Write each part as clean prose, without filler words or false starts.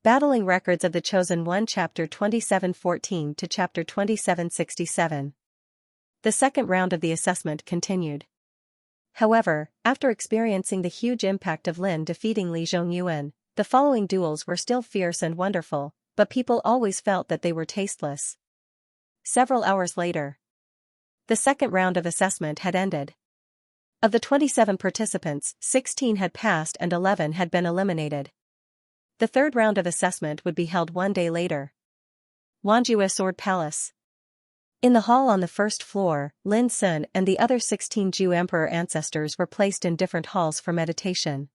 Battling Records of the Chosen One Chapter 2714 to Chapter 2767. The second round of the assessment continued. However, after experiencing the huge impact of Lin defeating Li Zhongyuan, the following duels were still fierce and wonderful, but people always felt that they were tasteless. Several hours later, the second round of assessment had ended. Of the 27 participants, 16 had passed and 11 had been eliminated. The third round of assessment would be held one day later. Wanjue Sword Palace. In the hall on the first floor, Lin Sun and the other 16 Zhou Emperor ancestors were placed in different halls for meditation.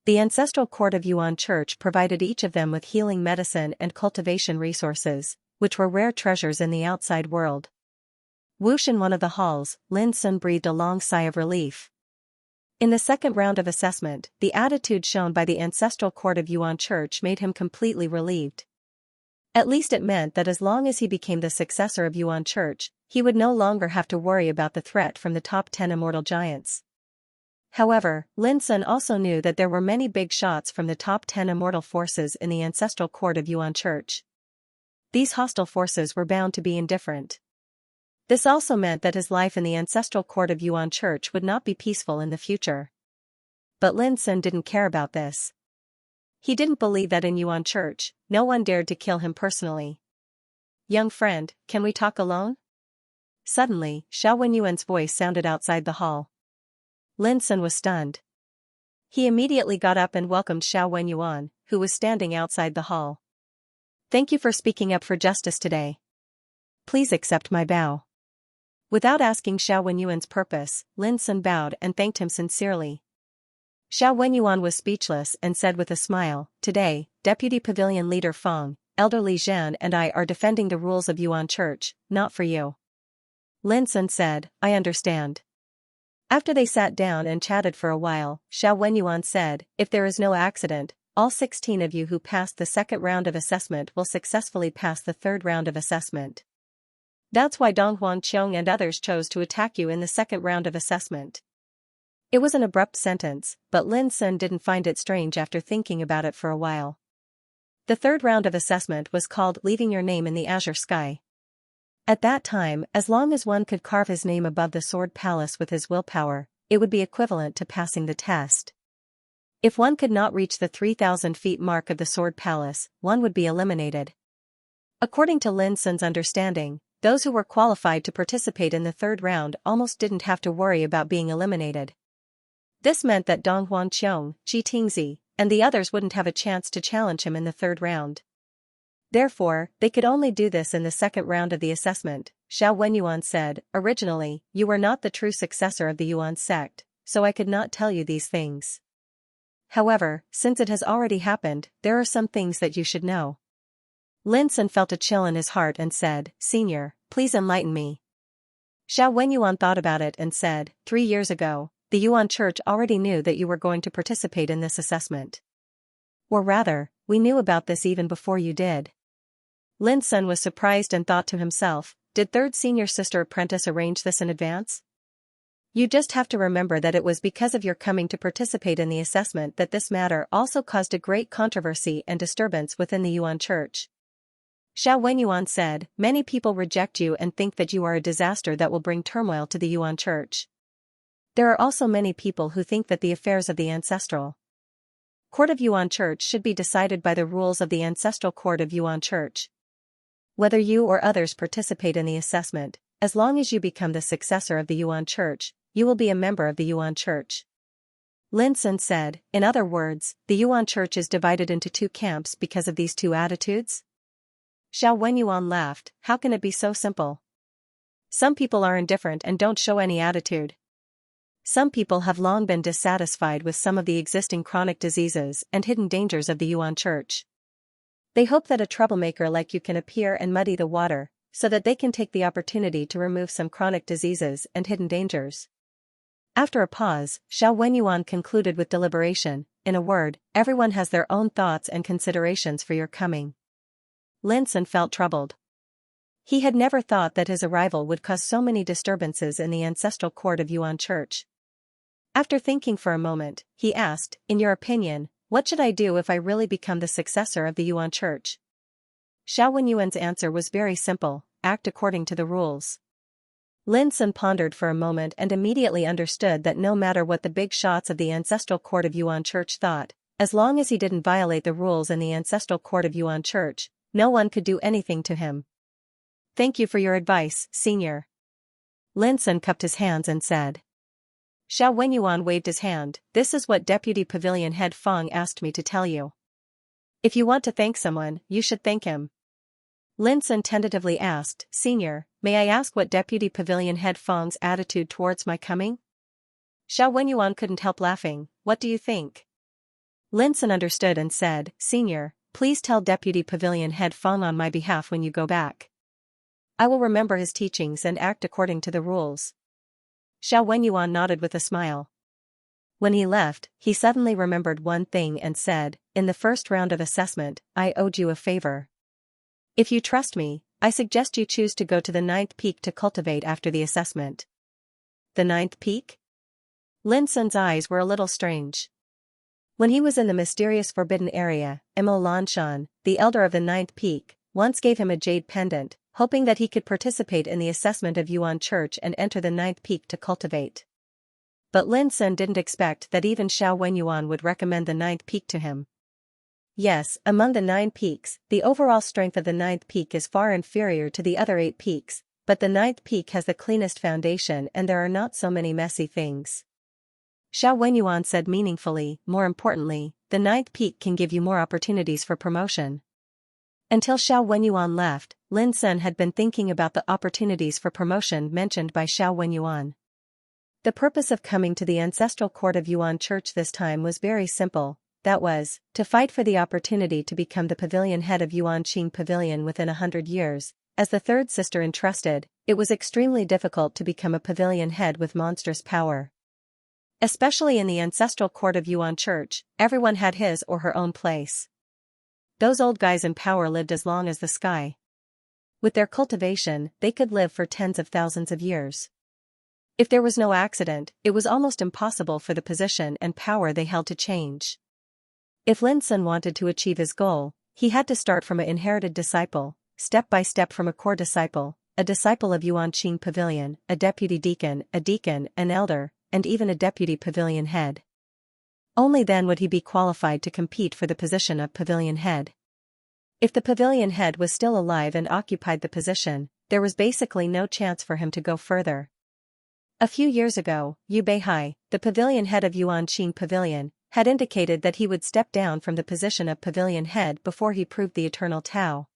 The ancestral court of Yuan Church provided each of them with healing medicine and cultivation resources, which were rare treasures in the outside world. Whoosh in one of the halls, Lin Sun breathed a long sigh of relief. In the second round of assessment, the attitude shown by the ancestral court of Yuan Church made him completely relieved. At least it meant that as long as he became the successor of Yuan Church, he would no longer have to worry about the threat from the top 10 immortal giants. However, Lin Sun also knew that there were many big shots from the top 10 immortal forces in the ancestral court of Yuan Church. These hostile forces were bound to be indifferent. This also meant that his life in the ancestral court of Yuan Church would not be peaceful in the future. But Lin Sun didn't care about this. He didn't believe that in Yuan Church, no one dared to kill him personally. "Young friend, can we talk alone?" Suddenly, Xiao Wenyuan's voice sounded outside the hall. Lin Sun was stunned. He immediately got up and welcomed Xiao Wenyuan, who was standing outside the hall. "Thank you for speaking up for justice today. Please accept my bow." Without asking Xiao Wenyuan's purpose, Lin Sun bowed and thanked him sincerely. Xiao Wenyuan was speechless and said with a smile, "Today, Deputy Pavilion Leader Feng, Elderly Zhan and I are defending the rules of Yuan Church, not for you." Lin Sun said, "I understand." After they sat down and chatted for a while, Xiao Wenyuan said, "If there is no accident, all 16 of you who passed the second round of assessment will successfully pass the third round of assessment. That's why Dong Huangqiong and others chose to attack you in the second round of assessment." It was an abrupt sentence, but Lin Sun didn't find it strange after thinking about it for a while. The third round of assessment was called Leaving Your Name in the Azure Sky. At that time, as long as one could carve his name above the Sword Palace with his willpower, it would be equivalent to passing the test. If one could not reach the 3,000 feet mark of the Sword Palace, one would be eliminated. According to Lin Sun's understanding, those who were qualified to participate in the third round almost didn't have to worry about being eliminated. This meant that Dong Huangqiong, Ji Tingzi, and the others wouldn't have a chance to challenge him in the third round. Therefore, they could only do this in the second round of the assessment. Xiao Wenyuan said, "Originally, you were not the true successor of the Yuan sect, so I could not tell you these things. However, since it has already happened, there are some things that you should know." Lin Sun felt a chill in his heart and said, "Senior, please enlighten me." Xiao Wenyuan thought about it and said, 3 years ago, the Yuan Church already knew that you were going to participate in this assessment. Or rather, we knew about this even before you did." Lin Sun was surprised and thought to himself, did third senior sister apprentice arrange this in advance? You just have to remember that it was because of your coming to participate in the assessment that this matter also caused a great controversy and disturbance within the Yuan Church. Xiao Wenyuan said, "Many people reject you and think that you are a disaster that will bring turmoil to the Yuan Church. There are also many people who think that the affairs of the ancestral court of Yuan Church should be decided by the rules of the ancestral court of Yuan Church. Whether you or others participate in the assessment, as long as you become the successor of the Yuan Church, you will be a member of the Yuan Church." Lin Sun said, "In other words, the Yuan Church is divided into 2 camps because of these 2 attitudes?" Xiao Wenyuan laughed, "How can it be so simple? Some people are indifferent and don't show any attitude. Some people have long been dissatisfied with some of the existing chronic diseases and hidden dangers of the Yuan Church. They hope that a troublemaker like you can appear and muddy the water, so that they can take the opportunity to remove some chronic diseases and hidden dangers." After a pause, Xiao Wenyuan concluded with deliberation, "In a word, everyone has their own thoughts and considerations for your coming." Lin Sun felt troubled. He had never thought that his arrival would cause so many disturbances in the ancestral court of Yuan Church. After thinking for a moment, he asked, "In your opinion, what should I do if I really become the successor of the Yuan Church? Xiao Wenyuan's answer was very simple: act according to the rules. Lin Sun pondered for a moment and immediately understood that no matter what the big shots of the ancestral court of Yuan Church thought, as long as he didn't violate the rules in the ancestral court of Yuan Church, no one could do anything to him. Thank you for your advice, senior. Lin Sun cupped his hands and said. Xiao Wenyuan waved his hand. This is what Deputy Pavilion Head Feng asked me to tell you. If you want to thank someone, you should thank him. Lin Sun tentatively asked, Senior, may I ask what Deputy Pavilion Head Feng's attitude towards my coming? Xiao Wenyuan couldn't help laughing. What do you think? Lin Sun understood and said, Senior, please tell Deputy Pavilion Head Feng on my behalf when you go back. I will remember his teachings and act according to the rules. Xiao Wenyuan nodded with a smile. When he left, he suddenly remembered one thing and said, in the first round of assessment, I owed you a favor. If you trust me, I suggest you choose to go to the 9th peak to cultivate after the assessment. The 9th peak? Lin Sun's eyes were a little strange. When he was in the mysterious forbidden area, Emo Lanshan, the elder of the 9th peak, once gave him a jade pendant, hoping that he could participate in the assessment of Yuan Church and enter the 9th peak to cultivate. But Lin Sun didn't expect that even Xiao Wenyuan would recommend the 9th peak to him. Yes, among the 9 peaks, the overall strength of the 9th peak is far inferior to the other 8 peaks, but the 9th peak has the cleanest foundation and there are not so many messy things. Xiao Wenyuan said meaningfully, more importantly, the 9th peak can give you more opportunities for promotion. Until Xiao Wenyuan left, Lin Sun had been thinking about the opportunities for promotion mentioned by Xiao Wenyuan. The purpose of coming to the ancestral court of Yuan Church this time was very simple. That was, to fight for the opportunity to become the pavilion head of Yuan Qing Pavilion within 100 years. As the third sister entrusted, it was extremely difficult to become a pavilion head with monstrous power. Especially in the ancestral court of Yuan Church, everyone had his or her own place. Those old guys in power lived as long as the sky. With their cultivation, they could live for tens of thousands of years. If there was no accident, it was almost impossible for the position and power they held to change. If Lin Sun wanted to achieve his goal, he had to start from an inherited disciple, step by step from a core disciple, a disciple of Yuan Qing Pavilion, a deputy deacon, an elder, and even a deputy pavilion head. Only then would he be qualified to compete for the position of pavilion head. If the pavilion head was still alive and occupied the position, there was basically no chance for him to go further. A few years ago, Yu Beihai, the pavilion head of Yuan Qing Pavilion, had indicated that he would step down from the position of pavilion head before he proved the eternal Tao.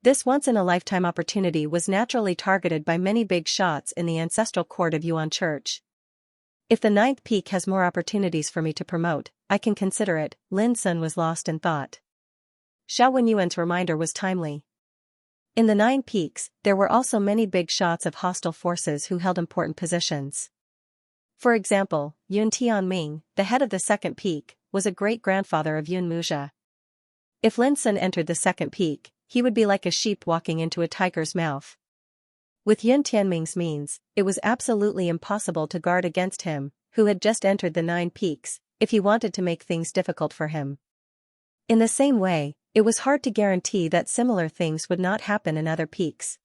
This once-in-a-lifetime opportunity was naturally targeted by many big shots in the ancestral court of Yuan Church. If the 9th peak has more opportunities for me to promote, I can consider it. Lin Sun was lost in thought. Xiao Wenyuan's reminder was timely. In the 9 peaks, there were also many big shots of hostile forces who held important positions. For example, Yun Tianming, the head of the 2nd peak, was a great-grandfather of Yun Muzha. If Lin Sun entered the 2nd peak, he would be like a sheep walking into a tiger's mouth. With Yun Tianming's means, it was absolutely impossible to guard against him, who had just entered the 9 peaks, if he wanted to make things difficult for him. In the same way, it was hard to guarantee that similar things would not happen in other peaks.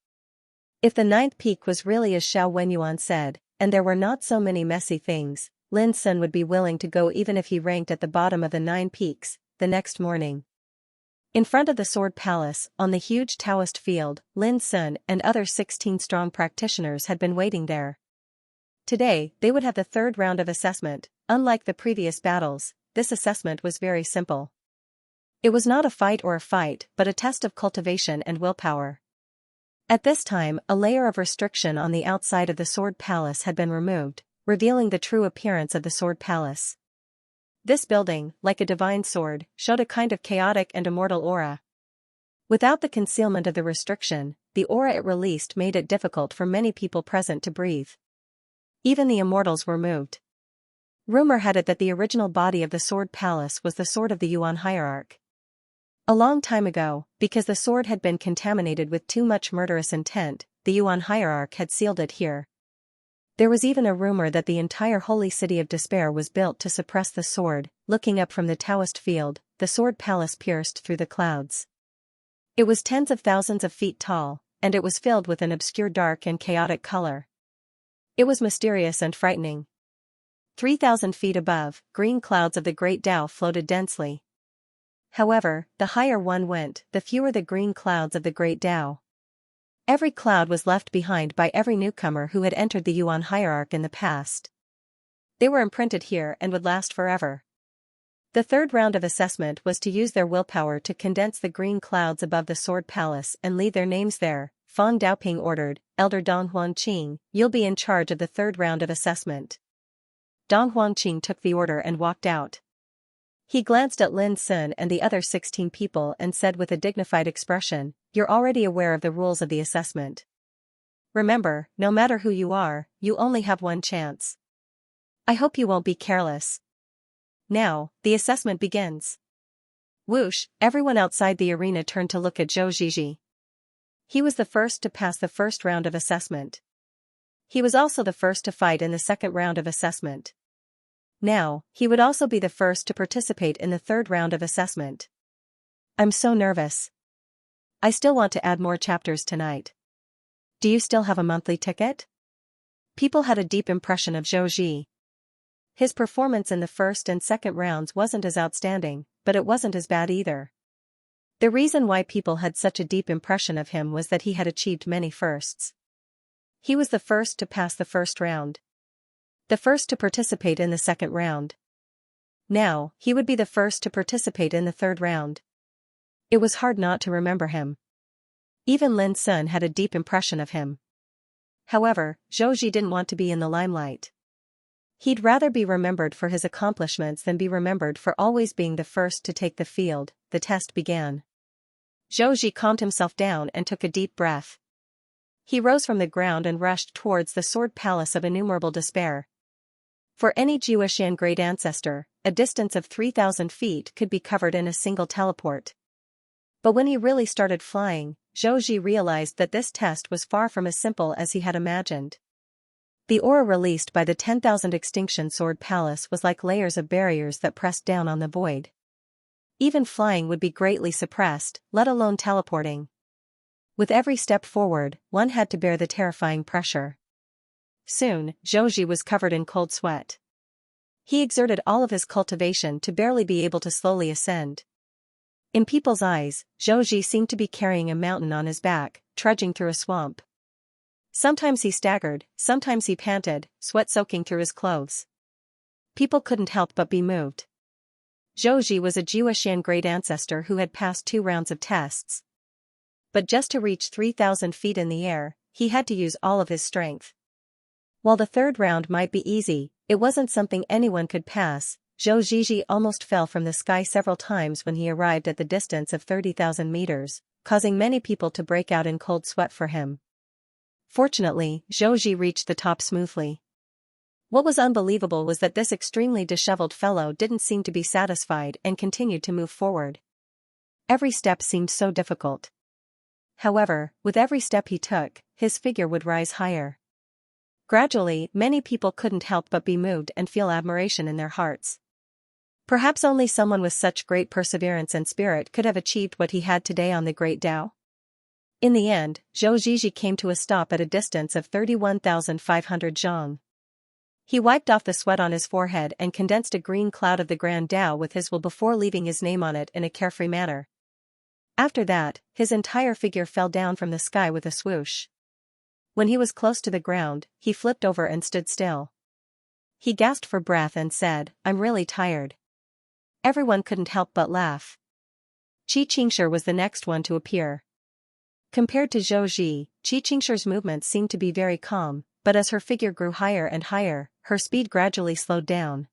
If the 9th peak was really as Xiao Wenyuan said, and there were not so many messy things, Lin Sun would be willing to go even if he ranked at the bottom of the 9 peaks. The next morning, in front of the Sword Palace, on the huge Taoist field, Lin Sun and other 16-strong practitioners had been waiting there. Today, they would have the 3rd round of assessment. Unlike the previous battles, this assessment was very simple. It was not a fight, but a test of cultivation and willpower. At this time, a layer of restriction on the outside of the Sword Palace had been removed, revealing the true appearance of the Sword Palace. This building, like a divine sword, showed a kind of chaotic and immortal aura. Without the concealment of the restriction, the aura it released made it difficult for many people present to breathe. Even the immortals were moved. Rumor had it that the original body of the Sword Palace was the sword of the Yuan hierarch. A long time ago, because the sword had been contaminated with too much murderous intent, the Yuan hierarch had sealed it here. There was even a rumor that the entire holy city of despair was built to suppress the sword. Looking up from the Taoist field, the sword palace pierced through the clouds. It was tens of thousands of feet tall, and it was filled with an obscure dark and chaotic color. It was mysterious and frightening. 3,000 feet above, green clouds of the great Tao floated densely. However, the higher one went, the fewer the green clouds of the great Tao. Every cloud was left behind by every newcomer who had entered the Yuan hierarchy in the past. They were imprinted here and would last forever. The third round of assessment was to use their willpower to condense the green clouds above the sword palace and leave their names there. Fang Daoping ordered, Elder Dong Huangqing, you'll be in charge of the third round of assessment. Dong Huangqing took the order and walked out. He glanced at Lin Sun and the other 16 people and said with a dignified expression, you're already aware of the rules of the assessment. Remember, no matter who you are, you only have one chance. I hope you won't be careless. Now, the assessment begins. Whoosh, everyone outside the arena turned to look at Zhou Zhizhi. He was the first to pass the first round of assessment. He was also the first to fight in the second round of assessment. Now, he would also be the first to participate in the third round of assessment. I'm so nervous. I still want to add more chapters tonight. Do you still have a monthly ticket? People had a deep impression of Zhou Zhi. His performance in the first and second rounds wasn't as outstanding, but it wasn't as bad either. The reason why people had such a deep impression of him was that he had achieved many firsts. He was the first to pass the first round. The first to participate in the second round. Now, he would be the first to participate in the third round. It was hard not to remember him. Even Lin Sun had a deep impression of him. However, Zhou Zhi didn't want to be in the limelight. He'd rather be remembered for his accomplishments than be remembered for always being the first to take the field. The test began. Zhou Zhi calmed himself down and took a deep breath. He rose from the ground and rushed towards the sword palace of innumerable despair. For any Jiuxian great ancestor, a distance of 3,000 feet could be covered in a single teleport. But when he really started flying, Zhou Zhi realized that this test was far from as simple as he had imagined. The aura released by the 10,000 Extinction Sword Palace was like layers of barriers that pressed down on the void. Even flying would be greatly suppressed, let alone teleporting. With every step forward, one had to bear the terrifying pressure. Soon, Zhou Zhi was covered in cold sweat. He exerted all of his cultivation to barely be able to slowly ascend. In people's eyes, Zhou Zhi seemed to be carrying a mountain on his back, trudging through a swamp. Sometimes he staggered, sometimes he panted, sweat soaking through his clothes. People couldn't help but be moved. Zhou Zhi was a Jiuxian great ancestor who had passed 2 rounds of tests. But just to reach 3,000 feet in the air, he had to use all of his strength. While the third round might be easy, it wasn't something anyone could pass. Zhou Zhizhi almost fell from the sky several times when he arrived at the distance of 30,000 meters, causing many people to break out in cold sweat for him. Fortunately, Zhou Zhi reached the top smoothly. What was unbelievable was that this extremely disheveled fellow didn't seem to be satisfied and continued to move forward. Every step seemed so difficult. However, with every step he took, his figure would rise higher. Gradually, many people couldn't help but be moved and feel admiration in their hearts. Perhaps only someone with such great perseverance and spirit could have achieved what he had today on the Great Tao. In the end, Zhou Zhizhi came to a stop at a distance of 31,500 zhang. He wiped off the sweat on his forehead and condensed a green cloud of the Grand Tao with his will before leaving his name on it in a carefree manner. After that, his entire figure fell down from the sky with a swoosh. When he was close to the ground, he flipped over and stood still. He gasped for breath and said, "I'm really tired." Everyone couldn't help but laugh. Xianxia was the next one to appear. Compared to Zhou Zhi, Xianxia's movements seemed to be very calm, but as her figure grew higher and higher, her speed gradually slowed down.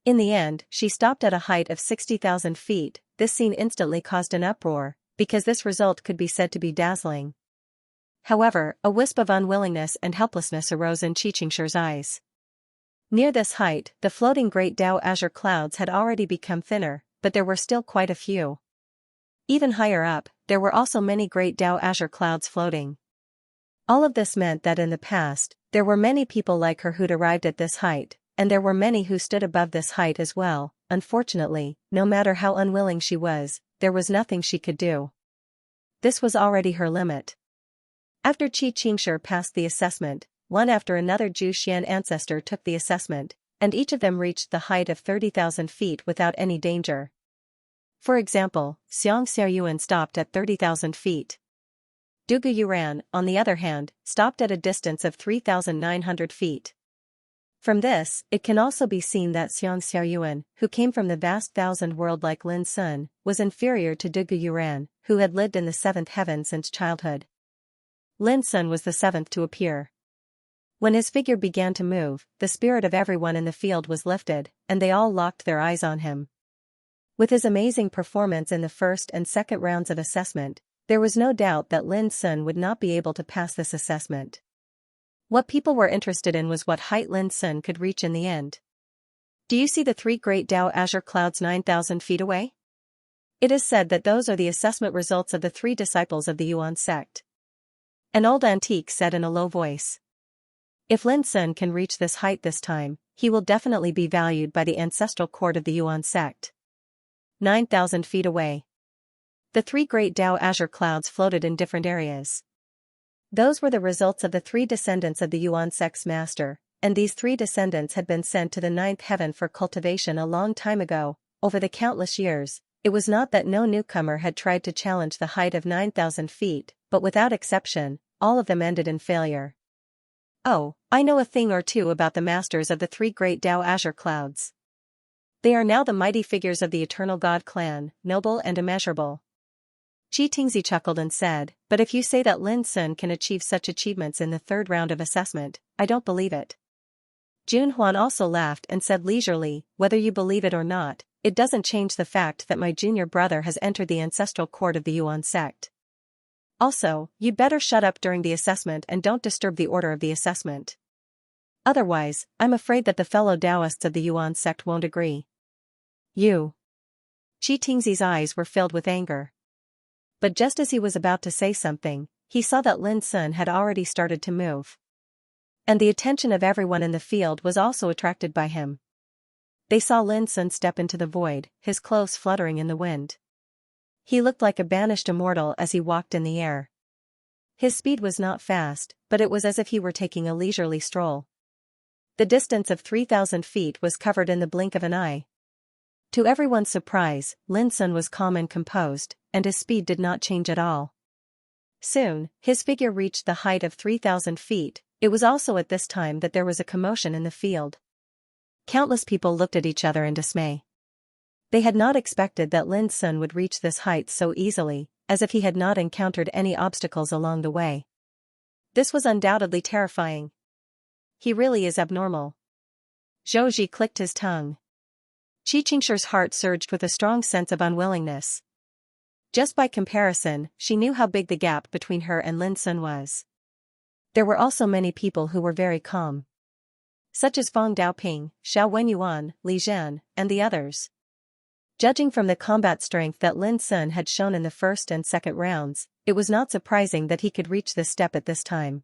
In the end, she stopped at a height of 60,000 feet. This scene instantly caused an uproar, because this result could be said to be dazzling. However, a wisp of unwillingness and helplessness arose in Xianxia's eyes. Near this height, the floating Great Tao azure clouds had already become thinner, but there were still quite a few. Even higher up, there were also many Great Tao azure clouds floating. All of this meant that in the past, there were many people like her who'd arrived at this height, and there were many who stood above this height as well. Unfortunately, no matter how unwilling she was, there was nothing she could do. This was already her limit. After Xianxia passed the assessment, one after another Xian ancestor took the assessment, and each of them reached the height of 30,000 feet without any danger. For example, Xianxia stopped at 30,000 feet. Dugu Yuran, on the other hand, stopped at a distance of 3,900 feet. From this, it can also be seen that Xianxia, who came from the vast thousand world like Lin Sun, was inferior to Dugu Yuran, who had lived in the seventh heaven since childhood. Lin Sun was the seventh to appear. When his figure began to move, the spirit of everyone in the field was lifted, and they all locked their eyes on him. With his amazing performance in the first and second rounds of assessment, there was no doubt that Lin Sun would not be able to pass this assessment. What people were interested in was what height Lin Sun could reach in the end. Do you see the three great Dao azure clouds 9,000 feet away? It is said that those are the assessment results of the three disciples of the Yuan sect. An old antique said in a low voice. If Lin Sun can reach this height this time, he will definitely be valued by the ancestral court of the Yuan sect. 9,000 feet away. The three great Dao azure clouds floated in different areas. Those were the results of the three descendants of the Yuan sect's master, and these three descendants had been sent to the ninth heaven for cultivation a long time ago. Over the countless years, it was not that no newcomer had tried to challenge the height of 9,000 feet, but without exception, all of them ended in failure. Oh, I know a thing or two about the masters of the three great Dao azure clouds. They are now the mighty figures of the eternal God clan, noble and immeasurable. Tingzi chuckled and said, but if you say that Lin Sun can achieve such achievements in the third round of assessment, I don't believe it. Jun Huan also laughed and said leisurely, whether you believe it or not, it doesn't change the fact that my junior brother has entered the ancestral court of the Yuan sect. Also, you'd better shut up during the assessment and don't disturb the order of the assessment. Otherwise, I'm afraid that the fellow Taoists of the Yuan sect won't agree. You. Tingzi's eyes were filled with anger. But just as he was about to say something, he saw that Lin Sun had already started to move. And the attention of everyone in the field was also attracted by him. They saw Lin Sun step into the void, his clothes fluttering in the wind. He looked like a banished immortal as he walked in the air. His speed was not fast, but it was as if he were taking a leisurely stroll. The distance of 3,000 feet was covered in the blink of an eye. To everyone's surprise, Lin Sun was calm and composed, and his speed did not change at all. Soon, his figure reached the height of 3,000 feet. It was also at this time that there was a commotion in the field. Countless people looked at each other in dismay. They had not expected that Lin Sun would reach this height so easily, as if he had not encountered any obstacles along the way. This was undoubtedly terrifying. He really is abnormal. Zhou Ji clicked his tongue. Xianxia's heart surged with a strong sense of unwillingness. Just by comparison, she knew how big the gap between her and Lin Sun was. There were also many people who were very calm, such as Fang Daoping, Xiao Wenyuan, Li Zhan, and the others. Judging from the combat strength that Lin Sun had shown in the first and second rounds, it was not surprising that he could reach this step at this time.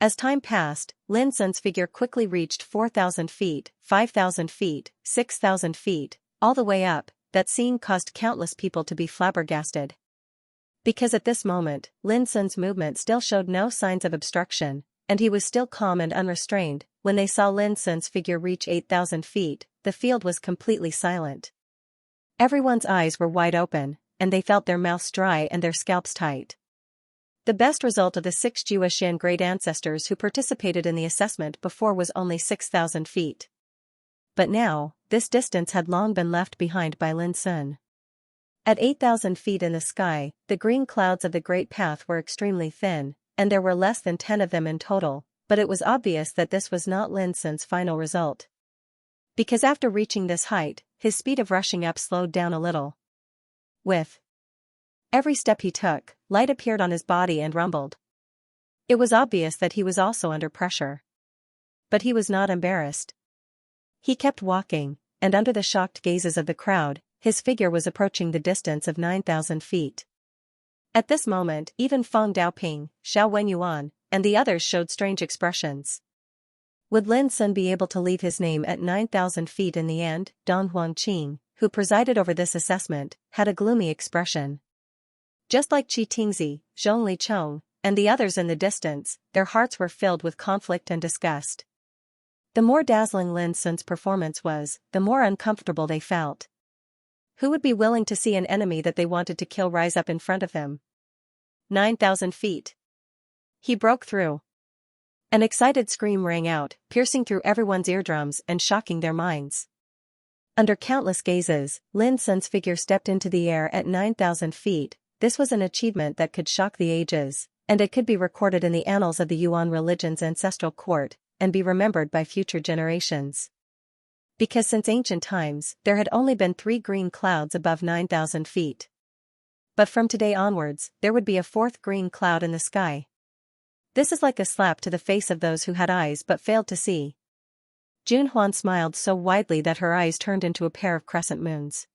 As time passed, Lin Sun's figure quickly reached 4,000 feet, 5,000 feet, 6,000 feet, all the way up. That scene caused countless people to be flabbergasted. Because at this moment, Lin Sun's movement still showed no signs of obstruction, and he was still calm and unrestrained. When they saw Lin Sun's figure reach 8,000 feet, the field was completely silent. Everyone's eyes were wide open, and they felt their mouths dry and their scalps tight. The best result of the 6 Juetian great ancestors who participated in the assessment before was only 6,000 feet. But now, this distance had long been left behind by Lin Sun. At 8,000 feet in the sky, the green clouds of the Great Path were extremely thin, and there were less than 10 of them in total, but it was obvious that this was not Lin Sun's final result. Because after reaching this height, his speed of rushing up slowed down a little. With every step he took, light appeared on his body and rumbled. It was obvious that he was also under pressure. But he was not embarrassed. He kept walking, and under the shocked gazes of the crowd, his figure was approaching the distance of 9,000 feet. At this moment, even Feng Daoping, Xiao Wenyuan, and the others showed strange expressions. Would Lin Sun be able to leave his name at 9,000 feet in the end? Don Huangqing, who presided over this assessment, had a gloomy expression. Just like Qi Tingzi, Zhong Lichong, and the others in the distance, their hearts were filled with conflict and disgust. The more dazzling Lin Sun's performance was, the more uncomfortable they felt. Who would be willing to see an enemy that they wanted to kill rise up in front of him? 9,000 feet. He broke through. An excited scream rang out, piercing through everyone's eardrums and shocking their minds. Under countless gazes, Lin Sun's figure stepped into the air at 9,000 feet. This was an achievement that could shock the ages, and it could be recorded in the annals of the Yuan religion's ancestral court, and be remembered by future generations. Because since ancient times, there had only been 3 green clouds above 9,000 feet. But from today onwards, there would be a 4th green cloud in the sky. This is like a slap to the face of those who had eyes but failed to see. Junhuan smiled so widely that her eyes turned into a pair of crescent moons.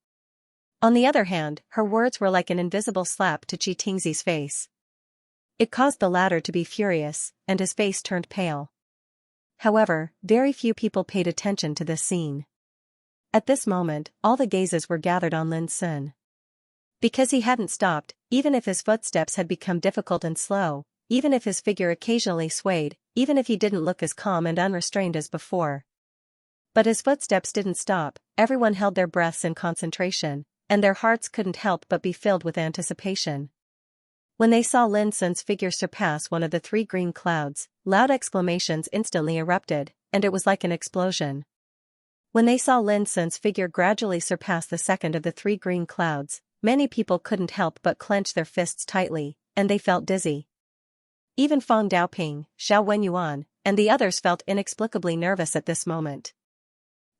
On the other hand, her words were like an invisible slap to Qi Tingzi's face. It caused the latter to be furious, and his face turned pale. However, very few people paid attention to this scene. At this moment, all the gazes were gathered on Lin Sun. Because he hadn't stopped, even if his footsteps had become difficult and slow, even if his figure occasionally swayed, even if he didn't look as calm and unrestrained as before. But his footsteps didn't stop, everyone held their breaths in concentration, and their hearts couldn't help but be filled with anticipation. When they saw Lin Sun's figure surpass one of the 3 green clouds, loud exclamations instantly erupted, and it was like an explosion. When they saw Lin Sun's figure gradually surpass the second of the 3 green clouds, many people couldn't help but clench their fists tightly, and they felt dizzy. Even Feng Daoping, Xiao Wenyuan, and the others felt inexplicably nervous at this moment.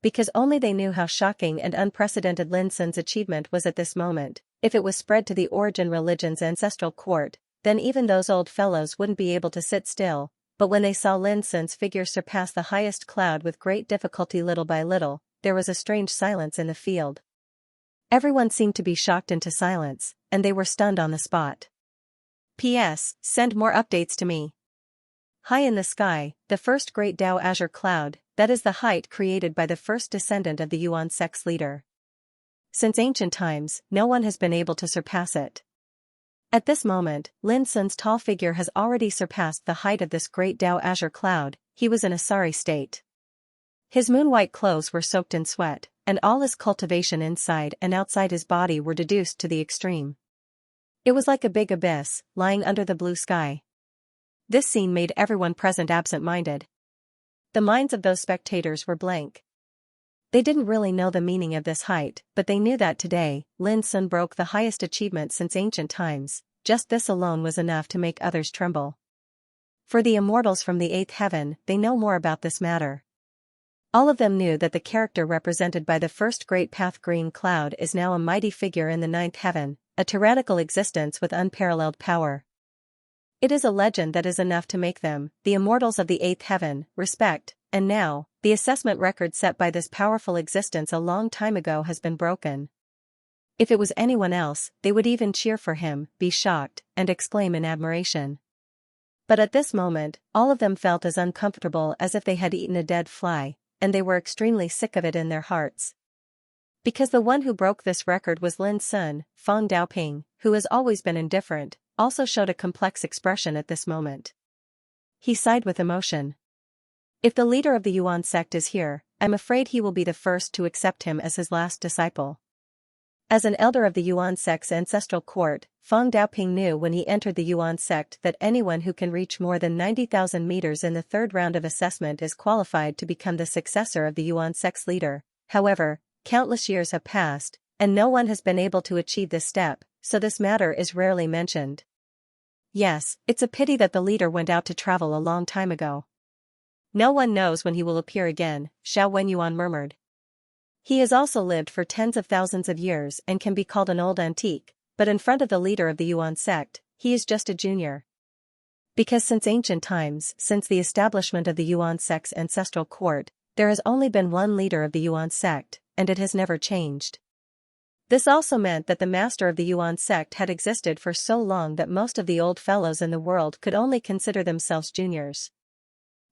Because only they knew how shocking and unprecedented Lin Sun's achievement was at this moment. If it was spread to the Origin religion's ancestral court, then even those old fellows wouldn't be able to sit still, but when they saw Lin Sun's figure surpass the highest cloud with great difficulty little by little, there was a strange silence in the field. Everyone seemed to be shocked into silence, and they were stunned on the spot. P.S. Send more updates to me. High in the sky, the first great Dao azure cloud, that is the height created by the first descendant of the Yuan sect's leader. Since ancient times, no one has been able to surpass it. At this moment, Lin Sun's tall figure has already surpassed the height of this great Dao azure cloud. He was in a sorry state. His moon-white clothes were soaked in sweat, and all his cultivation inside and outside his body were reduced to the extreme. It was like a big abyss, lying under the blue sky. This scene made everyone present absent-minded. The minds of those spectators were blank. They didn't really know the meaning of this height, but they knew that today, Lin Sun broke the highest achievement since ancient times. Just this alone was enough to make others tremble. For the immortals from the 8th heaven, they know more about this matter. All of them knew that the character represented by the first great path green cloud is now a mighty figure in the 9th heaven, a tyrannical existence with unparalleled power. It is a legend that is enough to make them, the immortals of the 8th heaven, respect, and now, the assessment record set by this powerful existence a long time ago has been broken. If it was anyone else, they would even cheer for him, be shocked, and exclaim in admiration. But at this moment, all of them felt as uncomfortable as if they had eaten a dead fly, and they were extremely sick of it in their hearts. Because the one who broke this record was Lin Sun, Feng Daoping, who has always been indifferent, also showed a complex expression at this moment. He sighed with emotion. If the leader of the Yuan sect is here, I'm afraid he will be the first to accept him as his last disciple. As an elder of the Yuan sect's ancestral court, Feng Daoping knew when he entered the Yuan sect that anyone who can reach more than 90,000 meters in the 3rd round of assessment is qualified to become the successor of the Yuan sect's leader. However, countless years have passed, and no one has been able to achieve this step, so this matter is rarely mentioned. Yes, it's a pity that the leader went out to travel a long time ago. No one knows when he will appear again, Xiao Wenyuan murmured. He has also lived for tens of thousands of years and can be called an old antique, but in front of the leader of the Yuan sect, he is just a junior. Because since ancient times, since the establishment of the Yuan sect's ancestral court, there has only been one leader of the Yuan sect, and it has never changed. This also meant that the master of the Yuan sect had existed for so long that most of the old fellows in the world could only consider themselves juniors.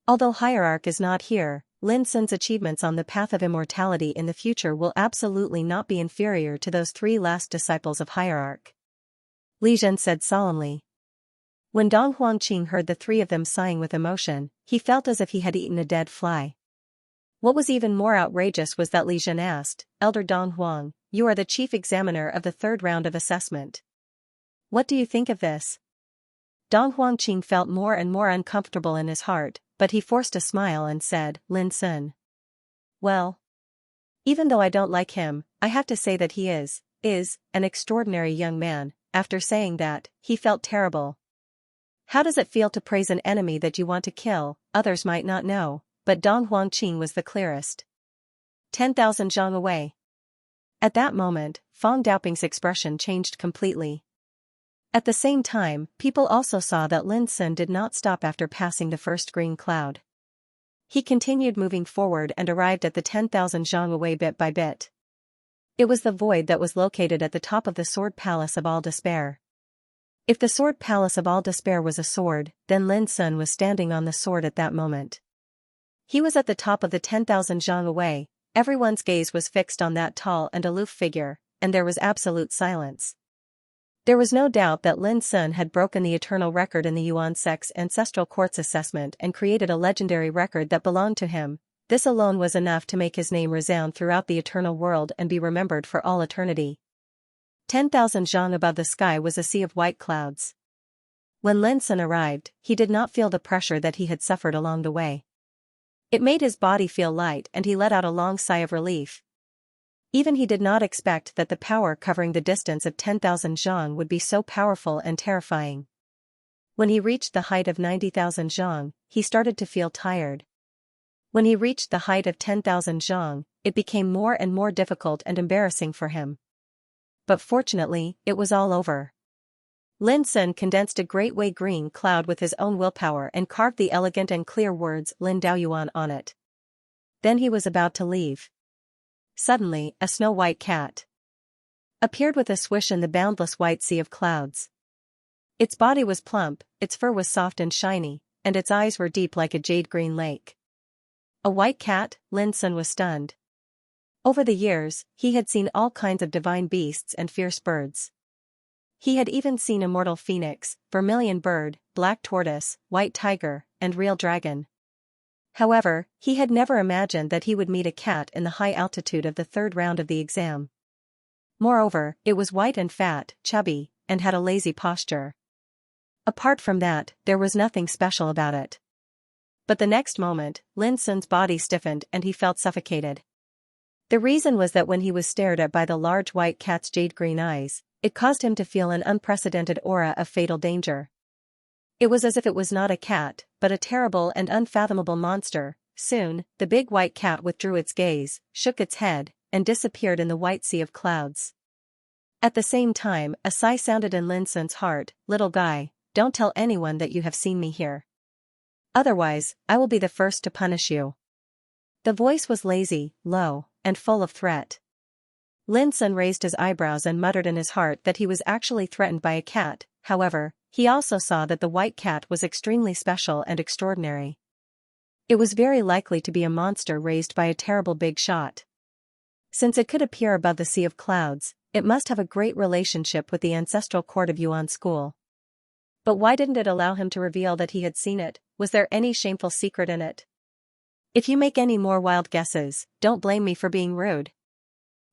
Although Hierarch is not here, Lin Sun's achievements on the path of immortality in the future will absolutely not be inferior to those 3 last disciples of Hierarch. Li Zhen said solemnly. When Dong Huangqing heard the 3 of them sighing with emotion, he felt as if he had eaten a dead fly. What was even more outrageous was that Li Zhen asked, Elder Dong Huang, you are the chief examiner of the 3rd round of assessment. What do you think of this? Dong Huangqing felt more and more uncomfortable in his heart, but he forced a smile and said, Lin Sun. Well, even though I don't like him, I have to say that he is an extraordinary young man. After saying that, he felt terrible. How does it feel to praise an enemy that you want to kill? Others might not know, but Dong Huangqing was the clearest. 10,000 zhang away. At that moment, Fang Daoping's expression changed completely. At the same time, people also saw that Lin Sun did not stop after passing the first green cloud. He continued moving forward and arrived at the 10,000 zhang away bit by bit. It was the void that was located at the top of the Sword Palace of All Despair. If the Sword Palace of All Despair was a sword, then Lin Sun was standing on the sword at that moment. He was at the top of the 10,000 zhang away, everyone's gaze was fixed on that tall and aloof figure, and there was absolute silence. There was no doubt that Lin Sun had broken the eternal record in the Yuan sect's ancestral court's assessment and created a legendary record that belonged to him. This alone was enough to make his name resound throughout the eternal world and be remembered for all eternity. 10,000 zhang above the sky was a sea of white clouds. When Lin Sun arrived, he did not feel the pressure that he had suffered along the way. It made his body feel light and he let out a long sigh of relief. Even he did not expect that the power covering the distance of 10,000 zhang would be so powerful and terrifying. When he reached the height of 90,000 zhang, he started to feel tired. When he reached the height of 10,000 zhang, it became more and more difficult and embarrassing for him. But fortunately, it was all over. Lin Sun condensed a great way green cloud with his own willpower and carved the elegant and clear words Lin Daoyuan on it. Then he was about to leave. Suddenly, a snow-white cat appeared with a swish in the boundless white sea of clouds. Its body was plump, its fur was soft and shiny, and its eyes were deep like a jade-green lake. A white cat? Lin Sun was stunned. Over the years, he had seen all kinds of divine beasts and fierce birds. He had even seen immortal phoenix, vermilion bird, black tortoise, white tiger, and real dragon. However, he had never imagined that he would meet a cat in the high altitude of the 3rd round of the exam. Moreover, it was white and fat, chubby, and had a lazy posture. Apart from that, there was nothing special about it. But the next moment, Lin Sun's body stiffened and he felt suffocated. The reason was that when he was stared at by the large white cat's jade-green eyes, it caused him to feel an unprecedented aura of fatal danger. It was as if it was not a cat, but a terrible and unfathomable monster. Soon, the big white cat withdrew its gaze, shook its head, and disappeared in the white sea of clouds. At the same time, a sigh sounded in Lin Sun's heart. Little guy, don't tell anyone that you have seen me here. Otherwise, I will be the first to punish you. The voice was lazy, low, and full of threat. Lin Sun raised his eyebrows and muttered in his heart that he was actually threatened by a cat. However, he also saw that the white cat was extremely special and extraordinary. It was very likely to be a monster raised by a terrible big shot. Since it could appear above the sea of clouds, it must have a great relationship with the ancestral court of Yuan school. But why didn't it allow him to reveal that he had seen it? Was there any shameful secret in it? If you make any more wild guesses, don't blame me for being rude.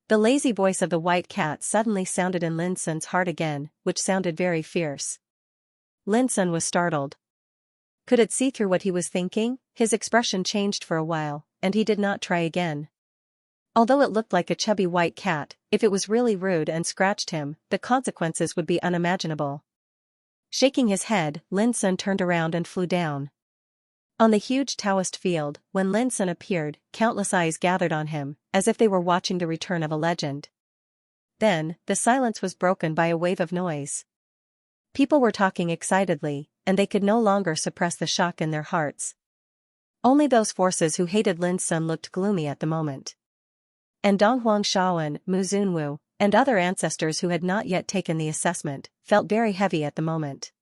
The lazy voice of the white cat suddenly sounded in Lin Sun's heart again, which sounded very fierce. Lin Sun was startled. Could it see through what he was thinking? His expression changed for a while, and he did not try again. Although it looked like a chubby white cat, if it was really rude and scratched him, the consequences would be unimaginable. Shaking his head, Lin Sun turned around and flew down. On the huge Taoist field, when Lin Sun appeared, countless eyes gathered on him, as if they were watching the return of a legend. Then, the silence was broken by a wave of noise. People were talking excitedly, and they could no longer suppress the shock in their hearts. Only those forces who hated Lin Sun looked gloomy at the moment. And Donghuang Shaoan, Mu Zunwu, and other ancestors who had not yet taken the assessment, felt very heavy at the moment.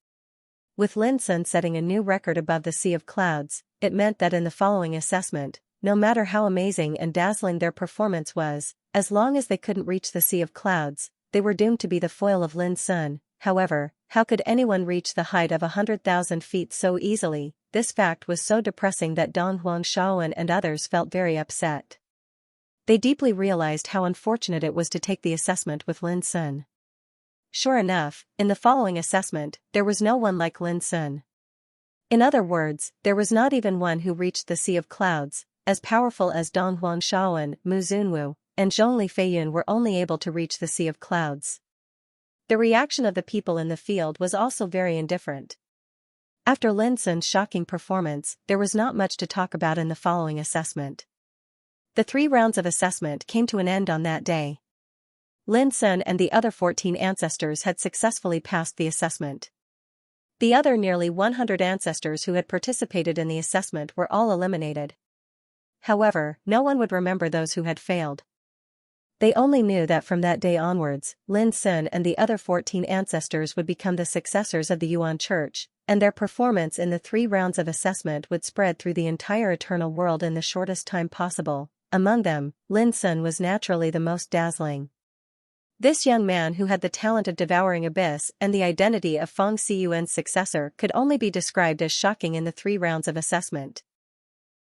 With Lin Sun setting a new record above the sea of clouds, it meant that in the following assessment, no matter how amazing and dazzling their performance was, as long as they couldn't reach the sea of clouds, they were doomed to be the foil of Lin Sun. However, how could anyone reach the height of 100,000 feet so easily? This fact was so depressing that Dong Huangshaoan and others felt very upset. They deeply realized how unfortunate it was to take the assessment with Lin Sun. Sure enough, in the following assessment, there was no one like Lin Sun. In other words, there was not even one who reached the sea of clouds. As powerful as Dong Huangshaoan, Mu Zunwu, and Zhongli Feiyun were only able to reach the sea of clouds. The reaction of the people in the field was also very indifferent. After Lin Sun's shocking performance, there was not much to talk about in the following assessment. The 3 rounds of assessment came to an end on that day. Lin Sun and the other 14 ancestors had successfully passed the assessment. The other nearly 100 ancestors who had participated in the assessment were all eliminated. However, no one would remember those who had failed. They only knew that from that day onwards, Lin Sun and the other 14 ancestors would become the successors of the Yuan Church, and their performance in the 3 rounds of assessment would spread through the entire eternal world in the shortest time possible. Among them, Lin Sun was naturally the most dazzling. This young man who had the talent of devouring abyss and the identity of Feng Xiyuan's successor could only be described as shocking in the 3 rounds of assessment.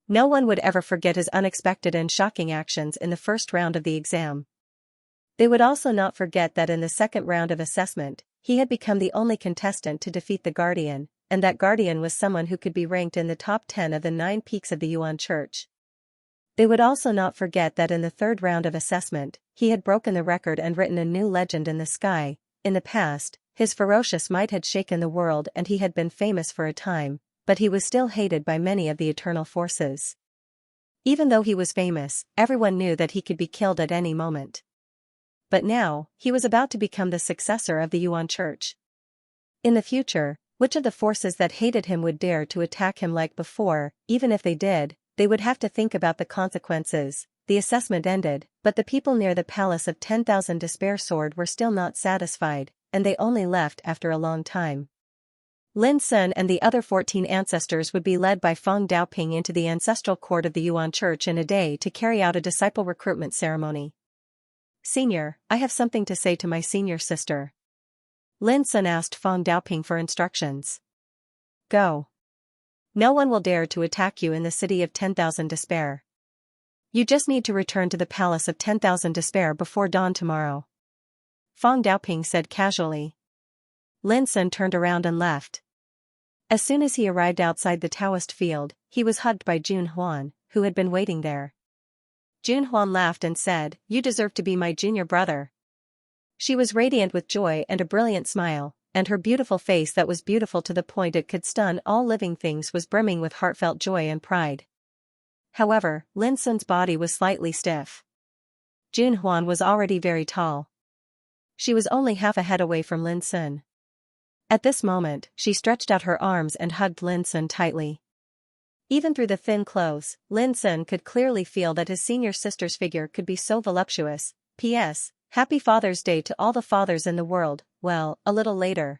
No one would ever forget his unexpected and shocking actions in the first round of the exam. They would also not forget that in the second round of assessment, he had become the only contestant to defeat the Guardian, and that Guardian was someone who could be ranked in the top 10 of the 9 peaks of the Yuan Church. They would also not forget that in the third round of assessment, he had broken the record and written a new legend in the sky. In the past, his ferocious might had shaken the world and he had been famous for a time, but he was still hated by many of the eternal forces. Even though he was famous, everyone knew that he could be killed at any moment. But now, he was about to become the successor of the Yuan Church. In the future, which of the forces that hated him would dare to attack him like before? Even if they did, they would have to think about the consequences. The assessment ended, but the people near the Palace of 10,000 Despair Sword were still not satisfied, and they only left after a long time. Lin Sun and the other 14 ancestors would be led by Feng Daoping into the ancestral court of the Yuan Church in a day to carry out a disciple recruitment ceremony. "Senior, I have something to say to my senior sister." Lin Sun asked Feng Daoping for instructions. "Go. No one will dare to attack you in the city of 10,000 Despair. You just need to return to the Palace of 10,000 Despair before dawn tomorrow," Feng Daoping said casually. Lin Sun turned around and left. As soon as he arrived outside the Taoist field, he was hugged by Jun Huan, who had been waiting there. Jun Huan laughed and said, "You deserve to be my junior brother." She was radiant with joy and a brilliant smile, and her beautiful face that was beautiful to the point it could stun all living things was brimming with heartfelt joy and pride. However, Lin Sun's body was slightly stiff. Jun Huan was already very tall. She was only half a head away from Lin Sun. At this moment, she stretched out her arms and hugged Lin Sun tightly. Even through the thin clothes, Lin Sun could clearly feel that his senior sister's figure could be so voluptuous. P.S. Happy Father's Day to all the fathers in the world. Well, a little later.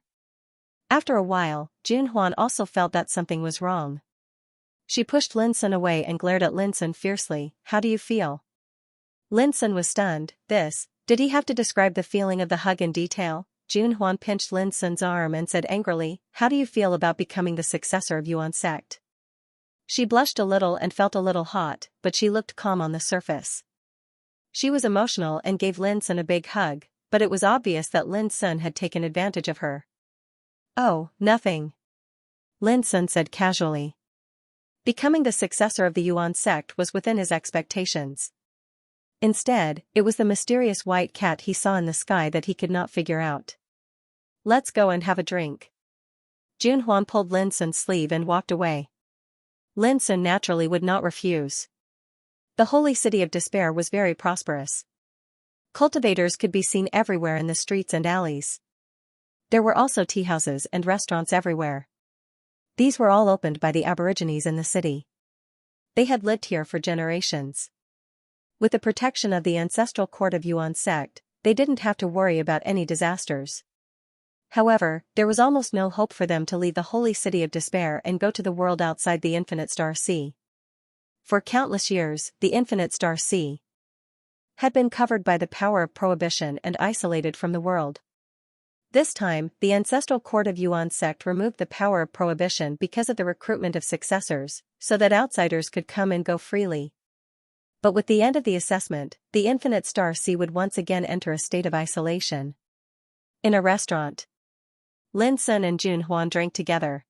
After a while, Jun Huan also felt that something was wrong. She pushed Lin Sun away and glared at Lin Sun fiercely. "How do you feel?" Lin Sun was stunned. Did he have to describe the feeling of the hug in detail? Jun Huan pinched Lin Sun's arm and said angrily, "How do you feel about becoming the successor of Yuan sect?" She blushed a little and felt a little hot, but she looked calm on the surface. She was emotional and gave Lin Sun a big hug, but it was obvious that Lin Sun had taken advantage of her. "Oh, nothing," Lin Sun said casually. Becoming the successor of the Yuan sect was within his expectations. Instead, it was the mysterious white cat he saw in the sky that he could not figure out. "Let's go and have a drink." Jun Huan pulled Lin Sun's sleeve and walked away. Lin Sun naturally would not refuse. The holy city of despair was very prosperous. Cultivators could be seen everywhere in the streets and alleys. There were also tea houses and restaurants everywhere. These were all opened by the Aborigines in the city. They had lived here for generations. With the protection of the ancestral court of Yuan sect, they didn't have to worry about any disasters. However, there was almost no hope for them to leave the holy city of despair and go to the world outside the infinite star sea. For countless years, the infinite star sea had been covered by the power of prohibition and isolated from the world. This time, the ancestral court of Yuan sect removed the power of prohibition because of the recruitment of successors, so that outsiders could come and go freely. But with the end of the assessment, the infinite star sea would once again enter a state of isolation. In a restaurant, Lin Sun and Jun Huan drank together.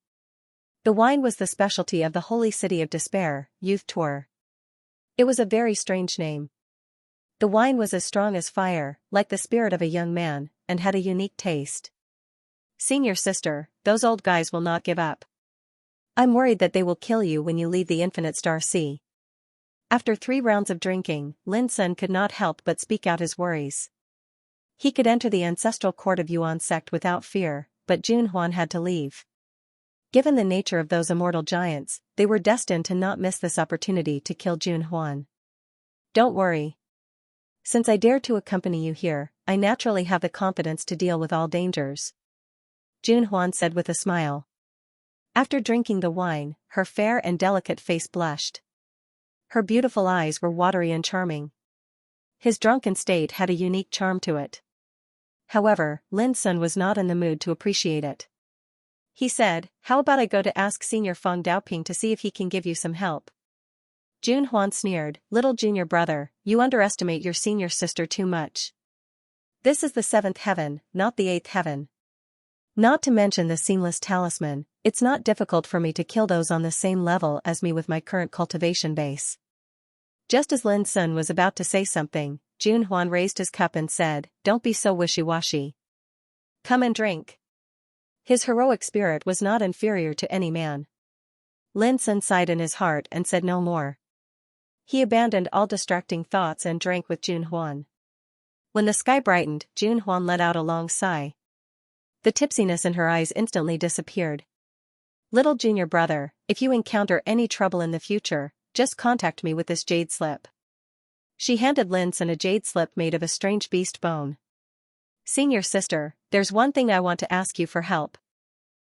The wine was the specialty of the Holy City of Despair, Youth Tour. It was a very strange name. The wine was as strong as fire, like the spirit of a young man, and had a unique taste. Senior sister, those old guys will not give up. I'm worried that they will kill you when you leave the infinite star sea. After 3 rounds of drinking, Lin Sun could not help but speak out his worries. He could enter the ancestral court of Yuan sect without fear, but Jun Huan had to leave. Given the nature of those immortal giants, they were destined to not miss this opportunity to kill Jun Huan. Don't worry. Since I dare to accompany you here, I naturally have the confidence to deal with all dangers, Jun Huan said with a smile. After drinking the wine, her fair and delicate face blushed. Her beautiful eyes were watery and charming. His drunken state had a unique charm to it. However, Lin Sun was not in the mood to appreciate it. He said, how about I go to ask Senior Feng Daoping to see if he can give you some help? Jun Huan sneered, little junior brother, you underestimate your senior sister too much. This is the 7th heaven, not the 8th heaven. Not to mention the seamless talisman, it's not difficult for me to kill those on the same level as me with my current cultivation base. Just as Lin Sun was about to say something, Jun Huan raised his cup and said, don't be so wishy-washy. Come and drink. His heroic spirit was not inferior to any man. Lin Sun sighed in his heart and said no more. He abandoned all distracting thoughts and drank with Jun Huan. When the sky brightened, Jun Huan let out a long sigh. The tipsiness in her eyes instantly disappeared. Little junior brother, if you encounter any trouble in the future, just contact me with this jade slip. She handed Lin Sun a jade slip made of a strange beast bone. Senior sister, there's one thing I want to ask you for help.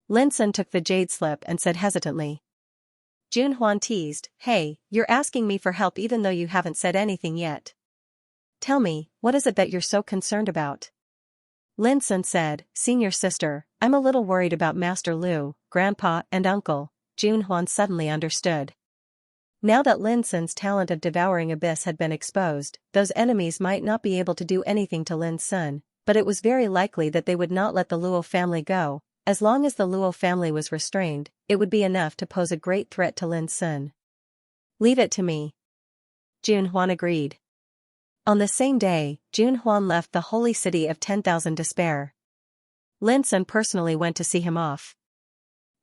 Lin Sun took the jade slip and said hesitantly. Jun Huan teased, hey, you're asking me for help even though you haven't said anything yet. Tell me, what is it that you're so concerned about? Lin Sun said, senior sister, I'm a little worried about Master Lu, Grandpa and Uncle. Jun Huan suddenly understood. Now that Lin Sun's talent of devouring abyss had been exposed, those enemies might not be able to do anything to Lin Sun, but it was very likely that they would not let the Luo family go. As long as the Luo family was restrained, it would be enough to pose a great threat to Lin Sun. Leave it to me. Jun Huan agreed. On the same day, Jun Huan left the holy city of 10,000 Despair. Lin Sun personally went to see him off.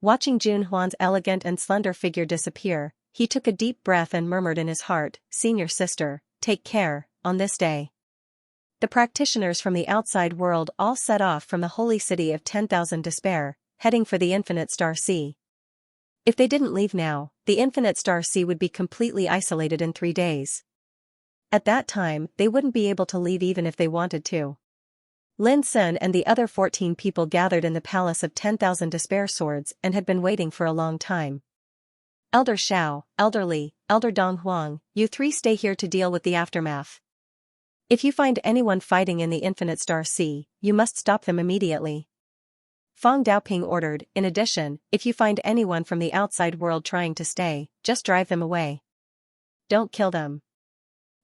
Watching Jun Huan's elegant and slender figure disappear, he took a deep breath and murmured in his heart, senior sister, take care, on this day. The practitioners from the outside world all set off from the holy city of 10,000 Despair, heading for the infinite star sea. If they didn't leave now, the infinite star sea would be completely isolated in 3 days. At that time, they wouldn't be able to leave even if they wanted to. Lin Sun and the other 14 people gathered in the palace of 10,000 Despair Swords and had been waiting for a long time. Elder Xiao, Elder Li, Elder Dong Huang, you 3 stay here to deal with the aftermath. If you find anyone fighting in the infinite star sea, you must stop them immediately. Feng Daoping ordered. In addition, if you find anyone from the outside world trying to stay, just drive them away. Don't kill them.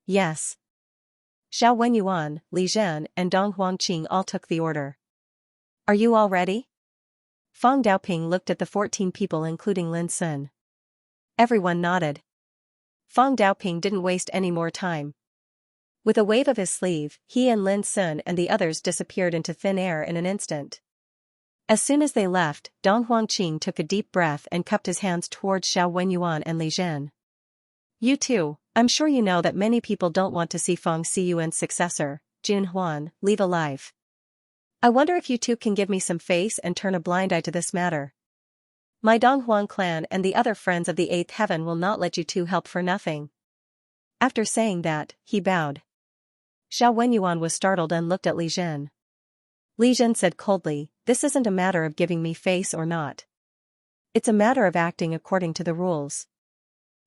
Yes. Xiao Wenyuan, Li Zhen and Dong Huangqing all took the order. Are you all ready? Feng Daoping looked at the 14 people including Lin Sun. Everyone nodded. Feng Daoping didn't waste any more time. With a wave of his sleeve, he and Lin Sun and the others disappeared into thin air in an instant. As soon as they left, Dong Huangqing took a deep breath and cupped his hands towards Xiao Wenyuan and Li Zhen. You too, I'm sure you know that many people don't want to see Feng Xiyuan's successor, Jun Huan, leave alive. I wonder if you two can give me some face and turn a blind eye to this matter. My Donghuang clan and the other friends of the 8th heaven will not let you two help for nothing. After saying that, he bowed. Xiao Wenyuan was startled and looked at Li Jin. Li Jin said coldly, "This isn't a matter of giving me face or not. It's a matter of acting according to the rules."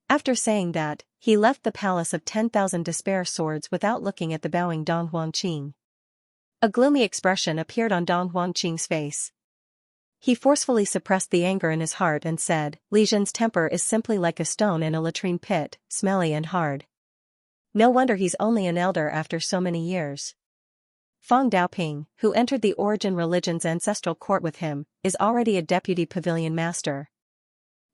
After saying that, he left the palace of 10,000 despair swords without looking at the bowing Dong Huangqing. A gloomy expression appeared on Dong Huangqing's face. He forcefully suppressed the anger in his heart and said, "Li Jin's temper is simply like a stone in a latrine pit, smelly and hard. No wonder he's only an elder after so many years." Feng Daoping, who entered the Origin Religion's ancestral court with him, is already a deputy pavilion master.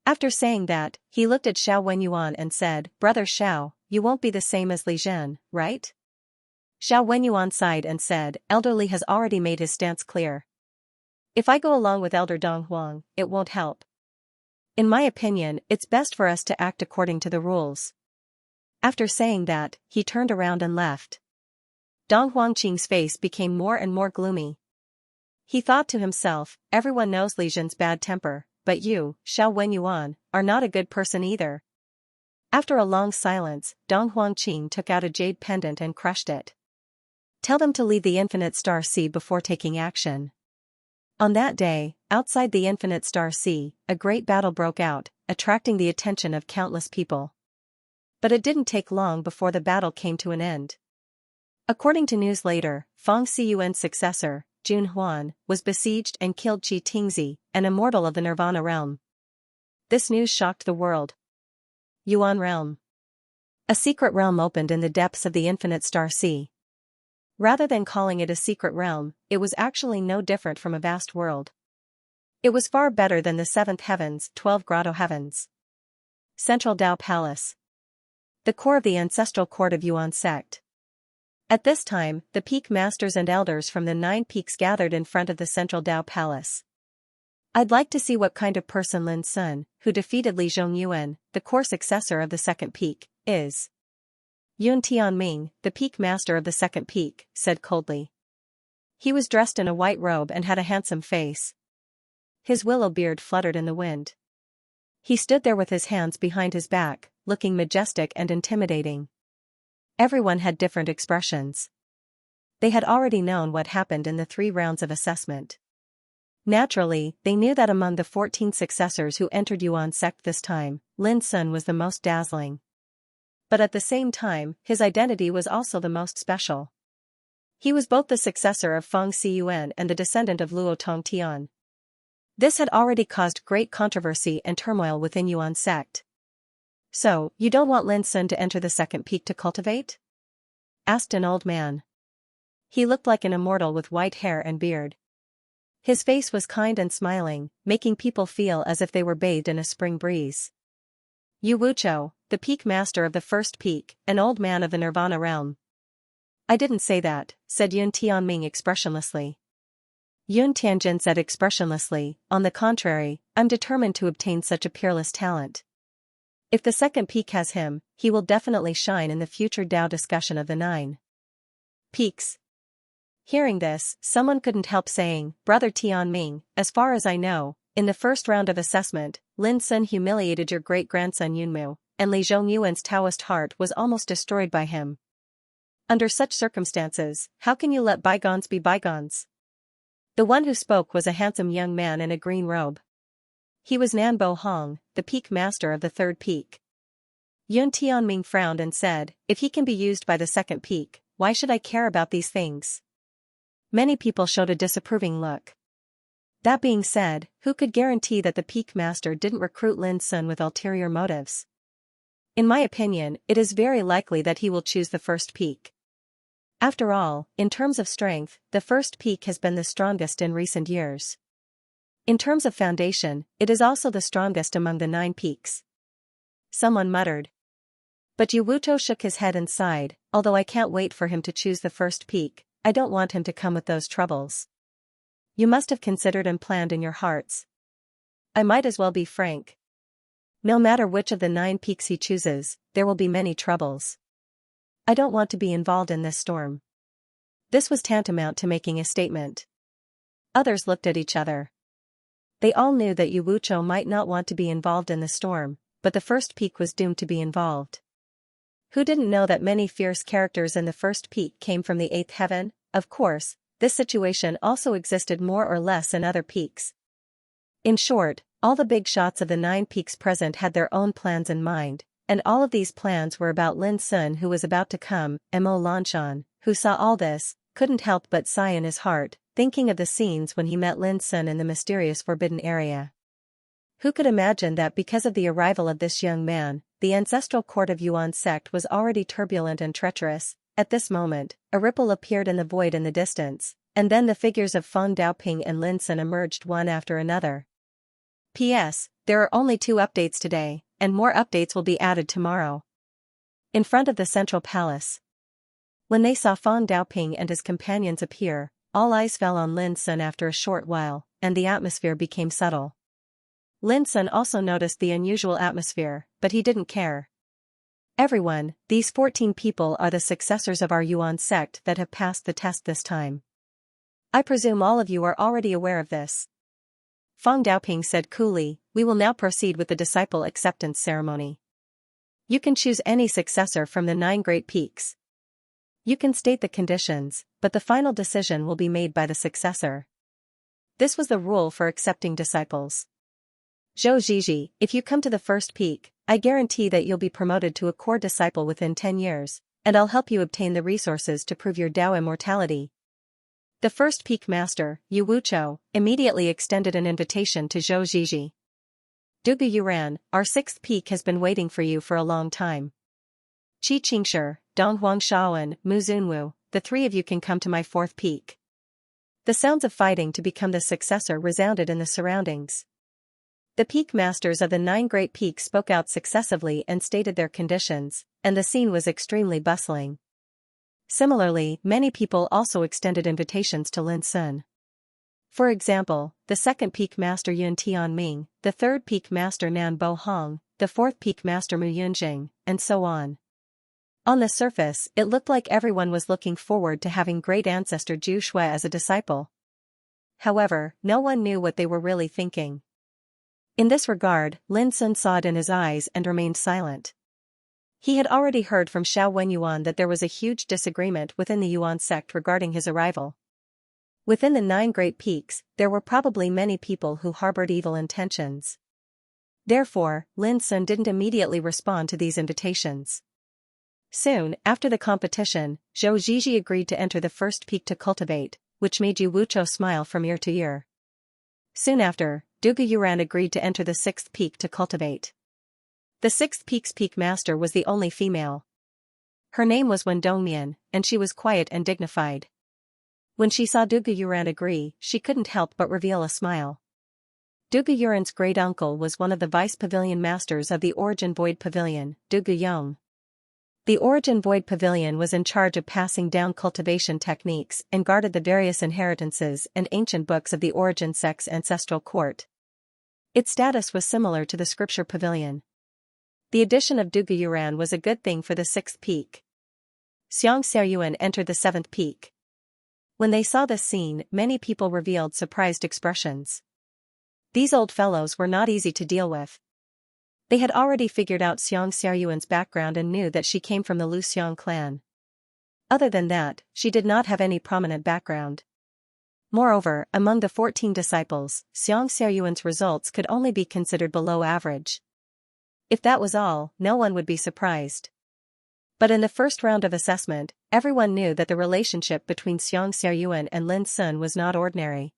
After saying that, he looked at Xiao Wenyuan and said, "Brother Xiao, you won't be the same as Li Jin, right?" Xiao Wenyuan sighed and said, "Elder Li has already made his stance clear. If I go along with Elder Dong Huang, it won't help. In my opinion, it's best for us to act according to the rules." After saying that, he turned around and left. Dong Huangqing's face became more and more gloomy. He thought to himself, everyone knows Li Jin's bad temper, but you, Xiao Wenyuan, are not a good person either. After a long silence, Dong Huangqing took out a jade pendant and crushed it. "Tell them to leave the Infinite Star Sea before taking action." On that day, outside the Infinite Star Sea, a great battle broke out, attracting the attention of countless people. But it didn't take long before the battle came to an end. According to news later, Feng Xiyuan's successor, Jun Huan, was besieged and killed Qi Tingzi, an immortal of the Nirvana realm. This news shocked the world. Yuan Realm. A secret realm opened in the depths of the Infinite Star Sea. Rather than calling it a secret realm, it was actually no different from a vast world. It was far better than the seventh heavens, 12 grotto heavens. Central Dao Palace. The core of the ancestral court of Yuan sect. At this time, the peak masters and elders from the 9 peaks gathered in front of the Central Dao Palace. "I'd like to see what kind of person Lin Sun, who defeated Li Zhongyuan, the core successor of the second peak, is." Yun Tianming, the peak master of the second peak, said coldly. He was dressed in a white robe and had a handsome face. His willow beard fluttered in the wind. He stood there with his hands behind his back, looking majestic and intimidating. Everyone had different expressions. They had already known what happened in the 3 rounds of assessment. Naturally, they knew that among the 14 successors who entered Yuan sect this time, Lin Sun was the most dazzling. But at the same time, his identity was also the most special. He was both the successor of Feng Xiyuan and the descendant of Luo Tongtian. This had already caused great controversy and turmoil within Yuan sect. "So, you don't want Lin Sun to enter the second peak to cultivate?" asked an old man. He looked like an immortal with white hair and beard. His face was kind and smiling, making people feel as if they were bathed in a spring breeze. "Yu Wuchou, the peak master of the first peak, an old man of the Nirvana realm." "I didn't say that," said Yun Tianming expressionlessly. Yun Tianjin said expressionlessly, "On the contrary, I'm determined to obtain such a peerless talent. If the second peak has him, he will definitely shine in the future Dao discussion of the 9 peaks." Hearing this, someone couldn't help saying, "Brother Tianming, as far as I know, in the first round of assessment, Lin Sun humiliated your great-grandson Yunmu, and Li Zhongyuan's Taoist heart was almost destroyed by him. Under such circumstances, how can you let bygones be bygones?" The one who spoke was a handsome young man in a green robe. He was Nanbo Hong, the peak master of the third peak. Yun Tianming frowned and said, "If he can be used by the second peak, why should I care about these things?" Many people showed a disapproving look. That being said, who could guarantee that the peak master didn't recruit Lin Sun with ulterior motives? In my opinion, it is very likely that he will choose the first peak. After all, in terms of strength, the first peak has been the strongest in recent years. In terms of foundation, it is also the strongest among the 9 peaks. Someone muttered. But Yu Wuchou shook his head and sighed, "Although I can't wait for him to choose the first peak, I don't want him to come with those troubles." "You must have considered and planned in your hearts." "I might as well be frank. No matter which of the 9 peaks he chooses, there will be many troubles. I don't want to be involved in this storm." This was tantamount to making a statement. Others looked at each other. They all knew that Yu Wuchou might not want to be involved in the storm, but the first peak was doomed to be involved. Who didn't know that many fierce characters in the first peak came from the 8th heaven? Of course, this situation also existed more or less in other peaks. In short, all the big shots of the 9 peaks present had their own plans in mind, and all of these plans were about Lin Sun, who was about to come. Mo Lanshan, who saw all this, couldn't help but sigh in his heart, thinking of the scenes when he met Lin Sun in the mysterious forbidden area. Who could imagine that because of the arrival of this young man, the ancestral court of Yuan sect was already turbulent and treacherous? At this moment, a ripple appeared in the void in the distance, and then the figures of Feng Daoping and Lin Sun emerged one after another. P.S. There are only 2 updates today, and more updates will be added tomorrow. In front of the central palace. When they saw Feng Daoping and his companions appear, all eyes fell on Lin Sun after a short while, and the atmosphere became subtle. Lin Sun also noticed the unusual atmosphere, but he didn't care. Everyone, these 14 people are the successors of our Yuan sect that have passed the test this time. I presume all of you are already aware of this. Feng Daoping said coolly, we will now proceed with the disciple acceptance ceremony. You can choose any successor from the 9 great peaks. You can state the conditions, but the final decision will be made by the successor. This was the rule for accepting disciples. Zhou Zhiji, if you come to the first peak, I guarantee that you'll be promoted to a core disciple within 10 years, and I'll help you obtain the resources to prove your Dao immortality. The first peak master, Yu Wuchou, immediately extended an invitation to Zhou Zhiji. Dugu Yuran, our 6th peak has been waiting for you for a long time. Qi Qingshi, Dong Huangshaoan, Mu Zunwu, the 3 of you can come to my 4th peak. The sounds of fighting to become the successor resounded in the surroundings. The peak masters of the 9 great peaks spoke out successively and stated their conditions, and the scene was extremely bustling. Similarly, many people also extended invitations to Lin Sun. For example, the 2nd peak master Yun Tianming, the 3rd peak master Nan Bo Hong, the 4th peak master Mu Yunjing, and so on. On the surface, it looked like everyone was looking forward to having great ancestor Zhu Shui as a disciple. However, no one knew what they were really thinking. In this regard, Lin Sun saw it in his eyes and remained silent. He had already heard from Xiao Wenyuan that there was a huge disagreement within the Yuan sect regarding his arrival. Within the 9 great peaks, there were probably many people who harbored evil intentions. Therefore, Lin Sun didn't immediately respond to these invitations. Soon, after the competition, Zhou Zhiji agreed to enter the first peak to cultivate, which made Yu Wuchou smile from ear to ear. Soon after, Dugu Yuran agreed to enter the 6th peak to cultivate. The 6th peak's peak master was the only female. Her name was Wen Dongmian, and she was quiet and dignified. When she saw Dugu Yuran agree, she couldn't help but reveal a smile. Dugu Yuran's great uncle was one of the vice pavilion masters of the Origin Void Pavilion, Dugu Yong. The Origin Void Pavilion was in charge of passing down cultivation techniques and guarded the various inheritances and ancient books of the Origin sect's ancestral court. Its status was similar to the Scripture Pavilion. The addition of Dugu Yuran was a good thing for the 6th peak. Xianxia entered the 7th peak. When they saw this scene, many people revealed surprised expressions. These old fellows were not easy to deal with. They had already figured out Xianxia's background and knew that she came from the Lu Xiang clan. Other than that, she did not have any prominent background. Moreover, among the 14 disciples, Xianxia's results could only be considered below average. If that was all, no one would be surprised. But in the first round of assessment, everyone knew that the relationship between Xianxia and Lin Sun was not ordinary.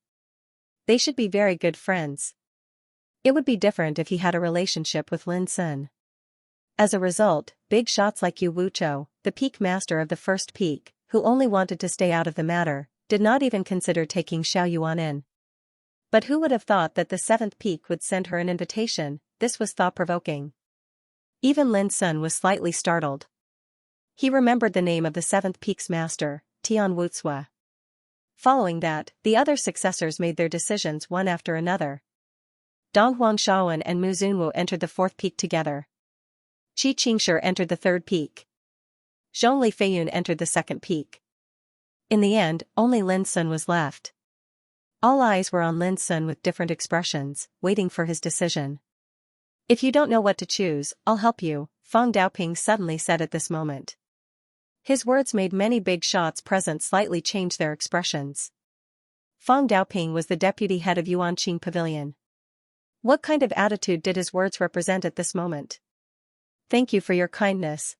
They should be very good friends. It would be different if he had a relationship with Lin Sun. As a result, big shots like Yu Wuchou, the peak master of the first peak, who only wanted to stay out of the matter, did not even consider taking Xiao Yuan in. But who would have thought that the 7th peak would send her an invitation? This was thought-provoking. Even Lin Sun was slightly startled. He remembered the name of the 7th peak's master, Tian Wucua. Following that, the other successors made their decisions one after another. Dong Huangshaoan and Mu Zunwu entered the 4th peak together. Qi Qingshi entered the 3rd peak. Zhongli Feiyun entered the 2nd peak. In the end, only Lin Sun was left. All eyes were on Lin Sun with different expressions, waiting for his decision. If you don't know what to choose, I'll help you, Feng Daoping suddenly said at this moment. His words made many big shots present slightly change their expressions. Feng Daoping was the deputy head of Yuanqing Pavilion. What kind of attitude did his words represent at this moment? Thank you for your kindness.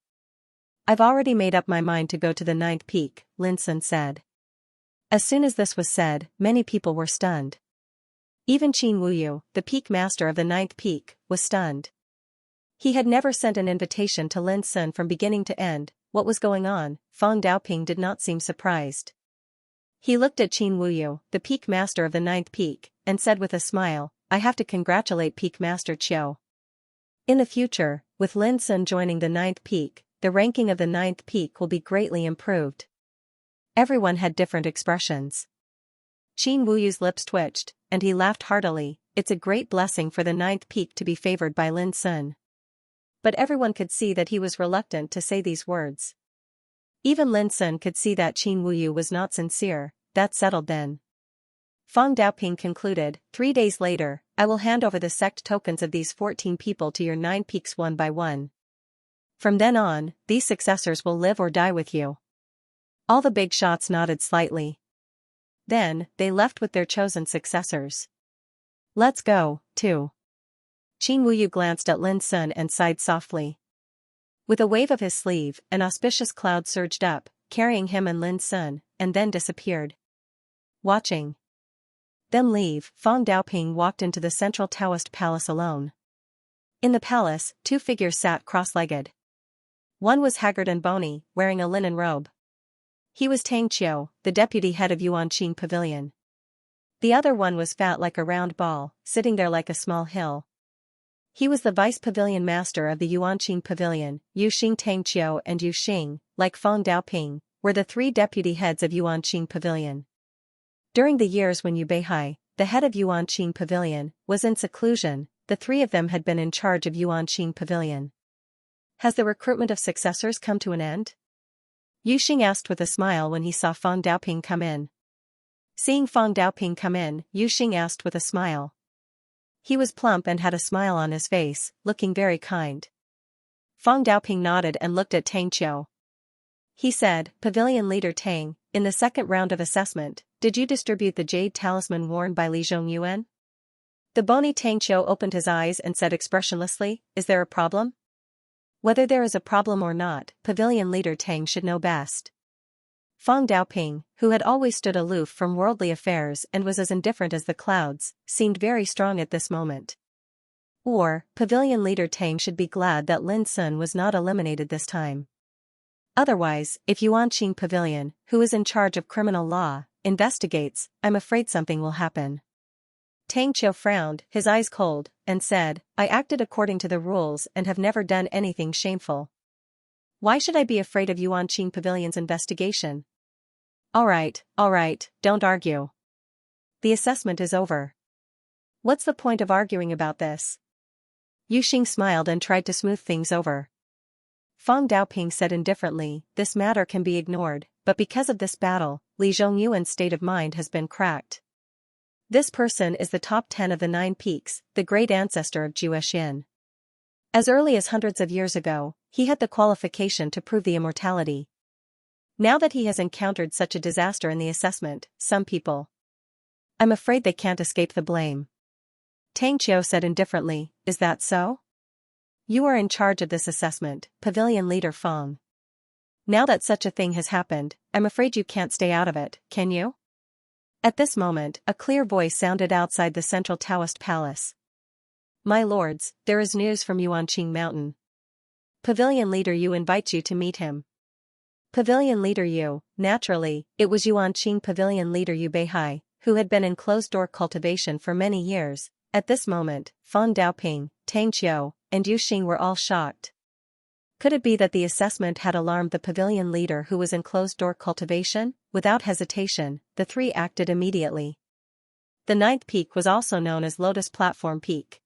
I've already made up my mind to go to the 9th peak, Lin Sun said. As soon as this was said, many people were stunned. Even Qin Wuyu, the peak master of the 9th peak, was stunned. He had never sent an invitation to Lin Sun from beginning to end. What was going on? Feng Daoping did not seem surprised. He looked at Qin Wuyu, the peak master of the 9th peak, and said with a smile, I have to congratulate Peak Master Qiu. In the future, with Lin Sun joining the 9th peak, the ranking of the 9th peak will be greatly improved. Everyone had different expressions. Qin Wuyu's lips twitched, and he laughed heartily. It's a great blessing for the 9th peak to be favored by Lin Sun. But everyone could see that he was reluctant to say these words. Even Lin Sun could see that Qin Wuyu was not sincere. That settled then. Feng Daoping concluded, 3 days later, I will hand over the sect tokens of these 14 people to your 9 peaks one by one. From then on, these successors will live or die with you. All the big shots nodded slightly. Then, they left with their chosen successors. Let's go, too. Qin Wuyu glanced at Lin Sun and sighed softly. With a wave of his sleeve, an auspicious cloud surged up, carrying him and Lin Sun, and then disappeared. Watching them leave, Feng Daoping walked into the central Taoist palace alone. In the palace, 2 figures sat cross-legged. One was haggard and bony, wearing a linen robe. He was Tang Qiu, the deputy head of Yuanqing Pavilion. The other one was fat like a round ball, sitting there like a small hill. He was the vice pavilion master of the Yuanqing Pavilion. Yu Xing, Tang Qiu and Yu Xing, like Feng Daoping, were the 3 deputy heads of Yuanqing Pavilion. During the years when Yu Beihai, the head of Yuanqing Pavilion, was in seclusion, the 3 of them had been in charge of Yuanqing Pavilion. Has the recruitment of successors come to an end? Yu Xing asked with a smile when he saw Feng Daoping come in. Seeing Feng Daoping come in, Yu Xing asked with a smile. He was plump and had a smile on his face, looking very kind. Feng Daoping nodded and looked at Tang Qiu. He said, Pavilion leader Tang, in the second round of assessment, did you distribute the jade talisman worn by Li Zhongyuan? The bony Tang Qiu opened his eyes and said expressionlessly, Is there a problem? Whether there is a problem or not, Pavilion leader Tang should know best. Feng Daoping, who had always stood aloof from worldly affairs and was as indifferent as the clouds, seemed very strong at this moment. Or, Pavilion leader Tang should be glad that Lin Sun was not eliminated this time. Otherwise, if Yuanqing Pavilion, who is in charge of criminal law, investigates, I'm afraid something will happen. Tang Qiu frowned, his eyes cold, and said, I acted according to the rules and have never done anything shameful. Why should I be afraid of Yuanqing Pavilion's investigation? All right, don't argue. The assessment is over. What's the point of arguing about this? Yu Xing smiled and tried to smooth things over. Feng Daoping said indifferently, this matter can be ignored, but because of this battle, Li Zhongyuan's state of mind has been cracked. This person is the top 10 of the 9 peaks, the great ancestor of Juexian. As early as hundreds of years ago, he had the qualification to prove the immortality. Now that he has encountered such a disaster in the assessment, some people, I'm afraid they can't escape the blame. Tang Qiu said indifferently, is that so? You are in charge of this assessment, Pavilion leader Feng. Now that such a thing has happened, I'm afraid you can't stay out of it, can you? At this moment, a clear voice sounded outside the central Taoist palace. My lords, there is news from Yuanqing Mountain. Pavilion leader Yu invites you to meet him. Pavilion leader Yu, naturally, it was Yuanqing Pavilion leader Yu Beihai, who had been in closed-door cultivation for many years. At this moment, Feng Daoping, Tang Qiu, and Yu Xing were all shocked. Could it be that the assessment had alarmed the pavilion leader who was in closed-door cultivation? Without hesitation, the 3 acted immediately. The 9th peak was also known as Lotus Platform Peak.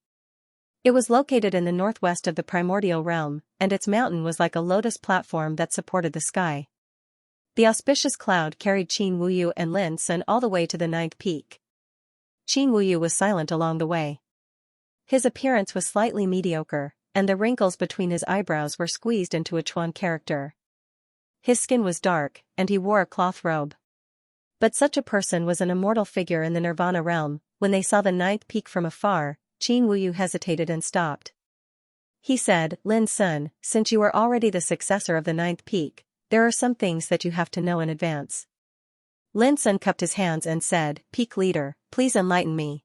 It was located in the northwest of the primordial realm, and its mountain was like a lotus platform that supported the sky. The auspicious cloud carried Qin Wuyu and Lin Sun all the way to the 9th peak. Qin Wuyu was silent along the way. His appearance was slightly mediocre, and the wrinkles between his eyebrows were squeezed into a Chuan character. His skin was dark, and he wore a cloth robe. But such a person was an immortal figure in the Nirvana realm. When they saw the ninth peak from afar, Qin Wuyu hesitated and stopped. He said, Lin Sun, since you are already the successor of the ninth peak, there are some things that you have to know in advance. Lin Sun cupped his hands and said, Peak leader, please enlighten me.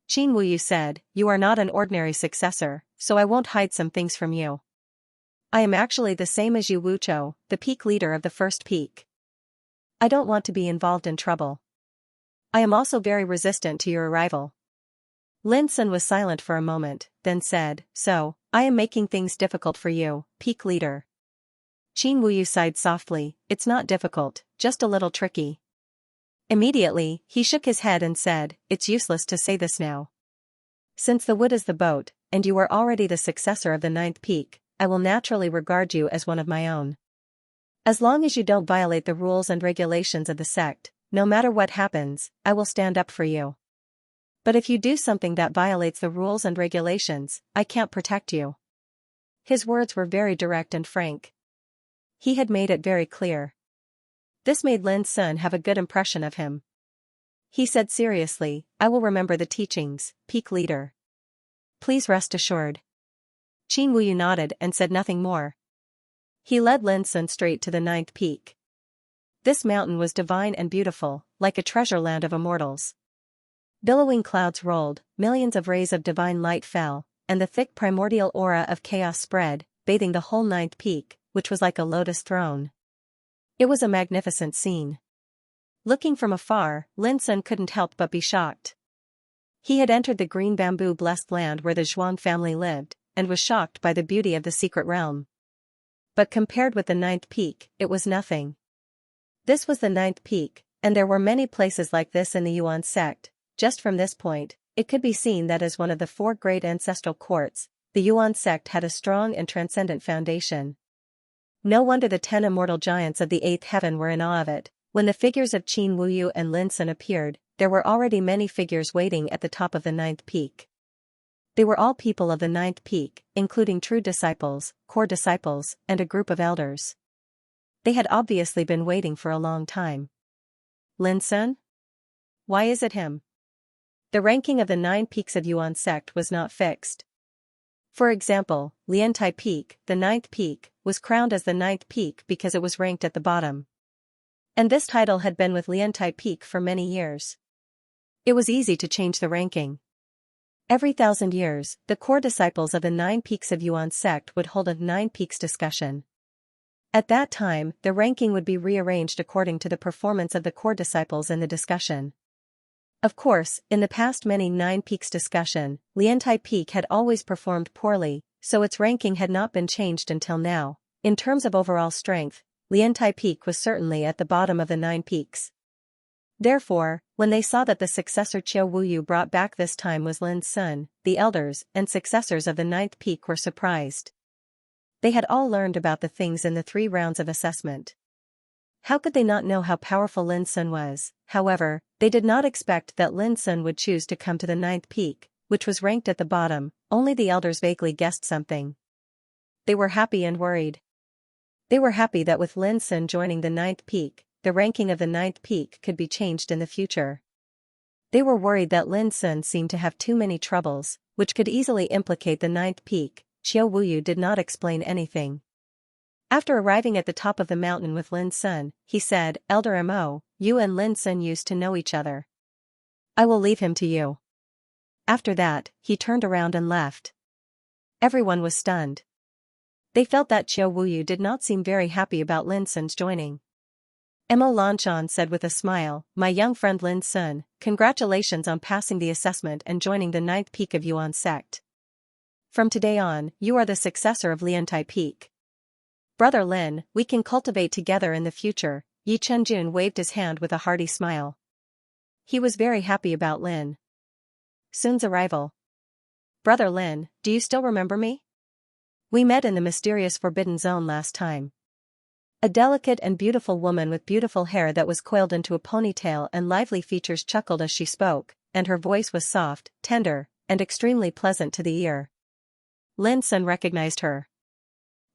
Qin Wuyu said, you are not an ordinary successor, so I won't hide some things from you. I am actually the same as you Wuchou, the peak leader of the first peak. I don't want to be involved in trouble. I am also very resistant to your arrival. Lin Sun was silent for a moment, then said, so, I am making things difficult for you, peak leader. Qin Wuyu sighed softly, it's not difficult, just a little tricky. Immediately, he shook his head and said, it's useless to say this now. Since the wood is the boat, and you are already the successor of the ninth peak, I will naturally regard you as one of my own. As long as you don't violate the rules and regulations of the sect, no matter what happens, I will stand up for you. But if you do something that violates the rules and regulations, I can't protect you. His words were very direct and frank. He had made it very clear. This made Lin Sun have a good impression of him. He said seriously, I will remember the teachings, peak leader. Please rest assured. Qin Wuyu nodded and said nothing more. He led Lin Sun straight to the ninth peak. This mountain was divine and beautiful, like a treasure land of immortals. Billowing clouds rolled, millions of rays of divine light fell, and the thick primordial aura of chaos spread, bathing the whole ninth peak, which was like a lotus throne. It was a magnificent scene. Looking from afar, Lin Sun couldn't help but be shocked. He had entered the green bamboo-blessed land where the Zhuang family lived, and was shocked by the beauty of the secret realm. But compared with the ninth peak, it was nothing. This was the ninth peak, and there were many places like this in the Yuan sect. Just from this point, it could be seen that as one of the four great ancestral courts, the Yuan sect had a strong and transcendent foundation. No wonder the 10 immortal giants of the 8th heaven were in awe of it. When the figures of Qin Wuyu and Lin Sun appeared, there were already many figures waiting at the top of the ninth peak. They were all people of the ninth peak, including true disciples, core disciples, and a group of elders. They had obviously been waiting for a long time. Lin Sun? Why is it him? The ranking of the 9 peaks of Yuan sect was not fixed. For example, Liantai Peak, the 9th peak, was crowned as the 9th peak because it was ranked at the bottom. And this title had been with Liantai Peak for many years. It was easy to change the ranking. Every 1,000 years, the core disciples of the 9 peaks of Yuan sect would hold a 9 peaks discussion. At that time, the ranking would be rearranged according to the performance of the core disciples in the discussion. Of course, in the past many 9 peaks discussion, Liantai Peak had always performed poorly, so its ranking had not been changed until now. In terms of overall strength, Liantai Peak was certainly at the bottom of the 9 peaks. Therefore, when they saw that the successor Qiu Wuyu brought back this time was Lin Sun, the elders and successors of the 9th peak were surprised. They had all learned about the things in the 3 rounds of assessment. How could they not know how powerful Lin Sun was? However, they did not expect that Lin Sun would choose to come to the 9th peak, which was ranked at the bottom. Only the elders vaguely guessed something. They were happy and worried. They were happy that with Lin Sun joining the 9th peak, the ranking of the 9th peak could be changed in the future. They were worried that Lin Sun seemed to have too many troubles, which could easily implicate the 9th peak. Qiu Wuyu did not explain anything. After arriving at the top of the mountain with Lin Sun, he said, Elder Mo, you and Lin Sun used to know each other. I will leave him to you. After that, he turned around and left. Everyone was stunned. They felt that Qiu Wuyu did not seem very happy about Lin Sun's joining. Mo Lanshan said with a smile, my young friend Lin Sun, congratulations on passing the assessment and joining the 9th peak of Yuan sect. From today on, you are the successor of Liantai Peak. Brother Lin, we can cultivate together in the future. Yi Chenjun waved his hand with a hearty smile. He was very happy about Lin Sun's arrival. Brother Lin, do you still remember me? We met in the mysterious Forbidden Zone last time. A delicate and beautiful woman with beautiful hair that was coiled into a ponytail and lively features chuckled as she spoke, and her voice was soft, tender, and extremely pleasant to the ear. Lin Sun recognized her.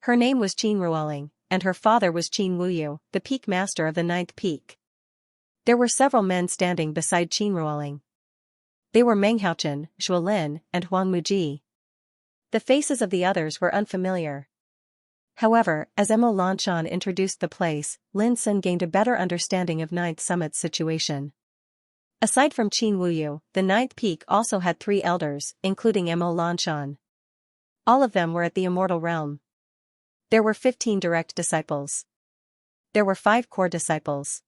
Her name was Qin Ruoling, and her father was Qin Wuyu, the peak master of the ninth peak. There were several men standing beside Qin Ruoling. They were Meng Haochen, Zhuo Lin, and Huang Muji. The faces of the others were unfamiliar. However, as Emo Lanshan introduced the place, Lin Sun gained a better understanding of Ninth Summit's situation. Aside from Qin Wuyu, the Ninth Peak also had 3 elders, including Emo Lanshan. All of them were at the Immortal Realm. There were 15 direct disciples. There were 5 core disciples.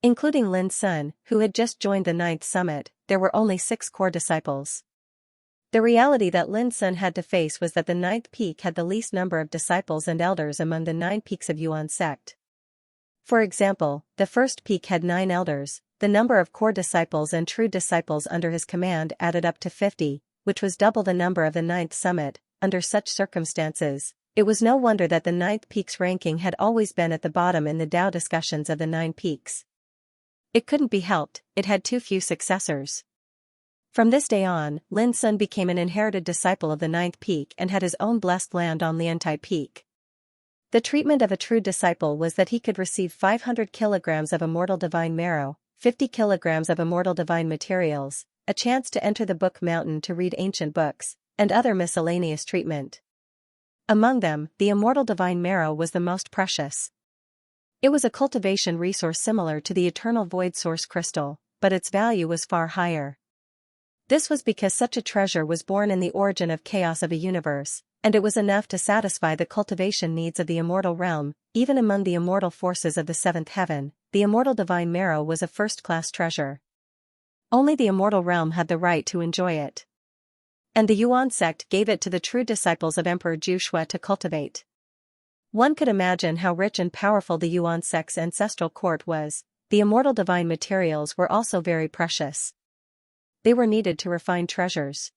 Including Lin Sun, who had just joined the Ninth Summit, there were only 6 core disciples. The reality that Lin Sun had to face was that the Ninth Peak had the least number of disciples and elders among the 9 peaks of Yuan sect. For example, the first peak had 9 elders, the number of core disciples and true disciples under his command added up to 50, which was double the number of the Ninth Summit. Under such circumstances, it was no wonder that the Ninth Peak's ranking had always been at the bottom in the Tao discussions of the 9 peaks. It couldn't be helped, it had too few successors. From this day on, Lin Sun became an inherited disciple of the Ninth Peak and had his own blessed land on Liantai Peak. The treatment of a true disciple was that he could receive 500 kilograms of immortal divine marrow, 50 kilograms of immortal divine materials, a chance to enter the Book Mountain to read ancient books, and other miscellaneous treatment. Among them, the immortal divine marrow was the most precious. It was a cultivation resource similar to the eternal void source crystal, but its value was far higher. This was because such a treasure was born in the origin of chaos of a universe, and it was enough to satisfy the cultivation needs of the immortal realm. Even among the immortal forces of the 7th heaven, the immortal divine marrow was a first-class treasure. Only the immortal realm had the right to enjoy it. And the Yuan sect gave it to the true disciples of Emperor Jushua to cultivate. One could imagine how rich and powerful the Yuan sect's ancestral court was. The immortal divine materials were also very precious. They were needed to refine treasures.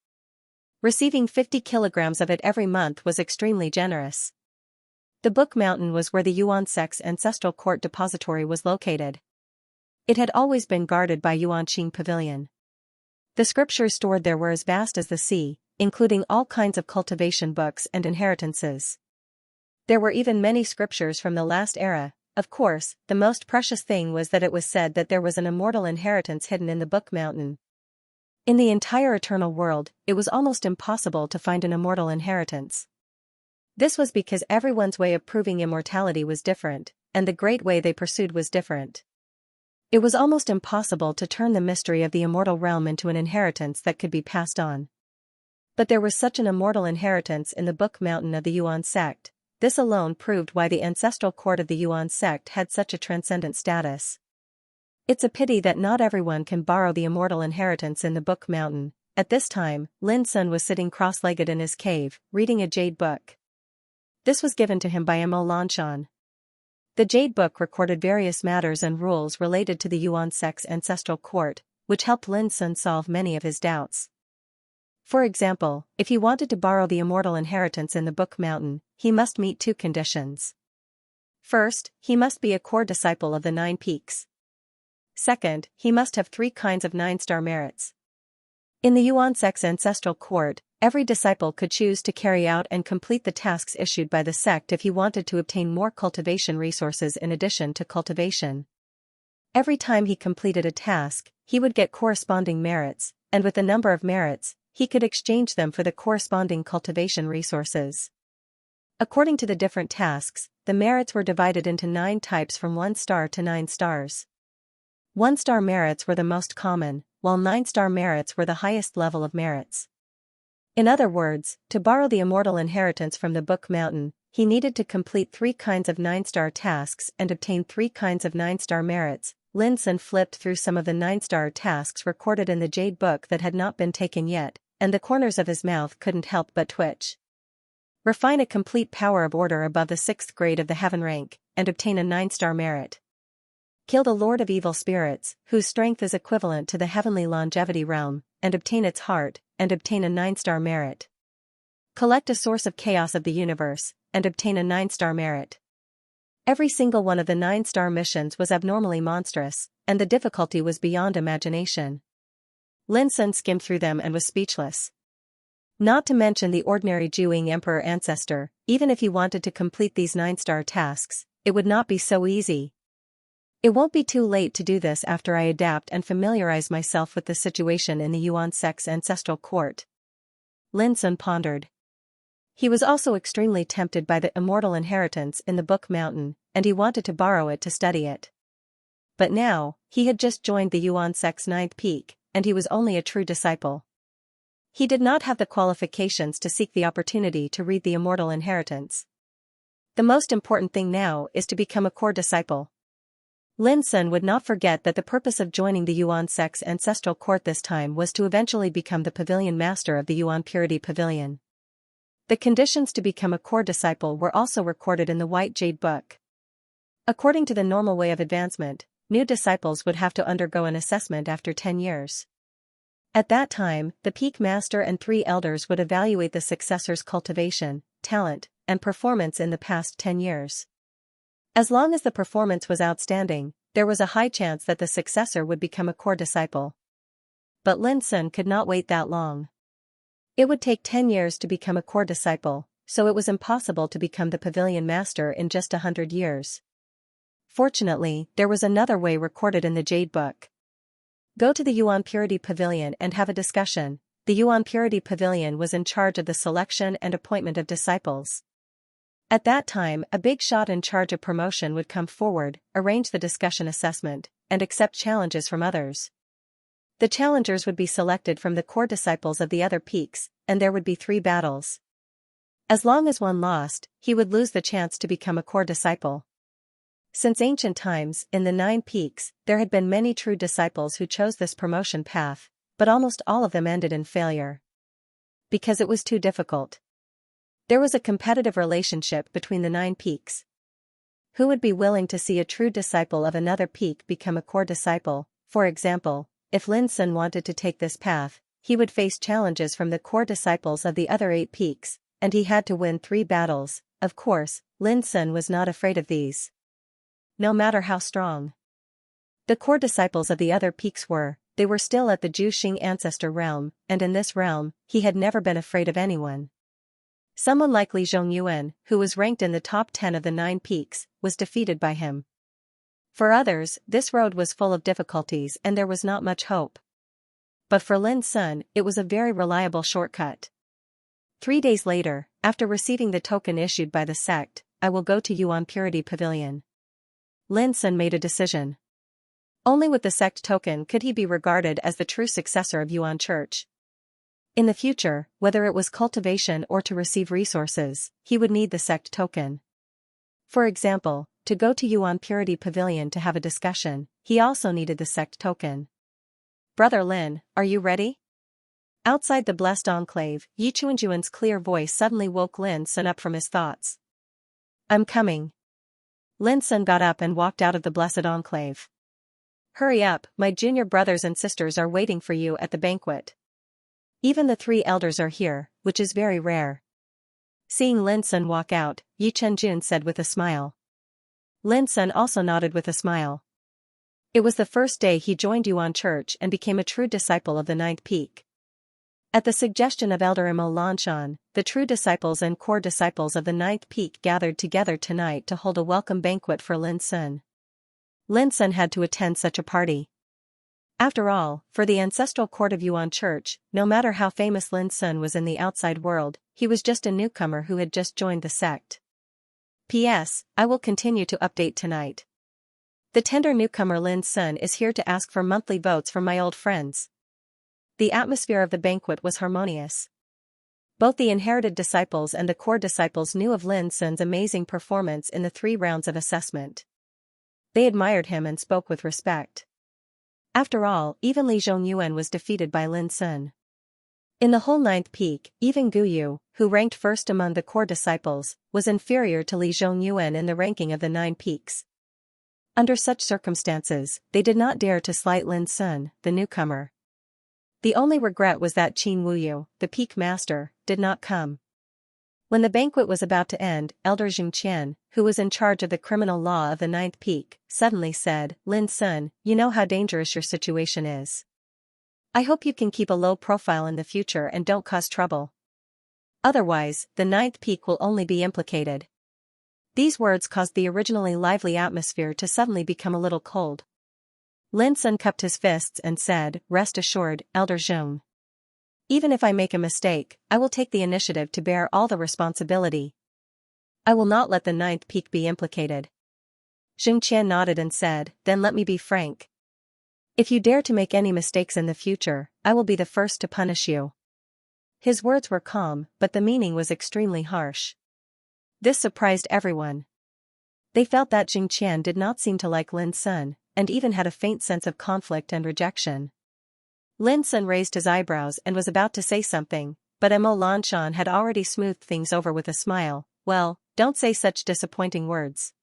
Receiving 50 kilograms of it every month was extremely generous. The Book Mountain was where the Yuan sect's ancestral court depository was located. It had always been guarded by Yuanqing Pavilion. The scriptures stored there were as vast as the sea, including all kinds of cultivation books and inheritances. There were even many scriptures from the last era. Of course, the most precious thing was that it was said that there was an immortal inheritance hidden in the Book Mountain. In the entire eternal world, it was almost impossible to find an immortal inheritance. This was because everyone's way of proving immortality was different, and the great way they pursued was different. It was almost impossible to turn the mystery of the immortal realm into an inheritance that could be passed on. But there was such an immortal inheritance in the Book Mountain of the Yuan sect. This alone proved why the ancestral court of the Yuan sect had such a transcendent status. It's a pity that not everyone can borrow the immortal inheritance in the Book Mountain. At this time, Lin Sun was sitting cross-legged in his cave, reading a jade book. This was given to him by Emo Lanshan. The jade book recorded various matters and rules related to the Yuan sect's ancestral court, which helped Lin Sun solve many of his doubts. For example, if he wanted to borrow the immortal inheritance in the Book Mountain, he must meet 2 conditions. First, he must be a core disciple of the 9 peaks. Second, he must have 3 kinds of 9-star merits. In the Yuan sect's ancestral court, every disciple could choose to carry out and complete the tasks issued by the sect if he wanted to obtain more cultivation resources in addition to cultivation. Every time he completed a task, he would get corresponding merits, and with the number of merits, he could exchange them for the corresponding cultivation resources. According to the different tasks, the merits were divided into 9 types from 1 star to 9 stars. 1-star merits were the most common, while 9-star merits were the highest level of merits. In other words, to borrow the immortal inheritance from the Book Mountain, he needed to complete 3 kinds of 9-star tasks and obtain 3 kinds of 9-star merits. Lin Sun flipped through some of the 9-star tasks recorded in the jade book that had not been taken yet, and the corners of his mouth couldn't help but twitch. Refine a complete power of order above the 6th grade of the heaven rank, and obtain a 9-star merit. Kill the Lord of Evil Spirits, whose strength is equivalent to the heavenly longevity realm, and obtain its heart, and obtain a 9-star merit. Collect a source of chaos of the universe, and obtain a 9-star merit. Every single one of the 9-star missions was abnormally monstrous, and the difficulty was beyond imagination. Lin Sun skimmed through them and was speechless. Not to mention the ordinary Zhuing emperor ancestor, even if he wanted to complete these 9-star tasks, it would not be so easy. It won't be too late to do this after I adapt and familiarize myself with the situation in the Yuan sect's ancestral court. Lin Sun pondered. He was also extremely tempted by the immortal inheritance in the Book Mountain, and he wanted to borrow it to study it. But now, he had just joined the Yuan sect's 9th peak, and he was only a true disciple. He did not have the qualifications to seek the opportunity to read the immortal inheritance. The most important thing now is to become a core disciple. Lin Sun would not forget that the purpose of joining the Yuan sect's ancestral court this time was to eventually become the pavilion master of the Yuan Purity Pavilion. The conditions to become a core disciple were also recorded in the White Jade Book. According to the normal way of advancement, new disciples would have to undergo an assessment after 10 years. At that time, the peak master and 3 elders would evaluate the successor's cultivation, talent, and performance in the past 10 years. As long as the performance was outstanding, there was a high chance that the successor would become a core disciple. But Lin Sun could not wait that long. It would take 10 years to become a core disciple, so it was impossible to become the pavilion master in just 100 years. Fortunately, there was another way recorded in the Jade Book. Go to the Yuan Purity Pavilion and have a discussion. The Yuan Purity Pavilion was in charge of the selection and appointment of disciples. At that time, a big shot in charge of promotion would come forward, arrange the discussion assessment, and accept challenges from others. The challengers would be selected from the core disciples of the other peaks, and there would be 3 battles. As long as one lost, he would lose the chance to become a core disciple. Since ancient times, in the 9 peaks, there had been many true disciples who chose this promotion path, but almost all of them ended in failure. Because it was too difficult. There was a competitive relationship between the 9 peaks. Who would be willing to see a true disciple of another peak become a core disciple? For example, if Lin Sun wanted to take this path, he would face challenges from the core disciples of the other 8 peaks, and he had to win 3 battles. Of course, Lin Sun was not afraid of these. No matter how strong the core disciples of the other peaks were, they were still at the Zhuxing ancestor realm, and in this realm, he had never been afraid of anyone. Someone like Li Zhongyuan, who was ranked in the top 10 of the 9 peaks, was defeated by him. For others, this road was full of difficulties and there was not much hope. But for Lin Sun, it was a very reliable shortcut. 3 days later, after receiving the token issued by the sect, I will go to Yuan Purity Pavilion. Lin Sun made a decision. Only with the sect token could he be regarded as the true successor of Yuan Church. In the future, whether it was cultivation or to receive resources, he would need the sect token. For example, to go to Yuan Purity Pavilion to have a discussion, he also needed the sect token. Brother Lin, are you ready? Outside the blessed enclave, Yi Chuanjuan's clear voice suddenly woke Lin Sun up from his thoughts. I'm coming. Lin Sun got up and walked out of the blessed enclave. Hurry up, my junior brothers and sisters are waiting for you at the banquet. Even the 3 elders are here, which is very rare. Seeing Lin Sun walk out, Yi Chenjun said with a smile. Lin Sun also nodded with a smile. It was the first day he joined Yuan Church and became a true disciple of the 9th peak. At the suggestion of Elder Imo Lanshan, the true disciples and core disciples of the 9th peak gathered together tonight to hold a welcome banquet for Lin Sun. Lin Sun had to attend such a party. After all, for the ancestral court of Yuan Church, no matter how famous Lin Sun was in the outside world, he was just a newcomer who had just joined the sect. P.S. I will continue to update tonight. The tender newcomer Lin Sun is here to ask for monthly votes from my old friends. The atmosphere of the banquet was harmonious. Both the inherited disciples and the core disciples knew of Lin Sun's amazing performance in the 3 rounds of assessment. They admired him and spoke with respect. After all, even Li Zhongyuan was defeated by Lin Sun. In the whole 9th peak, even Gu Yu, who ranked first among the core disciples, was inferior to Li Zhongyuan in the ranking of the 9 peaks. Under such circumstances, they did not dare to slight Lin Sun, the newcomer. The only regret was that Qin Wuyu, the peak master, did not come. When the banquet was about to end, Elder Xianxia, who was in charge of the criminal law of the 9th peak, suddenly said, Lin Sun, you know how dangerous your situation is. I hope you can keep a low profile in the future and don't cause trouble. Otherwise, the ninth peak will only be implicated. These words caused the originally lively atmosphere to suddenly become a little cold. Lin Sun cupped his fists and said, "Rest assured, Elder Zhong. Even if I make a mistake, I will take the initiative to bear all the responsibility. I will not let the ninth peak be implicated." Xianxia nodded and said, "Then let me be frank. If you dare to make any mistakes in the future, I will be the first to punish you." His words were calm, but the meaning was extremely harsh. This surprised everyone. They felt that Xianxia did not seem to like Lin Sun, and even had a faint sense of conflict and rejection. Lin Sun raised his eyebrows and was about to say something, but Mo Lanshan had already smoothed things over with a smile. "Well, don't say such disappointing words."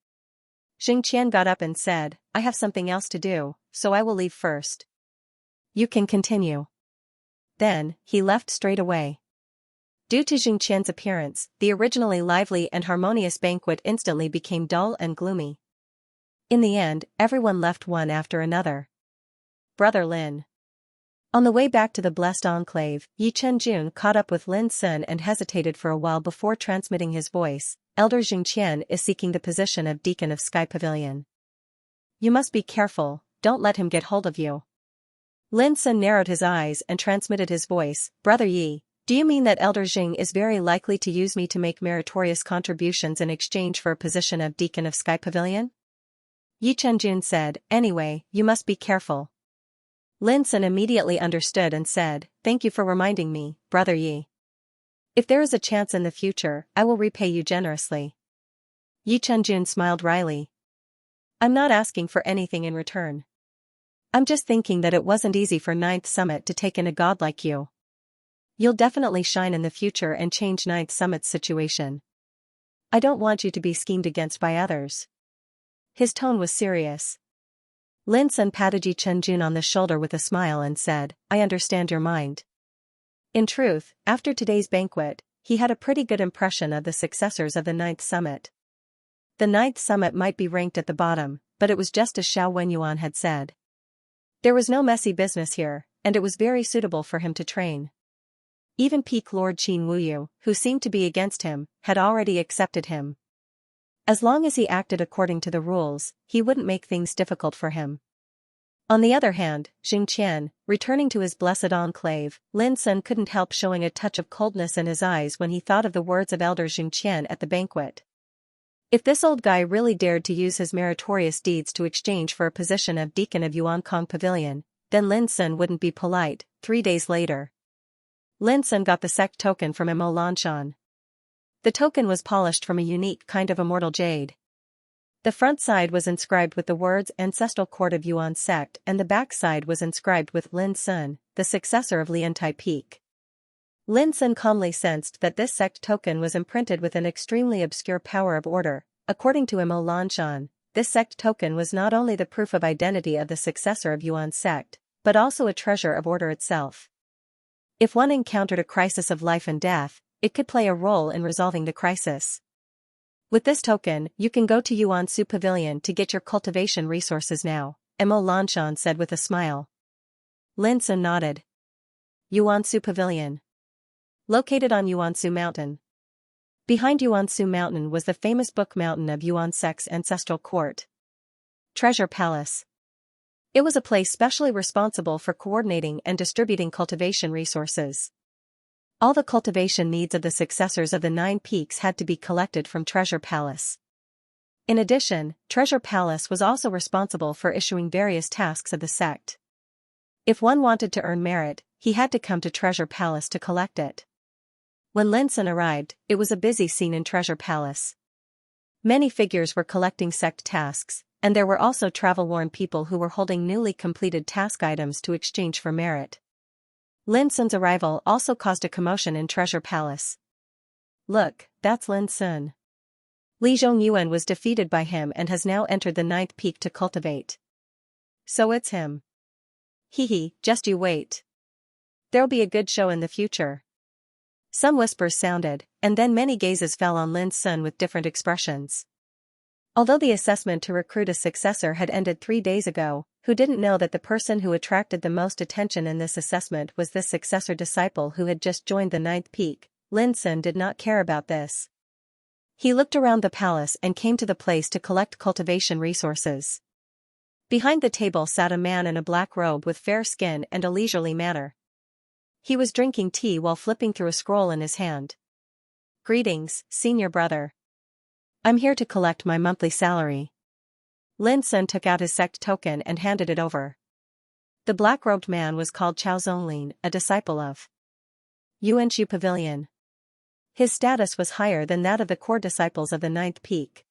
Xianxia got up and said, "I have something else to do, so I will leave first. You can continue." Then, he left straight away. Due to Xianxia's appearance, the originally lively and harmonious banquet instantly became dull and gloomy. In the end, everyone left one after another. Brother Lin. On the way back to the blessed enclave, Yi Chenjun caught up with Lin Sun and hesitated for a while before transmitting his voice. "Elder Xianxian is seeking the position of Deacon of Sky Pavilion. You must be careful, don't let him get hold of you." Lin Sun narrowed his eyes and transmitted his voice. "Brother Yi, do you mean that Elder Jing is very likely to use me to make meritorious contributions in exchange for a position of Deacon of Sky Pavilion?" Yi Chenjun said, "Anyway, you must be careful." Lin Sun immediately understood and said, "Thank you for reminding me, Brother Yi. If there is a chance in the future, I will repay you generously." Yi Chenjun smiled wryly. "I'm not asking for anything in return. I'm just thinking that it wasn't easy for Ninth Summit to take in a god like you. You'll definitely shine in the future and change Ninth Summit's situation. I don't want you to be schemed against by others." His tone was serious. Lin Sun patted Yi Chenjun on the shoulder with a smile and said, "I understand your mind." In truth, after today's banquet, he had a pretty good impression of the successors of the Ninth Summit. The Ninth Summit might be ranked at the bottom, but it was just as Xiao Wenyuan had said. There was no messy business here, and it was very suitable for him to train. Even Peak Lord Qin Wuyu, who seemed to be against him, had already accepted him. As long as he acted according to the rules, he wouldn't make things difficult for him. On the other hand, Xianxian, returning to his blessed enclave, Lin Sun couldn't help showing a touch of coldness in his eyes when he thought of the words of Elder Xianxian at the banquet. If this old guy really dared to use his meritorious deeds to exchange for a position of Deacon of Yuankong Pavilion, then Lin Sun wouldn't be polite. 3 days later, Lin Sun got the sect token from Mo Lanshan. The token was polished from a unique kind of immortal jade. The front side was inscribed with the words Ancestral Court of Yuan Sect and the back side was inscribed with Lin Sun, the successor of Liantai Peak. Lin Sun calmly sensed that this sect token was imprinted with an extremely obscure power of order. According to Mo Lanshan, this sect token was not only the proof of identity of the successor of Yuan Sect, but also a treasure of order itself. If one encountered a crisis of life and death, it could play a role in resolving the crisis. With this token, you can go to Yuan Su Pavilion to get your cultivation resources now, Mo Lanshan said with a smile. Lin Sun nodded. Yuan Su Pavilion. Located on Yuan Su Mountain. Behind Yuan Su Mountain was the famous Book Mountain of Yuan Sect's ancestral court. Treasure Palace. It was a place specially responsible for coordinating and distributing cultivation resources. All the cultivation needs of the successors of the 9 peaks had to be collected from Treasure Palace. In addition, Treasure Palace was also responsible for issuing various tasks of the sect. If one wanted to earn merit, he had to come to Treasure Palace to collect it. When Lin Sun arrived, it was a busy scene in Treasure Palace. Many figures were collecting sect tasks, and there were also travel-worn people who were holding newly completed task items to exchange for merit. Lin Sun's arrival also caused a commotion in Treasure Palace. "Look, that's Lin Sun. Li Zhongyuan was defeated by him and has now entered the 9th peak to cultivate. So it's him. Hee, just you wait. There'll be a good show in the future." Some whispers sounded, and then many gazes fell on Lin Sun with different expressions. Although the assessment to recruit a successor had ended 3 days ago, who didn't know that the person who attracted the most attention in this assessment was this successor disciple who had just joined the 9th peak, Lin Sun did not care about this. He looked around the palace and came to the place to collect cultivation resources. Behind the table sat a man in a black robe with fair skin and a leisurely manner. He was drinking tea while flipping through a scroll in his hand. "Greetings, senior brother. I'm here to collect my monthly salary." Lin Sun took out his sect token and handed it over. The black-robed man was called Chao Zonglin, a disciple of Xianxia Pavilion. His status was higher than that of the core disciples of the Ninth Peak.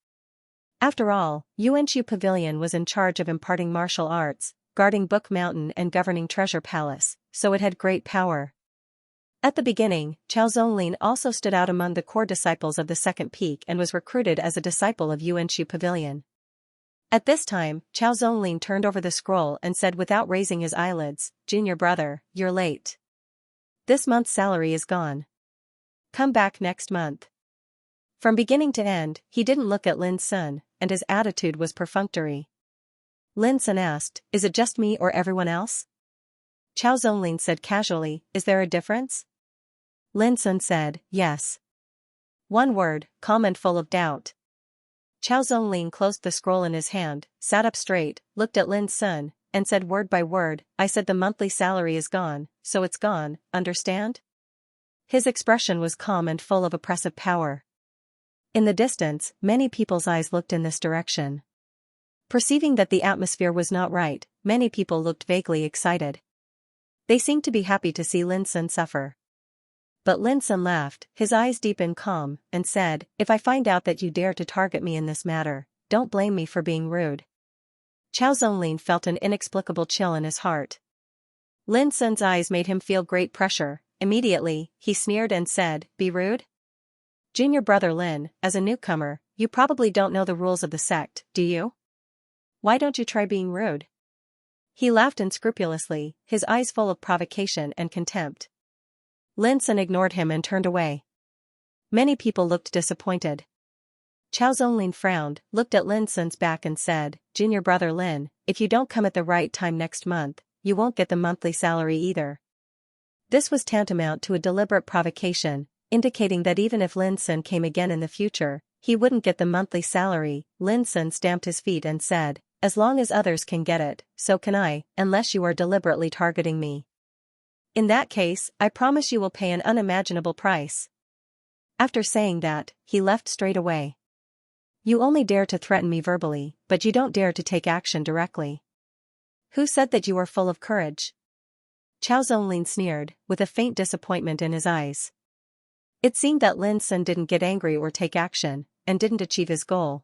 After all, Xianxia Pavilion was in charge of imparting martial arts, guarding Book Mountain and governing Treasure Palace, so it had great power. At the beginning, Chao Zonglin also stood out among the core disciples of the Second Peak and was recruited as a disciple of Xianxia Pavilion. At this time, Chao Zonglin turned over the scroll and said without raising his eyelids, "Junior brother, you're late. This month's salary is gone. Come back next month." From beginning to end, he didn't look at Lin Sun, and his attitude was perfunctory. Lin Sun asked, "Is it just me or everyone else?" Chao Zonglin said casually, "Is there a difference?" Lin Sun said, "Yes." One word, calm and full of doubt. Chao Zonglin closed the scroll in his hand, sat up straight, looked at Lin Sun, and said word by word, "I said the monthly salary is gone, so it's gone, understand?" His expression was calm and full of oppressive power. In the distance, many people's eyes looked in this direction. Perceiving that the atmosphere was not right, many people looked vaguely excited. They seemed to be happy to see Lin Sun suffer. But Lin Sun laughed, his eyes deep in calm, and said, "If I find out that you dare to target me in this matter, don't blame me for being rude." Chao Zonglin felt an inexplicable chill in his heart. Lin Sun's eyes made him feel great pressure. Immediately, he sneered and said, "Be rude? Junior brother Lin, as a newcomer, you probably don't know the rules of the sect, do you? Why don't you try being rude?" He laughed unscrupulously, his eyes full of provocation and contempt. Lin Sun ignored him and turned away. Many people looked disappointed. Chao Zonglin frowned, looked at Lin Sun's back and said, "Junior brother Lin, if you don't come at the right time next month, you won't get the monthly salary either." This was tantamount to a deliberate provocation, indicating that even if Lin Sun came again in the future, he wouldn't get the monthly salary. Lin Sun stamped his feet and said, "As long as others can get it, so can I, unless you are deliberately targeting me. In that case, I promise you will pay an unimaginable price." After saying that, he left straight away. "You only dare to threaten me verbally, but you don't dare to take action directly. Who said that you are full of courage?" Chao Zonglin sneered, with a faint disappointment in his eyes. It seemed that Lin Sun didn't get angry or take action, and didn't achieve his goal.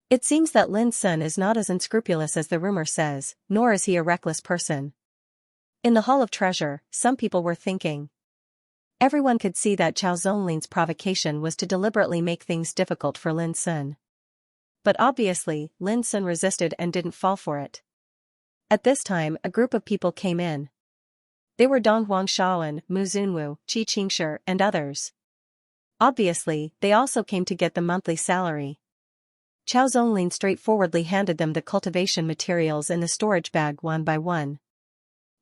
It seems that Lin Sun is not as unscrupulous as the rumor says, nor is he a reckless person. In the Hall of Treasure, some people were thinking. Everyone could see that Chao Zonglin's provocation was to deliberately make things difficult for Lin Sun. But obviously, Lin Sun resisted and didn't fall for it. At this time, a group of people came in. They were Dong Huangshaoan, Mu Zunwu, Qi Qingshi, and others. Obviously, they also came to get the monthly salary. Chao Zonglin straightforwardly handed them the cultivation materials in the storage bag one by one.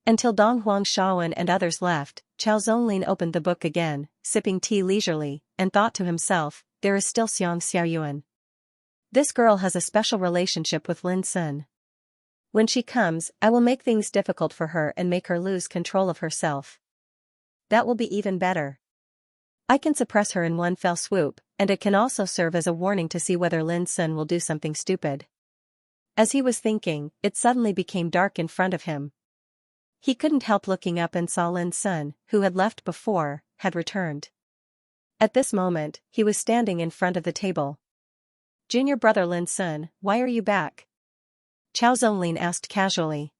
Until Dong Huangshaoan and others left, Chao Zonglin opened the book again, sipping tea leisurely, and thought to himself, "There is still Xianxia. This girl has a special relationship with Lin Sun. When she comes, I will make things difficult for her and make her lose control of herself. That will be even better. I can suppress her in one fell swoop, and it can also serve as a warning to see whether Lin Sun will do something stupid." As he was thinking, it suddenly became dark in front of him. He couldn't help looking up and saw Lin Sun, who had left before, had returned. At this moment, he was standing in front of the table. "Junior brother Lin Sun, why are you back?" Chao Zonglin asked casually.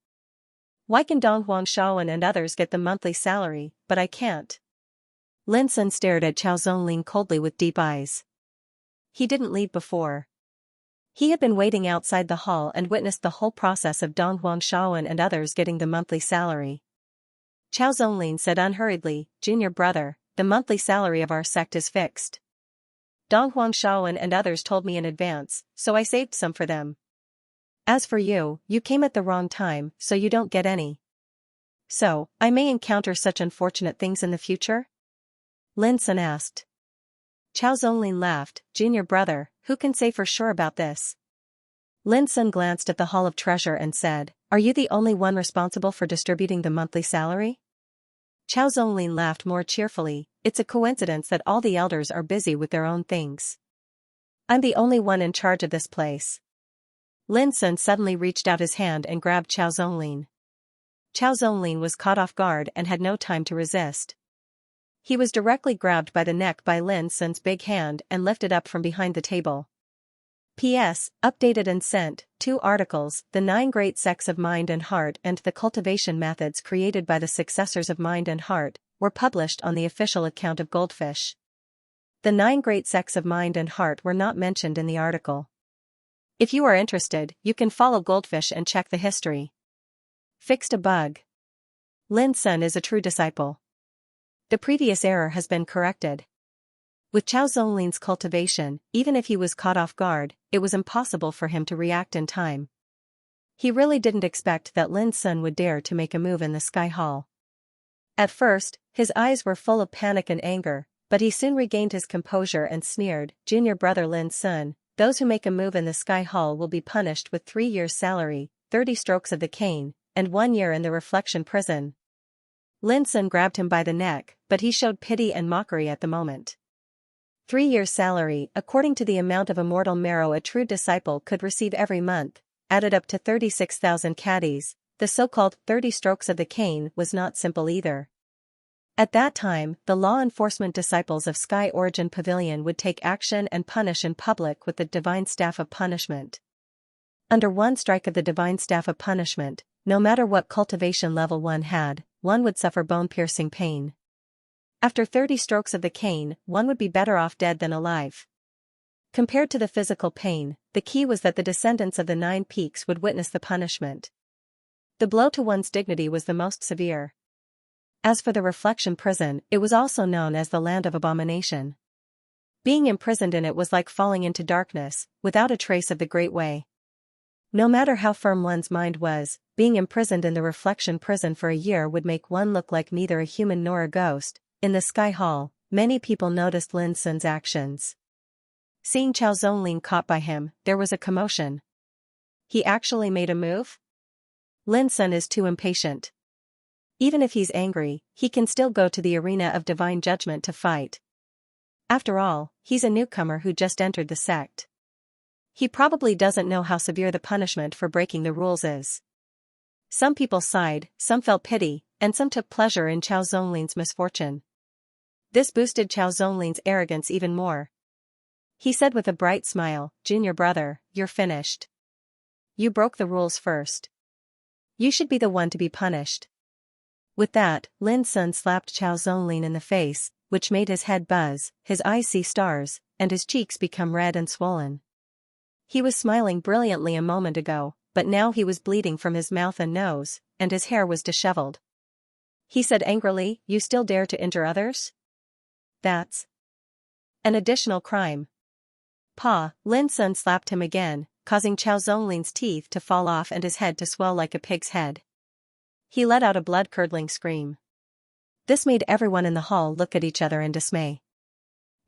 "Why can Dong Huangshaoan and others get the monthly salary, but I can't?" Lin Sun stared at Chao Zonglin coldly with deep eyes. He didn't leave before. He had been waiting outside the hall and witnessed the whole process of Dong Huangshaoan and others getting the monthly salary. Chao Zonglin said unhurriedly, "Junior brother, the monthly salary of our sect is fixed. Dong Huangshaoan and others told me in advance, so I saved some for them. As for you, you came at the wrong time, so you don't get any. So, I may encounter such unfortunate things in the future?" Lin Sun asked. Chao Zonglin laughed. Junior brother, who can say for sure about this? Lin Sun glanced at the Hall of Treasure and said, are you the only one responsible for distributing the monthly salary? Chao Zonglin laughed more cheerfully. It's a coincidence that all the elders are busy with their own things. I'm the only one in charge of this place. Lin Sun suddenly reached out his hand and grabbed Chao Zonglin. Chao Zonglin was caught off guard and had no time to resist. He was directly grabbed by the neck by Lin Sun's big hand and lifted up from behind the table. P.S. Updated and sent, 2 articles, The 9 Great Sects of Mind and Heart and the Cultivation Methods Created by the Successors of Mind and Heart, were published on the official account of Goldfish. The 9 Great Sects of Mind and Heart were not mentioned in the article. If you are interested, you can follow Goldfish and check the history. Fixed a bug. Lin Sun is a true disciple. The previous error has been corrected. With Chao Zonglin's cultivation, even if he was caught off guard, it was impossible for him to react in time. He really didn't expect that Lin Sun would dare to make a move in the Sky Hall. At first, his eyes were full of panic and anger, but he soon regained his composure and sneered, Junior brother Lin Sun, those who make a move in the Sky Hall will be punished with 3 years' salary, 30 strokes of the cane, and 1 year in the reflection prison. Lin Sun grabbed him by the neck, but he showed pity and mockery at the moment. 3 years' salary, according to the amount of immortal marrow a true disciple could receive every month, added up to 36,000 caddies. The so-called 30 strokes of the cane was not simple either. At that time, the law enforcement disciples of Sky Origin Pavilion would take action and punish in public with the Divine Staff of Punishment. Under one strike of the Divine Staff of Punishment, no matter what cultivation level one had, one would suffer bone-piercing pain. After 30 strokes of the cane, one would be better off dead than alive. Compared to the physical pain, the key was that the descendants of the 9 peaks would witness the punishment. The blow to one's dignity was the most severe. As for the reflection prison, it was also known as the Land of Abomination. Being imprisoned in it was like falling into darkness, without a trace of the Great Way. No matter how firm one's mind was, being imprisoned in the reflection prison for a year would make one look like neither a human nor a ghost. In the Sky Hall, many people noticed Lin Sun's actions. Seeing Chao Zonglin caught by him, there was a commotion. He actually made a move? Lin Sun is too impatient. Even if he's angry, he can still go to the arena of divine judgment to fight. After all, he's a newcomer who just entered the sect. He probably doesn't know how severe the punishment for breaking the rules is. Some people sighed, some felt pity, and some took pleasure in Chao Zonglin's misfortune. This boosted Chao Zonglin's arrogance even more. He said with a bright smile, Junior brother, you're finished. You broke the rules first. You should be the one to be punished. With that, Lin Sun slapped Chao Zonglin in the face, which made his head buzz, his eyes see stars, and his cheeks become red and swollen. He was smiling brilliantly a moment ago, but now he was bleeding from his mouth and nose, and his hair was disheveled. He said angrily, you still dare to injure others? That's an additional crime. Pa, Lin Sun slapped him again, causing Chao Zonglin's teeth to fall off and his head to swell like a pig's head. He let out a blood-curdling scream. This made everyone in the hall look at each other in dismay.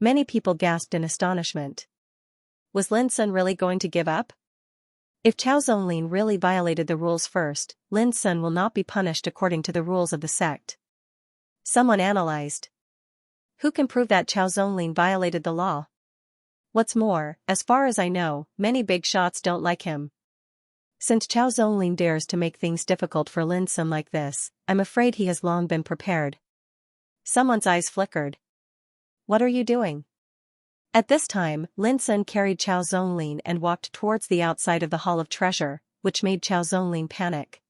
Many people gasped in astonishment. Was Lin Sun really going to give up? If Chao Zonglin really violated the rules first, Lin Sun will not be punished according to the rules of the sect. Someone analyzed. Who can prove that Chao Zonglin violated the law? What's more, as far as I know, many big shots don't like him. Since Chao Zonglin dares to make things difficult for Lin Sun like this, I'm afraid he has long been prepared. Someone's eyes flickered. What are you doing? At this time, Lin Sun carried Chao Zonglin and walked towards the outside of the Hall of Treasure, which made Chao Zonglin panic.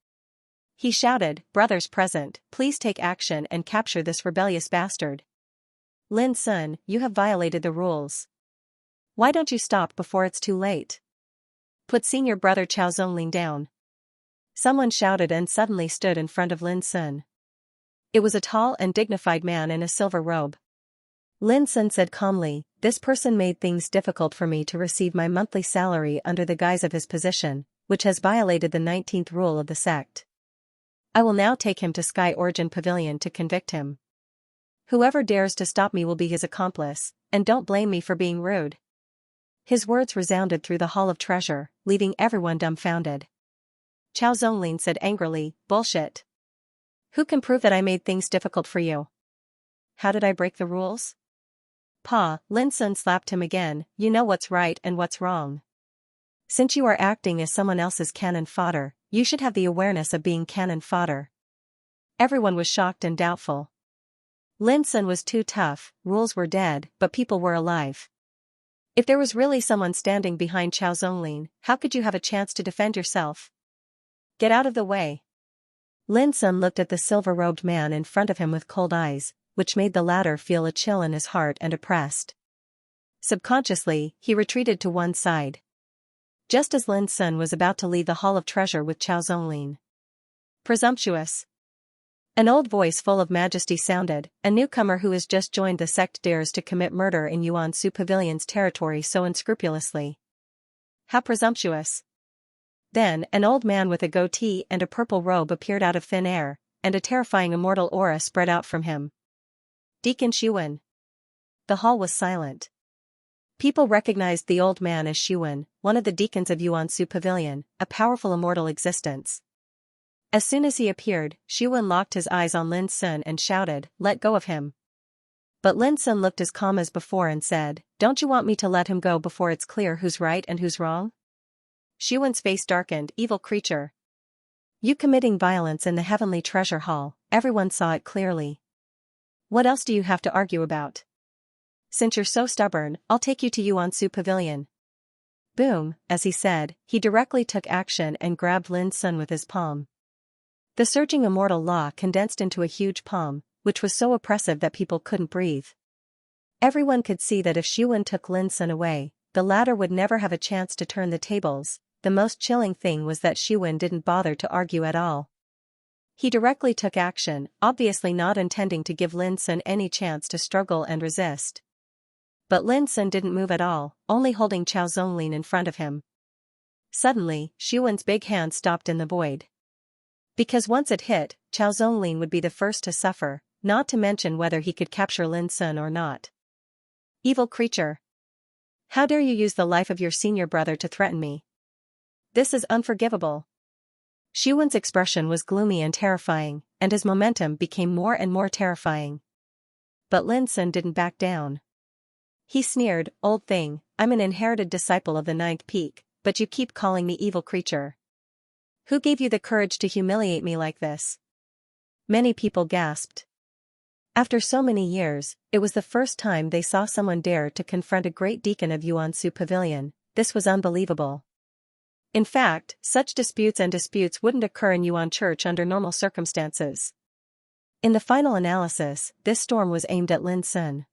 He shouted, brothers present, please take action and capture this rebellious bastard. Lin Sun, you have violated the rules. Why don't you stop before it's too late? Put senior brother Chao Zonglin down. Someone shouted and suddenly stood in front of Lin Sun. It was a tall and dignified man in a silver robe. Lin Sun said calmly, this person made things difficult for me to receive my monthly salary under the guise of his position, which has violated the 19th rule of the sect. I will now take him to Sky Origin Pavilion to convict him. Whoever dares to stop me will be his accomplice, and don't blame me for being rude. His words resounded through the Hall of Treasure, leaving everyone dumbfounded. Chao Zonglin said angrily, "Bullshit. Who can prove that I made things difficult for you? How did I break the rules?" Pa, Lin Sun slapped him again, "You know what's right and what's wrong. Since you are acting as someone else's cannon fodder, you should have the awareness of being cannon fodder." Everyone was shocked and doubtful. Lin Sun was too tough, rules were dead, but people were alive. If there was really someone standing behind Chao Zonglin, how could you have a chance to defend yourself? Get out of the way. Lin Sun looked at the silver-robed man in front of him with cold eyes, which made the latter feel a chill in his heart and oppressed. Subconsciously, he retreated to one side. Just as Lin Sun was about to leave the Hall of Treasure with Chao Zonglin. "Presumptuous." An old voice full of majesty sounded, "A newcomer who has just joined the sect dares to commit murder in Yuansu Pavilion's territory so unscrupulously. How presumptuous." Then, an old man with a goatee and a purple robe appeared out of thin air, and a terrifying immortal aura spread out from him. Deacon Xiwen. The hall was silent. People recognized the old man as Xiwen, one of the deacons of Yuansu Pavilion, a powerful immortal existence. As soon as he appeared, Xiwen locked his eyes on Lin Sun and shouted, "Let go of him." But Lin Sun looked as calm as before and said, "Don't you want me to let him go before it's clear who's right and who's wrong?" Xiwen's face darkened. "Evil creature. You committing violence in the heavenly treasure hall, everyone saw it clearly. What else do you have to argue about? Since you're so stubborn, I'll take you to Yuansu Pavilion." Boom, as he said, he directly took action and grabbed Lin Sun with his palm. The surging immortal law condensed into a huge palm, which was so oppressive that people couldn't breathe. Everyone could see that if Xiwen took Lin Sun away, the latter would never have a chance to turn the tables. The most chilling thing was that Xiwen didn't bother to argue at all. He directly took action, obviously not intending to give Lin Sun any chance to struggle and resist. But Lin Sun didn't move at all, only holding Chao Zonglin in front of him. Suddenly, Xiwen's big hand stopped in the void. Because once it hit, Chao Zonglin would be the first to suffer, not to mention whether he could capture Lin Sun or not. "Evil creature. How dare you use the life of your senior brother to threaten me? This is unforgivable." Xiwen's expression was gloomy and terrifying, and his momentum became more and more terrifying. But Lin Sun didn't back down. He sneered, "Old thing, I'm an inherited disciple of the ninth peak, but you keep calling me evil creature. Who gave you the courage to humiliate me like this?" Many people gasped. After so many years, it was the first time they saw someone dare to confront a great deacon of Yuansu Pavilion. This was unbelievable. In fact, such disputes wouldn't occur in Yuan Church under normal circumstances. In the final analysis, this storm was aimed at Lin Sun.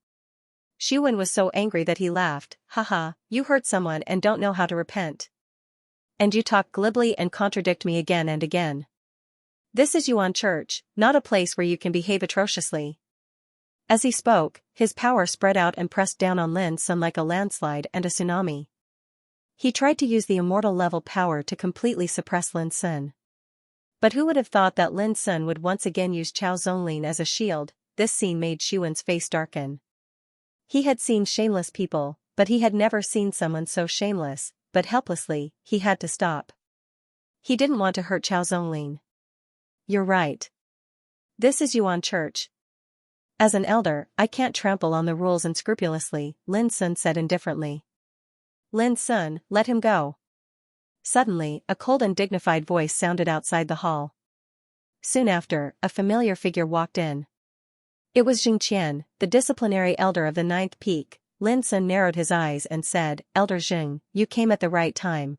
Xiwen was so angry that he laughed, "Haha, you hurt someone and don't know how to repent. And you talk glibly and contradict me again and again. This is Yuan Church, not a place where you can behave atrociously." As he spoke, his power spread out and pressed down on Lin Sun like a landslide and a tsunami. He tried to use the immortal level power to completely suppress Lin Sun. But who would have thought that Lin Sun would once again use Chao Zonglin as a shield? This scene made Xiwen's face darken. He had seen shameless people, but he had never seen someone so shameless, but helplessly. He had to stop. He didn't want to hurt Chao Zonglin. "You're right. This is Yuan Church. As an elder, I can't trample on the rules unscrupulously," Lin Sun said indifferently. "Lin Sun, let him go." Suddenly, a cold and dignified voice sounded outside the hall. Soon after, a familiar figure walked in. It was Xianxia, the disciplinary elder of the ninth peak. Lin Sun narrowed his eyes and said, "Elder Xing, you came at the right time.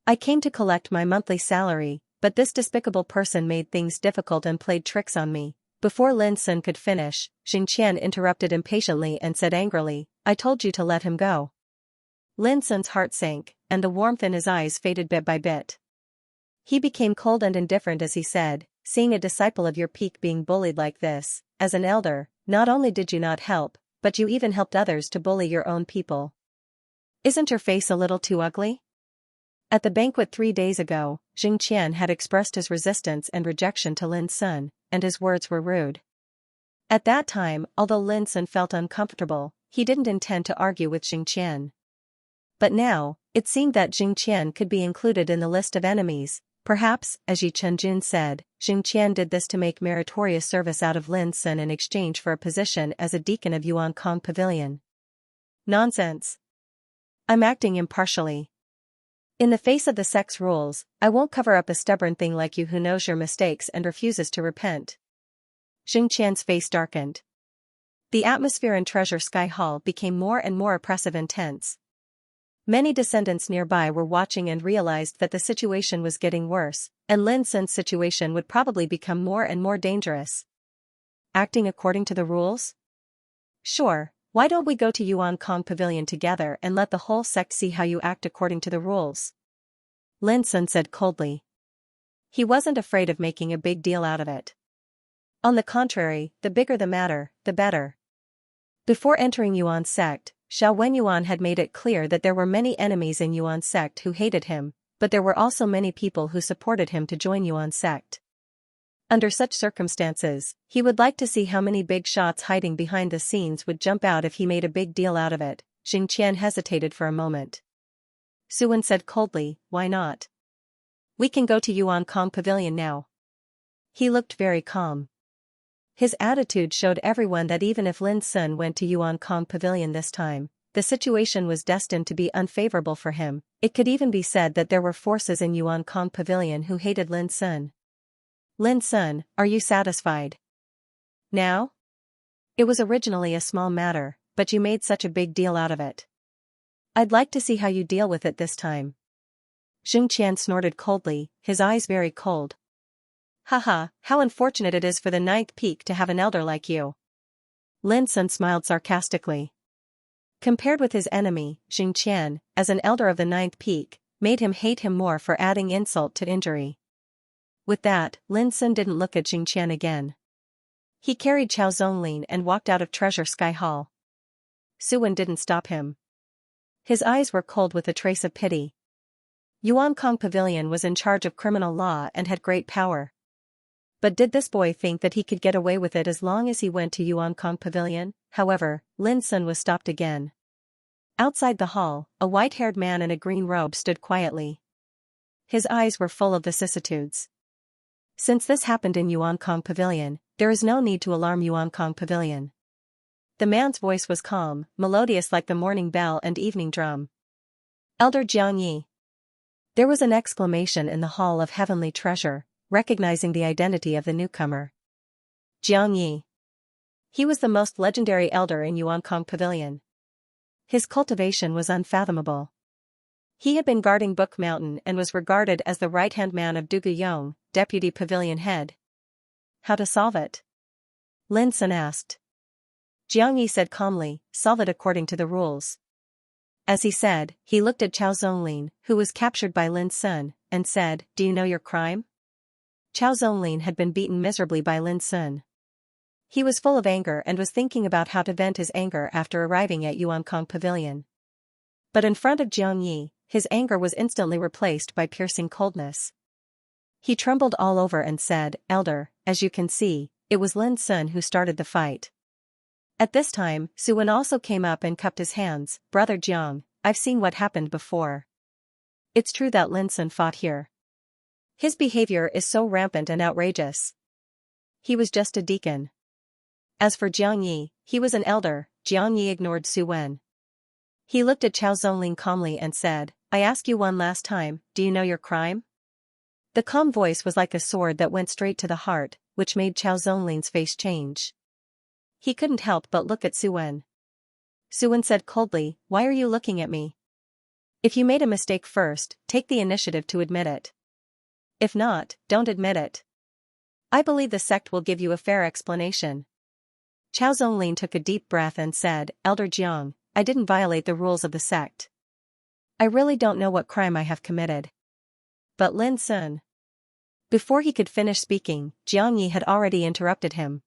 I came to collect my monthly salary, but this despicable person made things difficult and played tricks on me." Before Lin Sun could finish, Xianxia interrupted impatiently and said angrily, "I told you to let him go." Lin Sun's heart sank, and the warmth in his eyes faded bit by bit. He became cold and indifferent as he said, "Seeing a disciple of your peak being bullied like this, as an elder, not only did you not help, but you even helped others to bully your own people. Isn't your face a little too ugly?" At the banquet 3 days ago, Xianxia had expressed his resistance and rejection to Lin Sun, and his words were rude. At that time, although Lin Sun felt uncomfortable, he didn't intend to argue with Xianxia. But now, it seemed that Xianxia could be included in the list of enemies. Perhaps, as Yi Chenjun said, Xianxia did this to make meritorious service out of Lin Sun in exchange for a position as a deacon of Yuankong Pavilion. Nonsense. I'm acting impartially. In the face of the sect's rules, I won't cover up a stubborn thing like you who knows your mistakes and refuses to repent. Xianxia's face darkened. The atmosphere in Treasure Sky Hall became more and more oppressive and tense. Many descendants nearby were watching and realized that the situation was getting worse, and Lin Sun's situation would probably become more and more dangerous. Acting according to the rules? Sure, why don't we go to Yuankong Pavilion together and let the whole sect see how you act according to the rules? Lin Sun said coldly. He wasn't afraid of making a big deal out of it. On the contrary, the bigger the matter, the better. Before entering Yuan's sect, Xiao Wenyuan had made it clear that there were many enemies in Yuan's sect who hated him, but there were also many people who supported him to join Yuan's sect. Under such circumstances, he would like to see how many big shots hiding behind the scenes would jump out if he made a big deal out of it. Xianxia hesitated for a moment. Suwen said coldly, why not? We can go to Yuankong Pavilion now. He looked very calm. His attitude showed everyone that even if Lin Sun went to Yuankong Pavilion this time, the situation was destined to be unfavorable for him. It could even be said that there were forces in Yuankong Pavilion who hated Lin Sun. Lin Sun, are you satisfied? Now? It was originally a small matter, but you made such a big deal out of it. I'd like to see how you deal with it this time. Xianxia snorted coldly, his eyes very cold. Haha, how unfortunate it is for the 9th peak to have an elder like you. Lin Sun smiled sarcastically. Compared with his enemy, Xianxia, as an elder of the 9th peak, made him hate him more for adding insult to injury. With that, Lin Sun didn't look at Xianxia again. He carried Qiao Zonglin and walked out of Treasure Sky Hall. Suwen didn't stop him. His eyes were cold with a trace of pity. Yuankong Pavilion was in charge of criminal law and had great power. But did this boy think that he could get away with it as long as he went to Yuankong Pavilion? However, Lin Sun was stopped again. Outside the hall, a white-haired man in a green robe stood quietly. His eyes were full of vicissitudes. Since this happened in Yuankong Pavilion, there is no need to alarm Yuankong Pavilion. The man's voice was calm, melodious like the morning bell and evening drum. Elder Jiangyi. There was an exclamation in the Hall of Heavenly Treasure, recognizing the identity of the newcomer. Jiangyi. He was the most legendary elder in Yuankong Pavilion. His cultivation was unfathomable. He had been guarding Book Mountain and was regarded as the right-hand man of Dugu Yong, deputy pavilion head. How to solve it? Lin Sun asked. Jiangyi said calmly, solve it according to the rules. As he said, he looked at Qiao Zonglin, who was captured by Lin Sun, and said, do you know your crime? Qiao Zonglin had been beaten miserably by Lin Sun. He was full of anger and was thinking about how to vent his anger after arriving at Yuankong Pavilion. But in front of Jiangyi, his anger was instantly replaced by piercing coldness. He trembled all over and said, Elder, as you can see, it was Lin Sun who started the fight. At this time, Suwen also came up and cupped his hands. Brother Jiang, I've seen what happened before. It's true that Lin Sun fought here. His behavior is so rampant and outrageous. He was just a deacon. As for Jiangyi, he was an elder. Jiangyi ignored Suwen. He looked at Qiao Zonglin calmly and said, I ask you one last time, do you know your crime? The calm voice was like a sword that went straight to the heart, which made Qiao Zonglin's face change. He couldn't help but look at Suwen. Suwen said coldly, why are you looking at me? If you made a mistake first, take the initiative to admit it. If not, don't admit it. I believe the sect will give you a fair explanation. Qiao Zonglin took a deep breath and said, Elder Jiang, I didn't violate the rules of the sect. I really don't know what crime I have committed. But Lin Sun. Before he could finish speaking, Jiangyi had already interrupted him.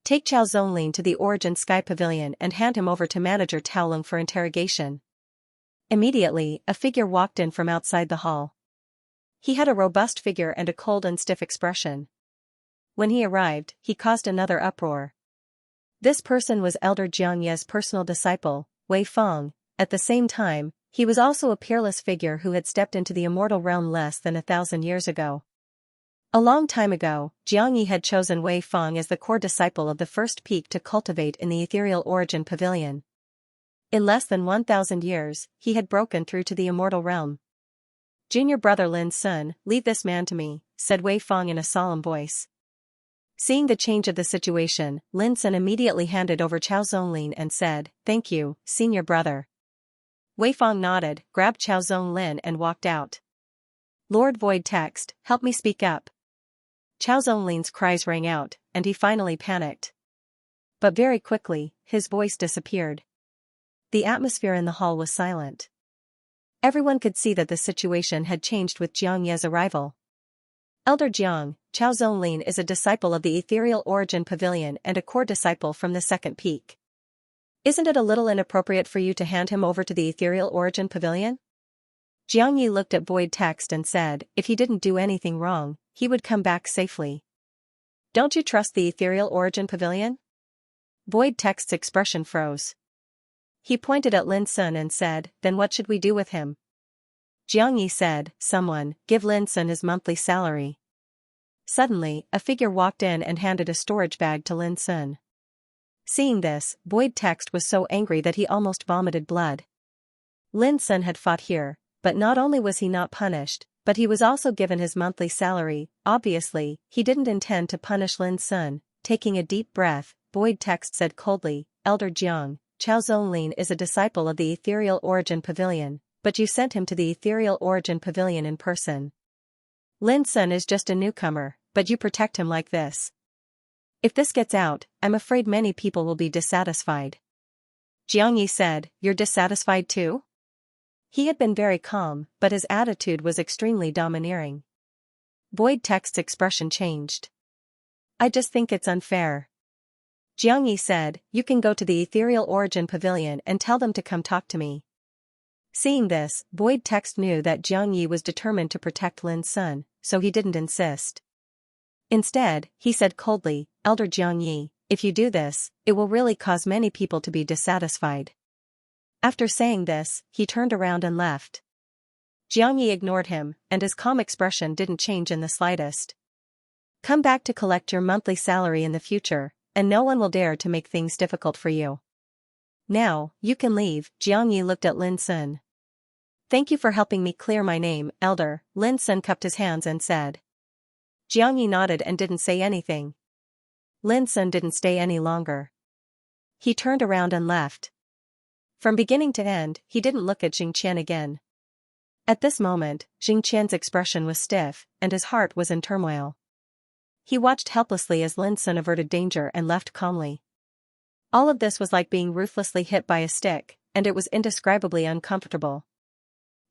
Take Qiao Zonglin to the Origin Sky Pavilion and hand him over to Manager Taolong for interrogation. Immediately, a figure walked in from outside the hall. He had a robust figure and a cold and stiff expression. When he arrived, he caused another uproar. This person was Elder Xianxia's personal disciple, Wei Feng. At the same time, he was also a peerless figure who had stepped into the immortal realm less than 1,000 years ago. A long time ago, Xiangyi had chosen Wei Feng as the core disciple of the first peak to cultivate in the ethereal origin pavilion. In less than 1,000 years, he had broken through to the immortal realm. Junior brother Lin Sun, leave this man to me, said Wei Feng in a solemn voice. Seeing the change of the situation, Lin Sun immediately handed over Chao Zonglin and said, "Thank you, senior brother." Wei Feng nodded, grabbed Chao Zonglin and walked out. Lord Void Text, help me speak up. Chao Zonglin's cries rang out, and he finally panicked. But very quickly, his voice disappeared. The atmosphere in the hall was silent. Everyone could see that the situation had changed with Jiang Ye's arrival. Elder Jiang, Chao Zonglin is a disciple of the ethereal origin pavilion and a core disciple from the second peak. Isn't it a little inappropriate for you to hand him over to the ethereal origin pavilion? Jiang Yi looked at Void Text and said, if he didn't do anything wrong, he would come back safely. Don't you trust the ethereal origin pavilion? Void Text's expression froze. He pointed at Lin Sun and said, then what should we do with him? Jiang Yi said, someone, give Lin Sun his monthly salary. Suddenly, a figure walked in and handed a storage bag to Lin Sun. Seeing this, Void Text was so angry that he almost vomited blood. Lin Sun had fought here, but not only was he not punished, but he was also given his monthly salary. Obviously, he didn't intend to punish Lin Sun. Taking a deep breath, Void Text said coldly, Elder Jiang, Chao Zonglin is a disciple of the ethereal origin pavilion, but you sent him to the ethereal origin pavilion in person. Lin Sun is just a newcomer, but you protect him like this. If this gets out, I'm afraid many people will be dissatisfied. Jiang Yi said, you're dissatisfied too? He had been very calm, but his attitude was extremely domineering. Void Text's expression changed. I just think it's unfair. Jiang Yi said, you can go to the ethereal origin pavilion and tell them to come talk to me. Seeing this, Void Text knew that Jiang Yi was determined to protect Lin Sun, so he didn't insist. Instead, he said coldly, Elder Jiang Yi, if you do this, it will really cause many people to be dissatisfied. After saying this, he turned around and left. Jiang Yi ignored him, and his calm expression didn't change in the slightest. Come back to collect your monthly salary in the future, and no one will dare to make things difficult for you. Now, you can leave. Jiang Yi looked at Lin Sun. Thank you for helping me clear my name, Elder. Lin Sun cupped his hands and said. Jiang Yi nodded and didn't say anything. Lin Sun didn't stay any longer. He turned around and left. From beginning to end, he didn't look at Xianxia again. At this moment, Xianxia's expression was stiff, and his heart was in turmoil. He watched helplessly as Lin Sun averted danger and left calmly. All of this was like being ruthlessly hit by a stick, and it was indescribably uncomfortable.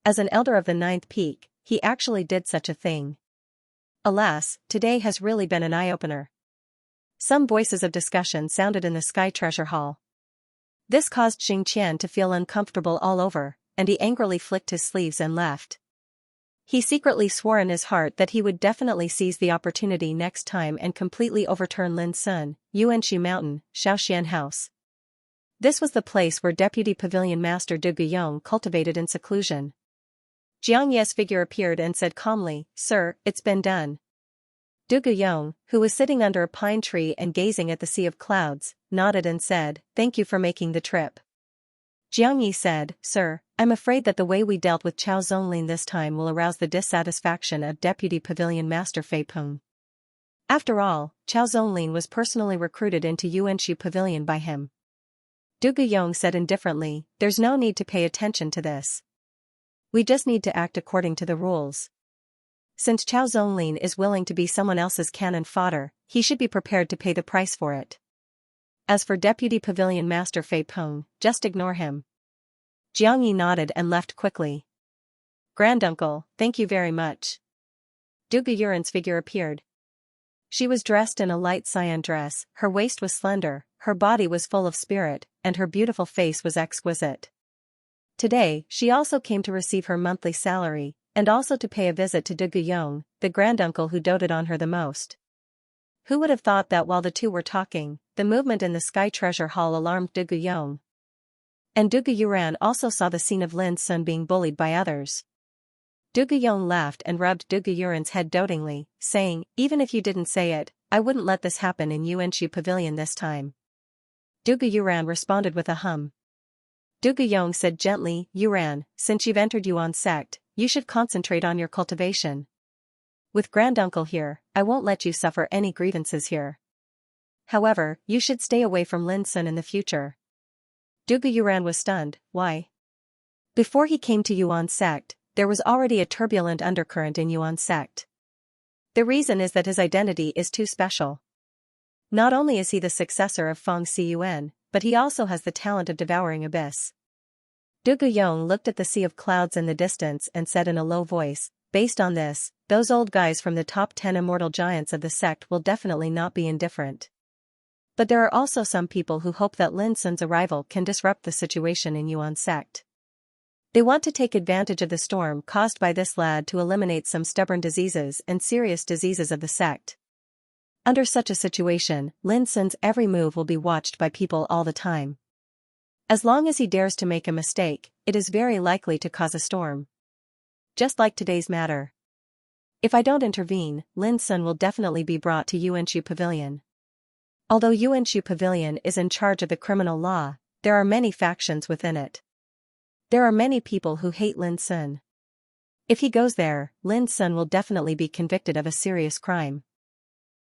As an elder of the 9th peak, he actually did such a thing. Alas, today has really been an eye-opener. Some voices of discussion sounded in the Sky Treasure Hall. This caused Xianxia to feel uncomfortable all over, and he angrily flicked his sleeves and left. He secretly swore in his heart that he would definitely seize the opportunity next time and completely overturn Lin Sun, Yuanshu Mountain, Shaoxian House. This was the place where Deputy Pavilion Master De Guyong cultivated in seclusion. Jiang Ye's figure appeared and said calmly, Sir, it's been done. Du Guyong, who was sitting under a pine tree and gazing at the sea of clouds, nodded and said, Thank you for making the trip. Jiang Yi said, Sir, I'm afraid that the way we dealt with Chao Zonglin this time will arouse the dissatisfaction of Deputy Pavilion Master Fei Peng. After all, Chao Zonglin was personally recruited into Yuanshu Pavilion by him. Du Guyong said indifferently, There's no need to pay attention to this. We just need to act according to the rules. Since Chao Zonglin is willing to be someone else's cannon fodder, he should be prepared to pay the price for it. As for Deputy Pavilion Master Fei Peng, just ignore him. Jiang Yi nodded and left quickly. Granduncle, thank you very much. Du Guyuren's figure appeared. She was dressed in a light cyan dress, her waist was slender, her body was full of spirit, and her beautiful face was exquisite. Today, she also came to receive her monthly salary, and also to pay a visit to Du Guyong, the granduncle who doted on her the most. Who would have thought that while the two were talking, the movement in the Sky Treasure Hall alarmed Du Guyong. And Du Guyuran also saw the scene of Lin Sun being bullied by others. Du Guyong laughed and rubbed Du Guyuran's head dotingly, saying, "Even if you didn't say it, I wouldn't let this happen in Yuanxu Pavilion this time." Du Guyuran responded with a hum. Du Guyong said gently, "Yuran, since you've entered Yuan sect, you should concentrate on your cultivation. With granduncle here, I won't let you suffer any grievances here. However, you should stay away from Lin Sun in the future." Du Guyuran was stunned. Why? Before he came to Yuan sect, there was already a turbulent undercurrent in Yuan sect. The reason is that his identity is too special. Not only is he the successor of Feng Xiyuan, but he also has the talent of devouring abyss. Du Guyong looked at the sea of clouds in the distance and said in a low voice, "Based on this, those old guys from the top 10 immortal giants of the sect will definitely not be indifferent. But there are also some people who hope that Lin Sun's arrival can disrupt the situation in Yuan sect. They want to take advantage of the storm caused by this lad to eliminate some stubborn diseases and serious diseases of the sect. Under such a situation, Lin Sun's every move will be watched by people all the time. As long as he dares to make a mistake, it is very likely to cause a storm. Just like today's matter. If I don't intervene, Lin Sun will definitely be brought to Yuanxu Pavilion. Although Yuanxu Pavilion is in charge of the criminal law, there are many factions within it. There are many people who hate Lin Sun. If he goes there, Lin Sun will definitely be convicted of a serious crime."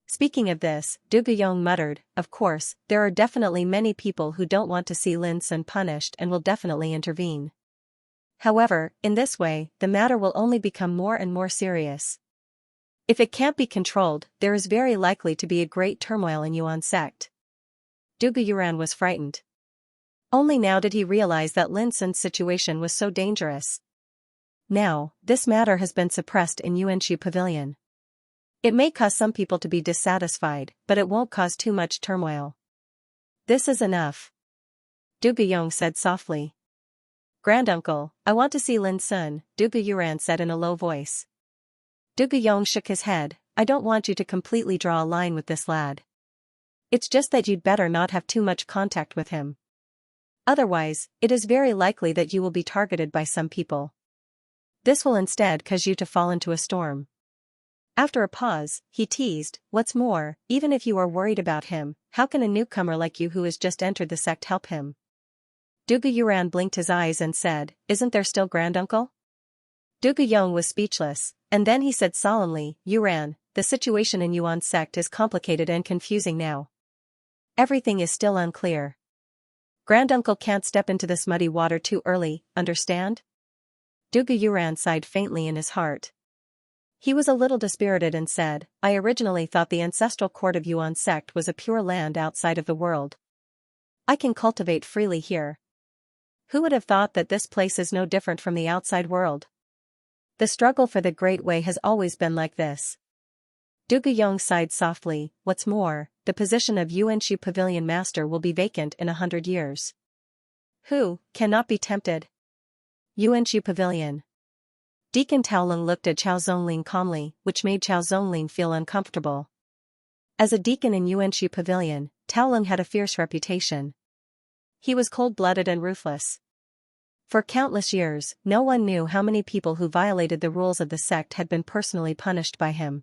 Speaking of this, Du Guyong muttered, "Of course, there are definitely many people who don't want to see Lin Sun punished and will definitely intervene. However, in this way, the matter will only become more and more serious. If it can't be controlled, there is very likely to be a great turmoil in Yuan sect." Du Guyuran was frightened. Only now did he realize that Lin Sun's situation was so dangerous. Now, this matter has been suppressed in Yuanxu Pavilion. It may cause some people to be dissatisfied, but it won't cause too much turmoil. "This is enough," Du Guyong said softly. "Granduncle, I want to see Lin Sun," Du Guyuran said in a low voice. Du Guyong shook his head. "I don't want you to completely draw a line with this lad. It's just that you'd better not have too much contact with him. Otherwise, it is very likely that you will be targeted by some people. This will instead cause you to fall into a storm." After a pause, he teased, "What's more, even if you are worried about him, how can a newcomer like you who has just entered the sect help him?" Du Guyuran blinked his eyes and said, "Isn't there still granduncle?" Du Guyong was speechless, and then he said solemnly, "Yuran, the situation in Yuan sect is complicated and confusing now. Everything is still unclear. Granduncle can't step into this muddy water too early, understand?" Du Guyuran sighed faintly in his heart. He was a little dispirited and said, "I originally thought the ancestral court of Yuan sect was a pure land outside of the world. I can cultivate freely here. Who would have thought that this place is no different from the outside world? The struggle for the Great Way has always been like this." Du Guyong sighed softly. "What's more, the position of Yuanxu Pavilion Master will be vacant in 100 years. Who cannot be tempted?" Yuanxu Pavilion. Deacon Taolong looked at Chao Zonglin calmly, which made Chao Zonglin feel uncomfortable. As a deacon in Yuanxu Pavilion, Taolong had a fierce reputation. He was cold-blooded and ruthless. For countless years, no one knew how many people who violated the rules of the sect had been personally punished by him.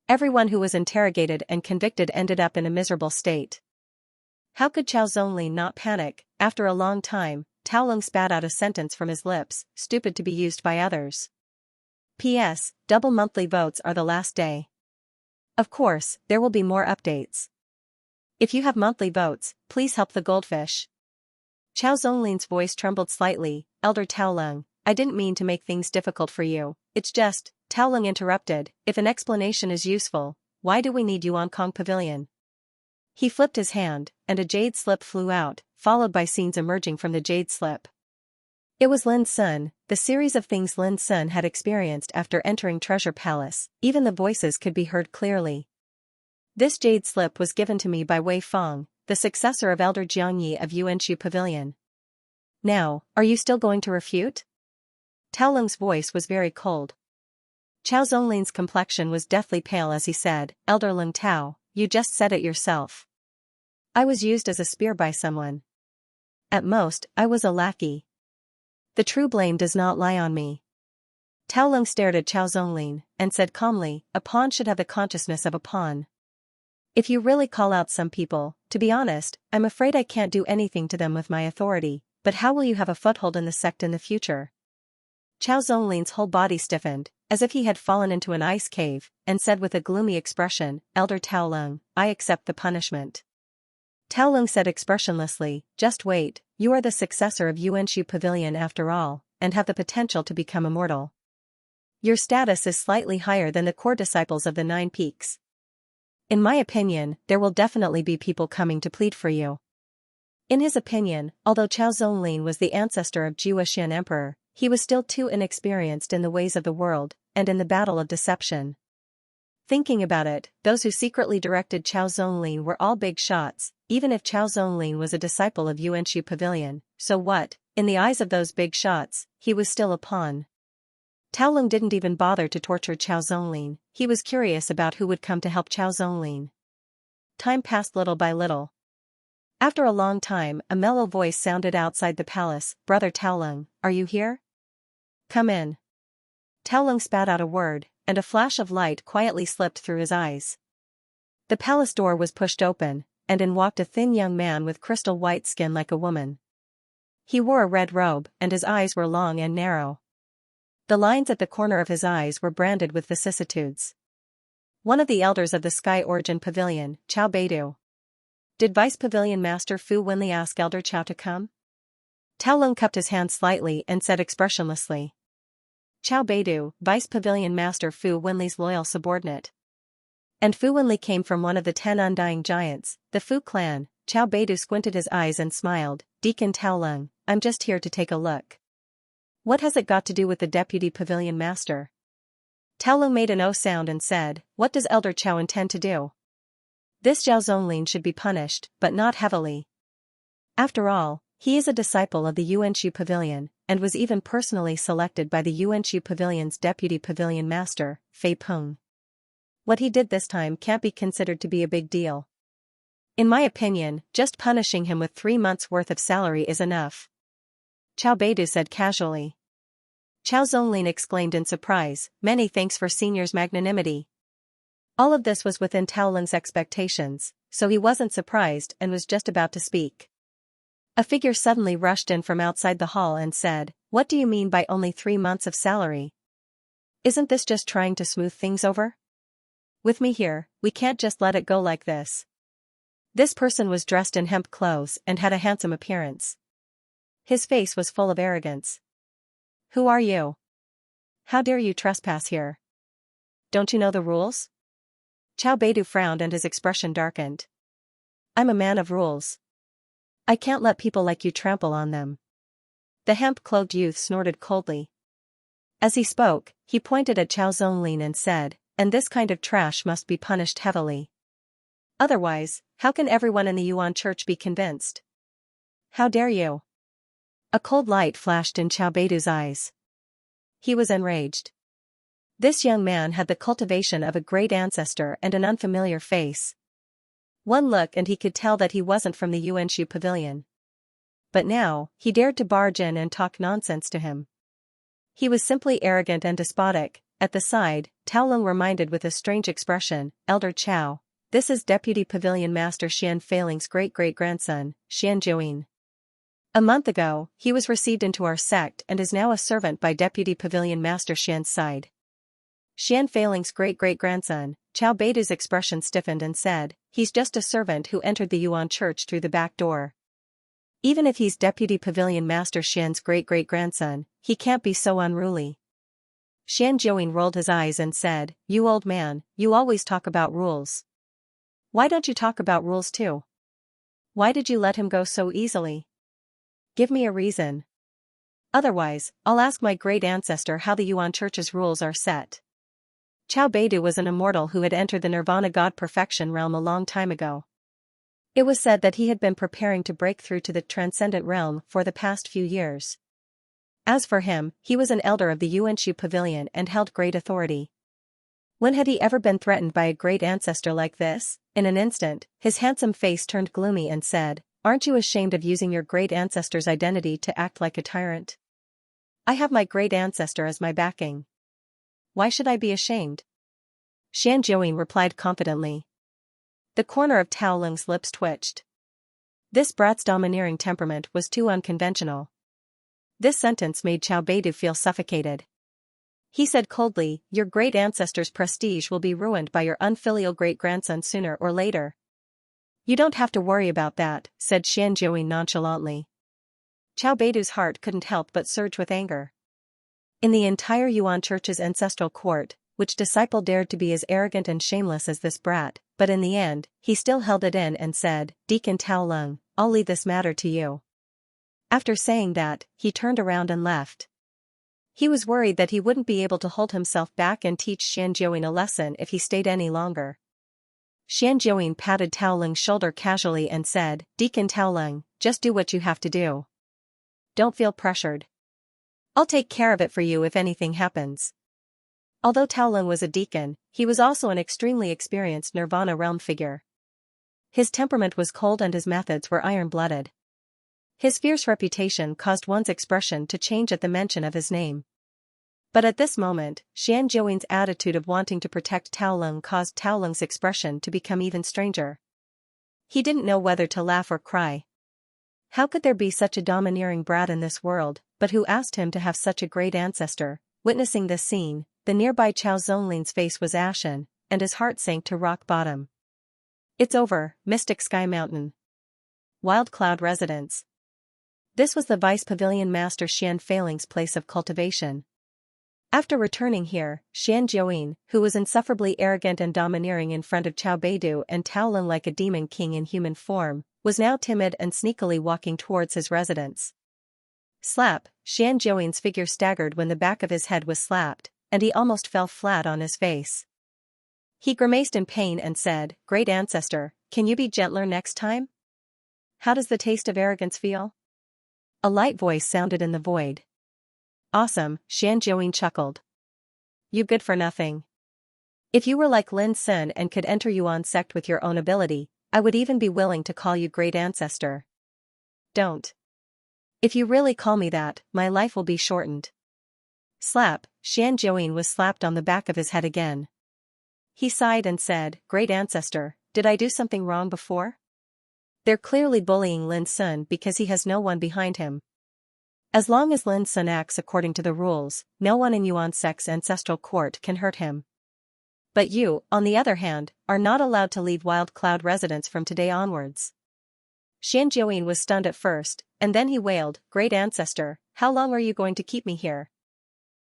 Everyone who was interrogated and convicted ended up in a miserable state. How could Chao Zonglin not panic? After a long time, Taolong spat out a sentence from his lips, "Stupid to be used by others." P.S. Double monthly votes are the last day. Of course, there will be more updates. If you have monthly votes, please help the goldfish. Chao Zonglin's voice trembled slightly. "Elder Taolong, I didn't mean to make things difficult for you, it's just," Taolong interrupted, "if an explanation is useful, why do we need Yuan Kong Pavilion?" He flipped his hand, and a jade slip flew out, followed by scenes emerging from the jade slip. It was Lin Sun, the series of things Lin Sun had experienced after entering Treasure Palace. Even the voices could be heard clearly. "This jade slip was given to me by Wei Feng, the successor of Elder Jiangyi of Yuanxu Pavilion. Now, are you still going to refute?" Taolong's voice was very cold. Chao Zonglin's complexion was deathly pale as he said, "Elder Lung Tao, you just said it yourself. I was used as a spear by someone. At most, I was a lackey. The true blame does not lie on me. Tao Lung stared at Xiao Zonglin, and said calmly, a pawn should have the consciousness of a pawn. If you really call out some people, to be honest, I'm afraid I can't do anything to them with my authority, but how will you have a foothold in the sect in the future? Xiao Zonglin's whole body stiffened, as if he had fallen into an ice cave, and said with a gloomy expression, Elder Tao Lung, I accept the punishment. Tao Lung said expressionlessly, just wait, you are the successor of Yuanshu Pavilion after all, and have the potential to become immortal. Your status is slightly higher than the core disciples of the Nine Peaks. In my opinion, there will definitely be people coming to plead for you. In his opinion, although Xiao Zonglin was the ancestor of Jiwa Xian Emperor, he was still too inexperienced in the ways of the world, and in the battle of deception. Thinking about it, those who secretly directed Xiao Zonglin were all big shots, even if Xiao Zonglin was a disciple of Yuanshu Pavilion, so what, in the eyes of those big shots, he was still a pawn. Tao Lung didn't even bother to torture Xiao Zonglin, he was curious about who would come to help Xiao Zonglin. Time passed little by little. After a long time, a mellow voice sounded outside the palace, Brother Tao Lung, are you here? Come in. Tao Lung spat out a word, and a flash of light quietly slipped through his eyes. The palace door was pushed open, and in walked a thin young man with crystal white skin like a woman. He wore a red robe, and his eyes were long and narrow. The lines at the corner of his eyes were branded with vicissitudes. One of the elders of the Sky Origin Pavilion, Chao Beidu. Did Vice Pavilion Master Fu Wenli ask Elder Chao to come? Tao Lung cupped his hand slightly and said expressionlessly. Chao Beidu, Vice Pavilion Master Fu Wenli's loyal subordinate. And Fu Wenli came from one of the 10 undying giants, the Fu clan. Chao Beidu squinted his eyes and smiled, Deacon Tao Lung, I'm just here to take a look. What has it got to do with the Deputy Pavilion Master? Tao Lung made an O sound and said, what does Elder Chao intend to do? This Xiao Zonglin should be punished, but not heavily. After all, he is a disciple of the Yuanshu Pavilion, and was even personally selected by the Yuanshu Pavilion's Deputy Pavilion Master, Fei Peng. What he did this time can't be considered to be a big deal. In my opinion, just punishing him with 3 months' worth of salary is enough. Chao Beidu said casually. Xiao Zonglin exclaimed in surprise, many thanks for Senior's magnanimity. All of this was within Tao Lung's expectations, so he wasn't surprised and was just about to speak. A figure suddenly rushed in from outside the hall and said, what do you mean by only 3 months of salary? Isn't this just trying to smooth things over? With me here, we can't just let it go like this. This person was dressed in hemp clothes and had a handsome appearance. His face was full of arrogance. Who are you? How dare you trespass here? Don't you know the rules? Chao Beidu frowned and his expression darkened. I'm a man of rules. I can't let people like you trample on them. The hemp-clothed youth snorted coldly. As he spoke, he pointed at Xiao Zonglin and said, and this kind of trash must be punished heavily. Otherwise, how can everyone in the Yuan Church be convinced? How dare you? A cold light flashed in Chao Beidu's eyes. He was enraged. This young man had the cultivation of a great ancestor and an unfamiliar face. One look and he could tell that he wasn't from the Yuanshu Pavilion. But now, he dared to barge in and talk nonsense to him. He was simply arrogant and despotic. At the side, Tao Lung reminded with a strange expression, Elder Chao, this is Deputy Pavilion Master Xian Feiling's great-great-grandson, Xian Jiuyin. A month ago, he was received into our sect and is now a servant by Deputy Pavilion Master Xian's side. Xian Feiling's great-great-grandson, Chao Beidu's expression stiffened and said, he's just a servant who entered the Yuan Church through the back door. Even if he's Deputy Pavilion Master Xian's great-great-grandson, he can't be so unruly. Xian Jiuyin rolled his eyes and said, you old man, you always talk about rules. Why don't you talk about rules too? Why did you let him go so easily? Give me a reason. Otherwise, I'll ask my great ancestor how the Yuan Church's rules are set. Chao Beidu was an immortal who had entered the Nirvana God Perfection realm a long time ago. It was said that he had been preparing to break through to the transcendent realm for the past few years. As for him, he was an elder of the Yuanshu Pavilion and held great authority. When had he ever been threatened by a great ancestor like this? In an instant, his handsome face turned gloomy and said, "Aren't you ashamed of using your great ancestor's identity to act like a tyrant? I have my great ancestor as my backing. Why should I be ashamed?" Xianxia replied confidently. The corner of Tao Ling's lips twitched. This brat's domineering temperament was too unconventional. This sentence made Xiao Beidu feel suffocated. He said coldly, "Your great ancestor's prestige will be ruined by your unfilial great-grandson sooner or later." "You don't have to worry about that," said Xianxia nonchalantly. Xiao Beidu's heart couldn't help but surge with anger. In the entire Yuan Church's ancestral court, which disciple dared to be as arrogant and shameless as this brat, but in the end, he still held it in and said, "Deacon Tao Lung, I'll leave this matter to you." After saying that, he turned around and left. He was worried that he wouldn't be able to hold himself back and teach Xianxia a lesson if he stayed any longer. Xianxia patted Tao Ling's shoulder casually and said, "Deacon Tao Ling, just do what you have to do. Don't feel pressured. I'll take care of it for you if anything happens." Although Tao Ling was a deacon, he was also an extremely experienced Nirvana realm figure. His temperament was cold and his methods were iron-blooded. His fierce reputation caused one's expression to change at the mention of his name. But at this moment, Xianxia's attitude of wanting to protect Tao Ling caused Tao Ling's expression to become even stranger. He didn't know whether to laugh or cry. How could there be such a domineering brat in this world, but who asked him to have such a great ancestor? Witnessing this scene, the nearby Chao Zonlin's face was ashen, and his heart sank to rock bottom. It's over, Mystic Sky Mountain. Wild Cloud Residence. This was the Vice Pavilion Master Xian Feiling's place of cultivation. After returning here, Xianxia, who was insufferably arrogant and domineering in front of Xiao Beidu and Tao Lin like a demon king in human form, was now timid and sneakily walking towards his residence. Slap! Xianxia's figure staggered when the back of his head was slapped, and he almost fell flat on his face. He grimaced in pain and said, "Great ancestor, can you be gentler next time? How does the taste of arrogance feel?" A light voice sounded in the void. "Awesome," Xianxia chuckled. "You good for nothing. If you were like Lin Sun and could enter Yuan sect with your own ability, I would even be willing to call you great ancestor. Don't. If you really call me that, my life will be shortened." Slap! Xianxia was slapped on the back of his head again. He sighed and said, "Great ancestor, did I do something wrong before? They're clearly bullying Lin Sun because he has no one behind him. As long as Lin Sun acts according to the rules, no one in Yuan sect's ancestral court can hurt him. But you, on the other hand, are not allowed to leave Wild Cloud Residence from today onwards." Xianxia was stunned at first, and then he wailed, "Great ancestor, how long are you going to keep me here?"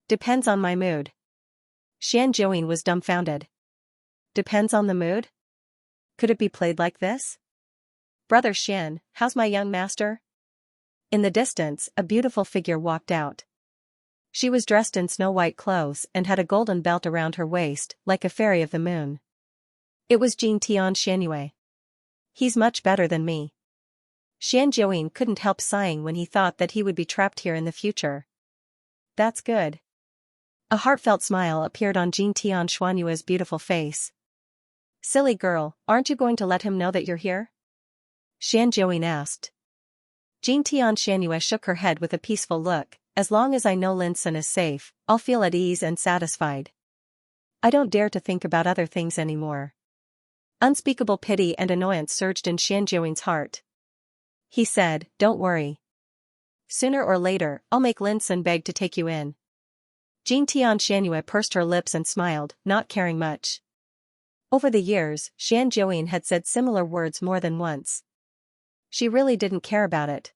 "Depends on my mood." Xianxia was dumbfounded. Depends on the mood? Could it be played like this? "Brother Xian, how's my young master?" In the distance, a beautiful figure walked out. She was dressed in snow-white clothes and had a golden belt around her waist, like a fairy of the moon. It was Jing Tianxuan. "He's much better than me." Xianxia couldn't help sighing when he thought that he would be trapped here in the future. "That's good." A heartfelt smile appeared on Jing Tianxuan's beautiful face. "Silly girl, aren't you going to let him know that you're here?" Xianxia asked. Jing Tianxuan shook her head with a peaceful look. "As long as I know Lin Sun is safe, I'll feel at ease and satisfied. I don't dare to think about other things anymore." Unspeakable pity and annoyance surged in Xianxia's heart. He said, "Don't worry. Sooner or later, I'll make Lin Sun beg to take you in." Jing Tianxuan pursed her lips and smiled, not caring much. Over the years, Xianxia had said similar words more than once. She really didn't care about it.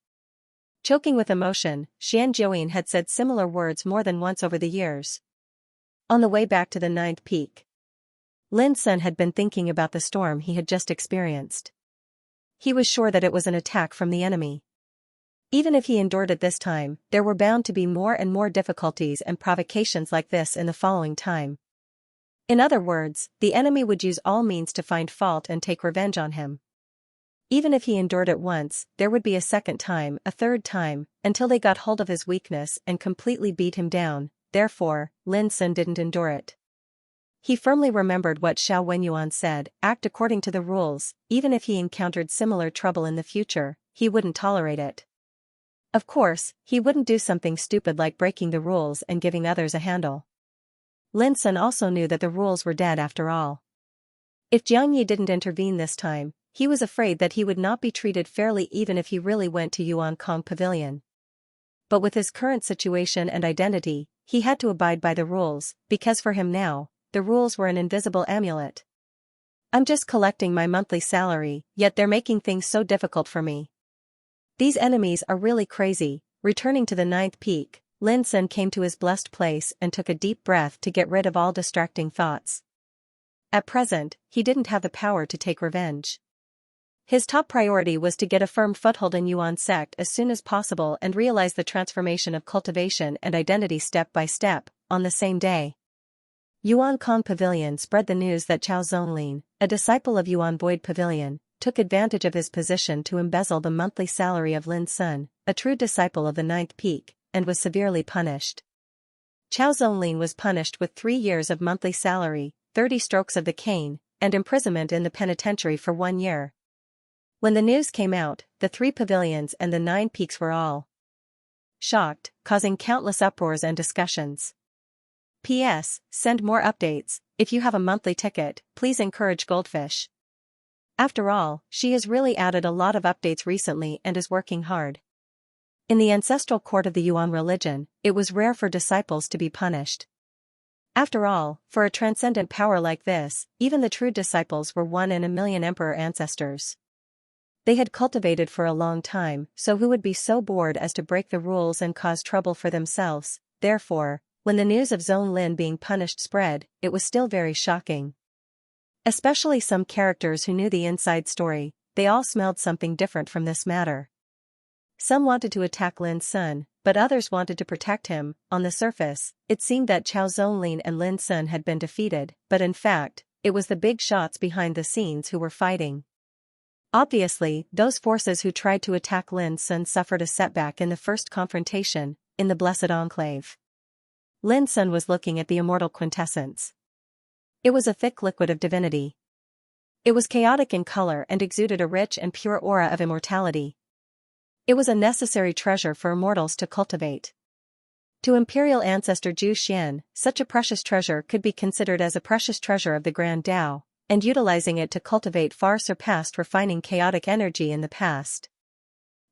Choking with emotion, Xianxia had said similar words more than once over the years. On the way back to the 9th peak, Lin Sun had been thinking about the storm he had just experienced. He was sure that it was an attack from the enemy. Even if he endured it this time, there were bound to be more and more difficulties and provocations like this in the following time. In other words, the enemy would use all means to find fault and take revenge on him. Even if he endured it once, there would be a second time, a third time, until they got hold of his weakness and completely beat him down. Therefore, Lin Sun didn't endure it. He firmly remembered what Xiao Wenyuan said: act according to the rules, even if he encountered similar trouble in the future, he wouldn't tolerate it. Of course, he wouldn't do something stupid like breaking the rules and giving others a handle. Lin Sun also knew that the rules were dead after all. If Jiang Yi didn't intervene this time, he was afraid that he would not be treated fairly even if he really went to Yuan Kong Pavilion. But with his current situation and identity, he had to abide by the rules, because for him now, the rules were an invisible amulet. I'm just collecting my monthly salary, yet they're making things so difficult for me. These enemies are really crazy. Returning to the 9th peak, Lin Sun came to his blessed place and took a deep breath to get rid of all distracting thoughts. At present, he didn't have the power to take revenge. His top priority was to get a firm foothold in Yuan sect as soon as possible and realize the transformation of cultivation and identity step by step, on the same day. Yuan Kong Pavilion spread the news that Chao Zonglin, a disciple of Yuan Void Pavilion, took advantage of his position to embezzle the monthly salary of Lin Sun, a true disciple of the 9th peak, and was severely punished. Chao Zonglin was punished with 3 years of monthly salary, 30 strokes of the cane, and imprisonment in the penitentiary for 1 year. When the news came out, the 3 pavilions and the 9 peaks were all shocked, causing countless uproars and discussions. P.S. Send more updates. If you have a monthly ticket, please encourage Goldfish. After all, she has really added a lot of updates recently and is working hard. In the ancestral court of the Yuan religion, it was rare for disciples to be punished. After all, for a transcendent power like this, even the true disciples were 1 in a million emperor ancestors. They had cultivated for a long time, so who would be so bored as to break the rules and cause trouble for themselves? Therefore, when the news of Zone Lin being punished spread, it was still very shocking. Especially some characters who knew the inside story, they all smelled something different from this matter. Some wanted to attack Lin Sun, but others wanted to protect him. On the surface, it seemed that Chao Zonglin and Lin Sun had been defeated, but in fact, it was the big shots behind the scenes who were fighting. Obviously, those forces who tried to attack Lin Sun suffered a setback in the first confrontation, in the Blessed Enclave. Lin Sun was looking at the immortal quintessence. It was a thick liquid of divinity. It was chaotic in color and exuded a rich and pure aura of immortality. It was a necessary treasure for immortals to cultivate. To Imperial Ancestor Zhu Xian, such a precious treasure could be considered as a precious treasure of the Grand Tao, and utilizing it to cultivate far surpassed refining chaotic energy in the past.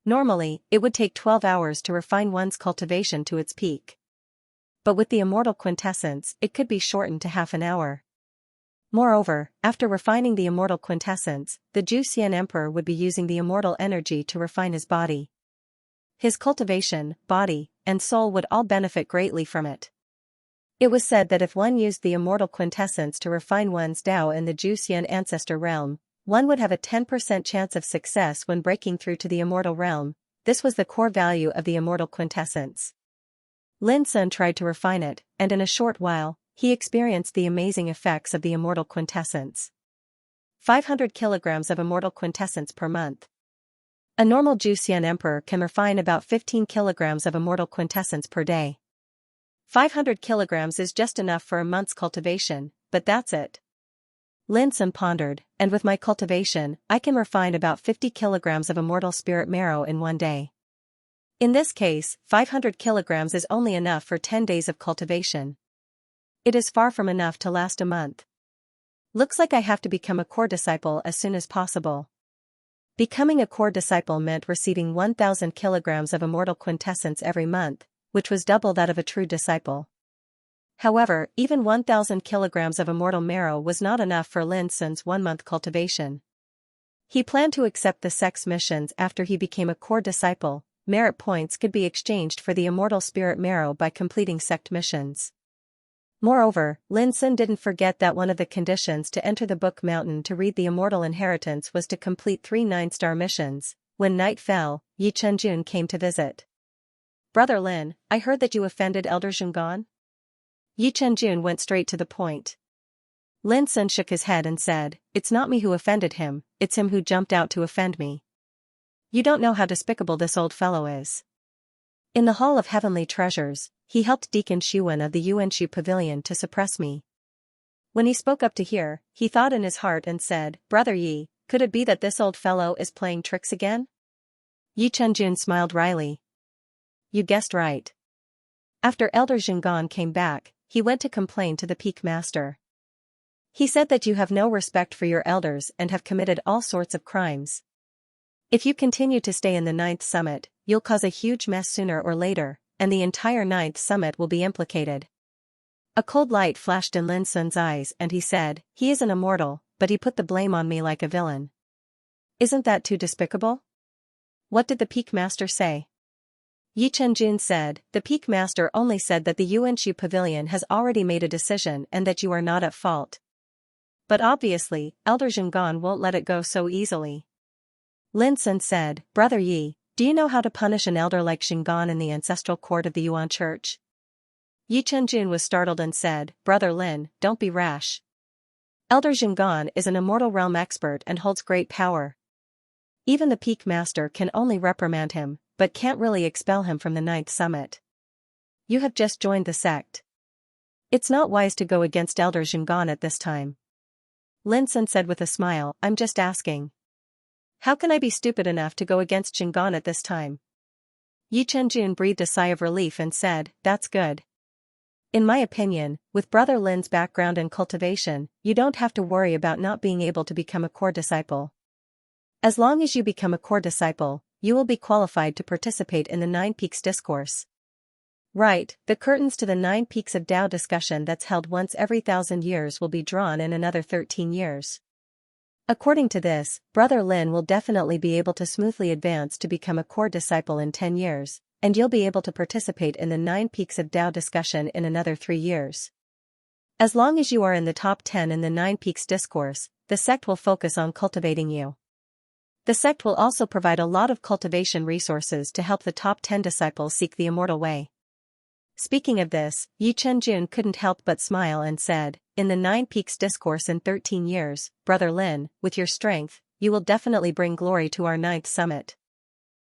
Normally, it would take 12 hours to refine one's cultivation to its peak. But with the immortal quintessence, it could be shortened to half an hour. Moreover, after refining the immortal quintessence, the Zhu Xian Emperor would be using the immortal energy to refine his body. His cultivation, body, and soul would all benefit greatly from it. It was said that if one used the immortal quintessence to refine one's Tao in the Zhu Xian ancestor realm, one would have a 10% chance of success when breaking through to the immortal realm. This was the core value of the immortal quintessence. Lin Sun tried to refine it, and in a short while, he experienced the amazing effects of the immortal quintessence. 500 kilograms of immortal quintessence per month. A normal Zhu Xian Emperor can refine about 15 kilograms of immortal quintessence per day. 500 kilograms is just enough for a month's cultivation, but that's it. Lin Sun pondered, and with my cultivation, I can refine about 50 kilograms of immortal spirit marrow in 1 day. In this case, 500 kilograms is only enough for 10 days of cultivation. It is far from enough to last a month. Looks like I have to become a core disciple as soon as possible. Becoming a core disciple meant receiving 1,000 kilograms of immortal quintessence every month, which was double that of a true disciple. However, even 1,000 kilograms of immortal marrow was not enough for Lin Sun's 1-month cultivation. He planned to accept the sect's missions after he became a core disciple. Merit points could be exchanged for the immortal spirit marrow by completing sect missions. Moreover, Lin Sun didn't forget that one of the conditions to enter the Book Mountain to read the immortal inheritance was to complete 3 9-star missions. When night fell, Yi Chenjun came to visit. Brother Lin, I heard that you offended Elder Zhonggan? Yi Chenjun went straight to the point. Lin Sun shook his head and said, "It's not me who offended him, it's him who jumped out to offend me. You don't know how despicable this old fellow is. In the Hall of Heavenly Treasures, he helped Deacon Xuan of the Yuanshu Pavilion to suppress me. When he spoke up to hear, he thought in his heart and said, Brother Yi, could it be that this old fellow is playing tricks again? Yi Chenjun smiled wryly. You guessed right. After Elder Xingan came back, he went to complain to the peak master. He said that you have no respect for your elders and have committed all sorts of crimes. If you continue to stay in the ninth summit, you'll cause a huge mess sooner or later, and the entire ninth summit will be implicated. A cold light flashed in Lin Sun's eyes and he said, he is an immortal, but he put the blame on me like a villain. Isn't that too despicable? What did the peak master say? Yi Chenjun said, the peak master only said that the Yuanshu pavilion has already made a decision and that you are not at fault. But obviously, Elder Xingan won't let it go so easily. Lin Sun said, Brother Yi, do you know how to punish an elder like Xingan in the ancestral court of the Yuan Church? Yi Chenjun was startled and said, Brother Lin, don't be rash. Elder Xingan is an immortal realm expert and holds great power. Even the peak master can only reprimand him, but can't really expel him from the ninth summit. You have just joined the sect. It's not wise to go against Elder Xingan at this time. Lin Sun said with a smile, I'm just asking. How can I be stupid enough to go against Xingan at this time? Yi Chenjun breathed a sigh of relief and said, that's good. In my opinion, with Brother Lin's background in cultivation, you don't have to worry about not being able to become a core disciple. As long as you become a core disciple, you will be qualified to participate in the Nine Peaks discourse. Right, the curtains to the 9 Peaks of Tao discussion that's held once every 1,000 years will be drawn in another 13 years. According to this, Brother Lin will definitely be able to smoothly advance to become a core disciple in 10 years, and you'll be able to participate in the 9 Peaks of Tao discussion in another 3 years. As long as you are in the top 10 in the 9 Peaks discourse, the sect will focus on cultivating you. The sect will also provide a lot of cultivation resources to help the top 10 disciples seek the immortal way. Speaking of this, Yi Chenjun couldn't help but smile and said, in the 9 Peaks discourse in 13 years, Brother Lin, with your strength, you will definitely bring glory to our 9th summit.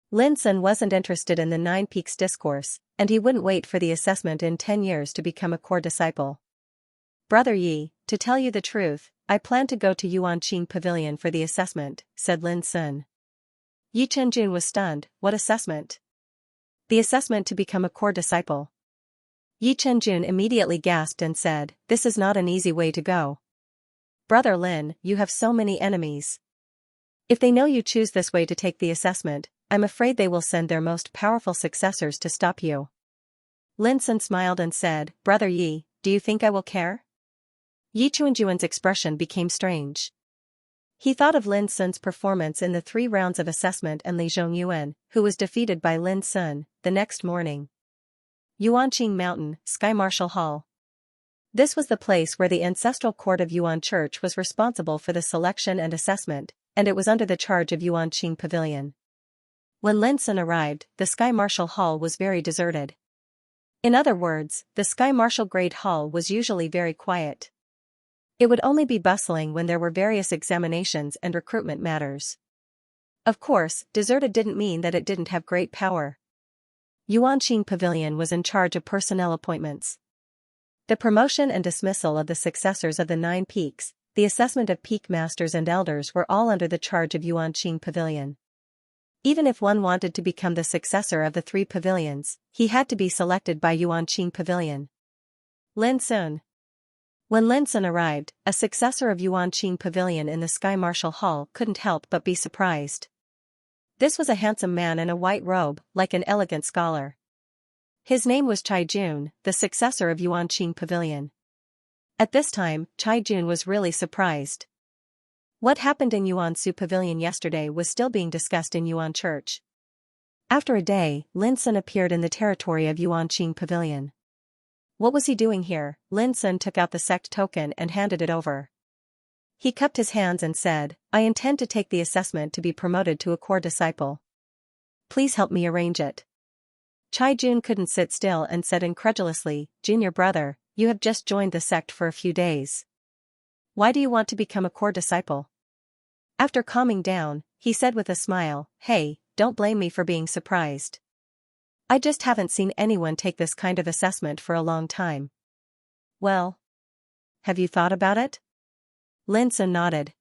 Lin Sun wasn't interested in the 9 Peaks discourse, and he wouldn't wait for the assessment in 10 years to become a core disciple. Brother Yi, to tell you the truth, I plan to go to Yuanqing Pavilion for the assessment, said Lin Sun. Yi Chenjun was stunned, what assessment? The assessment to become a core disciple. Yi Chenjun immediately gasped and said, this is not an easy way to go. Brother Lin, you have so many enemies. If they know you choose this way to take the assessment, I'm afraid they will send their most powerful successors to stop you. Lin Sun smiled and said, Brother Yi, do you think I will care? Yi Chenjun's expression became strange. He thought of Lin Sun's performance in the 3 rounds of assessment and Li Zhongyuan, who was defeated by Lin Sun, the next morning. Yuanqing Mountain, Sky Marshal Hall. This was the place where the ancestral court of Yuan Church was responsible for the selection and assessment, and it was under the charge of Yuanqing Pavilion. When Lin Sun arrived, the Sky Marshal Hall was very deserted. In other words, the Sky Marshal Grade Hall was usually very quiet. It would only be bustling when there were various examinations and recruitment matters. Of course, deserted didn't mean that it didn't have great power. Yuanqing Pavilion was in charge of personnel appointments. The promotion and dismissal of the successors of the 9 Peaks, the assessment of peak masters and elders were all under the charge of Yuanqing Pavilion. Even if one wanted to become the successor of the 3 pavilions, he had to be selected by Yuanqing Pavilion. Lin Sun. When Lin Sun arrived, a successor of Yuanqing Pavilion in the Sky Marshal Hall couldn't help but be surprised. This was a handsome man in a white robe, like an elegant scholar. His name was Chai Jun, the successor of Yuanqing Pavilion. At this time, Chai Jun was really surprised. What happened in Yuansu Pavilion yesterday was still being discussed in Yuan Church. After a day, Lin Sun appeared in the territory of Yuanqing Pavilion. What was he doing here? Lin Sun took out the sect token and handed it over. He cupped his hands and said, I intend to take the assessment to be promoted to a core disciple. Please help me arrange it. Chai Jun couldn't sit still and said incredulously, Junior brother, you have just joined the sect for a few days. Why do you want to become a core disciple? After calming down, he said with a smile, hey, don't blame me for being surprised. I just haven't seen anyone take this kind of assessment for a long time. Well, have you thought about it? Lin Sun nodded.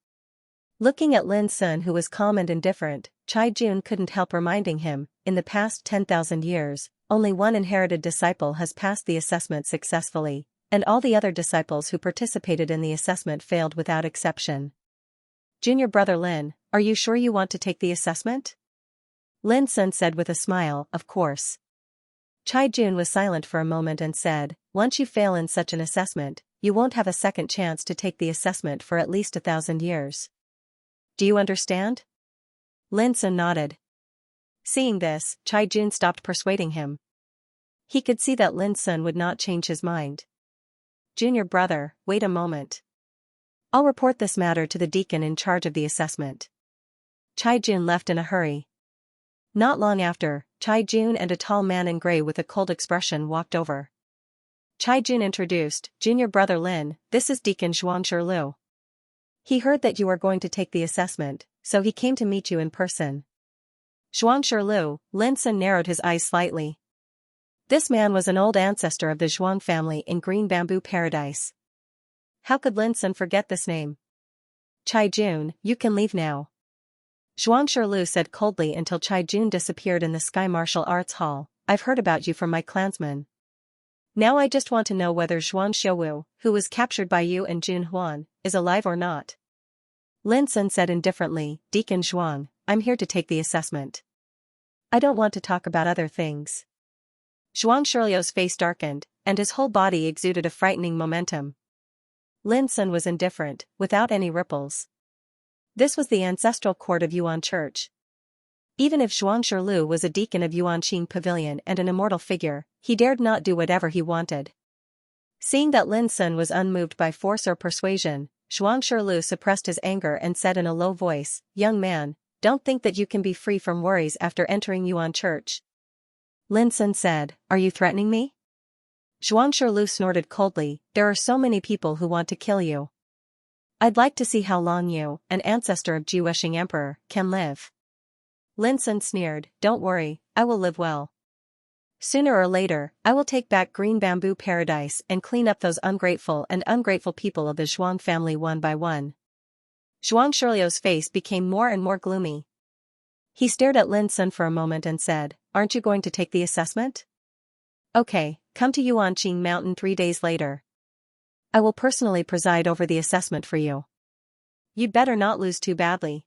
Looking at Lin Sun, who was calm and indifferent, Chai Jun couldn't help reminding him, in the past 10,000 years, only one inherited disciple has passed the assessment successfully, and all the other disciples who participated in the assessment failed without exception. Junior brother Lin, are you sure you want to take the assessment? Lin Sun said with a smile, of course. Chai Jun was silent for a moment and said, once you fail in such an assessment, you won't have a second chance to take the assessment for at least 1,000 years. Do you understand? Lin Sun nodded. Seeing this, Chai Jun stopped persuading him. He could see that Lin Sun would not change his mind. Junior brother, wait a moment. I'll report this matter to the deacon in charge of the assessment. Chai Jun left in a hurry. Not long after, Chai Jun and a tall man in gray with a cold expression walked over. Chai Jun introduced, Junior brother Lin, this is Deacon Xianxia Lu. He heard that you are going to take the assessment, so he came to meet you in person. Xianxia Lu, Lin Sun narrowed his eyes slightly. This man was an old ancestor of the Zhuang family in Green Bamboo Paradise. How could Lin Sun forget this name? Chai Jun, you can leave now. Xianxia Lu said coldly until Chai Jun disappeared in the Sky Martial Arts Hall. I've heard about you from my clansmen. Now I just want to know whether Xianxia Wu, who was captured by you and Jun Huan, is alive or not. Lin Sun said indifferently, Deacon Zhuang, I'm here to take the assessment. I don't want to talk about other things. Xianxia Liu's face darkened, and his whole body exuded a frightening momentum. Lin Sun was indifferent, without any ripples. This was the ancestral court of Yuan Church. Even if Xianxia Lu was a deacon of Yuanqing Pavilion and an immortal figure, he dared not do whatever he wanted. Seeing that Lin Sun was unmoved by force or persuasion, Xianxia Lu suppressed his anger and said in a low voice, young man, don't think that you can be free from worries after entering Yuan Church. Lin Sun said, are you threatening me? Xianxia Lu snorted coldly, there are so many people who want to kill you. I'd like to see how long you, an ancestor of Ji Wuxing Emperor, can live. Lin Sun sneered, don't worry, I will live well. Sooner or later, I will take back Green Bamboo Paradise and clean up those ungrateful people of the Zhuang family one by one. Xianxia Liu's face became more and more gloomy. He stared at Lin Sun for a moment and said, aren't you going to take the assessment? Okay, come to Yuanqing Mountain 3 days later. I will personally preside over the assessment for you. You'd better not lose too badly.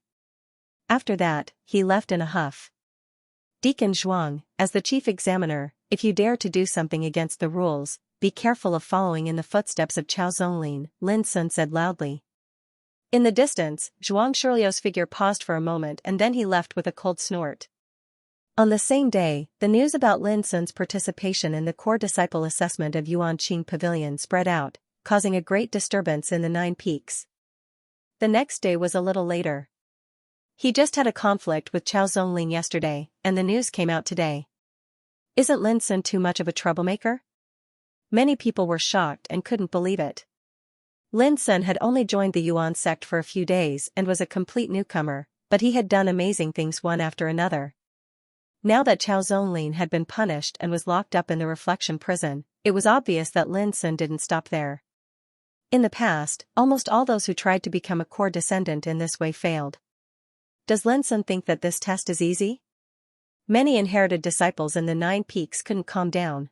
After that, he left in a huff. Deacon Zhuang, as the chief examiner, if you dare to do something against the rules, be careful of following in the footsteps of Chao Zonglin, Lin Sun said loudly. In the distance, Xianxia Liu's figure paused for a moment and then he left with a cold snort. On the same day, the news about Lin Sun's participation in the core disciple assessment of Yuanqing Pavilion spread out, causing a great disturbance in the 9 peaks. The next day was a little later. He just had a conflict with Chao Zonglin yesterday, and the news came out today. Isn't Lin Sun too much of a troublemaker? Many people were shocked and couldn't believe it. Lin Sun had only joined the Yuan sect for a few days and was a complete newcomer, but he had done amazing things one after another. Now that Chao Zonglin had been punished and was locked up in the reflection prison, it was obvious that Lin Sun didn't stop there. In the past, almost all those who tried to become a core descendant in this way failed. Does Lin Sun think that this test is easy? Many inherited disciples in the 9 peaks couldn't calm down.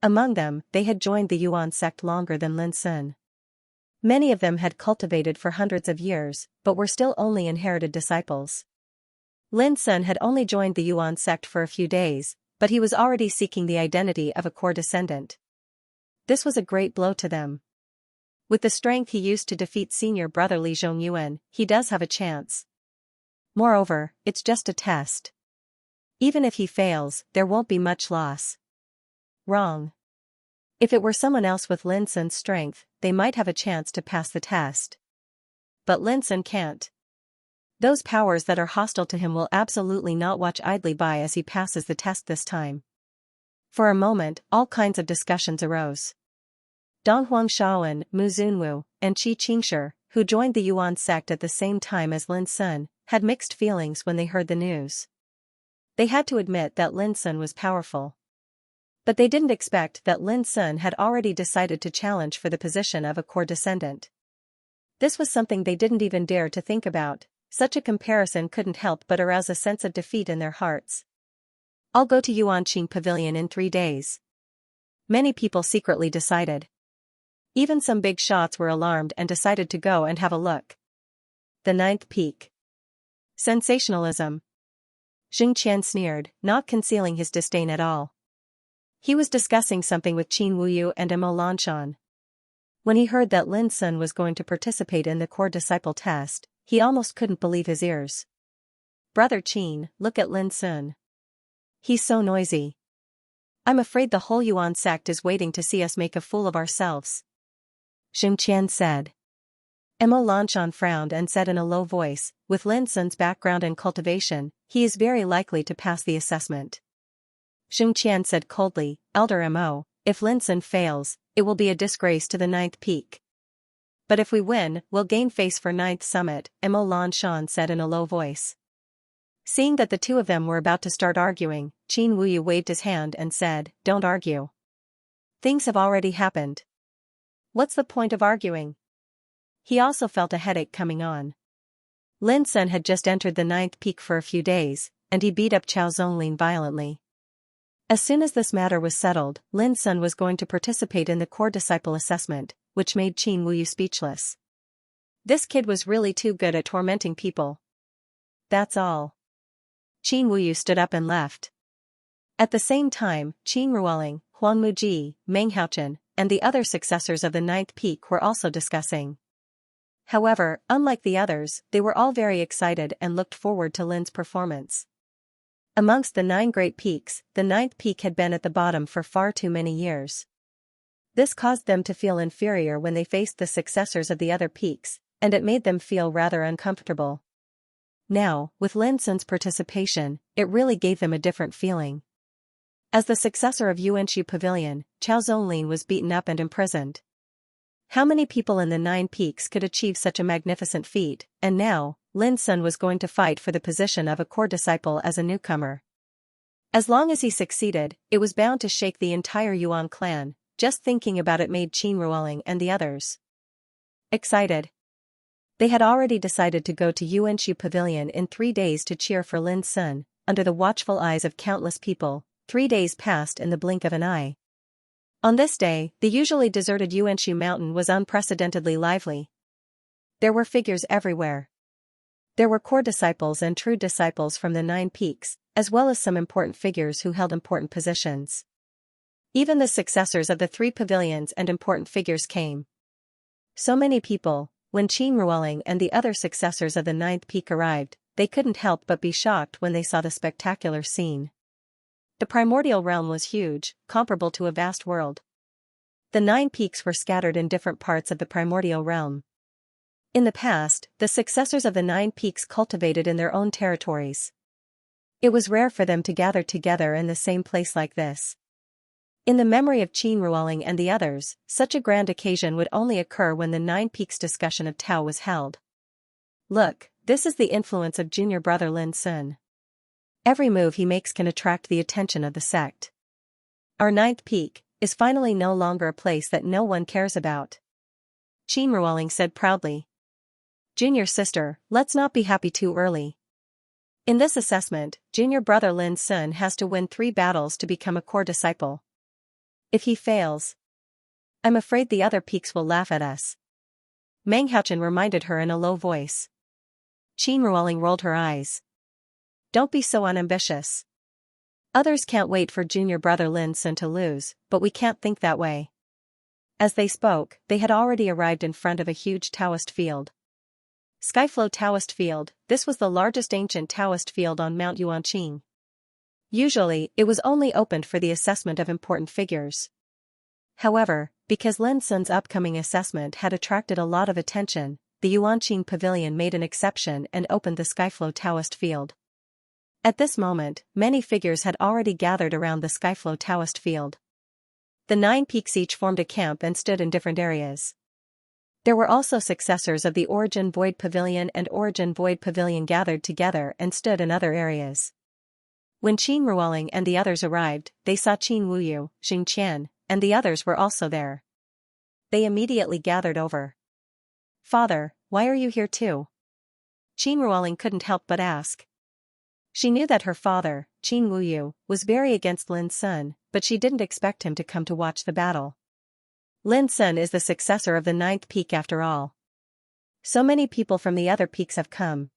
Among them, they had joined the Yuan sect longer than Lin Sun. Many of them had cultivated for hundreds of years, but were still only inherited disciples. Lin Sun had only joined the Yuan sect for a few days, but he was already seeking the identity of a core descendant. This was a great blow to them. With the strength he used to defeat senior brother Li Zhongyuan, he does have a chance. Moreover, it's just a test. Even if he fails, there won't be much loss. Wrong. If it were someone else with Lin Sun's strength, they might have a chance to pass the test. But Lin Sun can't. Those powers that are hostile to him will absolutely not watch idly by as he passes the test this time. For a moment, all kinds of discussions arose. Dong Huangshaoan, Mu Zunwu, and Qi Qingshi, who joined the Yuan sect at the same time as Lin Sun, had mixed feelings when they heard the news. They had to admit that Lin Sun was powerful. But they didn't expect that Lin Sun had already decided to challenge for the position of a core descendant. This was something they didn't even dare to think about. Such a comparison couldn't help but arouse a sense of defeat in their hearts. I'll go to Yuanqing Pavilion in 3 days. Many people secretly decided. Even some big shots were alarmed and decided to go and have a look. The 9th peak. Sensationalism. Xianxia sneered, not concealing his disdain at all. He was discussing something with Qin Wuyu and Mo Lanshan. When he heard that Lin Sun was going to participate in the core disciple test, he almost couldn't believe his ears. Brother Qin, look at Lin Sun. He's so noisy. I'm afraid the whole Yuan sect is waiting to see us make a fool of ourselves. Xianxia said. Mo Lanshan frowned and said in a low voice, with Lin Sun's background in cultivation, he is very likely to pass the assessment. Xianxia said coldly, Elder Mo, if Lin Sun fails, it will be a disgrace to the 9th peak. But if we win, we'll gain face for 9th summit, Mo Lanshan said in a low voice. Seeing that the two of them were about to start arguing, Qin Wuyu waved his hand and said, don't argue. Things have already happened. What's the point of arguing? He also felt a headache coming on. Lin Sun had just entered the 9th peak for a few days, and he beat up Chao Zonglin violently. As soon as this matter was settled, Lin Sun was going to participate in the core disciple assessment, which made Qin Wuyu speechless. This kid was really too good at tormenting people. That's all. Qin Wuyu stood up and left. At the same time, Qin Ruoling, Huang Muji, Meng Haochen, and the other successors of the 9th peak were also discussing. However, unlike the others, they were all very excited and looked forward to Lin's performance. Amongst the 9 great peaks, the 9th peak had been at the bottom for far too many years. This caused them to feel inferior when they faced the successors of the other peaks, and it made them feel rather uncomfortable. Now, with Lin Sun's participation, it really gave them a different feeling. As the successor of Yuanqing Pavilion, Chao Zonglin was beaten up and imprisoned. How many people in the 9 peaks could achieve such a magnificent feat, and now, Lin Sun was going to fight for the position of a core disciple as a newcomer. As long as he succeeded, it was bound to shake the entire Yuan clan. Just thinking about it made Qin Ruoling and the others excited. They had already decided to go to Yuanqing Pavilion in 3 days to cheer for Lin Sun, under the watchful eyes of countless people. 3 days passed in the blink of an eye. On this day, the usually deserted Yuanqing mountain was unprecedentedly lively. There were figures everywhere. There were core disciples and true disciples from the 9 peaks, as well as some important figures who held important positions. Even the successors of the 3 pavilions and important figures came. So many people. When Qin Ruoling and the other successors of the 9th peak arrived, they couldn't help but be shocked when they saw the spectacular scene. The primordial realm was huge, comparable to a vast world. The 9 peaks were scattered in different parts of the primordial realm. In the past, the successors of the 9 peaks cultivated in their own territories. It was rare for them to gather together in the same place like this. In the memory of Qin Ruoling and the others, such a grand occasion would only occur when the 9 peaks discussion of Tao was held. Look, this is the influence of junior brother Lin Sun. Every move he makes can attract the attention of the sect. Our 9th peak is finally no longer a place that no one cares about. Qin Ruoling said proudly. Junior sister, let's not be happy too early. In this assessment, junior brother Lin Sun has to win 3 battles to become a core disciple. If he fails, I'm afraid the other peaks will laugh at us. Meng Haochen reminded her in a low voice. Qin Ruoling rolled her eyes. Don't be so unambitious. Others can't wait for junior brother Lin Sun to lose, but we can't think that way. As they spoke, they had already arrived in front of a huge Taoist field. Skyflow Taoist Field, this was the largest ancient Taoist field on Mount Yuanqing. Usually, it was only opened for the assessment of important figures. However, because Lin Sun's upcoming assessment had attracted a lot of attention, the Yuanqing Pavilion made an exception and opened the Skyflow Taoist Field. At this moment, many figures had already gathered around the Skyflow Taoist Field. The 9 peaks each formed a camp and stood in different areas. There were also successors of the Origin Void Pavilion and Origin Void Pavilion gathered together and stood in other areas. When Qin Ruoling and the others arrived, they saw Qin Wuyu, Xianxia, and the others were also there. They immediately gathered over. "Father, why are you here too?" Qin Ruoling couldn't help but ask. She knew that her father, Qin Wuyu, was very against Lin Sun, but she didn't expect him to come to watch the battle. Lin Sun is the successor of the 9th peak after all. So many people from the other peaks have come.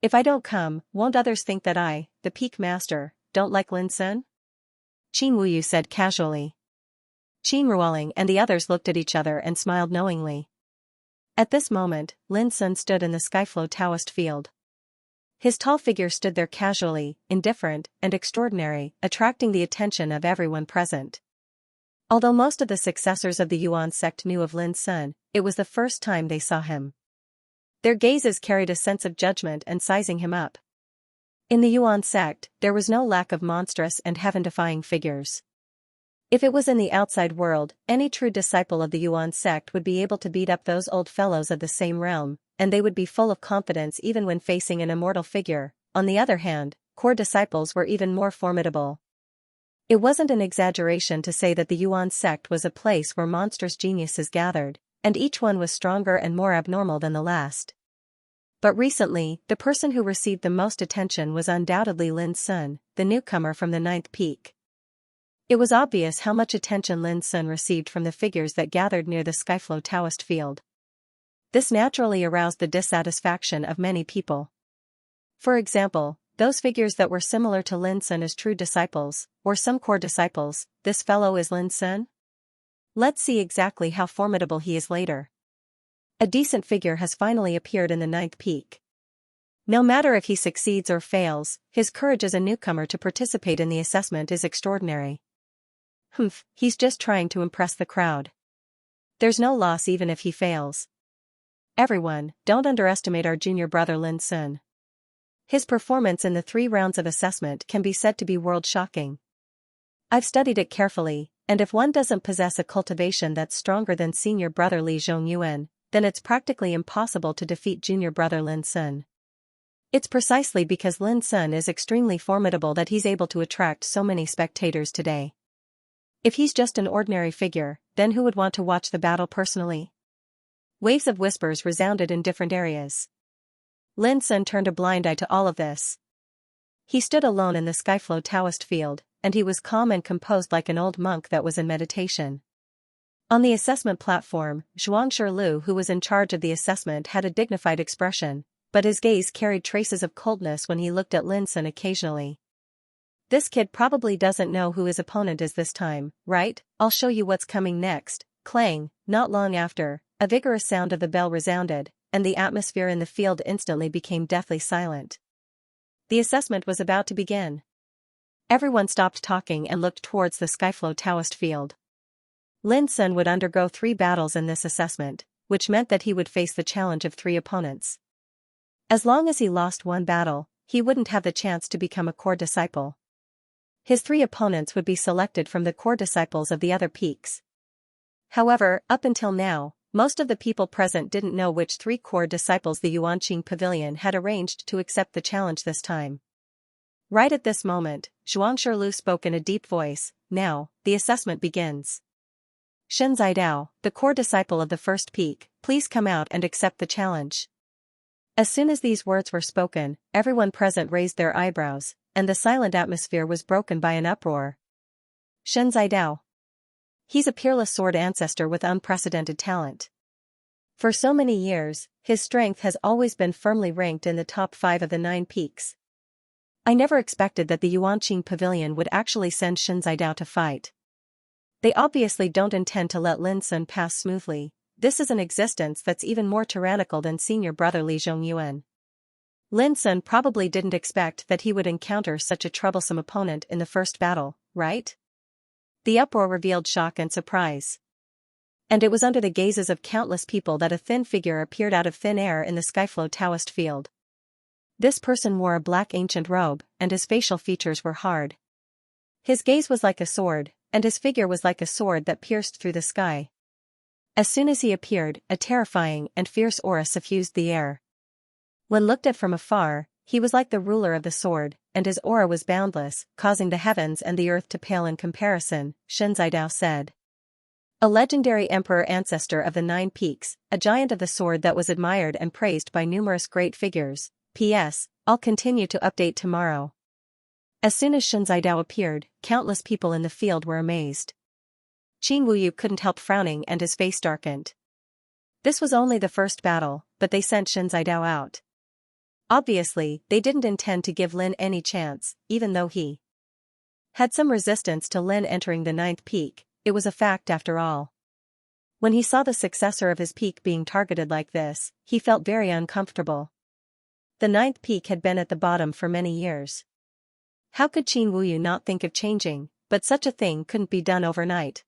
If I don't come, won't others think that I, the peak master, don't like Lin Sun? Qin Wuyu said casually. Qin Ruoling and the others looked at each other and smiled knowingly. At this moment, Lin Sun stood in the Skyflow Taoist field. His tall figure stood there casually, indifferent, and extraordinary, attracting the attention of everyone present. Although most of the successors of the Yuan sect knew of Lin Sun, it was the first time they saw him. Their gazes carried a sense of judgment and sizing him up. In the Yuan sect, there was no lack of monstrous and heaven-defying figures. If it was in the outside world, any true disciple of the Yuan sect would be able to beat up those old fellows of the same realm, and they would be full of confidence even when facing an immortal figure. On the other hand, core disciples were even more formidable. It wasn't an exaggeration to say that the Yuan sect was a place where monstrous geniuses gathered, and each one was stronger and more abnormal than the last. But recently, the person who received the most attention was undoubtedly Lin Sun, the newcomer from the 9th peak. It was obvious how much attention Lin Sun received from the figures that gathered near the Skyflow Taoist field. This naturally aroused the dissatisfaction of many people. For example, those figures that were similar to Lin Sun as true disciples, or some core disciples. This fellow is Lin Sun? Let's see exactly how formidable he is later. A decent figure has finally appeared in the 9th peak. No matter if he succeeds or fails, his courage as a newcomer to participate in the assessment is extraordinary. He's just trying to impress the crowd. There's no loss even if he fails. Everyone, don't underestimate our junior brother Lin Sun. His performance in the 3 rounds of assessment can be said to be world-shocking. I've studied it carefully, and if one doesn't possess a cultivation that's stronger than senior brother Li Zhongyuan, then it's practically impossible to defeat junior brother Lin Sun. It's precisely because Lin Sun is extremely formidable that he's able to attract so many spectators today. If he's just an ordinary figure, then who would want to watch the battle personally? Waves of whispers resounded in different areas. Lin Sun turned a blind eye to all of this. He stood alone in the Skyflow Taoist field, and he was calm and composed like an old monk that was in meditation. On the assessment platform, Xianxia Lu, who was in charge of the assessment, had a dignified expression, but his gaze carried traces of coldness when he looked at Lin Sun occasionally. This kid probably doesn't know who his opponent is this time, right? I'll show you what's coming next. Clang. Not long after, a vigorous sound of the bell resounded, and the atmosphere in the field instantly became deathly silent. The assessment was about to begin. Everyone stopped talking and looked towards the Skyflow Taoist field. Lin Sun would undergo 3 battles in this assessment, which meant that he would face the challenge of 3 opponents. As long as he lost one battle, he wouldn't have the chance to become a core disciple. His 3 opponents would be selected from the core disciples of the other peaks. However, up until now, most of the people present didn't know which 3 core disciples the Yuanqing Pavilion had arranged to accept the challenge this time. Right at this moment, Xianxia Lu spoke in a deep voice. Now, the assessment begins. Shen Zidao, the core disciple of the 1st peak, please come out and accept the challenge. As soon as these words were spoken, everyone present raised their eyebrows, and the silent atmosphere was broken by an uproar. Shen Zidao. He's a peerless sword ancestor with unprecedented talent. For so many years, his strength has always been firmly ranked in the top 5 of the 9 peaks. I never expected that the Yuanqing Pavilion would actually send Shen Zidao to fight. They obviously don't intend to let Lin Sun pass smoothly. This is an existence that's even more tyrannical than senior brother Li Zhongyuan. Lin Sun probably didn't expect that he would encounter such a troublesome opponent in the first battle, right? The uproar revealed shock and surprise. And it was under the gazes of countless people that a thin figure appeared out of thin air in the Skyflow Taoist field. This person wore a black ancient robe, and his facial features were hard. His gaze was like a sword, and his figure was like a sword that pierced through the sky. As soon as he appeared, a terrifying and fierce aura suffused the air. When looked at from afar, he was like the ruler of the sword, and his aura was boundless, causing the heavens and the earth to pale in comparison, Xianxia said. A legendary emperor ancestor of the Nine Peaks, a giant of the sword that was admired and praised by numerous great figures. P.S. I'll continue to update tomorrow. As soon as Xianxia appeared, countless people in the field were amazed. Qin Wuyu couldn't help frowning and his face darkened. This was only the first battle, but they sent Xianxia out. Obviously, they didn't intend to give Lin any chance, even though he had some resistance to Lin entering the ninth peak. It was a fact after all. When he saw the successor of his peak being targeted like this, he felt very uncomfortable. The ninth peak had been at the bottom for many years. How could Qin Wuyu not think of changing, but such a thing couldn't be done overnight.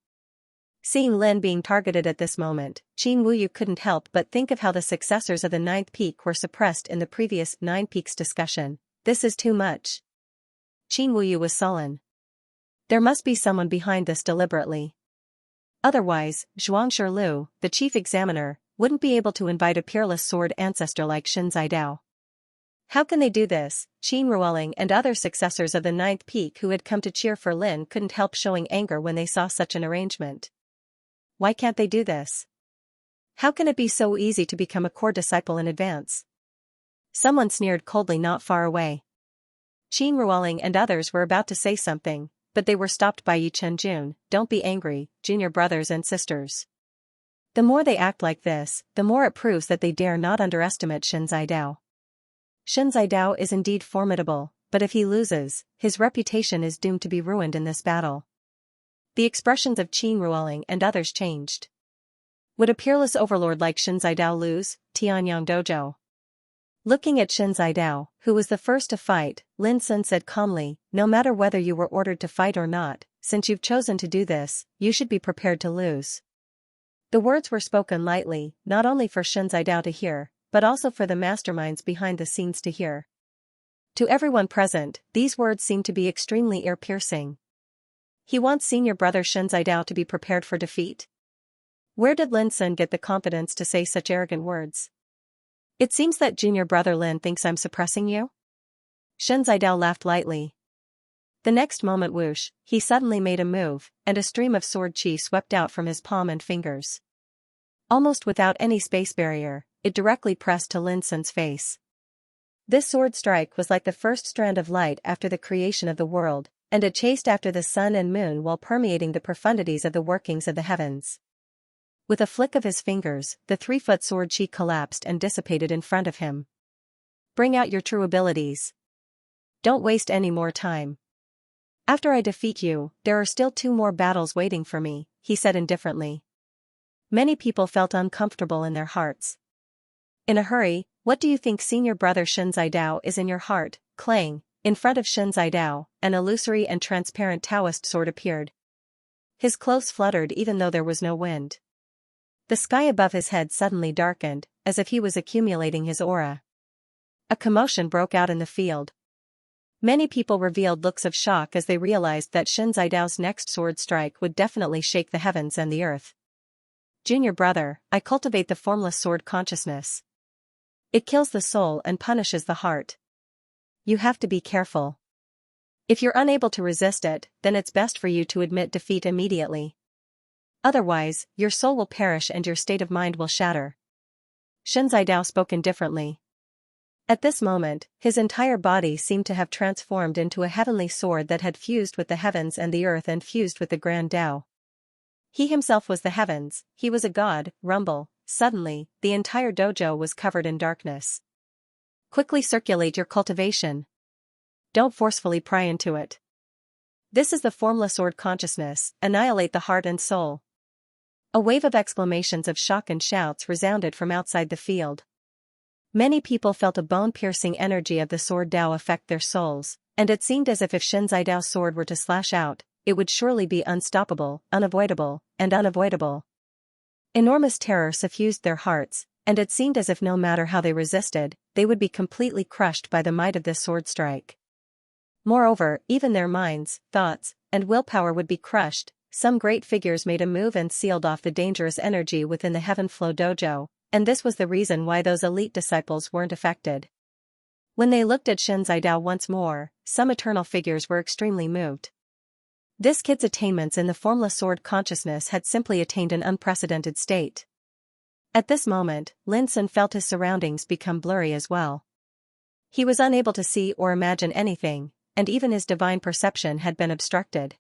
Seeing Lin being targeted at this moment, Qin Wuyu couldn't help but think of how the successors of the ninth peak were suppressed in the previous Nine Peaks discussion. This is too much. Qin Wuyu was sullen. There must be someone behind this deliberately. Otherwise, Xianxia Lu, the chief examiner, wouldn't be able to invite a peerless sword ancestor like Xianxia. How can they do this? Qin Ruoling and other successors of the ninth peak who had come to cheer for Lin couldn't help showing anger when they saw such an arrangement. Why can't they do this? How can it be so easy to become a core disciple in advance? Someone sneered coldly not far away. Qin Ruoling and others were about to say something, but they were stopped by Yi Chenjun. Don't be angry, junior brothers and sisters. The more they act like this, the more it proves that they dare not underestimate Xianxia. Xianxia is indeed formidable, but if he loses, his reputation is doomed to be ruined in this battle. The expressions of Qin Ruoling and others changed. Would a peerless overlord like Xianxia lose? Tianyang Dojo. Looking at Xianxia, who was the first to fight, Lin Sun said calmly, no matter whether you were ordered to fight or not, since you've chosen to do this, you should be prepared to lose. The words were spoken lightly, not only for Xianxia to hear, but also for the masterminds behind the scenes to hear. To everyone present, these words seemed to be extremely ear-piercing. He wants senior brother Xianxia to be prepared for defeat? Where did Lin Sun get the confidence to say such arrogant words? It seems that junior brother Lin thinks I'm suppressing you? Xianxia laughed lightly. The next moment whoosh, he suddenly made a move, and a stream of sword chi swept out from his palm and fingers. Almost without any space barrier, it directly pressed to Lin Sun's face. This sword strike was like the first strand of light after the creation of the world, and it chased after the sun and moon while permeating the profundities of the workings of the heavens. With a flick of his fingers, the 3-foot sword chi collapsed and dissipated in front of him. Bring out your true abilities. Don't waste any more time. After I defeat you, there are still 2 more battles waiting for me, he said indifferently. Many people felt uncomfortable in their hearts. In a hurry, what do you think senior brother Xianxia is in your heart? Clang, in front of Xianxia, an illusory and transparent Taoist sword appeared. His clothes fluttered even though there was no wind. The sky above his head suddenly darkened, as if he was accumulating his aura. A commotion broke out in the field. Many people revealed looks of shock as they realized that Xianxia's next sword strike would definitely shake the heavens and the earth. Junior brother, I cultivate the formless sword consciousness. It kills the soul and punishes the heart. You have to be careful. If you're unable to resist it, then it's best for you to admit defeat immediately. Otherwise, your soul will perish and your state of mind will shatter. Xianxia spoke indifferently. At this moment, his entire body seemed to have transformed into a heavenly sword that had fused with the heavens and the earth and fused with the grand Tao. He himself was the heavens, he was a god. Rumble. Suddenly, the entire dojo was covered in darkness. Quickly circulate your cultivation. Don't forcefully pry into it. This is the formless sword consciousness, annihilate the heart and soul. A wave of exclamations of shock and shouts resounded from outside the field. Many people felt a bone-piercing energy of the sword Tao affect their souls, and it seemed as if Xianxia's sword were to slash out, it would surely be unstoppable, unavoidable, and unavoidable. Enormous terror suffused their hearts, and it seemed as if no matter how they resisted, they would be completely crushed by the might of this sword strike. Moreover, even their minds, thoughts, and willpower would be crushed. Some great figures made a move and sealed off the dangerous energy within the Heaven Flow Dojo, and this was the reason why those elite disciples weren't affected. When they looked at Shen Zidao once more, some eternal figures were extremely moved. This kid's attainments in the formless sword consciousness had simply attained an unprecedented state. At this moment, Lin Sun felt his surroundings become blurry as well. He was unable to see or imagine anything, and even his divine perception had been obstructed.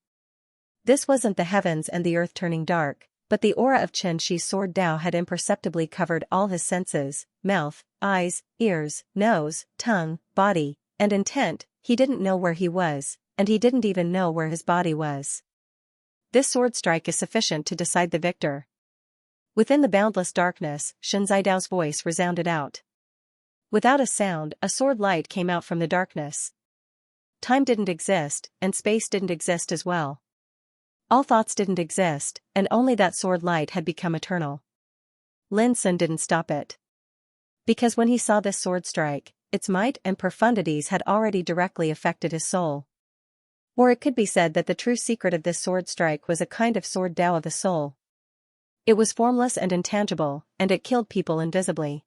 This wasn't the heavens and the earth turning dark, but the aura of Chen Shi's sword Dao had imperceptibly covered all his senses: mouth, eyes, ears, nose, tongue, body, and intent. He didn't know where he was, and he didn't even know where his body was. This sword strike is sufficient to decide the victor. Within the boundless darkness, Shen Zidao's voice resounded out. Without a sound, a sword light came out from the darkness. Time didn't exist, and space didn't exist as well. All thoughts didn't exist, and only that sword light had become eternal. Lin Sun didn't stop it. Because when he saw this sword strike, its might and profundities had already directly affected his soul. Or it could be said that the true secret of this sword strike was a kind of sword Dao of the soul. It was formless and intangible, and it killed people invisibly.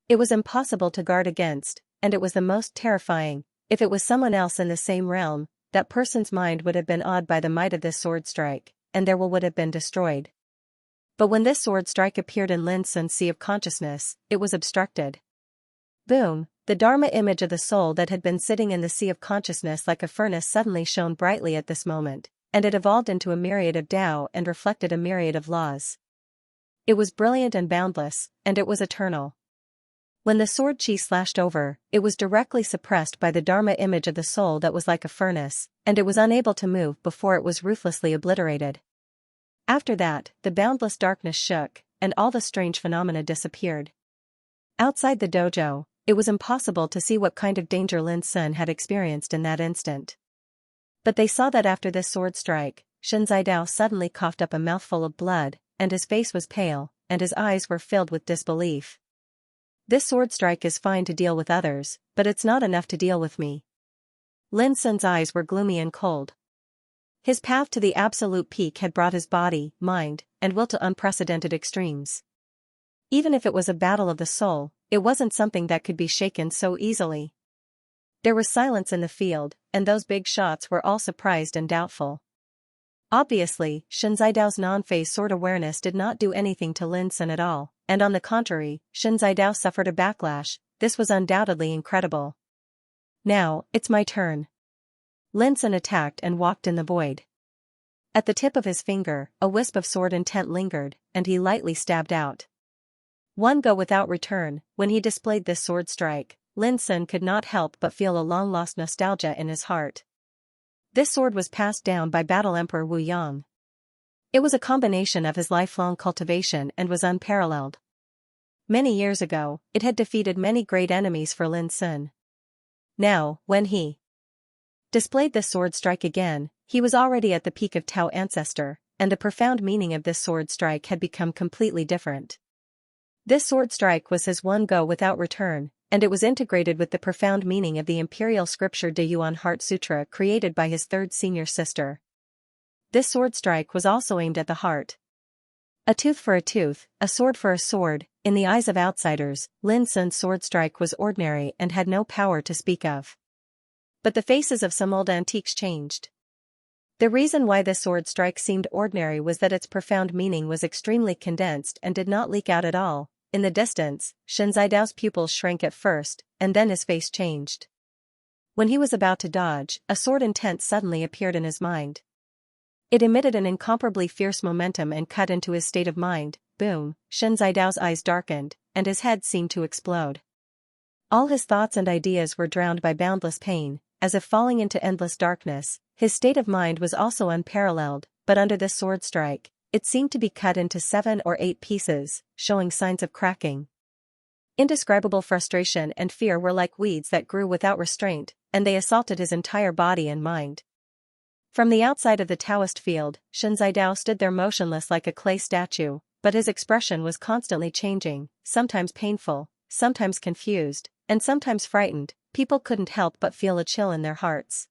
It was impossible to guard against, and it was the most terrifying. If it was someone else in the same realm, that person's mind would have been awed by the might of this sword strike, and their will would have been destroyed. But when this sword strike appeared in Lin Sun's sea of consciousness, it was obstructed. Boom! The Dharma image of the soul that had been sitting in the sea of consciousness like a furnace suddenly shone brightly at this moment, and it evolved into a myriad of Tao and reflected a myriad of laws. It was brilliant and boundless, and it was eternal. When the sword chi slashed over, it was directly suppressed by the Dharma image of the soul that was like a furnace, and it was unable to move before it was ruthlessly obliterated. After that, the boundless darkness shook, and all the strange phenomena disappeared. Outside the dojo, it was impossible to see what kind of danger Lin Sun had experienced in that instant. But they saw that after this sword strike, Shen Zidao suddenly coughed up a mouthful of blood, and his face was pale, and his eyes were filled with disbelief. This sword strike is fine to deal with others, but it's not enough to deal with me. Lin Sun's eyes were gloomy and cold. His path to the absolute peak had brought his body, mind, and will to unprecedented extremes. Even if it was a battle of the soul, it wasn't something that could be shaken so easily. There was silence in the field, and those big shots were all surprised and doubtful. Obviously, Shen Zidao's non-phase sword awareness did not do anything to Lin Sun at all, and on the contrary, Shen Zidao suffered a backlash. This was undoubtedly incredible. Now, it's my turn. Lin Sun attacked and walked in the void. At the tip of his finger, a wisp of sword intent lingered, and he lightly stabbed out. One go without return. When he displayed this sword strike, Lin Sun could not help but feel a long-lost nostalgia in his heart. This sword was passed down by Battle Emperor Wu Yang. It was a combination of his lifelong cultivation and was unparalleled. Many years ago, it had defeated many great enemies for Lin Sun. Now, when he displayed this sword strike again, he was already at the peak of Tao Ancestor, and the profound meaning of this sword strike had become completely different. This sword strike was his one go without return, and it was integrated with the profound meaning of the imperial scripture De Yuan Heart Sutra created by his third senior sister. This sword strike was also aimed at the heart. A tooth for a tooth, a sword for a sword. In the eyes of outsiders, Lin Sun's sword strike was ordinary and had no power to speak of. But the faces of some old antiques changed. The reason why this sword strike seemed ordinary was that its profound meaning was extremely condensed and did not leak out at all. In the distance, Shen Zidao's pupils shrank at first, and then his face changed. When he was about to dodge, a sword intent suddenly appeared in his mind. It emitted an incomparably fierce momentum and cut into his state of mind. Boom! Shen Zidao's eyes darkened, and his head seemed to explode. All his thoughts and ideas were drowned by boundless pain, as if falling into endless darkness. His state of mind was also unparalleled, but under this sword strike, it seemed to be cut into 7 or 8 pieces, showing signs of cracking. Indescribable frustration and fear were like weeds that grew without restraint, and they assaulted his entire body and mind. From the outside of the Taoist field, Shen Zidao stood there motionless like a clay statue, but his expression was constantly changing, sometimes painful, sometimes confused, and sometimes frightened. People couldn't help but feel a chill in their hearts.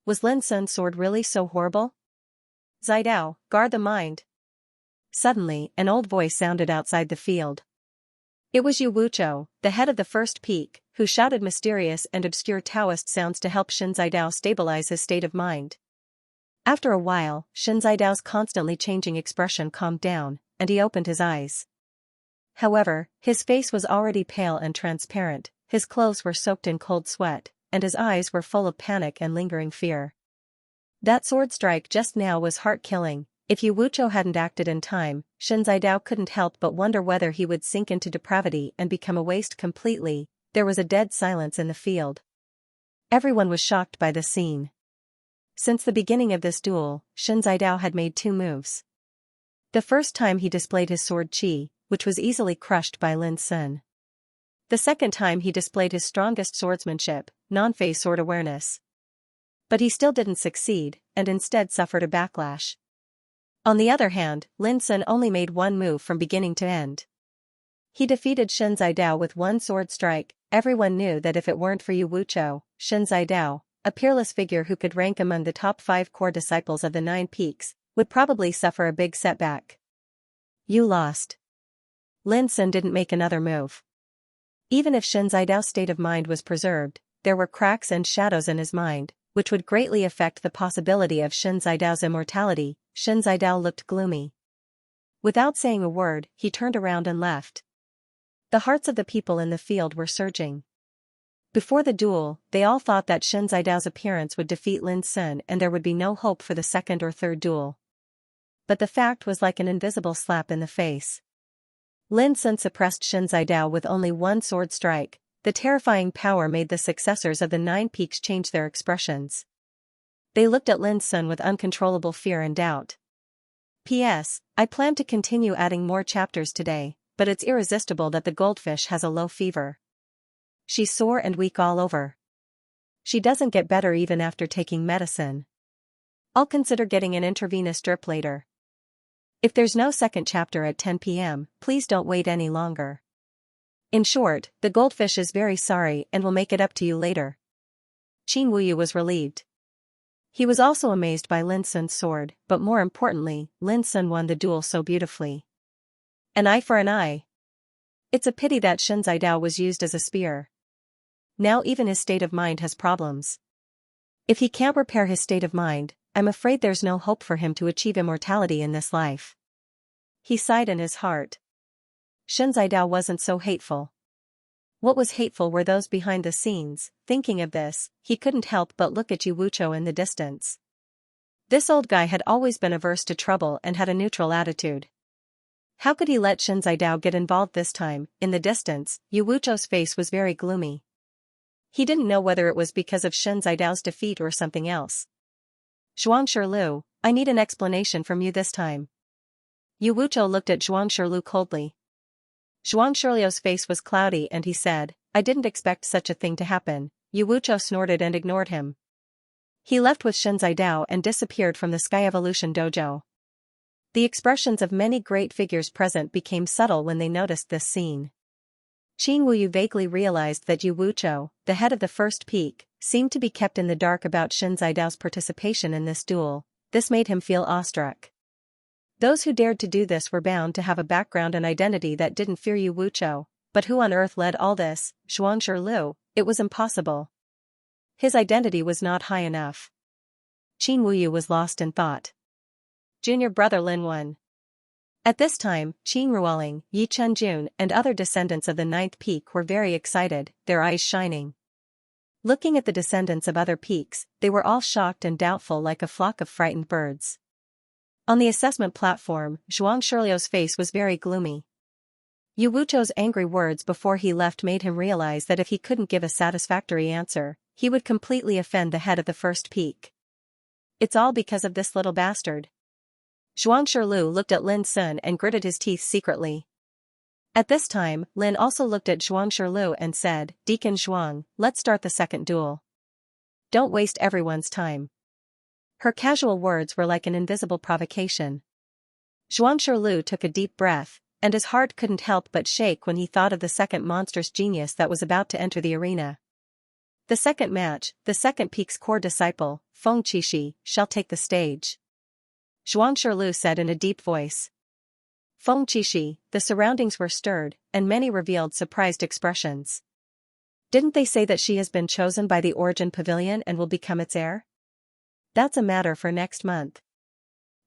Was Lin Sun's sword really so horrible? Zidao, guard the mind. Suddenly, an old voice sounded outside the field. It was Yu Wuchou, the head of the first peak, who shouted mysterious and obscure Taoist sounds to help Shen Zidao stabilize his state of mind. After a while, Shen Zidao's constantly changing expression calmed down, and he opened his eyes. However, his face was already pale and transparent, his clothes were soaked in cold sweat, and his eyes were full of panic and lingering fear. That sword strike just now was heart-killing. If Yu Wuchou hadn't acted in time, Shen Zidao couldn't help but wonder whether he would sink into depravity and become a waste completely. There was a dead silence in the field. Everyone was shocked by the scene. Since the beginning of this duel, Shen Zidao had made 2 moves. The first time he displayed his sword qi, which was easily crushed by Lin Sun. The second time he displayed his strongest swordsmanship, non-phase sword awareness. But he still didn't succeed, and instead suffered a backlash. On the other hand, Lin Sun only made 1 move from beginning to end. He defeated Shen Zidao with 1 sword strike. Everyone knew that if it weren't for Yu Wuchou, Shen Zidao, a peerless figure who could rank among the top 5 core disciples of the 9 peaks, would probably suffer a big setback. You lost. Lin Sun didn't make another move. Even if Shen Zidao's state of mind was preserved, there were cracks and shadows in his mind, which would greatly affect the possibility of Shen Zidao's immortality. Shen Zidao looked gloomy. Without saying a word, he turned around and left. The hearts of the people in the field were surging. Before the duel, they all thought that Shen Zidao's appearance would defeat Lin Sun and there would be no hope for the second or third duel. But the fact was like an invisible slap in the face. Lin Sun suppressed Shen Zidao with only 1 sword strike. The terrifying power made the successors of the 9 peaks change their expressions. They looked at Lin Sun with uncontrollable fear and doubt. P.S. I plan to continue adding more chapters today, but it's irresistible that the goldfish has a low fever. She's sore and weak all over. She doesn't get better even after taking medicine. I'll consider getting an intravenous drip later. If there's no second chapter at 10 p.m., please don't wait any longer. In short, the goldfish is very sorry and will make it up to you later. Qin Wuyu was relieved. He was also amazed by Lin Sun's sword, but more importantly, Lin Sun won the duel so beautifully. An eye for an eye. It's a pity that Shen Zidao was used as a spear. Now even his state of mind has problems. If he can't repair his state of mind, I'm afraid there's no hope for him to achieve immortality in this life. He sighed in his heart. Shen Zidao wasn't so hateful. What was hateful were those behind the scenes. Thinking of this, he couldn't help but look at Yu Wuchou in the distance. This old guy had always been averse to trouble and had a neutral attitude. How could he let Shen Zidao get involved this time? In the distance, Yu Wuchou's face was very gloomy. He didn't know whether it was because of Shen Zidao's defeat or something else. Xianxia Lu, I need an explanation from you this time. Yu Wuchou looked at Xianxia Lu coldly. Xianxia Lu's face was cloudy and he said, I didn't expect such a thing to happen. Yu Wuchou snorted and ignored him. He left with Shen Zidao and disappeared from the Sky Evolution Dojo. The expressions of many great figures present became subtle when they noticed this scene. Qin Wuyu vaguely realized that Yu Wuchou, the head of the first peak, seemed to be kept in the dark about Shen Zidao's participation in this duel. This made him feel awestruck. Those who dared to do this were bound to have a background and identity that didn't fear Yu Wuchou, but who on earth led all this? Xianxia Lu, it was impossible. His identity was not high enough. Qin Wuyu was lost in thought. Junior brother Lin Wen. At this time, Qin Ruoling, Yi Chunjun and other descendants of the 9th peak were very excited, their eyes shining. Looking at the descendants of other peaks, they were all shocked and doubtful like a flock of frightened birds. On the assessment platform, Xianxia Lu's face was very gloomy. Yu Wuchou's angry words before he left made him realize that if he couldn't give a satisfactory answer, he would completely offend the head of the first peak. It's all because of this little bastard. Xianxia Lu looked at Lin Sun and gritted his teeth secretly. At this time, Lin also looked at Xianxia Lu and said, Deacon Zhuang, let's start the second duel. Don't waste everyone's time. Her casual words were like an invisible provocation. Xianxia Lu took a deep breath, and his heart couldn't help but shake when he thought of the second monstrous genius that was about to enter the arena. The second match, the second peak's core disciple, Feng Qixi, shall take the stage. Xianxia Lu said in a deep voice. Feng Qixi, the surroundings were stirred, and many revealed surprised expressions. Didn't they say that she has been chosen by the Origin Pavilion and will become its heir? That's a matter for next month.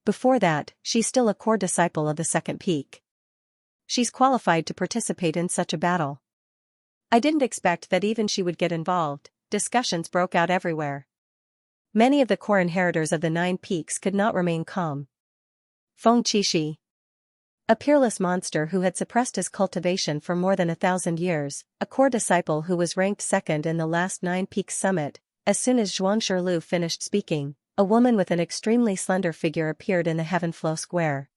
Before that, she's still a core disciple of the second peak. She's qualified to participate in such a battle. I didn't expect that even she would get involved. Discussions broke out everywhere. Many of the core inheritors of the 9 peaks could not remain calm. Feng Qixi, a peerless monster who had suppressed his cultivation for more than 1,000 years, a core disciple who was ranked second in the last 9 peaks summit. As soon as Xianxia finished speaking, a woman with an extremely slender figure appeared in the heaven flow square.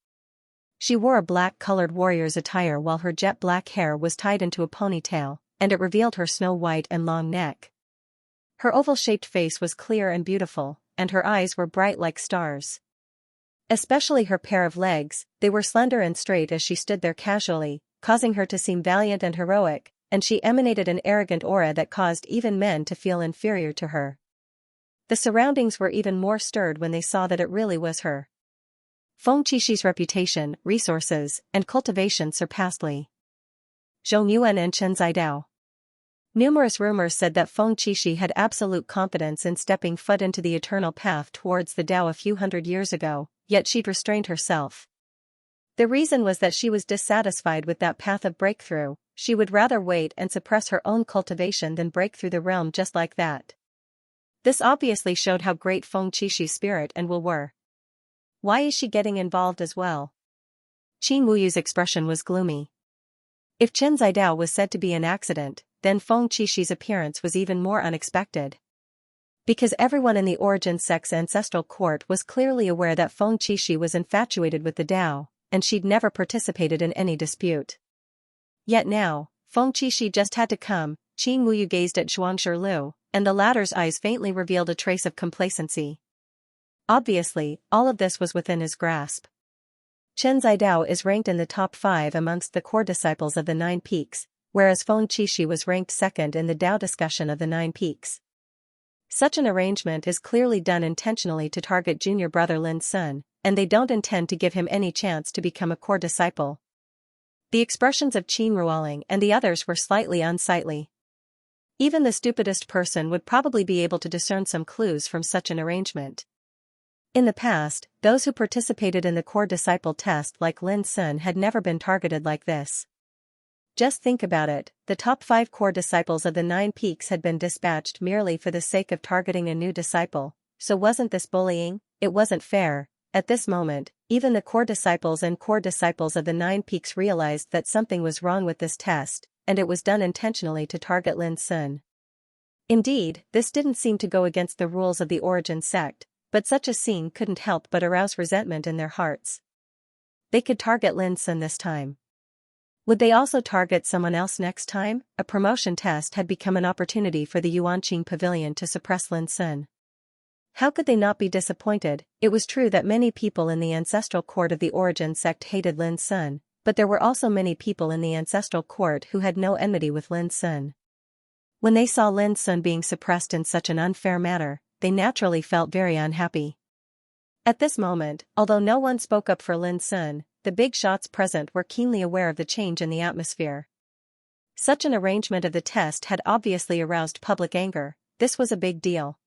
She wore a black-colored warrior's attire while her jet black hair was tied into a ponytail, and it revealed her snow-white and long neck. Her oval-shaped face was clear and beautiful, and her eyes were bright like stars. Especially her pair of legs, they were slender and straight as she stood there casually, causing her to seem valiant and heroic, and she emanated an arrogant aura that caused even men to feel inferior to her. The surroundings were even more stirred when they saw that it really was her. Feng Qixi's reputation, resources, and cultivation surpassed Li Zhongyuan and Chen Zidao. Numerous rumors said that Feng Qixi had absolute confidence in stepping foot into the eternal path towards the Tao a few hundred years ago, yet she'd restrained herself. The reason was that she was dissatisfied with that path of breakthrough. She would rather wait and suppress her own cultivation than break through the realm just like that. This obviously showed how great Feng Qixi's spirit and will were. Why is she getting involved as well? Qin Wuyu's expression was gloomy. If Chen Zidao was said to be an accident, then Feng Qixi's appearance was even more unexpected. Because everyone in the Origin sect's ancestral court was clearly aware that Feng Qixi was infatuated with the Tao, and she'd never participated in any dispute. Yet now, Feng Qixi just had to come. Qin Wuyu gazed at Xianxia, and the latter's eyes faintly revealed a trace of complacency. Obviously, all of this was within his grasp. Chen Zidao is ranked in the top 5 amongst the core disciples of the 9 peaks, whereas Feng Qixi was ranked second in the Tao discussion of the 9 peaks. Such an arrangement is clearly done intentionally to target junior brother Lin Sun, and they don't intend to give him any chance to become a core disciple. The expressions of Qin Ruoling and the others were slightly unsightly. Even the stupidest person would probably be able to discern some clues from such an arrangement. In the past, those who participated in the core disciple test like Lin Sun had never been targeted like this. Just think about it, the top 5 core disciples of the 9 peaks had been dispatched merely for the sake of targeting a new disciple, so wasn't this bullying? It wasn't fair. At this moment, even the core disciples and core disciples of the 9 peaks realized that something was wrong with this test, and it was done intentionally to target Lin Sun. Indeed, this didn't seem to go against the rules of the Origin sect, but such a scene couldn't help but arouse resentment in their hearts. They could target Lin Sun this time. Would they also target someone else next time? A promotion test had become an opportunity for the Yuanqing Pavilion to suppress Lin Sun. How could they not be disappointed? It was true that many people in the ancestral court of the Origin sect hated Lin Sun, but there were also many people in the ancestral court who had no enmity with Lin Sun. When they saw Lin Sun being suppressed in such an unfair manner, they naturally felt very unhappy. At this moment, although no one spoke up for Lin Sun, the big shots present were keenly aware of the change in the atmosphere. Such an arrangement of the test had obviously aroused public anger. This was a big deal.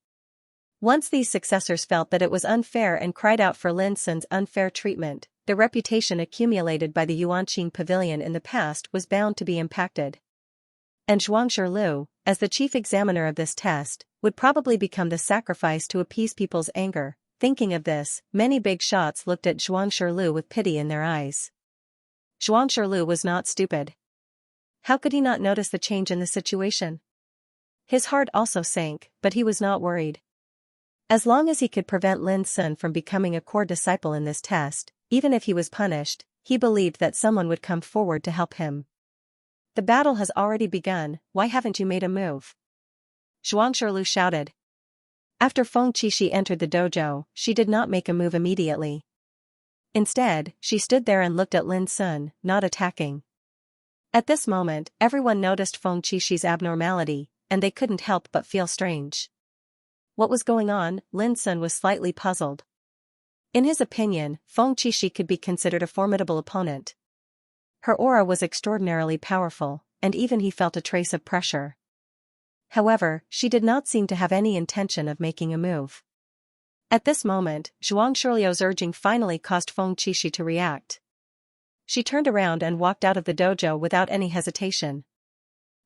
Once these successors felt that it was unfair and cried out for Lin Sun's unfair treatment, the reputation accumulated by the Yuanqing Pavilion in the past was bound to be impacted. And Xianxia, as the chief examiner of this test, would probably become the sacrifice to appease people's anger. Thinking of this, many big shots looked at Xianxia with pity in their eyes. Xianxia was not stupid. How could he not notice the change in the situation? His heart also sank, but he was not worried. As long as he could prevent Lin Sun from becoming a core disciple in this test, even if he was punished, he believed that someone would come forward to help him. The battle has already begun, why haven't you made a move? Xianxia shouted. After Feng Qixi entered the dojo, she did not make a move immediately. Instead, she stood there and looked at Lin Sun, not attacking. At this moment, everyone noticed Feng Qixi's abnormality, and they couldn't help but feel strange. What was going on? Lin Sun was slightly puzzled. In his opinion, Feng Qixi could be considered a formidable opponent, Her aura was extraordinarily powerful, and even he felt a trace of pressure. However, she did not seem to have any intention of making a move. At this moment, Zhuang Shiliu's urging finally caused Feng Qixi to react. She turned around and walked out of the dojo without any hesitation.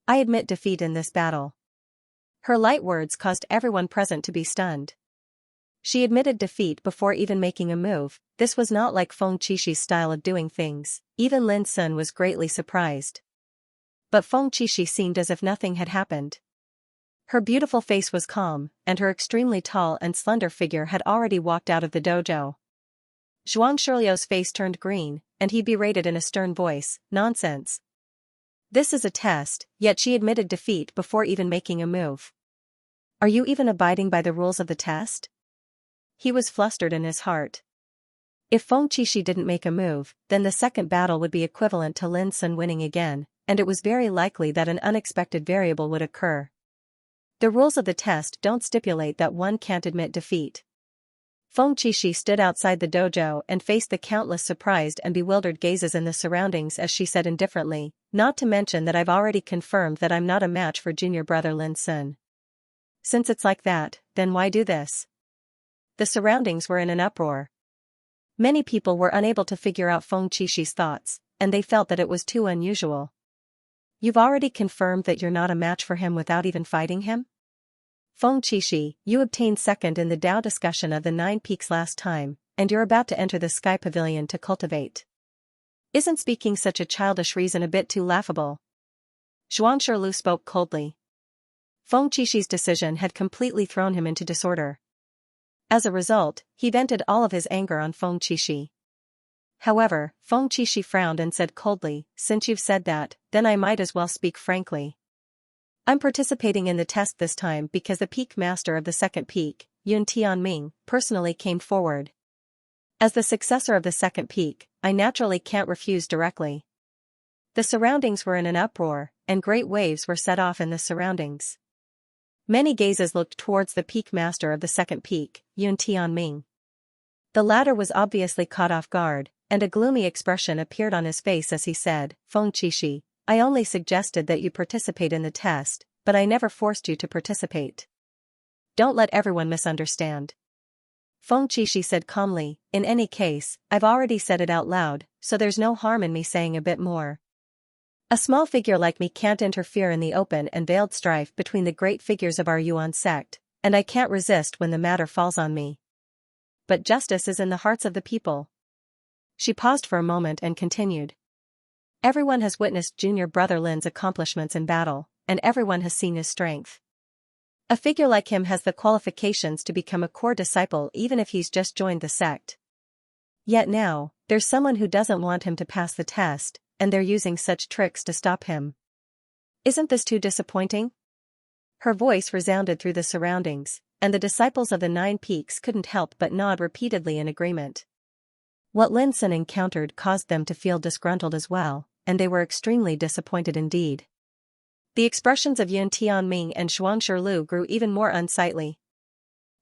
I admit defeat in this battle. Her light words caused everyone present to be stunned. She admitted defeat before even making a move. This was not like Feng Qixi style of doing things. Even Lin Sun was greatly surprised. But Feng Qixi seemed as if nothing had happened. Her beautiful face was calm, and her extremely tall and slender figure had already walked out of the dojo. Zhuang Shiliu's face turned green, and he berated in a stern voice, "Nonsense. This is a test," yet she admitted defeat before even making a move. "Are you even abiding by the rules of the test?" He was flustered in his heart. If Feng Qixi didn't make a move, then the second battle would be equivalent to Lin Sun winning again, and it was very likely that an unexpected variable would occur. The rules of the test don't stipulate that one can't admit defeat. Feng Qixi stood outside the dojo and faced the countless surprised and bewildered gazes in the surroundings as she said indifferently, "Not to mention that I've already confirmed that I'm not a match for junior brother Lin Sun. Since it's like that, then why do this?" The surroundings were in an uproar. Many people were unable to figure out Feng Qixi's thoughts, and they felt that it was too unusual. "You've already confirmed that you're not a match for him without even fighting him? Feng Qixi, you obtained second in the Dao discussion of the 9 Peaks last time, and you're about to enter the Sky Pavilion to cultivate. Isn't speaking such a childish reason a bit too laughable?" Zhuang Shiliu spoke coldly. Feng Qixi's decision had completely thrown him into disorder. As a result, he vented all of his anger on Feng Qixi. However, Feng Qixi frowned and said coldly, "Since you've said that, then I might as well speak frankly. I'm participating in the test this time because the peak master of the second peak, Yun Tianming, personally came forward. As the successor of the second peak, I naturally can't refuse directly." The surroundings were in an uproar, and great waves were set off in the surroundings. Many gazes looked towards the peak master of the second peak, Yun Tianming. The latter was obviously caught off guard, and a gloomy expression appeared on his face as he said, "Feng Qixi, I only suggested that you participate in the test, but I never forced you to participate. Don't let everyone misunderstand." Feng Qixi said calmly, "In any case, I've already said it out loud, so there's no harm in me saying a bit more. A small figure like me can't interfere in the open and veiled strife between the great figures of our Yuan sect, and I can't resist when the matter falls on me. But justice is in the hearts of the people." She paused for a moment and continued. "Everyone has witnessed junior brother Lin's accomplishments in battle, and everyone has seen his strength. A figure like him has the qualifications to become a core disciple even if he's just joined the sect. Yet now, there's someone who doesn't want him to pass the test, and they're using such tricks to stop him. Isn't this too disappointing?" Her voice resounded through the surroundings, and the disciples of the 9 Peaks couldn't help but nod repeatedly in agreement. What Lin Sun encountered caused them to feel disgruntled as well, and they were extremely disappointed indeed. The expressions of Yun Tianming and Zhuang Shiliu grew even more unsightly.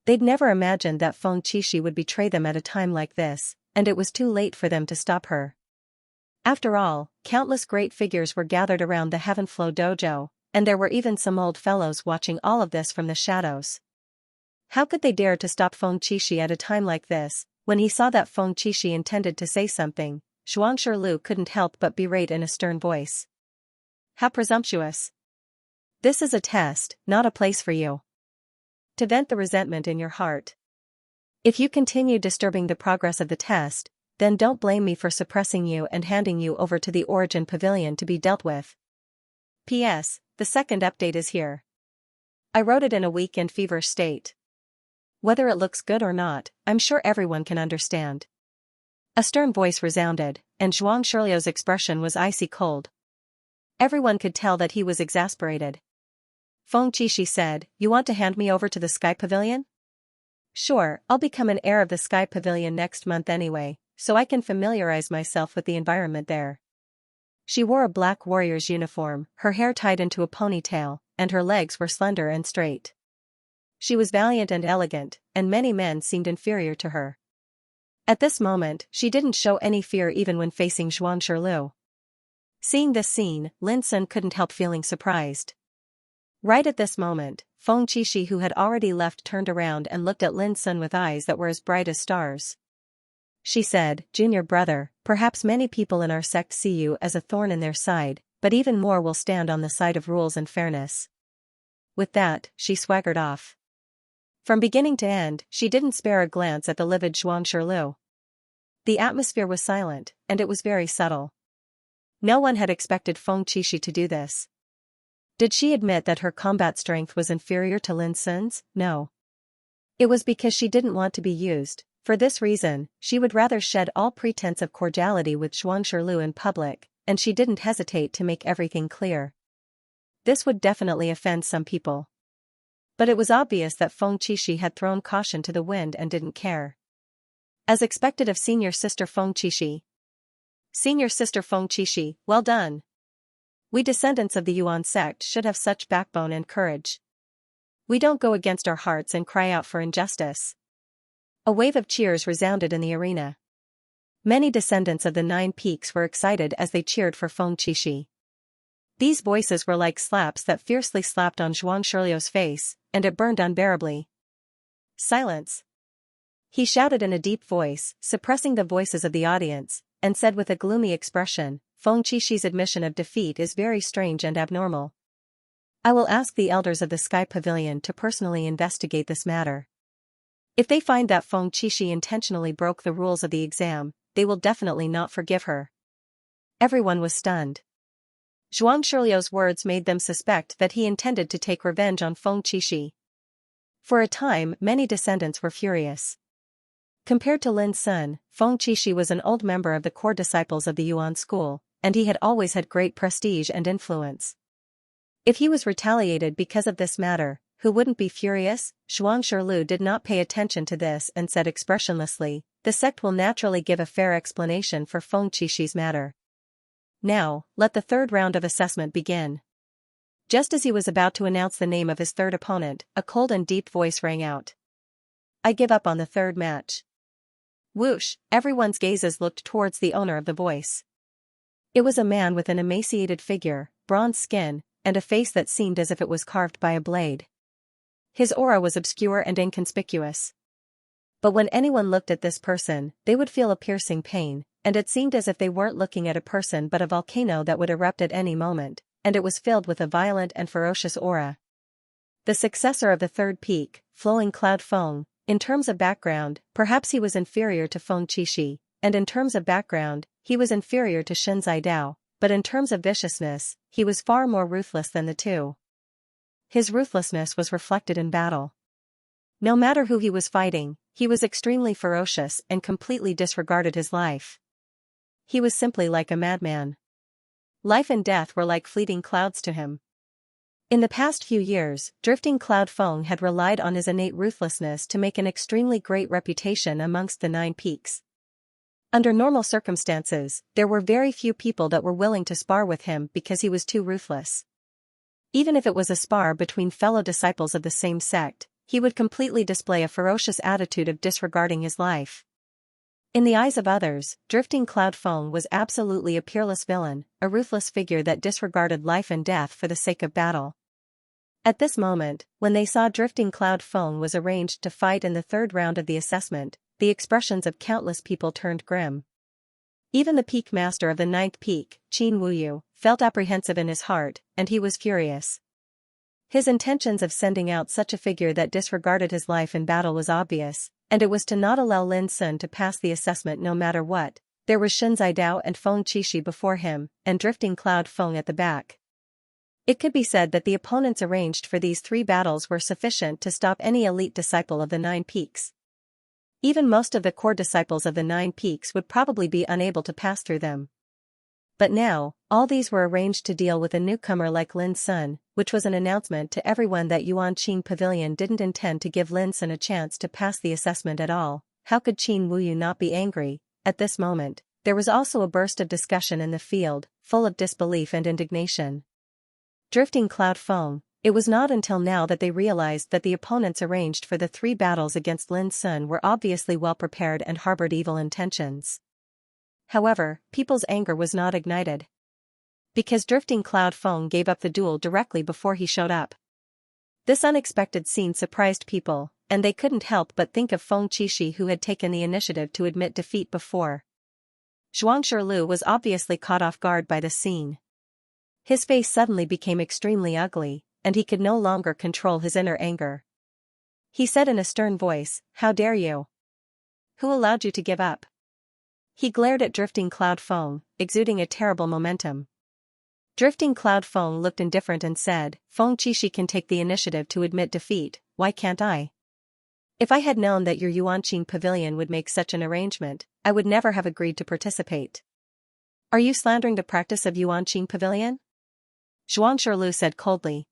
They'd never imagined that Feng Qixi would betray them at a time like this, and it was too late for them to stop her. After all, countless great figures were gathered around the Heaven Flow dojo, and there were even some old fellows watching all of this from the shadows. How could they dare to stop Feng Qixi at a time like this? When he saw that Feng Qixi intended to say something, Zhuang Shiliu couldn't help but berate in a stern voice. "How presumptuous! This is a test, not a place for you to vent the resentment in your heart. If you continue disturbing the progress of the test, then don't blame me for suppressing you and handing you over to the Origin Pavilion to be dealt with. P.S. The second update is here. I wrote it in a weak and feverish state. Whether it looks good or not, I'm sure everyone can understand." A stern voice resounded, and Zhuang Shiliu's expression was icy cold. Everyone could tell that he was exasperated. Feng Qixi said, "You want to hand me over to the Sky Pavilion? Sure, I'll become an heir of the Sky Pavilion next month anyway, so I can familiarize myself with the environment there." She wore a black warrior's uniform, her hair tied into a ponytail, and her legs were slender and straight. She was valiant and elegant, and many men seemed inferior to her. At this moment, she didn't show any fear even when facing Zhuang Shiliu. Seeing this scene, Lin Sun couldn't help feeling surprised. Right at this moment, Feng Qixi, who had already left, turned around and looked at Lin Sun with eyes that were as bright as stars. She said, "Junior brother, perhaps many people in our sect see you as a thorn in their side, but even more will stand on the side of rules and fairness." With that, she swaggered off. From beginning to end, she didn't spare a glance at the livid Xianxia. The atmosphere was silent, and it was very subtle. No one had expected Feng Qixi to do this. Did she admit that her combat strength was inferior to Lin Sun's? No. It was because she didn't want to be used. For this reason, she would rather shed all pretense of cordiality with Xianxia in public, and she didn't hesitate to make everything clear. This would definitely offend some people. But it was obvious that Feng Qixi had thrown caution to the wind and didn't care. As expected of senior sister Feng Qixi. Senior sister Feng Qixi, well done. We descendants of the Yuan sect should have such backbone and courage. We don't go against our hearts and cry out for injustice. A wave of cheers resounded in the arena. Many descendants of the 9 Peaks were excited as they cheered for Feng Qixi. These voices were like slaps that fiercely slapped on Xianxia's face, and it burned unbearably. "Silence!" He shouted in a deep voice, suppressing the voices of the audience, and said with a gloomy expression, "Feng Qixi admission of defeat is very strange and abnormal. I will ask the elders of the Sky Pavilion to personally investigate this matter. If they find that Feng Qixi intentionally broke the rules of the exam, they will definitely not forgive her." Everyone was stunned. Xianxia's words made them suspect that he intended to take revenge on Feng Qixi. For a time, many descendants were furious. Compared to Lin Sun, Feng Qixi was an old member of the core disciples of the Yuan school, and he had always had great prestige and influence. If he was retaliated because of this matter, who wouldn't be furious? Xianxia did not pay attention to this and said expressionlessly, "The sect will naturally give a fair explanation for Feng Qixi's matter. Now, let the third round of assessment begin." Just as he was about to announce the name of his third opponent, a cold and deep voice rang out. "I give up on the third match." Whoosh, everyone's gazes looked towards the owner of the voice. It was a man with an emaciated figure, bronze skin, and a face that seemed as if it was carved by a blade. His aura was obscure and inconspicuous. But when anyone looked at this person, they would feel a piercing pain, and it seemed as if they weren't looking at a person but a volcano that would erupt at any moment, and it was filled with a violent and ferocious aura. The successor of the third peak, Flowing Cloud Feng. In terms of background, perhaps he was inferior to Feng Qixi, and in terms of background, he was inferior to Shinzai Dao, but in terms of viciousness, he was far more ruthless than the two. His ruthlessness was reflected in battle. No matter who he was fighting, he was extremely ferocious and completely disregarded his life. He was simply like a madman. Life and death were like fleeting clouds to him. In the past few years, Drifting Cloud Feng had relied on his innate ruthlessness to make an extremely great reputation amongst the 9 Peaks. Under normal circumstances, there were very few people that were willing to spar with him because he was too ruthless. Even if it was a spar between fellow disciples of the same sect, he would completely display a ferocious attitude of disregarding his life. In the eyes of others, Drifting Cloud Feng was absolutely a peerless villain, a ruthless figure that disregarded life and death for the sake of battle. At this moment, when they saw Drifting Cloud Feng was arranged to fight in the third round of the assessment, the expressions of countless people turned grim. Even the peak master of the 9th peak, Qin Wuyu, felt apprehensive in his heart, and he was furious. His intentions of sending out such a figure that disregarded his life in battle was obvious, and it was to not allow Lin Sun to pass the assessment no matter what. There was Shinzai Dao and Feng Qixi before him, and Drifting Cloud Feng at the back. It could be said that the opponents arranged for these 3 battles were sufficient to stop any elite disciple of the 9 Peaks. Even most of the core disciples of the 9 Peaks would probably be unable to pass through them. But now, all these were arranged to deal with a newcomer like Lin Sun, which was an announcement to everyone that Yuanqing Pavilion didn't intend to give Lin Sun a chance to pass the assessment at all. How could Qin Wuyu not be angry? At this moment, there was also a burst of discussion in the field, full of disbelief and indignation. Drifting Cloud Feng. It was not until now that they realized that the opponents arranged for the 3 battles against Lin Sun were obviously well prepared and harbored evil intentions. However, people's anger was not ignited. because Drifting Cloud Feng gave up the duel directly before he showed up. This unexpected scene surprised people, and they couldn't help but think of Feng Qixi, who had taken the initiative to admit defeat before. Xianxia was obviously caught off guard by the scene. His face suddenly became extremely ugly, and he could no longer control his inner anger. He said in a stern voice, "How dare you? Who allowed you to give up?" He glared at Drifting Cloud Feng, exuding a terrible momentum. Drifting Cloud Feng looked indifferent and said, "Feng Qixi can take the initiative to admit defeat, why can't I? If I had known that your Yuanqing Pavilion would make such an arrangement, I would never have agreed to participate." "Are you slandering the practice of Yuanqing Pavilion?" Xianxia said coldly.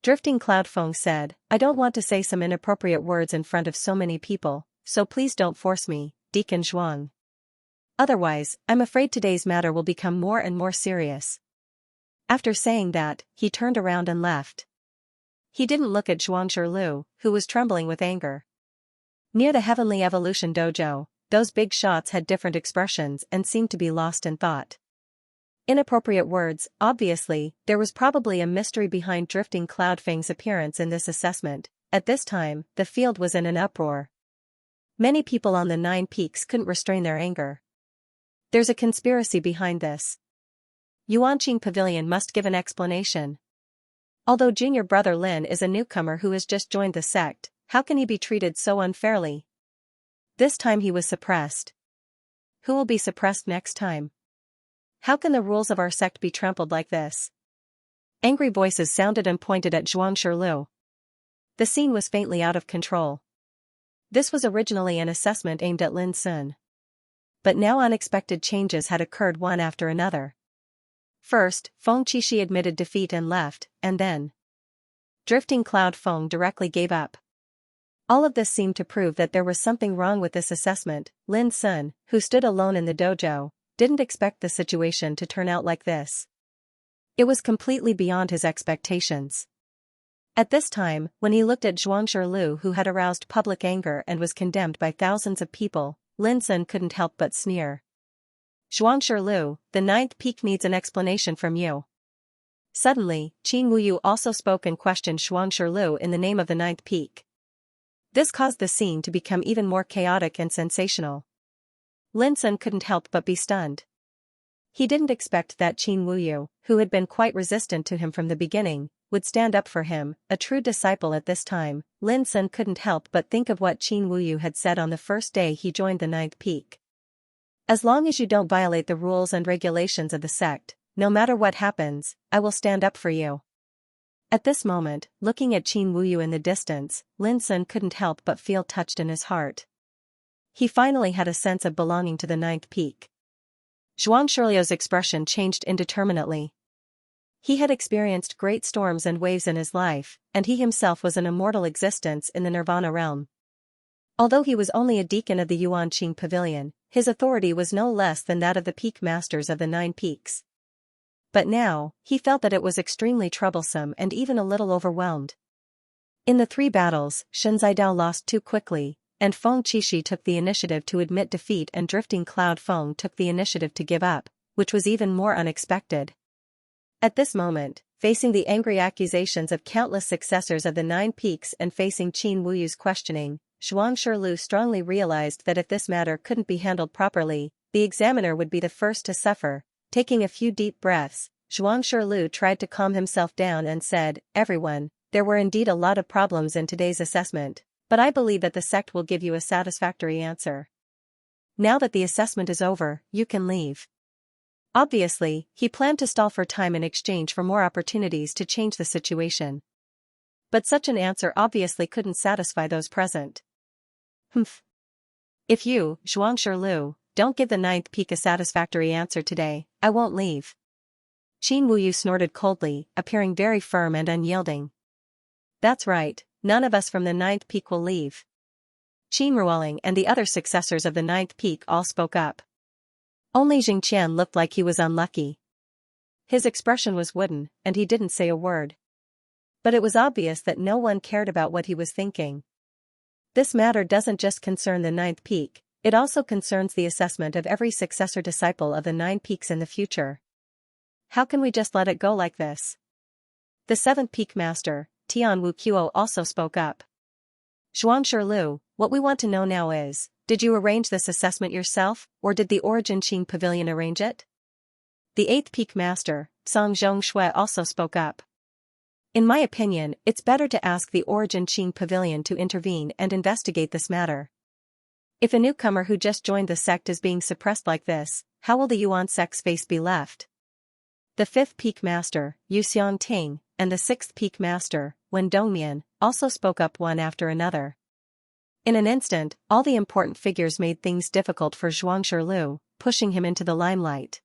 Drifting Cloud Feng said, "I don't want to say some inappropriate words in front of so many people, so please don't force me, Deacon Zhuang. Otherwise, I'm afraid today's matter will become more and more serious." After saying that, he turned around and left. He didn't look at Xianxia, who was trembling with anger. Near the Heavenly Evolution Dojo, those big shots had different expressions and seemed to be lost in thought. Inappropriate words, obviously, there was probably a mystery behind Drifting Cloud Feng's appearance in this assessment. At this time, the field was in an uproar. Many people on the 9 Peaks couldn't restrain their anger. There's a conspiracy behind this. Yuanqing Pavilion must give an explanation. Although junior brother Lin is a newcomer who has just joined the sect, how can he be treated so unfairly? This time he was suppressed. Who will be suppressed next time? How can the rules of our sect be trampled like this? Angry voices sounded and pointed at Xianxia. The scene was faintly out of control. This was originally an assessment aimed at Lin Sun. But now unexpected changes had occurred one after another. First, Feng Qixi admitted defeat and left, and then Drifting Cloud Feng directly gave up. All of this seemed to prove that there was something wrong with this assessment. Lin Sun, who stood alone in the dojo, didn't expect the situation to turn out like this. It was completely beyond his expectations. At this time, when he looked at Xianxia, who had aroused public anger and was condemned by thousands of people, Lin Sun couldn't help but sneer. "Xianxia, the 9th Peak needs an explanation from you." Suddenly, Qin Wuyu also spoke and questioned Xianxia in the name of the 9th Peak. This caused the scene to become even more chaotic and sensational. Lin Sun couldn't help but be stunned. He didn't expect that Qin Wuyu, who had been quite resistant to him from the beginning, would stand up for him, a true disciple at this time. Lin Sun couldn't help but think of what Qin Wuyu had said on the first day he joined the 9th Peak. "As long as you don't violate the rules and regulations of the sect, no matter what happens, I will stand up for you." At this moment, looking at Qin Wuyu in the distance, Lin Sun couldn't help but feel touched in his heart. He finally had a sense of belonging to the 9th Peak. Xianxia's expression changed indeterminately. He had experienced great storms and waves in his life, and he himself was an immortal existence in the Nirvana realm. Although he was only a deacon of the Yuanqing Pavilion, his authority was no less than that of the Peak Masters of the 9 Peaks. But now, he felt that it was extremely troublesome and even a little overwhelmed. In the 3 battles, Shen Zidao lost too quickly, and Feng Qixi took the initiative to admit defeat and Drifting Cloud Feng took the initiative to give up, which was even more unexpected. At this moment, facing the angry accusations of countless successors of the 9 Peaks and facing Qin Wuyu's questioning, Xianxia strongly realized that if this matter couldn't be handled properly, the examiner would be the first to suffer. Taking a few deep breaths, Xianxia tried to calm himself down and said, "Everyone, there were indeed a lot of problems in today's assessment, but I believe that the sect will give you a satisfactory answer. Now that the assessment is over, you can leave." Obviously, he planned to stall for time in exchange for more opportunities to change the situation. But such an answer obviously couldn't satisfy those present. "Humph. If you, Xianxia, don't give the 9th Peak a satisfactory answer today, I won't leave." Qin Wuyu snorted coldly, appearing very firm and unyielding. "That's right, none of us from the 9th Peak will leave." Qin Ruoling and the other successors of the 9th Peak all spoke up. Only Jingqian looked like he was unlucky. His expression was wooden, and he didn't say a word. But it was obvious that no one cared about what he was thinking. This matter doesn't just concern the 9th Peak, it also concerns the assessment of every successor disciple of the 9 Peaks in the future. How can we just let it go like this? The seventh peak master, Tian Wuqiu, also spoke up. Xianxia Lu, what we want to know now is, did you arrange this assessment yourself, or did the Origin Qing Pavilion arrange it? The eighth peak master, Song Zhongshui, also spoke up. In my opinion, it's better to ask the Origin Qing Pavilion to intervene and investigate this matter. If a newcomer who just joined the sect is being suppressed like this, how will the Yuan sect's face be left? The fifth peak master, Yu Xiangting, and the sixth peak master, Wen Dongmian, also spoke up one after another. In an instant, all the important figures made things difficult for Xianxia Lu, pushing him into the limelight.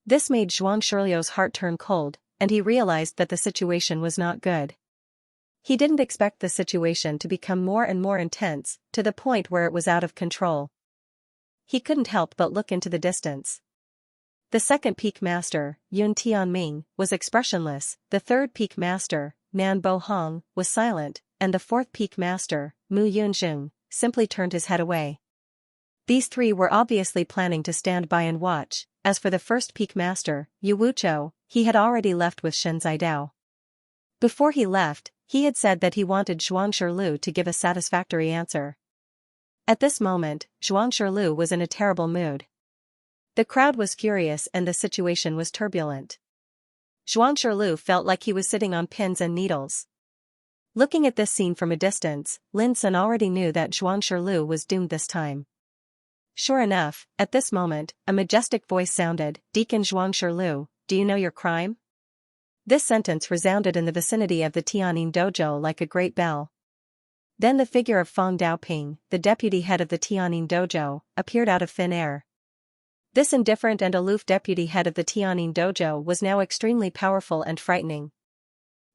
This made Xianxia Lu's heart turn cold, and he realized that the situation was not good. He didn't expect the situation to become more and more intense, to the point where it was out of control. He couldn't help but look into the distance. The second peak master, Yun Tianming, was expressionless, the third peak master, Nan Bohong, was silent, and the fourth peak master, Mu Yunzheng, simply turned his head away. These three were obviously planning to stand by and watch. As for the first peak master, Yu Wuqiu, he had already left with Shen Zidao. Before he left, he had said that he wanted Xianxia Lu to give a satisfactory answer. At this moment, Xianxia Lu was in a terrible mood. The crowd was furious and the situation was turbulent. Xianxia Lu felt like he was sitting on pins and needles. Looking at this scene from a distance, Lin Sun already knew that Xianxia Lu was doomed this time. Sure enough, at this moment, a majestic voice sounded, "Deacon Xianxia Lu, do you know your crime?" This sentence resounded in the vicinity of the Tianyin dojo like a great bell. Then the figure of Fang Daoping, the deputy head of the Tianyin dojo, appeared out of thin air. This indifferent and aloof deputy head of the Tianyin dojo was now extremely powerful and frightening.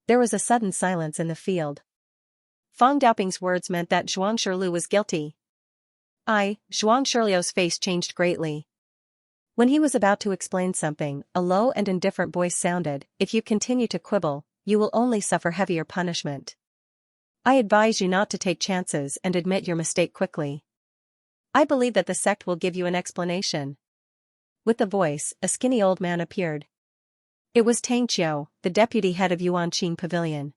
There was a sudden silence in the field. Fang Daoping's words meant that Xianxia Lu was guilty. Xianxia Lu's face changed greatly. When he was about to explain something, a low and indifferent voice sounded, "If you continue to quibble, you will only suffer heavier punishment. I advise you not to take chances and admit your mistake quickly. I believe that the sect will give you an explanation." With the voice, a skinny old man appeared. It was Tang Qiu, the deputy head of Yuan Qing Pavilion.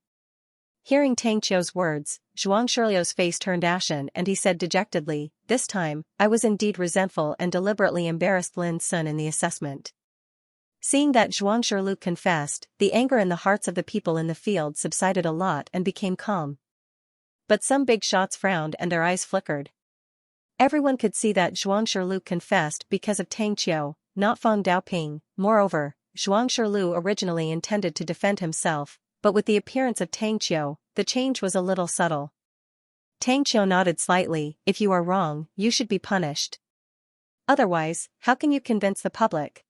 Hearing Tang Qiu's words, Xianxia Lu's face turned ashen and he said dejectedly, "This time, I was indeed resentful and deliberately embarrassed Lin Sun in the assessment." Seeing that Xianxia Lu confessed, the anger in the hearts of the people in the field subsided a lot and became calm. But some big shots frowned and their eyes flickered. Everyone could see that Xianxia Lu confessed because of Tang Qiu, not Fang Daoping. Moreover, Xianxia Lu originally intended to defend himself, but with the appearance of Tang Qiu, the change was a little subtle. Tang Qiu nodded slightly, "If you are wrong, you should be punished. Otherwise, how can you convince the public?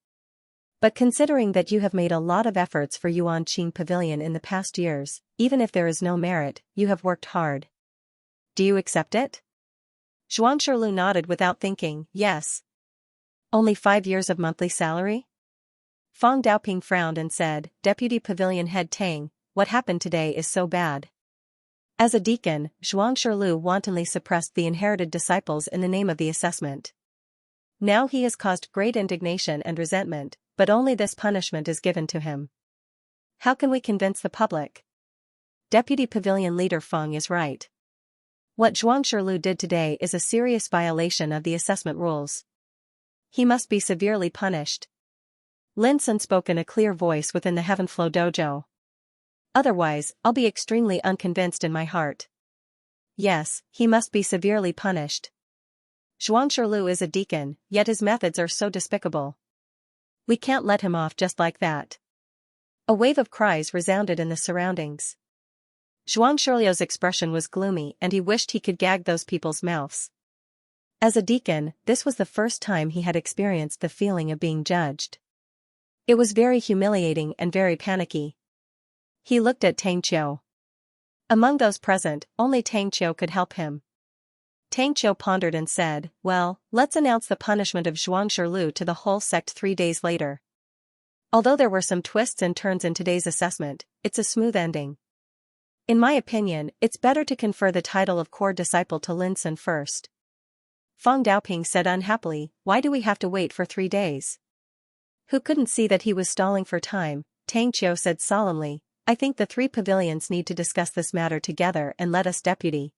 But considering that you have made a lot of efforts for Yuan Qing Pavilion in the past years, even if there is no merit, you have worked hard. Do you accept it?" Xianxia Lu nodded without thinking, "Yes." "Only 5 years of monthly salary?" Fang Daoping frowned and said, "Deputy Pavilion Head Tang, what happened today is so bad." As a deacon, Xianxia Lu wantonly suppressed the inherited disciples in the name of the assessment. Now he has caused great indignation and resentment, but only this punishment is given to him. How can we convince the public? Deputy Pavilion Leader Feng is right. What Xianxia Lu did today is a serious violation of the assessment rules. He must be severely punished. Lin Sun spoke in a clear voice within the Heavenflow dojo. Otherwise, I'll be extremely unconvinced in my heart. Yes, he must be severely punished. Xianxia Lu is a deacon, yet his methods are so despicable. We can't let him off just like that. A wave of cries resounded in the surroundings. Xianxia Lu's expression was gloomy and he wished he could gag those people's mouths. As a deacon, this was the first time he had experienced the feeling of being judged. It was very humiliating and very panicky. He looked at Tang Qiu. Among those present, only Tang Qiu could help him. Tang Qiu pondered and said, "Well, let's announce the punishment of Xianxia Lu to the whole sect 3 days later. Although there were some twists and turns in today's assessment, it's a smooth ending. In my opinion, it's better to confer the title of core disciple to Lin Sun first." Fang Daoping said unhappily, "Why do we have to wait for 3 days? Who couldn't see that he was stalling for time, Tang Qiu said solemnly, I think the three pavilions need to discuss this matter together and let us deputy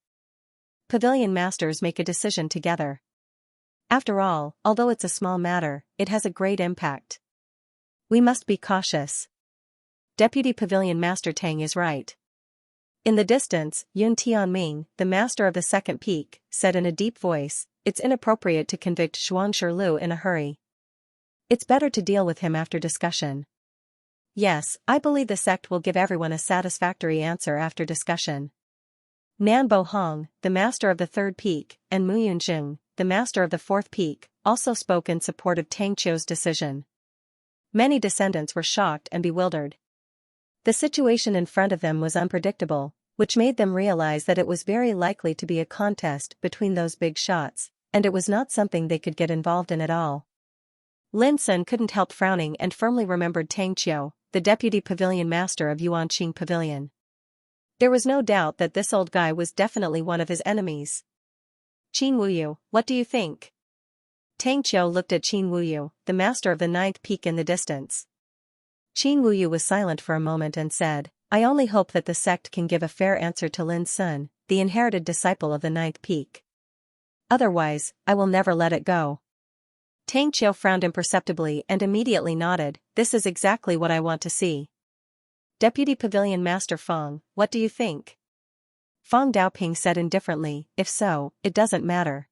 pavilion masters make a decision together. After all, although it's a small matter, it has a great impact. We must be cautious. Deputy Pavilion Master Tang is right. In the distance, Yun Tianming, the master of the second peak, said in a deep voice, it's inappropriate to convict Xianxia Lu in a hurry. It's better to deal with him after discussion. Yes, I believe the sect will give everyone a satisfactory answer after discussion. Nan Bohong, the master of the third peak, and Mu Yunjing, the master of the fourth peak, also spoke in support of Tang Qiu's decision. Many descendants were shocked and bewildered. The situation in front of them was unpredictable, which made them realize that it was very likely to be a contest between those big shots, and it was not something they could get involved in at all. Lin Sun couldn't help frowning and firmly remembered Tang Qiu, the deputy pavilion master of Yuanqing Pavilion. There was no doubt that this old guy was definitely one of his enemies. Qin Wuyu, what do you think? Tang Qiu looked at Qin Wuyu, the master of the ninth peak in the distance. Qin Wuyu was silent for a moment and said, I only hope that the sect can give a fair answer to Lin Sun, the inherited disciple of the ninth peak. Otherwise, I will never let it go. Tang Qiu frowned imperceptibly and immediately nodded, this is exactly what I want to see. Deputy Pavilion Master Feng, what do you think? Feng Daoping said indifferently, if so, it doesn't matter.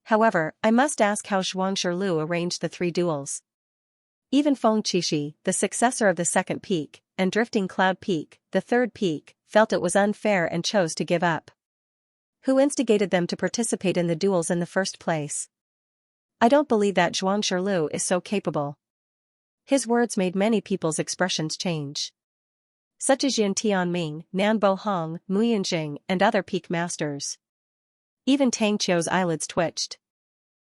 However, I must ask how Xianxia Lu arranged the three duels. Even Feng Qixi, the successor of the second peak, and Drifting Cloud Peak, the third peak, felt it was unfair and chose to give up. Who instigated them to participate in the duels in the first place? I don't believe that Xianxia Lu is so capable. His words made many people's expressions change. Such as Yin Tianming, Nan Bohong, Mu Yunjing, and other peak masters. Even Tang Qiu's eyelids twitched.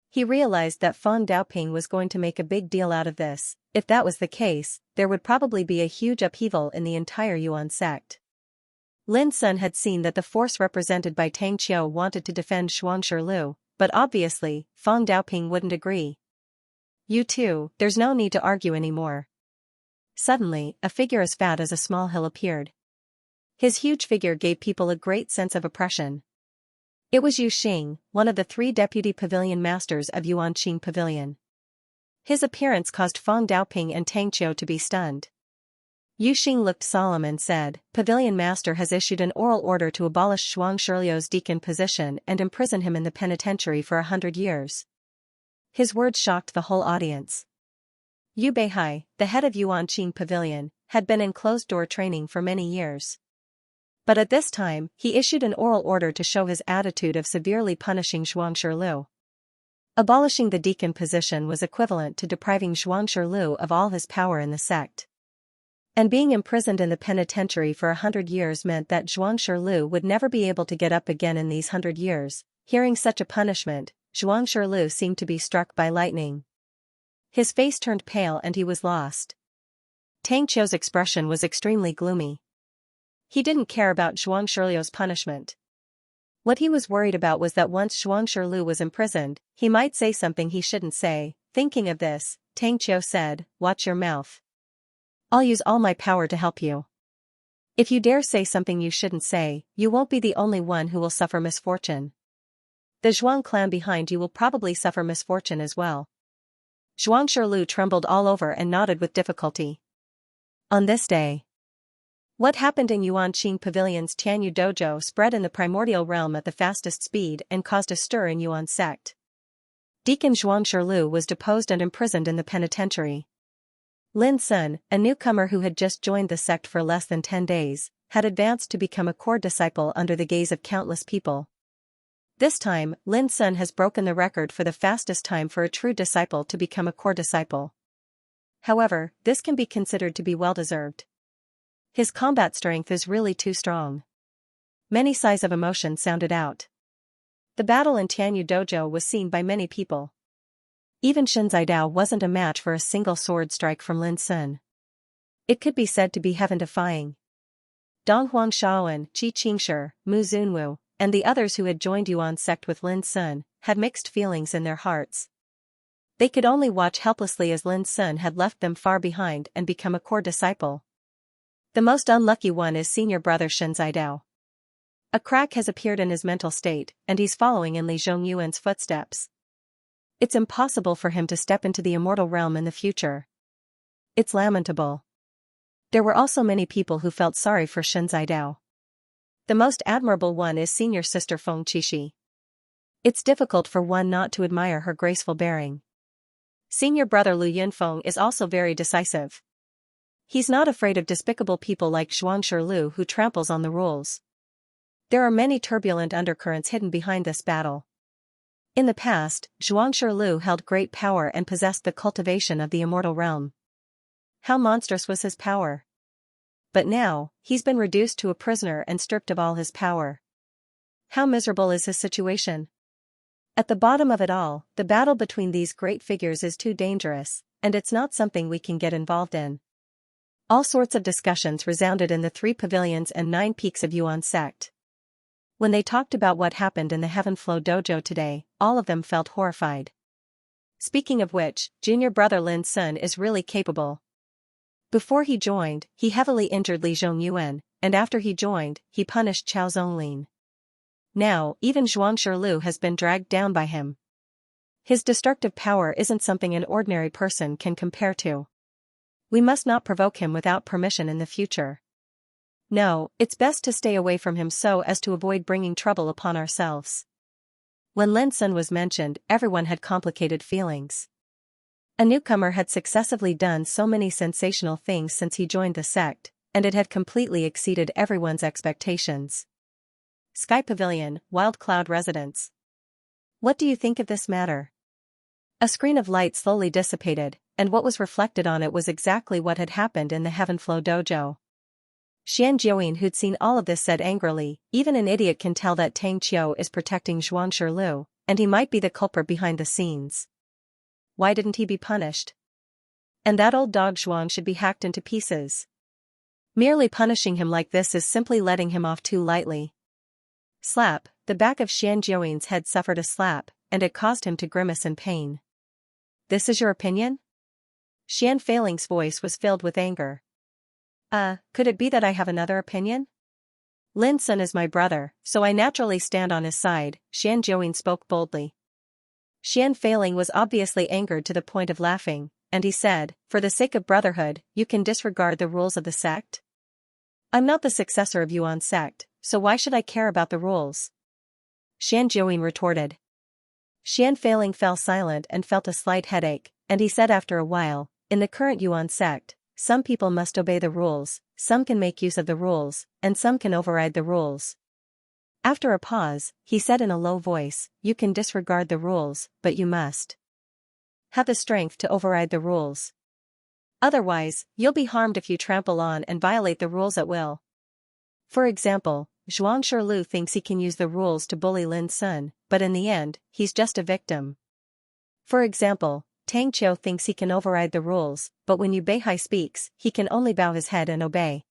He realized that Feng Daoping was going to make a big deal out of this. If that was the case, there would probably be a huge upheaval in the entire Yuan sect. Lin Sun had seen that the force represented by Tang Qiu wanted to defend Xianxia Lu, but obviously, Feng Daoping wouldn't agree. You two, there's no need to argue anymore. Suddenly, a figure as fat as a small hill appeared. His huge figure gave people a great sense of oppression. It was Yu Xing, one of the three deputy pavilion masters of Yuanqing Pavilion. His appearance caused Feng Daoping and Tang Qiu to be stunned. Yu Xing looked solemn and said, Pavilion Master has issued an oral order to abolish Xianxia Lu's deacon position and imprison him in the penitentiary for 100 years. His words shocked the whole audience. Yu Beihai, the head of Yuanqing Pavilion, had been in closed-door training for many years. But at this time, he issued an oral order to show his attitude of severely punishing Xianxia Lu. Abolishing the deacon position was equivalent to depriving Xianxia Lu of all his power in the sect. And being imprisoned in the penitentiary for 100 years meant that Xianxia Lu would never be able to get up again in these 100 years. Hearing such a punishment, Xianxia Lu seemed to be struck by lightning. His face turned pale and he was lost. Tang Qiu's expression was extremely gloomy. He didn't care about Xianxia Lu's punishment. What he was worried about was that once Xianxia Lu was imprisoned, he might say something he shouldn't say. Thinking of this, Tang Qiu said, watch your mouth. I'll use all my power to help you. If you dare say something you shouldn't say, you won't be the only one who will suffer misfortune. The Zhuang clan behind you will probably suffer misfortune as well. Xianxia Lu trembled all over and nodded with difficulty. On this day, what happened in Yuanqing Pavilion's Tianyu Dojo spread in the primordial realm at the fastest speed and caused a stir in Yuan sect. Deacon Xianxia Lu was deposed and imprisoned in the penitentiary. Lin Sun, a newcomer who had just joined the sect for less than 10 days, had advanced to become a core disciple under the gaze of countless people. This time, Lin Sun has broken the record for the fastest time for a true disciple to become a core disciple. However, this can be considered to be well-deserved. His combat strength is really too strong. Many sighs of emotion sounded out. The battle in Tianyu Dojo was seen by many people. Even Shen Zidao wasn't a match for a single sword strike from Lin Sun. It could be said to be heaven-defying. Dong Huang Shaoan, Qi Qingshi, Mu Zunwu, and the others who had joined Yuan sect with Lin Sun, had mixed feelings in their hearts. They could only watch helplessly as Lin Sun had left them far behind and become a core disciple. The most unlucky one is senior brother Xianxia. A crack has appeared in his mental state, and he's following in Li Zhongyuan's footsteps. It's impossible for him to step into the immortal realm in the future. It's lamentable. There were also many people who felt sorry for Xianxia. The most admirable one is senior sister Feng Qixi. It's difficult for one not to admire her graceful bearing. Senior brother Lu Yunfeng is also very decisive. He's not afraid of despicable people like Xianxia Lu who tramples on the rules. There are many turbulent undercurrents hidden behind this battle. In the past, Xianxia Lu held great power and possessed the cultivation of the immortal realm. How monstrous was his power! But now, he's been reduced to a prisoner and stripped of all his power. How miserable is his situation? At the bottom of it all, the battle between these great figures is too dangerous, and it's not something we can get involved in. All sorts of discussions resounded in the 3 pavilions and 9 peaks of Yuan sect. When they talked about what happened in the Heaven Flow Dojo today, all of them felt horrified. Speaking of which, junior brother Lin Sun is really capable. Before he joined, he heavily injured Li Zhongyuan, and after he joined, he punished Chao Zonglin. Now, even Xianxia Lu has been dragged down by him. His destructive power isn't something an ordinary person can compare to. We must not provoke him without permission in the future. No, it's best to stay away from him so as to avoid bringing trouble upon ourselves. When Lin Sun was mentioned, everyone had complicated feelings. A newcomer had successively done so many sensational things since he joined the sect, and it had completely exceeded everyone's expectations. Sky Pavilion, Wild Cloud Residence. What do you think of this matter? A screen of light slowly dissipated, and what was reflected on it was exactly what had happened in the Heaven Flow Dojo. Xian Jiuyin, who'd seen all of this, said angrily, "Even an idiot can tell that Tang Qiu is protecting Xianxia Lu, and he might be the culprit behind the scenes. Why didn't he be punished? And that old dog Xuan should be hacked into pieces. Merely punishing him like this is simply letting him off too lightly." Slap, the back of Xian Jiuyin's head suffered a slap, and it caused him to grimace in pain. "This is your opinion?" Xian Feiling's voice was filled with anger. Could it be that I have another opinion? Lin Sun is my brother, so I naturally stand on his side, Xian Jiuyin spoke boldly. Xian Feiling was obviously angered to the point of laughing, and he said, "For the sake of brotherhood, you can disregard the rules of the sect? I'm not the successor of Yuan sect, so why should I care about the rules?" Xian Jiuyin retorted. Xian Feiling fell silent and felt a slight headache, and he said after a while, "In the current Yuan sect, some people must obey the rules, some can make use of the rules, and some can override the rules." After a pause, he said in a low voice, "You can disregard the rules, but you must have the strength to override the rules. Otherwise, you'll be harmed if you trample on and violate the rules at will." For example, Xianxia Lu thinks he can use the rules to bully Lin Sun, but in the end, he's just a victim. For example, Tang Qiu thinks he can override the rules, but when Yu Beihai speaks, he can only bow his head and obey.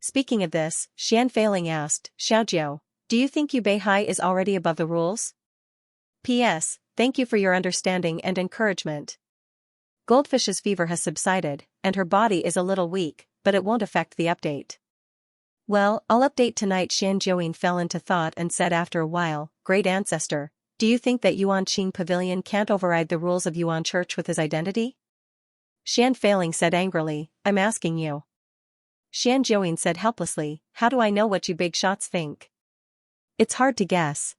Speaking of this, Xian Feiling asked, "Xiaojiu, do you think Yu Beihai is already above the rules? P.S. Thank you for your understanding and encouragement. Goldfish's fever has subsided, and her body is a little weak, but it won't affect the update." "Well, I'll update tonight." Xian Jiuyin fell into thought and said after a while, "Great Ancestor, do you think that Yuan Qing Pavilion can't override the rules of Yuan Church with his identity?" Xian Feiling said angrily, "I'm asking you." Xian Jiuyin said helplessly, "How do I know what you big shots think? It's hard to guess.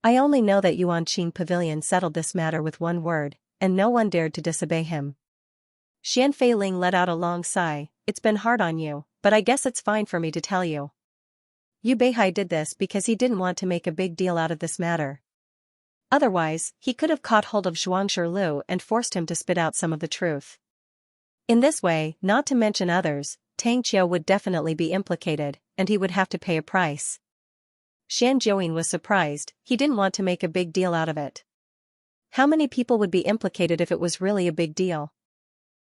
I only know that Yuan Qing Pavilion settled this matter with one word, and no one dared to disobey him." Xian Feiling let out a long sigh. "It's been hard on you, but I guess it's fine for me to tell you. Yu Beihai did this because he didn't want to make a big deal out of this matter. Otherwise, he could have caught hold of Xianxia Lu and forced him to spit out some of the truth. In this way, not to mention others, Tang Qiu would definitely be implicated, and he would have to pay a price." Xian Jiuyin was surprised. He didn't want to make a big deal out of it. How many people would be implicated if it was really a big deal?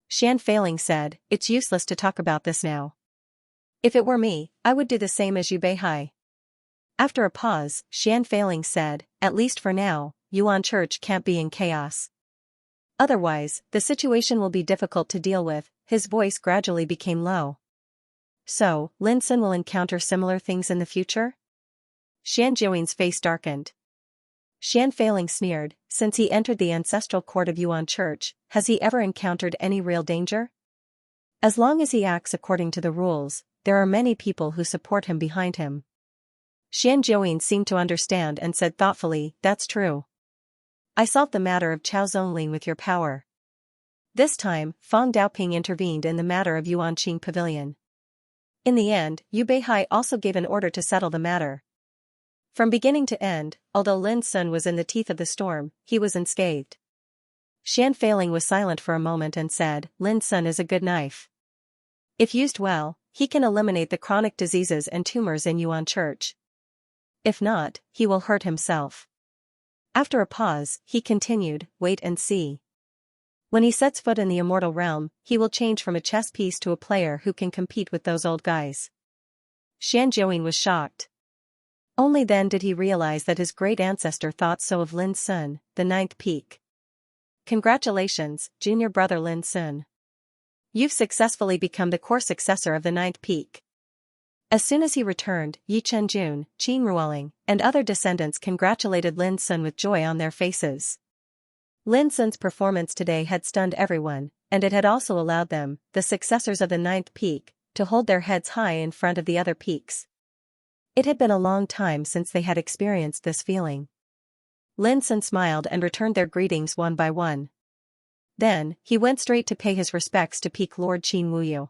Xian Feiling said, "It's useless to talk about this now. If it were me, I would do the same as Yu Beihai." After a pause, Xian Feiling said, "At least for now, Yuan Church can't be in chaos. Otherwise, the situation will be difficult to deal with. His voice gradually became low. So, Lin Sun will encounter similar things in the future? Xian Jiuyin's face darkened. Xian Feiling sneered, since he entered the ancestral court of Yuan Church, has he ever encountered any real danger? As long as he acts according to the rules, there are many people who support him behind him. Xian Jiuyin seemed to understand and said thoughtfully, that's true. I solved the matter of Chao Zonglin with your power. This time, Fang Daoping intervened in the matter of Yuanqing Pavilion. In the end, Yu Beihai also gave an order to settle the matter. From beginning to end, although Lin Sun was in the teeth of the storm, he was unscathed. Xian Feiling was silent for a moment and said, Lin Sun is a good knife. If used well, he can eliminate the chronic diseases and tumors in Yuan Church. If not, he will hurt himself. After a pause, he continued, wait and see. When he sets foot in the immortal realm, he will change from a chess piece to a player who can compete with those old guys. Xian Jiuyin was shocked. Only then did he realize that his great ancestor thought so of Lin Sun, the ninth peak. Congratulations, junior brother Lin Sun. You've successfully become the core successor of the ninth peak. As soon as he returned, Yi Chenjun, Qin Ruoling, and other descendants congratulated Lin Sun with joy on their faces. Lin Sun's performance today had stunned everyone, and it had also allowed them, the successors of the ninth peak, to hold their heads high in front of the other peaks. It had been a long time since they had experienced this feeling. Lin Sun smiled and returned their greetings one by one. Then, he went straight to pay his respects to Peak Lord Qin Wuyu.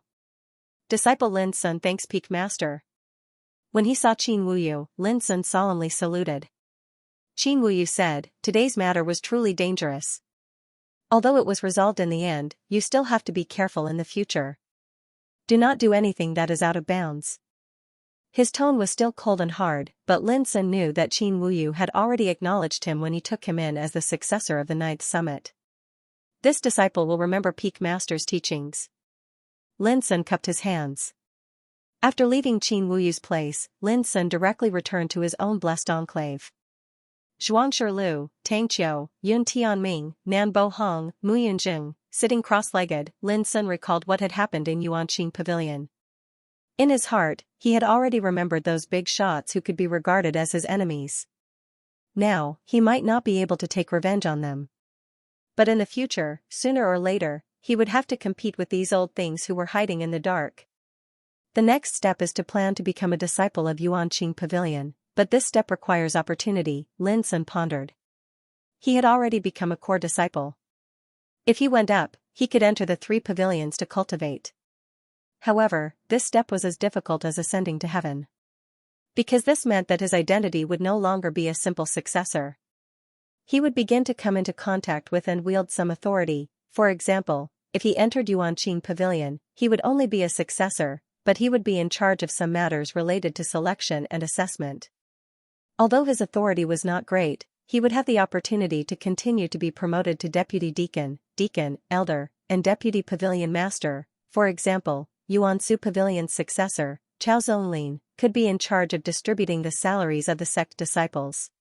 Disciple Lin Sun thanks Peak Master. When he saw Qin Wuyu, Lin Sun solemnly saluted. Qin Wuyu said, today's matter was truly dangerous. Although it was resolved in the end, you still have to be careful in the future. Do not do anything that is out of bounds. His tone was still cold and hard, but Lin Sun knew that Qin Wuyu had already acknowledged him when he took him in as the successor of the ninth summit. This disciple will remember Peak Master's teachings. Lin Sun cupped his hands. After leaving Qin Wuyu's place, Lin Sun directly returned to his own blessed enclave. Zhuangshi Lu, Tang Qiu, Yun Tianming, Nan Bo Hong, Mu Yunjing, sitting cross-legged, Lin Sun recalled what had happened in Yuanqing Pavilion. In his heart, he had already remembered those big shots who could be regarded as his enemies. Now, he might not be able to take revenge on them. But in the future, sooner or later, he would have to compete with these old things who were hiding in the dark. The next step is to plan to become a disciple of Yuanqing Pavilion, but this step requires opportunity, Lin Sun pondered. He had already become a core disciple. If he went up, he could enter the 3 pavilions to cultivate. However, this step was as difficult as ascending to heaven. Because this meant that his identity would no longer be a simple successor. He would begin to come into contact with and wield some authority. For example, if he entered Yuanqing Pavilion, he would only be a successor, but he would be in charge of some matters related to selection and assessment. Although his authority was not great, he would have the opportunity to continue to be promoted to deputy deacon, deacon, elder, and deputy pavilion master. For example, Yuansu Pavilion's successor, Chao Zonglin, could be in charge of distributing the salaries of the sect disciples.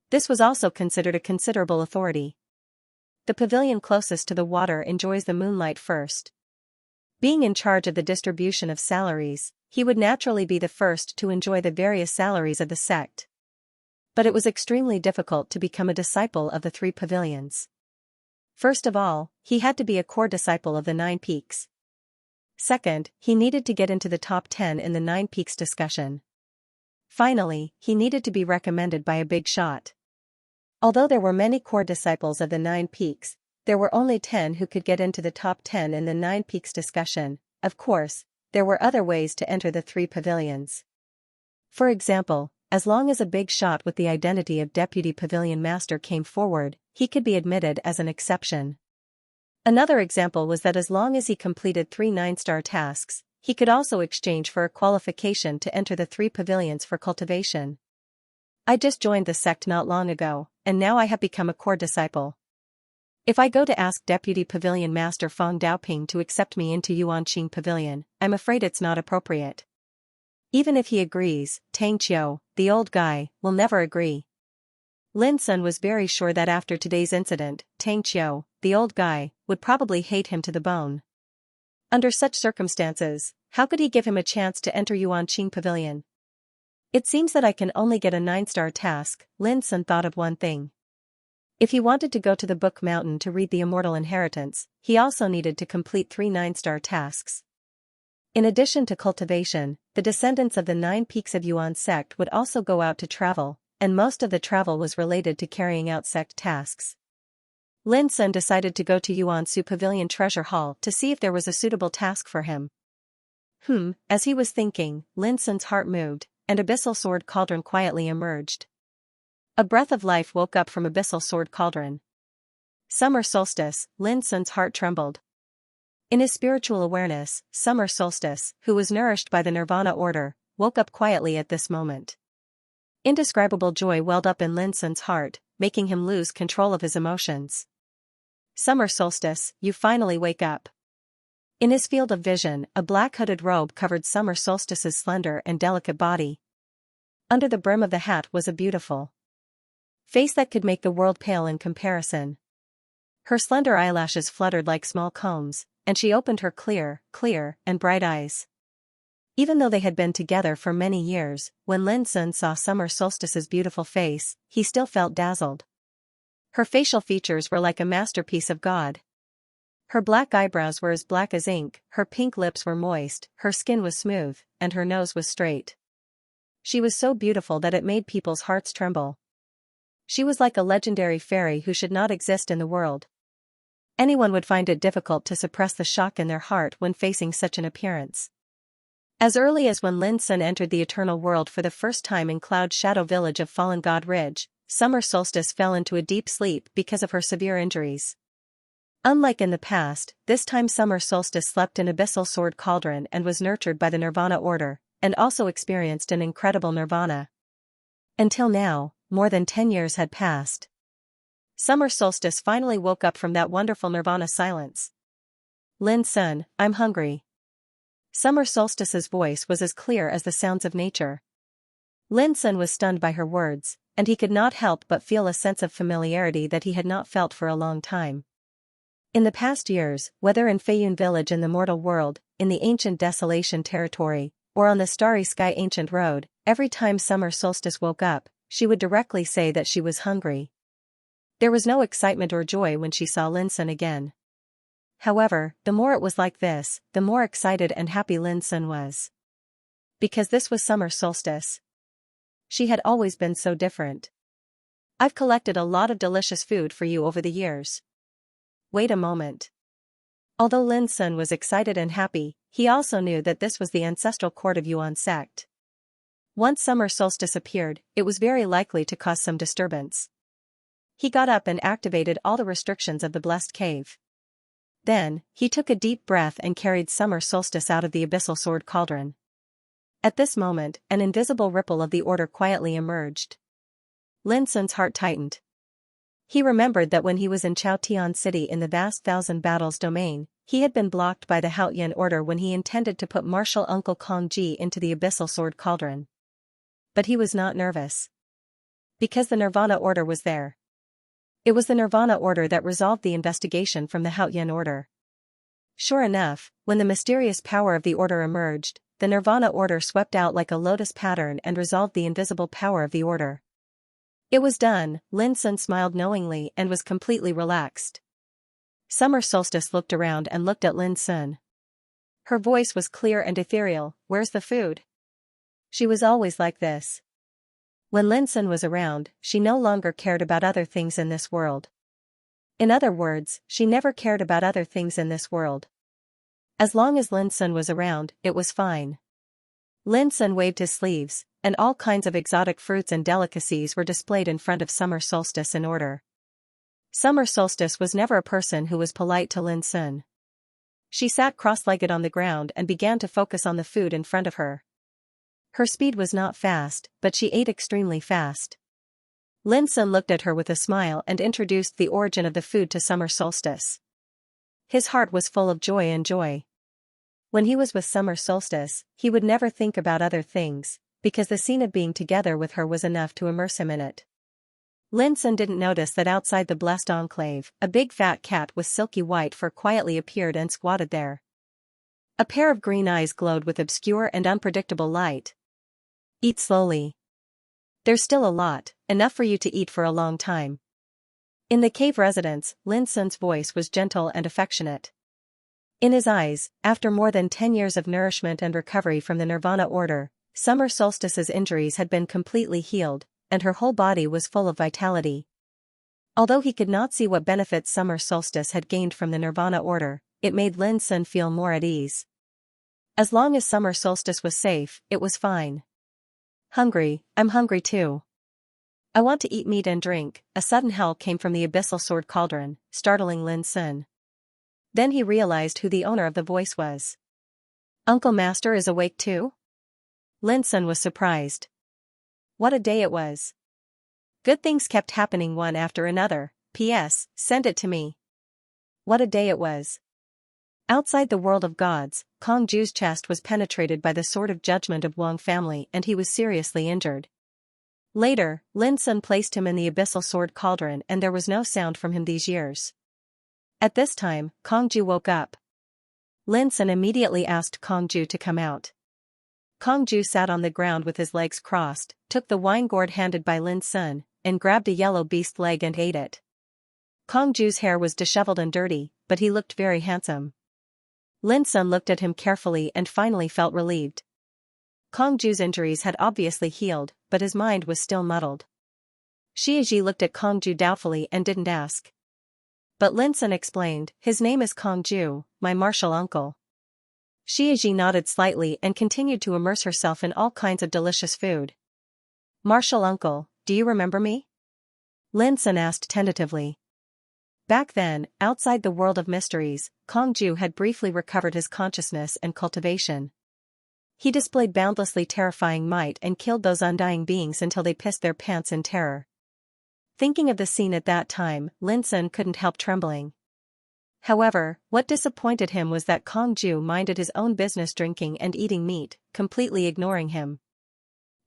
This was also considered a considerable authority. The pavilion closest to the water enjoys the moonlight first. Being in charge of the distribution of salaries, he would naturally be the first to enjoy the various salaries of the sect. But it was extremely difficult to become a disciple of the 3 pavilions. First of all, he had to be a core disciple of the 9 peaks. Second, he needed to get into the top 10 in the 9 peaks discussion. Finally, he needed to be recommended by a big shot. Although there were many core disciples of the 9 peaks, there were only 10 who could get into the top 10 in the 9 peaks discussion. Of course, there were other ways to enter the 3 pavilions. For example, as long as a big shot with the identity of deputy pavilion master came forward, he could be admitted as an exception. Another example was that as long as he completed 3 9-star tasks, he could also exchange for a qualification to enter the 3 pavilions for cultivation. I just joined the sect not long ago, and now I have become a core disciple. If I go to ask Deputy Pavilion Master Fang Daoping to accept me into Yuanqing Pavilion, I'm afraid it's not appropriate. Even if he agrees, Tang Qiu, the old guy, will never agree. Lin Sun was very sure that after today's incident, Tang Qiu, the old guy, would probably hate him to the bone. Under such circumstances, how could he give him a chance to enter Yuanqing Pavilion? It seems that I can only get a 9-star task. Lin Sun thought of one thing. If he wanted to go to the Book Mountain to read the Immortal Inheritance, he also needed to complete 3 9-star tasks. In addition to cultivation, the descendants of the 9 peaks of Yuan sect would also go out to travel, and most of the travel was related to carrying out sect tasks. Lin Sun decided to go to Yuansu Pavilion Treasure Hall to see if there was a suitable task for him. As he was thinking, Lin Sun's heart moved, and Abyssal Sword Cauldron quietly emerged. A breath of life woke up from Abyssal Sword Cauldron. Summer solstice, Lin Sun's heart trembled. In his spiritual awareness, Summer Solstice, who was nourished by the Nirvana order, woke up quietly at this moment. Indescribable joy welled up in Lin Sun's heart, making him lose control of his emotions. Summer Solstice, you finally wake up. In his field of vision, a black hooded robe covered Summer Solstice's slender and delicate body. Under the brim of the hat was a beautiful face that could make the world pale in comparison. Her slender eyelashes fluttered like small combs, and she opened her clear, and bright eyes. Even though they had been together for many years, when Lin Sun saw Summer Solstice's beautiful face, he still felt dazzled. Her facial features were like a masterpiece of God. Her black eyebrows were as black as ink, her pink lips were moist, her skin was smooth, and her nose was straight. She was so beautiful that it made people's hearts tremble. She was like a legendary fairy who should not exist in the world. Anyone would find it difficult to suppress the shock in their heart when facing such an appearance. As early as when Lin Sun entered the Eternal World for the first time in Cloud Shadow Village of Fallen God Ridge, Summer Solstice fell into a deep sleep because of her severe injuries. Unlike in the past, this time Summer Solstice slept in Abyssal Sword Cauldron and was nurtured by the Nirvana order, and also experienced an incredible nirvana. Until now, more than 10 years had passed. Summer Solstice finally woke up from that wonderful nirvana silence. Lin Sun, I'm hungry. Summer Solstice's voice was as clear as the sounds of nature. Lin Sun was stunned by her words, and he could not help but feel a sense of familiarity that he had not felt for a long time. In the past years, whether in Feiyun Village in the mortal world, in the ancient Desolation territory, or on the Starry Sky Ancient Road, every time Summer Solstice woke up, she would directly say that she was hungry. There was no excitement or joy when she saw Lin Sun again. However, the more it was like this, the more excited and happy Lin Sun was. Because this was Summer Solstice. She had always been so different. I've collected a lot of delicious food for you over the years. Wait a moment. Although Lin Sun was excited and happy, he also knew that this was the ancestral court of Yuan sect. Once Summer Solstice appeared, it was very likely to cause some disturbance. He got up and activated all the restrictions of the blessed cave. Then, he took a deep breath and carried Summer Solstice out of the Abyssal Sword Cauldron. At this moment, an invisible ripple of the order quietly emerged. Lin Sun's heart tightened. He remembered that when he was in Chaotian City in the vast Thousand Battles domain, he had been blocked by the Haotian order when he intended to put Martial Uncle Kong Ji into the Abyssal Sword Cauldron. But he was not nervous. Because the Nirvana order was there. It was the Nirvana order that resolved the investigation from the Haotian order. Sure enough, when the mysterious power of the order emerged, the Nirvana order swept out like a lotus pattern and resolved the invisible power of the order. It was done. Lin Sun smiled knowingly and was completely relaxed. Summer Solstice looked around and looked at Lin Sun. Her voice was clear and ethereal. Where's the food? She was always like this. When Lin Sun was around, she no longer cared about other things in this world. In other words, she never cared about other things in this world. As long as Lin Sun was around, it was fine. Lin Sun waved his sleeves, and all kinds of exotic fruits and delicacies were displayed in front of Summer Solstice in order. Summer Solstice was never a person who was polite to Lin Sun. She sat cross-legged on the ground and began to focus on the food in front of her. Her speed was not fast, but she ate extremely fast. Lin Sun looked at her with a smile and introduced the origin of the food to Summer Solstice. His heart was full of joy and joy. When he was with Summer Solstice, he would never think about other things, because the scene of being together with her was enough to immerse him in it. Lin Sun didn't notice that outside the blessed enclave, a big fat cat with silky white fur quietly appeared and squatted there. A pair of green eyes glowed with obscure and unpredictable light. Eat slowly. There's still a lot, enough for you to eat for a long time. In the cave residence, Lin Sun's voice was gentle and affectionate. In his eyes, after more than 10 years of nourishment and recovery from the Nirvana order, Summer Solstice's injuries had been completely healed, and her whole body was full of vitality. Although he could not see what benefits Summer Solstice had gained from the Nirvana order, it made Lin Sun feel more at ease. As long as Summer Solstice was safe, it was fine. Hungry, I'm hungry too. I want to eat meat and drink. A sudden howl came from the abyssal sword cauldron, startling Lin Sun. Then he realized who the owner of the voice was. Uncle Master is awake too? Lin Sun was surprised. What a day it was. Good things kept happening one after another. P.S. Send it to me. What a day it was. Outside the world of gods, Kong Ju's chest was penetrated by the sword of judgment of Wang family and he was seriously injured. Later, Lin Sun placed him in the abyssal sword cauldron and there was no sound from him these years. At this time, Kong Ju woke up. Lin Sun immediately asked Kong Ju to come out. Kong Ju sat on the ground with his legs crossed, took the wine gourd handed by Lin Sun, and grabbed a yellow beast leg and ate it. Kong Ju's hair was disheveled and dirty, but he looked very handsome. Lin Sun looked at him carefully and finally felt relieved. Kong Ju's injuries had obviously healed, but his mind was still muddled. Xianxia looked at Kong Ju doubtfully and didn't ask. But Lin Sun explained, his name is Kong Ju, my martial uncle. Xianxia nodded slightly and continued to immerse herself in all kinds of delicious food. Martial uncle, do you remember me? Lin Sun asked tentatively. Back then, outside the world of mysteries, Kong Ju had briefly recovered his consciousness and cultivation. He displayed boundlessly terrifying might and killed those undying beings until they pissed their pants in terror. Thinking of the scene at that time, Lin Sun couldn't help trembling. However, what disappointed him was that Kong Ju minded his own business drinking and eating meat, completely ignoring him.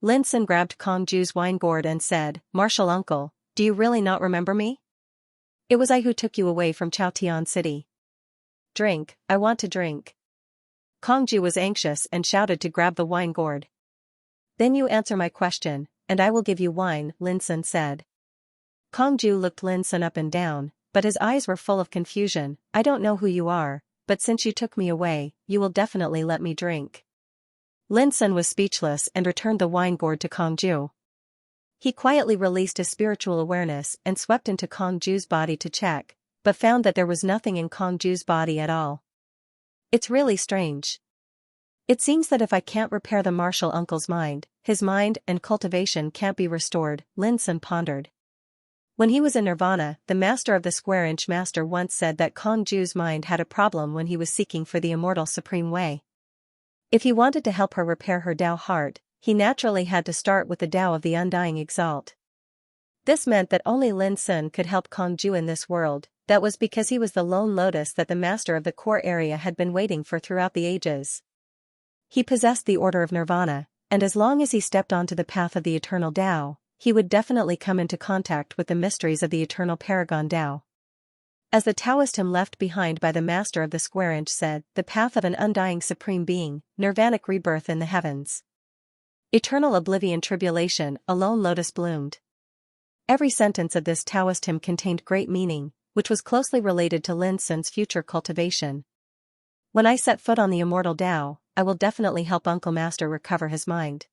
Lin Sun grabbed Kong Ju's wine gourd and said, Martial uncle, do you really not remember me? It was I who took you away from Chaotian City. Drink, I want to drink. Kong Ju was anxious and shouted to grab the wine gourd. Then you answer my question, and I will give you wine, Lin Sun said. Kong Ju looked Lin Sun up and down, but his eyes were full of confusion. I don't know who you are, but since you took me away, you will definitely let me drink. Lin Sun was speechless and returned the wine gourd to Kong Ju. He quietly released his spiritual awareness and swept into Kong Ju's body to check, but found that there was nothing in Kong Ju's body at all. It's really strange. It seems that if I can't repair the martial uncle's mind, his mind and cultivation can't be restored, Lin Sun pondered. When he was in Nirvana, the master of the square-inch master once said that Kong Ju's mind had a problem when he was seeking for the immortal supreme way. If he wanted to help her repair her Tao heart, he naturally had to start with the Tao of the undying exalt. This meant that only Lin Sun could help Kong Ju in this world. That was because he was the lone lotus that the master of the core area had been waiting for throughout the ages. He possessed the order of Nirvana, and as long as he stepped onto the path of the eternal Tao, he would definitely come into contact with the mysteries of the eternal paragon Tao. As the Taoist him left behind by the master of the square-inch said, the path of an undying supreme being, nirvanic rebirth in the heavens. Eternal oblivion tribulation, a lone lotus bloomed. Every sentence of this Taoist hymn contained great meaning, which was closely related to Lin Sun's future cultivation. When I set foot on the immortal Tao, I will definitely help Uncle Master recover his mind.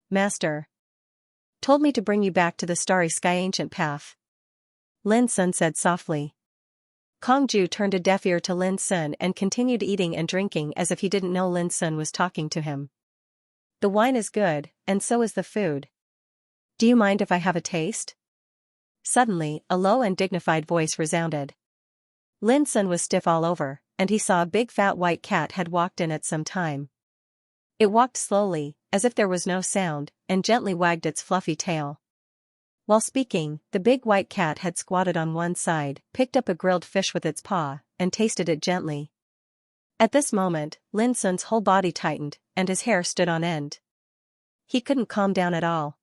Master told me to bring you back to the starry sky ancient path. Lin Sun said softly. Kong Ju turned a deaf ear to Lin Sun and continued eating and drinking as if he didn't know Lin Sun was talking to him. The wine is good, and so is the food. Do you mind if I have a taste? Suddenly, a low and dignified voice resounded. Lin Sun was stiff all over, and he saw a big fat white cat had walked in at some time. It walked slowly, as if there was no sound, and gently wagged its fluffy tail. While speaking, the big white cat had squatted on one side, picked up a grilled fish with its paw, and tasted it gently. At this moment, Lin Sun's whole body tightened, and his hair stood on end. He couldn't calm down at all.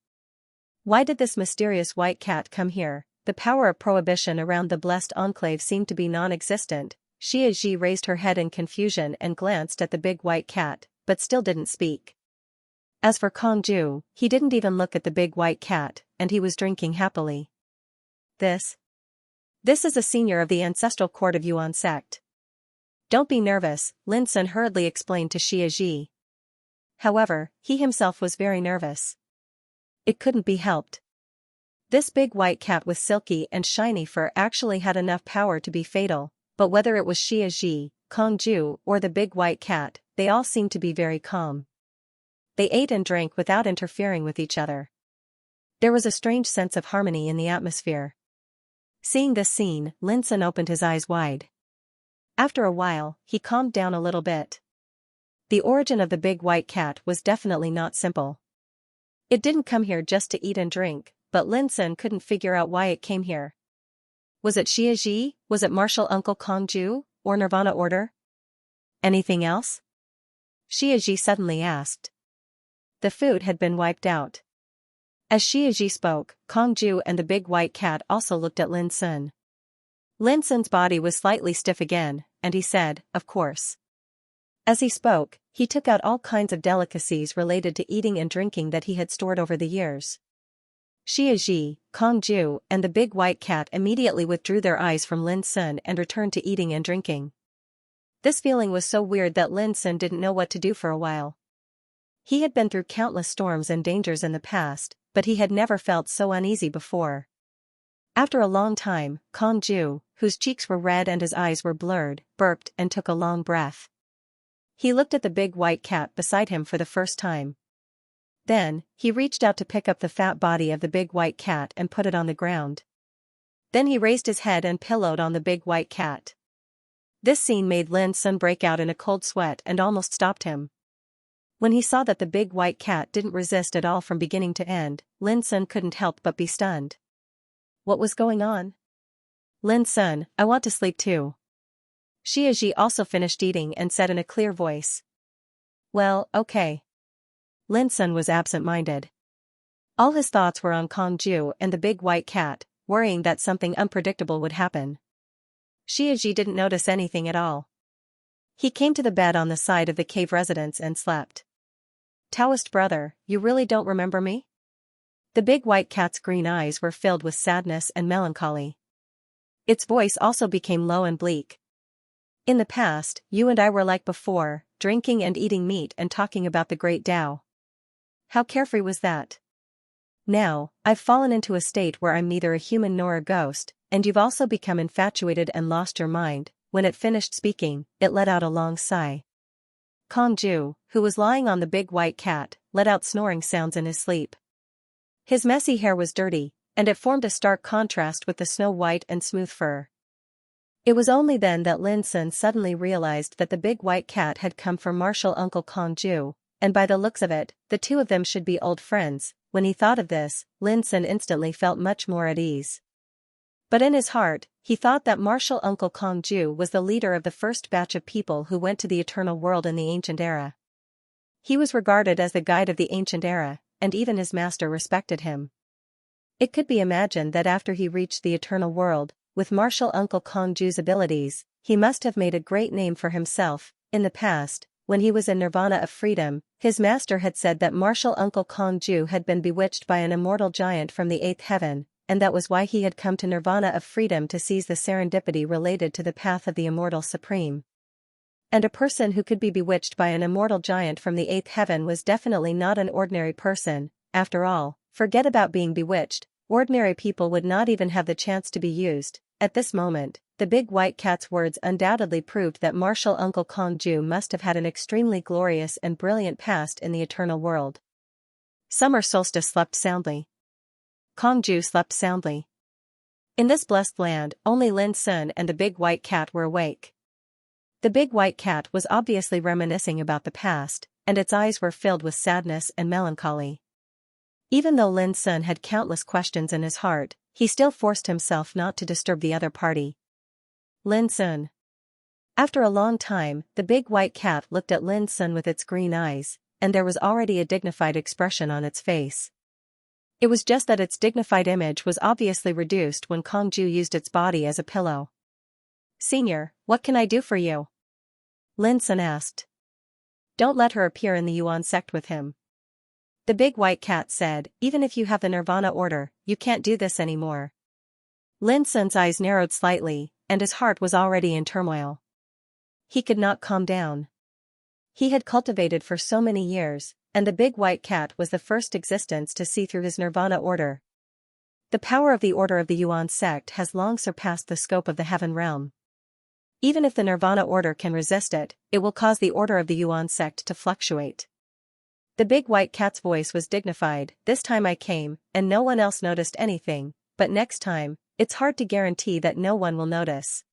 Why did this mysterious white cat come here? The power of prohibition around the blessed enclave seemed to be non-existent. Xianxia raised her head in confusion and glanced at the big white cat, but still didn't speak. As for Kongju, he didn't even look at the big white cat, and he was drinking happily. This is a senior of the ancestral court of Yuan sect. Don't be nervous, Lin Sun hurriedly explained to Xianxia. However, he himself was very nervous. It couldn't be helped. This big white cat with silky and shiny fur actually had enough power to be fatal, but whether it was Xianxia, Kongju, or the big white cat, they all seemed to be very calm. They ate and drank without interfering with each other. There was a strange sense of harmony in the atmosphere. Seeing this scene, Lin Sun opened his eyes wide. After a while, he calmed down a little bit. The origin of the big white cat was definitely not simple. It didn't come here just to eat and drink, but Lin Sun couldn't figure out why it came here. Was it Xianxia? Was it martial uncle Kongju? Or Nirvana order? Anything else? Xianxia suddenly asked. The food had been wiped out. As Xianxia spoke, Kongju and the big white cat also looked at Lin Sun. Lin Sun's body was slightly stiff again, and he said, "Of course." As he spoke, he took out all kinds of delicacies related to eating and drinking that he had stored over the years. Xianxia, Kongju, and the big white cat immediately withdrew their eyes from Lin Sun and returned to eating and drinking. This feeling was so weird that Lin Sun didn't know what to do for a while. He had been through countless storms and dangers in the past, but he had never felt so uneasy before. After a long time, Kongju, whose cheeks were red and his eyes were blurred, burped and took a long breath. He looked at the big white cat beside him for the first time. Then, he reached out to pick up the fat body of the big white cat and put it on the ground. Then he raised his head and pillowed on the big white cat. This scene made Lin Sun break out in a cold sweat and almost stopped him. When he saw that the big white cat didn't resist at all from beginning to end, Lin Sun couldn't help but be stunned. What was going on? Lin Sun, I want to sleep too. Xianxia also finished eating and said in a clear voice. Well, okay. Lin Sun was absent-minded. All his thoughts were on Kongju and the big white cat, worrying that something unpredictable would happen. Xianxia didn't notice anything at all. He came to the bed on the side of the cave residence and slept. Taoist brother, you really don't remember me? The big white cat's green eyes were filled with sadness and melancholy. Its voice also became low and bleak. In the past, you and I were like before, drinking and eating meat and talking about the great Tao. How carefree was that? Now, I've fallen into a state where I'm neither a human nor a ghost, and you've also become infatuated and lost your mind. When it finished speaking, it let out a long sigh. Kongju, who was lying on the big white cat, let out snoring sounds in his sleep. His messy hair was dirty, and it formed a stark contrast with the snow-white and smooth fur. It was only then that Lin Sun suddenly realized that the big white cat had come from martial uncle Kongju, and by the looks of it, the two of them should be old friends. When he thought of this, Lin Sun instantly felt much more at ease. But in his heart, he thought that martial uncle Kongju was the leader of the first batch of people who went to the eternal world in the ancient era. He was regarded as the guide of the ancient era, and even his master respected him. It could be imagined that after he reached the eternal world, with martial uncle Kongju's abilities, he must have made a great name for himself. In the past, when he was in Nirvana of freedom, his master had said that martial uncle Kongju had been bewitched by an immortal giant from the 8th heaven, and that was why he had come to Nirvana of freedom to seize the serendipity related to the path of the immortal supreme. And a person who could be bewitched by an immortal giant from the 8th heaven was definitely not an ordinary person. After all, forget about being bewitched, ordinary people would not even have the chance to be used. At this moment, the big white cat's words undoubtedly proved that martial uncle Kongju must have had an extremely glorious and brilliant past in the eternal world. Summer solstice slept soundly. Kongju slept soundly. In this blessed land, only Lin Sun and the big white cat were awake. The big white cat was obviously reminiscing about the past, and its eyes were filled with sadness and melancholy. Even though Lin Sun had countless questions in his heart, he still forced himself not to disturb the other party. Lin Sun. After a long time, the big white cat looked at Lin Sun with its green eyes, and there was already a dignified expression on its face. It was just that its dignified image was obviously reduced when Kongju used its body as a pillow. "Senior, what can I do for you?" Lin Sun asked. "Don't let her appear in the Yuan sect with him," the big white cat said. "Even if you have the Nirvana order, you can't do this anymore." Lin Sun's eyes narrowed slightly, and his heart was already in turmoil. He could not calm down. He had cultivated for so many years, and the big white cat was the first existence to see through his Nirvana order. The power of the order of the Yuan sect has long surpassed the scope of the heaven realm. Even if the Nirvana order can resist it, it will cause the order of the Yuan sect to fluctuate. The big white cat's voice was dignified. "This time I came, and no one else noticed anything, but next time, it's hard to guarantee that no one will notice."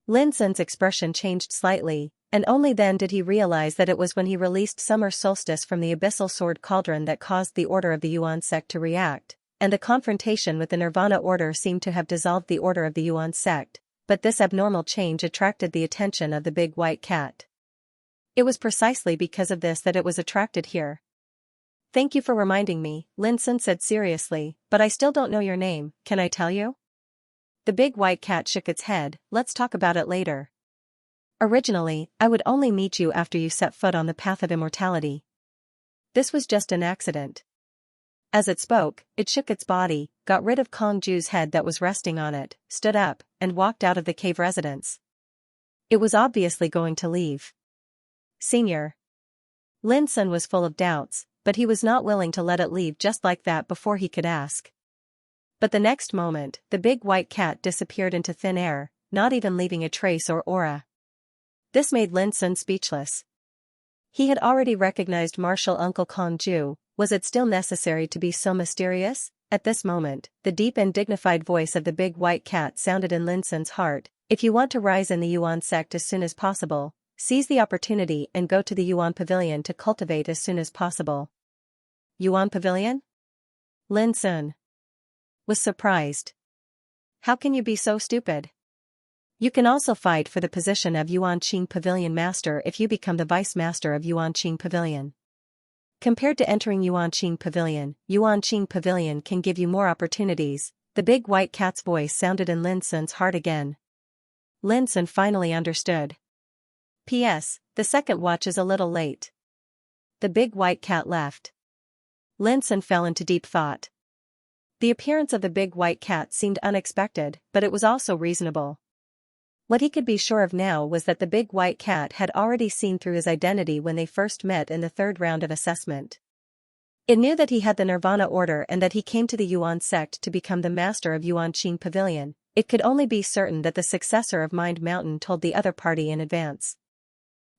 Lin Sun's expression changed slightly, and only then did he realize that it was when he released Summer Solstice from the Abyssal Sword Cauldron that caused the order of the Yuan sect to react, and the confrontation with the Nirvana order seemed to have dissolved the order of the Yuan sect, but this abnormal change attracted the attention of the big white cat. It was precisely because of this that it was attracted here. "Thank you for reminding me," Lin Sun said seriously, "but I still don't know your name. Can I tell you?" The big white cat shook its head. "Let's talk about it later. Originally, I would only meet you after you set foot on the path of immortality. This was just an accident." As it spoke, it shook its body, got rid of Kongju's head that was resting on it, stood up, and walked out of the cave residence. It was obviously going to leave. "Senior." Lin Sun was full of doubts, but he was not willing to let it leave just like that before he could ask. But the next moment, the big white cat disappeared into thin air, not even leaving a trace or aura. This made Lin Sun speechless. He had already recognized martial Uncle Kongju. Was it still necessary to be so mysterious? At this moment, the deep and dignified voice of the big white cat sounded in Lin Sun's heart. "If you want to rise in the Yuan sect as soon as possible, seize the opportunity and go to the Yuan Pavilion to cultivate as soon as possible." "Yuan Pavilion?" Lin Sun was surprised. "How can you be so stupid? You can also fight for the position of Yuanqing Pavilion Master if you become the Vice Master of Yuanqing Pavilion. Compared to entering Yuanqing Pavilion can give you more opportunities." The big white cat's voice sounded in Lin Sun's heart again. Lin Sun finally understood. "P.S. The second watch is a little late." The big white cat left. Lin Sun fell into deep thought. The appearance of the big white cat seemed unexpected, but it was also reasonable. What he could be sure of now was that the big white cat had already seen through his identity when they first met in the third round of assessment. It knew that he had the Nirvana order and that he came to the Yuan sect to become the master of Yuanqing Pavilion. It could only be certain that the successor of Mind Mountain told the other party in advance.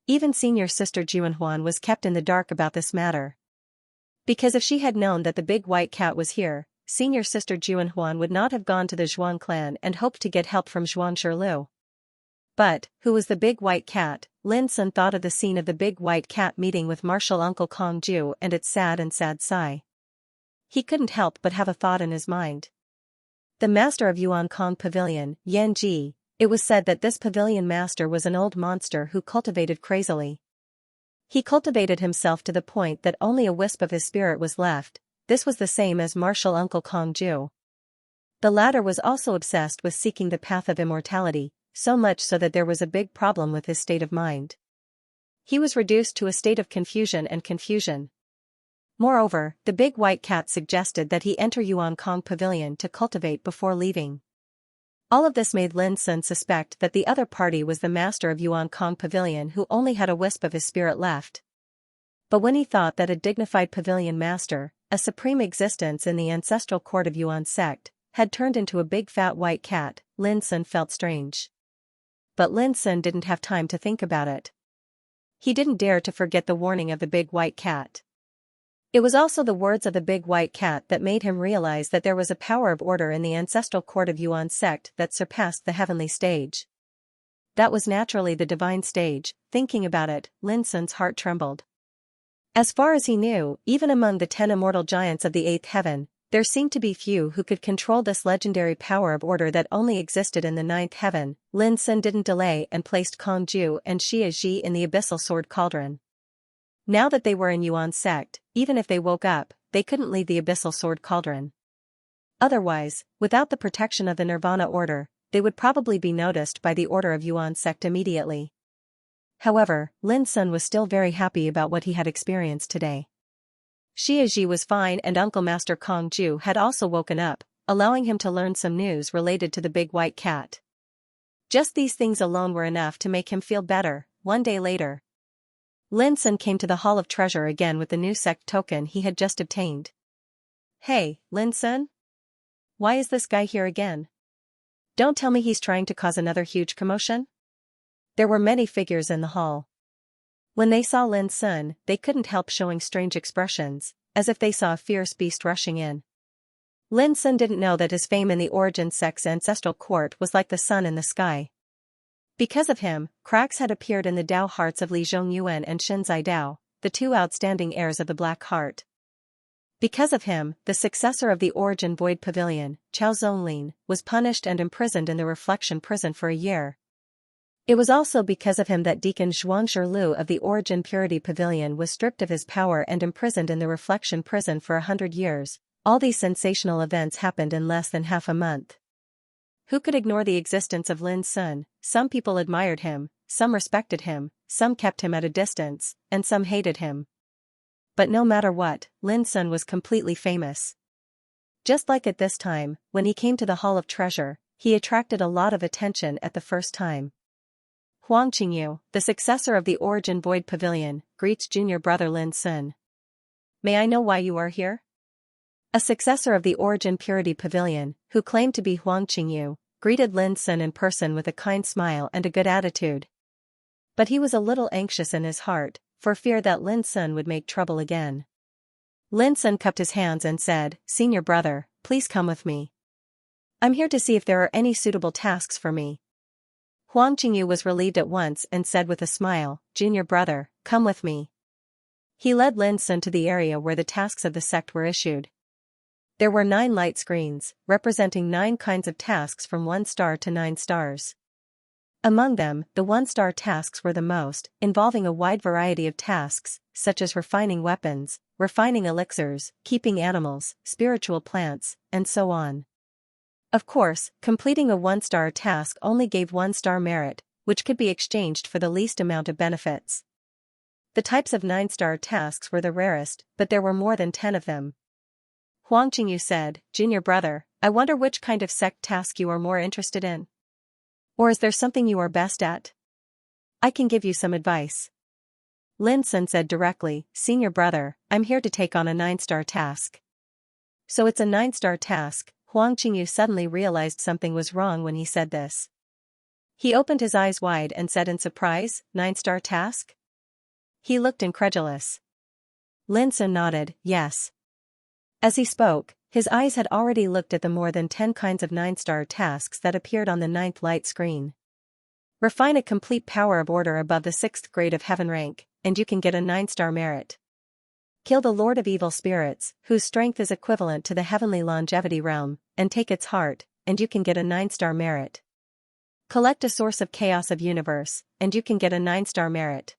Even senior sister Juanhuan was kept in the dark about this matter. Because if she had known that the big white cat was here, senior sister Juanhuan would not have gone to the Zhuang clan and hoped to get help from Zhuang Shirlu. But, who was the big white cat? Lin Sun thought of the scene of the big white cat meeting with martial Uncle Kongju and its sad sigh. He couldn't help but have a thought in his mind. The master of Yuankong Pavilion, Yan Ji. It was said that this pavilion master was an old monster who cultivated crazily. He cultivated himself to the point that only a wisp of his spirit was left. This was the same as martial Uncle Kongju. The latter was also obsessed with seeking the path of immortality, so much so that there was a big problem with his state of mind. He was reduced to a state of confusion. Moreover, the big white cat suggested that he enter Yuankong Pavilion to cultivate before leaving. All of this made Lin Sun suspect that the other party was the master of Yuankong Pavilion who only had a wisp of his spirit left. But when he thought that a dignified pavilion master, a supreme existence in the ancestral court of Yuan sect, had turned into a big fat white cat, Lin Sun felt strange. But Lin Sun didn't have time to think about it. He didn't dare to forget the warning of the big white cat. It was also the words of the big white cat that made him realize that there was a power of order in the ancestral court of Yuan sect that surpassed the heavenly stage. That was naturally the divine stage. Thinking about it, Lin Sun's heart trembled. As far as he knew, even among the 10 immortal giants of the 8th heaven, there seemed to be few who could control this legendary power of order that only existed in the 9th heaven. Lin Sun didn't delay and placed Kongju and Xianxia in the Abyssal Sword Cauldron. Now that they were in Yuan sect, even if they woke up, they couldn't leave the abyssal sword cauldron. Otherwise, without the protection of the Nirvana order, they would probably be noticed by the Order of Yuan sect immediately. However, Lin Sun was still very happy about what he had experienced today. Xia Ji was fine and Uncle Master Kong Ju had also woken up, allowing him to learn some news related to the big white cat. Just these things alone were enough to make him feel better. One day later, Lin Sun came to the Hall of Treasure again with the new sect token he had just obtained. Hey, Lin Sun? Why is this guy here again? Don't tell me he's trying to cause another huge commotion? There were many figures in the hall. When they saw Lin Sun, they couldn't help showing strange expressions, as if they saw a fierce beast rushing in. Lin Sun didn't know that his fame in the Origin sect's ancestral court was like the sun in the sky. Because of him, cracks had appeared in the Dao hearts of Li Zhongyuan and Shen Zidao, the two outstanding heirs of the Black Heart. Because of him, the successor of the Origin Void Pavilion, Chao Zonlin, was punished and imprisoned in the Reflection Prison for a year. It was also because of him that Deacon Zhuangshi Lu of the Origin Purity Pavilion was stripped of his power and imprisoned in the Reflection Prison for 100 years. All these sensational events happened in less than half a month. Who could ignore the existence of Lin Sun? Some people admired him, some respected him, some kept him at a distance, and some hated him. But no matter what, Lin Sun was completely famous. Just like at this time, when he came to the Hall of Treasure, he attracted a lot of attention at the first time. Huang Qingyu, the successor of the Origin Void Pavilion, greets junior brother Lin Sun. May I know why you are here? A successor of the Origin Purity Pavilion, who claimed to be Huang Qingyu, greeted Lin Sun in person with a kind smile and a good attitude. But he was a little anxious in his heart, for fear that Lin Sun would make trouble again. Lin Sun cupped his hands and said, "Senior brother, please come with me. I'm here to see if there are any suitable tasks for me." Huang Qingyu was relieved at once and said with a smile, "Junior brother, come with me." He led Lin Sun to the area where the tasks of the sect were issued. There were 9 light screens, representing 9 kinds of tasks from 1 star to 9 stars. Among them, the 1-star tasks were the most, involving a wide variety of tasks, such as refining weapons, refining elixirs, keeping animals, spiritual plants, and so on. Of course, completing a 1-star task only gave 1-star merit, which could be exchanged for the least amount of benefits. The types of 9-star tasks were the rarest, but there were more than 10 of them. Huang Qingyu said, "Junior brother, I wonder which kind of sect task you are more interested in? Or is there something you are best at? I can give you some advice." Lin Sun said directly, "Senior brother, I'm here to take on a 9-star task." So it's a 9-star task. Huang Qingyu suddenly realized something was wrong when he said this. He opened his eyes wide and said in surprise, 9-star task? He looked incredulous. Lin Sun nodded, yes. As he spoke, his eyes had already looked at the more than 10 kinds of 9-star tasks that appeared on the 9th light screen. Refine a complete power of order above the 6th grade of heaven rank, and you can get a 9-star merit. Kill the Lord of Evil Spirits, whose strength is equivalent to the heavenly longevity realm, and take its heart, and you can get a 9-star merit. Collect a source of chaos of universe, and you can get a 9-star merit.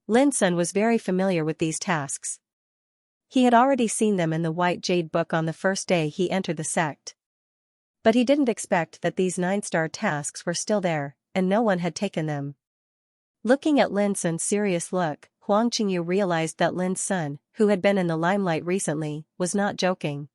Lin Sun was very familiar with these tasks. He had already seen them in the White Jade Book on the first day he entered the sect. But he didn't expect that these 9-star tasks were still there, and no one had taken them. Looking at Lin Sun's serious look, Huang Qingyu realized that Lin Sun, who had been in the limelight recently, was not joking.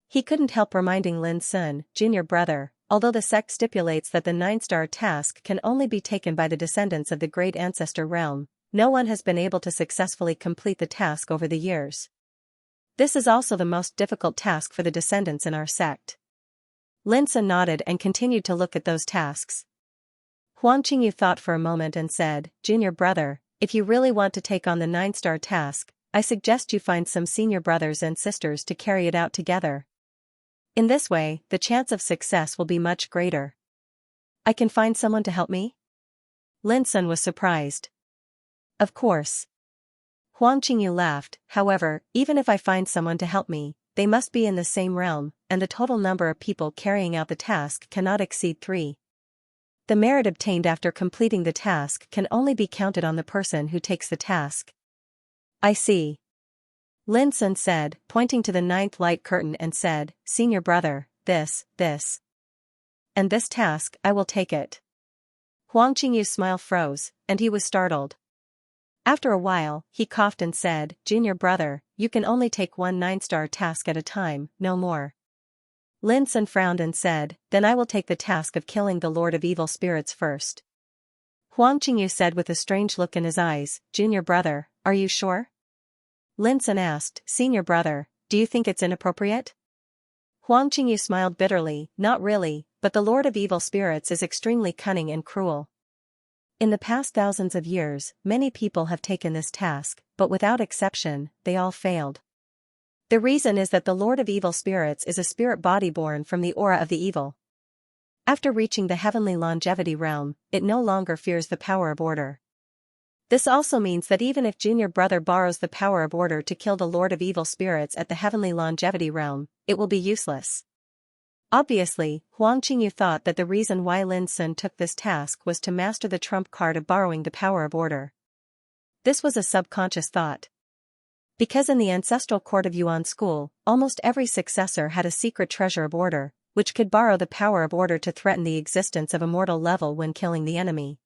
He couldn't help reminding Lin Sun, "Junior brother, although the sect stipulates that the 9-star task can only be taken by the descendants of the Great Ancestor realm, no one has been able to successfully complete the task over the years. This is also the most difficult task for the descendants in our sect." Lin Sun nodded and continued to look at those tasks. Huang Qingyu thought for a moment and said, "Junior brother, if you really want to take on the 9-star task, I suggest you find some senior brothers and sisters to carry it out together. In this way, the chance of success will be much greater." "I can find someone to help me?" Lin Sun was surprised. "Of course." Huang Qingyu laughed, "However, even if I find someone to help me, they must be in the same realm, and the total number of people carrying out the task cannot exceed 3. The merit obtained after completing the task can only be counted on the person who takes the task." "I see." Lin Sun said, pointing to the ninth light curtain and said, Senior brother, this, and this task, I will take it. Huang Qingyu's smile froze, and he was startled. After a while, he coughed and said, Junior brother, you can only take one 9-star task at a time, no more. Lin Sun frowned and said, then I will take the task of killing the Lord of Evil Spirits first. Huang Qingyu said with a strange look in his eyes, Junior brother, are you sure? Lin Sun asked, Senior brother, do you think it's inappropriate? Huang Qingyu smiled bitterly, not really, but the Lord of Evil Spirits is extremely cunning and cruel. In the past thousands of years, many people have taken this task, but without exception, they all failed. The reason is that the Lord of Evil Spirits is a spirit body born from the aura of the evil. After reaching the heavenly longevity realm, it no longer fears the power of order. This also means that even if Junior brother borrows the power of order to kill the Lord of Evil Spirits at the heavenly longevity realm, it will be useless. Obviously, Huang Qingyu thought that the reason why Lin Sun took this task was to master the trump card of borrowing the power of order. This was a subconscious thought. Because in the ancestral court of Yuan school, almost every successor had a secret treasure of order, which could borrow the power of order to threaten the existence of a mortal level when killing the enemy.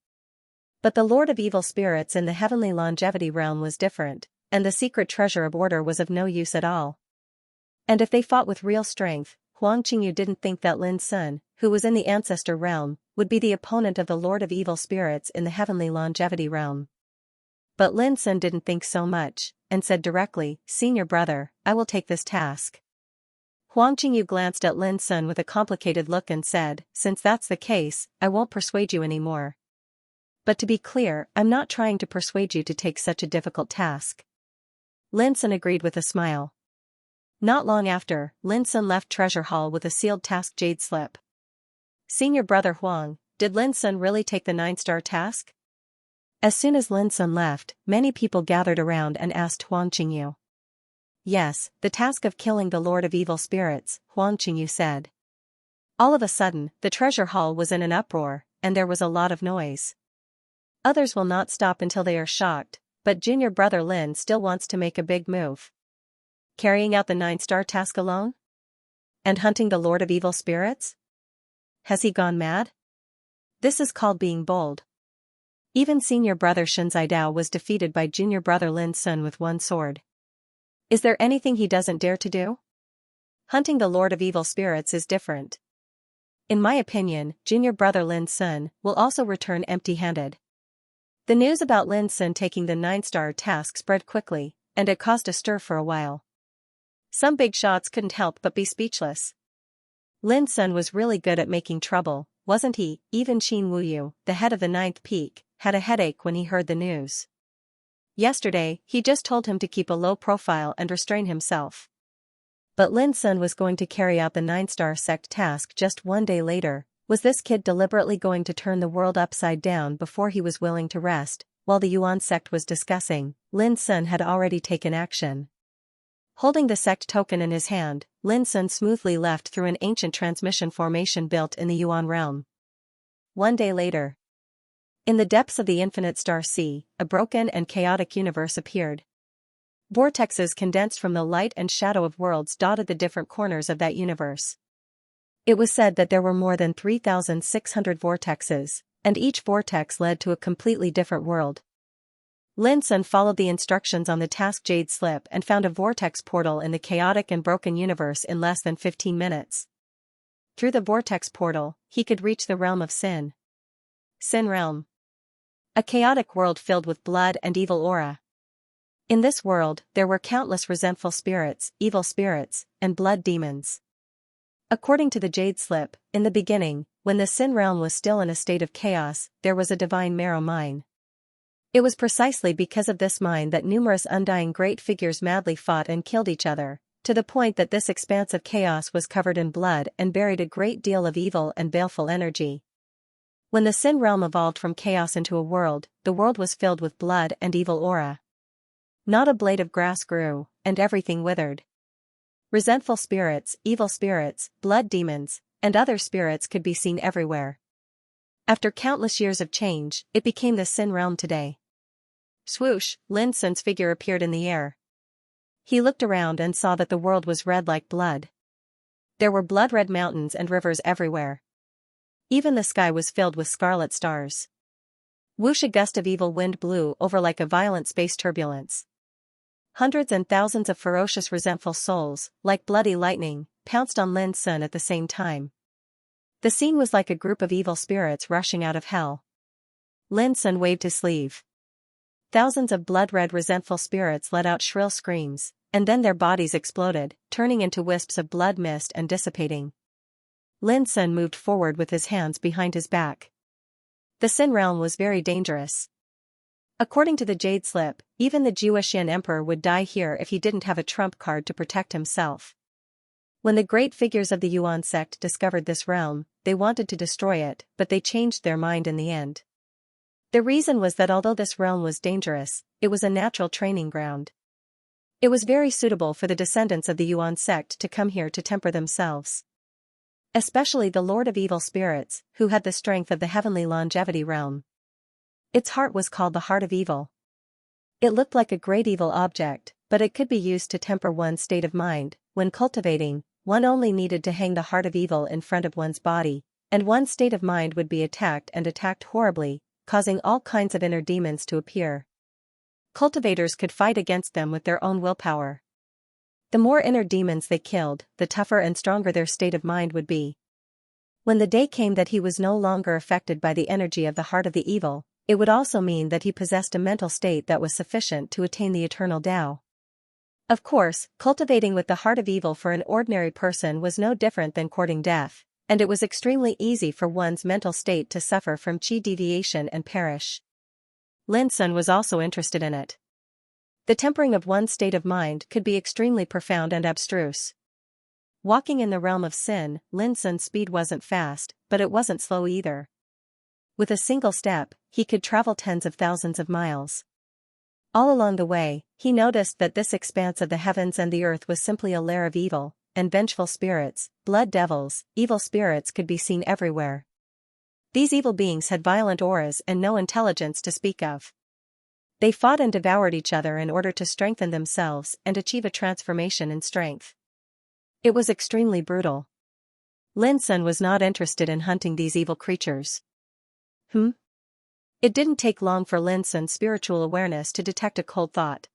But the Lord of Evil Spirits in the heavenly longevity realm was different, and the secret treasure of order was of no use at all. And if they fought with real strength, Huang Qingyu didn't think that Lin Sun, who was in the ancestor realm, would be the opponent of the Lord of Evil Spirits in the heavenly longevity realm. But Lin Sun didn't think so much, and said directly, Senior brother, I will take this task. Huang Qingyu glanced at Lin Sun with a complicated look and said, since that's the case, I won't persuade you anymore. But to be clear, I'm not trying to persuade you to take such a difficult task. Lin Sun agreed with a smile. Not long after, Lin Sun left Treasure Hall with a sealed task jade slip. Senior brother Huang, did Lin Sun really take the 9-star task? As soon as Lin Sun left, many people gathered around and asked Huang Qingyu. Yes, the task of killing the Lord of Evil Spirits, Huang Qingyu said. All of a sudden, the treasure hall was in an uproar, and there was a lot of noise. Others will not stop until they are shocked, but junior brother Lin still wants to make a big move. Carrying out the 9-star task alone? And hunting the Lord of Evil Spirits? Has he gone mad? This is called being bold. Even senior brother Shen Zidao was defeated by junior brother Lin Sun with one sword. Is there anything he doesn't dare to do? Hunting the Lord of Evil Spirits is different. In my opinion, junior brother Lin Sun will also return empty-handed. The news about Lin Sun taking the 9-star task spread quickly, and it caused a stir for a while. Some big shots couldn't help but be speechless. Lin Sun was really good at making trouble, wasn't he? Even Qin Wuyu, the head of the 9th peak, had a headache when he heard the news. Yesterday, he just told him to keep a low profile and restrain himself. But Lin Sun was going to carry out the 9-star sect task just one day later. Was this kid deliberately going to turn the world upside down before he was willing to rest? While the Yuan sect was discussing, Lin Sun had already taken action. Holding the sect token in his hand, Lin Sun smoothly left through an ancient transmission formation built in the Yuan realm. One day later, in the depths of the infinite star sea, a broken and chaotic universe appeared. Vortexes condensed from the light and shadow of worlds dotted the different corners of that universe. It was said that there were more than 3,600 vortexes, and each vortex led to a completely different world. Lin Sun followed the instructions on the task jade slip and found a vortex portal in the chaotic and broken universe in less than 15 minutes. Through the vortex portal, he could reach the realm of Sin. Sin realm. A chaotic world filled with blood and evil aura. In this world, there were countless resentful spirits, evil spirits, and blood demons. According to the Jade Slip, in the beginning, when the Sin realm was still in a state of chaos, there was a divine marrow mine. It was precisely because of this mine that numerous undying great figures madly fought and killed each other, to the point that this expanse of chaos was covered in blood and buried a great deal of evil and baleful energy. When the Sin realm evolved from chaos into a world, the world was filled with blood and evil aura. Not a blade of grass grew, and everything withered. Resentful spirits, evil spirits, blood demons, and other spirits could be seen everywhere. After countless years of change, it became the Sin realm today. Swoosh, Lin Sun's figure appeared in the air. He looked around and saw that the world was red like blood. There were blood-red mountains and rivers everywhere. Even the sky was filled with scarlet stars. Whoosh! A gust of evil wind blew over like a violent space turbulence. Hundreds and thousands of ferocious resentful souls, like bloody lightning, pounced on Lin Sun at the same time. The scene was like a group of evil spirits rushing out of hell. Lin Sun waved his sleeve. Thousands of blood-red resentful spirits let out shrill screams, and then their bodies exploded, turning into wisps of blood mist and dissipating. Lin Sun moved forward with his hands behind his back. The Sin realm was very dangerous. According to the Jade Slip, even the Xianxia Emperor would die here if he didn't have a trump card to protect himself. When the great figures of the Yuan sect discovered this realm, they wanted to destroy it, but they changed their mind in the end. The reason was that although this realm was dangerous, it was a natural training ground. It was very suitable for the descendants of the Yuan sect to come here to temper themselves. Especially the Lord of Evil Spirits, who had the strength of the heavenly longevity realm. Its heart was called the Heart of Evil. It looked like a great evil object, but it could be used to temper one's state of mind. When cultivating, one only needed to hang the Heart of Evil in front of one's body, and one's state of mind would be attacked and attacked horribly, causing all kinds of inner demons to appear. Cultivators could fight against them with their own willpower. The more inner demons they killed, the tougher and stronger their state of mind would be. When the day came that he was no longer affected by the energy of the Heart of the Evil, it would also mean that he possessed a mental state that was sufficient to attain the eternal Tao. Of course, cultivating with the Heart of Evil for an ordinary person was no different than courting death, and it was extremely easy for one's mental state to suffer from qi deviation and perish. Lin Sun was also interested in it. The tempering of one's state of mind could be extremely profound and abstruse. Walking in the realm of sin, Lin Sun's speed wasn't fast, but it wasn't slow either. With a single step, he could travel tens of thousands of miles. All along the way, he noticed that this expanse of the heavens and the earth was simply a lair of evil, and vengeful spirits, blood devils, evil spirits could be seen everywhere. These evil beings had violent auras and no intelligence to speak of. They fought and devoured each other in order to strengthen themselves and achieve a transformation in strength. It was extremely brutal. Lin Sun was not interested in hunting these evil creatures. It didn't take long for Lin Sun's spiritual awareness to detect a cold thought.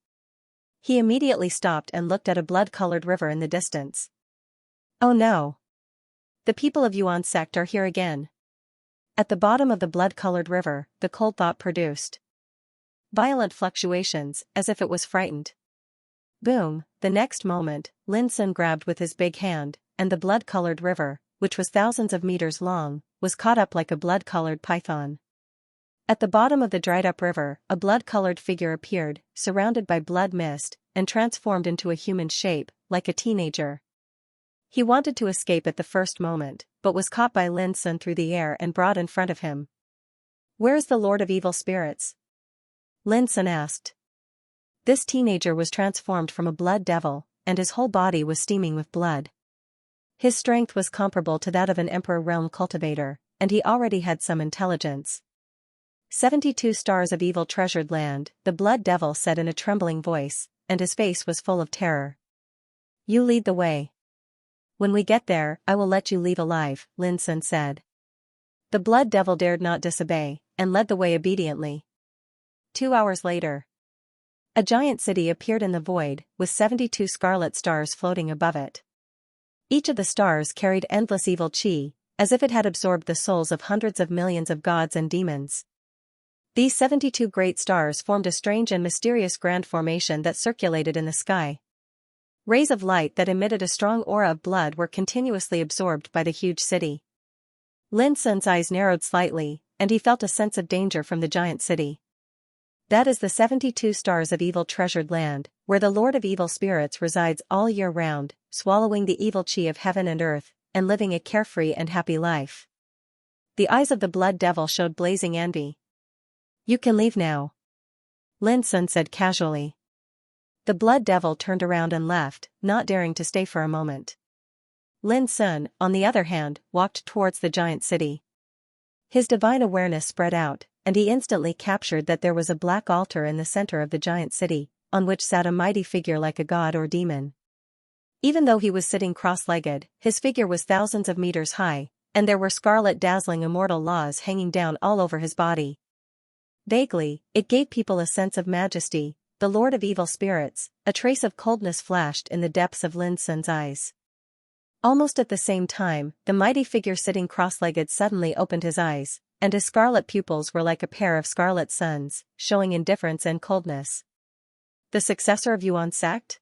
He immediately stopped and looked at a blood-colored river in the distance. Oh no! The people of Yuan sect are here again. At the bottom of the blood-colored river, the cold thought produced violent fluctuations, as if it was frightened. Boom! The next moment, Lin Sun grabbed with his big hand, and the blood-colored river, which was thousands of meters long, was caught up like a blood-colored python. At the bottom of the dried-up river, a blood-colored figure appeared, surrounded by blood mist, and transformed into a human shape, like a teenager. He wanted to escape at the first moment, but was caught by Lin Sun through the air and brought in front of him. "Where is the Lord of Evil Spirits?" Lin Sun asked. This teenager was transformed from a blood devil, and his whole body was steaming with blood. His strength was comparable to that of an Emperor realm cultivator, and he already had some intelligence. 72 stars of evil treasured land, the blood devil said in a trembling voice, and his face was full of terror. "You lead the way. When we get there, I will let you leave alive," Lin Sun said. The blood devil dared not disobey, and led the way obediently. 2 hours later, a giant city appeared in the void, with 72 scarlet stars floating above it. Each of the stars carried endless evil qi, as if it had absorbed the souls of hundreds of millions of gods and demons. These 72 great stars formed a strange and mysterious grand formation that circulated in the sky. Rays of light that emitted a strong aura of blood were continuously absorbed by the huge city. Lin Sun's eyes narrowed slightly, and he felt a sense of danger from the giant city. That is the 72 stars of evil treasured land, where the Lord of Evil Spirits resides all year round, swallowing the evil qi of heaven and earth, and living a carefree and happy life. The eyes of the blood devil showed blazing envy. "You can leave now," Lin Sun said casually. The blood devil turned around and left, not daring to stay for a moment. Lin Sun, on the other hand, walked towards the giant city. His divine awareness spread out, and he instantly captured that there was a black altar in the center of the giant city, on which sat a mighty figure like a god or demon. Even though he was sitting cross-legged, his figure was thousands of meters high, and there were scarlet dazzling immortal laws hanging down all over his body. Vaguely, it gave people a sense of majesty, the lord of evil spirits. A trace of coldness flashed in the depths of Lin Sun's eyes. Almost at the same time, the mighty figure sitting cross-legged suddenly opened his eyes, and his scarlet pupils were like a pair of scarlet suns, showing indifference and coldness. The successor of Yuan sect?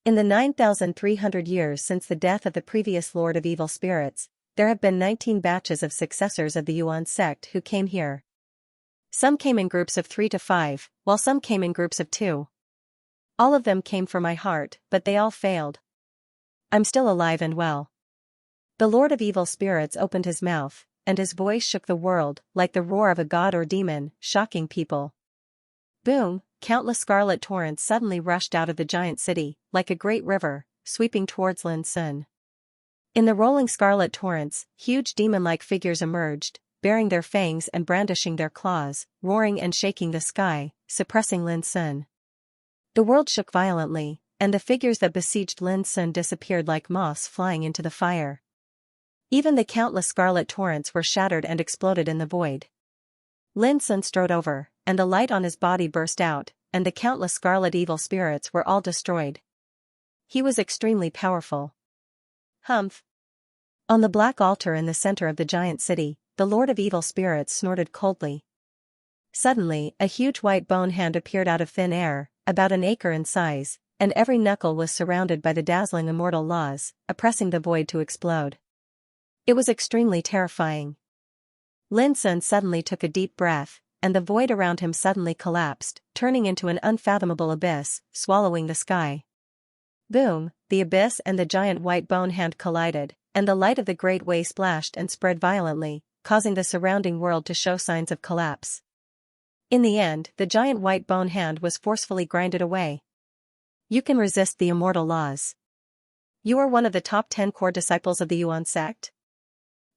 In the 9,300 years since the death of the previous lord of evil spirits, there have been 19 batches of successors of the Yuan sect who came here. Some came in groups of 3 to 5, while some came in groups of 2. All of them came for my heart, but they all failed. I'm still alive and well. The lord of evil spirits opened his mouth, and his voice shook the world, like the roar of a god or demon, shocking people. Boom! Countless scarlet torrents suddenly rushed out of the giant city, like a great river, sweeping towards Lin Sun. In the rolling scarlet torrents, huge demon-like figures emerged, baring their fangs and brandishing their claws, roaring and shaking the sky, suppressing Lin Sun. The world shook violently, and the figures that besieged Lin Sun disappeared like moths flying into the fire. Even the countless scarlet torrents were shattered and exploded in the void. Lin Sun strode over, and the light on his body burst out, and the countless scarlet evil spirits were all destroyed. He was extremely powerful. Humph! On the black altar in the center of the giant city, the lord of evil spirits snorted coldly. Suddenly, a huge white bone hand appeared out of thin air, about an acre in size, and every knuckle was surrounded by the dazzling immortal laws, oppressing the void to explode. It was extremely terrifying. Lin Sun suddenly took a deep breath, and the void around him suddenly collapsed, turning into an unfathomable abyss, swallowing the sky. Boom! The abyss and the giant white bone hand collided, and the light of the great way splashed and spread violently, causing the surrounding world to show signs of collapse. In the end, the giant white bone hand was forcefully grinded away. You can resist the immortal laws. You are one of the top 10 core disciples of the Yuan sect?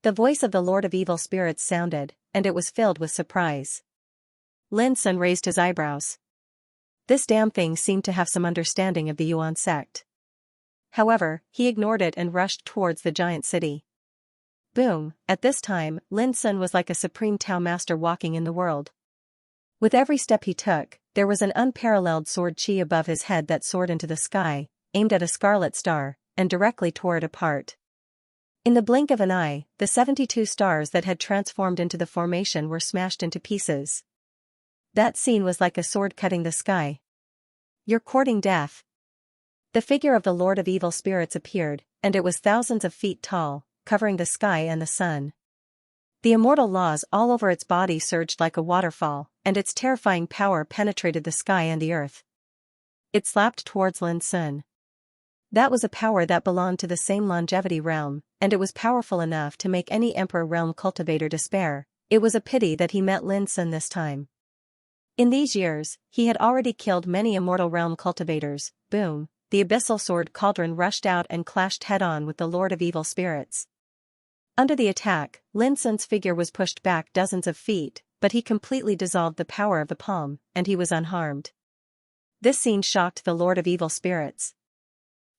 The voice of the Lord of Evil Spirits sounded, and it was filled with surprise. Lin Sun raised his eyebrows. This damn thing seemed to have some understanding of the Yuan sect. However, he ignored it and rushed towards the giant city. Boom! At this time, Lin Sun was like a supreme Tao master walking in the world. With every step he took, there was an unparalleled sword chi above his head that soared into the sky, aimed at a scarlet star, and directly tore it apart. In the blink of an eye, the 72 stars that had transformed into the formation were smashed into pieces. That scene was like a sword cutting the sky. You're courting death. The figure of the Lord of Evil Spirits appeared, and it was thousands of feet tall, covering the sky and the sun. The immortal laws all over its body surged like a waterfall, and its terrifying power penetrated the sky and the earth. It slapped towards Lin Sun. That was a power that belonged to the same longevity realm, and it was powerful enough to make any Emperor Realm cultivator despair. It was a pity that he met Lin Sun this time. In these years, he had already killed many Immortal Realm cultivators. Boom! The abyssal sword cauldron rushed out and clashed head-on with the Lord of Evil Spirits. Under the attack, Lin Sun's figure was pushed back dozens of feet, but he completely dissolved the power of the palm, and he was unharmed. This scene shocked the Lord of Evil Spirits.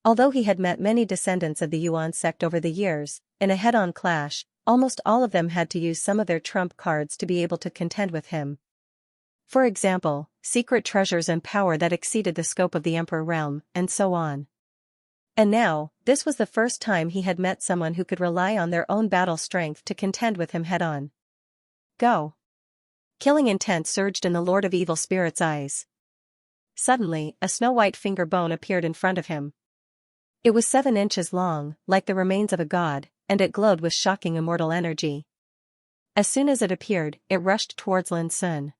Although he had met many descendants of the Yuan sect over the years, in a head-on clash, almost all of them had to use some of their trump cards to be able to contend with him. For example, secret treasures and power that exceeded the scope of the Emperor Realm, and so on. And now, this was the first time he had met someone who could rely on their own battle strength to contend with him head-on. Go! Killing intent surged in the Lord of Evil Spirits' eyes. Suddenly, a snow-white finger bone appeared in front of him. It was 7 inches long, like the remains of a god, and it glowed with shocking immortal energy. As soon as it appeared, it rushed towards Lin Sun.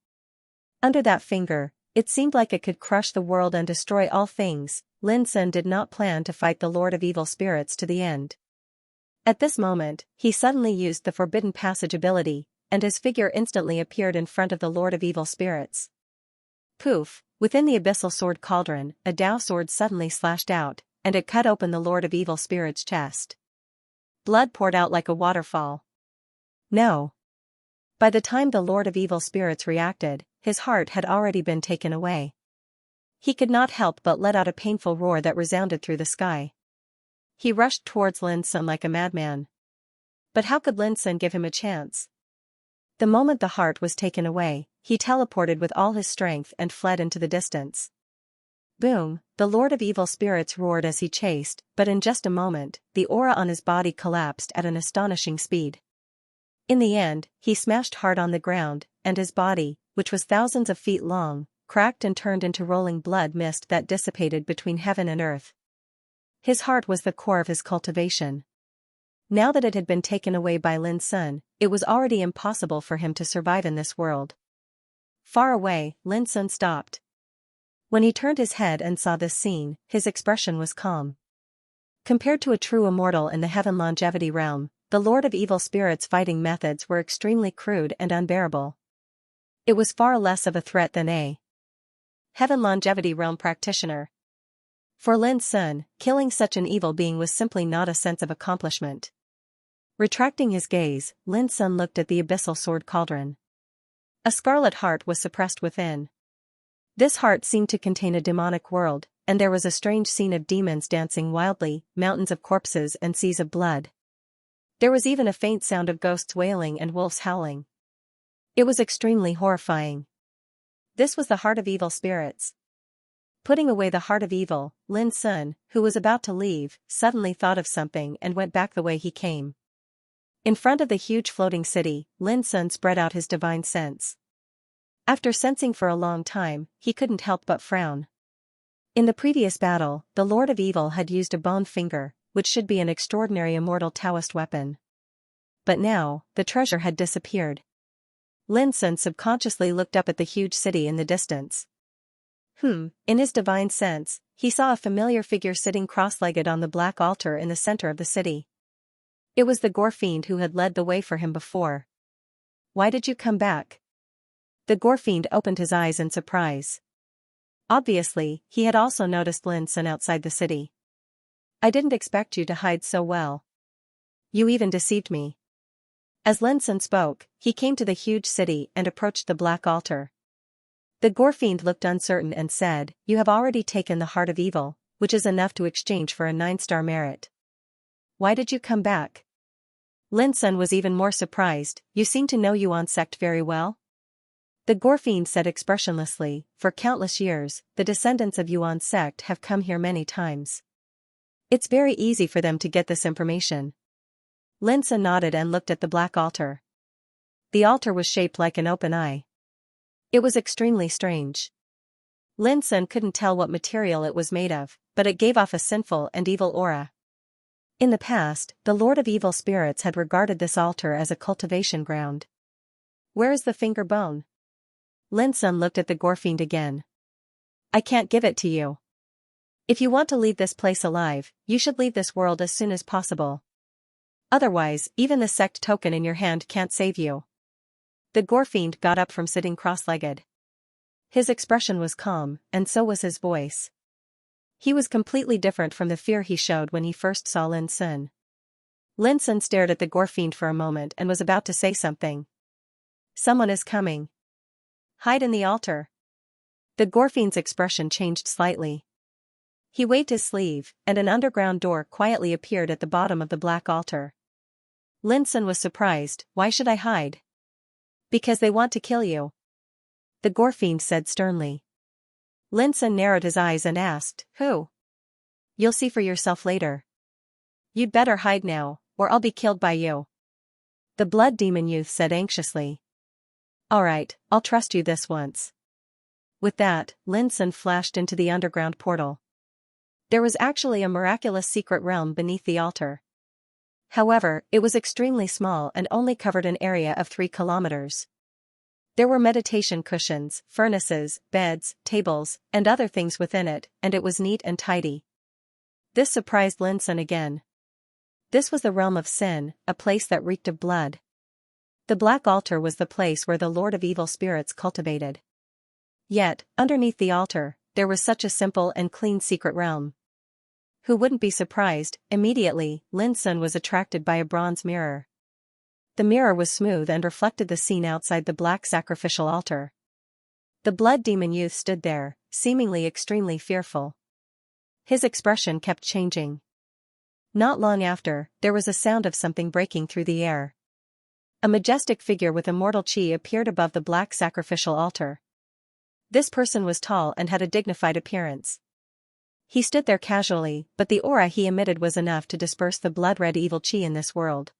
Under that finger, it seemed like it could crush the world and destroy all things. Lin Sun did not plan to fight the Lord of Evil Spirits to the end. At this moment, he suddenly used the Forbidden Passage ability, and his figure instantly appeared in front of the Lord of Evil Spirits. Poof! Within the abyssal sword cauldron, a Dao sword suddenly slashed out, and it cut open the Lord of Evil Spirits' chest. Blood poured out like a waterfall. No! By the time the Lord of Evil Spirits reacted, his heart had already been taken away. He could not help but let out a painful roar that resounded through the sky. He rushed towards Lin Sun like a madman. But how could Lin Sun give him a chance? The moment the heart was taken away, he teleported with all his strength and fled into the distance. Boom, the Lord of Evil Spirits roared as he chased, but in just a moment, the aura on his body collapsed at an astonishing speed. In the end, he smashed hard on the ground, and his body, which was thousands of feet long, cracked and turned into rolling blood mist that dissipated between heaven and earth. His heart was the core of his cultivation. Now that it had been taken away by Lin Sun, it was already impossible for him to survive in this world. Far away, Lin Sun stopped. When he turned his head and saw this scene, his expression was calm. Compared to a true immortal in the Heaven Longevity realm, the Lord of Evil Spirits' fighting methods were extremely crude and unbearable. It was far less of a threat than a Heaven Longevity realm practitioner. For Lin Sun, killing such an evil being was simply not a sense of accomplishment. Retracting his gaze, Lin Sun looked at the abyssal sword cauldron. A scarlet heart was suppressed within. This heart seemed to contain a demonic world, and there was a strange scene of demons dancing wildly, mountains of corpses and seas of blood. There was even a faint sound of ghosts wailing and wolves howling. It was extremely horrifying. This was the heart of evil spirits. Putting away the heart of evil, Lin Sun, who was about to leave, suddenly thought of something and went back the way he came. In front of the huge floating city, Lin Sun spread out his divine sense. After sensing for a long time, he couldn't help but frown. In the previous battle, the Lord of Evil had used a bone finger, which should be an extraordinary immortal Taoist weapon. But now, the treasure had disappeared. Lin Sun subconsciously looked up at the huge city in the distance. In his divine sense, he saw a familiar figure sitting cross-legged on the black altar in the center of the city. It was the Gore Fiend who had led the way for him before. "Why did you come back?" The Gore Fiend opened his eyes in surprise. Obviously, he had also noticed Lin Sun outside the city. "I didn't expect you to hide so well. You even deceived me." As Lin Sun spoke, he came to the huge city and approached the black altar. The Gore Fiend looked uncertain and said, "You have already taken the heart of evil, which is enough to exchange for a 9-star merit. Why did you come back?" Lin Sun was even more surprised. "You seem to know Yuan sect very well?" The Gore Fiend said expressionlessly, "For countless years, the descendants of Yuan sect have come here many times. It's very easy for them to get this information." Lin Sun nodded and looked at the black altar. The altar was shaped like an open eye. It was extremely strange. Lin Sun couldn't tell what material it was made of, but it gave off a sinful and evil aura. In the past, the Lord of Evil Spirits had regarded this altar as a cultivation ground. "Where is the finger bone?" Lin Sun looked at the Gore Fiend again. "I can't give it to you. If you want to leave this place alive, you should leave this world as soon as possible. Otherwise, even the sect token in your hand can't save you." The Gore Fiend got up from sitting cross-legged. His expression was calm, and so was his voice. He was completely different from the fear he showed when he first saw Lin Sun. Lin Sun stared at the Gore Fiend for a moment and was about to say something. "Someone is coming. Hide in the altar." The Gore Fiend's expression changed slightly. He waved his sleeve, and an underground door quietly appeared at the bottom of the black altar. Lin Sun was surprised. "Why should I hide?" "Because they want to kill you," the Gore Fiend said sternly. Lin Sun narrowed his eyes and asked, "Who?" "You'll see for yourself later. You'd better hide now, or I'll be killed by you," the blood demon youth said anxiously. "All right, I'll trust you this once." With that, Lin Sun flashed into the underground portal. There was actually a miraculous secret realm beneath the altar. However, it was extremely small and only covered an area of 3 kilometers. There were meditation cushions, furnaces, beds, tables, and other things within it, and it was neat and tidy. This surprised Lin Sun again. This was the realm of sin, a place that reeked of blood. The black altar was the place where the Lord of Evil Spirits cultivated. Yet, underneath the altar, there was such a simple and clean secret realm. Who wouldn't be surprised? Immediately, Lin Sun was attracted by a bronze mirror. The mirror was smooth and reflected the scene outside the black sacrificial altar. The blood demon youth stood there, seemingly extremely fearful. His expression kept changing. Not long after, there was a sound of something breaking through the air. A majestic figure with immortal chi appeared above the black sacrificial altar. This person was tall and had a dignified appearance. He stood there casually, but the aura he emitted was enough to disperse the blood-red evil chi in this world.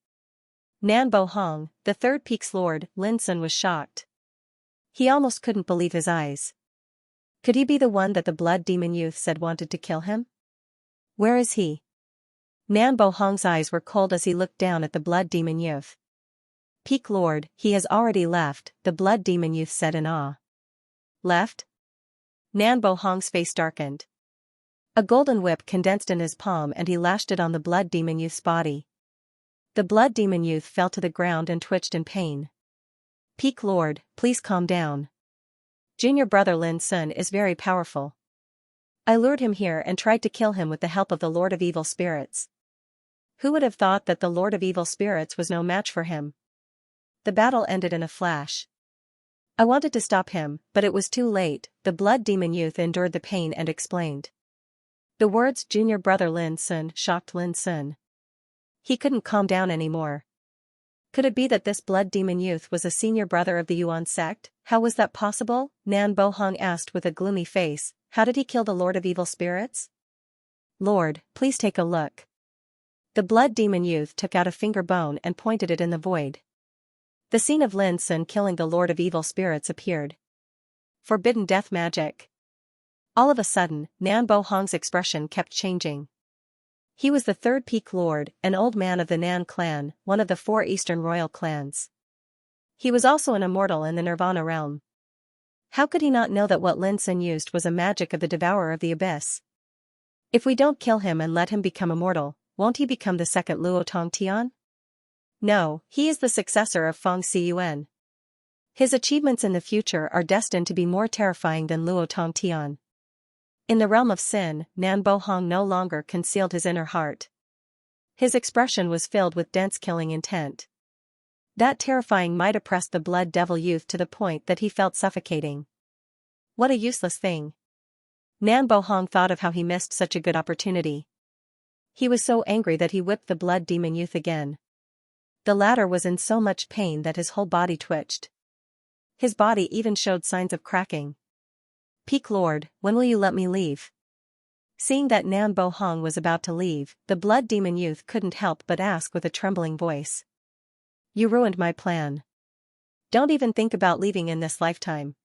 Nan Bo Hong, the third peak's lord, Lin Sun was shocked. He almost couldn't believe his eyes. Could he be the one that the blood demon youth said wanted to kill him? Where is he? Nan Bo Hong's eyes were cold as he looked down at the blood demon youth. Peak Lord, he has already left, the blood demon youth said in awe. Left? Nan Bo Hong's face darkened. A golden whip condensed in his palm and he lashed it on the blood demon youth's body. The blood demon youth fell to the ground and twitched in pain. Peak Lord, please calm down. Junior brother Lin Sun is very powerful. I lured him here and tried to kill him with the help of the Lord of Evil Spirits. Who would have thought that the Lord of Evil Spirits was no match for him? The battle ended in a flash. I wanted to stop him, but it was too late. The blood demon youth endured the pain and explained. The words Junior brother Lin Sun shocked Lin Sun. He couldn't calm down anymore. Could it be that this blood demon youth was a senior brother of the Yuan sect? How was that possible? Nan Bo Hong asked with a gloomy face. How did he kill the Lord of Evil Spirits? Lord, please take a look. The blood demon youth took out a finger bone and pointed it in the void. The scene of Lin Sun killing the Lord of Evil Spirits appeared. Forbidden death magic. All of a sudden, Nan Bo Hong's expression kept changing. He was the third peak lord, an old man of the Nan clan, one of the 4 eastern royal clans. He was also an immortal in the Nirvana realm. How could he not know that what Lin Sun used was a magic of the Devourer of the Abyss? If we don't kill him and let him become immortal, won't he become the second Luo Tongtian? No, he is the successor of Feng Xiyuan. His achievements in the future are destined to be more terrifying than Luo Tongtian. In the realm of sin, Nan Bo Hong no longer concealed his inner heart. His expression was filled with dense killing intent. That terrifying might oppress the blood devil youth to the point that he felt suffocating. What a useless thing. Nan Bo Hong thought of how he missed such a good opportunity. He was so angry that he whipped the blood demon youth again. The latter was in so much pain that his whole body twitched. His body even showed signs of cracking. Peak Lord, when will you let me leave? Seeing that Nan Bo Hong was about to leave, the blood demon youth couldn't help but ask with a trembling voice. You ruined my plan. Don't even think about leaving in this lifetime.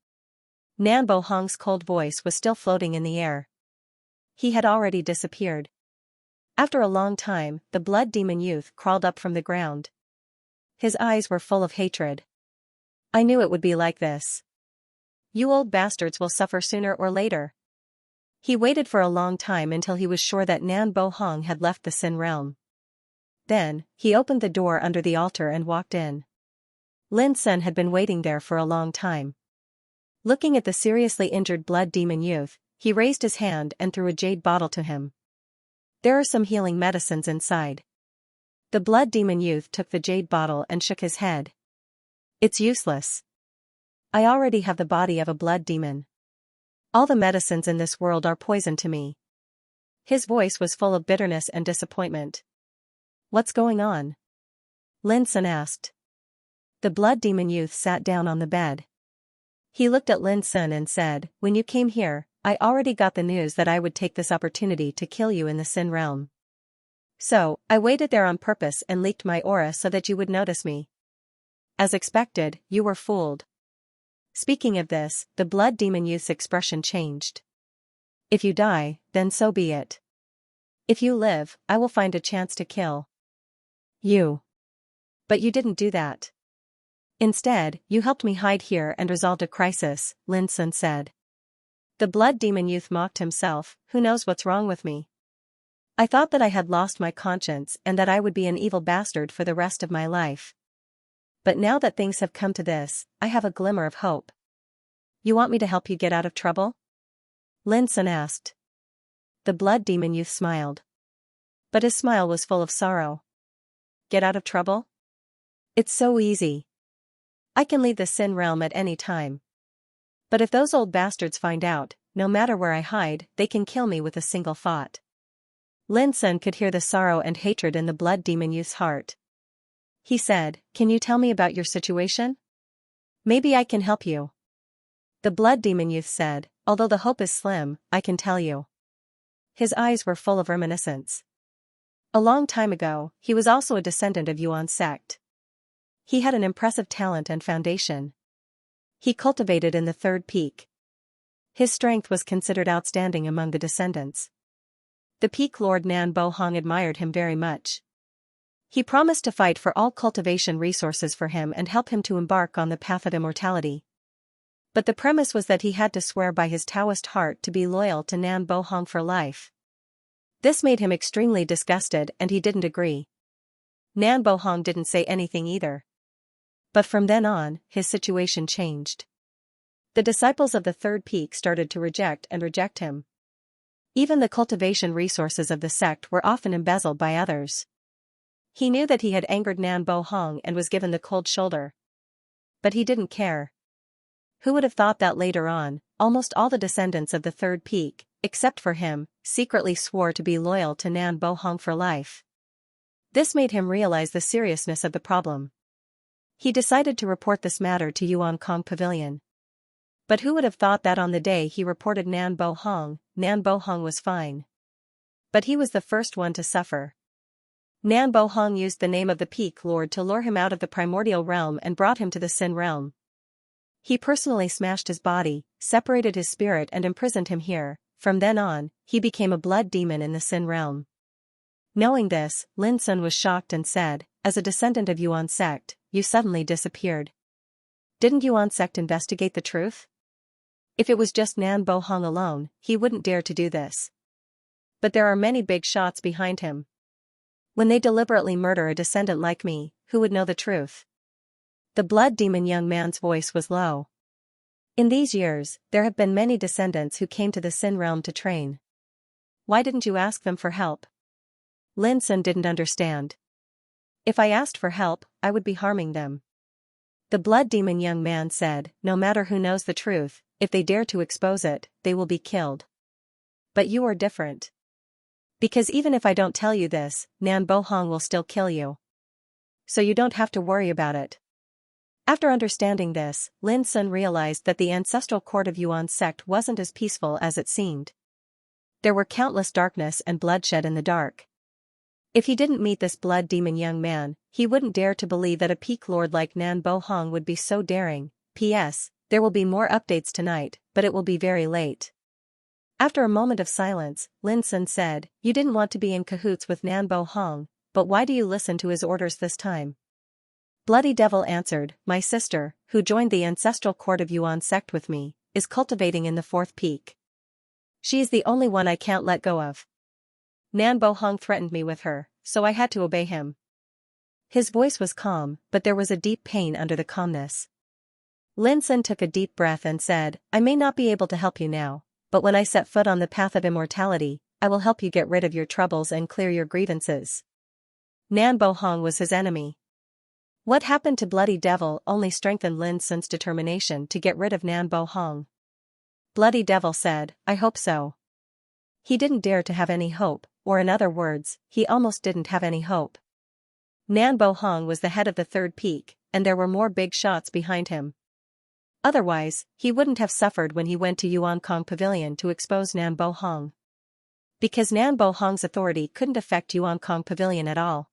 Nan Bo Hong's cold voice was still floating in the air. He had already disappeared. After a long time, the blood demon youth crawled up from the ground. His eyes were full of hatred. I knew it would be like this. You old bastards will suffer sooner or later. He waited for a long time until he was sure that Nan Bo Hong had left the Sin realm. Then, he opened the door under the altar and walked in. Lin Sun had been waiting there for a long time. Looking at the seriously injured blood demon youth, he raised his hand and threw a jade bottle to him. There are some healing medicines inside. The blood demon youth took the jade bottle and shook his head. It's useless. I already have the body of a blood demon. All the medicines in this world are poison to me. His voice was full of bitterness and disappointment. What's going on? Lin Sun asked. The blood demon youth sat down on the bed. He looked at Lin Sun and said, When you came here, I already got the news that I would take this opportunity to kill you in the Sin realm. So, I waited there on purpose and leaked my aura so that you would notice me. As expected, you were fooled. Speaking of this, the blood demon youth's expression changed. If you die, then so be it. If you live, I will find a chance to kill you. But you didn't do that. Instead, you helped me hide here and resolved a crisis, Lin Sun said. The blood demon youth mocked himself, who knows what's wrong with me? I thought that I had lost my conscience and that I would be an evil bastard for the rest of my life. But now that things have come to this, I have a glimmer of hope. You want me to help you get out of trouble? Lin Sun asked. The blood demon youth smiled. But his smile was full of sorrow. Get out of trouble? It's so easy. I can leave the Sin realm at any time. But if those old bastards find out, no matter where I hide, they can kill me with a single thought. Lin Sun could hear the sorrow and hatred in the blood demon youth's heart. He said, "Can you tell me about your situation? Maybe I can help you." The blood demon youth said, "Although the hope is slim, I can tell you." His eyes were full of reminiscence. A long time ago, he was also a descendant of Yuan's sect. He had an impressive talent and foundation. He cultivated in the third peak. His strength was considered outstanding among the descendants. The peak lord Nan Bo Hong admired him very much. He promised to fight for all cultivation resources for him and help him to embark on the path of immortality. But the premise was that he had to swear by his Taoist heart to be loyal to Nan Bo Hong for life. This made him extremely disgusted and he didn't agree. Nan Bo Hong didn't say anything either. But from then on, his situation changed. The disciples of the third peak started to reject him. Even the cultivation resources of the sect were often embezzled by others. He knew that he had angered Nan Bo Hong and was given the cold shoulder. But he didn't care. Who would have thought that later on, almost all the descendants of the third peak, except for him, secretly swore to be loyal to Nan Bo Hong for life. This made him realize the seriousness of the problem. He decided to report this matter to Yuan Kong Pavilion. But who would have thought that on the day he reported Nan Bo Hong was fine. But he was the first one to suffer. Nan Bo Hong used the name of the peak lord to lure him out of the primordial realm and brought him to the Sin realm. He personally smashed his body, separated his spirit and imprisoned him here. From then on, he became a blood demon in the Sin realm. Knowing this, Lin Sun was shocked and said, "As a descendant of Yuan's sect, you suddenly disappeared. Didn't Yuan's sect investigate the truth? If it was just Nan Bo Hong alone, he wouldn't dare to do this. But there are many big shots behind him. When they deliberately murder a descendant like me, who would know the truth?" The blood demon young man's voice was low. In these years, there have been many descendants who came to the Sin realm to train. Why didn't you ask them for help? Lin Sun didn't understand. If I asked for help, I would be harming them. The blood demon young man said, "No matter who knows the truth, if they dare to expose it, they will be killed. But you are different. Because even if I don't tell you this, Nan Bo Hong will still kill you. So you don't have to worry about it." After understanding this, Lin Sun realized that the ancestral court of Yuan's sect wasn't as peaceful as it seemed. There were countless darkness and bloodshed in the dark. If he didn't meet this blood demon young man, he wouldn't dare to believe that a peak lord like Nan Bo Hong would be so daring. P.S. There will be more updates tonight, but it will be very late. After a moment of silence, Lin Sun said, "You didn't want to be in cahoots with Nan Bo Hong, but why do you listen to his orders this time?" Bloody Devil answered, "My sister, who joined the ancestral court of Yuan's sect with me, is cultivating in the fourth peak. She is the only one I can't let go of. Nan Bo Hong threatened me with her, so I had to obey him." His voice was calm, but there was a deep pain under the calmness. Lin Sun took a deep breath and said, "I may not be able to help you now, but when I set foot on the path of immortality, I will help you get rid of your troubles and clear your grievances." Nan Bo Hong was his enemy. What happened to Bloody Devil only strengthened Lin Sun's determination to get rid of Nan Bo Hong. Bloody Devil said, "I hope so." He didn't dare to have any hope, or in other words, he almost didn't have any hope. Nan Bo Hong was the head of the third peak, and there were more big shots behind him. Otherwise, he wouldn't have suffered when he went to Yuan Kong Pavilion to expose Nan Bo Hong. Because Nan Bo Hong's authority couldn't affect Yuan Kong Pavilion at all.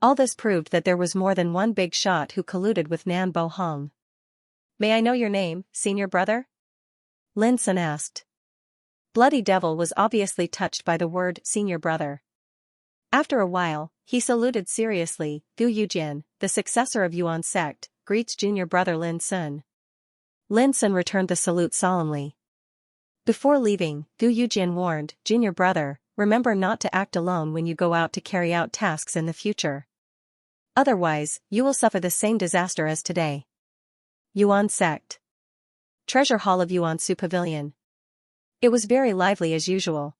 All this proved that there was more than one big shot who colluded with Nan Bo Hong. "May I know your name, senior brother?" Lin Sun asked. Bloody Devil was obviously touched by the word senior brother. After a while, he saluted seriously. "Gu Yujian, the successor of Yuan's sect, greets junior brother Lin Sun." Lin Sun returned the salute solemnly. Before leaving, Gu Yujian warned, "Junior brother, remember not to act alone when you go out to carry out tasks in the future. Otherwise, you will suffer the same disaster as today." Yuan sect. Treasure Hall of Yuan Su Pavilion. It was very lively as usual.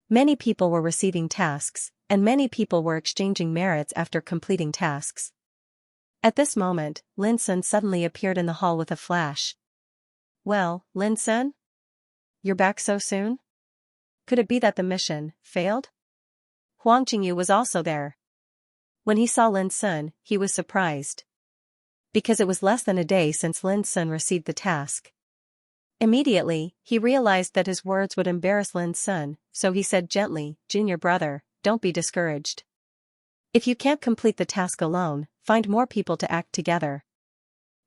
Many people were receiving tasks, and many people were exchanging merits after completing tasks. At this moment, Lin Sun suddenly appeared in the hall with a flash. "Well, Lin Sun?" you're back so soon? Could it be that the mission failed? Huang Qingyu was also there. When he saw Lin Sun, he was surprised. Because it was less than a day since Lin Sun received the task. Immediately, he realized that his words would embarrass Lin Sun, so he said gently, "Junior brother, don't be discouraged. If you can't complete the task alone, find more people to act together."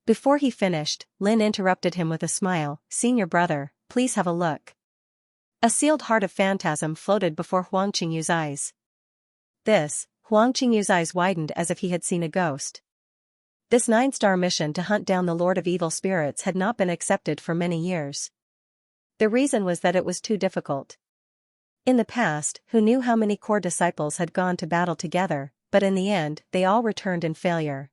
Before he finished, Lin interrupted him with a smile, "Senior brother, please have a look." A sealed heart of phantasm floated before Huang Qingyu's eyes. Huang Qingyu's eyes widened as if he had seen a ghost. This 9-star mission to hunt down the Lord of Evil Spirits had not been accepted for many years. The reason was that it was too difficult. In the past, who knew how many core disciples had gone to battle together, but in the end, they all returned in failure.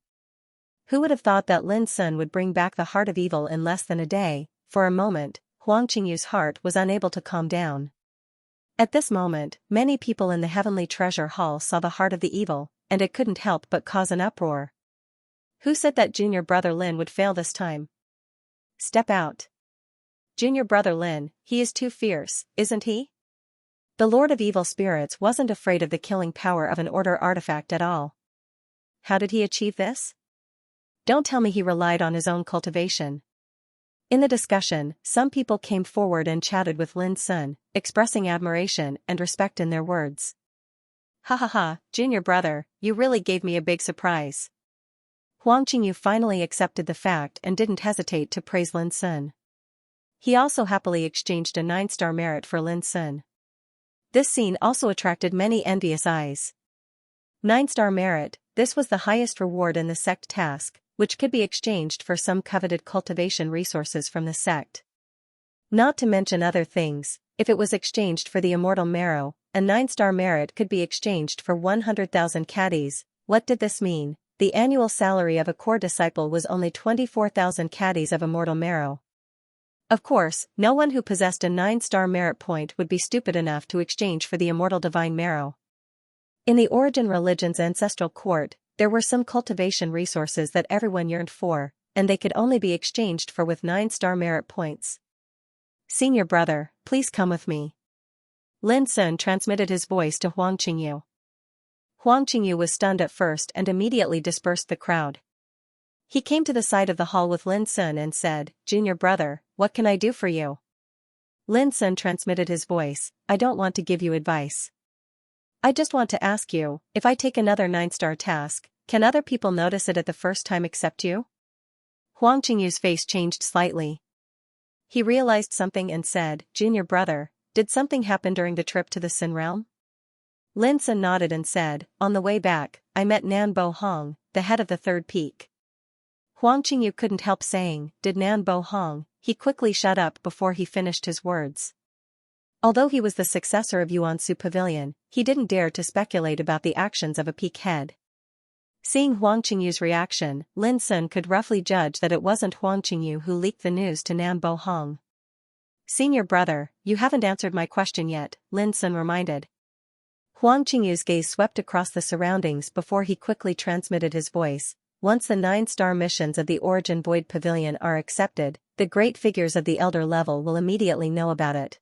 Who would have thought that Lin Sun would bring back the heart of evil in less than a day? For a moment, Huang Qingyu's heart was unable to calm down. At this moment, many people in the Heavenly Treasure Hall saw the heart of the evil, and it couldn't help but cause an uproar. Who said that junior brother Lin would fail this time? Step out. Junior brother Lin, he is too fierce, isn't he? The Lord of Evil Spirits wasn't afraid of the killing power of an order artifact at all. How did he achieve this? Don't tell me he relied on his own cultivation. In the discussion, some people came forward and chatted with Lin Sun, expressing admiration and respect in their words. "Ha ha ha, junior brother, you really gave me a big surprise." Huang Qingyu finally accepted the fact and didn't hesitate to praise Lin Sun. He also happily exchanged a 9-star merit for Lin Sun. This scene also attracted many envious eyes. 9-star merit, this was the highest reward in the sect task, which could be exchanged for some coveted cultivation resources from the sect. Not to mention other things, if it was exchanged for the immortal marrow, a 9-star merit could be exchanged for 100,000 caddies. What did this mean? The annual salary of a core disciple was only 24,000 caddies of immortal marrow. Of course, no one who possessed a 9-star merit point would be stupid enough to exchange for the immortal divine marrow. In the Origin religion's ancestral court, there were some cultivation resources that everyone yearned for, and they could only be exchanged for with 9-star merit points. "Senior brother, please come with me." Lin Sun transmitted his voice to Huang Qingyu. Huang Qingyu was stunned at first and immediately dispersed the crowd. He came to the side of the hall with Lin Sun and said, "Junior brother, what can I do for you?" Lin Sun transmitted his voice, "I don't want to give you advice. I just want to ask you, if I take another 9-star task, can other people notice it at the first time except you?" Huang Qingyu's face changed slightly. He realized something and said, "Junior brother, did something happen during the trip to the Sin Realm?" Lin Sun nodded and said, "On the way back, I met Nan Bo Hong, the head of the third peak." Huang Qingyu couldn't help saying, "Did Nan Bo Hong?" He quickly shut up before he finished his words. Although he was the successor of Yuansu Pavilion, he didn't dare to speculate about the actions of a peak head. Seeing Huang Qingyu's reaction, Lin Sun could roughly judge that it wasn't Huang Qingyu who leaked the news to Nan Bo Hong. "Senior brother, you haven't answered my question yet," Lin Sun reminded. Huang Qingyu's gaze swept across the surroundings before he quickly transmitted his voice. "Once the 9-star missions of the Origin Void Pavilion are accepted, the great figures of the elder level will immediately know about it.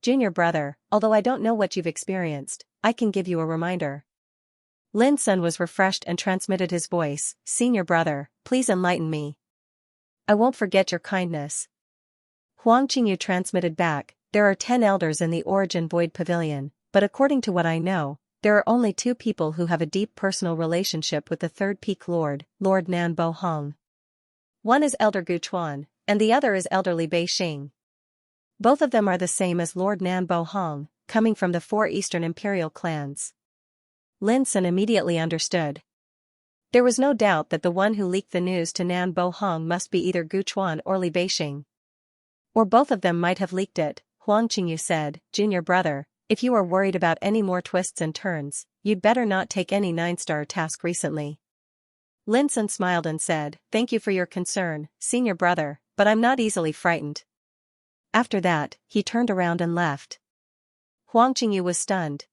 Junior brother, although I don't know what you've experienced, I can give you a reminder." Lin Sun was refreshed and transmitted his voice, "Senior brother, please enlighten me. I won't forget your kindness." Huang Qingyu transmitted back, "There are 10 elders in the Origin Void Pavilion, but according to what I know, there are only 2 people who have a deep personal relationship with the third peak lord, Lord Nan Bo Hong. One is Elder Gu Chuan, and the other is Elder Li Bei Xing. Both of them are the same as Lord Nan Bo Hong, coming from the 4 Eastern Imperial clans." Lin Sun immediately understood. There was no doubt that the one who leaked the news to Nan Bo Hong must be either Gu Chuan or Li Bei Xing. Or both of them might have leaked it. Huang Qingyu said, "Junior brother, if you are worried about any more twists and turns, you'd better not take any 9-star task recently." Lin Sun smiled and said, "Thank you for your concern, senior brother, but I'm not easily frightened." After that, he turned around and left. Huang Qingyu was stunned.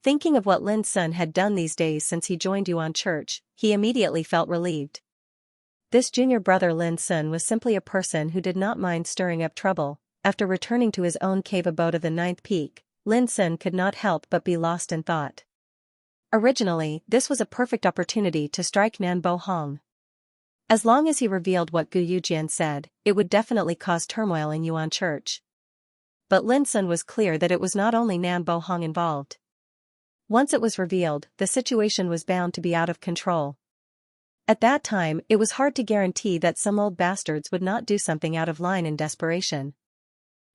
Thinking of what Lin Sun had done these days since he joined Yuan Church, he immediately felt relieved. This junior brother Lin Sun was simply a person who did not mind stirring up trouble. after returning to his own cave abode of the ninth peak, Lin Sun could not help but be lost in thought. Originally, this was a perfect opportunity to strike Nan Bo Hong. As long as he revealed what Gu Yujian said, it would definitely cause turmoil in Yuan Church. But Lin Sun was clear that it was not only Nan Bo Hong involved. Once it was revealed, the situation was bound to be out of control. At that time, it was hard to guarantee that some old bastards would not do something out of line in desperation.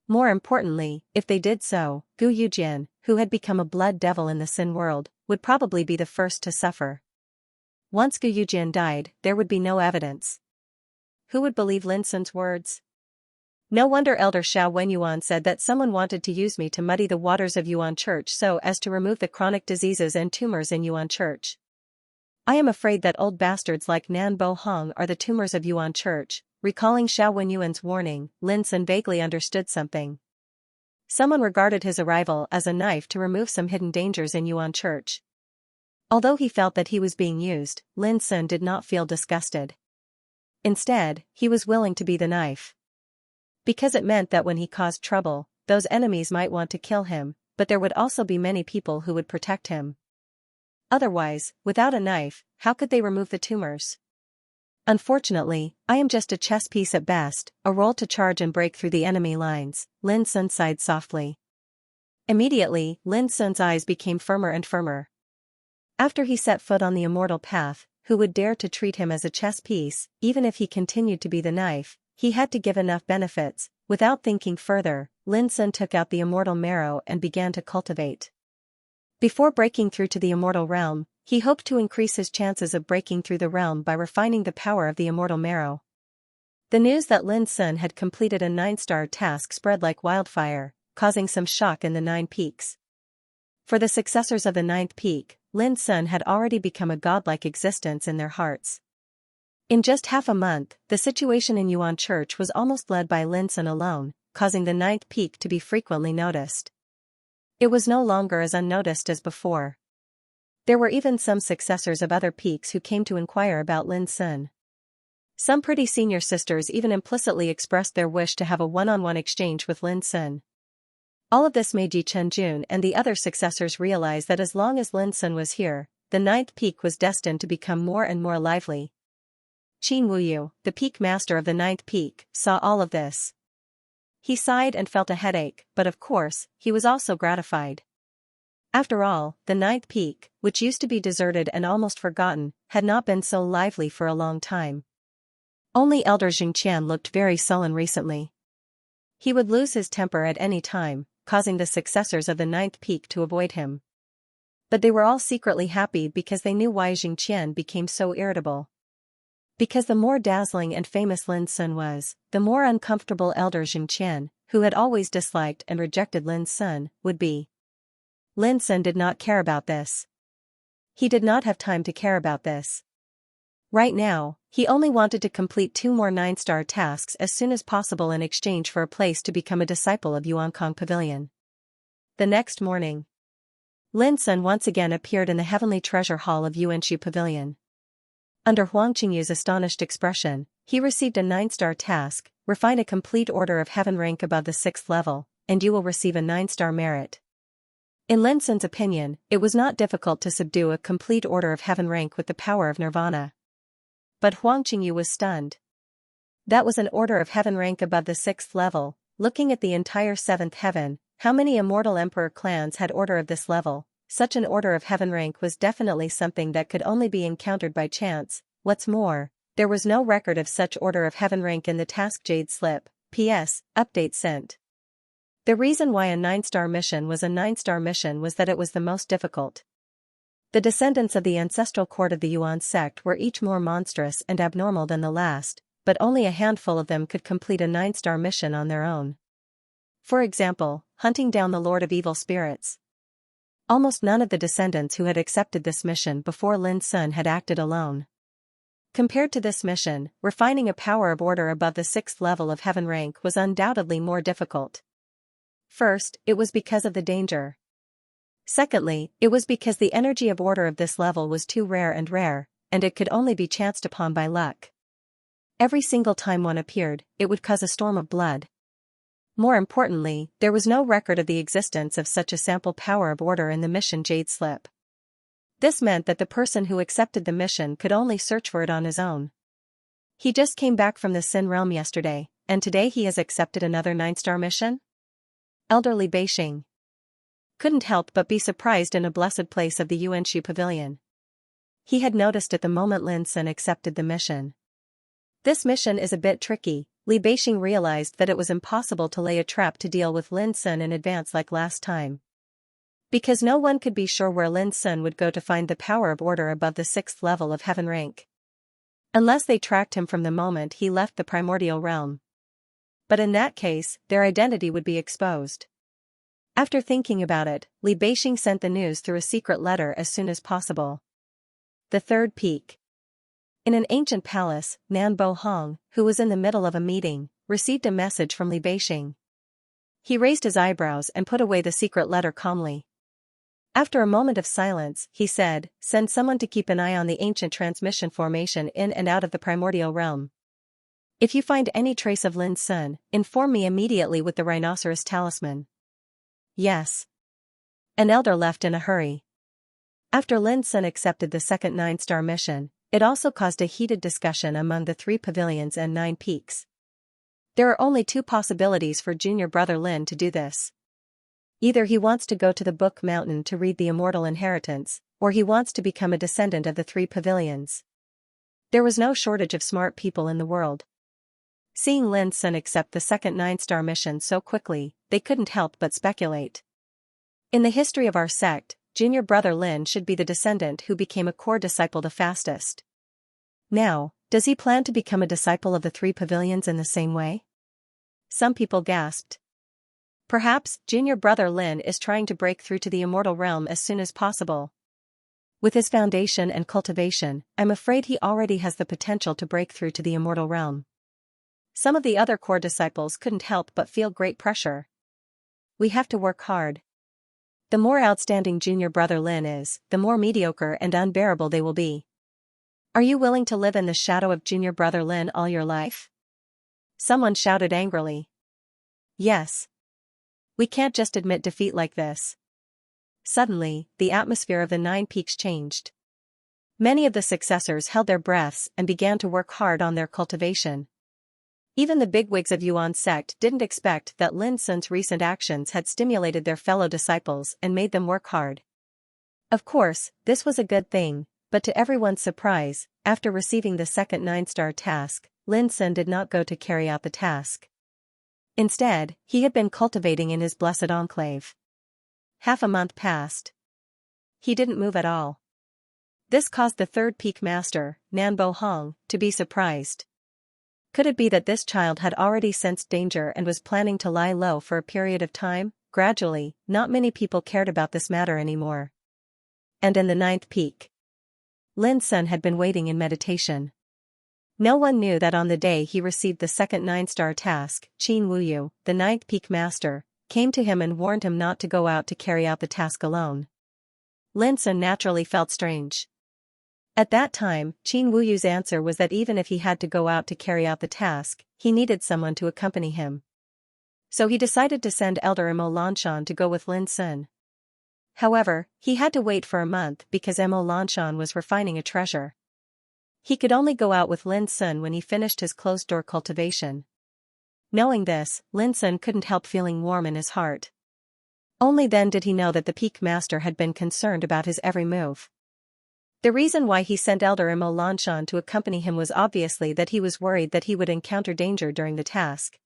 More importantly, if they did so, Gu Yujian, who had become a blood devil in the Sin world, would probably be the first to suffer. Once Gu Yujian died, there would be no evidence. Who would believe Lin Sun's words? No wonder Elder Xiao Wenyuan said that someone wanted to use me to muddy the waters of Yuan Church so as to remove the chronic diseases and tumors in Yuan Church. I am afraid that old bastards like Nan Bo Hong are the tumors of Yuan Church. Recalling Xiao Wenyuan's warning, Lin Sun vaguely understood something. Someone regarded his arrival as a knife to remove some hidden dangers in Yuan Church. Although he felt that he was being used, Lin Sun did not feel disgusted. Instead, he was willing to be the knife. Because it meant that when he caused trouble, those enemies might want to kill him, but there would also be many people who would protect him. Otherwise, without a knife, how could they remove the tumors? Unfortunately, I am just a chess piece at best, a roll to charge and break through the enemy lines, Lin Sun sighed softly. Immediately, Lin Sun's eyes became firmer and firmer. After he set foot on the immortal path, who would dare to treat him as a chess piece, even if he continued to be the knife, he had to give enough benefits. Without thinking further, Lin Sun took out the immortal marrow and began to cultivate. Before breaking through to the immortal realm, he hoped to increase his chances of breaking through the realm by refining the power of the immortal marrow. The news that Lin Sun had completed a 9-star task spread like wildfire, causing some shock in the 9 peaks. For the successors of the 9th peak, Lin Sun had already become a godlike existence in their hearts. In just half a month, the situation in Yuan Church was almost led by Lin Sun alone, causing the 9th peak to be frequently noticed. It was no longer as unnoticed as before. There were even some successors of other peaks who came to inquire about Lin Sun. Some pretty senior sisters even implicitly expressed their wish to have a one-on-one exchange with Lin Sun. All of this made Yi Chenjun and the other successors realize that as long as Lin Sun was here, the 9th peak was destined to become more and more lively. Qin Wuyu, the peak master of the 9th peak, saw all of this. He sighed and felt a headache, but of course, he was also gratified. After all, the 9th peak, which used to be deserted and almost forgotten, had not been so lively for a long time. Only Elder Xianxia looked very sullen recently. He would lose his temper at any time, causing the successors of the 9th peak to avoid him. But they were all secretly happy because they knew why Xianxia became so irritable. Because the more dazzling and famous Lin Sun was, the more uncomfortable Elder Xianxia, who had always disliked and rejected Lin Sun, would be. Lin Sun did not care about this. He did not have time to care about this. Right now, he only wanted to complete 2 more 9-star tasks as soon as possible in exchange for a place to become a disciple of Yuankong Pavilion. The next morning, Lin Sun once again appeared in the heavenly treasure hall of Yuanshu Pavilion. Under Huang Qingyu's astonished expression, he received a 9-star task: refine a complete order of heaven rank above the 6th level, and you will receive a 9-star merit. In Lin Sun's opinion, it was not difficult to subdue a complete order of heaven rank with the power of nirvana. But Huang Qingyu was stunned. That was an order of heaven rank above the 6th level. Looking at the entire 7th heaven, how many immortal emperor clans had order of this level? Such an order of heaven rank was definitely something that could only be encountered by chance. What's more, there was no record of such order of heaven rank in the task Jade Slip. P.S. Update sent. The reason why a 9-star mission was a 9-star mission was that it was the most difficult. The descendants of the ancestral court of the Yuan sect were each more monstrous and abnormal than the last, but only a handful of them could complete a 9-star mission on their own. For example, hunting down the Lord of Evil Spirits. Almost none of the descendants who had accepted this mission before Lin Sun had acted alone. Compared to this mission, refining a power of order above the 6th level of heaven rank was undoubtedly more difficult. First, it was because of the danger. Secondly, it was because the energy of order of this level was too rare, and it could only be chanced upon by luck. Every single time one appeared, it would cause a storm of blood. More importantly, there was no record of the existence of such a sample power of order in the mission Jade slip. This meant that the person who accepted the mission could only search for it on his own. He just came back from the Sin realm yesterday, and today he has accepted another 9-star mission? Elderly Beixing couldn't help but be surprised in a blessed place of the Xianxia pavilion. He had noticed it the moment Lin Sun accepted the mission. This mission is a bit tricky. Li Beixing realized that it was impossible to lay a trap to deal with Lin Sun in advance like last time. Because no one could be sure where Lin Sun would go to find the power of order above the 6th level of heaven rank. Unless they tracked him from the moment he left the primordial realm. But in that case, their identity would be exposed. After thinking about it, Li Beixing sent the news through a secret letter as soon as possible. The third peak. In an ancient palace, Nan Bo Hong, who was in the middle of a meeting, received a message from Li Beixing. He raised his eyebrows and put away the secret letter calmly. After a moment of silence, he said, "Send someone to keep an eye on the ancient transmission formation in and out of the primordial realm. If you find any trace of Lin Sun, inform me immediately with the rhinoceros talisman." Yes. An elder left in a hurry. After Lin Sun accepted the second 9-star mission, it also caused a heated discussion among the 3 pavilions and 9 peaks. There are only 2 possibilities for junior brother Lin to do this. Either he wants to go to the Book Mountain to read the immortal inheritance, or he wants to become a descendant of the 3 pavilions. There was no shortage of smart people in the world. Seeing Lin Sun accept the second 9-star mission so quickly, they couldn't help but speculate. In the history of our sect, junior brother Lin should be the descendant who became a core disciple the fastest. Now, does he plan to become a disciple of the 3 pavilions in the same way? Some people gasped. Perhaps, junior brother Lin is trying to break through to the immortal realm as soon as possible. With his foundation and cultivation, I'm afraid he already has the potential to break through to the immortal realm. Some of the other core disciples couldn't help but feel great pressure. We have to work hard. The more outstanding junior brother Lin is, the more mediocre and unbearable they will be. Are you willing to live in the shadow of junior brother Lin all your life? Someone shouted angrily. Yes. We can't just admit defeat like this. Suddenly, the atmosphere of the 9 peaks changed. Many of the successors held their breaths and began to work hard on their cultivation. Even the bigwigs of Yuan's sect didn't expect that Lin Sun's recent actions had stimulated their fellow disciples and made them work hard. Of course, this was a good thing, but to everyone's surprise, after receiving the second 9-star task, Lin Sun did not go to carry out the task. Instead, he had been cultivating in his blessed enclave. Half a month passed. He didn't move at all. This caused the 3rd peak master, Nan Bo Hong, to be surprised. Could it be that this child had already sensed danger and was planning to lie low for a period of time? Gradually, not many people cared about this matter anymore. And in the 9th peak, Lin Sun had been waiting in meditation. No one knew that on the day he received the second 9-star task, Qin Wuyu, the 9th peak master, came to him and warned him not to go out to carry out the task alone. Lin Sun naturally felt strange. At that time, Qin Wuyu's answer was that even if he had to go out to carry out the task, he needed someone to accompany him. So he decided to send Elder Imo Lanshan to go with Lin Sun. However, he had to wait for a month because Imo Lanshan was refining a treasure. He could only go out with Lin Sun when he finished his closed-door cultivation. Knowing this, Lin Sun couldn't help feeling warm in his heart. Only then did he know that the peak master had been concerned about his every move. The reason why he sent Elder Imo Lanshan to accompany him was obviously that he was worried that he would encounter danger during the task.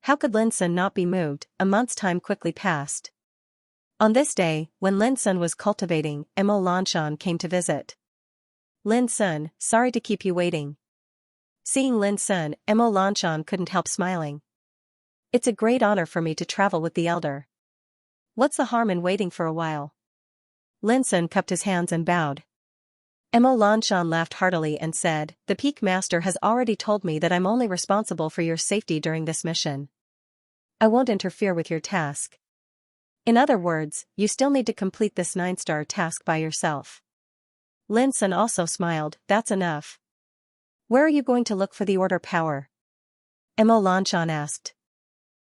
How could Lin Sun not be moved? A month's time quickly passed. On this day, when Lin Sun was cultivating, Imo Lanshan came to visit. Lin Sun, sorry to keep you waiting. Seeing Lin Sun, Imo Lanshan couldn't help smiling. It's a great honor for me to travel with the elder. What's the harm in waiting for a while? Lin Sun cupped his hands and bowed. Imo Lanshan laughed heartily and said, the peak master has already told me that I'm only responsible for your safety during this mission. I won't interfere with your task. In other words, you still need to complete this 9-star task by yourself. Lin Sun also smiled, that's enough. Where are you going to look for the order power? Imo Lanshan asked.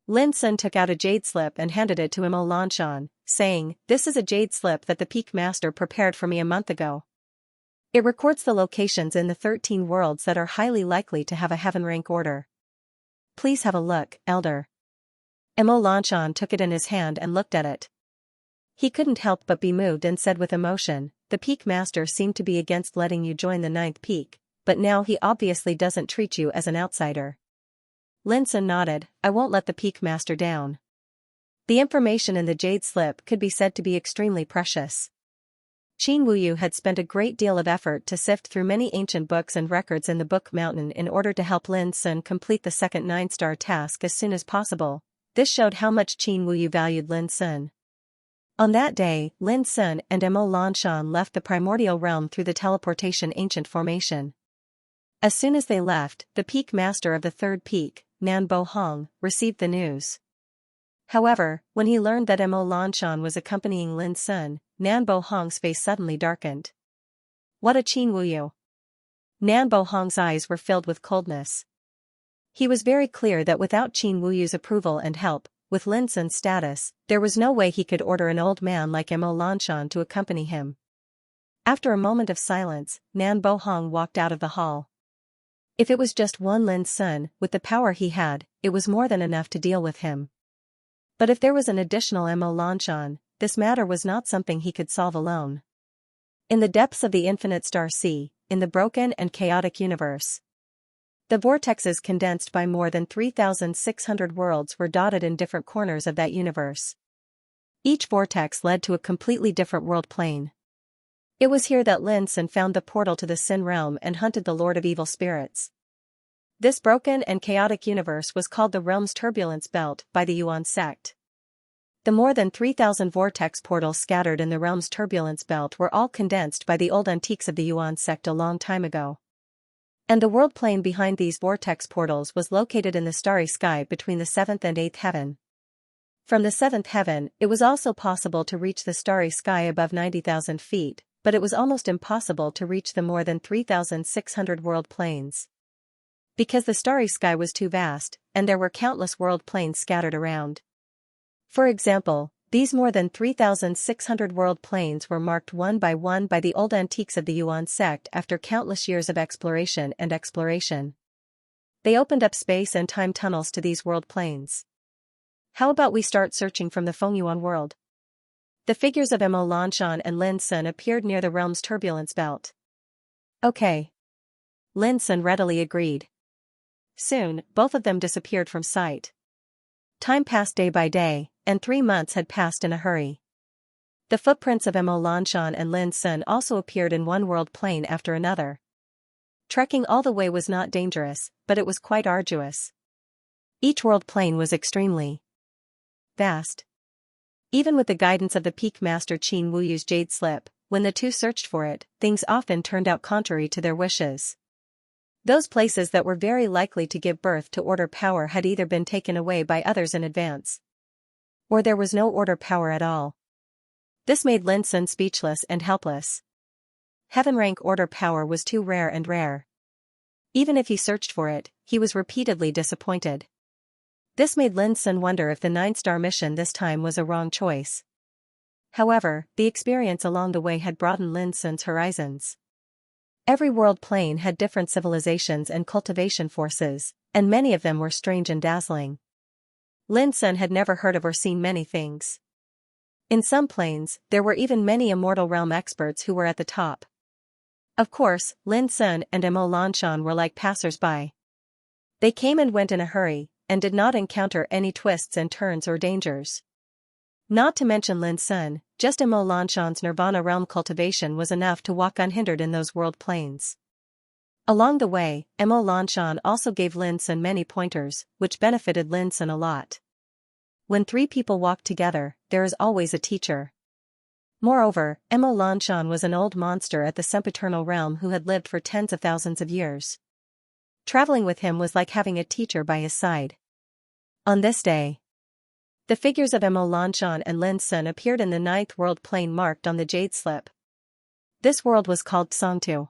Lin Sun took out a jade slip and handed it to Imo Lanshan, saying, "This is a jade slip that the Peak Master prepared for me a month ago. It records the locations in the 13 worlds that are highly likely to have a heaven rank order. Please have a look, Elder." Imo Lanshan took it in his hand and looked at it. He couldn't help but be moved and said with emotion, "The Peak Master seemed to be against letting you join the 9th peak, but now he obviously doesn't treat you as an outsider." Lin Sun nodded, "I won't let the Peak Master down." The information in the jade slip could be said to be extremely precious. Qin Wuyu had spent a great deal of effort to sift through many ancient books and records in the Book Mountain in order to help Lin Sun complete the second 9-star task as soon as possible. This showed how much Qin Wuyu valued Lin Sun. On that day, Lin Sun and Imo Lanshan left the primordial realm through the teleportation ancient formation. As soon as they left, the Peak Master of the 3rd peak, Nan Bo Hong, received the news. However, when he learned that Imo Lanshan was accompanying Lin Sun, Nan Bo Hong's face suddenly darkened. What a Qin Wuyu! Nan Bo Hong's eyes were filled with coldness. He was very clear that without Qin Wuyu's approval and help, with Lin Sun's status, there was no way he could order an old man like Imo Lanshan to accompany him. After a moment of silence, Nan Bo Hong walked out of the hall. If it was just one Lin Sun, with the power he had, it was more than enough to deal with him. But if there was an additional Imo Lanshan, this matter was not something he could solve alone. In the depths of the infinite star sea, in the broken and chaotic universe, the vortexes condensed by more than 3,600 worlds were dotted in different corners of that universe. Each vortex led to a completely different world plane. It was here that Lin Sun found the portal to the Sin realm and hunted the Lord of Evil Spirits. This broken and chaotic universe was called the Realm's Turbulence Belt by the Yuan sect. The more than 3,000 vortex portals scattered in the Realm's Turbulence Belt were all condensed by the old antiques of the Yuan sect a long time ago. And the world plane behind these vortex portals was located in the starry sky between the 7th and 8th heaven. From the 7th heaven, it was also possible to reach the starry sky above 90,000 feet, but it was almost impossible to reach the more than 3,600 world planes. Because the starry sky was too vast, and there were countless world planes scattered around. For example, these more than 3,600 world planes were marked one by the old antiques of the Yuan sect after countless years of exploration and exploration. They opened up space and time tunnels to these world planes. How about we start searching from the Fengyuan world? The figures of Imo Lanshan and Lin Sun appeared near the realm's turbulence belt. Okay. Lin Sun readily agreed. Soon, both of them disappeared from sight. Time passed day by day, and 3 months had passed in a hurry. The footprints of Imo Lanshan and Lin Sun also appeared in one world plane after another. Trekking all the way was not dangerous, but it was quite arduous. Each world plane was extremely vast. Even with the guidance of the Peak Master Qin Wuyu's jade slip, when the two searched for it, things often turned out contrary to their wishes. Those places that were very likely to give birth to order power had either been taken away by others in advance, or there was no order power at all. This made Lin Sun speechless and helpless. Heaven rank order power was too rare and rare. Even if he searched for it, he was repeatedly disappointed. This made Lin Sun wonder if the 9-star mission this time was a wrong choice. However, the experience along the way had broadened Lin Sun's horizons. Every world plane had different civilizations and cultivation forces, and many of them were strange and dazzling. Lin Sun had never heard of or seen many things. In some planes, there were even many immortal realm experts who were at the top. Of course, Lin Sun and Imo Lanshan were like passers-by. They came and went in a hurry, and did not encounter any twists and turns or dangers. Not to mention Lin Sun, just Imo Lanshan's Nirvana realm cultivation was enough to walk unhindered in those world planes. Along the way, Imo Lanshan also gave Lin Sun many pointers, which benefited Lin Sun a lot. When 3 people walk together, there is always a teacher. Moreover, Imo Lanshan was an old monster at the sempiternal realm who had lived for tens of thousands of years. Traveling with him was like having a teacher by his side. On this day, the figures of Imo Lanshan and Lin Sun appeared in the 9th world plane marked on the jade slip. This world was called Songtu.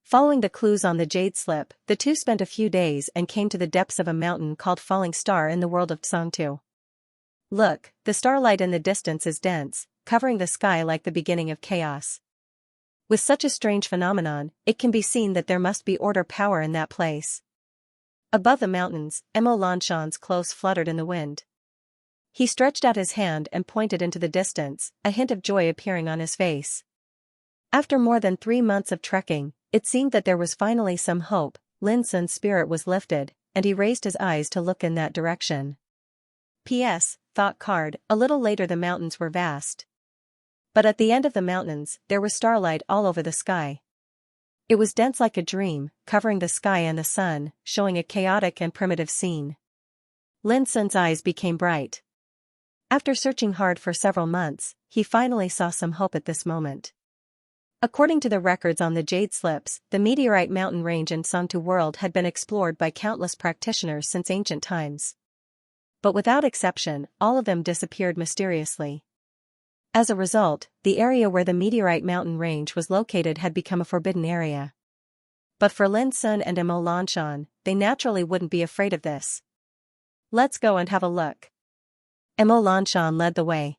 Following the clues on the jade slip, the two spent a few days and came to the depths of a mountain called Falling Star in the world of Xianxia. Look, the starlight in the distance is dense, covering the sky like the beginning of chaos. With such a strange phenomenon, it can be seen that there must be order power in that place. Above the mountains, Emo Lanshan's clothes fluttered in the wind. He stretched out his hand and pointed into the distance, a hint of joy appearing on his face. After more than 3 months of trekking, it seemed that there was finally some hope. Lin Sun's spirit was lifted, and he raised his eyes to look in that direction. P.S. Thought card, a little later the mountains were vast. But at the end of the mountains, there was starlight all over the sky. It was dense like a dream, covering the sky and the sun, showing a chaotic and primitive scene. Lin Sun's eyes became bright. After searching hard for several months, he finally saw some hope at this moment. According to the records on the jade slips, the meteorite mountain range in Xianxia world had been explored by countless practitioners since ancient times. But without exception, all of them disappeared mysteriously. As a result, the area where the meteorite mountain range was located had become a forbidden area. But for Lin Sun and Emo Lanshan, they naturally wouldn't be afraid of this. Let's go and have a look. Emo Lanshan led the way.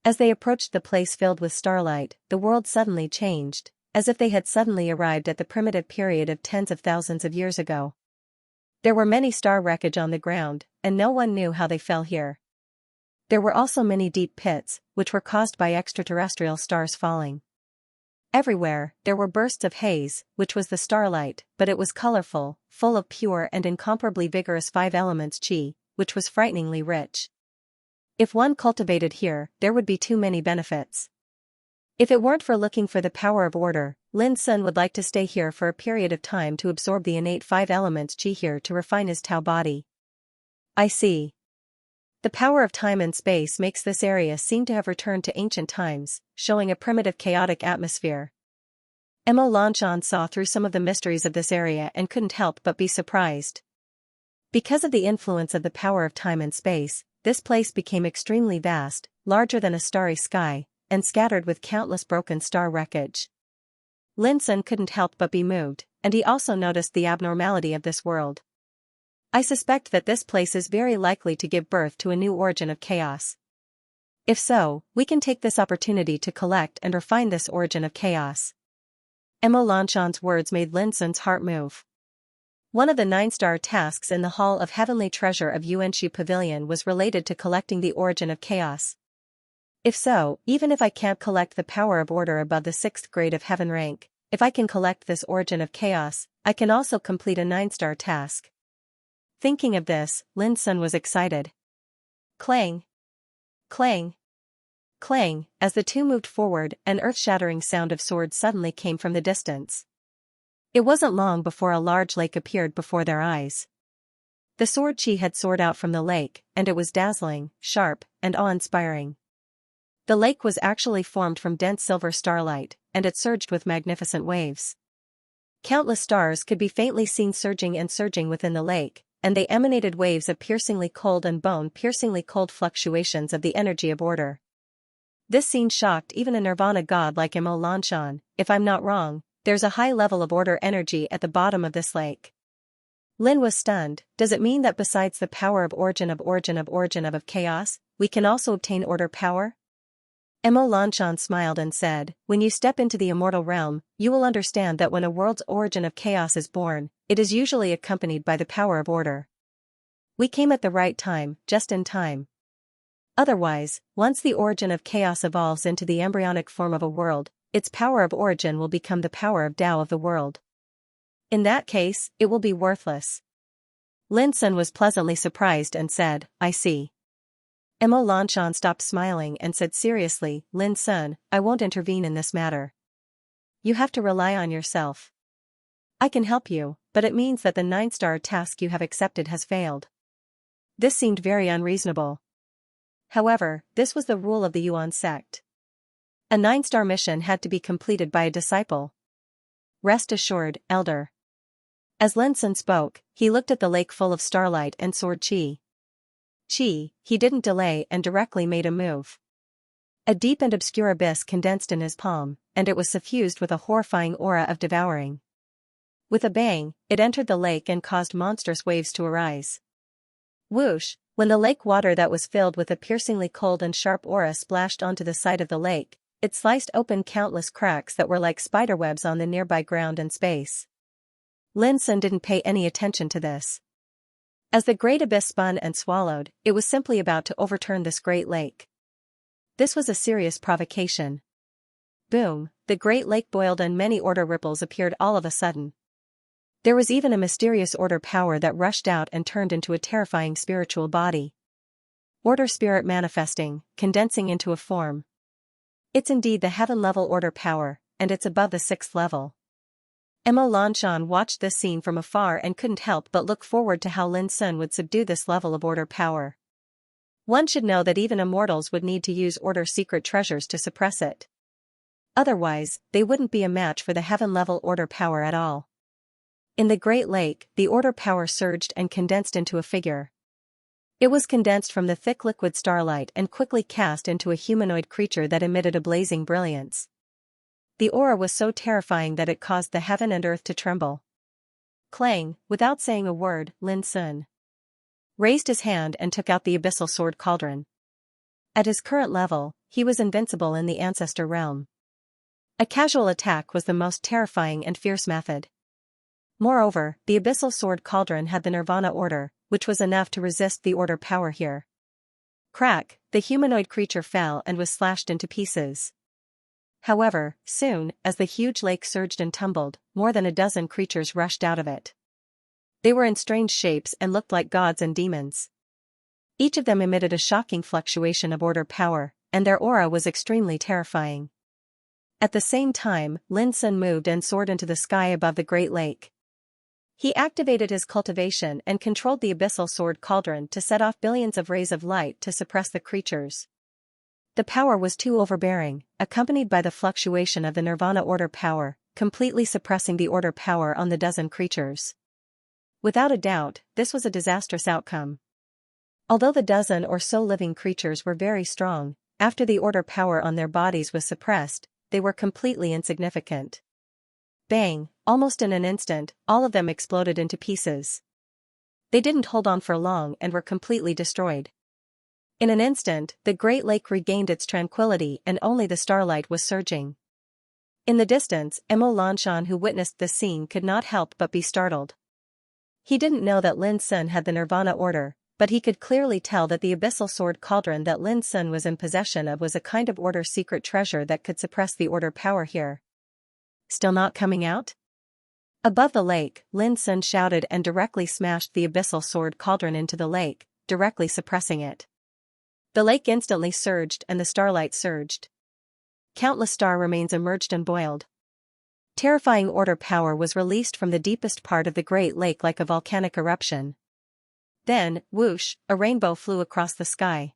As they approached the place filled with starlight, the world suddenly changed, as if they had suddenly arrived at the primitive period of tens of thousands of years ago. There were many star wreckage on the ground, and no one knew how they fell here. There were also many deep pits, which were caused by extraterrestrial stars falling. Everywhere, there were bursts of haze, which was the starlight, but it was colorful, full of pure and incomparably vigorous 5 elements chi, which was frighteningly rich. If one cultivated here, there would be too many benefits. If it weren't for looking for the power of order, Lin Sun would like to stay here for a period of time to absorb the innate 5 elements chi here to refine his Tao body. I see. The power of time and space makes this area seem to have returned to ancient times, showing a primitive chaotic atmosphere. Emo Lanshan saw through some of the mysteries of this area and couldn't help but be surprised. Because of the influence of the power of time and space, this place became extremely vast, larger than a starry sky, and scattered with countless broken star wreckage. Lin Sun couldn't help but be moved, and he also noticed the abnormality of this world. I suspect that this place is very likely to give birth to a new origin of chaos. If so, we can take this opportunity to collect and refine this origin of chaos. Emo Lanshan's words made Lin Sun's heart move. One of the 9-star tasks in the Hall of Heavenly Treasure of Xianxia Pavilion was related to collecting the origin of chaos. If so, even if I can't collect the power of order above the 6th grade of heaven rank, if I can collect this origin of chaos, I can also complete a 9-star task. Thinking of this, Lin Sun was excited. Clang! Clang! Clang! As the two moved forward, an earth-shattering sound of swords suddenly came from the distance. It wasn't long before a large lake appeared before their eyes. The sword chi had soared out from the lake, and it was dazzling, sharp, and awe-inspiring. The lake was actually formed from dense silver starlight, and it surged with magnificent waves. Countless stars could be faintly seen surging and surging within the lake, and they emanated waves of piercingly cold and bone-piercingly cold fluctuations of the energy of order. This scene shocked even a nirvana god like Emo Lanshan. If I'm not wrong, there's a high level of order energy at the bottom of this lake. Lin was stunned. Does it mean that besides the power of origin of chaos, we can also obtain order power? Emo Lanshan smiled and said, when you step into the immortal realm, you will understand that when a world's origin of chaos is born, it is usually accompanied by the power of order. We came at the right time, just in time. Otherwise, once the origin of chaos evolves into the embryonic form of a world, its power of origin will become the power of Tao of the world. In that case, it will be worthless. Lin Sun was pleasantly surprised and said, I see. Emo Lanshan stopped smiling and said seriously, Lin Sun, I won't intervene in this matter. You have to rely on yourself. I can help you, but it means that the 9-star task you have accepted has failed. This seemed very unreasonable. However, this was the rule of the Yuan sect. A 9-star mission had to be completed by a disciple. Rest assured, elder. As Lin Sun spoke, he looked at the lake full of starlight and sword chi. He didn't delay and directly made a move. A deep and obscure abyss condensed in his palm, and it was suffused with a horrifying aura of devouring. With a bang, it entered the lake and caused monstrous waves to arise. Whoosh! When the lake water that was filled with a piercingly cold and sharp aura splashed onto the side of the lake, it sliced open countless cracks that were like spiderwebs on the nearby ground and space. Lin Sun didn't pay any attention to this. As the great abyss spun and swallowed, it was simply about to overturn this great lake. This was a serious provocation. Boom! The great lake boiled and many order ripples appeared all of a sudden. There was even a mysterious order power that rushed out and turned into a terrifying spiritual body. Order spirit manifesting, condensing into a form. It's indeed the heaven-level order power, and it's above the 6th level. Emma Lanshan watched this scene from afar and couldn't help but look forward to how Lin Sun would subdue this level of order power. One should know that even immortals would need to use order secret treasures to suppress it. Otherwise, they wouldn't be a match for the heaven-level order power at all. In the Great Lake, the order power surged and condensed into a figure. It was condensed from the thick liquid starlight and quickly cast into a humanoid creature that emitted a blazing brilliance. The aura was so terrifying that it caused the heaven and earth to tremble. Clang! Without saying a word, Lin Sun raised his hand and took out the abyssal sword cauldron. At his current level, he was invincible in the ancestor realm. A casual attack was the most terrifying and fierce method. Moreover, the abyssal sword cauldron had the Nirvana order, which was enough to resist the order power here. Crack! The humanoid creature fell and was slashed into pieces. However, soon, as the huge lake surged and tumbled, more than a dozen creatures rushed out of it. They were in strange shapes and looked like gods and demons. Each of them emitted a shocking fluctuation of order power, and their aura was extremely terrifying. At the same time, Lin Sun moved and soared into the sky above the Great Lake. He activated his cultivation and controlled the abyssal sword cauldron to set off billions of rays of light to suppress the creatures. The power was too overbearing, accompanied by the fluctuation of the Nirvana order power, completely suppressing the order power on the dozen creatures. Without a doubt, this was a disastrous outcome. Although the dozen or so living creatures were very strong, after the order power on their bodies was suppressed, they were completely insignificant. Bang! Almost in an instant, all of them exploded into pieces. They didn't hold on for long and were completely destroyed. In an instant, the Great Lake regained its tranquility and only the starlight was surging. In the distance, Emo Lanshan, who witnessed this scene, could not help but be startled. He didn't know that Lin Sun had the Nirvana order, but he could clearly tell that the abyssal sword cauldron that Lin Sun was in possession of was a kind of order secret treasure that could suppress the order power here. Still not coming out? Above the lake, Lin Sun shouted and directly smashed the abyssal sword cauldron into the lake, directly suppressing it. The lake instantly surged and the starlight surged. Countless star remains emerged and boiled. Terrifying order power was released from the deepest part of the Great Lake like a volcanic eruption. Then, whoosh, a rainbow flew across the sky.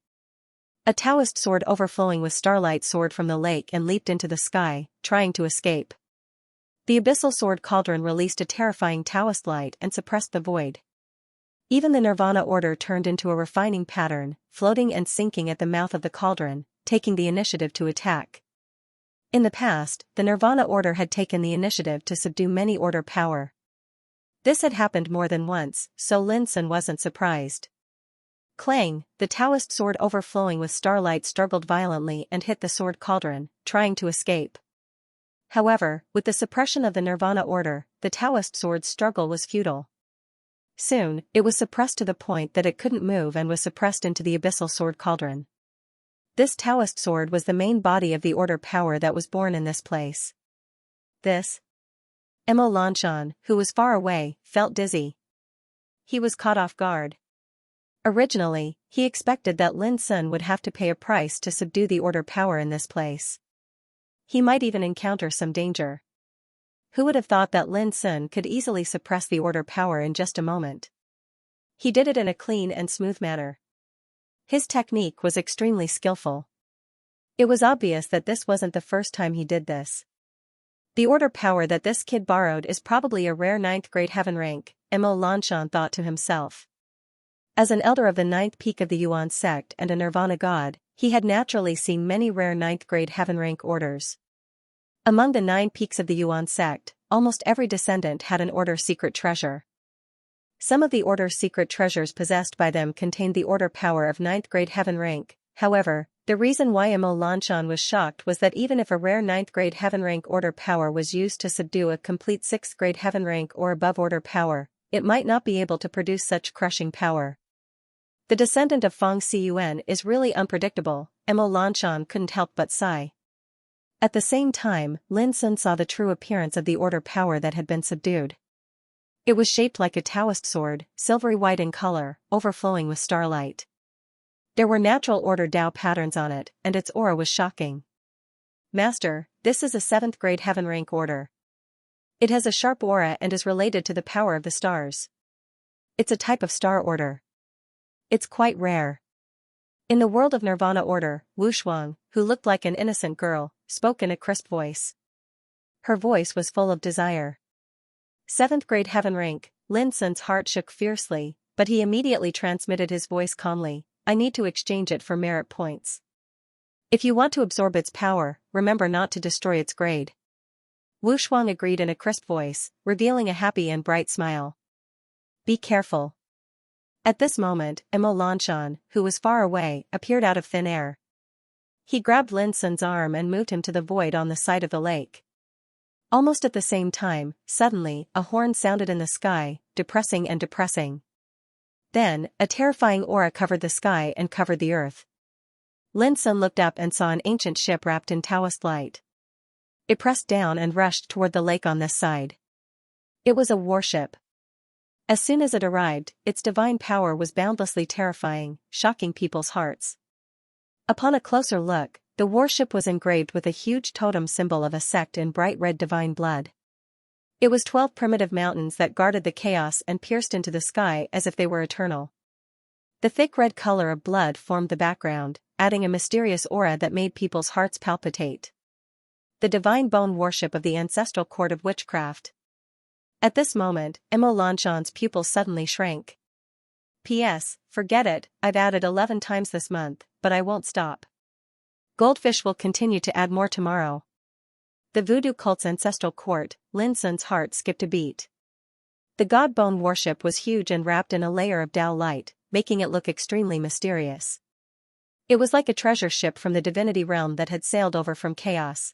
A Taoist sword overflowing with starlight soared from the lake and leaped into the sky, trying to escape. The abyssal sword cauldron released a terrifying Taoist light and suppressed the void. Even the Nirvana order turned into a refining pattern, floating and sinking at the mouth of the cauldron, taking the initiative to attack. In the past, the Nirvana order had taken the initiative to subdue many order power. This had happened more than once, so Lin Sun wasn't surprised. Clang! The Taoist sword overflowing with starlight struggled violently and hit the sword cauldron, trying to escape. However, with the suppression of the Nirvana order, the Taoist sword's struggle was futile. Soon, it was suppressed to the point that it couldn't move and was suppressed into the abyssal sword cauldron. This Taoist sword was the main body of the order power that was born in this place. Emo Lanshan, who was far away, felt dizzy. He was caught off guard. Originally, he expected that Lin Sun would have to pay a price to subdue the order power in this place. He might even encounter some danger. Who would have thought that Lin Sun could easily suppress the order power in just a moment? He did it in a clean and smooth manner. His technique was extremely skillful. It was obvious that this wasn't the first time he did this. The order power that this kid borrowed is probably a rare 9th grade heaven rank, Emo Lanshan thought to himself. As an elder of the 9th peak of the Yuan sect and a Nirvana god, he had naturally seen many rare 9th grade heaven rank orders. Among the 9 peaks of the Yuan sect, almost every descendant had an order's secret treasure. Some of the order's secret treasures possessed by them contained the order power of 9th grade heaven rank. However, the reason why Imo Lanshan was shocked was that even if a rare 9th grade heaven rank order power was used to subdue a complete 6th grade heaven rank or above order power, it might not be able to produce such crushing power. The descendant of Feng Xiyuan is really unpredictable, Imo Lanshan couldn't help but sigh. At the same time, Lin Sun saw the true appearance of the order power that had been subdued. It was shaped like a Taoist sword, silvery white in color, overflowing with starlight. There were natural order Dao patterns on it, and its aura was shocking. Master, this is a 7th grade heaven rank order. It has a sharp aura and is related to the power of the stars. It's a type of star order. It's quite rare. In the world of Nirvana order, Wu Shuang, who looked like an innocent girl, spoke in a crisp voice. Her voice was full of desire. 7th grade heaven rank, Lin Sun's heart shook fiercely, but he immediately transmitted his voice calmly. I need to exchange it for merit points. If you want to absorb its power, remember not to destroy its grade. Wu Shuang agreed in a crisp voice, revealing a happy and bright smile. Be careful. At this moment, Imo Lanshan, who was far away, appeared out of thin air. He grabbed Lin Sun's arm and moved him to the void on the side of the lake. Almost at the same time, suddenly, a horn sounded in the sky, depressing and depressing. Then, a terrifying aura covered the sky and covered the earth. Lin Sun looked up and saw an ancient ship wrapped in Taoist light. It pressed down and rushed toward the lake on this side. It was a warship. As soon as it arrived, its divine power was boundlessly terrifying, shocking people's hearts. Upon a closer look, the warship was engraved with a huge totem symbol of a sect in bright red divine blood. It was 12 primitive mountains that guarded the chaos and pierced into the sky as if they were eternal. The thick red color of blood formed the background, adding a mysterious aura that made people's hearts palpitate. The divine bone worship of the ancestral court of witchcraft. At this moment, Imo Lanshan's pupils suddenly shrank. P.S. Forget it, I've added 11 times this month, but I won't stop. Goldfish will continue to add more tomorrow. The voodoo cult's ancestral court, Lin Sun's heart skipped a beat. The god bone worship was huge and wrapped in a layer of Tao light, making it look extremely mysterious. It was like a treasure ship from the divinity realm that had sailed over from chaos.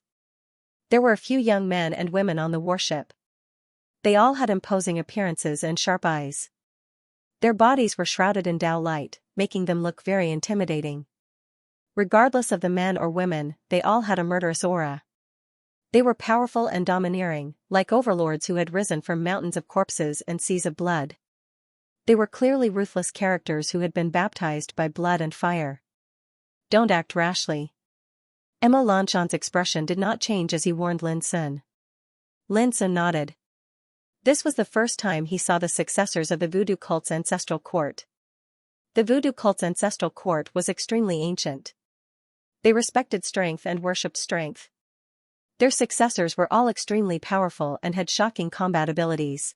There were a few young men and women on the warship. They all had imposing appearances and sharp eyes. Their bodies were shrouded in Tao light, making them look very intimidating. Regardless of the men or women, they all had a murderous aura. They were powerful and domineering, like overlords who had risen from mountains of corpses and seas of blood. They were clearly ruthless characters who had been baptized by blood and fire. Don't act rashly. Imo Lanshan's expression did not change as he warned Lin Sun. Lin Sun nodded. This was the first time he saw the successors of the voodoo cult's ancestral court. The voodoo cult's ancestral court was extremely ancient. They respected strength and worshipped strength. Their successors were all extremely powerful and had shocking combat abilities.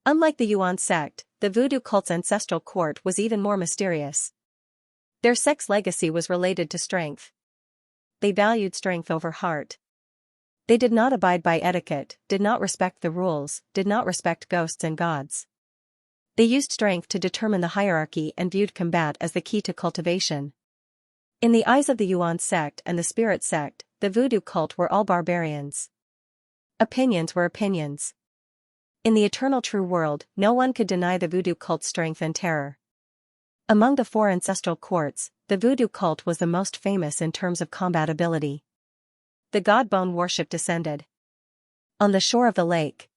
Unlike the Yuan sect, the voodoo cult's ancestral court was even more mysterious. Their sect's legacy was related to strength. They valued strength over heart. They did not abide by etiquette, did not respect the rules, did not respect ghosts and gods. They used strength to determine the hierarchy and viewed combat as the key to cultivation. In the eyes of the Yuan sect and the Spirit sect, the voodoo cult were all barbarians. Opinions were opinions. In the eternal true world, no one could deny the voodoo cult's strength and terror. Among the 4 ancestral courts, the voodoo cult was the most famous in terms of combat ability. The god bone worship descended on the shore of the lake.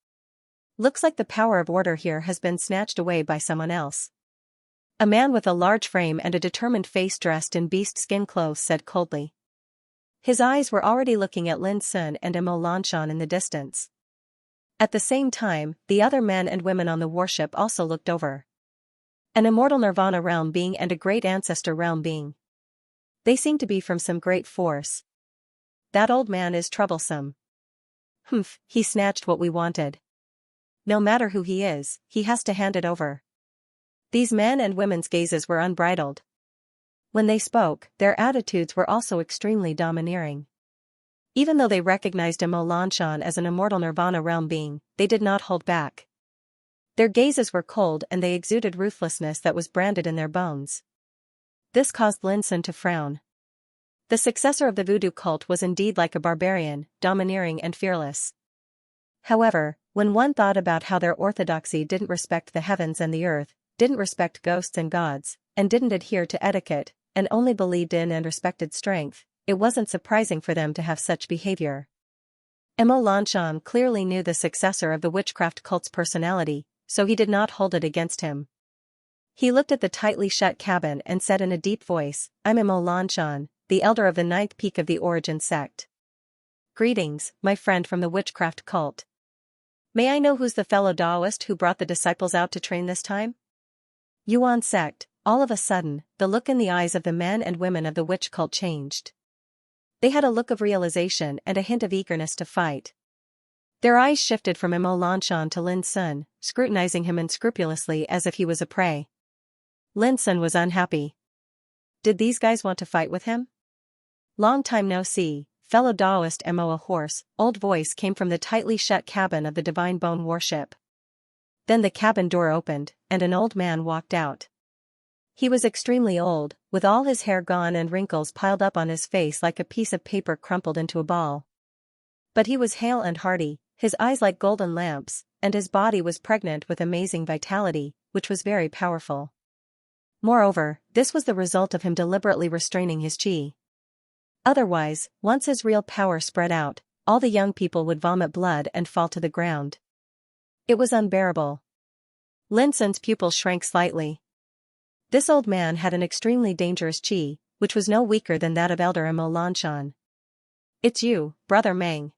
Looks like the power of order here has been snatched away by someone else. A man with a large frame and a determined face dressed in beast skin clothes said coldly. His eyes were already looking at Lin Sun and Imo Lanshan in the distance. At the same time, the other men and women on the warship also looked over. An immortal Nirvana realm being and a great ancestor realm being. They seem to be from some great force. That old man is troublesome. Humph, he snatched what we wanted. No matter who he is, he has to hand it over. These men and women's gazes were unbridled. When they spoke, their attitudes were also extremely domineering. Even though they recognized Mo Lanshan as an immortal Nirvana realm being, they did not hold back. Their gazes were cold and they exuded ruthlessness that was branded in their bones. This caused Lin Sun to frown. The successor of the voodoo cult was indeed like a barbarian, domineering and fearless. However, when one thought about how their orthodoxy didn't respect the heavens and the earth, didn't respect ghosts and gods, and didn't adhere to etiquette, and only believed in and respected strength, it wasn't surprising for them to have such behavior. Mo Lanshan clearly knew the successor of the witchcraft cult's personality, so he did not hold it against him. He looked at the tightly shut cabin and said in a deep voice, "I'm Mo Lanshan, the elder of the ninth peak of the Origin sect. Greetings, my friend from the witchcraft cult. May I know who's the fellow Taoist who brought the disciples out to train this time?" Yuan sect. All of a sudden, the look in the eyes of the men and women of the witch cult changed. They had a look of realization and a hint of eagerness to fight. Their eyes shifted from Mo Lanshan to Lin Sun, scrutinizing him unscrupulously as if he was a prey. Lin Sun was unhappy. Did these guys want to fight with him? "Long time no see, fellow Taoist." Mo, a hoarse, old voice came from the tightly shut cabin of the Divine Bone warship. Then the cabin door opened, and an old man walked out. He was extremely old, with all his hair gone and wrinkles piled up on his face like a piece of paper crumpled into a ball. But he was hale and hearty, his eyes like golden lamps, and his body was pregnant with amazing vitality, which was very powerful. Moreover, this was the result of him deliberately restraining his qi. Otherwise, once his real power spread out, all the young people would vomit blood and fall to the ground. It was unbearable. Lin Sun's pupils shrank slightly. This old man had an extremely dangerous qi, which was no weaker than that of elder Mo Lanshan. "It's you, Brother Meng."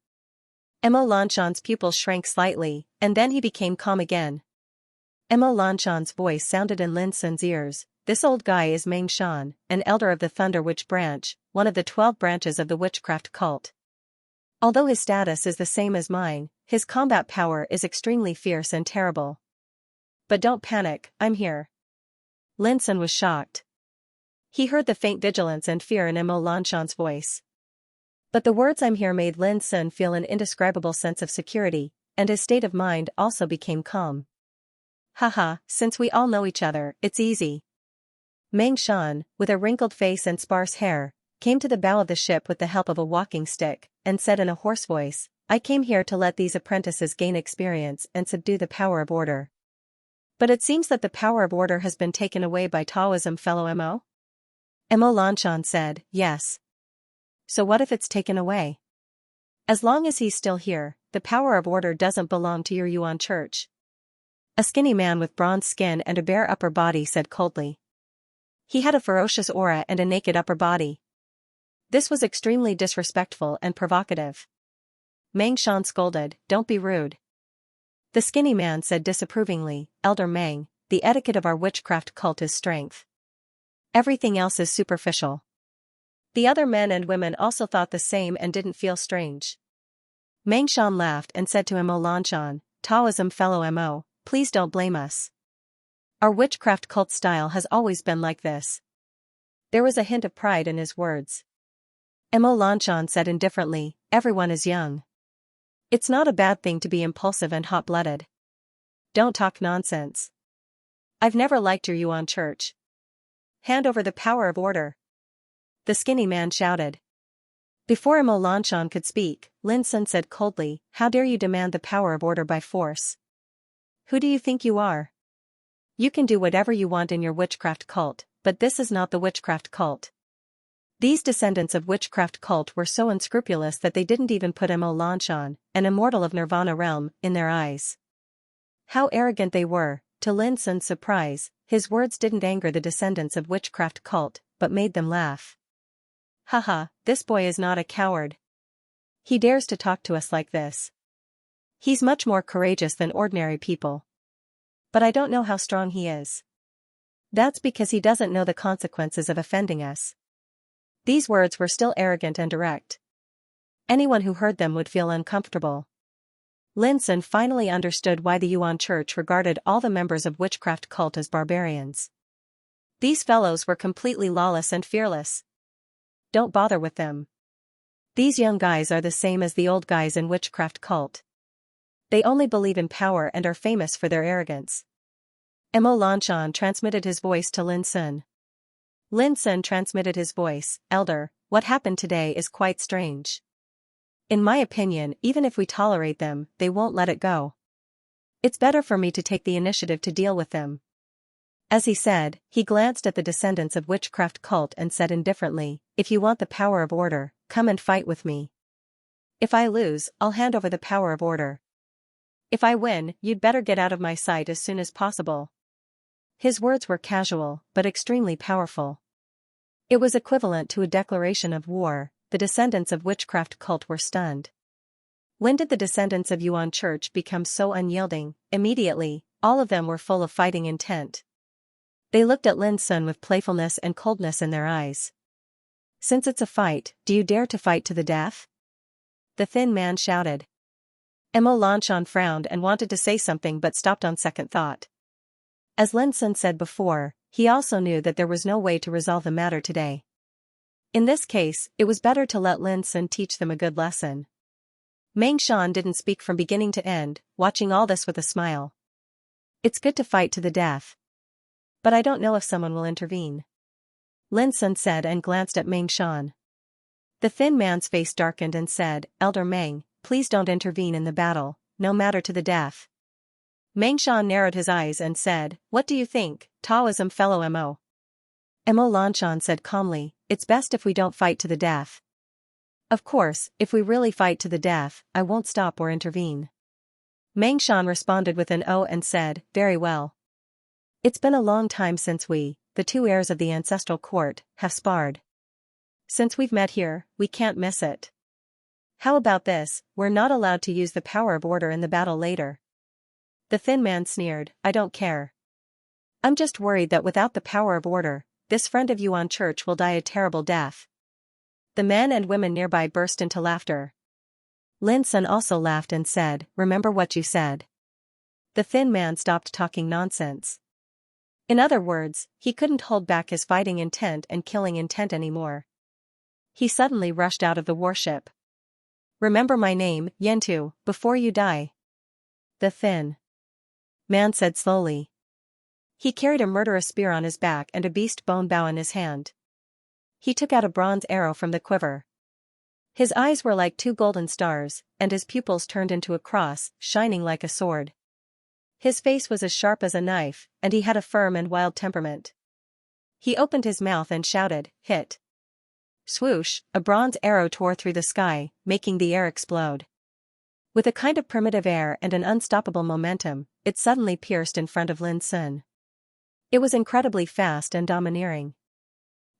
Mo Lanshan's pupils shrank slightly, and then he became calm again. Mo Lanshan's voice sounded in Lin Sun's ears. "This old guy is Meng Shan, an elder of the Thunder Witch branch, one of the 12 branches of the witchcraft cult. Although his status is the same as mine, his combat power is extremely fierce and terrible. But don't panic, I'm here." Lin Sun was shocked. He heard the faint vigilance and fear in Mo Lanshan's voice. But the words "I'm here" made Lin Sun feel an indescribable sense of security, and his state of mind also became calm. "Haha, since we all know each other, it's easy." Meng Shan, with a wrinkled face and sparse hair, came to the bow of the ship with the help of a walking stick, and said in a hoarse voice, "I came here to let these apprentices gain experience and subdue the power of order." "But it seems that the power of order has been taken away by Taoism, fellow Mo?" Mo Lanshan said, "Yes." "So what if it's taken away?" "As long as he's still here, the power of order doesn't belong to your Yuan church." A skinny man with bronze skin and a bare upper body said coldly. He had a ferocious aura and a naked upper body. This was extremely disrespectful and provocative. Meng Shan scolded, "Don't be rude." The skinny man said disapprovingly, "Elder Meng, the etiquette of our witchcraft cult is strength. Everything else is superficial." The other men and women also thought the same and didn't feel strange. Meng Shan laughed and said to Mo Lanshan, "Taoism, fellow Mo, please don't blame us. Our witchcraft cult style has always been like this." There was a hint of pride in his words. Mo Lanshan said indifferently, "Everyone is young. It's not a bad thing to be impulsive and hot-blooded. Don't talk nonsense. I've never liked your Yuan church. Hand over the power of order." The skinny man shouted. Before Mo Lanshan could speak, Lin Sun said coldly, "How dare you demand the power of order by force? Who do you think you are? You can do whatever you want in your witchcraft cult, but this is not the witchcraft cult." These descendants of witchcraft cult were so unscrupulous that they didn't even put Mo Lanshan, an immortal of Nirvana realm, in their eyes. How arrogant they were! To Lin Sun's surprise, his words didn't anger the descendants of witchcraft cult, but made them laugh. "Haha, this boy is not a coward. He dares to talk to us like this. He's much more courageous than ordinary people. But I don't know how strong he is. That's because he doesn't know the consequences of offending us." These words were still arrogant and direct. Anyone who heard them would feel uncomfortable. Lin Sun finally understood why the Yuan church regarded all the members of witchcraft cult as barbarians. These fellows were completely lawless and fearless. Don't bother with them. These young guys are the same as the old guys in witchcraft cult. They only believe in power and are famous for their arrogance. Mo Lanshan transmitted his voice to Lin Sun. Lin Sun transmitted his voice, Elder, what happened today is quite strange. In my opinion, even if we tolerate them, they won't let it go. It's better for me to take the initiative to deal with them. As he said, he glanced at the descendants of witchcraft cult and said indifferently, if you want the power of order, come and fight with me. If I lose, I'll hand over the power of order. If I win, you'd better get out of my sight as soon as possible. His words were casual, but extremely powerful. It was equivalent to a declaration of war. The descendants of witchcraft cult were stunned. When did the descendants of Yuan Church become so unyielding? Immediately, all of them were full of fighting intent. They looked at Lin Sun with playfulness and coldness in their eyes. Since it's a fight, do you dare to fight to the death? The thin man shouted. Mo Lanshan frowned and wanted to say something but stopped on second thought. As Lin Sun said before, he also knew that there was no way to resolve the matter today. In this case, it was better to let Lin Sun teach them a good lesson. Meng Shan didn't speak from beginning to end, watching all this with a smile. It's good to fight to the death. But I don't know if someone will intervene. Lin Sun said and glanced at Meng Shan. The thin man's face darkened and said, Elder Meng, please don't intervene in the battle, no matter to the death. Meng Shan narrowed his eyes and said, what do you think, Taoism fellow Mo? Mo Lanshan said calmly, it's best if we don't fight to the death. Of course, if we really fight to the death, I won't stop or intervene. Meng Shan responded with an O and said, very well. It's been a long time since we, the two heirs of the ancestral court, have sparred. Since we've met here, we can't miss it. How about this, we're not allowed to use the power of order in the battle later. The thin man sneered, I don't care. I'm just worried that without the power of order, this friend of Yuan Church will die a terrible death. The men and women nearby burst into laughter. Lin Sun also laughed and said, remember what you said. The thin man stopped talking nonsense. In other words, he couldn't hold back his fighting intent and killing intent anymore. He suddenly rushed out of the warship. Remember my name, Yentu, before you die. The thin man said slowly. He carried a murderous spear on his back and a beast bone bow in his hand. He took out a bronze arrow from the quiver. His eyes were like two golden stars, and his pupils turned into a cross, shining like a sword. His face was as sharp as a knife, and he had a firm and wild temperament. He opened his mouth and shouted, hit. Swoosh, a bronze arrow tore through the sky, making the air explode. With a kind of primitive air and an unstoppable momentum, it suddenly pierced in front of Lin Sun. It was incredibly fast and domineering.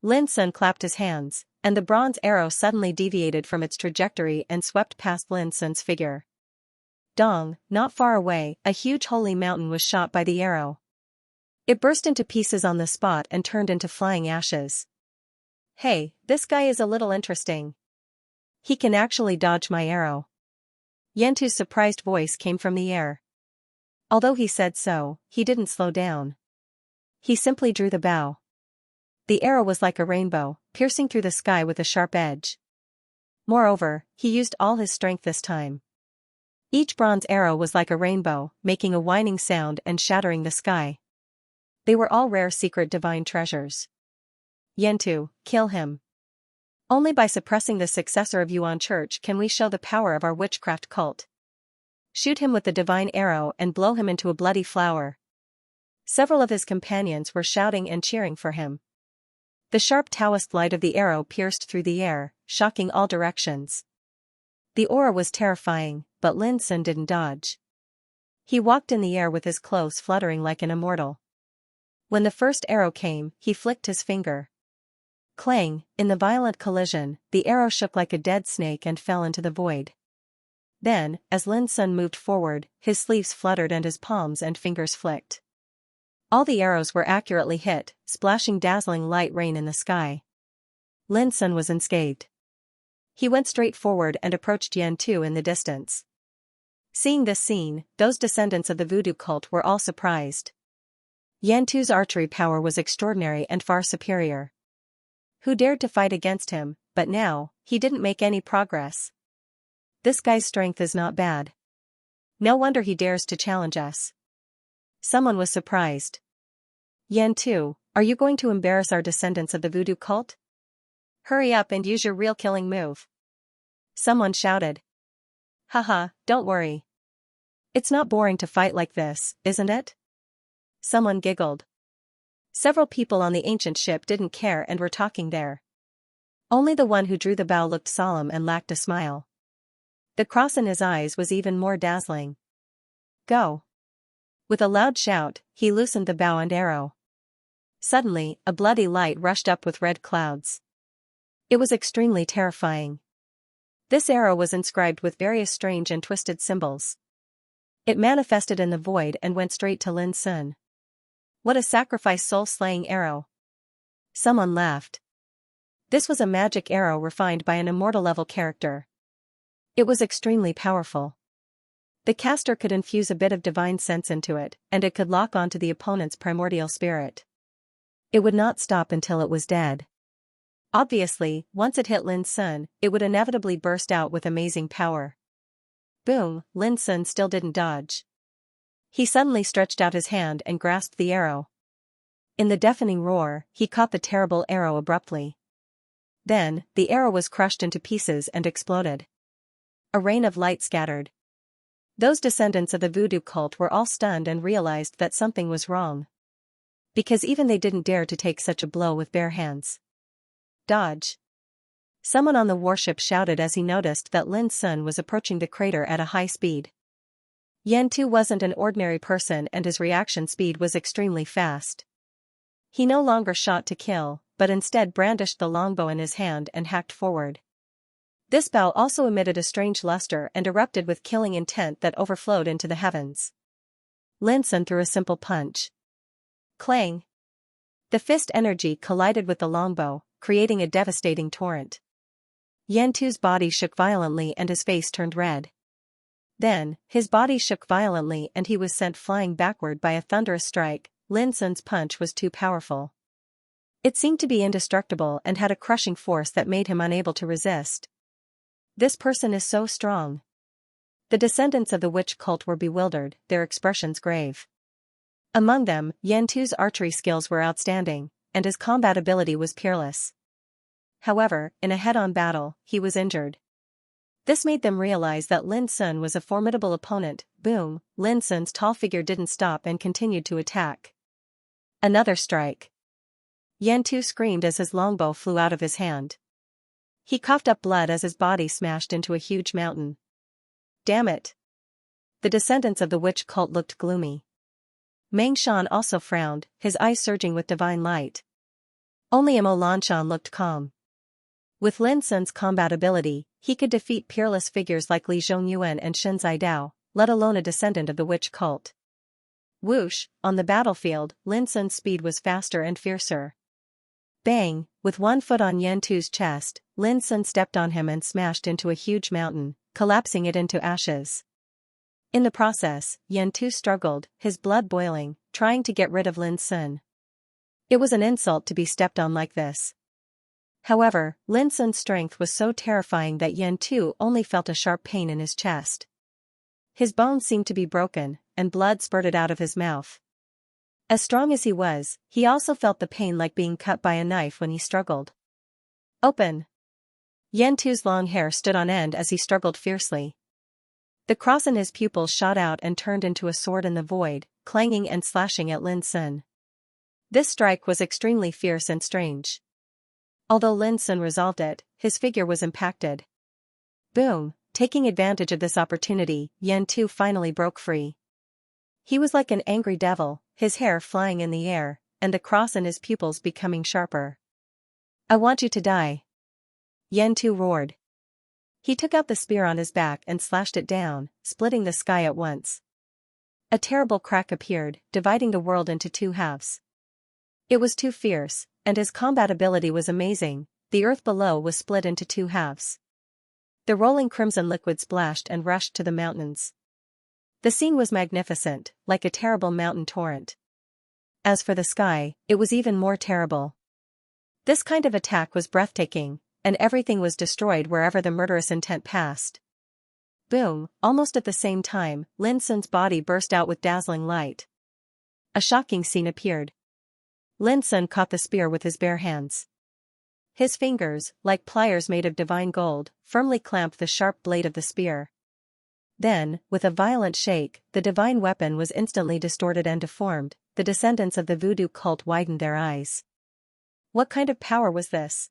Lin Sun clapped his hands, and the bronze arrow suddenly deviated from its trajectory and swept past Lin Sun's figure. Dong, not far away, a huge holy mountain was shot by the arrow. It burst into pieces on the spot and turned into flying ashes. Hey, this guy is a little interesting. He can actually dodge my arrow. Yentu's surprised voice came from the air. Although he said so, he didn't slow down. He simply drew the bow. The arrow was like a rainbow, piercing through the sky with a sharp edge. Moreover, he used all his strength this time. Each bronze arrow was like a rainbow, making a whining sound and shattering the sky. They were all rare secret divine treasures. Yentu, kill him. Only by suppressing the successor of Yuan Church can we show the power of our witchcraft cult. Shoot him with the divine arrow and blow him into a bloody flower. Several of his companions were shouting and cheering for him. The sharp Taoist light of the arrow pierced through the air, shocking all directions. The aura was terrifying, but Lin Sun didn't dodge. He walked in the air with his clothes fluttering like an immortal. When the first arrow came, he flicked his finger. Clang, in the violent collision, the arrow shook like a dead snake and fell into the void. Then, as Lin Sun moved forward, his sleeves fluttered and his palms and fingers flicked. All the arrows were accurately hit, splashing dazzling light rain in the sky. Lin Sun was unscathed. He went straight forward and approached Yentu in the distance. Seeing this scene, those descendants of the voodoo cult were all surprised. Yentu's archery power was extraordinary and far superior. Who dared to fight against him? but now, he didn't make any progress. This guy's strength is not bad. No wonder he dares to challenge us. Someone was surprised. Yan-tu, are you going to embarrass our descendants of the voodoo cult? Hurry up and use your real killing move. Someone shouted. Haha, don't worry. It's not boring to fight like this, isn't it? Someone giggled. Several people on the ancient ship didn't care and were talking there. Only the one who drew the bow looked solemn and lacked a smile. The cross in his eyes was even more dazzling. Go. With a loud shout, he loosened the bow and arrow. Suddenly, a bloody light rushed up with red clouds. It was extremely terrifying. This arrow was inscribed with various strange and twisted symbols. It manifested in the void and went straight to Lin Sun. What a sacrifice soul-slaying arrow. Someone laughed. This was a magic arrow refined by an immortal-level character. It was extremely powerful. The caster could infuse a bit of divine sense into it, and it could lock onto the opponent's primordial spirit. It would not stop until it was dead. Obviously, once it hit Lin Sun, it would inevitably burst out with amazing power. Boom, Lin Sun still didn't dodge. He suddenly stretched out his hand and grasped the arrow. In the deafening roar, he caught the terrible arrow abruptly. Then, the arrow was crushed into pieces and exploded. A rain of light scattered. Those descendants of the voodoo cult were all stunned and realized that something was wrong. Because even they didn't dare to take such a blow with bare hands. Dodge. Someone on the warship shouted as he noticed that Lin Sun was approaching the crater at a high speed. Yan-tu wasn't an ordinary person and his reaction speed was extremely fast. He no longer shot to kill, but instead brandished the longbow in his hand and hacked forward. This bow also emitted a strange luster and erupted with killing intent that overflowed into the heavens. Lin Sun threw a simple punch. Clang! The fist energy collided with the longbow, creating a devastating torrent. Yan-tu's body shook violently and his face turned red. Then, his body shook violently and he was sent flying backward by a thunderous strike. Lin Sun's punch was too powerful. It seemed to be indestructible and had a crushing force that made him unable to resist. This person is so strong. The descendants of the witch cult were bewildered, their expressions grave. Among them, Yan-tu's archery skills were outstanding, and his combat ability was peerless. However, in a head-on battle, he was injured. This made them realize that Lin Sun was a formidable opponent. Boom, Lin Sun's tall figure didn't stop and continued to attack. Another strike. Yan-tu screamed as his longbow flew out of his hand. He coughed up blood as his body smashed into a huge mountain. Damn it! The descendants of the witch cult looked gloomy. Meng Shan also frowned, his eyes surging with divine light. Only Imo Lanshan looked calm. With Lin Sun's combat ability, he could defeat peerless figures like Li Zhongyuan and Shen Zidao, let alone a descendant of the witch cult. Whoosh, on the battlefield, Lin Sun's speed was faster and fiercer. Bang, with one foot on Yan-tu's chest, Lin Sun stepped on him and smashed into a huge mountain, collapsing it into ashes. In the process, Yan-tu struggled, his blood boiling, trying to get rid of Lin Sun. It was an insult to be stepped on like this. However, Lin Sun's strength was so terrifying that Yan-tu only felt a sharp pain in his chest. His bones seemed to be broken, and blood spurted out of his mouth. As strong as he was, he also felt the pain like being cut by a knife when he struggled. Open! Yan-tu's long hair stood on end as he struggled fiercely. The cross in his pupils shot out and turned into a sword in the void, clanging and slashing at Lin Sun. This strike was extremely fierce and strange. Although Lin Sun resolved it, his figure was impacted. Boom! Taking advantage of this opportunity, Yan-tu finally broke free. He was like an angry devil, his hair flying in the air, and the cross in his pupils becoming sharper. I want you to die. Yan-tu roared. He took out the spear on his back and slashed it down, splitting the sky at once. A terrible crack appeared, dividing the world into two halves. It was too fierce, and his combat ability was amazing. The earth below was split into two halves. The rolling crimson liquid splashed and rushed to the mountains. The scene was magnificent, like a terrible mountain torrent. As for the sky, it was even more terrible. This kind of attack was breathtaking. and everything was destroyed wherever the murderous intent passed. Boom, almost at the same time, Lin Sun's body burst out with dazzling light. A shocking scene appeared. Lin Sun caught the spear with his bare hands. His fingers, like pliers made of divine gold, firmly clamped the sharp blade of the spear. Then, with a violent shake, the divine weapon was instantly distorted and deformed. The descendants of the voodoo cult widened their eyes. What kind of power was this?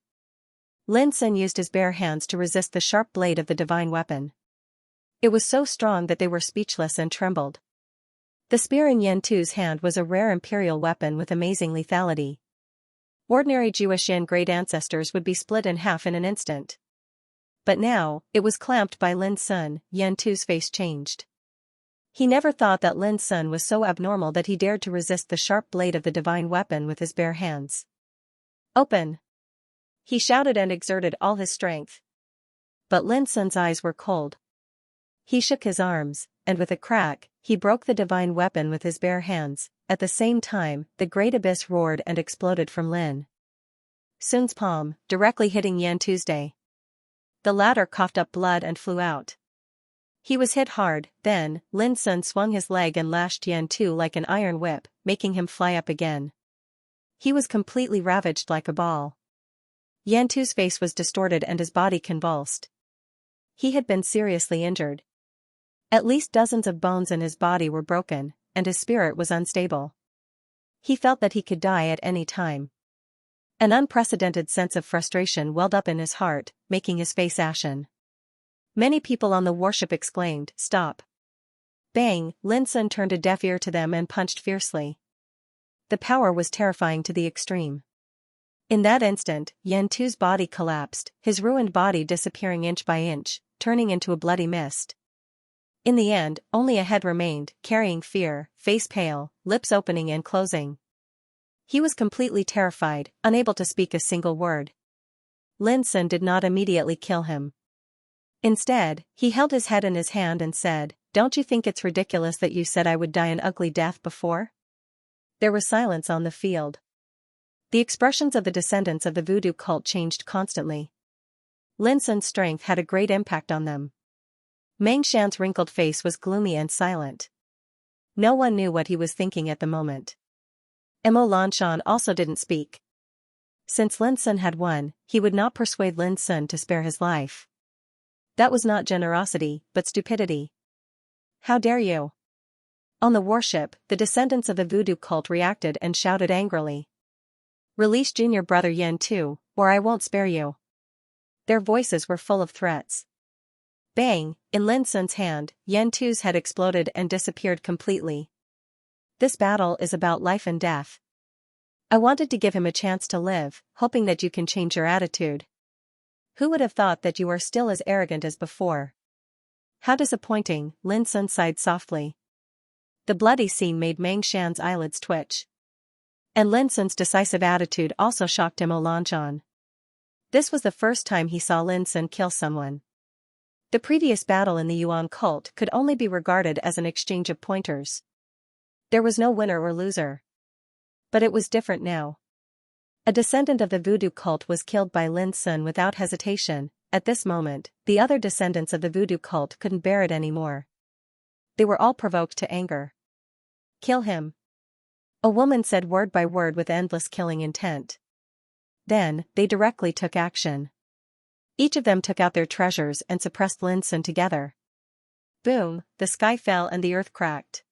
Lin Sun used his bare hands to resist the sharp blade of the divine weapon. It was so strong that they were speechless and trembled. The spear in Yen Tu's hand was a rare imperial weapon with amazing lethality. Ordinary Jewish Yin great ancestors would be split in half in an instant. But now, it was clamped by Lin Sun. Yen Tu's face changed. He never thought that Lin Sun was so abnormal that he dared to resist the sharp blade of the divine weapon with his bare hands. Open! He shouted and exerted all his strength. But Lin Sun's eyes were cold. He shook his arms, and with a crack, he broke the divine weapon with his bare hands. At the same time, the great abyss roared and exploded from Lin Sun's palm, directly hitting Yen Tuesday. The latter coughed up blood and flew out. He was hit hard. Then, Lin Sun swung his leg and lashed Yen Tu like an iron whip, making him fly up again. He was completely ravaged like a ball. Yen Tu's face was distorted and his body convulsed. He had been seriously injured. At least dozens of bones in his body were broken, and his spirit was unstable. He felt that he could die at any time. An unprecedented sense of frustration welled up in his heart, making his face ashen. Many people on the warship exclaimed, "Stop!" Bang! Lin Sun turned a deaf ear to them and punched fiercely. The power was terrifying to the extreme. In that instant, Yen Tu's body collapsed, his ruined body disappearing inch by inch, turning into a bloody mist. In the end, only a head remained, carrying fear, face pale, lips opening and closing. He was completely terrified, unable to speak a single word. Lin Sun did not immediately kill him. Instead, he held his head in his hand and said, "Don't you think it's ridiculous that you said I would die an ugly death before?" There was silence on the field. The expressions of the descendants of the voodoo cult changed constantly. Lin Sun's strength had a great impact on them. Meng Shan's wrinkled face was gloomy and silent. No one knew what he was thinking at the moment. Mo Lanshan also didn't speak. Since Lin Sun had won, he would not persuade Lin Sun to spare his life. That was not generosity, but stupidity. How dare you? On the warship, the descendants of the voodoo cult reacted and shouted angrily. "Release junior brother Yen Tu, or I won't spare you." Their voices were full of threats. Bang! In Lin Sun's hand, Yen Tu's head exploded and disappeared completely. This battle is about life and death. I wanted to give him a chance to live, hoping that you can change your attitude. Who would have thought that you are still as arrogant as before? How disappointing, Lin Sun sighed softly. The bloody scene made Meng Shan's eyelids twitch. And Lin Sun's decisive attitude also shocked Mo Lanshan. This was the first time he saw Lin Sun kill someone. The previous battle in the Yuan cult could only be regarded as an exchange of pointers. There was no winner or loser. But it was different now. A descendant of the voodoo cult was killed by Lin Sun without hesitation. At this moment, the other descendants of the voodoo cult couldn't bear it anymore. They were all provoked to anger. "Kill him," a woman said word by word with endless killing intent. Then, they directly took action. Each of them took out their treasures and suppressed Lin Sun together. Boom, the sky fell and the earth cracked.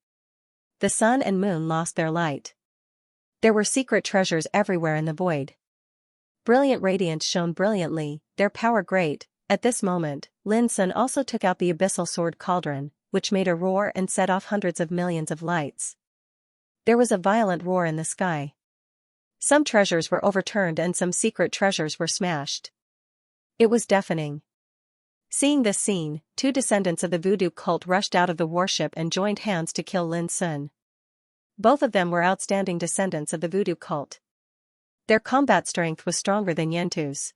The sun and moon lost their light. There were secret treasures everywhere in the void. Brilliant radiance shone brilliantly, their power great. At this moment, Lin Sun also took out the abyssal sword cauldron, which made a roar and set off hundreds of millions of lights. There was a violent roar in the sky. Some treasures were overturned and some secret treasures were smashed. It was deafening. Seeing this scene, two descendants of the voodoo cult rushed out of the warship and joined hands to kill Lin Sun. Both of them were outstanding descendants of the voodoo cult. Their combat strength was stronger than Yen Tu's.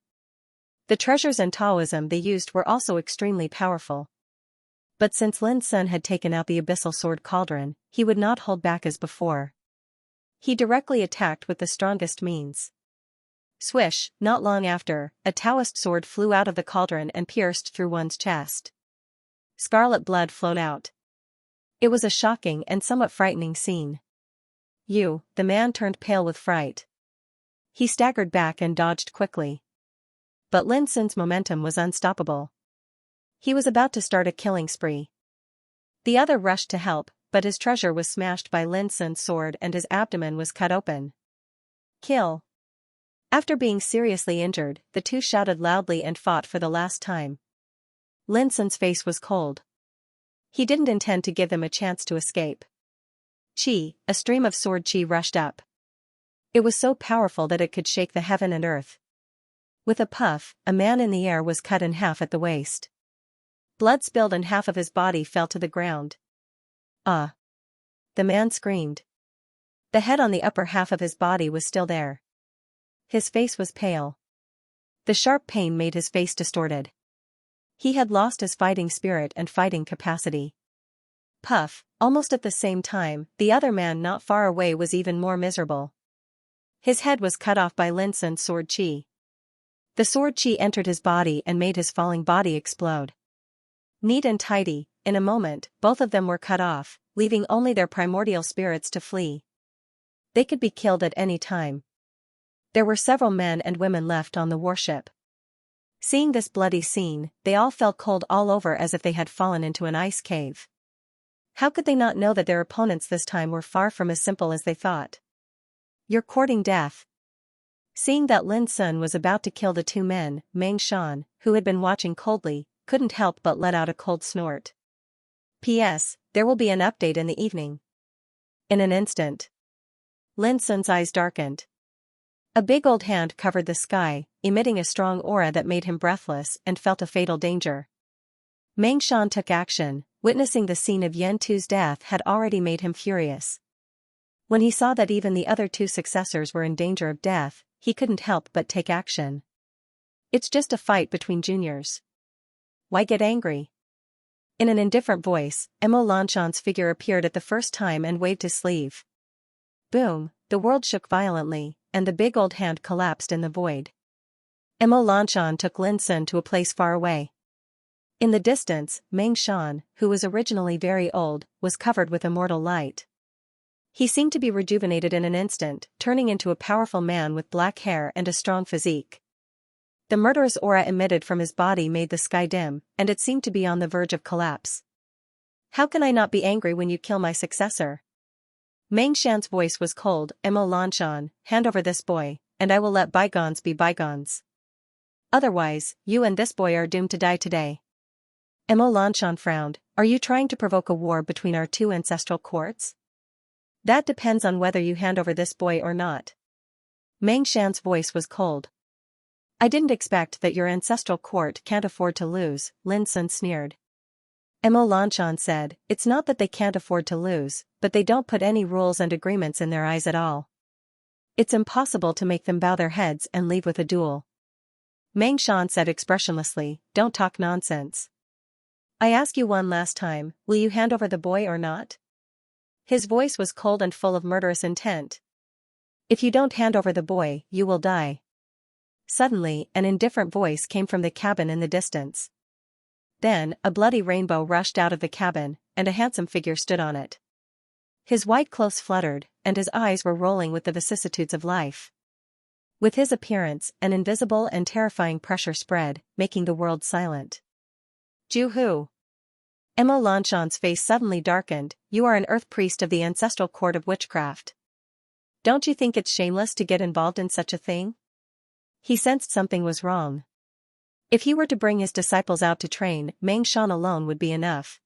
The treasures and Taoism they used were also extremely powerful. But since Lin Sun had taken out the abyssal sword cauldron, he would not hold back as before. He directly attacked with the strongest means. Swish, not long after, a Taoist sword flew out of the cauldron and pierced through one's chest. Scarlet blood flowed out. It was a shocking and somewhat frightening scene. The man turned pale with fright. He staggered back and dodged quickly. But Lin Sun's momentum was unstoppable. He was about to start a killing spree. The other rushed to help, but his treasure was smashed by Lin Sun's sword and his abdomen was cut open. Kill! After being seriously injured, the two shouted loudly and fought for the last time. Lin Sun's face was cold. He didn't intend to give them a chance to escape. Qi, a stream of sword qi rushed up. It was so powerful that it could shake the heaven and earth. With a puff, a man in the air was cut in half at the waist. Blood spilled and half of his body fell to the ground. Ah! The man screamed. The head on the upper half of his body was still there. His face was pale. The sharp pain made his face distorted. He had lost his fighting spirit and fighting capacity. Puff, almost at the same time, the other man not far away was even more miserable. His head was cut off by Lin Sun's sword qi. The sword qi entered his body and made his falling body explode. Neat and tidy, in a moment, both of them were cut off, leaving only their primordial spirits to flee. They could be killed at any time. There were several men and women left on the warship. Seeing this bloody scene, they all felt cold all over as if they had fallen into an ice cave. How could they not know that their opponents this time were far from as simple as they thought? You're courting death. Seeing that Lin Sun was about to kill the two men, Meng Shan, who had been watching coldly, couldn't help but let out a cold snort. P.S. There will be an update in the evening. In an instant, Lin Sun's eyes darkened. A big old hand covered the sky, emitting a strong aura that made him breathless and felt a fatal danger. Meng Shan took action. Witnessing the scene of Yen Tu's death had already made him furious. When he saw that even the other two successors were in danger of death, he couldn't help but take action. It's just a fight between juniors. Why get angry? In an indifferent voice, Emo Lanshan's figure appeared at the first time and waved his sleeve. Boom, the world shook violently, and the big old hand collapsed in the void. Emo Lanshan took Lin Sun to a place far away. In the distance, Meng Shan, who was originally very old, was covered with immortal light. He seemed to be rejuvenated in an instant, turning into a powerful man with black hair and a strong physique. The murderous aura emitted from his body made the sky dim, and it seemed to be on the verge of collapse. How can I not be angry when you kill my successor? Meng Shan's voice was cold. Emo Lanshan, hand over this boy, and I will let bygones be bygones. Otherwise, you and this boy are doomed to die today. Emo Lanshan frowned. Are you trying to provoke a war between our two ancestral courts? That depends on whether you hand over this boy or not. Meng Shan's voice was cold. I didn't expect that your ancestral court can't afford to lose, Lin Sun sneered. Emo Lanshan said, it's not that they can't afford to lose, but they don't put any rules and agreements in their eyes at all. It's impossible to make them bow their heads and leave with a duel. Meng Shan said expressionlessly, don't talk nonsense. I ask you one last time, will you hand over the boy or not? His voice was cold and full of murderous intent. If you don't hand over the boy, you will die. Suddenly, an indifferent voice came from the cabin in the distance. Then, a bloody rainbow rushed out of the cabin, and a handsome figure stood on it. His white clothes fluttered, and his eyes were rolling with the vicissitudes of life. With his appearance, an invisible and terrifying pressure spread, making the world silent. Ju Hu. Emo Lanshan's face suddenly darkened. You are an earth priest of the ancestral court of witchcraft. Don't you think it's shameless to get involved in such a thing? He sensed something was wrong. If he were to bring his disciples out to train, Meng Shan alone would be enough.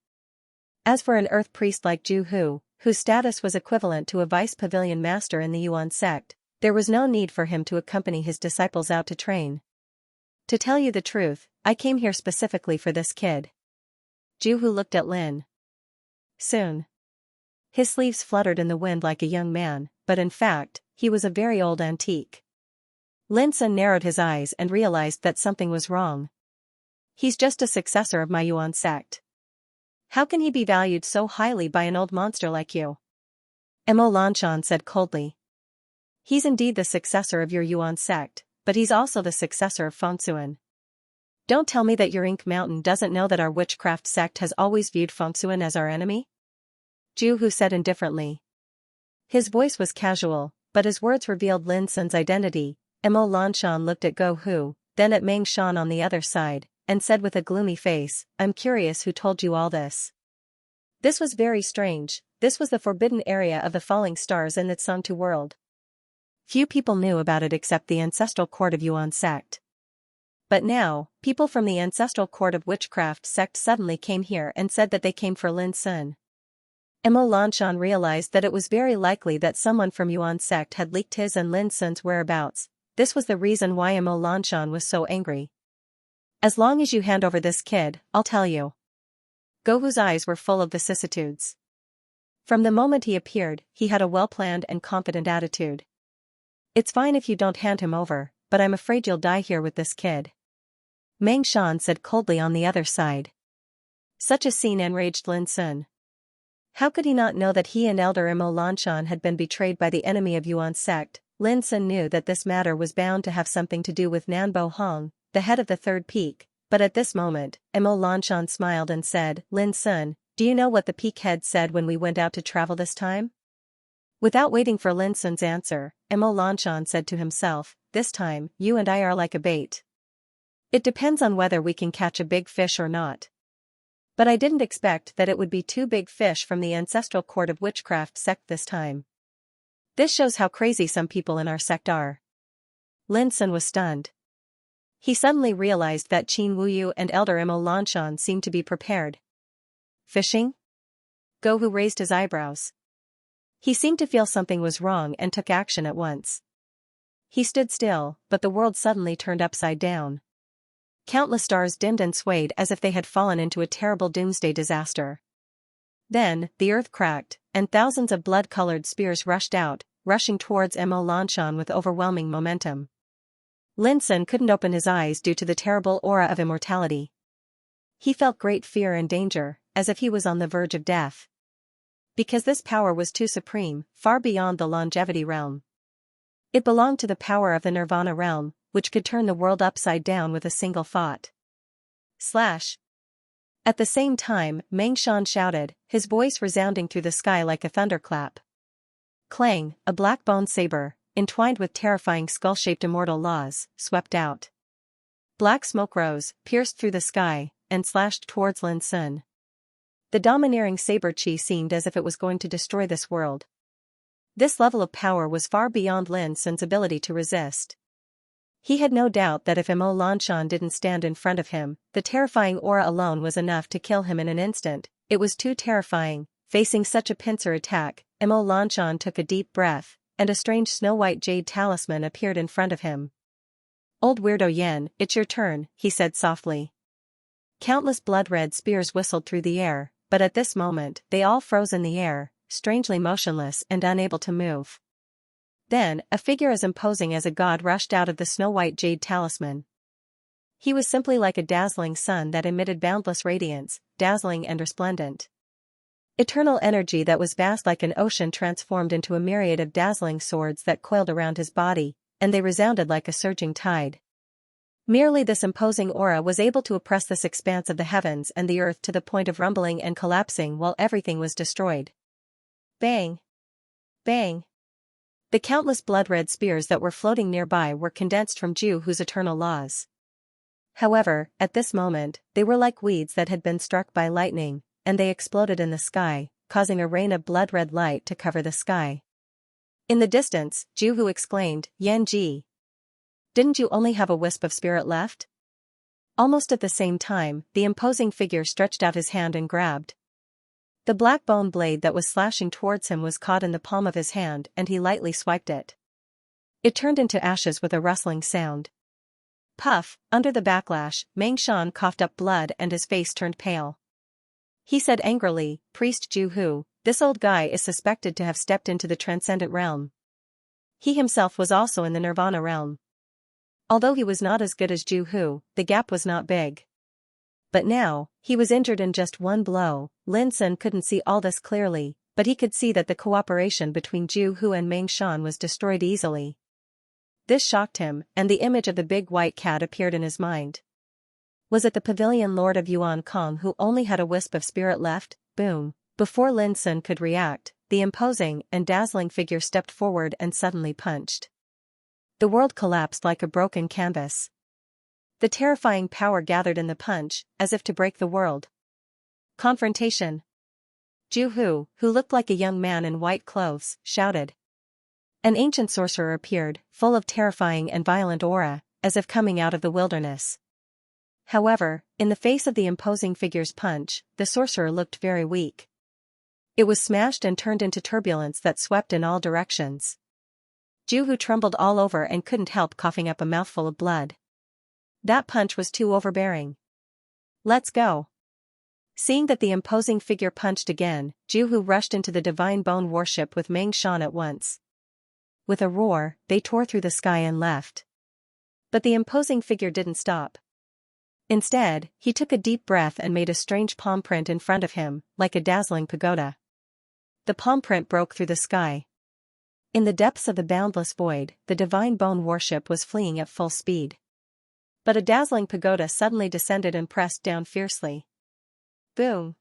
As for an earth priest like Ju Hu, whose status was equivalent to a vice pavilion master in the Yuan sect, there was no need for him to accompany his disciples out to train. To tell you the truth, I came here specifically for this kid. Ju Hu looked at Lin Sun. His sleeves fluttered in the wind like a young man, but in fact, he was a very old antique. Lin Sun narrowed his eyes and realized that something was wrong. He's just a successor of my Yuan sect. How can he be valued so highly by an old monster like you? Emo Lanshan said coldly. He's indeed the successor of your Yuan sect, but he's also the successor of Fengsuan. Don't tell me that your Ink Mountain doesn't know that our witchcraft sect has always viewed Fengsuan as our enemy? Zhu Hu said indifferently. His voice was casual, but his words revealed Lin Sun's identity. Mo Lanshan looked at Go Hu, then at Meng Shan on the other side, and said with a gloomy face, "I'm curious who told you all this." This was very strange. This was the forbidden area of the falling stars in the Tsuntu world. Few people knew about it except the ancestral court of Yuan sect. But now, people from the ancestral court of witchcraft sect suddenly came here and said that they came for Lin Sun. Mo Lanshan realized that it was very likely that someone from Yuan sect had leaked his and Lin Sun's whereabouts. This was the reason why Mo Lanshan was so angry. "As long as you hand over this kid, I'll tell you." Gohu's eyes were full of vicissitudes. From the moment he appeared, he had a well-planned and confident attitude. "It's fine if you don't hand him over, but I'm afraid you'll die here with this kid," Meng Shan said coldly on the other side. Such a scene enraged Lin Sun. How could he not know that he and Elder Mo Lanshan had been betrayed by the enemy of Yuan sect? Lin Sun knew that this matter was bound to have something to do with Nanbo Hong, the head of the third peak, but at this moment, Mo Lanshan smiled and said, "Lin Sun, do you know what the peak head said when we went out to travel this time?" Without waiting for Lin Sun's answer, Mo Lanshan said to himself, "This time, you and I are like a bait. It depends on whether we can catch a big fish or not." But I didn't expect that it would be two big fish from the ancestral court of witchcraft sect this time. This shows how crazy some people in our sect are. Lin Sun was stunned. He suddenly realized that Qin Wuyu and Elder Mo Lanshan seemed to be prepared. Fishing? Gohu raised his eyebrows. He seemed to feel something was wrong and took action at once. He stood still, but the world suddenly turned upside down. Countless stars dimmed and swayed as if they had fallen into a terrible doomsday disaster. Then, the earth cracked, and thousands of blood-colored spears rushed out, rushing towards Mo Lanshan with overwhelming momentum. Lin Sun couldn't open his eyes due to the terrible aura of immortality. He felt great fear and danger, as if he was on the verge of death. Because this power was too supreme, far beyond the longevity realm. It belonged to the power of the Nirvana realm, which could turn the world upside down with a single thought. Slash. At the same time, Meng Shan shouted, his voice resounding through the sky like a thunderclap. Clang, a black bone saber, entwined with terrifying skull-shaped immortal laws, swept out. Black smoke rose, pierced through the sky, and slashed towards Lin Sun. The domineering saber chi seemed as if it was going to destroy this world. This level of power was far beyond Lin Sun's ability to resist. He had no doubt that if Mo Lanshan didn't stand in front of him, the terrifying aura alone was enough to kill him in an instant. It was too terrifying. Facing such a pincer attack, Mo Lanshan took a deep breath, and a strange snow-white jade talisman appeared in front of him. "Old Weirdo Yen, it's your turn," he said softly. Countless blood-red spears whistled through the air, but at this moment, they all froze in the air, strangely motionless and unable to move. Then, a figure as imposing as a god rushed out of the snow-white jade talisman. He was simply like a dazzling sun that emitted boundless radiance, dazzling and resplendent. Eternal energy that was vast like an ocean transformed into a myriad of dazzling swords that coiled around his body, and they resounded like a surging tide. Merely this imposing aura was able to oppress this expanse of the heavens and the earth to the point of rumbling and collapsing while everything was destroyed. Bang! Bang! The countless blood-red spears that were floating nearby were condensed from Zhu Hu's eternal laws. However, at this moment, they were like weeds that had been struck by lightning, and they exploded in the sky, causing a rain of blood-red light to cover the sky. In the distance, Zhu Hu exclaimed, "Yan Ji! Didn't you only have a wisp of spirit left?" Almost at the same time, the imposing figure stretched out his hand and grabbed. The black bone blade that was slashing towards him was caught in the palm of his hand and he lightly swiped it. It turned into ashes with a rustling sound. Puff, under the backlash, Meng Shan coughed up blood and his face turned pale. He said angrily, "Priest Zhu Hu, this old guy is suspected to have stepped into the transcendent realm. He himself was also in the Nirvana realm. Although he was not as good as Zhu Hu, the gap was not big. But now, he was injured in just one blow." Lin Sun couldn't see all this clearly, but he could see that the cooperation between Zhu Hu and Meng Shan was destroyed easily. This shocked him, and the image of the big white cat appeared in his mind. Was it the pavilion lord of Yuan Kong who only had a wisp of spirit left? Boom. Before Lin Sun could react, the imposing and dazzling figure stepped forward and suddenly punched. The world collapsed like a broken canvas. The terrifying power gathered in the punch, as if to break the world. Confrontation. Ju Hu, who looked like a young man in white clothes, shouted. An ancient sorcerer appeared, full of terrifying and violent aura, as if coming out of the wilderness. However, in the face of the imposing figure's punch, the sorcerer looked very weak. It was smashed and turned into turbulence that swept in all directions. Ju Hu trembled all over and couldn't help coughing up a mouthful of blood. That punch was too overbearing. Let's go. Seeing that the imposing figure punched again, Ju Hu rushed into the divine bone worship with Meng Shan at once. With a roar, they tore through the sky and left. But the imposing figure didn't stop. Instead, he took a deep breath and made a strange palm print in front of him, like a dazzling pagoda. The palm print broke through the sky. In the depths of the boundless void, the divine bone worship was fleeing at full speed. But a dazzling pagoda suddenly descended and pressed down fiercely. Boom!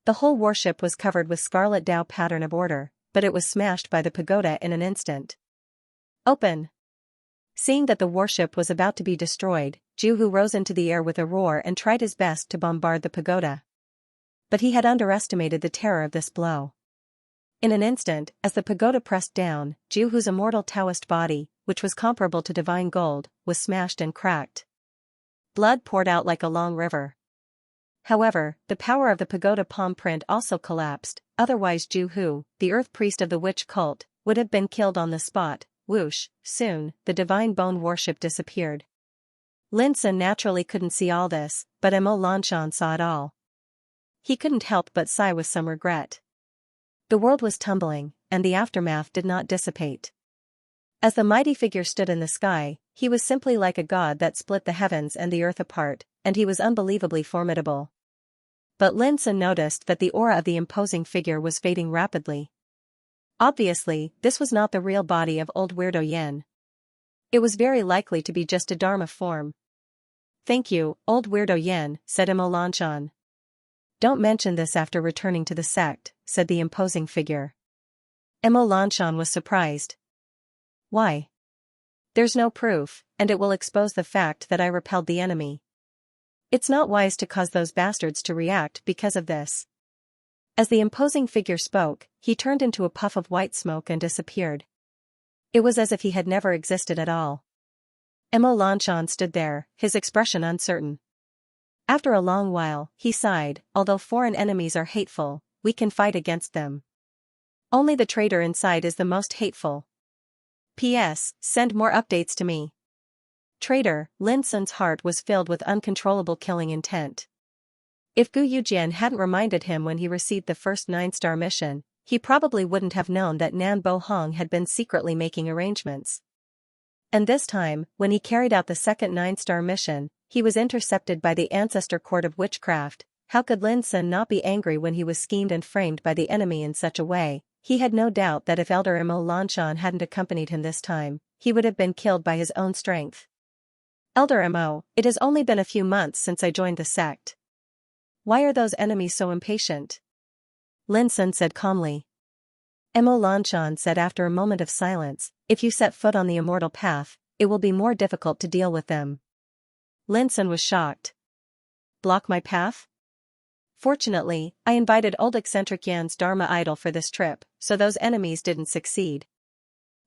The whole worship was covered with scarlet Dao pattern of order, but it was smashed by the pagoda in an instant. Open! Seeing that the worship was about to be destroyed, Ju Hu rose into the air with a roar and tried his best to bombard the pagoda. But he had underestimated the terror of this blow. In an instant, as the pagoda pressed down, Ju Hu's immortal Taoist body, which was comparable to divine gold, was smashed and cracked. Blood poured out like a long river. However, the power of the pagoda palm print also collapsed, otherwise Ju Hu, the earth priest of the witch cult, would have been killed on the spot. Whoosh, soon, the divine bone worship disappeared. Lin Sun naturally couldn't see all this, but Mo Lanshan saw it all. He couldn't help but sigh with some regret. The world was tumbling, and the aftermath did not dissipate. As the mighty figure stood in the sky, he was simply like a god that split the heavens and the earth apart, and he was unbelievably formidable. But Lin Sun noticed that the aura of the imposing figure was fading rapidly. Obviously, this was not the real body of old weirdo Yen. It was very likely to be just a Dharma form. Thank you, old weirdo Yen, said Mo Lanshan. Don't mention this after returning to the sect, said the imposing figure. Mo Lanshan was surprised. Why? There's no proof, and it will expose the fact that I repelled the enemy. It's not wise to cause those bastards to react because of this. As the imposing figure spoke, he turned into a puff of white smoke and disappeared. It was as if he had never existed at all. Mo Lanshan stood there, his expression uncertain. After a long while, he sighed, although foreign enemies are hateful, we can fight against them. Only the traitor inside is the most hateful. P.S. Send more updates to me. Traitor, Lin Sun's heart was filled with uncontrollable killing intent. If Gu Yujian hadn't reminded him when he received the first 9-star mission, he probably wouldn't have known that Nan Bo Hong had been secretly making arrangements. And this time, when he carried out the second 9-star mission, he was intercepted by the Ancestor Court of Witchcraft. How could Lin Sun not be angry when he was schemed and framed by the enemy in such a way? He had no doubt that if Elder Mo Lanshan hadn't accompanied him this time, he would have been killed by his own strength. Elder Mo, it has only been a few months since I joined the sect. Why are those enemies so impatient? Lin Sun said calmly. Mo Lanshan said after a moment of silence, if you set foot on the immortal path, it will be more difficult to deal with them. Lin Sun was shocked. Block my path? Fortunately, I invited old eccentric Yan's Dharma idol for this trip, so those enemies didn't succeed.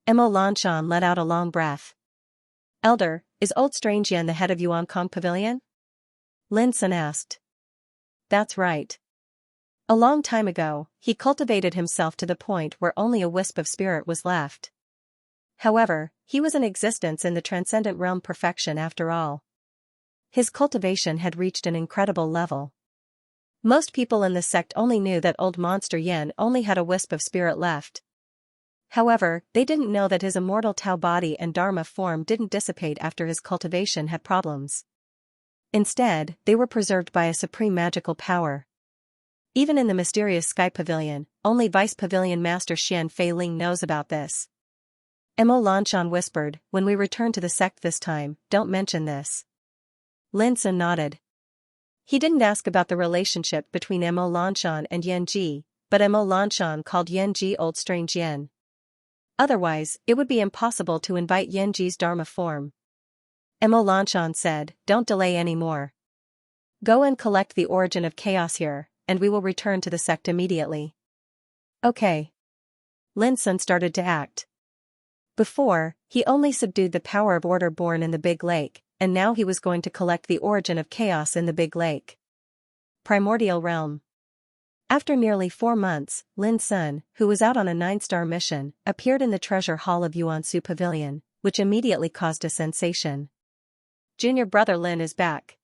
Mo Lanshan let out a long breath. Elder, is old strange Yan the head of Yuan Kong Pavilion? Lin Sun asked. That's right. A long time ago, he cultivated himself to the point where only a wisp of spirit was left. However, he was in existence in the transcendent realm perfection after all. His cultivation had reached an incredible level. Most people in the sect only knew that old monster Yen only had a wisp of spirit left. However, they didn't know that his immortal Tao body and Dharma form didn't dissipate after his cultivation had problems. Instead, they were preserved by a supreme magical power. Even in the mysterious Sky Pavilion, only Vice Pavilion Master Xian Fei Ling knows about this. Mo Lanshan whispered, when we return to the sect this time, don't mention this. Lin Sun nodded. He didn't ask about the relationship between Mo Lanshan and Yan Ji, but Mo Lanshan called Yan Ji old strange Yan. Otherwise, it would be impossible to invite Yan Ji's Dharma form. Mo Lanshan said, don't delay any more. Go and collect the origin of chaos here, and we will return to the sect immediately. Okay. Lin Sun started to act. Before, he only subdued the power of order born in the Big Lake, and now he was going to collect the origin of chaos in the Big Lake. Primordial Realm. After nearly 4 months, Lin Sun, who was out on a 9-star mission, appeared in the treasure hall of Yuansu Pavilion, which immediately caused a sensation. Junior brother Lin is back.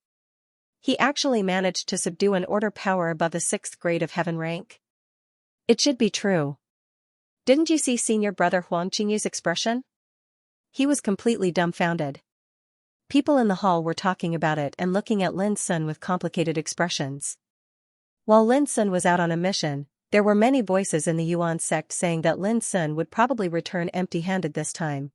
He actually managed to subdue an order power above the 6th grade of heaven rank. It should be true. Didn't you see senior brother Huang Qingyu's expression? He was completely dumbfounded. People in the hall were talking about it and looking at Lin Sun with complicated expressions. While Lin Sun was out on a mission, there were many voices in the Yuan sect saying that Lin Sun would probably return empty-handed this time.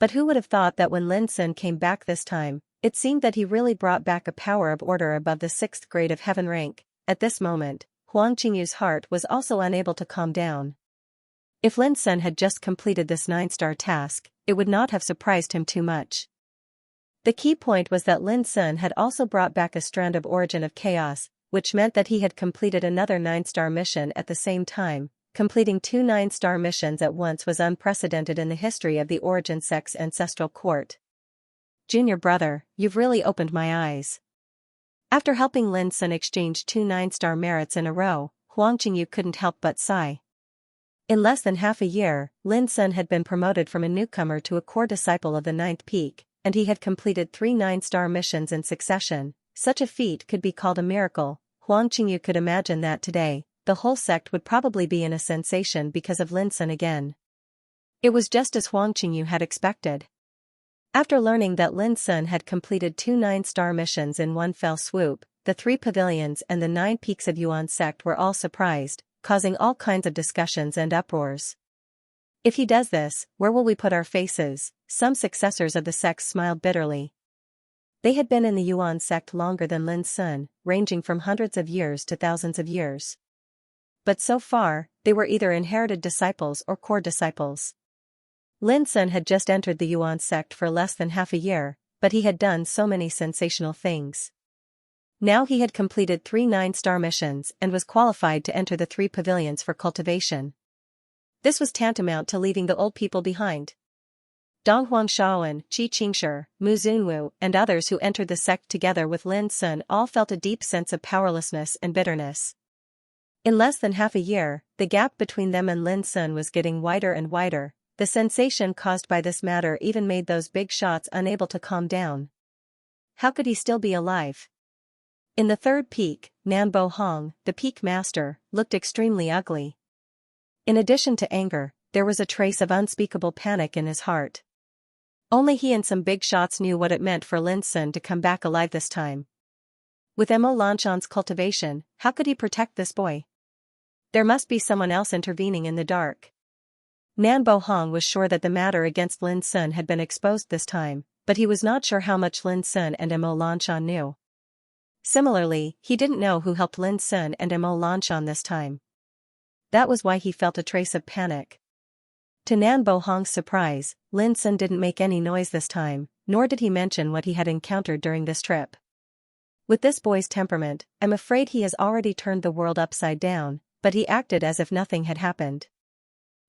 But who would have thought that when Lin Sun came back this time, it seemed that he really brought back a power of order above the 6th grade of heaven rank. At this moment, Huang Qingyu's heart was also unable to calm down. If Lin Sun had just completed this 9-star task, it would not have surprised him too much. The key point was that Lin Sun had also brought back a strand of origin of chaos, which meant that he had completed another 9-star mission at the same time. Completing 2 9-star missions at once was unprecedented in the history of the Origin Sect's ancestral court. Junior brother, you've really opened my eyes. After helping Lin Sun exchange 2 9-star merits in a row, Huang Qingyu couldn't help but sigh. In less than half a year, Lin Sun had been promoted from a newcomer to a core disciple of the 9th peak, and he had completed 3 9-star missions in succession. Such a feat could be called a miracle. Huang Qingyu could imagine that today, the whole sect would probably be in a sensation because of Lin Sun again. It was just as Huang Qingyu had expected. After learning that Lin Sun had completed 2 9-star missions in one fell swoop, the 3 pavilions and the 9 peaks of Yuan sect were all surprised, causing all kinds of discussions and uproars. If he does this, where will we put our faces? Some successors of the sect smiled bitterly. They had been in the Yuan sect longer than Lin Sun, ranging from hundreds of years to thousands of years. But so far, they were either inherited disciples or core disciples. Lin Sun had just entered the Yuan sect for less than half a year, but he had done so many sensational things. Now he had completed 3 9-star missions and was qualified to enter the 3 pavilions for cultivation. This was tantamount to leaving the old people behind. Dong Huangshaoan, Qi Qingshi, Mu Zunwu, and others who entered the sect together with Lin Sun all felt a deep sense of powerlessness and bitterness. In less than half a year, the gap between them and Lin Sun was getting wider and wider. The sensation caused by this matter even made those big shots unable to calm down. How could he still be alive? In the 3rd peak, Nan Bo Hong, the peak master, looked extremely ugly. In addition to anger, there was a trace of unspeakable panic in his heart. Only he and some big shots knew what it meant for Lin Sun to come back alive this time. With Mo Lanshan's cultivation, how could he protect this boy? There must be someone else intervening in the dark. Nan Bo Hong was sure that the matter against Lin Sun had been exposed this time, but he was not sure how much Lin Sun and Mo Lanshan knew. Similarly, he didn't know who helped Lin Sun and Mo Lanshan this time. That was why he felt a trace of panic. To Nan Bo Hong's surprise, Lin Sun didn't make any noise this time, nor did he mention what he had encountered during this trip. With this boy's temperament, I'm afraid he has already turned the world upside down, but he acted as if nothing had happened.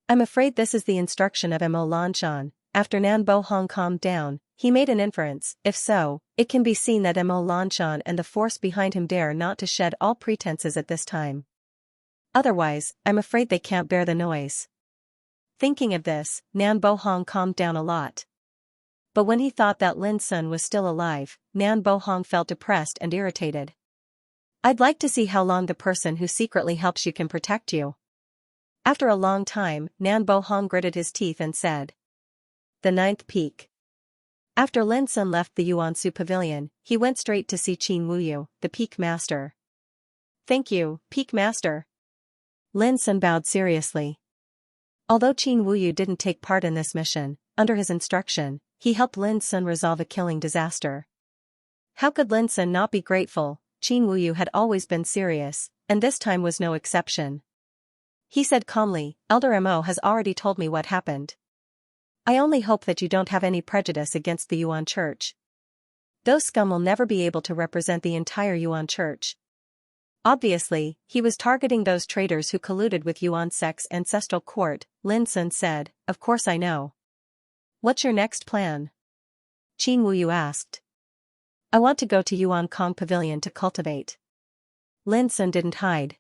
I'm afraid this is the instruction of Mo Lanshan. After Nan Bo Hong calmed down, he made an inference. If so, it can be seen that Mo Lanshan and the force behind him dare not to shed all pretenses at this time. Otherwise, I'm afraid they can't bear the noise. Thinking of this, Nan Bo Hong calmed down a lot. But when he thought that Lin Sun was still alive, Nan Bo Hong felt depressed and irritated. I'd like to see how long the person who secretly helps you can protect you. After a long time, Nan Bo Hong gritted his teeth and said. The 9th peak. After Lin Sun left the Yuansu Pavilion, he went straight to see Qin Wuyu, the peak master. Thank you, peak master. Lin Sun bowed seriously. Although Qin Wuyu didn't take part in this mission, under his instruction, he helped Lin Sun resolve a killing disaster. How could Lin Sun not be grateful? Qin Wuyu had always been serious, and this time was no exception. He said calmly, "Elder Mo has already told me what happened. I only hope that you don't have any prejudice against the Yuan Church. Those scum will never be able to represent the entire Yuan Church." Obviously, he was targeting those traitors who colluded with Yuan sect's ancestral court. Lin Sun said, "Of course I know. What's your next plan?" Qin Wuyu asked. "I want to go to Yuan Kong Pavilion to cultivate." Lin Sun didn't hide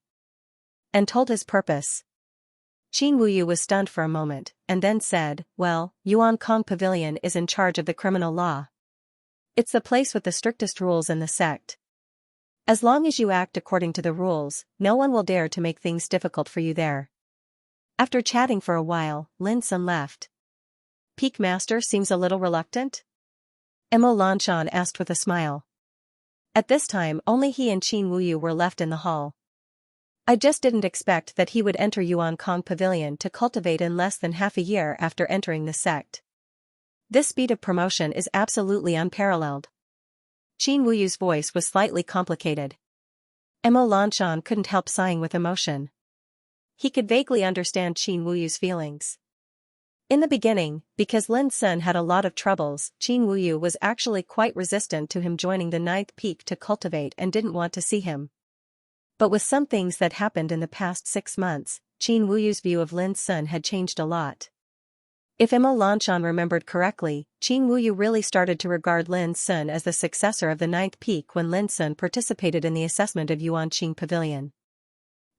and told his purpose. Qin Wuyu was stunned for a moment, and then said, "Well, Yuan Kong Pavilion is in charge of the criminal law. It's the place with the strictest rules in the sect. As long as you act according to the rules, no one will dare to make things difficult for you there." After chatting for a while, Lin Sun left. "Peak Master seems a little reluctant?" Mo Lanshan asked with a smile. At this time only he and Qin Wuyu were left in the hall. "I just didn't expect that he would enter Yuan Kong Pavilion to cultivate in less than half a year after entering the sect. This speed of promotion is absolutely unparalleled." Qin Wuyu's voice was slightly complicated. Mo Lanshan couldn't help sighing with emotion. He could vaguely understand Qin Wuyu's feelings. In the beginning, because Lin Sun had a lot of troubles, Qin Wuyu was actually quite resistant to him joining the ninth peak to cultivate and didn't want to see him. But with some things that happened in the past 6 months, Qin Wuyu's view of Lin Sun had changed a lot. If Mo Lanshan remembered correctly, Qin Wuyu really started to regard Lin Sun as the successor of the ninth peak when Lin Sun participated in the assessment of Yuanqing Pavilion.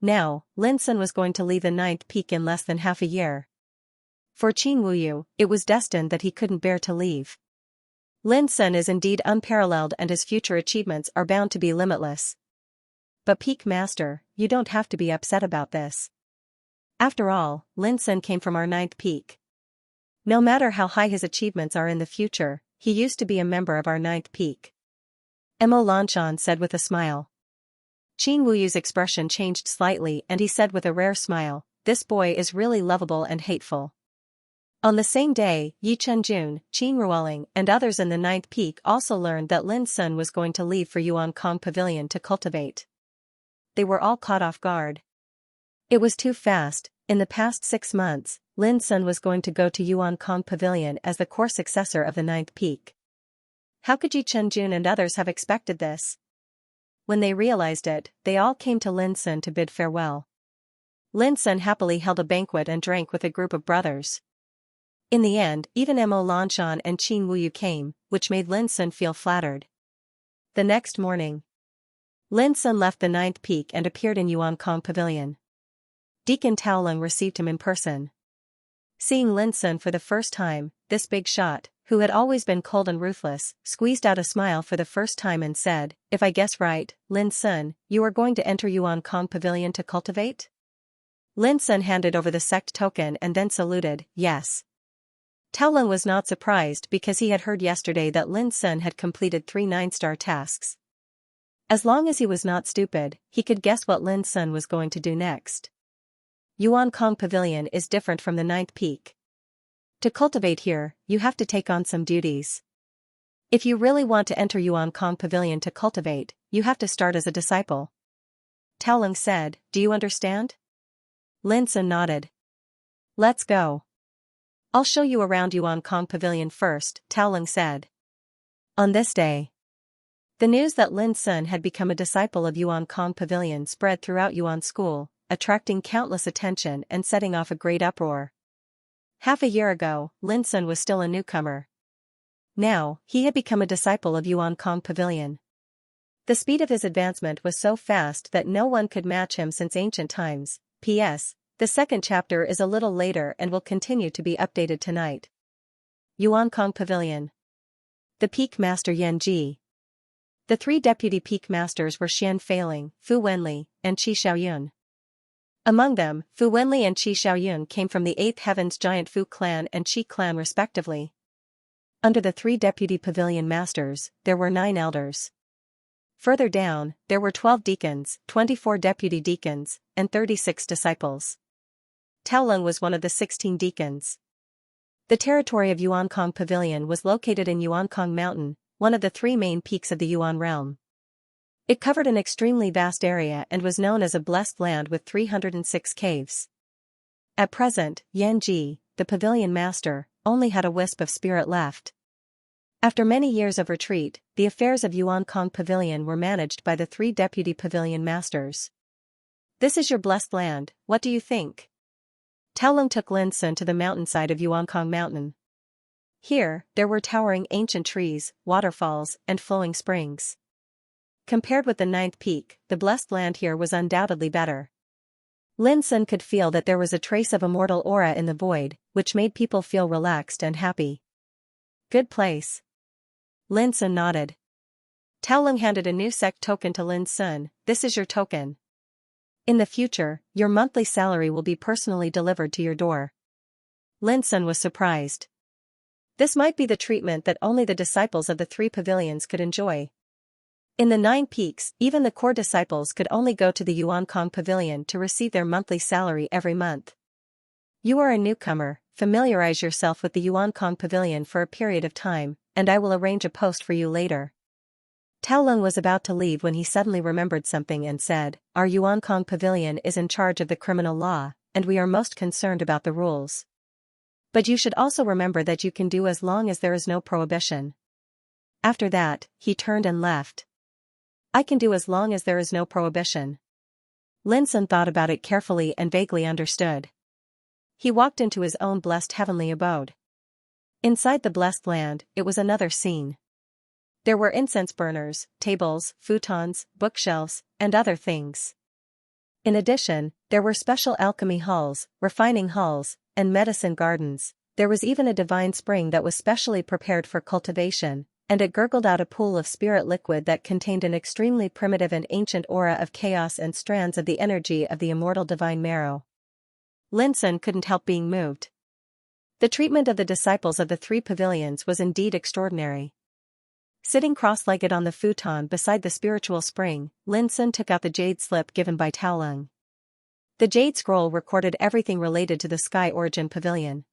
Now, Lin Sun was going to leave the ninth peak in less than half a year. For Qin Wuyu, it was destined that he couldn't bear to leave. Lin Sun is indeed unparalleled and his future achievements are bound to be limitless. But Peak Master, you don't have to be upset about this. After all, Lin Sun came from our ninth peak. No matter how high his achievements are in the future, he used to be a member of our ninth peak." Mo Lanshan said with a smile. Qin Wuyu's expression changed slightly and he said with a rare smile, "This boy is really lovable and hateful." On the same day, Yi Chenjun, Qin Ruoling, and others in the ninth peak also learned that Lin Sun was going to leave for Yuan Kong Pavilion to cultivate. They were all caught off guard. It was too fast. In the past 6 months, Lin Sun was going to go to Yuan Kong Pavilion as the core successor of the ninth peak. How could Yi Chenjun and others have expected this? When they realized it, they all came to Lin Sun to bid farewell. Lin Sun happily held a banquet and drank with a group of brothers. In the end, even Mo Lanshan and Qin Wuyu came, which made Lin Sun feel flattered. The next morning, Lin Sun left the ninth peak and appeared in Yuan Kong Pavilion. Deacon Taolong received him in person. Seeing Lin Sun for the first time, this big shot, who had always been cold and ruthless, squeezed out a smile for the first time and said, "If I guess right, Lin Sun, you are going to enter Yuan Kong Pavilion to cultivate?" Lin Sun handed over the sect token and then saluted, "Yes." Taolong was not surprised because he had heard yesterday that Lin Sun had completed 3 9-star tasks. As long as he was not stupid, he could guess what Lin Sun was going to do next. Yuan Kong Pavilion is different from the ninth peak. To cultivate here, you have to take on some duties. If you really want to enter Yuan Kong Pavilion to cultivate, you have to start as a disciple. Taolong said, "Do you understand?" Lin Sun nodded. "Let's go. I'll show you around Yuan Kong Pavilion first," Taolong said. On this day, the news that Lin Sun had become a disciple of Yuan Kong Pavilion spread throughout Yuan School, attracting countless attention and setting off a great uproar. Half a year ago, Lin Sun was still a newcomer. Now, he had become a disciple of Yuan Kong Pavilion. The speed of his advancement was so fast that no one could match him since ancient times. P.S. The second chapter is a little later and will continue to be updated tonight. Yuan Kong Pavilion. The Peak Master Yan Ji. The 3 deputy peak masters were Xian Feiling, Fu Wenli, and Qi Xiaoyun. Among them, Fu Wenli and Qi Xiaoyun came from the 8th Heavens giant Fu clan and Qi clan respectively. Under the 3 deputy pavilion masters, there were 9 elders. Further down, there were 12 deacons, 24 deputy deacons, and 36 disciples. Taolong was one of the 16 deacons. The territory of Yuankong Pavilion was located in Yuankong Mountain, one of the 3 main peaks of the Yuan realm. It covered an extremely vast area and was known as a blessed land with 306 caves. At present, Yanji, the pavilion master, only had a wisp of spirit left. After many years of retreat, the affairs of Yuankong Pavilion were managed by the 3 deputy pavilion masters. This is your blessed land, what do you think? Taolong took Lin Sun to the mountainside of Yuankong Mountain. Here, there were towering ancient trees, waterfalls, and flowing springs. Compared with the 9th peak, the blessed land here was undoubtedly better. Lin Sun could feel that there was a trace of immortal aura in the void, which made people feel relaxed and happy. Good place. Lin Sun nodded. Taolong handed a new sect token to Lin Sun. This is your token. In the future, your monthly salary will be personally delivered to your door. Lin Sun was surprised. This might be the treatment that only the disciples of the 3 pavilions could enjoy. In the 9 peaks, even the core disciples could only go to the Yuankong Pavilion to receive their monthly salary every month. You are a newcomer, familiarize yourself with the Yuankong Pavilion for a period of time, and I will arrange a post for you later. Taolong was about to leave when he suddenly remembered something and said, Our Yuankong Pavilion is in charge of the criminal law, and we are most concerned about the rules. But you should also remember that you can do as long as there is no prohibition. After that, he turned and left. I can do as long as there is no prohibition. Lin Sun thought about it carefully and vaguely understood. He walked into his own blessed heavenly abode. Inside the blessed land, it was another scene. There were incense burners, tables, futons, bookshelves, and other things. In addition, there were special alchemy halls, refining halls, and medicine gardens. There was even a divine spring that was specially prepared for cultivation, and it gurgled out a pool of spirit liquid that contained an extremely primitive and ancient aura of chaos and strands of the energy of the immortal divine marrow. Lin Sun couldn't help being moved. The treatment of the disciples of the 3 pavilions was indeed extraordinary. Sitting cross-legged on the futon beside the spiritual spring, Lin Sun took out the jade slip given by Taolong. The jade scroll recorded everything related to the Sky Origin Pavilion.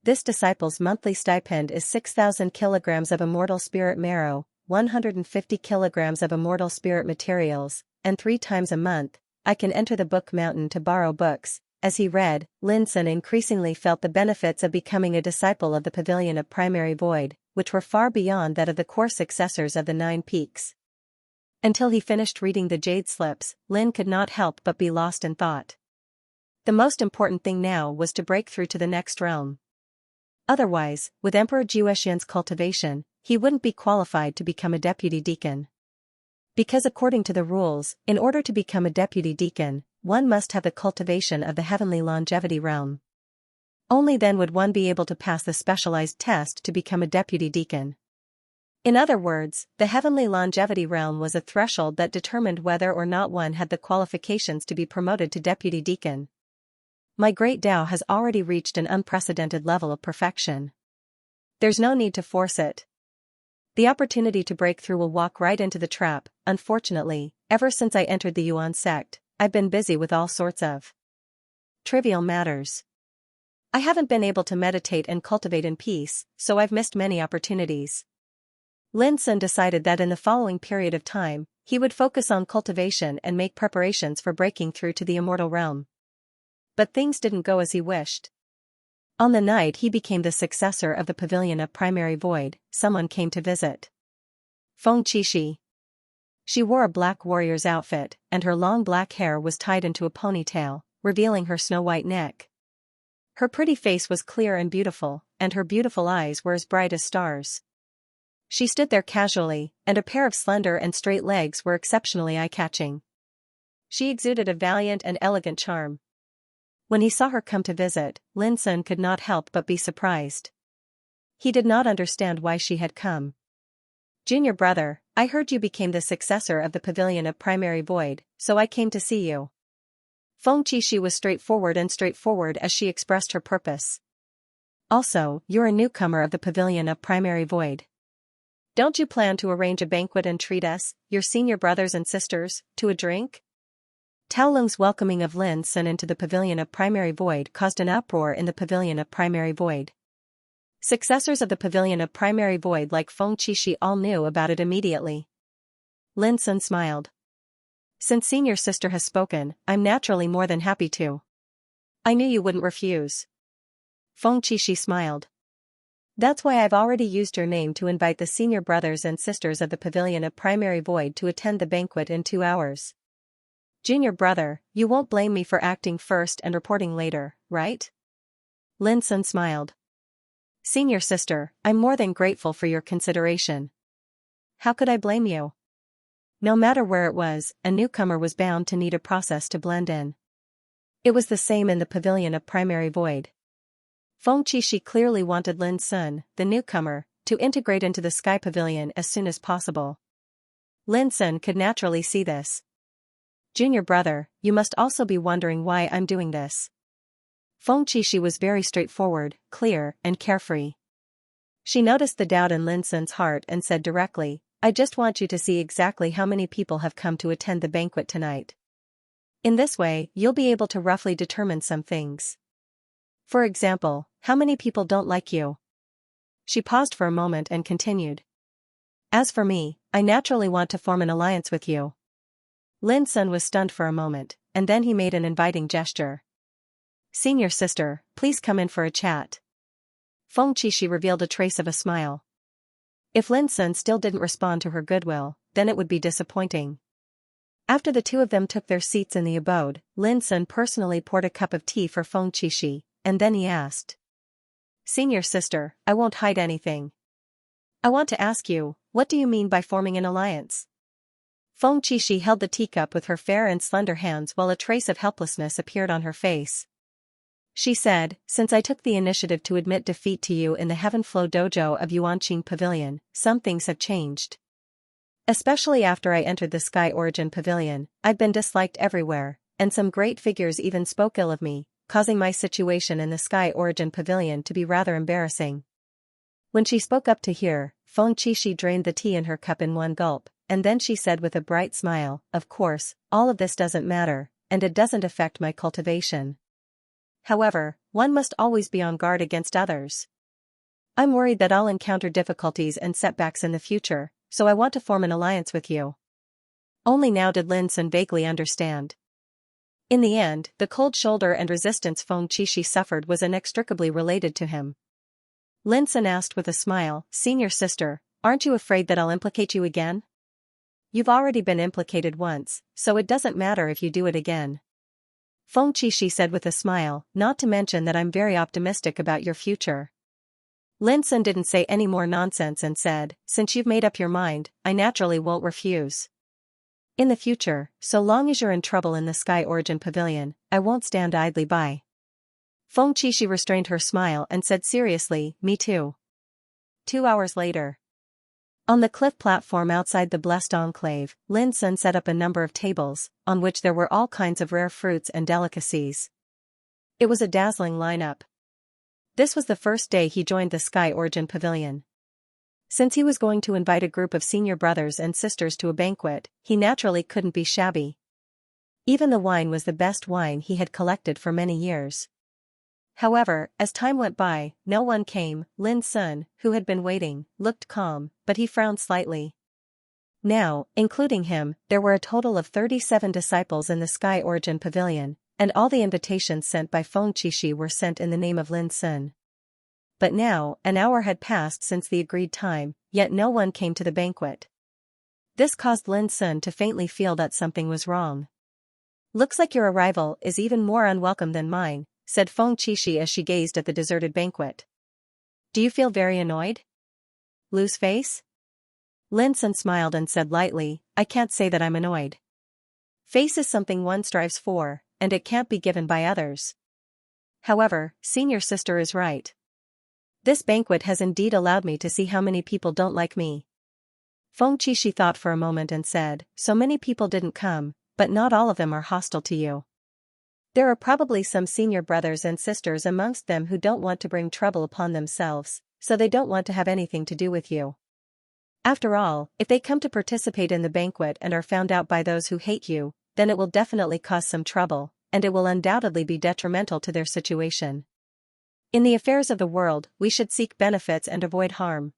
This disciple's monthly stipend is 6,000 kilograms of immortal spirit marrow, 150 kilograms of immortal spirit materials, and 3 times a month, I can enter the book mountain to borrow books. As he read, Lin Sun increasingly felt the benefits of becoming a disciple of the Pavilion of Primary Void, which were far beyond that of the core successors of the 9 peaks. Until he finished reading the jade slips, Lin could not help but be lost in thought. The most important thing now was to break through to the next realm. Otherwise, with Emperor Jiuxian's cultivation, he wouldn't be qualified to become a deputy deacon. Because according to the rules, in order to become a deputy deacon, one must have the cultivation of the heavenly longevity realm. Only then would one be able to pass the specialized test to become a deputy deacon. In other words, the heavenly longevity realm was a threshold that determined whether or not one had the qualifications to be promoted to deputy deacon. My great Tao has already reached an unprecedented level of perfection. There's no need to force it. The opportunity to break through will walk right into the trap. Unfortunately, ever since I entered the Yuan sect, I've been busy with all sorts of trivial matters. I haven't been able to meditate and cultivate in peace, so I've missed many opportunities. Lin Sun decided that in the following period of time, he would focus on cultivation and make preparations for breaking through to the immortal realm. But things didn't go as he wished. On the night he became the successor of the Pavilion of Primary Void, someone came to visit. Feng Qixi. She wore a black warrior's outfit, and her long black hair was tied into a ponytail, revealing her snow-white neck. Her pretty face was clear and beautiful, and her beautiful eyes were as bright as stars. She stood there casually, and a pair of slender and straight legs were exceptionally eye-catching. She exuded a valiant and elegant charm. When he saw her come to visit, Lin Sun could not help but be surprised. He did not understand why she had come. Junior brother, I heard you became the successor of the Pavilion of Primary Void, so I came to see you. Feng Qixi was straightforward as she expressed her purpose. Also, you're a newcomer of the Pavilion of Primary Void. Don't you plan to arrange a banquet and treat us, your senior brothers and sisters, to a drink? Tao Lung's welcoming of Lin Sun into the Pavilion of Primary Void caused an uproar in the Pavilion of Primary Void. Successors of the Pavilion of Primary Void like Feng Qixi all knew about it immediately. Lin Sun smiled. Since senior sister has spoken, I'm naturally more than happy to. I knew you wouldn't refuse. Feng Qixi smiled. That's why I've already used your name to invite the senior brothers and sisters of the Pavilion of Primary Void to attend the banquet in 2 hours. Junior brother, you won't blame me for acting first and reporting later, right? Lin Sun smiled. Senior sister, I'm more than grateful for your consideration. How could I blame you? No matter where it was, a newcomer was bound to need a process to blend in. It was the same in the Pavilion of Primary Void. Feng Qixi clearly wanted Lin Sun, the newcomer, to integrate into the Sky Pavilion as soon as possible. Lin Sun could naturally see this. Junior brother, you must also be wondering why I'm doing this. Feng Qixi was very straightforward, clear, and carefree. She noticed the doubt in Lin Sun's heart and said directly, I just want you to see exactly how many people have come to attend the banquet tonight. In this way, you'll be able to roughly determine some things. For example, how many people don't like you? She paused for a moment and continued. As for me, I naturally want to form an alliance with you. Lin Sun was stunned for a moment, and then he made an inviting gesture. Senior sister, please come in for a chat. Feng Qixi revealed a trace of a smile. If Lin Sun still didn't respond to her goodwill, then it would be disappointing. After the two of them took their seats in the abode, Lin Sun personally poured a cup of tea for Feng Qixi, and then he asked. Senior sister, I won't hide anything. I want to ask you, what do you mean by forming an alliance? Feng Qixi held the teacup with her fair and slender hands while a trace of helplessness appeared on her face. She said, since I took the initiative to admit defeat to you in the Heaven Flow Dojo of Yuanqing Pavilion, some things have changed. Especially after I entered the Sky Origin Pavilion, I've been disliked everywhere, and some great figures even spoke ill of me, causing my situation in the Sky Origin Pavilion to be rather embarrassing. When she spoke up to hear, Feng Qixi drained the tea in her cup in one gulp, and then she said with a bright smile, of course, all of this doesn't matter, and it doesn't affect my cultivation. However, one must always be on guard against others. I'm worried that I'll encounter difficulties and setbacks in the future, so I want to form an alliance with you. Only now did Lin Sun vaguely understand. In the end, the cold shoulder and resistance Feng Qixi suffered was inextricably related to him. Lin Sun asked with a smile, Senior sister, aren't you afraid that I'll implicate you again? You've already been implicated once, so it doesn't matter if you do it again. Feng Qixi said with a smile, not to mention that I'm very optimistic about your future. Lin Sun didn't say any more nonsense and said, since you've made up your mind, I naturally won't refuse. In the future, so long as you're in trouble in the Sky Origin Pavilion, I won't stand idly by. Feng Qixi restrained her smile and said seriously, me too. 2 hours later. On the cliff platform outside the Blessed Enclave, Lin Sun set up a number of tables, on which there were all kinds of rare fruits and delicacies. It was a dazzling lineup. This was the first day he joined the Sky Origin Pavilion. Since he was going to invite a group of senior brothers and sisters to a banquet, he naturally couldn't be shabby. Even the wine was the best wine he had collected for many years. However, as time went by, no one came. Lin Sun, who had been waiting, looked calm, but he frowned slightly. Now, including him, there were a total of 37 disciples in the Sky Origin Pavilion, and all the invitations sent by Feng Qixi were sent in the name of Lin Sun. But now, an hour had passed since the agreed time, yet no one came to the banquet. This caused Lin Sun to faintly feel that something was wrong. Looks like your arrival is even more unwelcome than mine, said Feng Qixi as she gazed at the deserted banquet. Do you feel very annoyed? Lose face? Lin Sun smiled and said lightly, I can't say that I'm annoyed. Face is something one strives for, and it can't be given by others. However, senior sister is right. This banquet has indeed allowed me to see how many people don't like me. Feng Qixi thought for a moment and said, so many people didn't come, but not all of them are hostile to you. There are probably some senior brothers and sisters amongst them who don't want to bring trouble upon themselves, so they don't want to have anything to do with you. After all, if they come to participate in the banquet and are found out by those who hate you, then it will definitely cause some trouble, and it will undoubtedly be detrimental to their situation. In the affairs of the world, we should seek benefits and avoid harm.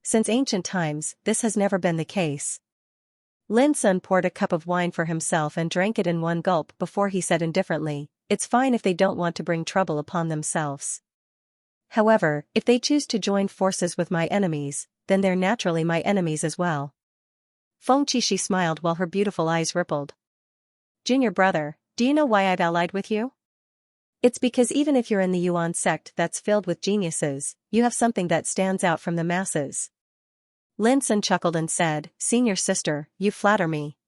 Since ancient times, this has never been the case. Lin Sun poured a cup of wine for himself and drank it in one gulp before he said indifferently, "It's fine if they don't want to bring trouble upon themselves. However, if they choose to join forces with my enemies, then they're naturally my enemies as well." Feng Qixi smiled while her beautiful eyes rippled. "Junior brother, do you know why I've allied with you? It's because even if you're in the Yuan sect that's filled with geniuses, you have something that stands out from the masses." Lin Sun chuckled and said, "Senior sister, you flatter me."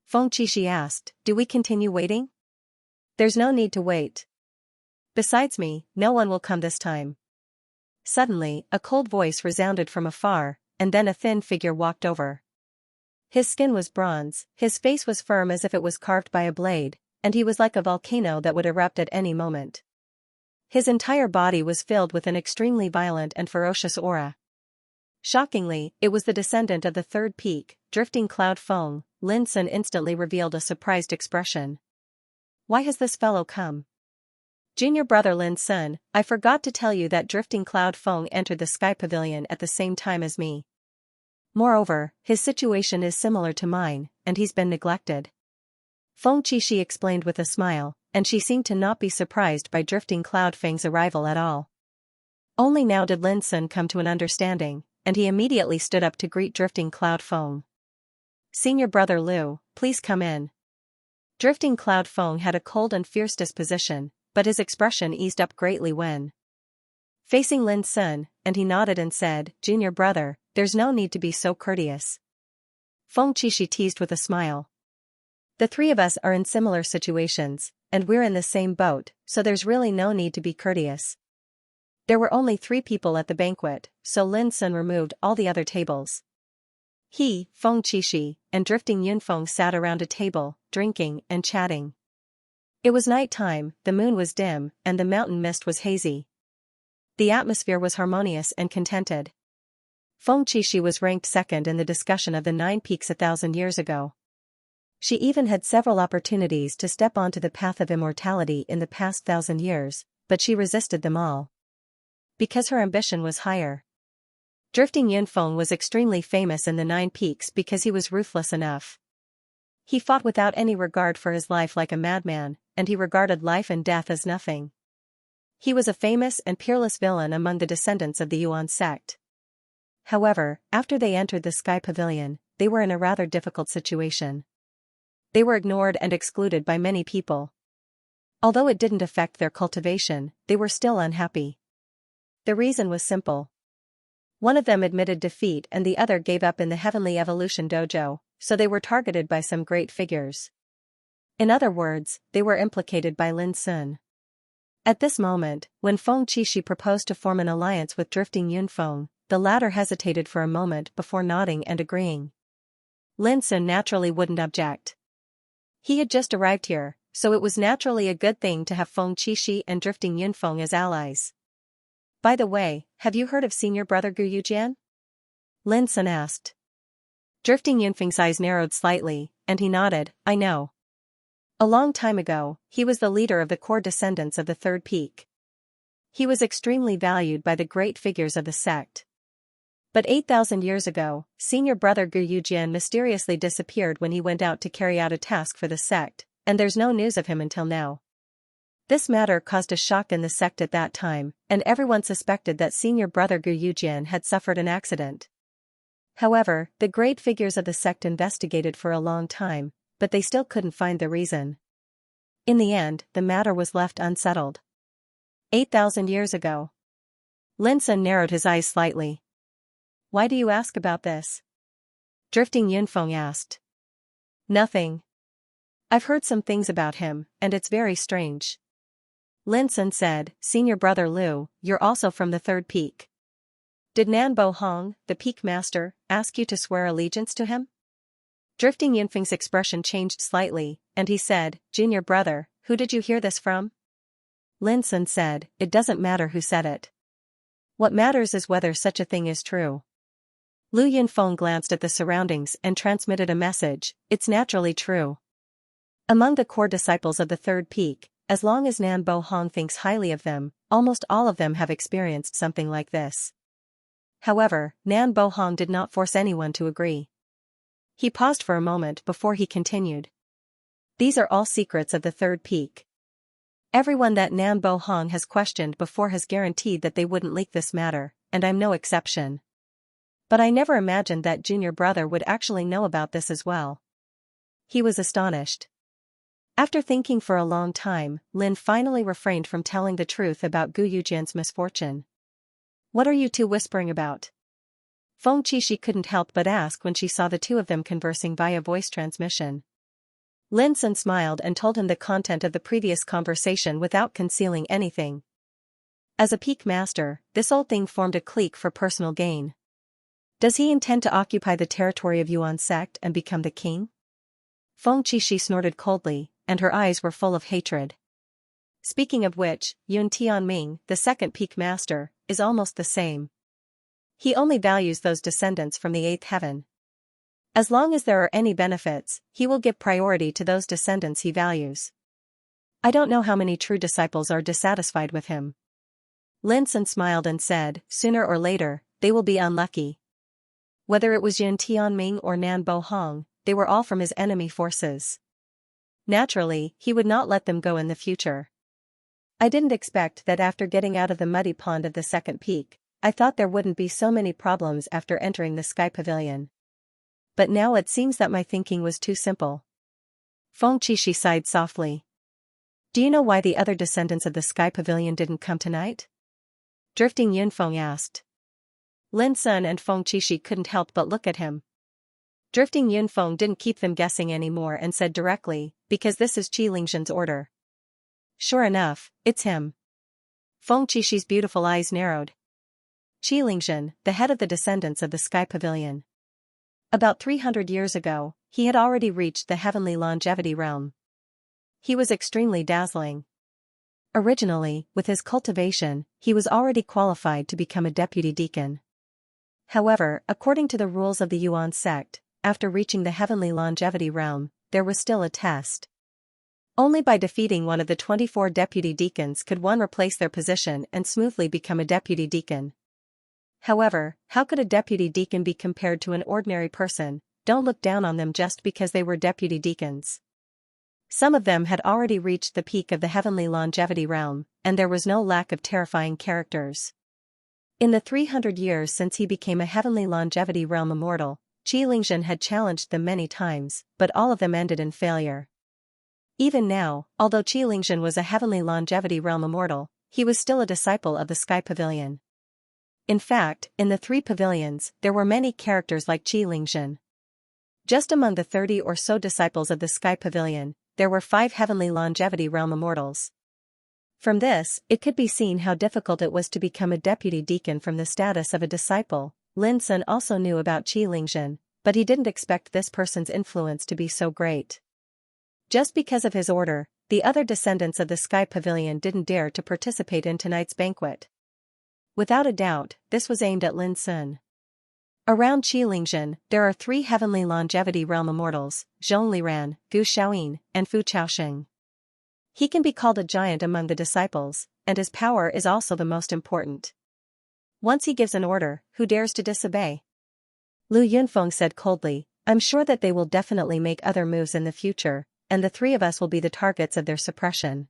Feng Qixi asked, "Do we continue waiting?" "There's no need to wait. Besides me, no one will come this time." Suddenly, a cold voice resounded from afar, and then a thin figure walked over. His skin was bronze, his face was firm as if it was carved by a blade, and he was like a volcano that would erupt at any moment. His entire body was filled with an extremely violent and ferocious aura. Shockingly, it was the descendant of the third peak, Drifting Cloud Feng. Lin Sun instantly revealed a surprised expression. "Why has this fellow come?" "Junior brother Lin Sun, I forgot to tell you that Drifting Cloud Feng entered the Sky Pavilion at the same time as me. Moreover, his situation is similar to mine, and he's been neglected." Feng Qixi explained with a smile, and she seemed to not be surprised by Drifting Cloud Feng's arrival at all. Only now did Lin Sun come to an understanding, and he immediately stood up to greet Drifting Cloud Feng. "Senior brother Liu, please come in." Drifting Cloud Feng had a cold and fierce disposition, but his expression eased up greatly when facing Lin Sun, and he nodded and said, "Junior brother, there's no need to be so courteous." Feng Qixi teased with a smile. "The three of us are in similar situations, and we're in the same boat, so there's really no need to be courteous." There were only 3 people at the banquet, so Lin Sun removed all the other tables. He, Feng Qixi, and Drifting Yunfeng sat around a table, drinking and chatting. It was night time, the moon was dim, and the mountain mist was hazy. The atmosphere was harmonious and contented. Feng Qixi was ranked second in the discussion of the 9 peaks 1,000 years ago. She even had several opportunities to step onto the path of immortality in the past 1,000 years, but she resisted them all. Because her ambition was higher. Drifting Yunfeng was extremely famous in the 9 peaks because he was ruthless enough. He fought without any regard for his life like a madman, and he regarded life and death as nothing. He was a famous and peerless villain among the descendants of the Yuan sect. However, after they entered the Sky Pavilion, they were in a rather difficult situation. They were ignored and excluded by many people. Although it didn't affect their cultivation, they were still unhappy. The reason was simple. One of them admitted defeat and the other gave up in the Heavenly Evolution Dojo, so they were targeted by some great figures. In other words, they were implicated by Lin Sun. At this moment, when Feng Qixi proposed to form an alliance with Drifting Yunfeng, the latter hesitated for a moment before nodding and agreeing. Lin Sun naturally wouldn't object. He had just arrived here, so it was naturally a good thing to have Feng Qixi and Drifting Yunfeng as allies. "By the way, have you heard of senior brother Gu Yujian?" Lin Sun asked. Drifting Yunfeng's eyes narrowed slightly, and he nodded, "I know. A long time ago, he was the leader of the core descendants of the third peak. He was extremely valued by the great figures of the sect. But 8,000 years ago, senior brother Gu Yujian mysteriously disappeared when he went out to carry out a task for the sect, and there's no news of him until now." This matter caused a shock in the sect at that time, and everyone suspected that senior brother Gu Yujian had suffered an accident. However, the great figures of the sect investigated for a long time, but they still couldn't find the reason. In the end, the matter was left unsettled. 8,000 years ago. Lin Sun narrowed his eyes slightly. "Why do you ask about this?" Drifting Yunfeng asked. "Nothing. I've heard some things about him, and it's very strange." Lin Sun said, "Senior brother Liu, you're also from the third peak. Did Nan Bo Hong, the peak master, ask you to swear allegiance to him?" Drifting Yunfeng's expression changed slightly, and he said, "Junior brother, who did you hear this from?" Lin Sun said, "It doesn't matter who said it. What matters is whether such a thing is true." Lu Yunfeng glanced at the surroundings and transmitted a message, "It's naturally true. Among the core disciples of the third peak, as long as Nan Bo Hong thinks highly of them, almost all of them have experienced something like this. However, Nan Bo Hong did not force anyone to agree. He paused for a moment before he continued. These are all secrets of the third peak. Everyone that Nan Bo Hong has questioned before has guaranteed that they wouldn't leak this matter, and I'm no exception. But I never imagined that junior brother would actually know about this as well. He was astonished. After thinking for a long time, Lin finally refrained from telling the truth about Gu Yujian's misfortune. What are you two whispering about? Feng Qixi couldn't help but ask when she saw the two of them conversing via voice transmission. Lin Sun smiled and told him the content of the previous conversation without concealing anything. As a peak master, this old thing formed a clique for personal gain. Does he intend to occupy the territory of Yuan sect and become the king? Feng Qixi snorted coldly, and her eyes were full of hatred. Speaking of which, Yun Tianming, the second peak master, is almost the same. He only values those descendants from the eighth heaven. As long as there are any benefits, he will give priority to those descendants he values. I don't know how many true disciples are dissatisfied with him. Lin Sun smiled and said, sooner or later, they will be unlucky. Whether it was Yun Tianming or Nan Bo Hong, they were all from his enemy forces. Naturally, he would not let them go in the future. I didn't expect that after getting out of the muddy pond of the second peak, I thought there wouldn't be so many problems after entering the Sky Pavilion. But now it seems that my thinking was too simple. Feng Qixi sighed softly. Do you know why the other descendants of the Sky Pavilion didn't come tonight? Drifting Yunfeng asked. Lin Sun and Feng Qixi couldn't help but look at him. Drifting Yunfeng didn't keep them guessing anymore and said directly, because this is Qi Lingzhen's order. Sure enough, it's him. Feng Qixi's beautiful eyes narrowed. Qi Lingzhen, the head of the descendants of the Sky Pavilion. About 300 years ago, he had already reached the heavenly longevity realm. He was extremely dazzling. Originally, with his cultivation, he was already qualified to become a deputy deacon. However, according to the rules of the Yuan sect, after reaching the heavenly longevity realm, there was still a test. Only by defeating one of the 24 deputy deacons could one replace their position and smoothly become a deputy deacon. However, how could a deputy deacon be compared to an ordinary person? Don't look down on them just because they were deputy deacons. Some of them had already reached the peak of the heavenly longevity realm, and there was no lack of terrifying characters. In the 300 years since he became a heavenly longevity realm immortal, Qi Lingzhen had challenged them many times, but all of them ended in failure. Even now, although Qi Lingzhen was a heavenly longevity realm immortal, he was still a disciple of the Sky Pavilion. In fact, in the 3 pavilions, there were many characters like Qi Lingzhen. Just among the 30 or so disciples of the Sky Pavilion, there were 5 heavenly longevity realm immortals. From this, it could be seen how difficult it was to become a deputy deacon from the status of a disciple. Lin Sun also knew about Qi Lingzhen, but he didn't expect this person's influence to be so great. Just because of his order, the other descendants of the Sky Pavilion didn't dare to participate in tonight's banquet. Without a doubt, this was aimed at Lin Sun. Around Qi Lingzhen, there are 3 heavenly longevity realm immortals, Zhong Liran, Gu Xiaoyin, and Fu Chaoxing. He can be called a giant among the disciples, and his power is also the most important. Once he gives an order, who dares to disobey? Lu Yunfeng said coldly, I'm sure that they will definitely make other moves in the future, and the 3 of us will be the targets of their suppression.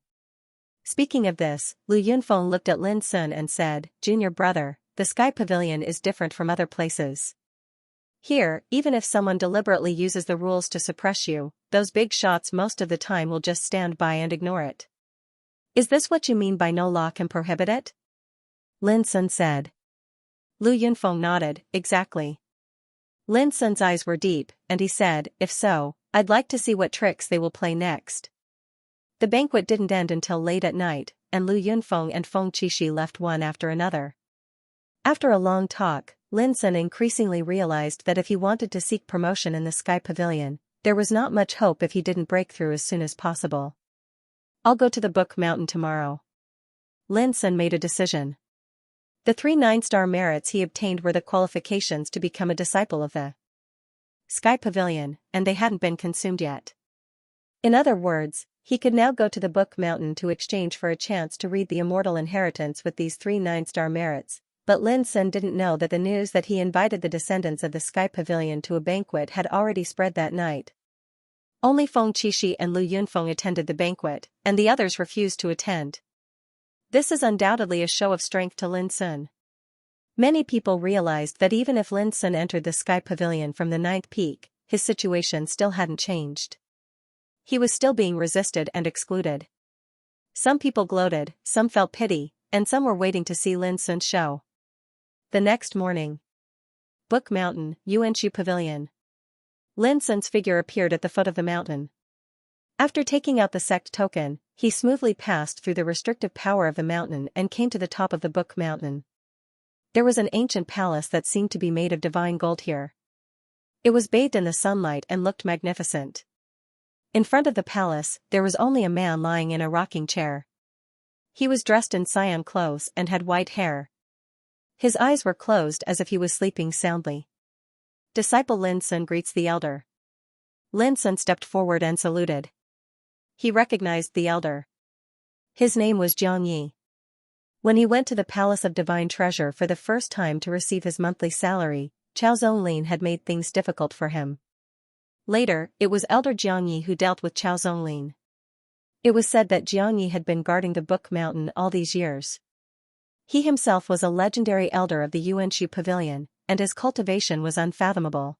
Speaking of this, Lu Yunfeng looked at Lin Sun and said, Junior brother, the Sky Pavilion is different from other places. Here, even if someone deliberately uses the rules to suppress you, those big shots most of the time will just stand by and ignore it. Is this what you mean by no law can prohibit it? Lin Sun said. Lu Yunfeng nodded, exactly. Lin Sun's eyes were deep, and he said, if so, I'd like to see what tricks they will play next. The banquet didn't end until late at night, and Lu Yunfeng and Feng Qixi left one after another. After a long talk, Lin Sun increasingly realized that if he wanted to seek promotion in the Sky Pavilion, there was not much hope if he didn't break through as soon as possible. I'll go to the Book Mountain tomorrow. Lin Sun made a decision. The 3 9-star merits he obtained were the qualifications to become a disciple of the Sky Pavilion, and they hadn't been consumed yet. In other words, he could now go to the Book Mountain to exchange for a chance to read the immortal inheritance with these 3 9-star merits. But Lin Sun didn't know that the news that he invited the descendants of the Sky Pavilion to a banquet had already spread that night. Only Feng Qixi and Lu Yunfeng attended the banquet, and the others refused to attend. This is undoubtedly a show of strength to Lin Sun. Many people realized that even if Lin Sun entered the Sky Pavilion from the 9th peak, his situation still hadn't changed. He was still being resisted and excluded. Some people gloated, some felt pity, and some were waiting to see Lin Sun's show. The next morning. Book Mountain, Yuanshu Pavilion. Lin Sun's figure appeared at the foot of the mountain. After taking out the sect token, he smoothly passed through the restrictive power of the mountain and came to the top of the Book Mountain. There was an ancient palace that seemed to be made of divine gold here. It was bathed in the sunlight and looked magnificent. In front of the palace, there was only a man lying in a rocking chair. He was dressed in cyan clothes and had white hair. His eyes were closed as if he was sleeping soundly. Disciple Lin Sun greets the elder. Lin Sun stepped forward and saluted. He recognized the elder. His name was Xianxia. When he went to the Palace of Divine Treasure for the first time to receive his monthly salary, Chao Zonglin had made things difficult for him. Later, it was Elder Xianxia who dealt with Chao Zonglin. It was said that Xianxia had been guarding the Book Mountain all these years. He himself was a legendary elder of the Yuanshu Pavilion, and his cultivation was unfathomable.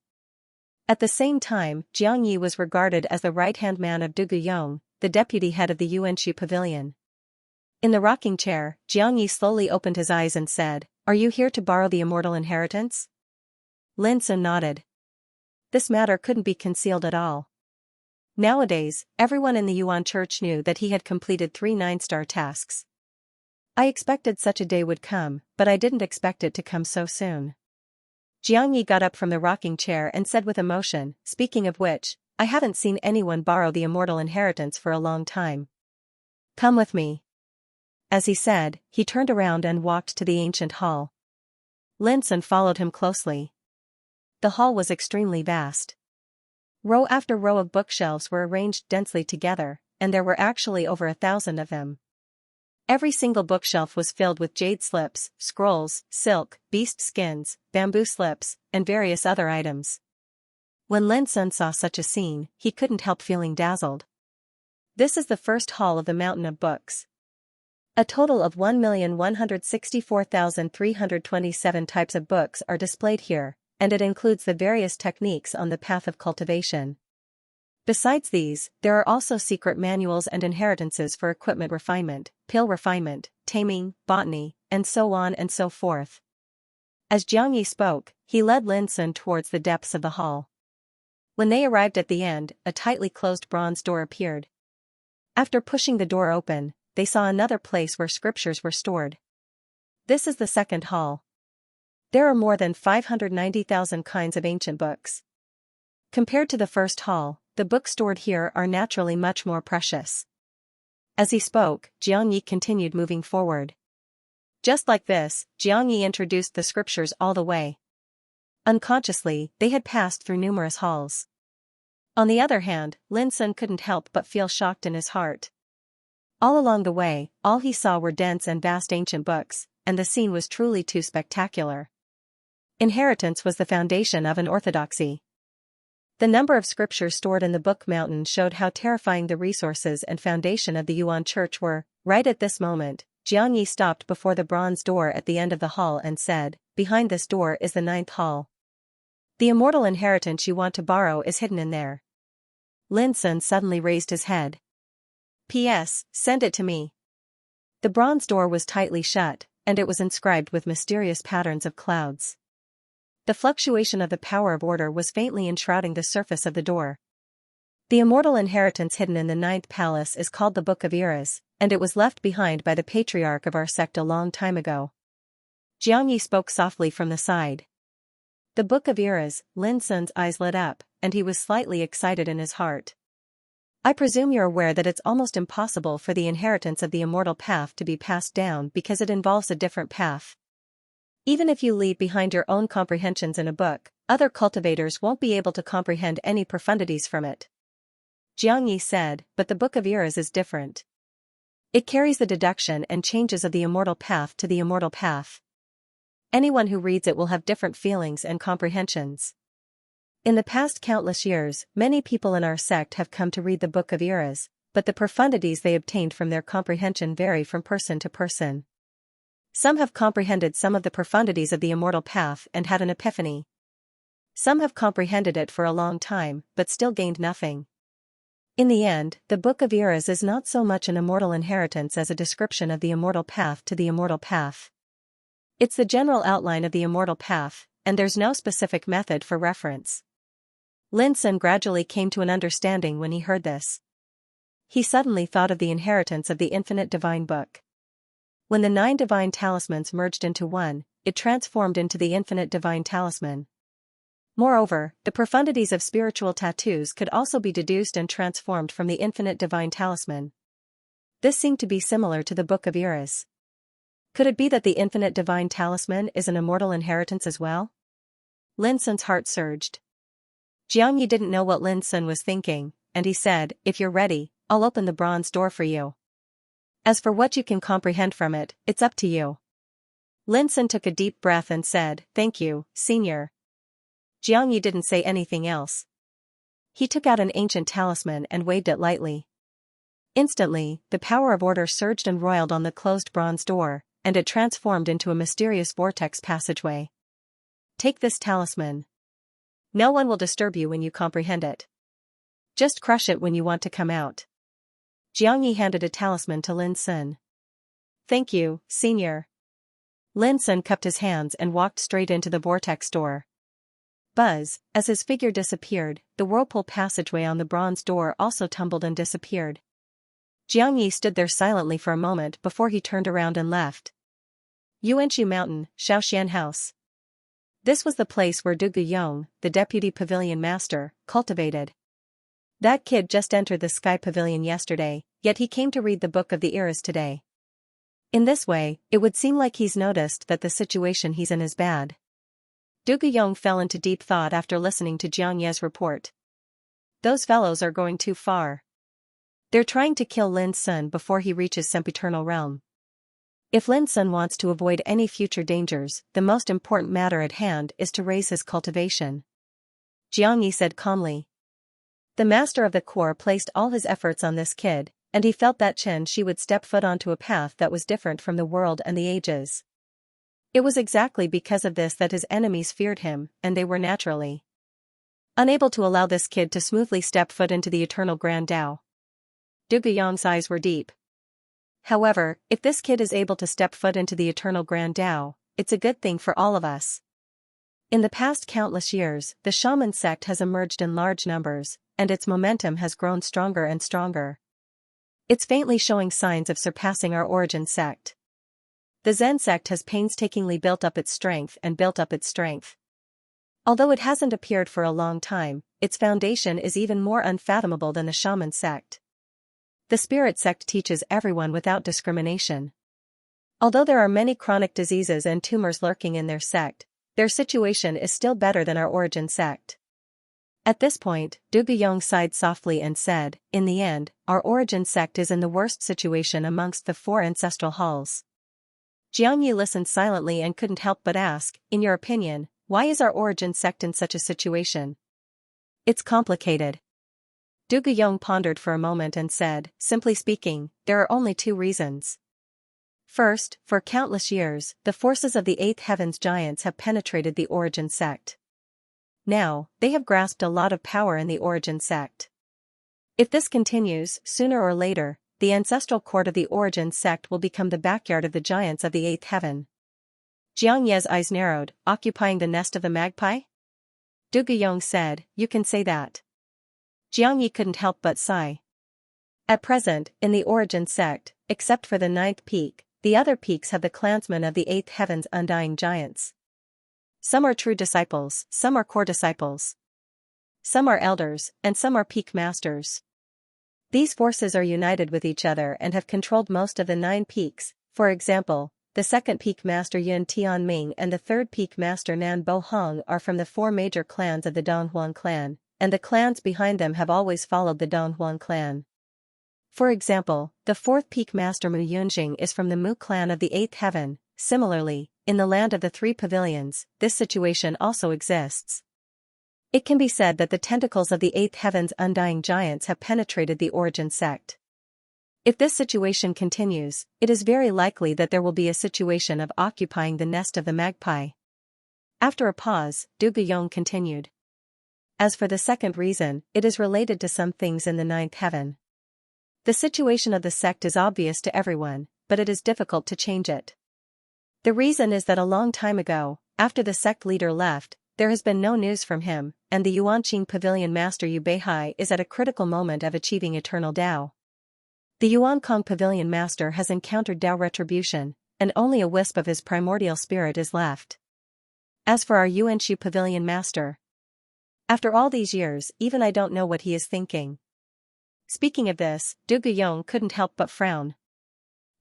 At the same time, Xianxia was regarded as the right-hand man of Du Guyong, the deputy head of the Yuanshu Pavilion. In the rocking chair, Xianxia slowly opened his eyes and said, "Are you here to borrow the immortal inheritance?" Lin Sun nodded. This matter couldn't be concealed at all. Nowadays, everyone in the Yuan Church knew that he had completed 3 9-star tasks. I expected such a day would come, but I didn't expect it to come so soon. Xianxia got up from the rocking chair and said with emotion, "Speaking of which, I haven't seen anyone borrow the immortal inheritance for a long time. Come with me." As he said, he turned around and walked to the ancient hall. Lin Sun followed him closely. The hall was extremely vast. Row after row of bookshelves were arranged densely together, and there were actually over 1,000 of them. Every single bookshelf was filled with jade slips, scrolls, silk, beast skins, bamboo slips, and various other items. When Lin Sun saw such a scene, he couldn't help feeling dazzled. This is the first hall of the Mountain of Books. A total of 1,164,327 types of books are displayed here, and it includes the various techniques on the path of cultivation. Besides these, there are also secret manuals and inheritances for equipment refinement, pill refinement, taming, botany, and so on and so forth. As Xianxia spoke, he led Lin Sun towards the depths of the hall. When they arrived at the end, a tightly closed bronze door appeared. After pushing the door open, they saw another place where scriptures were stored. This is the second hall. There are more than 590,000 kinds of ancient books. Compared to the first hall, the books stored here are naturally much more precious. As he spoke, Xianxia continued moving forward. Just like this, Xianxia introduced the scriptures all the way. Unconsciously, they had passed through numerous halls. On the other hand, Lin Sun couldn't help but feel shocked in his heart. All along the way, all he saw were dense and vast ancient books, and the scene was truly too spectacular. Inheritance was the foundation of an orthodoxy. The number of scriptures stored in the Book Mountain showed how terrifying the resources and foundation of the Yuan Church were. Right at this moment, Xianxia stopped before the bronze door at the end of the hall and said, "Behind this door is the 9th hall. The immortal inheritance you want to borrow is hidden in there." Lin Sun suddenly raised his head. "P.S. Send it to me." The bronze door was tightly shut, and it was inscribed with mysterious patterns of clouds. The fluctuation of the power of order was faintly enshrouding the surface of the door. The immortal inheritance hidden in the 9th palace is called the Book of Eras, and it was left behind by the patriarch of our sect a long time ago. Xianxia spoke softly from the side. The Book of Eras. Lin Sun's eyes lit up, and he was slightly excited in his heart. "I presume you're aware that it's almost impossible for the inheritance of the immortal path to be passed down because it involves a different path. Even if you leave behind your own comprehensions in a book, other cultivators won't be able to comprehend any profundities from it. Xianxia said, but the Book of Eras is different. It carries the deduction and changes of the immortal path to the immortal path. Anyone who reads it will have different feelings and comprehensions. In the past countless years, many people in our sect have come to read the Book of Eras, but the profundities they obtained from their comprehension vary from person to person. Some have comprehended some of the profundities of the immortal path and had an epiphany. Some have comprehended it for a long time, but still gained nothing. In the end, the Book of Eras is not so much an immortal inheritance as a description of the immortal path to the immortal path. It's the general outline of the immortal path, and there's no specific method for reference. Lin Sun gradually came to an understanding when he heard this. He suddenly thought of the inheritance of the infinite divine book. When the 9 divine talismans merged into one, it transformed into the infinite divine talisman. Moreover, the profundities of spiritual tattoos could also be deduced and transformed from the infinite divine talisman. This seemed to be similar to the Book of Eras. Could it be that the infinite divine talisman is an immortal inheritance as well? Lin Sun's heart surged. Xianxia didn't know what Lin Sun was thinking, and he said, if you're ready, I'll open the bronze door for you. As for what you can comprehend from it, it's up to you. Lin Sun took a deep breath and said, thank you, Senior. Xianxia didn't say anything else. He took out an ancient talisman and waved it lightly. Instantly, the power of order surged and roiled on the closed bronze door, and it transformed into a mysterious vortex passageway. Take this talisman. No one will disturb you when you comprehend it. Just crush it when you want to come out. Xianxia handed a talisman to Lin Sun. Thank you, Senior. Lin Sun cupped his hands and walked straight into the vortex door. Buzz, as his figure disappeared, the whirlpool passageway on the bronze door also tumbled and disappeared. Xianxia stood there silently for a moment before he turned around and left. Yuanshu Mountain, Xiaoxian House. This was the place where Du Guyong, the deputy pavilion master, cultivated. That kid just entered the Sky Pavilion yesterday, yet he came to read the Book of the Eras today. In this way, it would seem like he's noticed that the situation he's in is bad. Du Guyong fell into deep thought after listening to Xianxia's report. Those fellows are going too far. They're trying to kill Lin Sun before he reaches sempiternal realm. If Lin Sun wants to avoid any future dangers, the most important matter at hand is to raise his cultivation. Xianxia said calmly. The master of the corps placed all his efforts on this kid, and he felt that Xianxia would step foot onto a path that was different from the world and the ages. It was exactly because of this that his enemies feared him, and they were naturally unable to allow this kid to smoothly step foot into the eternal Grand Tao. Du Guyong's eyes were deep. However, if this kid is able to step foot into the eternal Grand Tao, it's a good thing for all of us. In the past countless years, the shaman sect has emerged in large numbers, and its momentum has grown stronger and stronger. It's faintly showing signs of surpassing our origin sect. The Zen sect has painstakingly built up its strength and built up its strength. Although it hasn't appeared for a long time, its foundation is even more unfathomable than the shaman sect. The spirit sect teaches everyone without discrimination. Although there are many chronic diseases and tumors lurking in their sect, their situation is still better than our origin sect. At this point, Du Guyong sighed softly and said, in the end, our origin sect is in the worst situation amongst the 4 ancestral halls. Xianxia listened silently and couldn't help but ask, in your opinion, why is our origin sect in such a situation? It's complicated. Du Guyong pondered for a moment and said, simply speaking, there are only 2 reasons. First, for countless years, the forces of the 8th Heaven's giants have penetrated the origin sect. Now, they have grasped a lot of power in the origin sect. If this continues, sooner or later, the ancestral court of the origin sect will become the backyard of the giants of the 8th Heaven. Xiangxia's eyes narrowed, occupying the nest of the magpie? Du Guyong said, you can say that. Xiangxia couldn't help but sigh. At present, in the origin sect, except for the 9th peak, the other peaks have the clansmen of the 8th Heaven's undying giants. Some are true disciples, some are core disciples. Some are elders, and some are peak masters. These forces are united with each other and have controlled most of the 9 peaks. For example, the 2nd peak master Yun Tianming and the 3rd peak master Nan Bo Hong are from the 4 major clans of the Donghuang clan, and the clans behind them have always followed the Donghuan clan. For example, the fourth peak master Mu Yunjing is from the Mu clan of the eighth heaven. Similarly, in the land of the three pavilions, this situation also exists. It can be said that the tentacles of the eighth heaven's undying giants have penetrated the origin sect. If this situation continues, it is very likely that there will be a situation of occupying the nest of the magpie. After a pause, Du Guyong continued. As for the second reason, it is related to some things in the ninth heaven. The situation of the sect is obvious to everyone, but it is difficult to change it. The reason is that a long time ago, after the sect leader left, there has been no news from him, and the Yuanqing Pavilion Master Yu Beihai is at a critical moment of achieving eternal Tao. The Yuankong Pavilion Master has encountered Tao retribution, and only a wisp of his primordial spirit is left. As for our Yuanshu Pavilion Master, after all these years, even I don't know what he is thinking. Speaking of this, Du Guyong couldn't help but frown.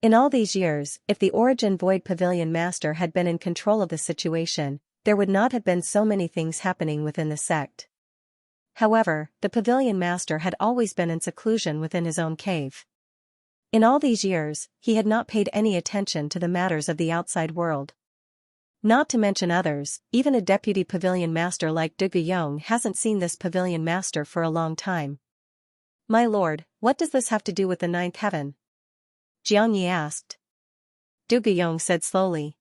In all these years, if the Origin Void Pavilion Master had been in control of the situation, there would not have been so many things happening within the sect. However, the Pavilion Master had always been in seclusion within his own cave. In all these years, he had not paid any attention to the matters of the outside world. Not to mention others, even a deputy Pavilion Master like Du Guyong hasn't seen this Pavilion Master for a long time. My lord, what does this have to do with the ninth heaven? Xianxia asked. Du Guyong said slowly.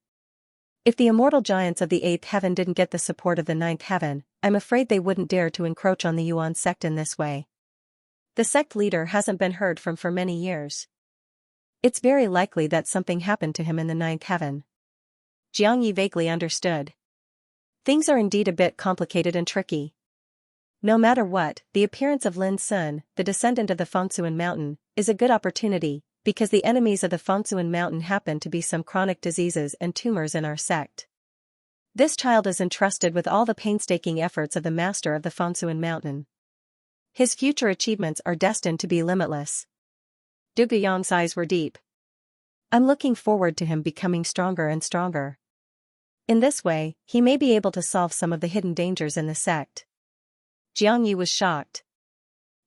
If the immortal giants of the eighth heaven didn't get the support of the ninth heaven, I'm afraid they wouldn't dare to encroach on the Yuan sect in this way. The sect leader hasn't been heard from for many years. It's very likely that something happened to him in the ninth heaven. Xianxia vaguely understood. Things are indeed a bit complicated and tricky. No matter what, the appearance of Lin Sun, the descendant of the Fengsuan Mountain, is a good opportunity, because the enemies of the Fengsuan Mountain happen to be some chronic diseases and tumors in our sect. This child is entrusted with all the painstaking efforts of the master of the Fengsuan Mountain. His future achievements are destined to be limitless. Du Guyong's eyes were deep. I'm looking forward to him becoming stronger and stronger. In this way, he may be able to solve some of the hidden dangers in the sect. Xianxia was shocked.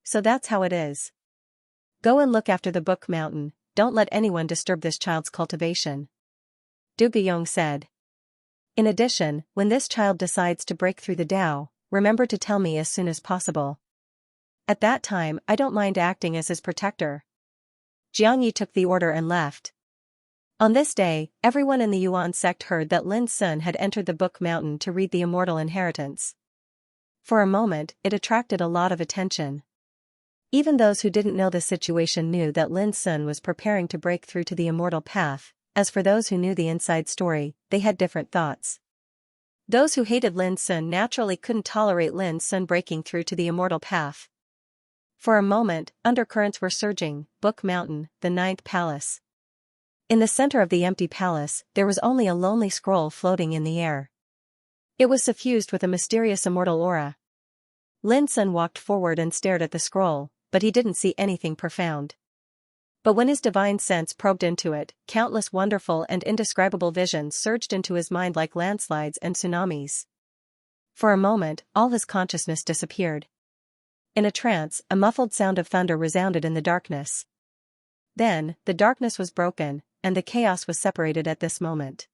So that's how it is. Go and look after the Book Mountain, don't let anyone disturb this child's cultivation. Du Guyong said. In addition, when this child decides to break through the Tao, remember to tell me as soon as possible. At that time, I don't mind acting as his protector. Xianxia took the order and left. On this day, everyone in the Yuan sect heard that Lin Sun had entered the Book Mountain to read the Immortal Inheritance. For a moment, it attracted a lot of attention. Even those who didn't know the situation knew that Lin Sun was preparing to break through to the immortal path. As for those who knew the inside story, they had different thoughts. Those who hated Lin Sun naturally couldn't tolerate Lin Sun breaking through to the immortal path. For a moment, undercurrents were surging. Book Mountain, the ninth palace. In the center of the empty palace, there was only a lonely scroll floating in the air. It was suffused with a mysterious immortal aura. Lin Sun walked forward and stared at the scroll, but he didn't see anything profound. But when his divine sense probed into it, countless wonderful and indescribable visions surged into his mind like landslides and tsunamis. For a moment, all his consciousness disappeared. In a trance, a muffled sound of thunder resounded in the darkness. Then, the darkness was broken, and the chaos was separated at this moment.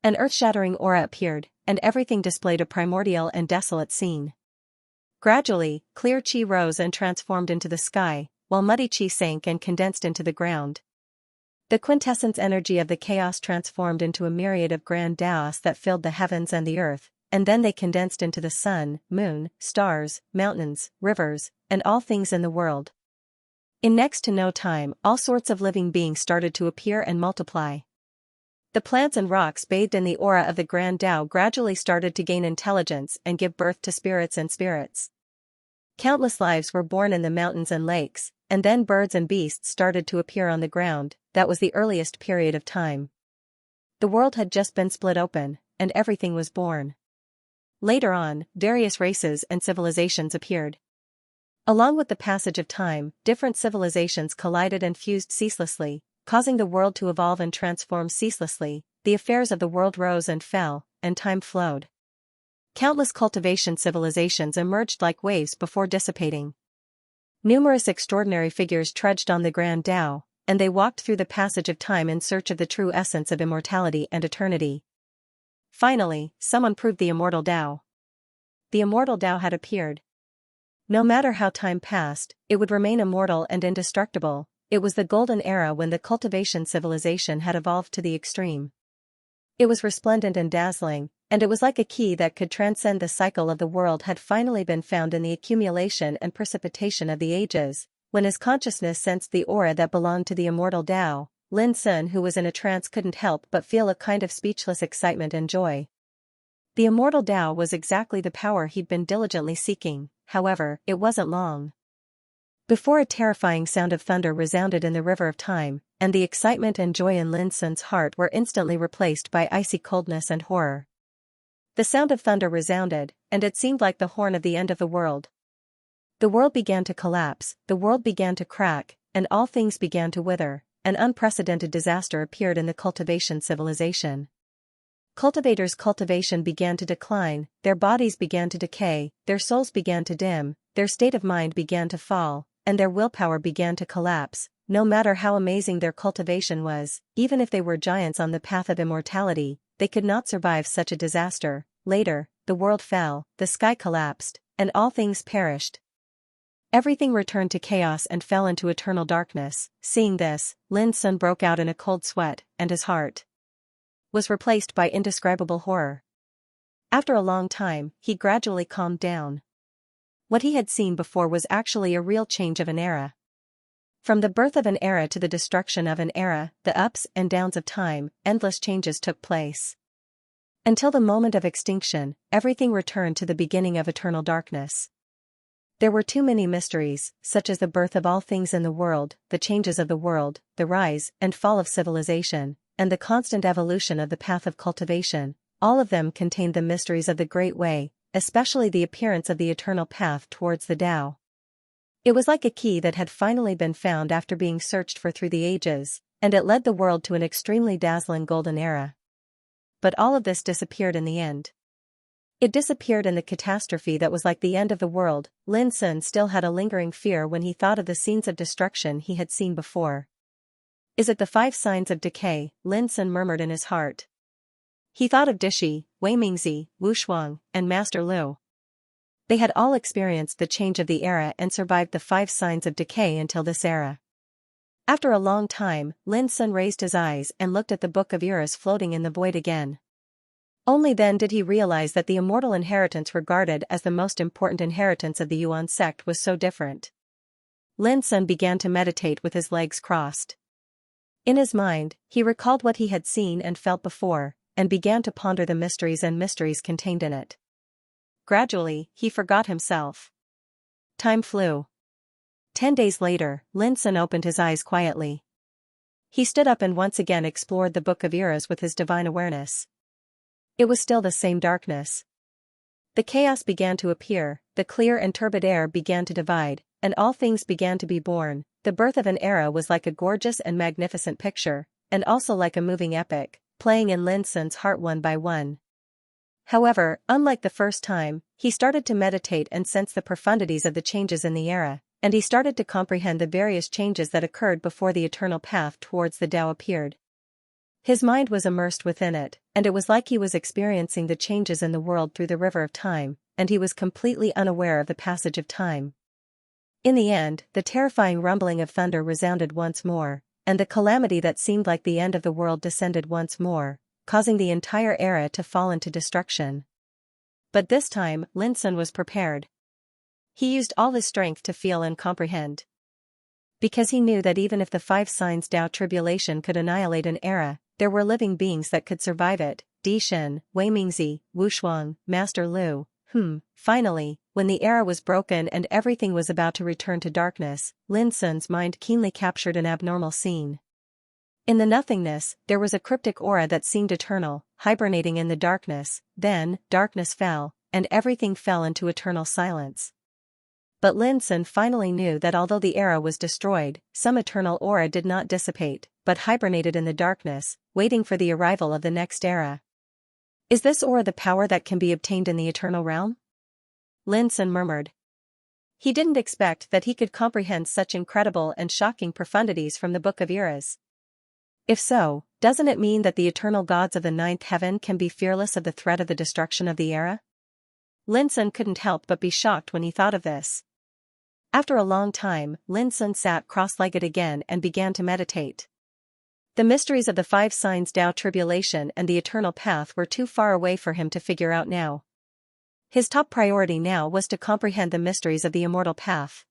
An earth-shattering aura appeared, and everything displayed a primordial and desolate scene. Gradually, clear chi rose and transformed into the sky, while muddy chi sank and condensed into the ground. The quintessence energy of the chaos transformed into a myriad of grand Taos that filled the heavens and the earth, and then they condensed into the sun, moon, stars, mountains, rivers, and all things in the world. In next to no time, all sorts of living beings started to appear and multiply. The plants and rocks bathed in the aura of the Grand Tao gradually started to gain intelligence and give birth to spirits and spirits. Countless lives were born in the mountains and lakes, and then birds and beasts started to appear on the ground. That was the earliest period of time. The world had just been split open, and everything was born. Later on, various races and civilizations appeared. Along with the passage of time, different civilizations collided and fused ceaselessly, causing the world to evolve and transform ceaselessly. The affairs of the world rose and fell, and time flowed. Countless cultivation civilizations emerged like waves before dissipating. Numerous extraordinary figures trudged on the Grand Tao, and they walked through the passage of time in search of the true essence of immortality and eternity. Finally, someone proved the immortal Tao. The immortal Tao had appeared. No matter how time passed, it would remain immortal and indestructible. It was the golden era when the cultivation civilization had evolved to the extreme. It was resplendent and dazzling, and it was like a key that could transcend the cycle of the world had finally been found in the accumulation and precipitation of the ages. When his consciousness sensed the aura that belonged to the immortal Tao, Lin Sun, who was in a trance, couldn't help but feel a kind of speechless excitement and joy. The immortal Tao was exactly the power he'd been diligently seeking. However, it wasn't long before a terrifying sound of thunder resounded in the river of time, and the excitement and joy in Lin Sun's heart were instantly replaced by icy coldness and horror. The sound of thunder resounded, and it seemed like the horn of the end of the world. The world began to collapse, the world began to crack, and all things began to wither. An unprecedented disaster appeared in the cultivation civilization. Cultivators' cultivation began to decline, their bodies began to decay, their souls began to dim, their state of mind began to fall, and their willpower began to collapse. No matter how amazing their cultivation was, even if they were giants on the path of immortality, they could not survive such a disaster. Later, the world fell, the sky collapsed, and all things perished. Everything returned to chaos and fell into eternal darkness. Seeing this, Lin Sun broke out in a cold sweat, and his heart was replaced by indescribable horror. After a long time, he gradually calmed down. What he had seen before was actually a real change of an era. From the birth of an era to the destruction of an era, the ups and downs of time, endless changes took place. Until the moment of extinction, everything returned to the beginning of eternal darkness. There were too many mysteries, such as the birth of all things in the world, the changes of the world, the rise and fall of civilization, and the constant evolution of the path of cultivation. All of them contained the mysteries of the Great Way, especially the appearance of the eternal path towards the Tao. It was like a key that had finally been found after being searched for through the ages, and it led the world to an extremely dazzling golden era. But all of this disappeared in the end. It disappeared in the catastrophe that was like the end of the world. Lin Sun still had a lingering fear when he thought of the scenes of destruction he had seen before. Is it the 5 signs of decay? Lin Sun murmured in his heart. He thought of Dishi, Wei Mingzi, Wu Shuang, and Master Lu. They had all experienced the change of the era and survived the 5 signs of decay until this era. After a long time, Lin Sun raised his eyes and looked at the Book of Eras floating in the void again. Only then did he realize that the immortal inheritance regarded as the most important inheritance of the Yuan sect was so different. Lin Sun began to meditate with his legs crossed. In his mind, he recalled what he had seen and felt before, and began to ponder the mysteries contained in it. Gradually, he forgot himself. Time flew. 10 days later, Lin Sun opened his eyes quietly. He stood up and once again explored the Book of Eras with his divine awareness. It was still the same darkness. The chaos began to appear, the clear and turbid air began to divide, and all things began to be born. The birth of an era was like a gorgeous and magnificent picture, and also like a moving epic, playing in Lin Sun's heart one by one. However, unlike the first time, he started to meditate and sense the profundities of the changes in the era, and he started to comprehend the various changes that occurred before the eternal path towards the Tao appeared. His mind was immersed within it, and it was like he was experiencing the changes in the world through the river of time, and he was completely unaware of the passage of time. In the end, the terrifying rumbling of thunder resounded once more, and the calamity that seemed like the end of the world descended once more, causing the entire era to fall into destruction. But this time, Lin Sun was prepared. He used all his strength to feel and comprehend. Because he knew that even if the 5 signs Tao tribulation could annihilate an era, there were living beings that could survive it. Di Shen, Wei Mingzi, Wu Shuang, Master Lu. Finally, when the era was broken and everything was about to return to darkness, Lin Sun's mind keenly captured an abnormal scene. In the nothingness, there was a cryptic aura that seemed eternal, hibernating in the darkness. Then, darkness fell, and everything fell into eternal silence. But Lin Sun finally knew that although the era was destroyed, some eternal aura did not dissipate, but hibernated in the darkness, waiting for the arrival of the next era. Is this aura the power that can be obtained in the eternal realm? Lin Sun murmured. He didn't expect that he could comprehend such incredible and shocking profundities from the Book of Eras. If so, doesn't it mean that the eternal gods of the ninth heaven can be fearless of the threat of the destruction of the era? Lin Sun couldn't help but be shocked when he thought of this. After a long time, Lin Sun sat cross-legged again and began to meditate. The mysteries of the 5 signs Tao tribulation and the eternal path were too far away for him to figure out now. His top priority now was to comprehend the mysteries of the immortal path.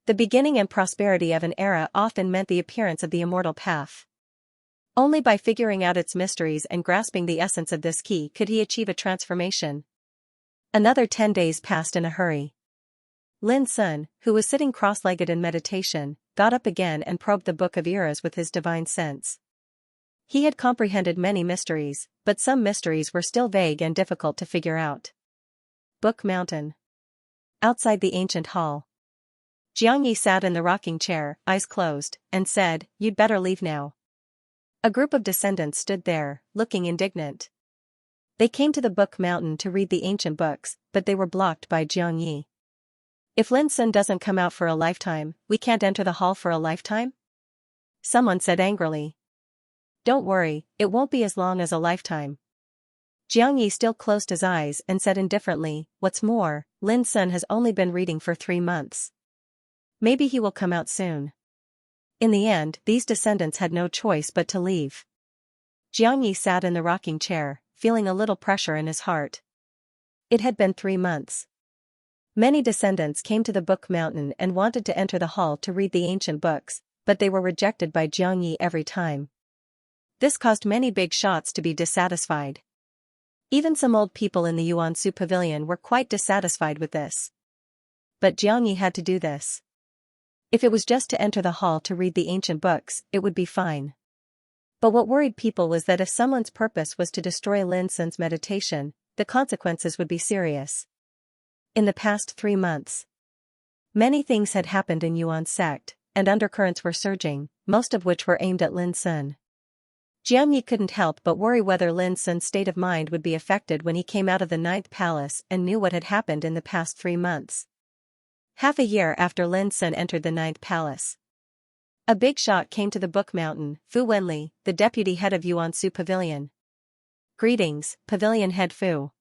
The beginning and prosperity of an era often meant the appearance of the immortal path. Only by figuring out its mysteries and grasping the essence of this key could he achieve a transformation. Another 10 days passed in a hurry. Lin Sun, who was sitting cross-legged in meditation, got up again and probed the Book of Eras with his divine sense. He had comprehended many mysteries, but some mysteries were still vague and difficult to figure out. Book Mountain. Outside the ancient hall. Xianxia sat in the rocking chair, eyes closed, and said, "You'd better leave now." A group of descendants stood there, looking indignant. They came to the Book Mountain to read the ancient books, but they were blocked by Xianxia. "If Lin Sun doesn't come out for a lifetime, we can't enter the hall for a lifetime?" Someone said angrily. "Don't worry, it won't be as long as a lifetime." Xianxia still closed his eyes and said indifferently, "What's more, Lin Sun has only been reading for 3 months. Maybe he will come out soon." In the end, these descendants had no choice but to leave. Xianxia sat in the rocking chair, feeling a little pressure in his heart. It had been 3 months. Many descendants came to the Book Mountain and wanted to enter the hall to read the ancient books, but they were rejected by Xianxia every time. This caused many big shots to be dissatisfied. Even some old people in the Yuan-Su Pavilion were quite dissatisfied with this. But Xianxia had to do this. If it was just to enter the hall to read the ancient books, it would be fine. But what worried people was that if someone's purpose was to destroy Lin Sun's meditation, the consequences would be serious. In the past 3 months, many things had happened in Yuan's sect, and undercurrents were surging, most of which were aimed at Lin Sun. Xianxia couldn't help but worry whether Lin Sun's state of mind would be affected when he came out of the 9th palace and knew what had happened in the past 3 months. Half a year after Lin Sun entered the 9th palace, a big shock came to the Book Mountain. Fu Wenli, the deputy head of Yuan-Su Pavilion. "Greetings, Pavilion Head Fu."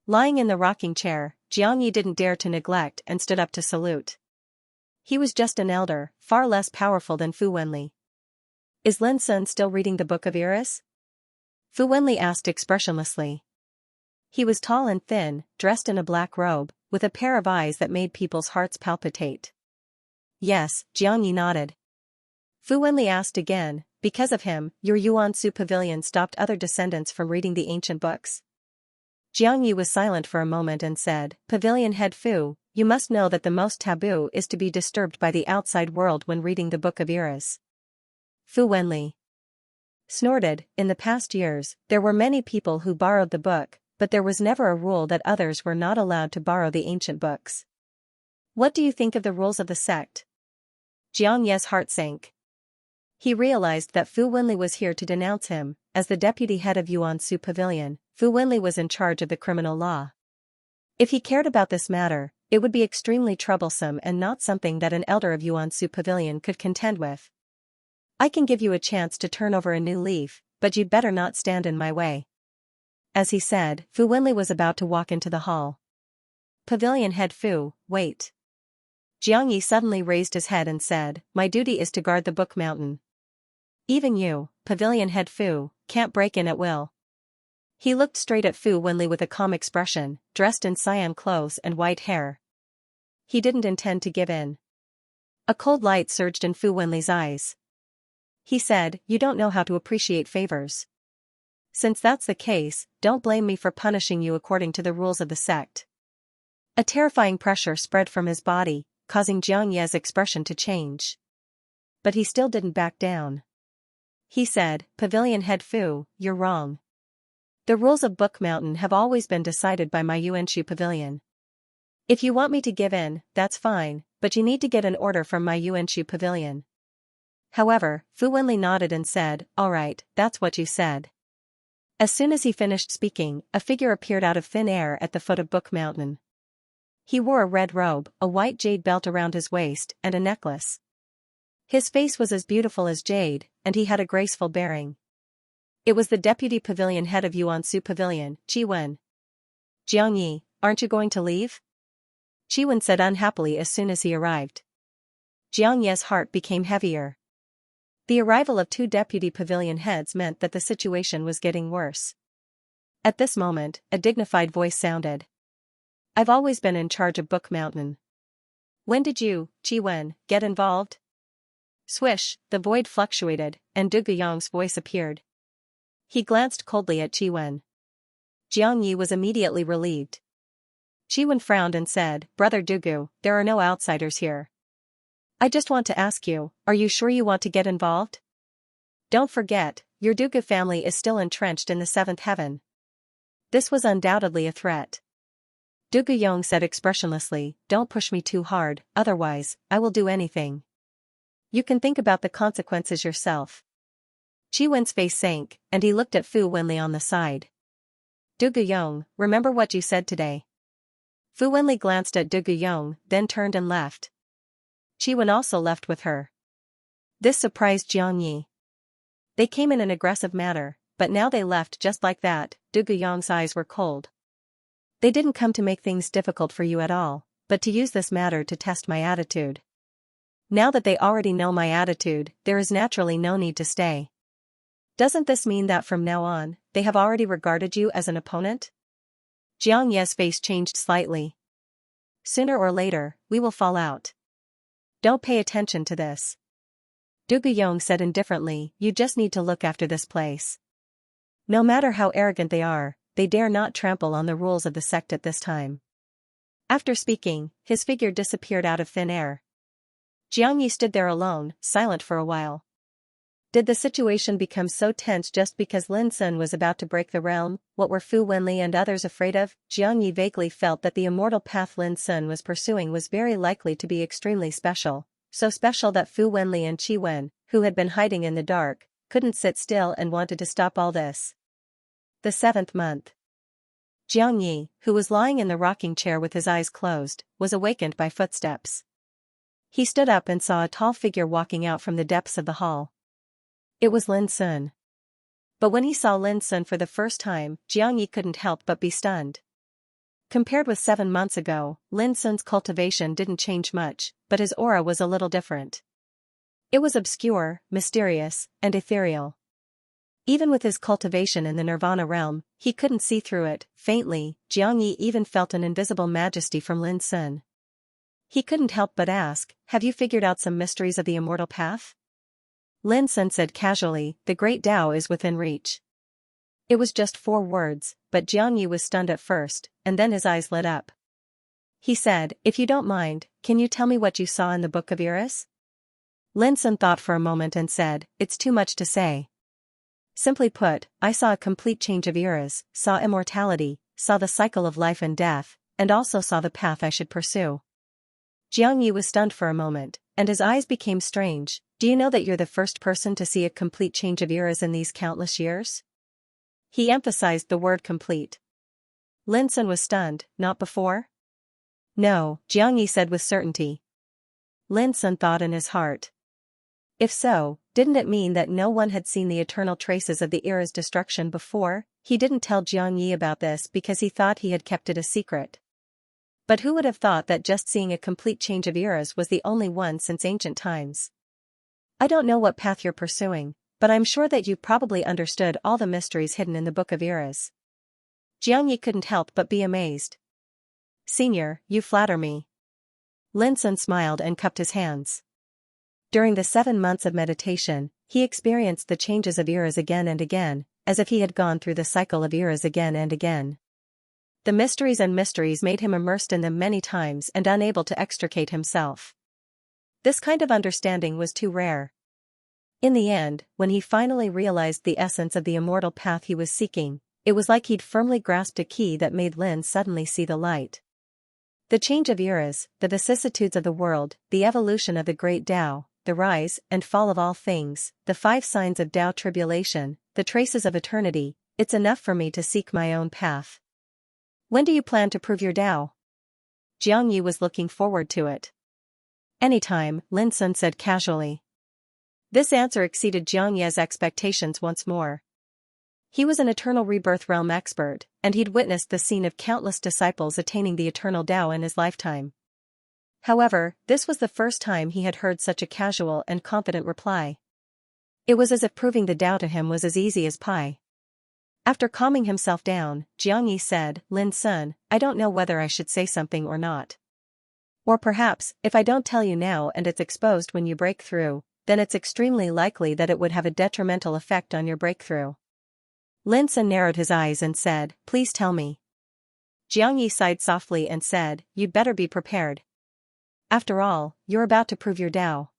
Lying in the rocking chair, Xianxia didn't dare to neglect and stood up to salute. He was just an elder, far less powerful than Fu Wenli. "Is Lin Sun still reading the Book of Eras?" Fu Wenli asked expressionlessly. He was tall and thin, dressed in a black robe, with a pair of eyes that made people's hearts palpitate. "Yes," Xianxia nodded. Fu Wenli asked again, "Because of him, your Yuan-Su Pavilion stopped other descendants from reading the ancient books?" Xianxia was silent for a moment and said, "Pavilion Head Fu, you must know that the most taboo is to be disturbed by the outside world when reading the Book of Eras." Fu Wenli snorted. In the past years, there were many people who borrowed the book, but there was never a rule that others were not allowed to borrow the ancient books. "What do you think of the rules of the sect?" Xianxia's heart sank. He realized that Fu Wenli was here to denounce him. As the deputy head of Yuan-Su Pavilion, Fu Wenli was in charge of the criminal law. If he cared about this matter, it would be extremely troublesome and not something that an elder of Yuan-Su Pavilion could contend with. "I can give you a chance to turn over a new leaf, but you'd better not stand in my way." As he said, Fu Wenli was about to walk into the hall. "Pavilion Head Fu, wait." Xianxia suddenly raised his head and said, "My duty is to guard the Book Mountain. Even you, Pavilion Head Fu, can't break in at will." He looked straight at Fu Wenli with a calm expression, dressed in cyan clothes and white hair. He didn't intend to give in. A cold light surged in Fu Wenli's eyes. He said, "You don't know how to appreciate favors. Since that's the case, don't blame me for punishing you according to the rules of the sect." A terrifying pressure spread from his body, causing Xianxia's expression to change. But he still didn't back down. He said, "Pavilion Head Fu, you're wrong. The rules of Book Mountain have always been decided by my Yuan-Shu Pavilion. If you want me to give in, that's fine, but you need to get an order from my Yuan-Shu Pavilion." However, Fu Wenli nodded and said, "All right, that's what you said." As soon as he finished speaking, a figure appeared out of thin air at the foot of Book Mountain. He wore a red robe, a white jade belt around his waist, and a necklace. His face was as beautiful as jade, and he had a graceful bearing. It was the deputy pavilion head of Yuansu Pavilion, Qi-wen. "Jiangyi, aren't you going to leave?" Qi-wen said unhappily as soon as he arrived. Jiangye's heart became heavier. The arrival of two deputy pavilion heads meant that the situation was getting worse. At this moment, a dignified voice sounded. "I've always been in charge of Book Mountain. When did you, Qi-wen, get involved?" Swish, the void fluctuated, and Du Guyong's voice appeared. He glanced coldly at Qi-wen. Jiangyi was immediately relieved. Qi-wen frowned and said, "Brother Dugu, there are no outsiders here. I just want to ask you, are you sure you want to get involved? Don't forget, your Dugu family is still entrenched in the seventh heaven." This was undoubtedly a threat. Du Guyong said expressionlessly, "Don't push me too hard, otherwise, I will do anything. You can think about the consequences yourself." Qi-wen's face sank, and he looked at Fu Wenli on the side. "Du Guyong, remember what you said today." Fu Wenli glanced at Du Guyong, then turned and left. Qi-wen also left with her. This surprised Jiangyi. They came in an aggressive manner, but now they left just like that. Du Guyong's eyes were cold. "They didn't come to make things difficult for you at all, but to use this matter to test my attitude. Now that they already know my attitude, there is naturally no need to stay. Doesn't this mean that from now on, they have already regarded you as an opponent?" Jiang Ye's face changed slightly. "Sooner or later, we will fall out. Don't pay attention to this." Du Guyong said indifferently, "You just need to look after this place. No matter how arrogant they are, they dare not trample on the rules of the sect at this time." After speaking, his figure disappeared out of thin air. Jiang Yi stood there alone, silent for a while. Did the situation become so tense just because Lin Sun was about to break the realm? What were Fu Wenli and others afraid of? Jiang Yi vaguely felt that the immortal path Lin Sun was pursuing was very likely to be extremely special, so special that Fu Wenli and Qi Wen, who had been hiding in the dark, couldn't sit still and wanted to stop all this. The 7th month. Jiang Yi, who was lying in the rocking chair with his eyes closed, was awakened by footsteps. He stood up and saw a tall figure walking out from the depths of the hall. It was Lin Sun. But when he saw Lin Sun for the first time, Jiang Yi couldn't help but be stunned. Compared with 7 months ago, Lin Sun's cultivation didn't change much, but his aura was a little different. It was obscure, mysterious, and ethereal. Even with his cultivation in the Nirvana realm, he couldn't see through it. Faintly, Jiang Yi even felt an invisible majesty from Lin Sun. He couldn't help but ask, "Have you figured out some mysteries of the immortal path?" Lin Sun said casually, "The great Tao is within reach." It was just 4 words, but Jiang Yi was stunned at first, and then his eyes lit up. He said, "If you don't mind, can you tell me what you saw in the Book of Iris?" Lin Sun thought for a moment and said, "It's too much to say. Simply put, I saw a complete change of eras, saw immortality, saw the cycle of life and death, and also saw the path I should pursue." Jiang Yi was stunned for a moment, and his eyes became strange. "Do you know that you're the first person to see a complete change of eras in these countless years?" He emphasized the word complete. Lin Sun was stunned. "Not before?" "No," Jiang Yi said with certainty. Lin Sun thought in his heart. If so, didn't it mean that no one had seen the eternal traces of the era's destruction before? He didn't tell Jiang Yi about this because he thought he had kept it a secret. But who would have thought that just seeing a complete change of eras was the only one since ancient times? "I don't know what path you're pursuing, but I'm sure that you've probably understood all the mysteries hidden in the Book of Eras." Jiang Yi couldn't help but be amazed. "Senior, you flatter me." Lin Sun smiled and cupped his hands. During the 7 months of meditation, he experienced the changes of eras again and again, as if he had gone through the cycle of eras again and again. The mysteries made him immersed in them many times and unable to extricate himself. This kind of understanding was too rare. In the end, when he finally realized the essence of the immortal path he was seeking, it was like he'd firmly grasped a key that made Lin suddenly see the light. The change of eras, the vicissitudes of the world, the evolution of the great Tao, the rise and fall of all things, the 5 signs of Tao tribulation, the traces of eternity, it's enough for me to seek my own path. When do you plan to prove your Tao? Jiang Yi was looking forward to it. Anytime, Lin Sun said casually. This answer exceeded Jiang Yi's expectations once more. He was an eternal rebirth realm expert, and he'd witnessed the scene of countless disciples attaining the eternal Tao in his lifetime. However, this was the first time he had heard such a casual and confident reply. It was as if proving the Tao to him was as easy as pie. After calming himself down, Jiang Yi said, Lin Sun, I don't know whether I should say something or not. Or perhaps, if I don't tell you now and it's exposed when you break through, then it's extremely likely that it would have a detrimental effect on your breakthrough. Lin Sun narrowed his eyes and said, Please tell me. Jiang Yi sighed softly and said, You'd better be prepared. After all, you're about to prove your Tao.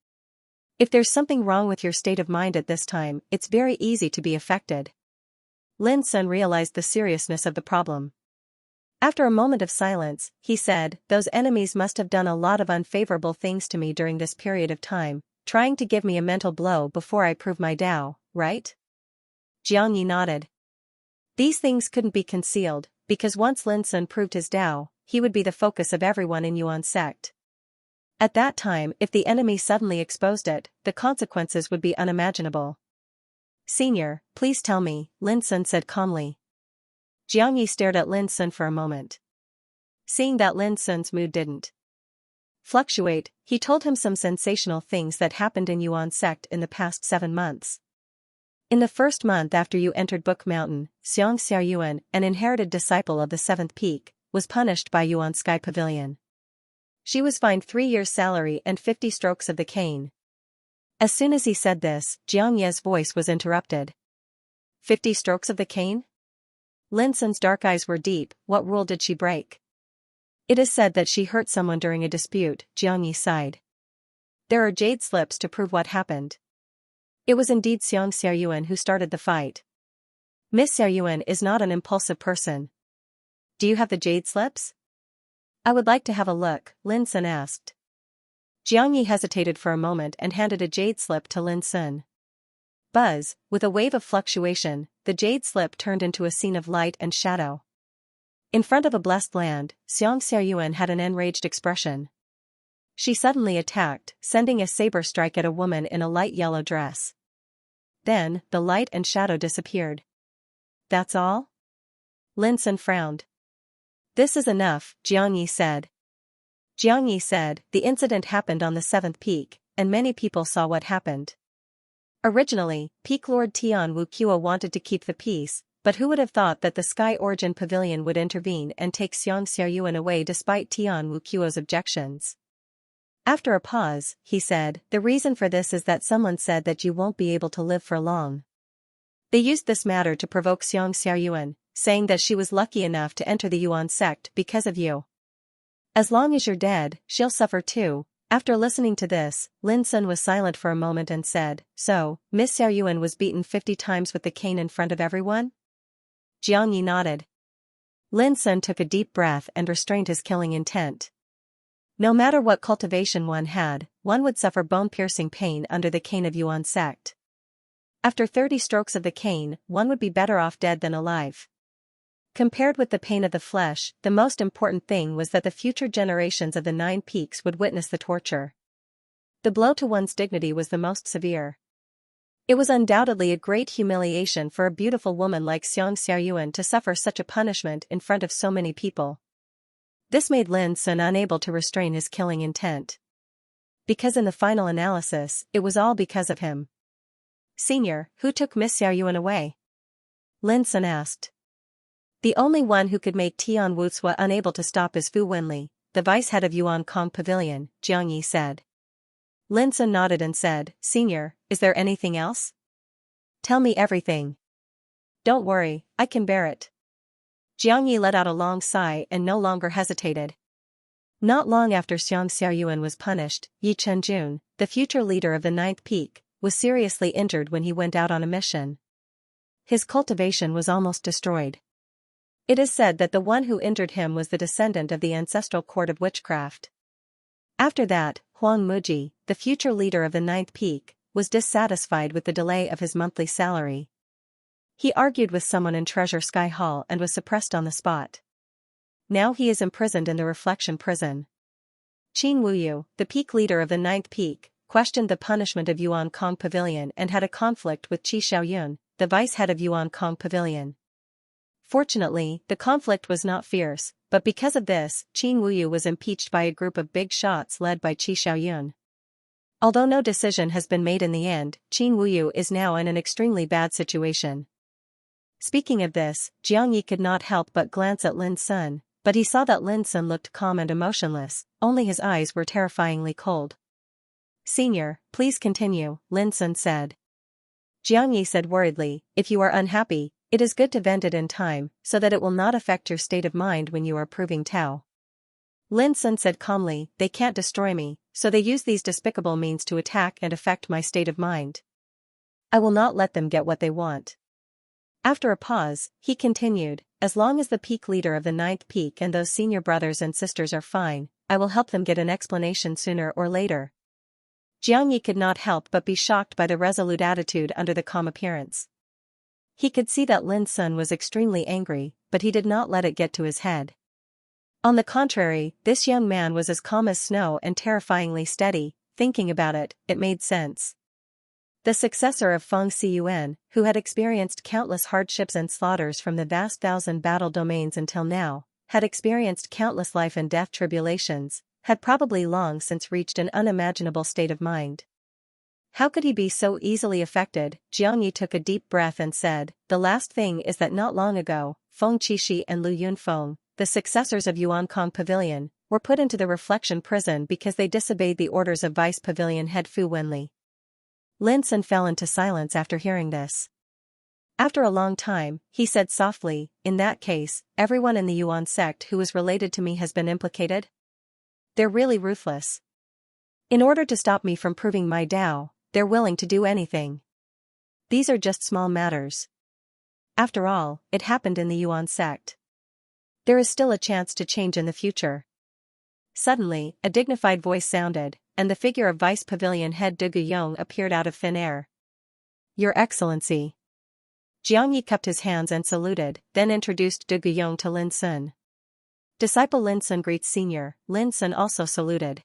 If there's something wrong with your state of mind at this time, it's very easy to be affected. Lin Sun realized the seriousness of the problem. After a moment of silence, he said, Those enemies must have done a lot of unfavorable things to me during this period of time, trying to give me a mental blow before I prove my Tao, right? Jiang Yi nodded. These things couldn't be concealed, because once Lin Sun proved his Tao, he would be the focus of everyone in Yuan's sect. At that time, if the enemy suddenly exposed it, the consequences would be unimaginable. Senior, please tell me, Lin Sun said calmly. Jiang Yi stared at Lin Sun for a moment. Seeing that Lin Sun's mood didn't fluctuate, he told him some sensational things that happened in Yuan's sect in the past 7 months. In the first month after you entered Book Mountain, Xianxia, an inherited disciple of the 7th peak, was punished by Yuan Sky Pavilion. She was fined 3 years' salary and 50 strokes of the cane. As soon as he said this, Jiang Yi's voice was interrupted. 50 strokes of the cane? Lin Sun's dark eyes were deep. What rule did she break? It is said that she hurt someone during a dispute, Jiang Yi sighed. There are jade slips to prove what happened. It was indeed Xianxia who started the fight. Miss Xiaoyuan is not an impulsive person. Do you have the jade slips? I would like to have a look, Lin Sun asked. Jiang Yi hesitated for a moment and handed a jade slip to Lin Sun. Buzz, with a wave of fluctuation, the jade slip turned into a scene of light and shadow. In front of a blessed land, Xianxia had an enraged expression. She suddenly attacked, sending a saber strike at a woman in a light yellow dress. Then, the light and shadow disappeared. That's all? Lin Sun frowned. This is enough, Jiang Yi said. Jiang Yi said, the incident happened on the 7th peak, and many people saw what happened. Originally, Peak Lord Tian Wuqiu wanted to keep the peace, but who would have thought that the Sky Origin Pavilion would intervene and take Xianxia away despite Tian Wuqiu's objections? After a pause, he said, the reason for this is that someone said that you won't be able to live for long. They used this matter to provoke Xianxia, saying that she was lucky enough to enter the Yuan sect because of you. As long as you're dead, she'll suffer too. After listening to this, Lin Sun was silent for a moment and said, So, Miss Xiaoyuan was beaten 50 times with the cane in front of everyone? Jiang Yi nodded. Lin Sun took a deep breath and restrained his killing intent. No matter what cultivation one had, one would suffer bone-piercing pain under the cane of Yuan sect. After 30 strokes of the cane, one would be better off dead than alive. Compared with the pain of the flesh, the most important thing was that the future generations of the 9 peaks would witness the torture. The blow to one's dignity was the most severe. It was undoubtedly a great humiliation for a beautiful woman like Xianxia to suffer such a punishment in front of so many people. This made Lin Sun unable to restrain his killing intent. Because in the final analysis, it was all because of him. Senior, who took Miss Xiaoyuan away? Lin Sun asked. The only one who could make Tian Wuxue unable to stop is Fu Wenli, the vice-head of Yuan Kong Pavilion, Jiang Yi said. Lin Sun nodded and said, Senior, is there anything else? Tell me everything. Don't worry, I can bear it. Jiang Yi let out a long sigh and no longer hesitated. Not long after Xianxia was punished, Yi Chenjun, the future leader of the 9th peak, was seriously injured when he went out on a mission. His cultivation was almost destroyed. It is said that the one who injured him was the descendant of the ancestral court of witchcraft. After that, Huang Muji, the future leader of the 9th peak, was dissatisfied with the delay of his monthly salary. He argued with someone in Treasure Sky Hall and was suppressed on the spot. Now he is imprisoned in the Reflection Prison. Qin Wuyu, the peak leader of the Ninth Peak, questioned the punishment of Yuan Kong Pavilion and had a conflict with Qi Xiaoyun, the vice head of Yuan Kong Pavilion. Fortunately, the conflict was not fierce, but because of this, Qin Wuyu was impeached by a group of big shots led by Qi Xiaoyun. Although no decision has been made in the end, Qin Wuyu is now in an extremely bad situation. Speaking of this, Jiang Yi could not help but glance at Lin Sun, but he saw that Lin Sun looked calm and emotionless, only his eyes were terrifyingly cold. "Senior, please continue," Lin Sun said. Jiang Yi said worriedly, "If you are unhappy, it is good to vent it in time, so that it will not affect your state of mind when you are proving Tao." Lin Sun said calmly, "They can't destroy me, so they use these despicable means to attack and affect my state of mind. I will not let them get what they want." After a pause, he continued, "As long as the peak leader of the Ninth Peak and those senior brothers and sisters are fine, I will help them get an explanation sooner or later." Jiang Yi could not help but be shocked by the resolute attitude under the calm appearance. He could see that Lin Sun was extremely angry, but he did not let it get to his head. On the contrary, this young man was as calm as snow and terrifyingly steady. Thinking about it, it made sense. The successor of Feng Xiyuan, who had experienced countless hardships and slaughters from the vast thousand battle domains until now, had experienced countless life and death tribulations, had probably long since reached an unimaginable state of mind. How could he be so easily affected? Jiang Yi took a deep breath and said, "The last thing is that not long ago, Feng Qixi and Lu Yunfeng, the successors of Yuan Kong Pavilion, were put into the Reflection Prison because they disobeyed the orders of Vice Pavilion head Fu Wenli." Lin Sun fell into silence after hearing this. After a long time, he said softly, "In that case, everyone in the Yuan sect who is related to me has been implicated? They're really ruthless. In order to stop me from proving my Tao, they're willing to do anything. These are just small matters. After all, it happened in the Yuan sect. There is still a chance to change in the future." Suddenly, a dignified voice sounded, and the figure of Vice Pavilion head Du Guyong appeared out of thin air. "Your Excellency." Jiang Yi cupped his hands and saluted, then introduced Du Guyong to Lin Sun. Disciple Lin Sun greets senior. Lin Sun also saluted.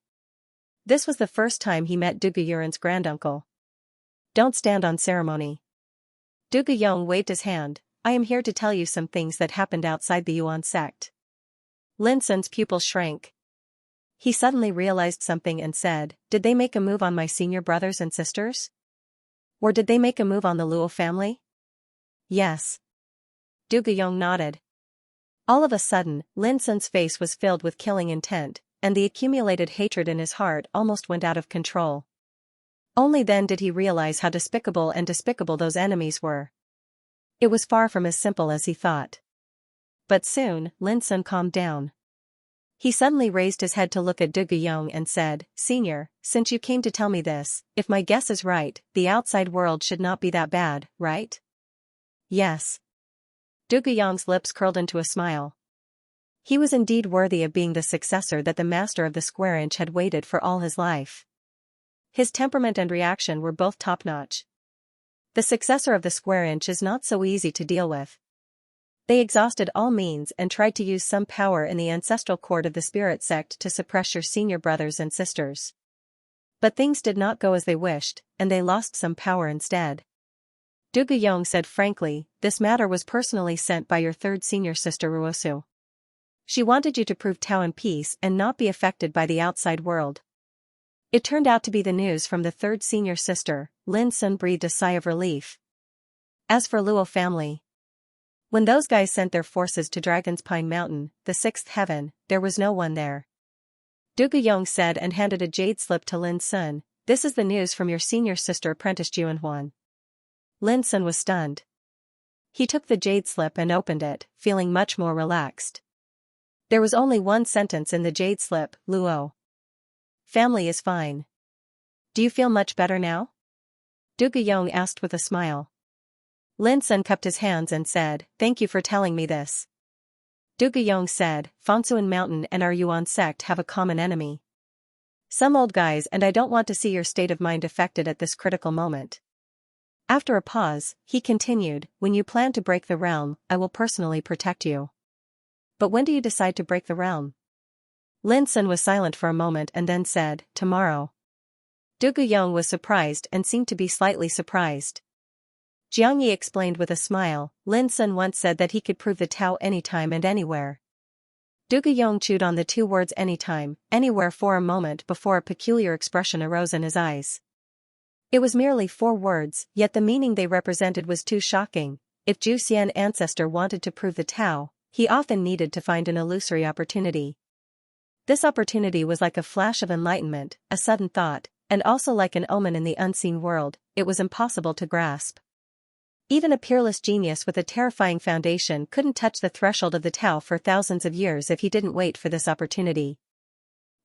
This was the first time he met Du Guyuren's granduncle. "Don't stand on ceremony." Du Guyong waved his hand. "I am here to tell you some things that happened outside the Yuan sect." Lin Sun's pupil shrank. He suddenly realized something and said, "Did they make a move on my senior brothers and sisters? Or did they make a move on the Luo family?" "Yes." Du Guyong nodded. All of a sudden, Lin Sun's face was filled with killing intent, and the accumulated hatred in his heart almost went out of control. Only then did he realize how despicable those enemies were. It was far from as simple as he thought. But soon, Lin Sun calmed down. He suddenly raised his head to look at Du Guyong and said, "Senior, since you came to tell me this, if my guess is right, the outside world should not be that bad, right?" "Yes." Du Guyong's lips curled into a smile. He was indeed worthy of being the successor that the master of the square inch had waited for all his life. His temperament and reaction were both top-notch. The successor of the square inch is not so easy to deal with. They exhausted all means and tried to use some power in the ancestral court of the spirit sect to suppress your senior brothers and sisters. But things did not go as they wished, and they lost some power instead. Du Guyong said frankly, "This matter was personally sent by your third senior sister Ruosu. She wanted you to prove Tao in peace and not be affected by the outside world." It turned out to be the news from the third senior sister. Lin Sun breathed a sigh of relief. As for Luo family, when those guys sent their forces to Dragon's Pine Mountain, the sixth heaven, there was no one there. Du Guyong said and handed a jade slip to Lin Sun. "This is the news from your senior sister apprentice Juanhuan." Lin Sun was stunned. He took the jade slip and opened it, feeling much more relaxed. There was only one sentence in the jade slip, "Luo family is fine. Do you feel much better now?" Du Guyong asked with a smile. Lin Sun cupped his hands and said, "Thank you for telling me this." Du Guyong said, "Fangsuan Mountain and our Yuan sect have a common enemy. Some old guys, and I don't want to see your state of mind affected at this critical moment." After a pause, he continued, when you plan to break the realm, I will personally protect you. But when do you decide to break the realm? Lin Sun was silent for a moment and then said, tomorrow. Du Guyong was surprised and seemed to be slightly surprised. Xianxia explained with a smile, Lin Sun once said that he could prove the Tao anytime and anywhere. Du Guyong chewed on the two words anytime, anywhere for a moment before a peculiar expression arose in his eyes. It was merely 4 words, yet the meaning they represented was too shocking. If Zhu Xian ancestor wanted to prove the Tao, he often needed to find an illusory opportunity. This opportunity was like a flash of enlightenment, a sudden thought, and also like an omen in the unseen world. It was impossible to grasp. Even a peerless genius with a terrifying foundation couldn't touch the threshold of the Tao for thousands of years if he didn't wait for this opportunity.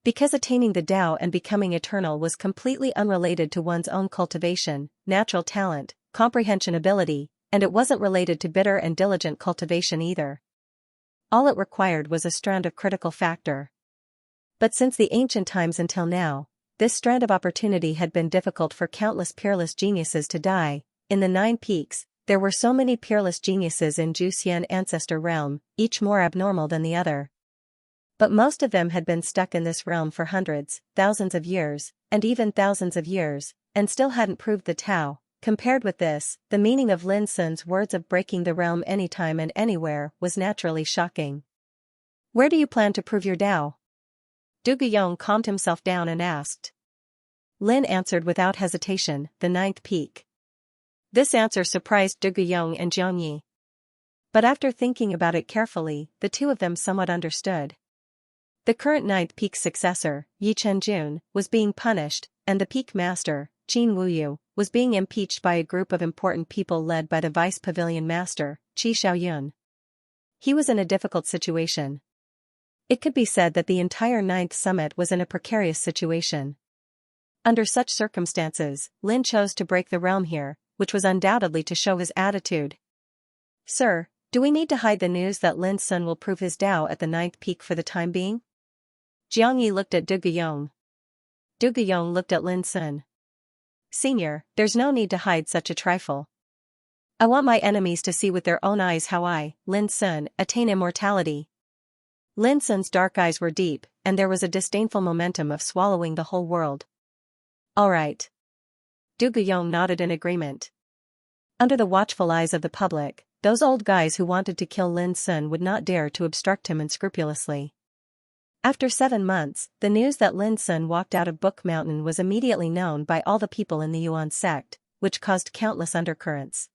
Because attaining the Tao and becoming eternal was completely unrelated to one's own cultivation, natural talent, comprehension ability, and it wasn't related to bitter and diligent cultivation either. All it required was a strand of critical factor. But since the ancient times until now, this strand of opportunity had been difficult for countless peerless geniuses to die. In the 9 peaks, there were so many peerless geniuses in Zhu Xian ancestor realm, each more abnormal than the other. But most of them had been stuck in this realm for hundreds, thousands of years, and even thousands of years, and still hadn't proved the Tao. Compared with this, the meaning of Lin Sun's words of breaking the realm anytime and anywhere was naturally shocking. Where do you plan to prove your Tao? Du Guyong calmed himself down and asked. Lin answered without hesitation, the 9th peak. This answer surprised Du Guyong and Xianxia. But after thinking about it carefully, the two of them somewhat understood. The current 9th peak successor, Yi Chenjun, was being punished, and the peak master, Qin Wuyu, was being impeached by a group of important people led by the vice pavilion master, Qi Xiaoyun. He was in a difficult situation. It could be said that the entire 9th summit was in a precarious situation. Under such circumstances, Lin chose to break the realm here, which was undoubtedly to show his attitude. Sir, do we need to hide the news that Lin Sun will prove his Tao at the 9th peak for the time being? Xianxia looked at Du Guyong. Du Guyong looked at Lin Sun. Senior, there's no need to hide such a trifle. I want my enemies to see with their own eyes how I, Lin Sun, attain immortality. Lin Sun's dark eyes were deep, and there was a disdainful momentum of swallowing the whole world. All right. Du Guyong nodded in agreement. Under the watchful eyes of the public, those old guys who wanted to kill Lin Sun would not dare to obstruct him unscrupulously. After 7 months, the news that Lin Sun walked out of Book Mountain was immediately known by all the people in the Yuan sect, which caused countless undercurrents.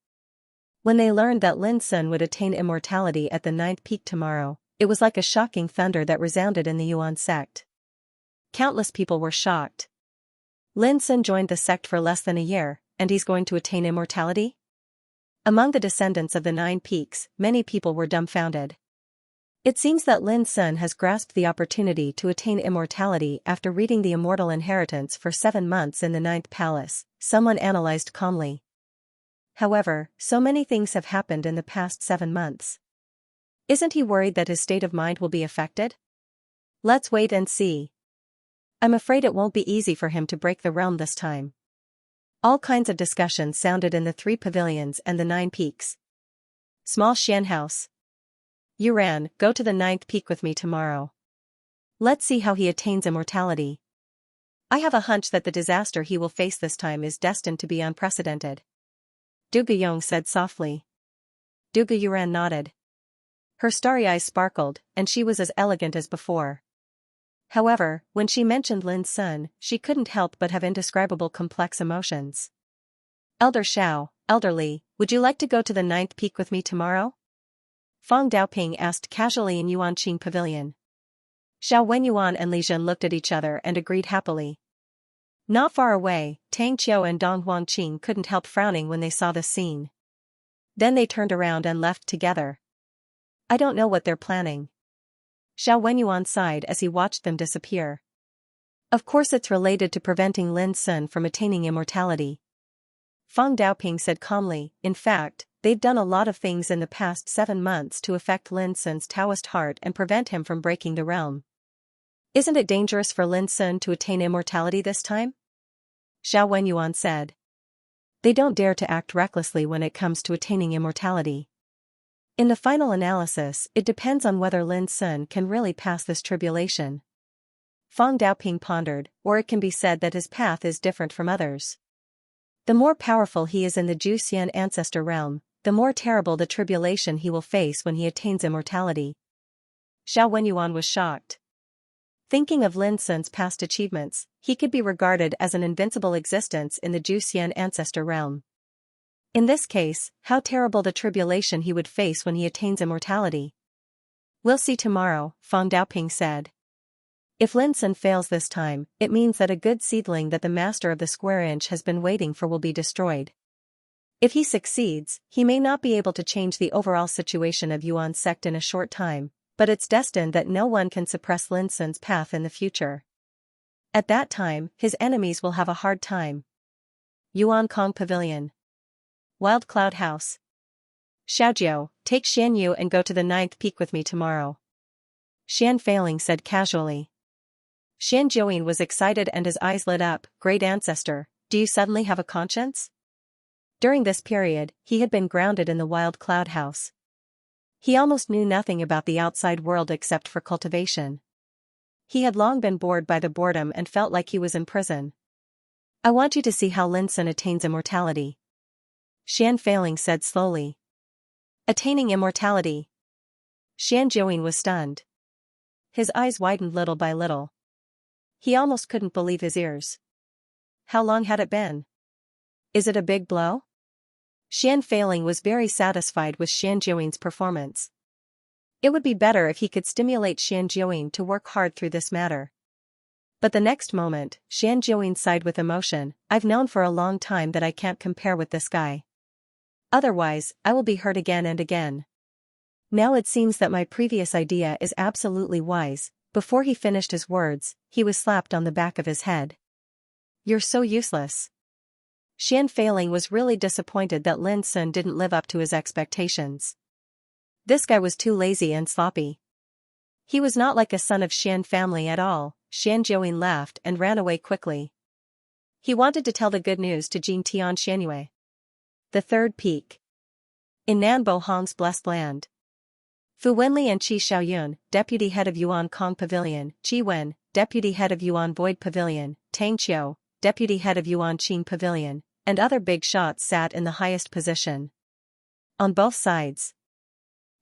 When they learned that Lin Sun would attain immortality at the 9th peak tomorrow, it was like a shocking thunder that resounded in the Yuan sect. Countless people were shocked. Lin Sun joined the sect for less than a year, and he's going to attain immortality? Among the descendants of the 9 peaks, many people were dumbfounded. It seems that Lin Sun has grasped the opportunity to attain immortality after reading the immortal inheritance for 7 months in the 9th palace, someone analyzed calmly. However, so many things have happened in the past 7 months. Isn't he worried that his state of mind will be affected? Let's wait and see. I'm afraid it won't be easy for him to break the realm this time. All kinds of discussions sounded in the 3 pavilions and the 9 peaks. Small Xian house. Yuran, go to the 9th peak with me tomorrow. Let's see how he attains immortality. I have a hunch that the disaster he will face this time is destined to be unprecedented. Du Guyong said softly. Du Guyuran nodded. Her starry eyes sparkled, and she was as elegant as before. However, when she mentioned Lin Sun, she couldn't help but have indescribable complex emotions. Elder Xiao, elderly, would you like to go to the 9th peak with me tomorrow? Fang Daoping asked casually in Yuanqing Pavilion. Xiao Wenyuan and Li Zhen looked at each other and agreed happily. Not far away, Tang Qiu and Dong Huangqing couldn't help frowning when they saw the scene. Then they turned around and left together. I don't know what they're planning. Xiao Wenyuan sighed as he watched them disappear. Of course it's related to preventing Lin Sun from attaining immortality. Fang Daoping said calmly, in fact, they've done a lot of things in the past 7 months to affect Lin Sun's Taoist heart and prevent him from breaking the realm. Isn't it dangerous for Lin Sun to attain immortality this time? Xiao Wenyuan said. They don't dare to act recklessly when it comes to attaining immortality. In the final analysis, it depends on whether Lin Sun can really pass this tribulation. Fang Daoping pondered, or it can be said that his path is different from others. The more powerful he is in the Zhuxian ancestor realm, the more terrible the tribulation he will face when he attains immortality. Xiao Wenyuan was shocked. Thinking of Lin Sun's past achievements, he could be regarded as an invincible existence in the Zhuxian ancestor realm. In this case, how terrible the tribulation he would face when he attains immortality. We'll see tomorrow, Fang Daoping said. If Lin Sun fails this time, it means that a good seedling that the master of the square inch has been waiting for will be destroyed. If he succeeds, he may not be able to change the overall situation of Yuan's sect in a short time, but it's destined that no one can suppress Lin Sun's path in the future. At that time, his enemies will have a hard time. Yuan Kong Pavilion. Wild Cloud House. Xiaojiu, take Xianyu and go to the 9th peak with me tomorrow. Xian Failing said casually. Xian Jiuyin was excited and his eyes lit up. Great ancestor, do you suddenly have a conscience? During this period, he had been grounded in the Wild Cloud House. He almost knew nothing about the outside world except for cultivation. He had long been bored by the boredom and felt like he was in prison. I want you to see how Lin Sun attains immortality. Xian Failing said slowly. Attaining immortality. Xian Jiuyin was stunned. His eyes widened little by little. He almost couldn't believe his ears. How long had it been? Is it a big blow? Xian Failing was very satisfied with Xian Jiuyin's performance. It would be better if he could stimulate Xian Jiuyin to work hard through this matter. But the next moment, Xian Jiuyin sighed with emotion. I've known for a long time that I can't compare with this guy. Otherwise, I will be hurt again and again. Now it seems that my previous idea is absolutely wise. Before he finished his words, he was slapped on the back of his head. You're so useless. Xian Failing was really disappointed that Lin Sun didn't live up to his expectations. This guy was too lazy and sloppy. He was not like a son of Xian family at all. Xian Jiuyin laughed and ran away quickly. He wanted to tell the good news to Jin Tian Xianyue. The 3rd peak. In Nanbo Hong's blessed land. Fu Wenli and Qi Xiaoyun, deputy head of Yuan Kong Pavilion, Qi Wen, deputy head of Yuan Void Pavilion, Tang Qiu, deputy head of Yuan Qing Pavilion, and other big shots sat in the highest position. On both sides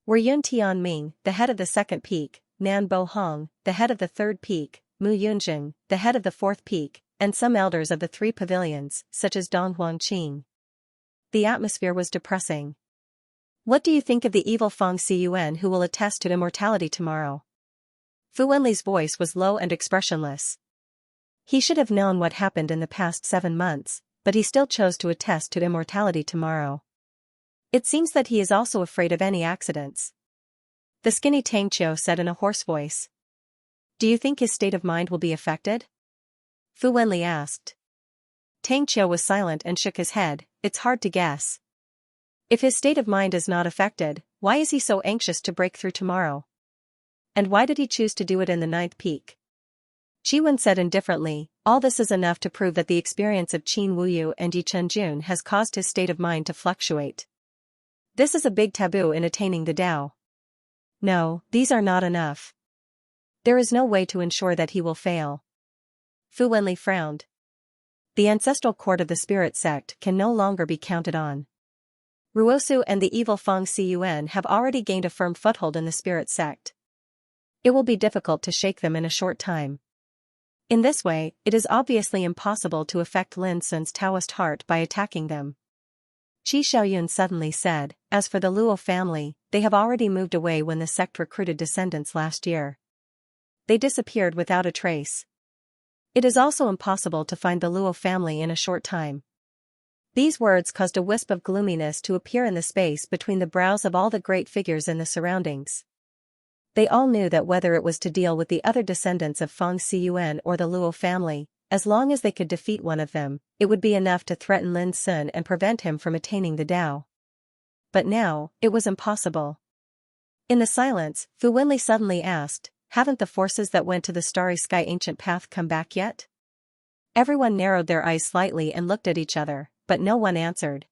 were Yun Tianming, the head of the 2nd peak, Nan Bo Hong, the head of the 3rd peak, Mu Yunjing, the head of the 4th peak, and some elders of the 3 pavilions, such as Dong Huangqing. The atmosphere was depressing. What do you think of the evil Fang Siyuan who will attest to immortality tomorrow? Fu Wenli's voice was low and expressionless. He should have known what happened in the past 7 months, but he still chose to attest to immortality tomorrow. It seems that he is also afraid of any accidents. The skinny Tang Qiu said in a hoarse voice. Do you think his state of mind will be affected? Fu Wenli asked. Tang Qiu was silent and shook his head. It's hard to guess. If his state of mind is not affected, why is he so anxious to break through tomorrow? And why did he choose to do it in the 9th peak? Qi Wen said indifferently, all this is enough to prove that the experience of Qin Wuyu and Yi Chenjun has caused his state of mind to fluctuate. This is a big taboo in attaining the Tao. No, these are not enough. There is no way to ensure that he will fail. Fu Wenli frowned. The ancestral court of the spirit sect can no longer be counted on. Ruosu and the evil Fang Siyuan have already gained a firm foothold in the spirit sect. It will be difficult to shake them in a short time. In this way, it is obviously impossible to affect Lin Sun's Taoist heart by attacking them. Qi Xiaoyun suddenly said, as for the Luo family, they have already moved away when the sect recruited descendants last year. They disappeared without a trace. It is also impossible to find the Luo family in a short time. These words caused a wisp of gloominess to appear in the space between the brows of all the great figures in the surroundings. They all knew that whether it was to deal with the other descendants of Fang Siyuan or the Luo family, as long as they could defeat one of them, it would be enough to threaten Lin Sun and prevent him from attaining the Tao. But now, it was impossible. In the silence, Fu Wenli suddenly asked, haven't the forces that went to the Starry Sky ancient path come back yet? Everyone narrowed their eyes slightly and looked at each other. but no one answered.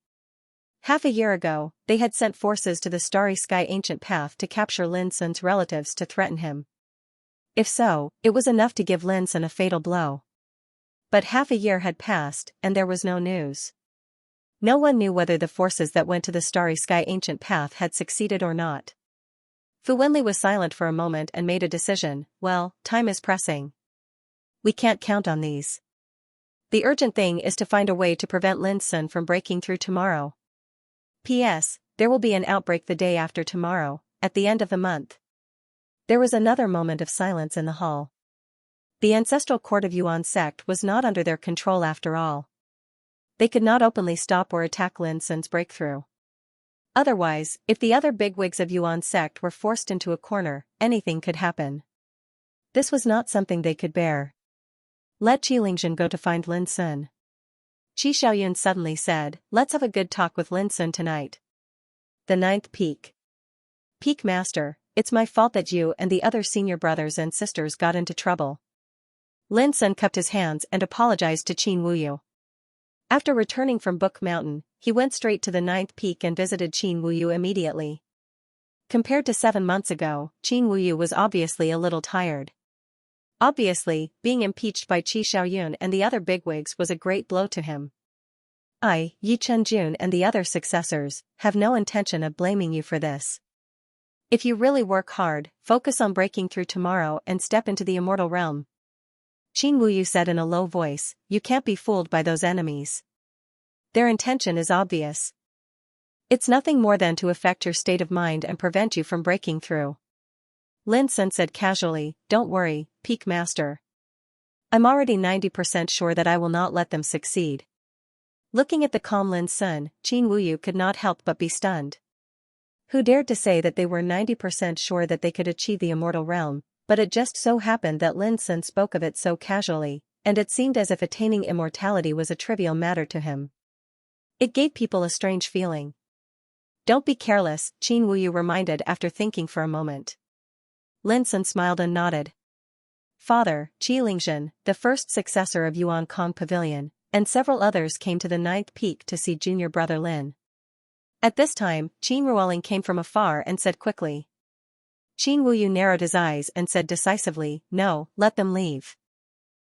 Half a year ago, they had sent forces to the Starry Sky Ancient Path to capture Lin Sun's relatives to threaten him. If so, it was enough to give Lin Sun a fatal blow. But half a year had passed, and there was no news. No one knew whether the forces that went to the Starry Sky Ancient Path had succeeded or not. Fu Wenli was silent for a moment and made a decision. Well, time is pressing. We can't count on these. The urgent thing is to find a way to prevent Lin Sun from breaking through tomorrow. P.S. There will be an outbreak the day after tomorrow, at the end of the month. There was another moment of silence in the hall. The ancestral court of Yuan sect was not under their control after all. They could not openly stop or attack Lin Sun's breakthrough. Otherwise, if the other bigwigs of Yuan sect were forced into a corner, anything could happen. This was not something they could bear. Let Qi Lingzhen go to find Lin Sun. Qi Xiaoyun suddenly said, let's have a good talk with Lin Sun tonight. The ninth peak. Peak Master, it's my fault that you and the other senior brothers and sisters got into trouble. Lin Sun cupped his hands and apologized to Qin Wuyu. After returning from Book Mountain, he went straight to the ninth peak and visited Qin Wuyu immediately. Compared to 7 months ago, Qin Wuyu was obviously a little tired. Obviously, being impeached by Qi Xiaoyun and the other bigwigs was a great blow to him. I, Yi Chenjun and the other successors, have no intention of blaming you for this. If you really work hard, focus on breaking through tomorrow and step into the immortal realm. Qin Wuyu said in a low voice, you can't be fooled by those enemies. Their intention is obvious. It's nothing more than to affect your state of mind and prevent you from breaking through. Lin Sun said casually, don't worry, Peak Master. I'm already 90% sure that I will not let them succeed. Looking at the calm Lin Sun, Qin Wuyu could not help but be stunned. Who dared to say that they were 90% sure that they could achieve the immortal realm, but it just so happened that Lin Sun spoke of it so casually, and it seemed as if attaining immortality was a trivial matter to him. It gave people a strange feeling. Don't be careless, Qin Wuyu reminded after thinking for a moment. Lin Sun smiled and nodded. Father, Qi Lingzhen, the first successor of Yuan Kong Pavilion, and several others came to the ninth peak to see junior brother Lin. At this time, Qin Ruoling came from afar and said quickly. Qin Wuyu narrowed his eyes and said decisively, no, let them leave.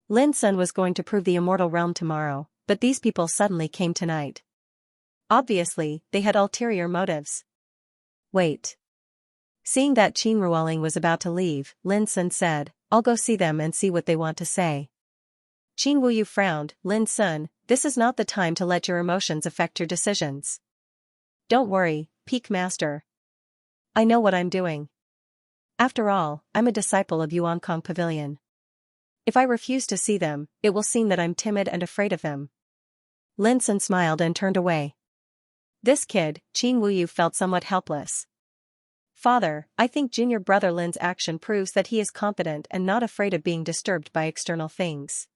Lin Sun was going to prove the immortal realm tomorrow, but these people suddenly came tonight. Obviously, they had ulterior motives. Wait. Seeing that Qin Ruoling was about to leave, Lin Sun said, I'll go see them and see what they want to say. Qin Wuyu frowned, Lin Sun, this is not the time to let your emotions affect your decisions. Don't worry, Peak Master. I know what I'm doing. After all, I'm a disciple of Yuan Kong Pavilion. If I refuse to see them, it will seem that I'm timid and afraid of them. Lin Sun smiled and turned away. This kid, Qin Wuyu felt somewhat helpless. Father, I think junior brother Lin's action proves that he is confident and not afraid of being disturbed by external things.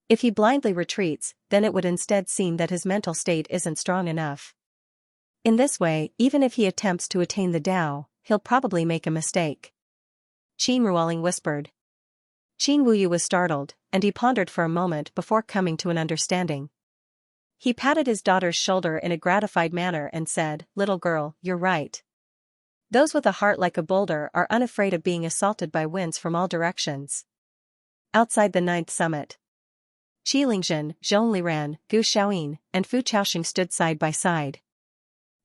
If he blindly retreats, then it would instead seem that his mental state isn't strong enough. In this way, even if he attempts to attain the Tao, he'll probably make a mistake. Qin Ruoling whispered. Qin Wuyu was startled, and he pondered for a moment before coming to an understanding. He patted his daughter's shoulder in a gratified manner and said, little girl, you're right. Those with a heart like a boulder are unafraid of being assaulted by winds from all directions. Outside the ninth summit, Qi Lingzhen, Zhong Liran, Gu Xiaoyin, and Fu Chaoxing stood side by side.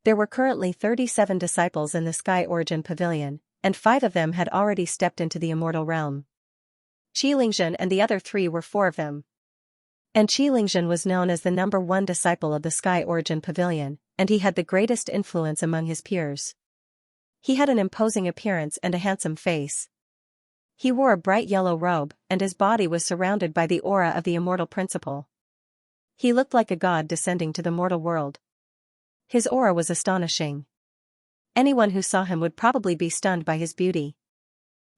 There were currently 37 disciples in the Sky Origin Pavilion, and 5 of them had already stepped into the immortal realm. Qi Lingzhen and the other 3 were 4 of them. And Qi Lingzhen was known as the number 1 disciple of the Sky Origin Pavilion, and he had the greatest influence among his peers. He had an imposing appearance and a handsome face. He wore a bright yellow robe, and his body was surrounded by the aura of the immortal principle. He looked like a god descending to the mortal world. His aura was astonishing. Anyone who saw him would probably be stunned by his beauty.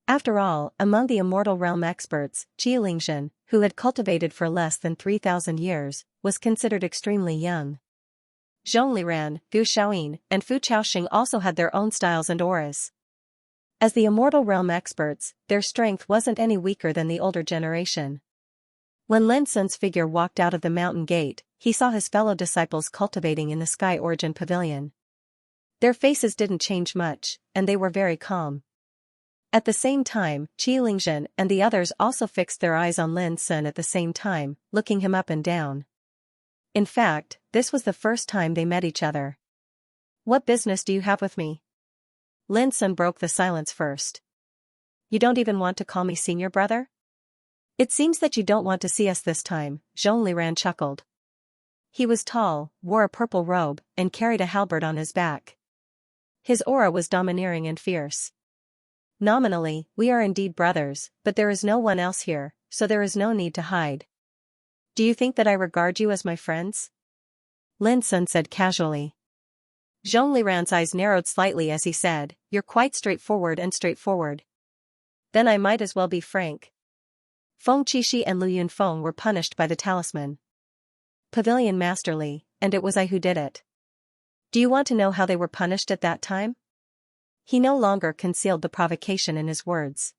After all, among the immortal realm experts, Qi Lingzhen, who had cultivated for less than 3,000 years, was considered extremely young. Zhong Liran, Gu Xiaoyin, and Fu Chaoxing also had their own styles and auras. As the immortal realm experts, their strength wasn't any weaker than the older generation. When Lin Sun's figure walked out of the mountain gate, he saw his fellow disciples cultivating in the Sky Origin Pavilion. Their faces didn't change much, and they were very calm. At the same time, Xianxia and the others also fixed their eyes on Lin Sun at the same time, looking him up and down. In fact, this was the first time they met each other. "What business do you have with me?" Lin Sun broke the silence first. "You don't even want to call me senior brother?" "It seems that you don't want to see us this time," Zhongliran chuckled. He was tall, wore a purple robe, and carried a halberd on his back. His aura was domineering and fierce. "Nominally, we are indeed brothers, but there is no one else here, so there is no need to hide. Do you think that I regard you as my friends?" Lin Sun said casually. Zhongliran's eyes narrowed slightly as he said, "You're quite straightforward. Then I might as well be frank. Feng Qixi and Lu Yunfeng were punished by the talisman. Pavilion Masterly, and it was I who did it. Do you want to know how they were punished at that time?" He no longer concealed the provocation in his words.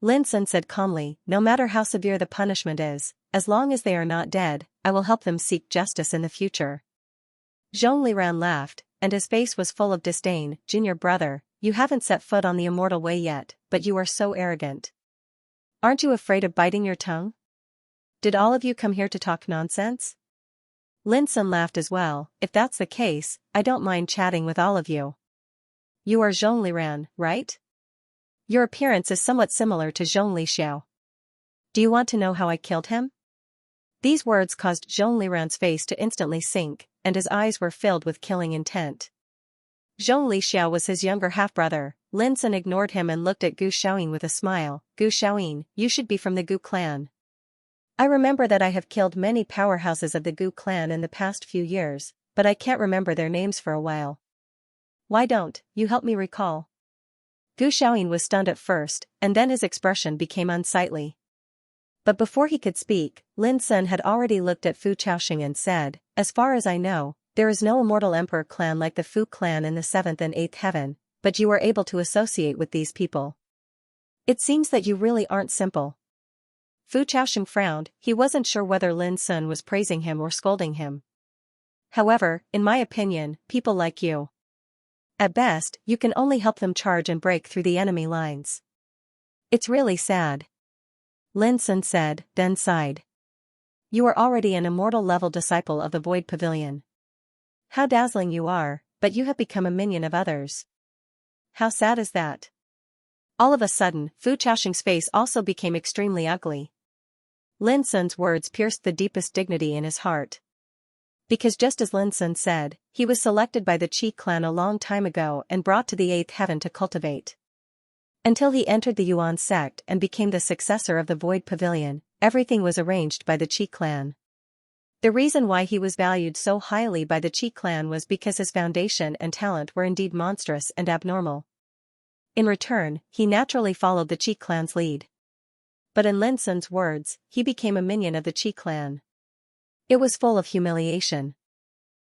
Lin Sun said calmly, "No matter how severe the punishment is, as long as they are not dead, I will help them seek justice in the future." Zhongliran laughed, and his face was full of disdain. "Junior brother, you haven't set foot on the immortal way yet, but you are so arrogant. Aren't you afraid of biting your tongue? Did all of you come here to talk nonsense?" Lin Sun laughed as well. "If that's the case, I don't mind chatting with all of you. You are Zhongliran, right? Your appearance is somewhat similar to Zhongli. Do you want to know how I killed him?" These words caused Zhongliran's face to instantly sink, and his eyes were filled with killing intent. Zhongli was his younger half-brother. Lin Sun ignored him and looked at Gu Xiaoyin with a smile. "Gu Xiaoyin, you should be from the Gu clan. I remember that I have killed many powerhouses of the Gu clan in the past few years, but I can't remember their names for a while. Why don't you help me recall?" Gu Xiaoyin was stunned at first, and then his expression became unsightly. But before he could speak, Lin Sun had already looked at Fu Chaoxing and said, "As far as I know, there is no immortal emperor clan like the Fu clan in the 7th and 8th heaven, but you are able to associate with these people. It seems that you really aren't simple." Fu Chaoxing frowned. He wasn't sure whether Lin Sun was praising him or scolding him. "However, in my opinion, people like you. At best, you can only help them charge and break through the enemy lines. It's really sad." Lin Sun said, then sighed. "You are already an immortal-level disciple of the Void Pavilion. How dazzling you are, but you have become a minion of others. How sad is that?" All of a sudden, Fu Chaoxing's face also became extremely ugly. Lin Sun's words pierced the deepest dignity in his heart. Because just as Lin Sun said, he was selected by the Qi clan a long time ago and brought to the 8th heaven to cultivate. Until he entered the Yuan sect and became the successor of the Void Pavilion, everything was arranged by the Qi clan. The reason why he was valued so highly by the Qi clan was because his foundation and talent were indeed monstrous and abnormal. In return, he naturally followed the Qi clan's lead. But in Lin Sun's words, he became a minion of the Qi clan. It was full of humiliation.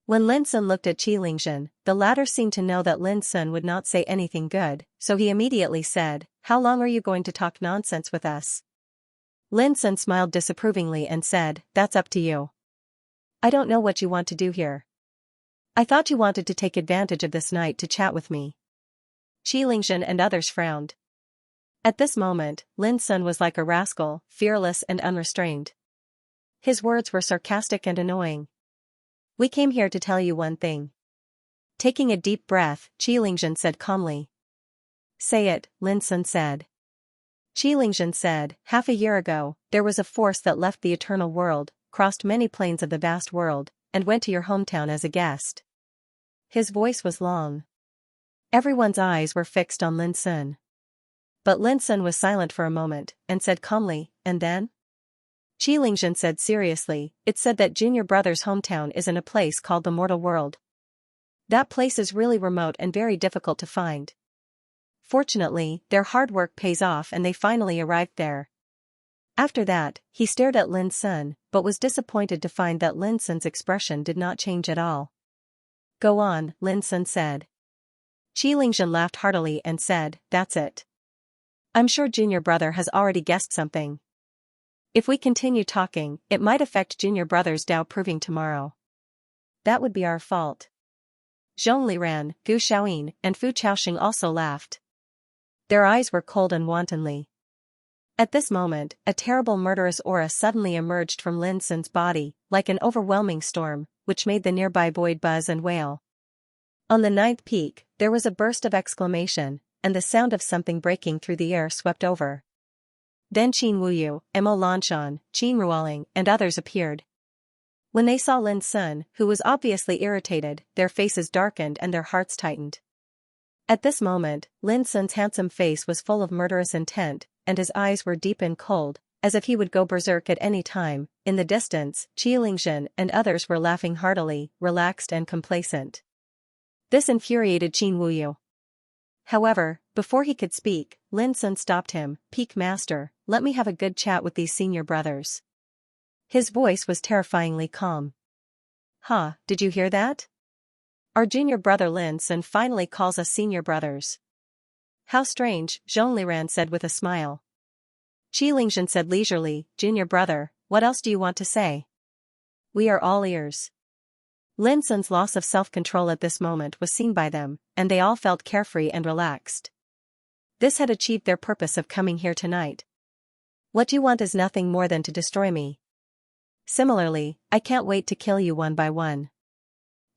When Lin Sun looked at Xianxia, the latter seemed to know that Lin Sun would not say anything good, so he immediately said, "How long are you going to talk nonsense with us?" Lin Sun smiled disapprovingly and said, "That's up to you. I don't know what you want to do here. I thought you wanted to take advantage of this night to chat with me." Xianxia and others frowned. At this moment, Lin Sun was like a rascal, fearless and unrestrained. His words were sarcastic and annoying. "We came here to tell you one thing." Taking a deep breath, Xianxia said calmly. "Say it," Lin Sun said. Xianxia said, "Half a year ago, there was a force that left the eternal world, crossed many planes of the vast world, and went to your hometown as a guest." His voice was long. Everyone's eyes were fixed on Lin Sun. But Lin Sun was silent for a moment, and said calmly, "And then?" Xianxia said seriously, "It said that junior brother's hometown is in a place called the Mortal World. That place is really remote and very difficult to find. Fortunately, their hard work pays off and they finally arrived there." After that, he stared at Lin Sun, but was disappointed to find that Lin Sun's expression did not change at all. "Go on," Lin Sun said. Xianxia laughed heartily and said, "That's it. I'm sure junior brother has already guessed something." If we continue talking, it might affect junior brother's Dao proving tomorrow. That would be our fault. Zhong Liran, Gu Xiaoyin, and Fu Chaoxing also laughed. Their eyes were cold and wantonly. At this moment, a terrible murderous aura suddenly emerged from Lin Sun's body, like an overwhelming storm, which made the nearby void buzz and wail. On the 9th peak, there was a burst of exclamation, and the sound of something breaking through the air swept over. Then Qin Wuyu, Mo Lanshan, Qin Ruoling, and others appeared. When they saw Lin Sun, who was obviously irritated, their faces darkened and their hearts tightened. At this moment, Lin Sun's handsome face was full of murderous intent, and his eyes were deep and cold, as if he would go berserk at any time. In the distance, Qi Lingjun and others were laughing heartily, relaxed and complacent. This infuriated Qin Wuyu. However, before he could speak, Lin Sun stopped him. "Peak Master, let me have a good chat with these senior brothers." His voice was terrifyingly calm. "Huh, did you hear that? Our junior brother Lin Sun finally calls us senior brothers." "How strange," Zhong Liran said with a smile. Qi Lingjun said leisurely, "Junior brother, what else do you want to say? We are all ears." Lin Sun's loss of self-control at this moment was seen by them, and they all felt carefree and relaxed. This had achieved their purpose of coming here tonight. "What you want is nothing more than to destroy me. Similarly, I can't wait to kill you one by one.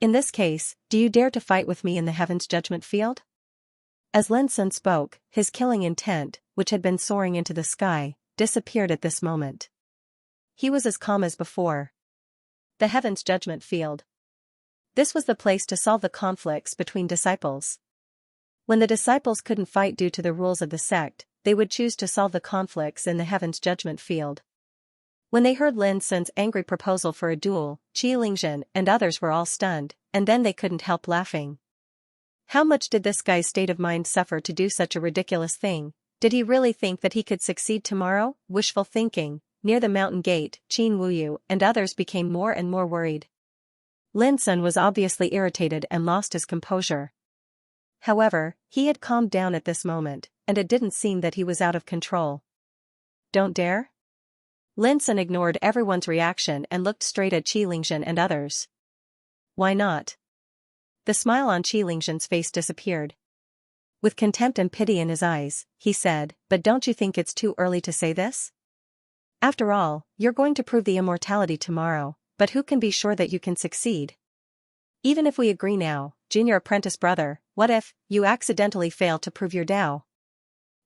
In this case, do you dare to fight with me in the Heaven's Judgment Field?" As Lin Sun spoke, his killing intent, which had been soaring into the sky, disappeared at this moment. He was as calm as before. The Heaven's Judgment Field. This was the place to solve the conflicts between disciples. When the disciples couldn't fight due to the rules of the sect, they would choose to solve the conflicts in the Heaven's Judgment Field. When they heard Lin Sun's angry proposal for a duel, Qi Lingjun and others were all stunned, and then they couldn't help laughing. How much did this guy's state of mind suffer to do such a ridiculous thing? Did he really think that he could succeed tomorrow? Wishful thinking. Near the mountain gate, Qin Wuyu and others became more and more worried. Lin Sun was obviously irritated and lost his composure. However, he had calmed down at this moment, and it didn't seem that he was out of control. "Don't dare?" Lin Sun ignored everyone's reaction and looked straight at Qi Lingjun and others. "Why not?" The smile on Qi Lingjun's face disappeared. With contempt and pity in his eyes, he said, "But don't you think it's too early to say this? After all, you're going to prove the immortality tomorrow, but who can be sure that you can succeed? Even if we agree now, junior apprentice brother, what if you accidentally fail to prove your Dao?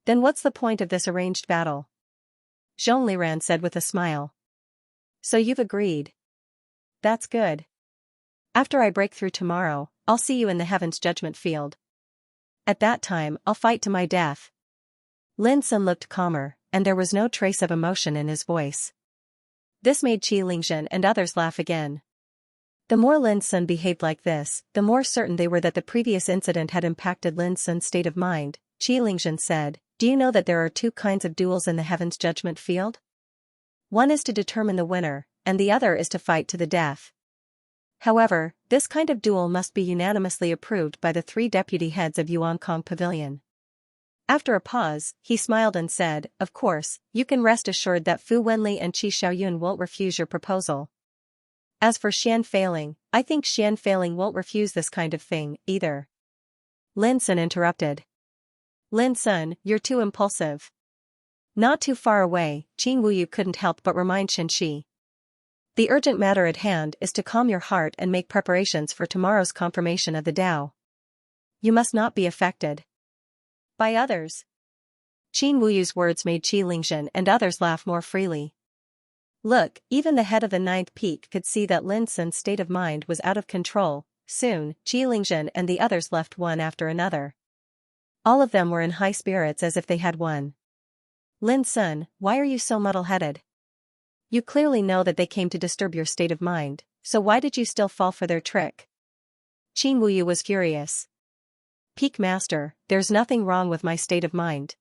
Then what's the point of this arranged battle?" Zhong Liran said with a smile. "So you've agreed. That's good. After I break through tomorrow, I'll see you in the Heaven's Judgment Field. At that time, I'll fight to my death." Lin Sun looked calmer, and there was no trace of emotion in his voice. This made Qi Lingjun and others laugh again. The more Lin Sun behaved like this, the more certain they were that the previous incident had impacted Lin Sun's state of mind. Qi Lingjun said, "Do you know that there are two kinds of duels in the Heaven's Judgment Field? One is to determine the winner, and the other is to fight to the death. However, this kind of duel must be unanimously approved by the 3 deputy heads of Yuankong Pavilion." After a pause, he smiled and said, "Of course, you can rest assured that Fu Wenli and Qi Xiaoyun won't refuse your proposal. As for Xian Feiling, I think Xian Feiling won't refuse this kind of thing, either." Lin Sun interrupted. "Lin Sun, you're too impulsive." Not too far away, Qin Wuyu couldn't help but remind Xianxia. "The urgent matter at hand is to calm your heart and make preparations for tomorrow's confirmation of the Tao. You must not be affected by others." Qin Wuyu's words made Qi Lingjun and others laugh more freely. Look, even the head of the 9th peak could see that Lin Sun's state of mind was out of control. Soon, Qi Lingjun and the others left one after another. All of them were in high spirits as if they had won. "Lin Sun, why are you so muddle-headed? You clearly know that they came to disturb your state of mind, so why did you still fall for their trick?" Qin Wuyu was furious. "Peak Master, there's nothing wrong with my state of mind.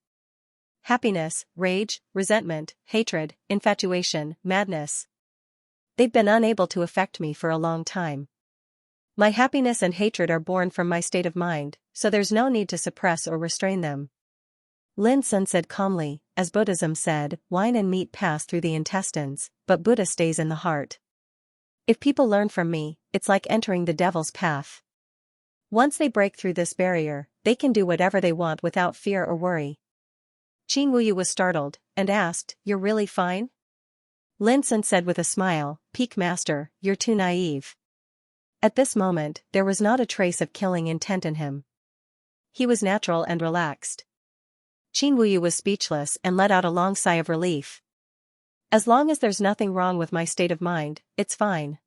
Happiness, rage, resentment, hatred, infatuation, madness. They've been unable to affect me for a long time. My happiness and hatred are born from my state of mind, so there's no need to suppress or restrain them." Lin Sun said calmly, as Buddhism said, wine and meat pass through the intestines, but Buddha stays in the heart. If people learn from me, it's like entering the devil's path. Once they break through this barrier, they can do whatever they want without fear or worry. Qin Wuyu was startled, and asked, "You're really fine?" Lin Sun said with a smile, "Peak Master, you're too naive." At this moment, there was not a trace of killing intent in him. He was natural and relaxed. Qin Wuyu was speechless and let out a long sigh of relief. "As long as there's nothing wrong with my state of mind, it's fine.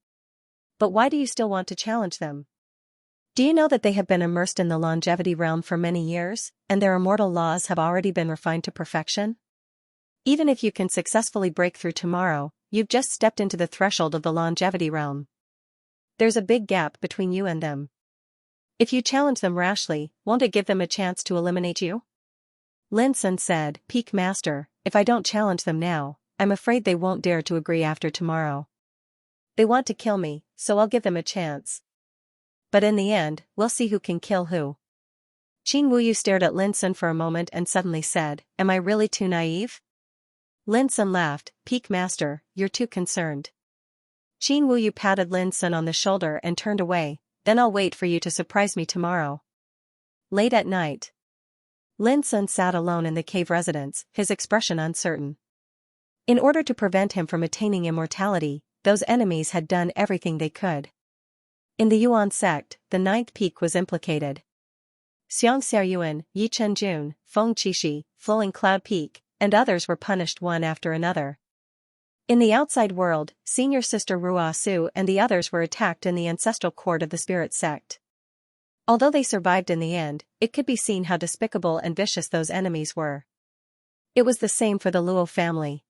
But why do you still want to challenge them? Do you know that they have been immersed in the longevity realm for many years, and their immortal laws have already been refined to perfection? Even if you can successfully break through tomorrow, you've just stepped into the threshold of the longevity realm. There's a big gap between you and them. If you challenge them rashly, won't it give them a chance to eliminate you?" Lin Sun said, "Peak Master, if I don't challenge them now, I'm afraid they won't dare to agree after tomorrow. They want to kill me, so I'll give them a chance. But in the end, we'll see who can kill who." Qin Wuyu stared at Lin Sun for a moment and suddenly said, "Am I really too naive?" Lin Sun laughed, "Peak Master, you're too concerned." Qin Wuyu patted Lin Sun on the shoulder and turned away, "Then I'll wait for you to surprise me tomorrow." Late at night, Lin Sun sat alone in the cave residence, his expression uncertain. In order to prevent him from attaining immortality, those enemies had done everything they could. In the Yuan sect, the ninth peak was implicated. Xianxia Yuan, Yichen Jun, Feng Qishi, Flowing Cloud Peak, and others were punished one after another. In the outside world, senior sister Rua Su and the others were attacked in the ancestral court of the spirit sect. Although they survived in the end, it could be seen how despicable and vicious those enemies were. It was the same for the Luo family.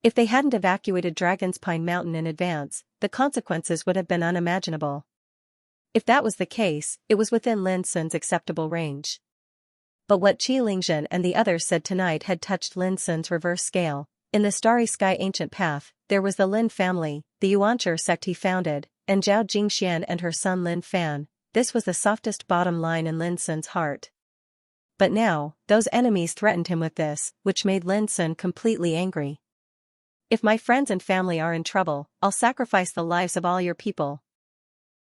If they hadn't evacuated Dragon's Pine Mountain in advance, the consequences would have been unimaginable. If that was the case, it was within Lin Sun's acceptable range. But what Qi Lingzhen and the others said tonight had touched Lin Sun's reverse scale. In the Starry Sky Ancient Path, there was the Lin family, the Yuanchi sect he founded, and Zhao Jingxian and her son Lin Fan. This was the softest bottom line in Lin Sun's heart. But now, those enemies threatened him with this, which made Lin Sun completely angry. "If my friends and family are in trouble, I'll sacrifice the lives of all your people,"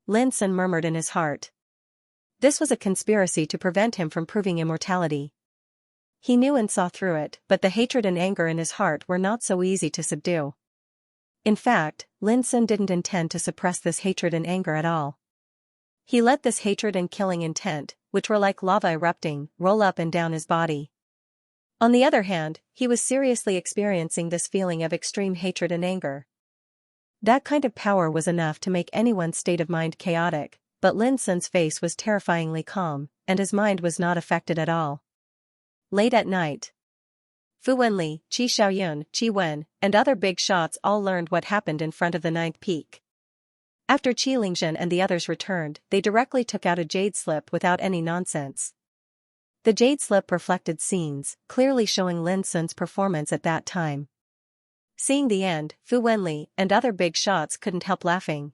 Lin Sun murmured in his heart. This was a conspiracy to prevent him from proving immortality. He knew and saw through it, but the hatred and anger in his heart were not so easy to subdue. In fact, Lin Sun didn't intend to suppress this hatred and anger at all. He let this hatred and killing intent, which were like lava erupting, roll up and down his body. On the other hand, he was seriously experiencing this feeling of extreme hatred and anger. That kind of power was enough to make anyone's state of mind chaotic, but Lin Sun's face was terrifyingly calm, and his mind was not affected at all. Late at night, Fu Wenli, Qi Xiaoyun, Qi Wen, and other big shots all learned what happened in front of the ninth peak. After Qi Lingzhen and the others returned, they directly took out a jade slip without any nonsense. The jade slip reflected scenes, clearly showing Lin Sun's performance at that time. Seeing the end, Fu Wenli and other big shots couldn't help laughing.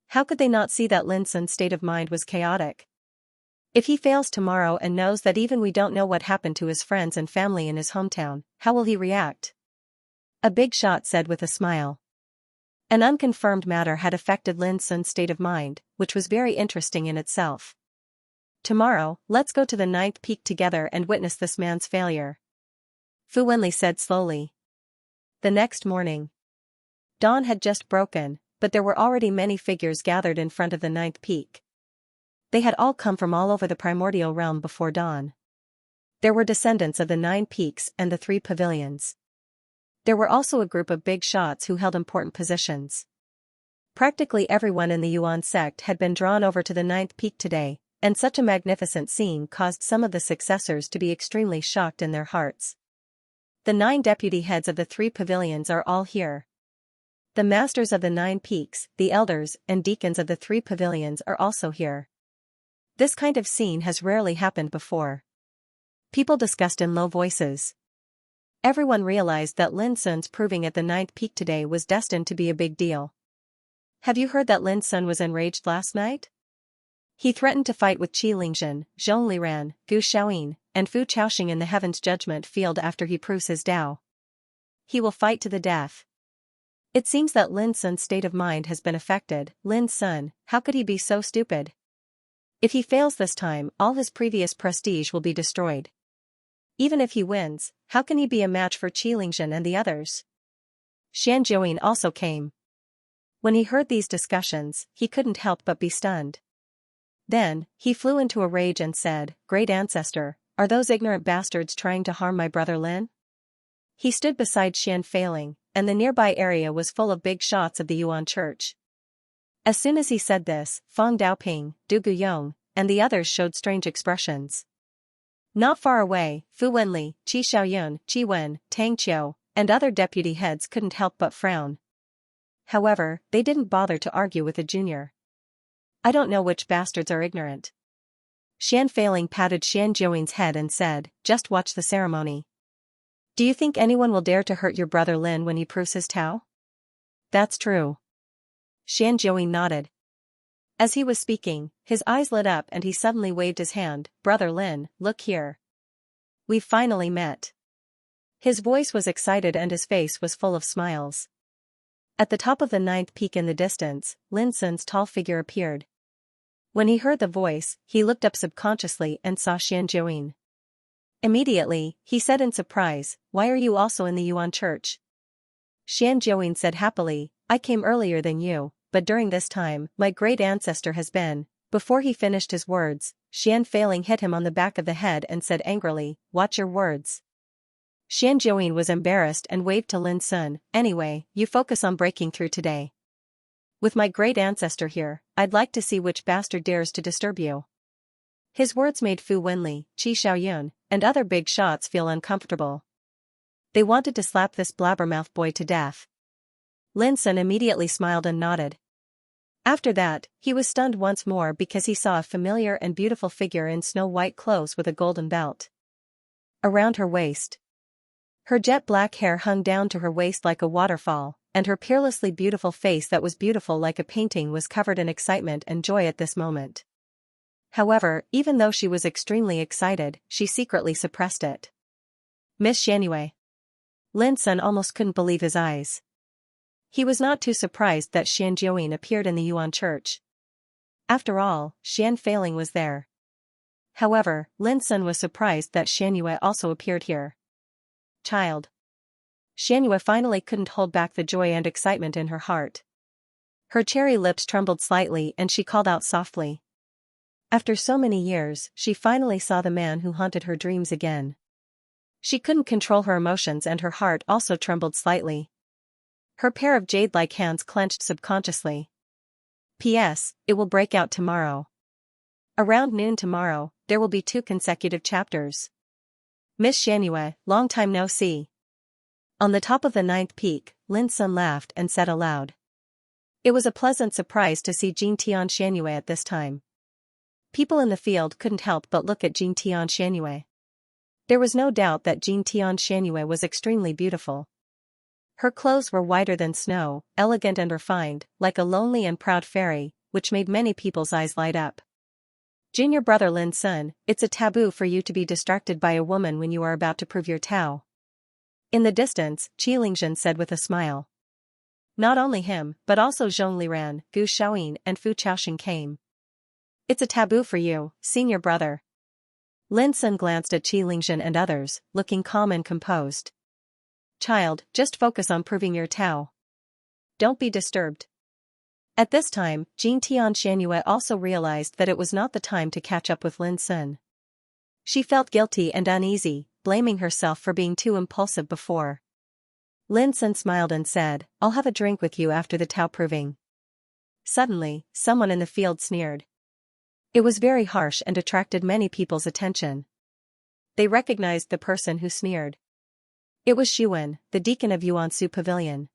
How could they not see that Lin Sun's state of mind was chaotic? If he fails tomorrow and knows that even we don't know what happened to his friends and family in his hometown, how will he react? A big shot said with a smile. An unconfirmed matter had affected Lin Sun's state of mind, which was very interesting in itself. "Tomorrow, let's go to the ninth peak together and witness this man's failure," Fu Wenli said slowly. The next morning, dawn had just broken, but there were already many figures gathered in front of the ninth peak. They had all come from all over the primordial realm before dawn. There were descendants of the 9 peaks and the 3 pavilions. There were also a group of big shots who held important positions. Practically everyone in the Yuan sect had been drawn over to the 9th peak today, and such a magnificent scene caused some of the successors to be extremely shocked in their hearts. The 9 deputy heads of the 3 pavilions are all here. The masters of the 9 peaks, the elders and deacons of the 3 pavilions are also here. This kind of scene has rarely happened before. People discussed in low voices. Everyone realized that Lin Sun's proving at the 9th peak today was destined to be a big deal. Have you heard that Lin Sun was enraged last night? He threatened to fight with Qi Lingzhen, Zhong Liran, Gu Xiaoyin, and Fu Chaoxing in the Heaven's Judgment Field after he proves his Tao. He will fight to the death. It seems that Lin Sun's state of mind has been affected. Lin Sun, how could he be so stupid? If he fails this time, all his previous prestige will be destroyed. Even if he wins, how can he be a match for Qilingzhen and the others? Xianxia also came. When he heard these discussions, he couldn't help but be stunned. Then, he flew into a rage and said, "Great Ancestor, are those ignorant bastards trying to harm my brother Lin?" He stood beside Xian Feiling, and the nearby area was full of big shots of the Yuan Church. As soon as he said this, Feng Daoping, Du Guyong, and the others showed strange expressions. Not far away, Fu Wenli, Qi Xiaoyun, Qi Wen, Tang Qiu, and other deputy heads couldn't help but frown. However, they didn't bother to argue with the junior. I don't know which bastards are ignorant. Xian Feiling patted Xianxia head and said, "Just watch the ceremony. Do you think anyone will dare to hurt your brother Lin when he proves his Tao?" "That's true." Xianxia nodded. As he was speaking, his eyes lit up and he suddenly waved his hand. "Brother Lin, look here. We've finally met." His voice was excited and his face was full of smiles. At the top of the 9th peak in the distance, Lin Sun's tall figure appeared. When he heard the voice, he looked up subconsciously and saw Xianxia. Immediately, he said in surprise, "Why are you also in the Yuan Church?" Xianxia said happily, "I came earlier than you, but during this time, my great ancestor has been." Before he finished his words, Xian Feiling hit him on the back of the head and said angrily, "Watch your words." Xianxia was embarrassed and waved to Lin Sun, "Anyway, you focus on breaking through today. With my great ancestor here, I'd like to see which bastard dares to disturb you." His words made Fu Wenli, Qi Xiaoyun, and other big shots feel uncomfortable. They wanted to slap this blabbermouth boy to death. Lin Sun immediately smiled and nodded. After that, he was stunned once more because he saw a familiar and beautiful figure in snow-white clothes with a golden belt around her waist. Her jet-black hair hung down to her waist like a waterfall, and her peerlessly beautiful face that was beautiful like a painting was covered in excitement and joy at this moment. However, even though she was extremely excited, she secretly suppressed it. "Miss Xianxia." Lin Sun almost couldn't believe his eyes. He was not too surprised that Xianxia appeared in the Yuan Church. After all, Xian Feiling was there. However, Lin Sun was surprised that Xianxia also appeared here. "Child." Xianxia finally couldn't hold back the joy and excitement in her heart. Her cherry lips trembled slightly and she called out softly. After so many years, she finally saw the man who haunted her dreams again. She couldn't control her emotions and her heart also trembled slightly. Her pair of jade-like hands clenched subconsciously. P.S. It will break out tomorrow. Around noon tomorrow, there will be 2 consecutive chapters. Miss Xianxia, long time no see. On the top of the 9th peak, Lin Sun laughed and said aloud. It was a pleasant surprise to see Jing Tian Xianxia at this time. People in the field couldn't help but look at Jing Tian Xianxia. There was no doubt that Jing Tian Xianxia was extremely beautiful. Her clothes were whiter than snow, elegant and refined, like a lonely and proud fairy, which made many people's eyes light up. "Junior brother Lin Sun, it's a taboo for you to be distracted by a woman when you are about to prove your Tao." In the distance, Qilingzhen said with a smile. Not only him, but also Zhong Liran, Gu Shaoyin and Fu Chaoxing came. "It's a taboo for you, senior brother." Lin Sun glanced at Qilingzhen and others, looking calm and composed. "Child, just focus on proving your Tao. Don't be disturbed." At this time, Jing Tian Xianxia also realized that it was not the time to catch up with Lin Sun. She felt guilty and uneasy, blaming herself for being too impulsive before. Lin Sun smiled and said, "I'll have a drink with you after the Tao proving." Suddenly, someone in the field sneered. It was very harsh and attracted many people's attention. They recognized the person who sneered. It was Xuan, the deacon of Yuansu Pavilion.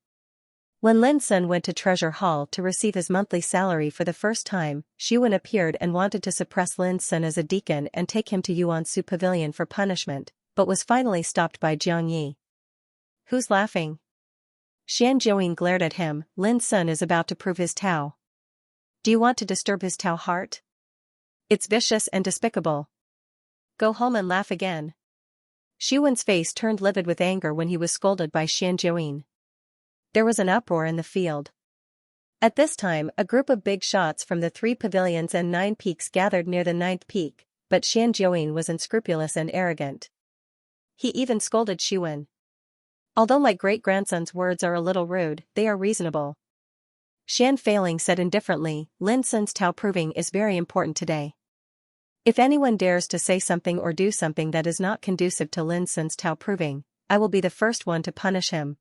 When Lin Sun went to Treasure Hall to receive his monthly salary for the first time, Xuan appeared and wanted to suppress Lin Sun as a deacon and take him to Yuansu Pavilion for punishment, but was finally stopped by Jiang Yi. "Who's laughing?" Xianxia glared at him. "Lin Sun is about to prove his Tao. Do you want to disturb his Tao heart? It's vicious and despicable." Go home and laugh again. Xiuwen's face turned livid with anger when he was scolded by Xianxia. There was an uproar in the field. At this time, a group of big shots from the 3 pavilions and 9 peaks gathered near the 9th peak, but Xianxia was unscrupulous and arrogant. He even scolded Xiuwen. Although my great-grandson's words are a little rude, they are reasonable. Xian Feiling said indifferently, Lin Sun's Tao proving is very important today. If anyone dares to say something or do something that is not conducive to Lin Sun's Tao proving, I will be the first one to punish him.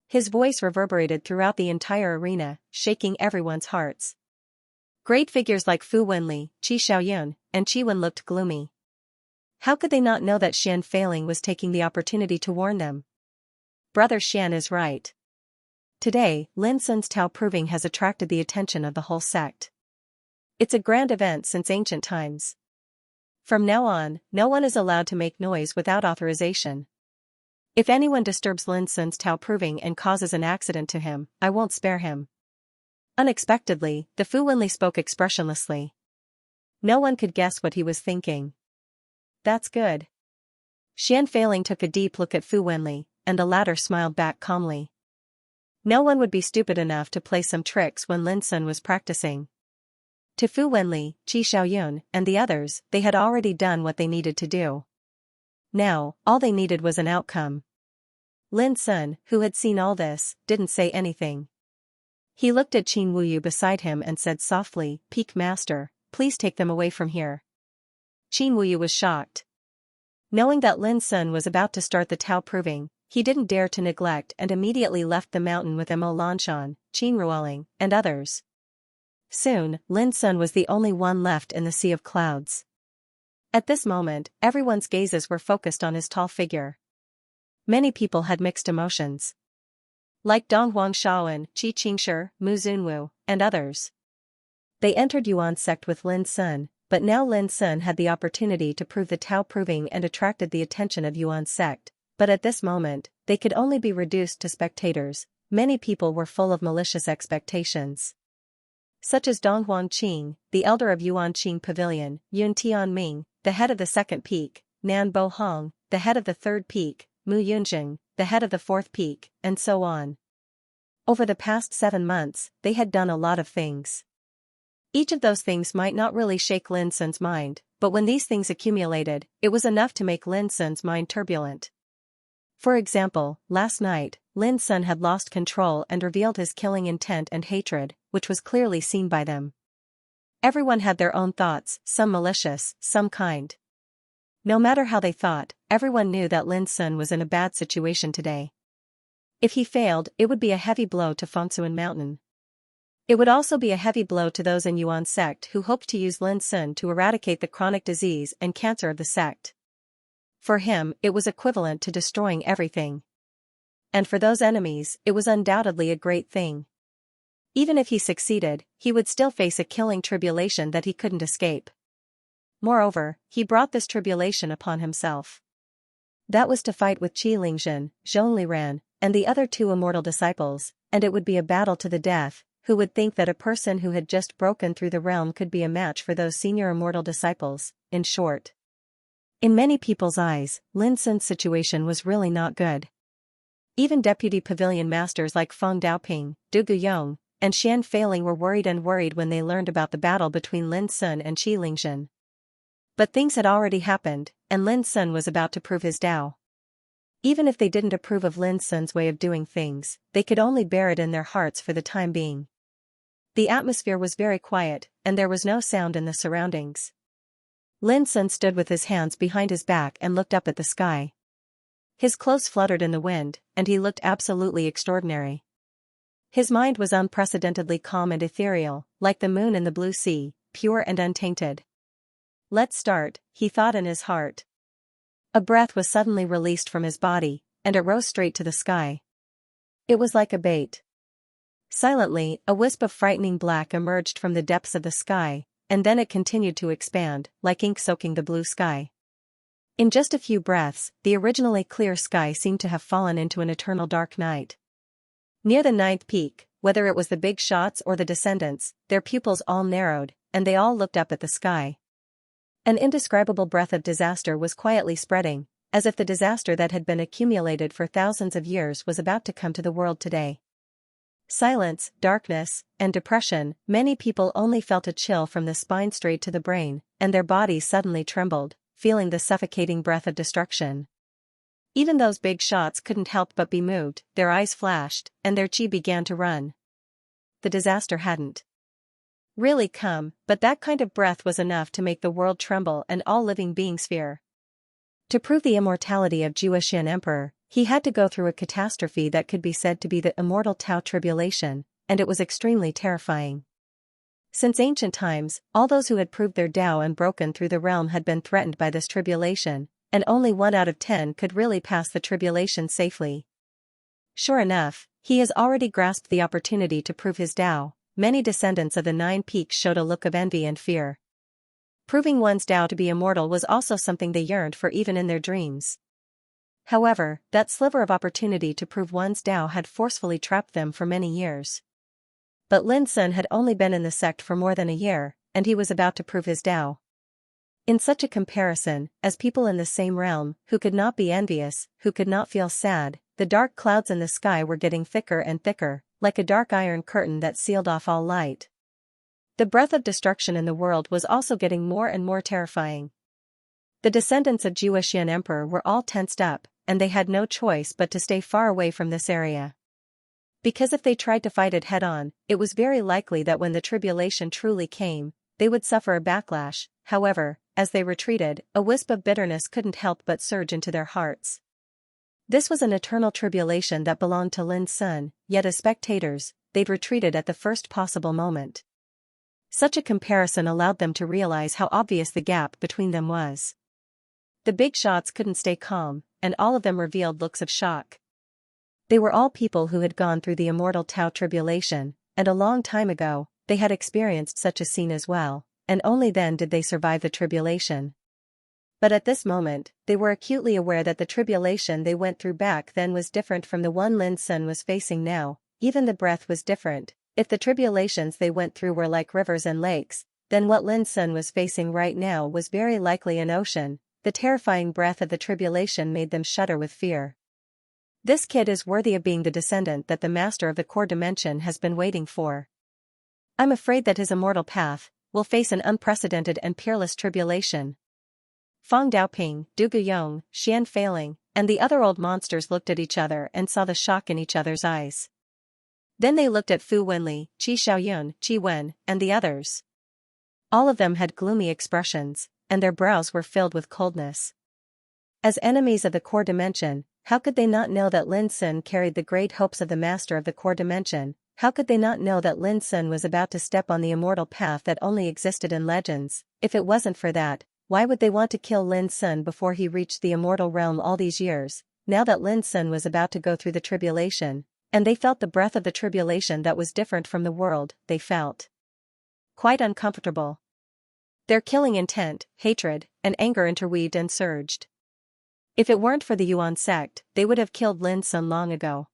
His voice reverberated throughout the entire arena, shaking everyone's hearts. Great figures like Fu Wenli, Qi Xiaoyun, and Qi Wen looked gloomy. How could they not know that Xian Feiling was taking the opportunity to warn them? Brother Xian is right. Today, Lin Sun's Tao proving has attracted the attention of the whole sect. It's a grand event since ancient times. From now on, no one is allowed to make noise without authorization. If anyone disturbs Lin Sun's Tao proving and causes an accident to him, I won't spare him. Unexpectedly, the Fu Wenli spoke expressionlessly. No one could guess what he was thinking. That's good. Xian Feiling took a deep look at Fu Wenli, and the latter smiled back calmly. No one would be stupid enough to play some tricks when Lin Sun was practicing. To Fu Wenli, Qi Xiaoyun, and the others, they had already done what they needed to do. Now, all they needed was an outcome. Lin Sun, who had seen all this, didn't say anything. He looked at Qin Wuyu beside him and said softly, Peak Master, please take them away from here. Qin Wuyu was shocked. Knowing that Lin Sun was about to start the Tao proving, he didn't dare to neglect and immediately left the mountain with Mo Lanshan, Qin Ruoling, and others. Soon, Lin Sun was the only one left in the sea of clouds. At this moment, everyone's gazes were focused on his tall figure. Many people had mixed emotions. Like Dong Huangshaoan, Qi Qingshi, Mu Zunwu, and others. They entered Yuan's sect with Lin Sun, but now Lin Sun had the opportunity to prove the Tao proving and attracted the attention of Yuan's sect, but at this moment, they could only be reduced to spectators. Many people were full of malicious expectations. Such as Dong Huangqing, the elder of Yuanqing Pavilion, Yun Tianming, the head of the 2nd peak, Nan Bohong, the head of the 3rd peak, Mu Yunjing, the head of the 4th peak, and so on. Over the past 7 months, they had done a lot of things. Each of those things might not really shake Lin Sun's mind, but when these things accumulated, it was enough to make Lin Sun's mind turbulent. For example, last night, Lin Sun had lost control and revealed his killing intent and hatred, which was clearly seen by them. Everyone had their own thoughts, some malicious, some kind. No matter how they thought, everyone knew that Lin Sun was in a bad situation today. If he failed, it would be a heavy blow to Fengsuan Mountain. It would also be a heavy blow to those in Yuan's sect who hoped to use Lin Sun to eradicate the chronic disease and cancer of the sect. For him, it was equivalent to destroying everything. And for those enemies, it was undoubtedly a great thing. Even if he succeeded, he would still face a killing tribulation that he couldn't escape. Moreover, he brought this tribulation upon himself. That was to fight with Qi Lingjun, Zhong Liran, and the other 2 immortal disciples, and it would be a battle to the death. Who would think that a person who had just broken through the realm could be a match for those senior immortal disciples, in short. In many people's eyes, Lin Sun's situation was really not good. Even deputy pavilion masters like Feng Daoping, Du Guyong, and Xian Feiling were worried when they learned about the battle between Lin Sun and Qi Lingjun. But things had already happened, and Lin Sun was about to prove his Tao. Even if they didn't approve of Lin Sun's way of doing things, they could only bear it in their hearts for the time being. The atmosphere was very quiet, and there was no sound in the surroundings. Lin Sun stood with his hands behind his back and looked up at the sky. His clothes fluttered in the wind, and he looked absolutely extraordinary. His mind was unprecedentedly calm and ethereal, like the moon in the blue sea, pure and untainted. Let's start, he thought in his heart. A breath was suddenly released from his body, and it rose straight to the sky. It was like a bait. Silently, a wisp of frightening black emerged from the depths of the sky, and then it continued to expand, like ink soaking the blue sky. In just a few breaths, the originally clear sky seemed to have fallen into an eternal dark night. Near the 9th peak, whether it was the big shots or the descendants, their pupils all narrowed, and they all looked up at the sky. An indescribable breath of disaster was quietly spreading, as if the disaster that had been accumulated for thousands of years was about to come to the world today. Silence, darkness, and depression. Many people only felt a chill from the spine straight to the brain, and their bodies suddenly trembled, feeling the suffocating breath of destruction. Even those big shots couldn't help but be moved, their eyes flashed, and their chi began to run. The disaster hadn't really come, but that kind of breath was enough to make the world tremble and all living beings fear. To prove the immortality of Xianxia Emperor, he had to go through a catastrophe that could be said to be the immortal Tao tribulation, and it was extremely terrifying. Since ancient times, all those who had proved their Tao and broken through the realm had been threatened by this tribulation, and only 1 out of 10 could really pass the tribulation safely. Sure enough, he has already grasped the opportunity to prove his Tao. Many descendants of the 9 peaks showed a look of envy and fear. Proving one's Tao to be immortal was also something they yearned for even in their dreams. However, that sliver of opportunity to prove one's Tao had forcefully trapped them for many years. But Lin Sun had only been in the sect for more than a year, and he was about to prove his Tao. In such a comparison, as people in the same realm, who could not be envious, who could not feel sad, the dark clouds in the sky were getting thicker and thicker, like a dark iron curtain that sealed off all light. The breath of destruction in the world was also getting more and more terrifying. The descendants of Xianxia Emperor were all tensed up, and they had no choice but to stay far away from this area. Because if they tried to fight it head-on, it was very likely that when the tribulation truly came, they would suffer a backlash. However, as they retreated, a wisp of bitterness couldn't help but surge into their hearts. This was an eternal tribulation that belonged to Lin Sun, yet as spectators, they'd retreated at the first possible moment. Such a comparison allowed them to realize how obvious the gap between them was. The big shots couldn't stay calm, and all of them revealed looks of shock. They were all people who had gone through the immortal Tao tribulation, and a long time ago, they had experienced such a scene as well, and only then did they survive the tribulation. But at this moment, they were acutely aware that the tribulation they went through back then was different from the one Lin Sun was facing now. Even the breath was different. If the tribulations they went through were like rivers and lakes, then what Lin Sun was facing right now was very likely an ocean. The terrifying breath of the tribulation made them shudder with fear. This kid is worthy of being the descendant that the master of the core dimension has been waiting for. I'm afraid that his immortal path will face an unprecedented and peerless tribulation. Fang Daoping, Du Guyong, Xian Failing, and the other old monsters looked at each other and saw the shock in each other's eyes. Then they looked at Fu Wenli, Qi Xiaoyun, Qi Wen, and the others. All of them had gloomy expressions, and their brows were filled with coldness. As enemies of the core dimension, how could they not know that Lin Sun carried the great hopes of the master of the core dimension? How could they not know that Lin Sun was about to step on the immortal path that only existed in legends? If it wasn't for that, why would they want to kill Lin Sun before he reached the immortal realm all these years? Now that Lin Sun was about to go through the tribulation, and they felt the breath of the tribulation that was different from the world, they felt quite uncomfortable. Their killing intent, hatred, and anger interweaved and surged. If it weren't for the Yuan sect, they would have killed Lin Sun long ago.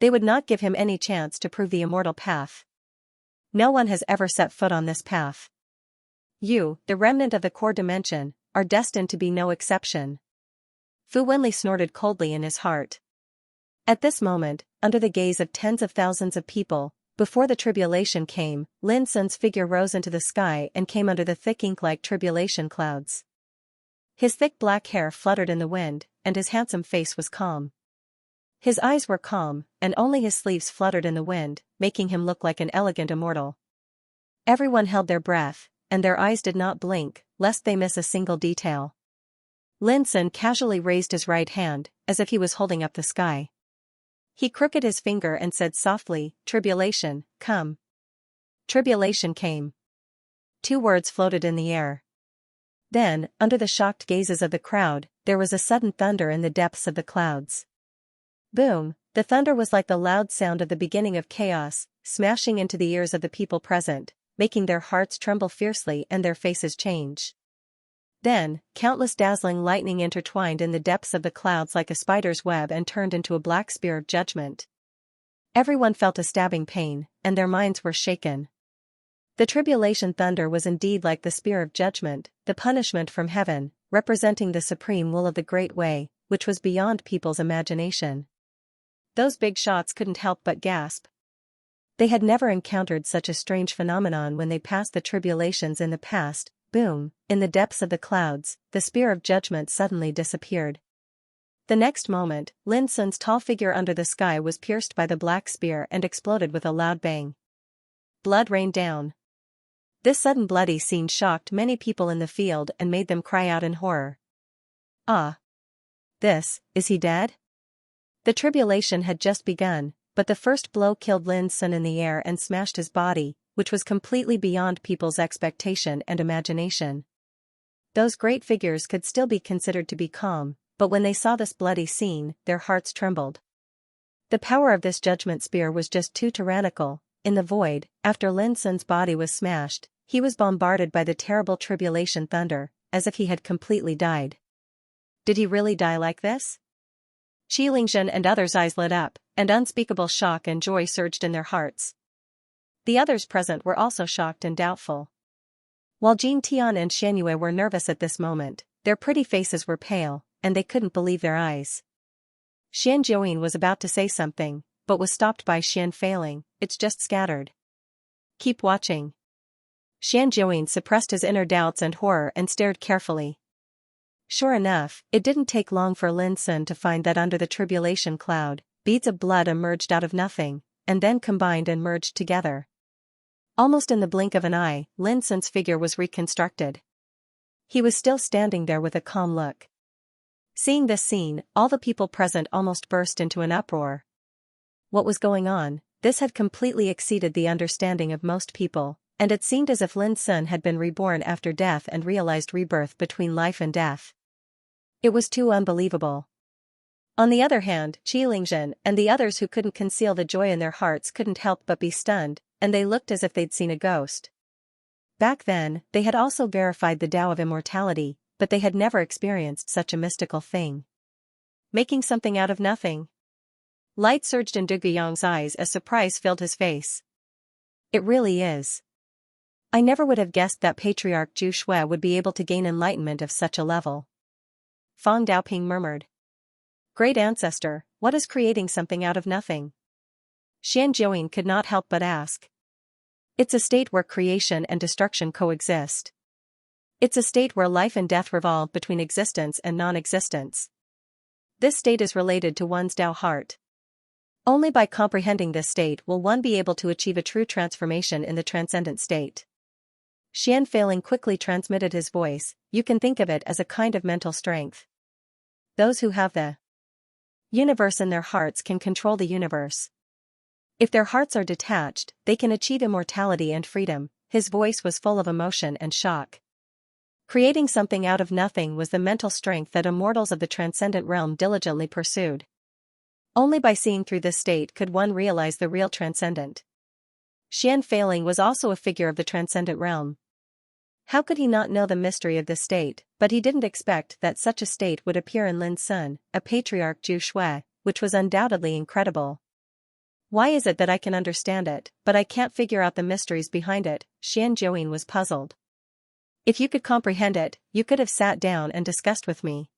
They would not give him any chance to prove the immortal path. No one has ever set foot on this path. You, the remnant of the core dimension, are destined to be no exception. Fu Wenli snorted coldly in his heart. At this moment, under the gaze of tens of thousands of people, before the tribulation came, Lin Sun's figure rose into the sky and came under the thick ink-like tribulation clouds. His thick black hair fluttered in the wind, and his handsome face was calm. His eyes were calm, and only his sleeves fluttered in the wind, making him look like an elegant immortal. Everyone held their breath, and their eyes did not blink, lest they miss a single detail. Lin Sun casually raised his right hand, as if he was holding up the sky. He crooked his finger and said softly, "Tribulation, come." Tribulation came. 2 words floated in the air. Then, under the shocked gazes of the crowd, there was a sudden thunder in the depths of the clouds. Boom! The thunder was like the loud sound of the beginning of chaos, smashing into the ears of the people present, making their hearts tremble fiercely and their faces change. Then, countless dazzling lightning intertwined in the depths of the clouds like a spider's web and turned into a black spear of judgment. Everyone felt a stabbing pain, and their minds were shaken. The tribulation thunder was indeed like the spear of judgment, the punishment from heaven, representing the supreme will of the Great Way, which was beyond people's imagination. Those big shots couldn't help but gasp. They had never encountered such a strange phenomenon when they passed the tribulations in the past. Boom, in the depths of the clouds, the spear of judgment suddenly disappeared. The next moment, Lin Sun's tall figure under the sky was pierced by the black spear and exploded with a loud bang. Blood rained down. This sudden bloody scene shocked many people in the field and made them cry out in horror. Ah! Is he dead? The tribulation had just begun, but the first blow killed Lin Sun in the air and smashed his body, which was completely beyond people's expectation and imagination. Those great figures could still be considered to be calm, but when they saw this bloody scene, their hearts trembled. The power of this judgment spear was just too tyrannical. In the void, after Lin Sun's body was smashed, he was bombarded by the terrible tribulation thunder, as if he had completely died. Did he really die like this? Xianxia and others' eyes lit up, and unspeakable shock and joy surged in their hearts. The others present were also shocked and doubtful. While Jin Tian and Xianxia were nervous at this moment, their pretty faces were pale, and they couldn't believe their eyes. Xian Jiuyin was about to say something, but was stopped by Xian Failing. It's just scattered. Keep watching. Xian Jiuyin suppressed his inner doubts and horror and stared carefully. Sure enough, it didn't take long for Lin Sun to find that under the tribulation cloud, beads of blood emerged out of nothing, and then combined and merged together. Almost in the blink of an eye, Lin Sun's figure was reconstructed. He was still standing there with a calm look. Seeing this scene, all the people present almost burst into an uproar. What was going on? This had completely exceeded the understanding of most people, and it seemed as if Lin Sun had been reborn after death and realized rebirth between life and death. It was too unbelievable. On the other hand, Xianxia and the others who couldn't conceal the joy in their hearts couldn't help but be stunned, and they looked as if they'd seen a ghost. Back then, they had also verified the Tao of immortality, but they had never experienced such a mystical thing. Making something out of nothing. Light surged in Du Guyong's eyes as surprise filled his face. It really is. I never would have guessed that Patriarch Zhu Shui would be able to gain enlightenment of such a level. Fang Daoping murmured. Great ancestor, what is creating something out of nothing? Xian Jiuyin could not help but ask. It's a state where creation and destruction coexist. It's a state where life and death revolve between existence and non-existence. This state is related to one's Tao heart. Only by comprehending this state will one be able to achieve a true transformation in the transcendent state. Xian Failing quickly transmitted his voice. You can think of it as a kind of mental strength. Those who have the universe in their hearts can control the universe. If their hearts are detached, they can achieve immortality and freedom. His voice was full of emotion and shock. Creating something out of nothing was the mental strength that immortals of the transcendent realm diligently pursued. Only by seeing through this state could one realize the real transcendent. Xian Failing was also a figure of the transcendent realm. How could he not know the mystery of this state? But he didn't expect that such a state would appear in Lin Sun, a patriarch Zhu Shui, which was undoubtedly incredible. Why is it that I can understand it, but I can't figure out the mysteries behind it? Xian Jiuyin was puzzled. If you could comprehend it, you could have sat down and discussed with me.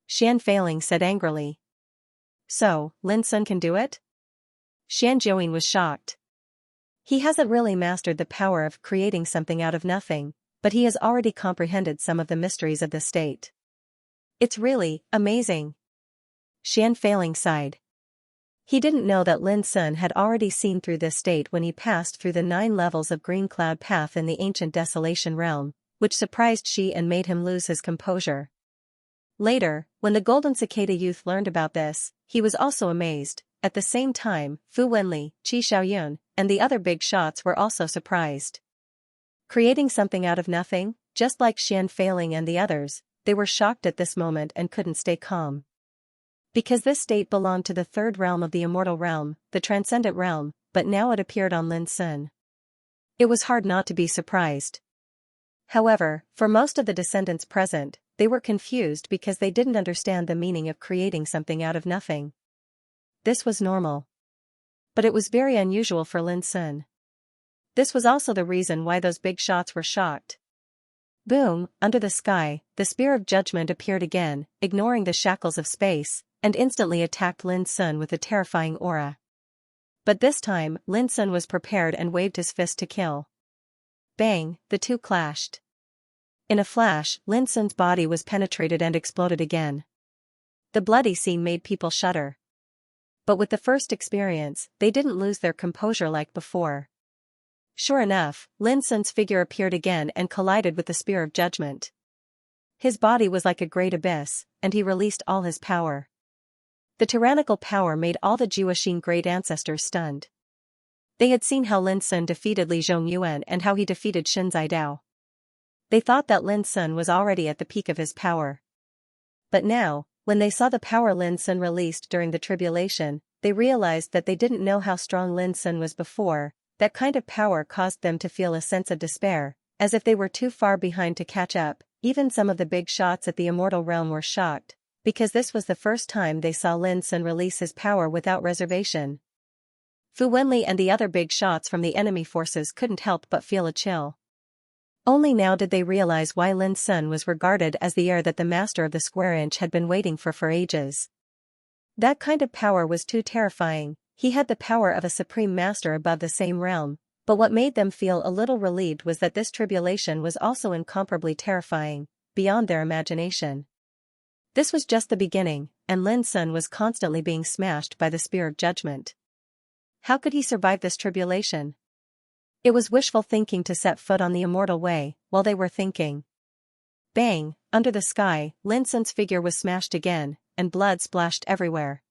Xian Failing said angrily. So, Lin Sun can do it? Xian Jiuyin was shocked. He hasn't really mastered the power of creating something out of nothing, but he has already comprehended some of the mysteries of the state. It's really amazing. Xian Failing sighed. He didn't know that Lin Sun had already seen through this state when he passed through the 9 levels of Green Cloud Path in the ancient Desolation Realm, which surprised Xi and made him lose his composure. Later, when the Golden Cicada youth learned about this, he was also amazed. At the same time, Fu Wenli, Qi Xiaoyun, and the other big shots were also surprised. Creating something out of nothing, just like Xian Failing and the others, they were shocked at this moment and couldn't stay calm. Because this state belonged to the third realm of the immortal realm, the transcendent realm, but now it appeared on Lin Sun. It was hard not to be surprised. However, for most of the descendants present, they were confused because they didn't understand the meaning of creating something out of nothing. This was normal. But it was very unusual for Lin Sun. This was also the reason why those big shots were shocked. Boom, under the sky, the spear of judgment appeared again, ignoring the shackles of space, and instantly attacked Lin Sun with a terrifying aura. But this time, Lin Sun was prepared and waved his fist to kill. Bang, the two clashed. In a flash, Lin Sun's body was penetrated and exploded again. The bloody scene made people shudder. But with the first experience, they didn't lose their composure like before. Sure enough, Lin Sun's figure appeared again and collided with the spear of judgment. His body was like a great abyss, and he released all his power. The tyrannical power made all the Jiuxin great ancestors stunned. They had seen how Lin Sun defeated Li Zhongyuan and how he defeated Xin Zidao. They thought that Lin Sun was already at the peak of his power. But now, when they saw the power Lin Sun released during the tribulation, they realized that they didn't know how strong Lin Sun was before. That kind of power caused them to feel a sense of despair, as if they were too far behind to catch up. Even some of the big shots at the immortal realm were shocked, because this was the first time they saw Lin Sun release his power without reservation. Fu Wenli and the other big shots from the enemy forces couldn't help but feel a chill. Only now did they realize why Lin Sun was regarded as the heir that the master of the square inch had been waiting for ages. That kind of power was too terrifying. He had the power of a supreme master above the same realm, but what made them feel a little relieved was that this tribulation was also incomparably terrifying, beyond their imagination. This was just the beginning, and Lin Sun was constantly being smashed by the spear of judgment. How could he survive this tribulation? It was wishful thinking to set foot on the immortal way. While they were thinking. Bang, under the sky, Lin Sun's figure was smashed again, and blood splashed everywhere.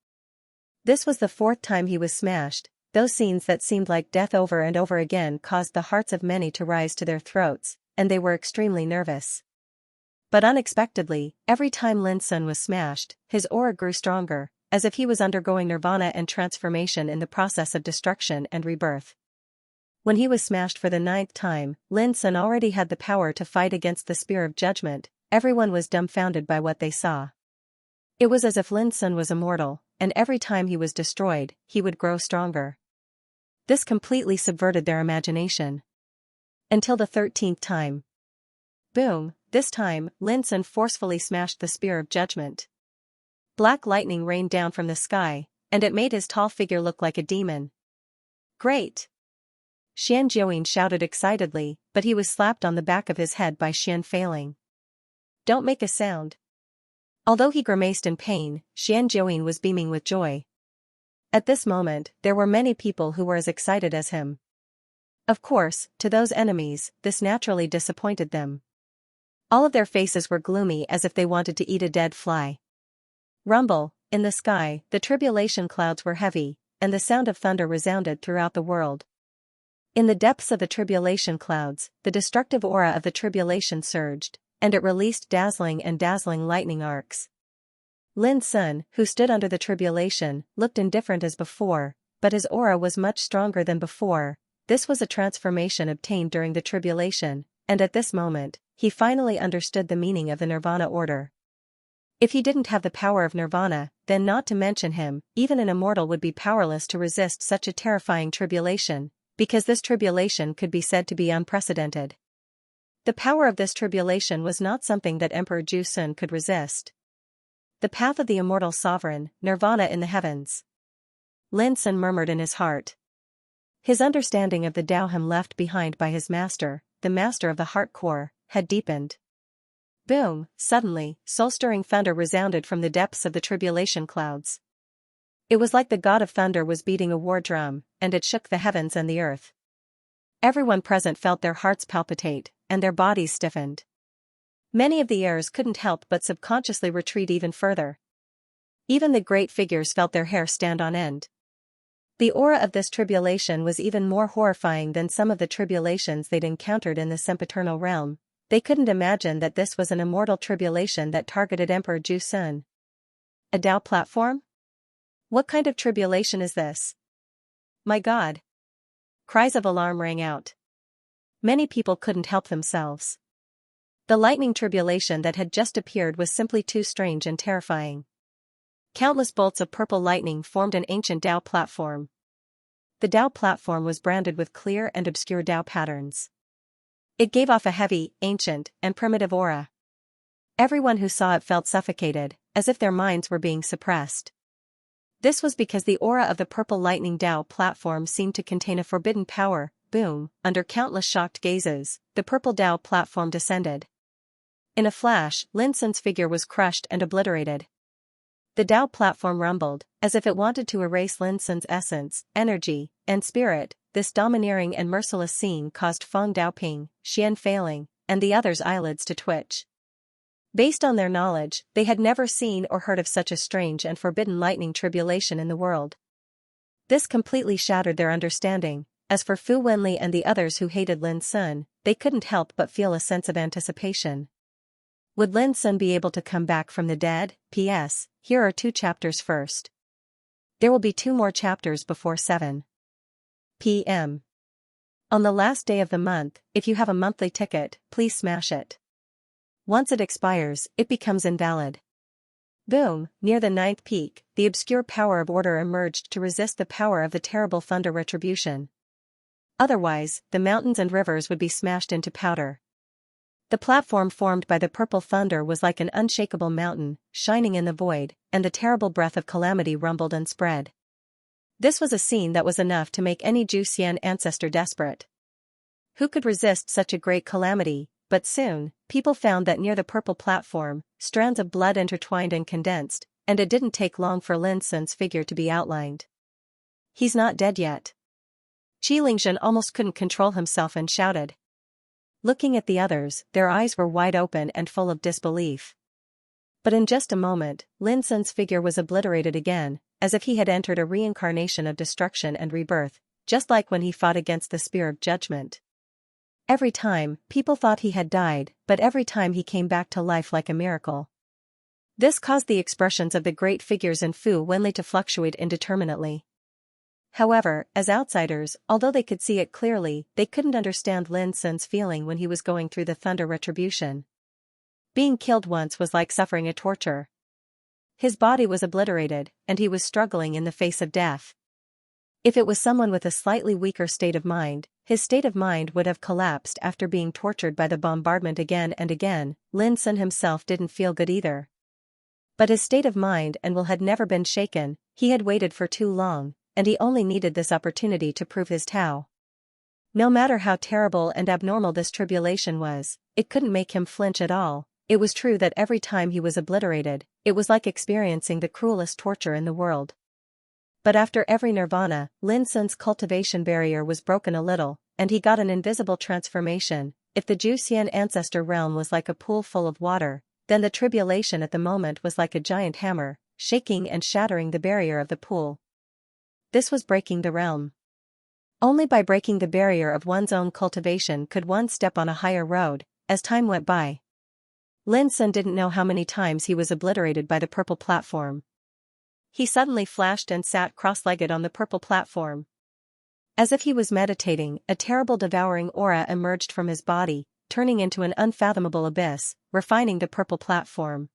This was the fourth time he was smashed. Those scenes that seemed like death over and over again caused the hearts of many to rise to their throats, and they were extremely nervous. But unexpectedly, every time Lin Sun was smashed, his aura grew stronger, as if he was undergoing nirvana and transformation in the process of destruction and rebirth. When he was smashed for the 9th time, Lin Sun already had the power to fight against the spear of judgment. Everyone was dumbfounded by what they saw. It was as if Lin Sun was immortal, and every time he was destroyed, he would grow stronger. This completely subverted their imagination. Until the 13th time. Boom, this time, Lin Sun forcefully smashed the spear of judgment. Black lightning rained down from the sky, and it made his tall figure look like a demon. Great! Xianxia shouted excitedly, but he was slapped on the back of his head by Xian Failing. Don't make a sound. Although he grimaced in pain, Xianxia was beaming with joy. At this moment, there were many people who were as excited as him. Of course, to those enemies, this naturally disappointed them. All of their faces were gloomy as if they wanted to eat a dead fly. Rumble, in the sky, the tribulation clouds were heavy, and the sound of thunder resounded throughout the world. In the depths of the tribulation clouds, the destructive aura of the tribulation surged, and it released dazzling lightning arcs. Lin Sun, who stood under the tribulation, looked indifferent as before, but his aura was much stronger than before. This was a transformation obtained during the tribulation, and at this moment, he finally understood the meaning of the Nirvana order. If he didn't have the power of Nirvana, then not to mention him, even an immortal would be powerless to resist such a terrifying tribulation, because this tribulation could be said to be unprecedented. The power of this tribulation was not something that Emperor Ju Sun could resist. The path of the immortal sovereign, Nirvana in the heavens. Lin Sun murmured in his heart. His understanding of the Tao him left behind by his master, the master of the heart core, had deepened. Boom, suddenly, soul-stirring thunder resounded from the depths of the tribulation clouds. It was like the god of thunder was beating a war drum, and it shook the heavens and the earth. Everyone present felt their hearts palpitate, and their bodies stiffened. Many of the heirs couldn't help but subconsciously retreat even further. Even the great figures felt their hair stand on end. The aura of this tribulation was even more horrifying than some of the tribulations they'd encountered in the sempiternal realm. They couldn't imagine that this was an immortal tribulation that targeted Emperor Ju Sun. A Tao platform? What kind of tribulation is this? My God! Cries of alarm rang out. Many people couldn't help themselves. The lightning tribulation that had just appeared was simply too strange and terrifying. Countless bolts of purple lightning formed an ancient Tao platform. the Dao platform was branded with clear and obscure Dao patterns. It gave off a heavy, ancient, and primitive aura. Everyone who saw it felt suffocated, as if their minds were being suppressed. This was because the aura of the purple lightning Dao platform seemed to contain a forbidden power. Boom, under countless shocked gazes, the purple Dao platform descended. In a flash, Lin Sun's figure was crushed and obliterated. The Dao platform rumbled, as if it wanted to erase Lin Sun's essence, energy, and spirit. This domineering and merciless scene caused Feng Daoping, Xian Failing, and the others' eyelids to twitch. Based on their knowledge, they had never seen or heard of such a strange and forbidden lightning tribulation in the world. This completely shattered their understanding. As for Fu Wenli and the others who hated Lin Sun, they couldn't help but feel a sense of anticipation. Would Lin Sun be able to come back from the dead? P.S. Here are 2 chapters first. There will be 2 more chapters before 7 p.m. On the last day of the month, if you have a monthly ticket, please smash it. Once it expires, it becomes invalid. Boom, near the 9th peak, the obscure power of order emerged to resist the power of the terrible thunder retribution. Otherwise, the mountains and rivers would be smashed into powder. The platform formed by the purple thunder was like an unshakable mountain, shining in the void, and the terrible breath of calamity rumbled and spread. This was a scene that was enough to make any Xian ancestor desperate. Who could resist such a great calamity? But soon, people found that near the purple platform, strands of blood intertwined and condensed, and it didn't take long for Lin Sun's figure to be outlined. He's not dead yet. Xianxia almost couldn't control himself and shouted. Looking at the others, their eyes were wide open and full of disbelief. But in just a moment, Lin Sun's figure was obliterated again, as if he had entered a reincarnation of destruction and rebirth, just like when he fought against the Spear of Judgment. Every time, people thought he had died, but every time he came back to life like a miracle. This caused the expressions of the great figures in Fu Wenli to fluctuate indeterminately. However, as outsiders, although they could see it clearly, they couldn't understand Lin Sun's feeling when he was going through the thunder retribution. Being killed once was like suffering a torture. His body was obliterated, and he was struggling in the face of death. If it was someone with a slightly weaker state of mind, his state of mind would have collapsed after being tortured by the bombardment again and again. Lin Sun himself didn't feel good either. But his state of mind and will had never been shaken. He had waited for too long, and he only needed this opportunity to prove his Tao. No matter how terrible and abnormal this tribulation was, it couldn't make him flinch at all. It was true that every time he was obliterated, it was like experiencing the cruelest torture in the world. But after every nirvana, Lin Sun's cultivation barrier was broken a little, and he got an invisible transformation. If the Xian ancestor realm was like a pool full of water, then the tribulation at the moment was like a giant hammer, shaking and shattering the barrier of the pool. This was breaking the realm. Only by breaking the barrier of one's own cultivation could one step on a higher road. As time went by, Lin Sun didn't know how many times he was obliterated by the purple platform. He suddenly flashed and sat cross-legged on the purple platform. As if he was meditating, a terrible devouring aura emerged from his body, turning into an unfathomable abyss, refining the purple platform.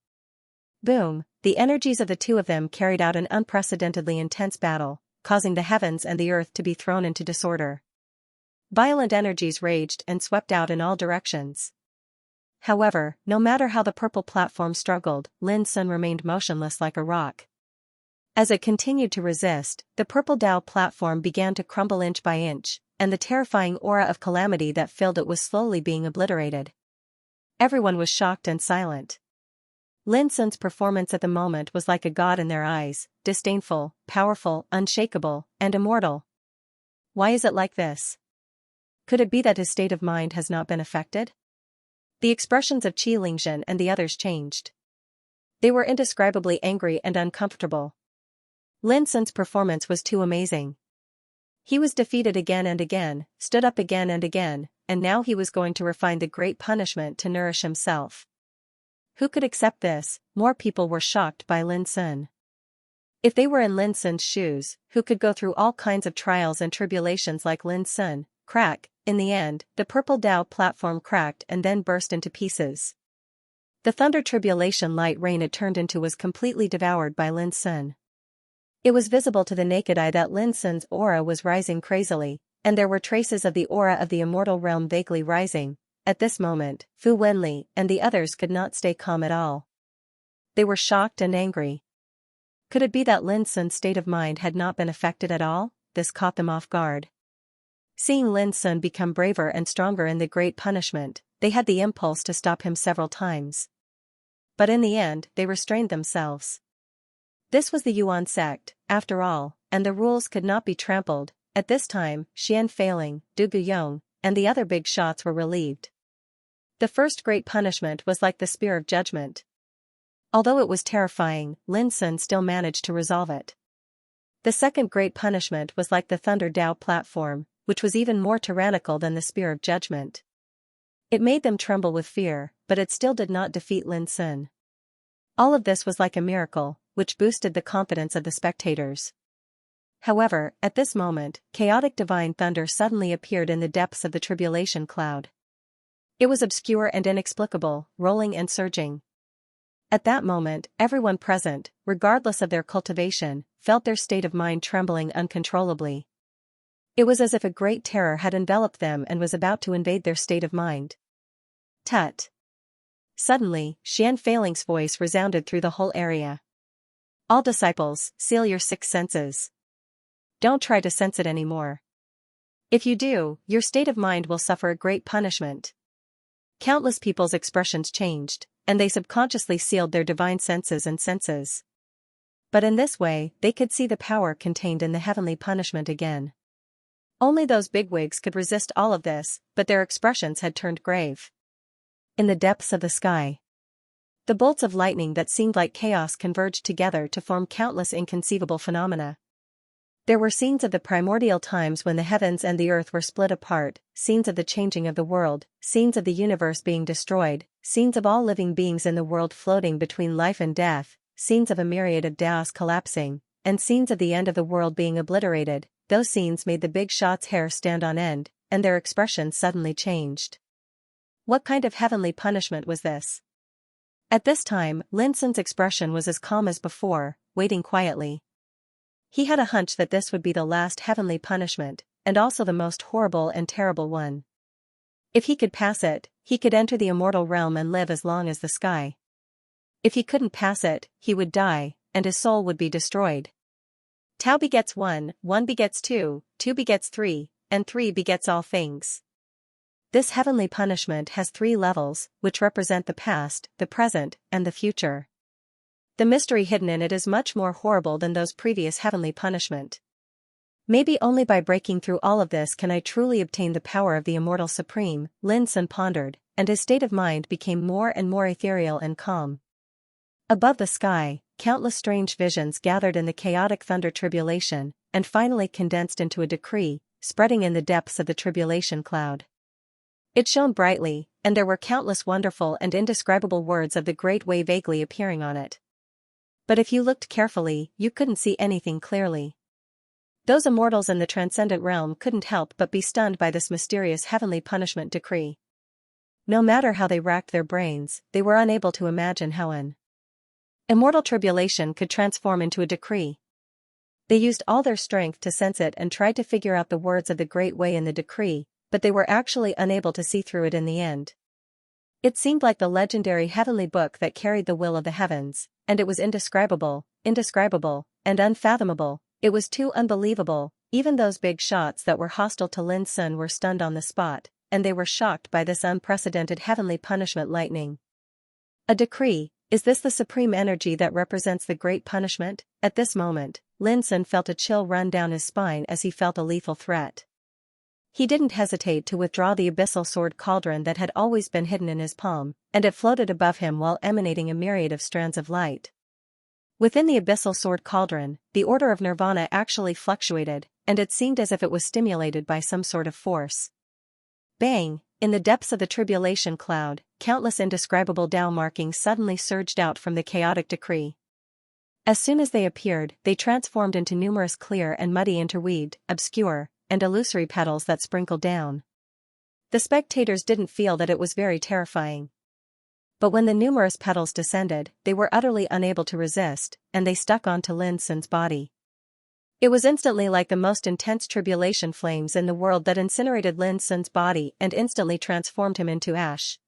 Boom, the energies of the two of them carried out an unprecedentedly intense battle, causing the heavens and the earth to be thrown into disorder. Violent energies raged and swept out in all directions. However, no matter how the purple platform struggled, Lin Sun remained motionless like a rock. As it continued to resist, the purple Dao platform began to crumble inch by inch, and the terrifying aura of calamity that filled it was slowly being obliterated. Everyone was shocked and silent. Lin Sun's performance at the moment was like a god in their eyes, disdainful, powerful, unshakable, and immortal. Why is it like this? Could it be that his state of mind has not been affected? The expressions of Xianxia and the others changed. They were indescribably angry and uncomfortable. Lin Sun's performance was too amazing. He was defeated again and again, stood up again and again, and now he was going to refine the great punishment to nourish himself. Who could accept this? More people were shocked by Lin Sun. If they were in Lin Sun's shoes, who could go through all kinds of trials and tribulations like Lin Sun? Crack, in the end, the purple Dao platform cracked and then burst into pieces. The thunder tribulation light rain it turned into was completely devoured by Lin Sun. It was visible to the naked eye that Lin Sun's aura was rising crazily, and there were traces of the aura of the immortal realm vaguely rising. At this moment, Fu Wenli and the others could not stay calm at all. They were shocked and angry. Could it be that Lin Sun's state of mind had not been affected at all? This caught them off guard. Seeing Lin Sun become braver and stronger in the Great Punishment, they had the impulse to stop him several times. But in the end, they restrained themselves. This was the Yuan sect, after all, and the rules could not be trampled. At this time, Xian Failing, Du Guyong, and the other big shots were relieved. The first Great Punishment was like the Spear of Judgment. Although it was terrifying, Lin Sun still managed to resolve it. The second Great Punishment was like the Thunder Dao platform, which was even more tyrannical than the Spear of Judgment. It made them tremble with fear, but it still did not defeat Lin Sun. All of this was like a miracle, which boosted the confidence of the spectators. However, at this moment, chaotic divine thunder suddenly appeared in the depths of the tribulation cloud. It was obscure and inexplicable, rolling and surging. At that moment, everyone present, regardless of their cultivation, felt their state of mind trembling uncontrollably. It was as if a great terror had enveloped them and was about to invade their state of mind. Tut! Suddenly, Xian Failing's voice resounded through the whole area. All disciples, seal your six senses. Don't try to sense it anymore. If you do, your state of mind will suffer a great punishment. Countless people's expressions changed, and they subconsciously sealed their divine senses and senses. But in this way, they could see the power contained in the heavenly punishment again. Only those bigwigs could resist all of this, but their expressions had turned grave. In the depths of the sky, the bolts of lightning that seemed like chaos converged together to form countless inconceivable phenomena. There were scenes of the primordial times when the heavens and the earth were split apart, scenes of the changing of the world, scenes of the universe being destroyed, scenes of all living beings in the world floating between life and death, scenes of a myriad of Daos collapsing, and scenes of the end of the world being obliterated. Those scenes made the big shots' hair stand on end, and their expressions suddenly changed. What kind of heavenly punishment was this? At this time, Lin Sun's expression was as calm as before, waiting quietly. He had a hunch that this would be the last heavenly punishment, and also the most horrible and terrible one. If he could pass it, he could enter the immortal realm and live as long as the sky. If he couldn't pass it, he would die, and his soul would be destroyed. Tao begets one, one begets two begets three, and three begets all things. This heavenly punishment has 3 levels, which represent the past, the present, and the future. The mystery hidden in it is much more horrible than those previous heavenly punishment. Maybe only by breaking through all of this can I truly obtain the power of the immortal supreme, Lin Sun pondered, and his state of mind became more and more ethereal and calm. Above the sky, countless strange visions gathered in the chaotic thunder tribulation, and finally condensed into a decree, spreading in the depths of the tribulation cloud. It shone brightly, and there were countless wonderful and indescribable words of the Great Way vaguely appearing on it. But if you looked carefully, you couldn't see anything clearly. Those immortals in the transcendent realm couldn't help but be stunned by this mysterious heavenly punishment decree. No matter how they racked their brains, they were unable to imagine how an immortal tribulation could transform into a decree. They used all their strength to sense it and tried to figure out the words of the Great Way in the decree, but they were actually unable to see through it in the end. It seemed like the legendary heavenly book that carried the will of the heavens, and it was indescribable, and unfathomable. It was too unbelievable. Even those big shots that were hostile to Lin Sun were stunned on the spot, and they were shocked by this unprecedented heavenly punishment lightning. A decree, is this the supreme energy that represents the great punishment? At this moment, Lin Sun felt a chill run down his spine as he felt a lethal threat. He didn't hesitate to withdraw the abyssal sword cauldron that had always been hidden in his palm, and it floated above him while emanating a myriad of strands of light. Within the abyssal sword cauldron, the order of nirvana actually fluctuated, and it seemed as if it was stimulated by some sort of force. Bang! In the depths of the tribulation cloud, countless indescribable Tao markings suddenly surged out from the chaotic decree. As soon as they appeared, they transformed into numerous clear and muddy interweaved, obscure, and illusory petals that sprinkled down. The spectators didn't feel that it was very terrifying. But when the numerous petals descended, they were utterly unable to resist, and they stuck onto Lin Sun's body. It was instantly like the most intense tribulation flames in the world that incinerated Lin Sun's body and instantly transformed him into ash.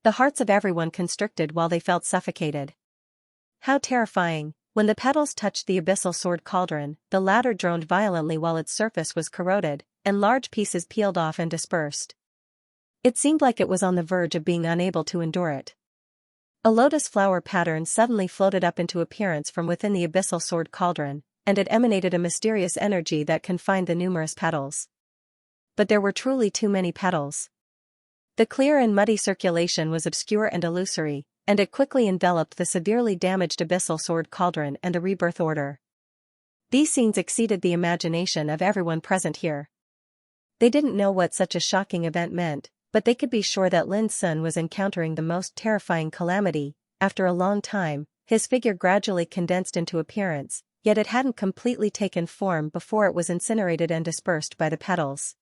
The hearts of everyone constricted while they felt suffocated. How terrifying! When the petals touched the abyssal sword cauldron, the latter droned violently while its surface was corroded, and large pieces peeled off and dispersed. It seemed like it was on the verge of being unable to endure it. A lotus flower pattern suddenly floated up into appearance from within the abyssal sword cauldron, and it emanated a mysterious energy that confined the numerous petals. But there were truly too many petals. The clear and muddy circulation was obscure and illusory, and it quickly enveloped the severely damaged abyssal sword cauldron and the rebirth order. These scenes exceeded the imagination of everyone present here. They didn't know what such a shocking event meant, but they could be sure that Lin Sun was encountering the most terrifying calamity. After a long time, his figure gradually condensed into appearance, yet it hadn't completely taken form before it was incinerated and dispersed by the petals.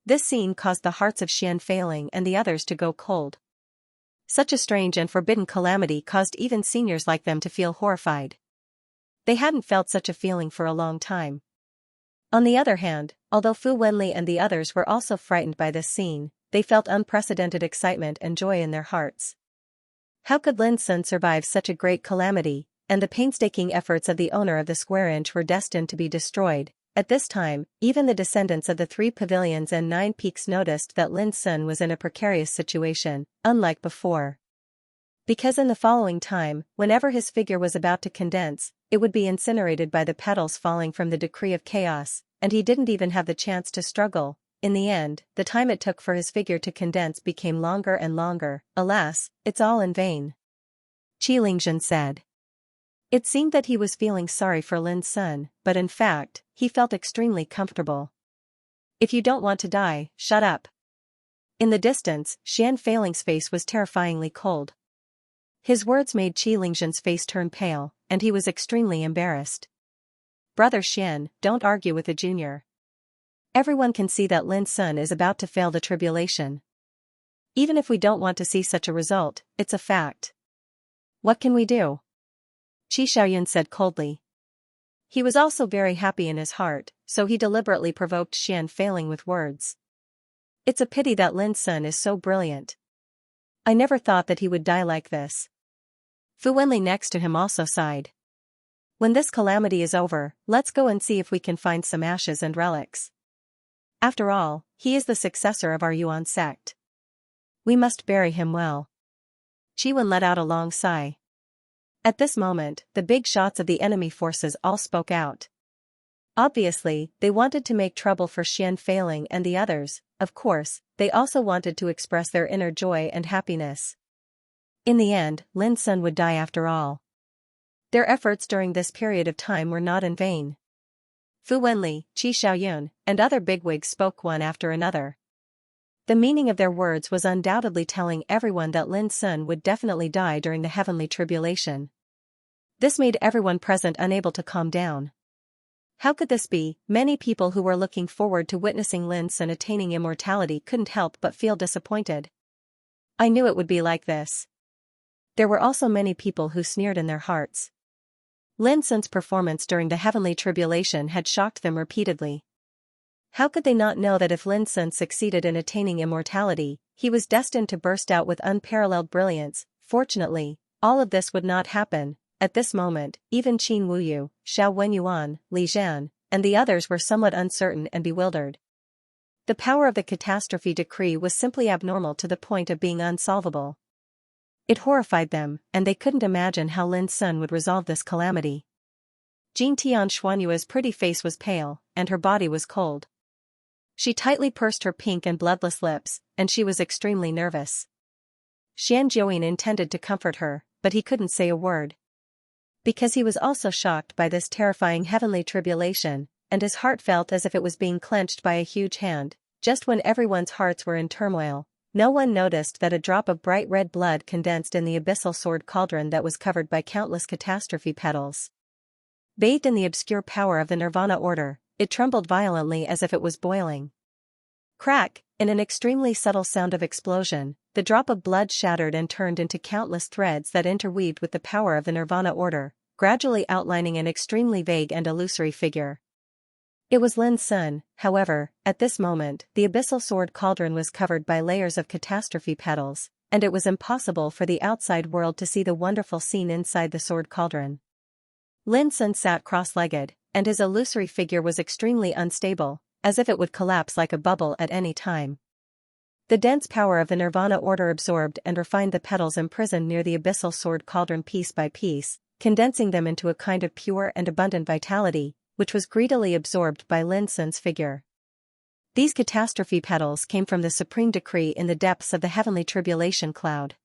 This scene caused the hearts of Xianxia and the others to go cold. Such a strange and forbidden calamity caused even seniors like them to feel horrified. They hadn't felt such a feeling for a long time. On the other hand, although Fu Wenli and the others were also frightened by this scene, they felt unprecedented excitement and joy in their hearts. How could Lin Sun survive such a great calamity, and the painstaking efforts of the owner of the square inch were destined to be destroyed? At this time, even the descendants of the 3 pavilions and 9 peaks noticed that Lin Sun was in a precarious situation, unlike before. Because in the following time, whenever his figure was about to condense, it would be incinerated by the petals falling from the decree of chaos, and he didn't even have the chance to struggle. In the end, the time it took for his figure to condense became longer and longer. Alas, it's all in vain. Xianxia said. It seemed that he was feeling sorry for Lin Sun, but in fact, he felt extremely comfortable. If you don't want to die, shut up. In the distance, Xianxia's face was terrifyingly cold. His words made Xianxia's face turn pale, and he was extremely embarrassed. Brother Xian, don't argue with a junior. Everyone can see that Lin Sun is about to fail the tribulation. Even if we don't want to see such a result, it's a fact. What can we do? Qi Xiaoyun said coldly. He was also very happy in his heart, so he deliberately provoked Xianxia with words. It's a pity that Lin Sun is so brilliant. I never thought that he would die like this. Fu Wenli next to him also sighed. When this calamity is over, let's go and see if we can find some ashes and relics. After all, he is the successor of our Yuan sect. We must bury him well. Qi Wen let out a long sigh. At this moment, the big shots of the enemy forces all spoke out. Obviously, they wanted to make trouble for Xianxia and the others. Of course, they also wanted to express their inner joy and happiness. In the end, Lin Sun would die after all. Their efforts during this period of time were not in vain. Fu Wenli, Qi Xiaoyun, and other bigwigs spoke one after another. The meaning of their words was undoubtedly telling everyone that Lin Sun would definitely die during the heavenly tribulation. This made everyone present unable to calm down. How could this be? Many people who were looking forward to witnessing Lin Sun attaining immortality couldn't help but feel disappointed. I knew it would be like this. There were also many people who sneered in their hearts. Lin Sun's performance during the heavenly tribulation had shocked them repeatedly. How could they not know that if Lin Sun succeeded in attaining immortality, he was destined to burst out with unparalleled brilliance? Fortunately, all of this would not happen. At this moment, even Qin Wuyu, Xiao Wenyuan, Li Zhan, and the others were somewhat uncertain and bewildered. The power of the catastrophe decree was simply abnormal to the point of being unsolvable. It horrified them, and they couldn't imagine how Lin Sun would resolve this calamity. Jing Tianxuanyua's pretty face was pale, and her body was cold. She tightly pursed her pink and bloodless lips, and she was extremely nervous. Xian Jiuyin intended to comfort her, but he couldn't say a word. Because he was also shocked by this terrifying heavenly tribulation, and his heart felt as if it was being clenched by a huge hand. Just when everyone's hearts were in turmoil, no one noticed that a drop of bright red blood condensed in the abyssal sword cauldron that was covered by countless catastrophe petals. Bathed in the obscure power of the Nirvana order, it trembled violently as if it was boiling. Crack! In an extremely subtle sound of explosion, the drop of blood shattered and turned into countless threads that interweaved with the power of the Nirvana order, gradually outlining an extremely vague and illusory figure. It was Lin Sun. However, at this moment, the abyssal sword cauldron was covered by layers of catastrophe petals, and it was impossible for the outside world to see the wonderful scene inside the sword cauldron. Lin Sun sat cross-legged, and his illusory figure was extremely unstable, as if it would collapse like a bubble at any time. The dense power of the Nirvana order absorbed and refined the petals imprisoned near the abyssal sword cauldron piece by piece, condensing them into a kind of pure and abundant vitality, which was greedily absorbed by Lin Sun's figure. These catastrophe petals came from the supreme decree in the depths of the heavenly tribulation cloud.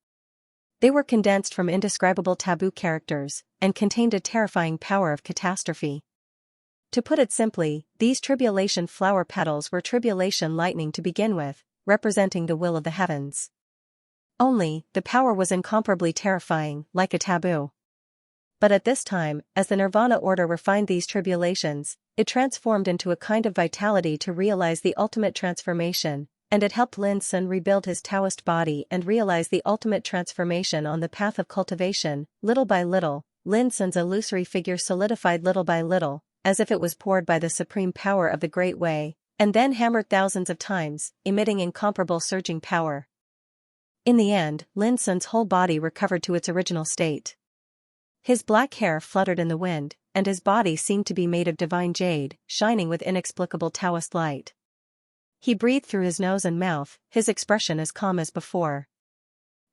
They were condensed from indescribable taboo characters, and contained a terrifying power of catastrophe. To put it simply, these tribulation flower petals were tribulation lightning to begin with, representing the will of the heavens. Only, the power was incomparably terrifying, like a taboo. But at this time, as the Nirvana order refined these tribulations, it transformed into a kind of vitality to realize the ultimate transformation, and it helped Lin Sun rebuild his Taoist body and realize the ultimate transformation on the path of cultivation. Little by little, Lin Sun's illusory figure solidified little by little, as if it was poured by the supreme power of the Great Way, and then hammered thousands of times, emitting incomparable surging power. In the end, Lin Sun's whole body recovered to its original state. His black hair fluttered in the wind, and his body seemed to be made of divine jade, shining with inexplicable Taoist light. He breathed through his nose and mouth, his expression as calm as before.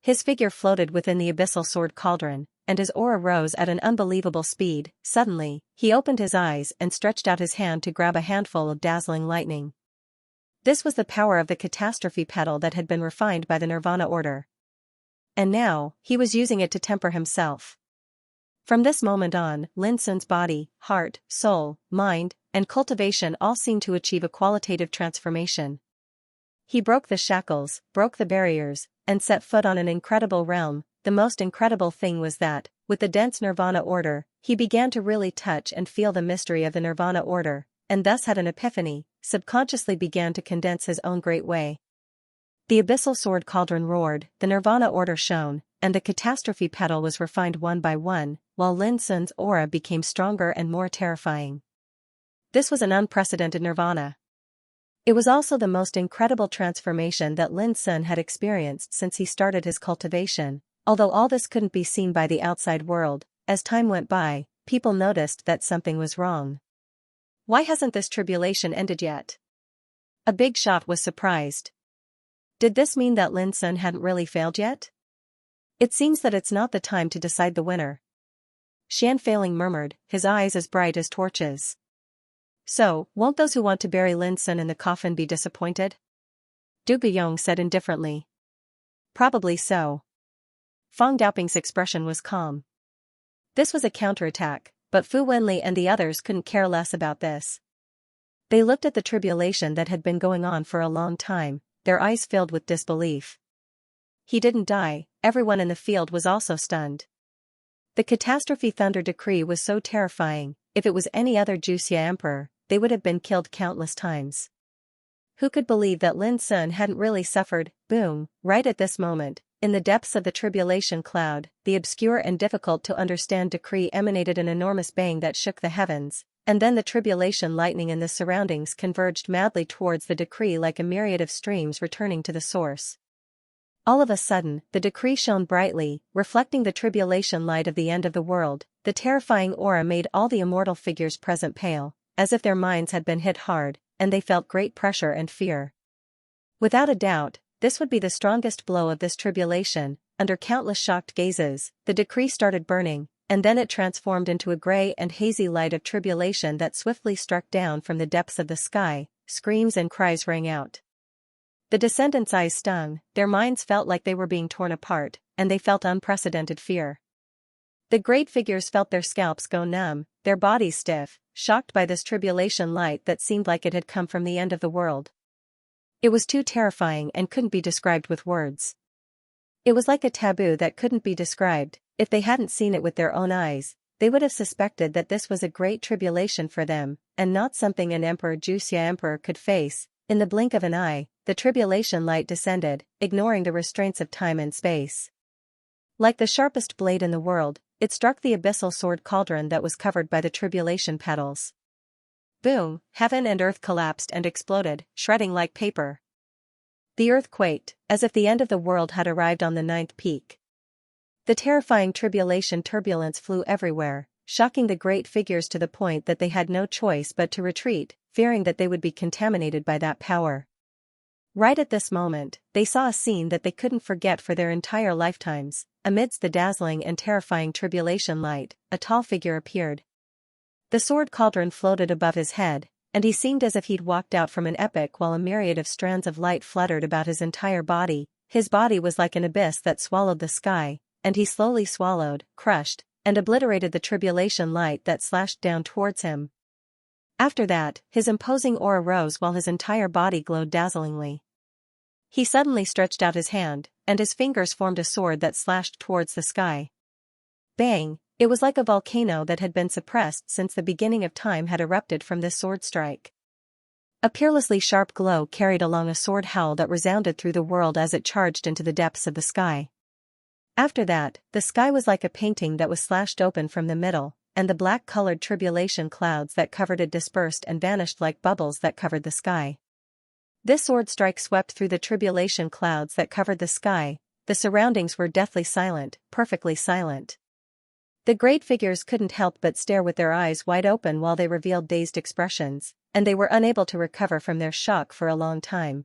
His figure floated within the abyssal sword cauldron, and his aura rose at an unbelievable speed. Suddenly, he opened his eyes and stretched out his hand to grab a handful of dazzling lightning. This was the power of the catastrophe petal that had been refined by the Nirvana order. And now, he was using it to temper himself. From this moment on, Lin Sun's body, heart, soul, mind, and cultivation all seemed to achieve a qualitative transformation. He broke the shackles, broke the barriers, and set foot on an incredible realm. The most incredible thing was that, with the dense Nirvana order, he began to really touch and feel the mystery of the Nirvana order, and thus had an epiphany, subconsciously began to condense his own great way. The abyssal sword cauldron roared, the Nirvana order shone, and the catastrophe petal was refined one by one, while Lin Sun's aura became stronger and more terrifying. This was an unprecedented Nirvana. It was also the most incredible transformation that Lin Sun had experienced since he started his cultivation. Although all this couldn't be seen by the outside world, as time went by, people noticed that something was wrong. Why hasn't this tribulation ended yet? A big shot was surprised. Did this mean that Lin Sun hadn't really failed yet? It seems that it's not the time to decide the winner. Xianxia murmured, his eyes as bright as torches. So, won't those who want to bury Lin Sun in the coffin be disappointed? Du Guiyong said indifferently. Probably so. Fang Daoping's expression was calm. This was a counterattack, but Fu Wenli and the others couldn't care less about this. They looked at the tribulation that had been going on for a long time, their eyes filled with disbelief. He didn't die. Everyone in the field was also stunned. The catastrophe thunder decree was so terrifying. If it was any other Xianxia emperor, they would have been killed countless times. Who could believe that Lin Sun hadn't really suffered? Boom, right at this moment, in the depths of the tribulation cloud, the obscure and difficult to understand decree emanated an enormous bang that shook the heavens, and then the tribulation lightning in the surroundings converged madly towards the decree like a myriad of streams returning to the source. All of a sudden, the decree shone brightly, reflecting the tribulation light of the end of the world. The terrifying aura made all the immortal figures present pale, as if their minds had been hit hard, and they felt great pressure and fear. Without a doubt, this would be the strongest blow of this tribulation. Under countless shocked gazes, the decree started burning, and then it transformed into a gray and hazy light of tribulation that swiftly struck down from the depths of the sky. Screams and cries rang out. The descendants' eyes stung, their minds felt like they were being torn apart, and they felt unprecedented fear. The great figures felt their scalps go numb, their bodies stiff, shocked by this tribulation light that seemed like it had come from the end of the world. It was too terrifying and couldn't be described with words. It was like a taboo that couldn't be described. If they hadn't seen it with their own eyes, they would have suspected that this was a great tribulation for them, and not something an Emperor Xianxia emperor could face. In the blink of an eye, the tribulation light descended, ignoring the restraints of time and space. Like the sharpest blade in the world, it struck the abyssal sword cauldron that was covered by the tribulation petals. Boom, heaven and earth collapsed and exploded, shredding like paper. The earth quaked, as if the end of the world had arrived on the ninth peak. The terrifying tribulation turbulence flew everywhere, shocking the great figures to the point that they had no choice but to retreat, fearing that they would be contaminated by that power. Right at this moment, they saw a scene that they couldn't forget for their entire lifetimes. Amidst the dazzling and terrifying tribulation light, a tall figure appeared. The sword cauldron floated above his head, and he seemed as if he'd walked out from an epic while a myriad of strands of light fluttered about his entire body. His body was like an abyss that swallowed the sky, and he slowly swallowed, crushed, and obliterated the tribulation light that slashed down towards him. After that, his imposing aura rose while his entire body glowed dazzlingly. He suddenly stretched out his hand, and his fingers formed a sword that slashed towards the sky. Bang! It was like a volcano that had been suppressed since the beginning of time had erupted from this sword strike. A peerlessly sharp glow carried along a sword howl that resounded through the world as it charged into the depths of the sky. After that, the sky was like a painting that was slashed open from the middle, and the black-colored tribulation clouds that covered it dispersed and vanished like bubbles that covered the sky. This sword strike swept through the tribulation clouds that covered the sky. The surroundings were deathly silent, perfectly silent. The great figures couldn't help but stare with their eyes wide open while they revealed dazed expressions, and they were unable to recover from their shock for a long time.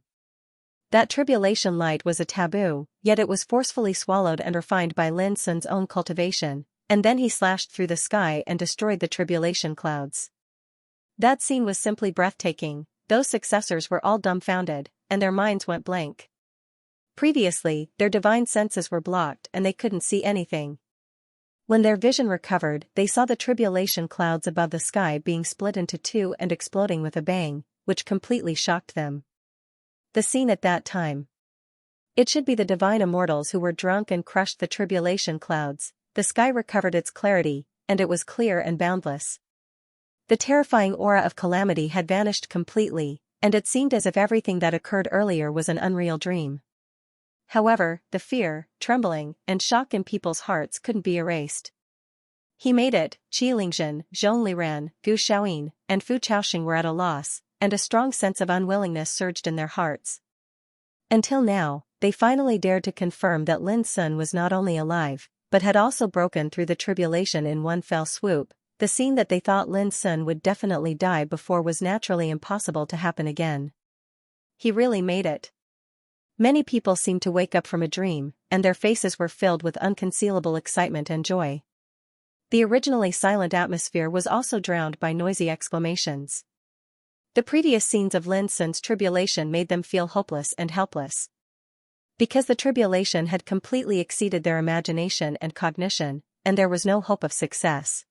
That tribulation light was a taboo, yet it was forcefully swallowed and refined by Lin Sun's own cultivation, and then he slashed through the sky and destroyed the tribulation clouds. That scene was simply breathtaking. Those successors were all dumbfounded, and their minds went blank. Previously, their divine senses were blocked and they couldn't see anything. When their vision recovered, they saw the tribulation clouds above the sky being split into two and exploding with a bang, which completely shocked them. The scene at that time. It should be the divine immortals who were drunk and crushed the tribulation clouds. The sky recovered its clarity, and it was clear and boundless. The terrifying aura of calamity had vanished completely, and it seemed as if everything that occurred earlier was an unreal dream. However, the fear, trembling, and shock in people's hearts couldn't be erased. He made it. Qi Lingjin, Zhong Liran, Gu Xiaoyin, and Fu Chaoxing were at a loss, and a strong sense of unwillingness surged in their hearts. Until now, they finally dared to confirm that Lin Sun was not only alive, but had also broken through the tribulation in one fell swoop. The scene that they thought Lin Sun would definitely die before was naturally impossible to happen again. He really made it. Many people seemed to wake up from a dream, and their faces were filled with unconcealable excitement and joy. The originally silent atmosphere was also drowned by noisy exclamations. The previous scenes of Lin Sun's tribulation made them feel hopeless and helpless. Because the tribulation had completely exceeded their imagination and cognition, and there was no hope of success.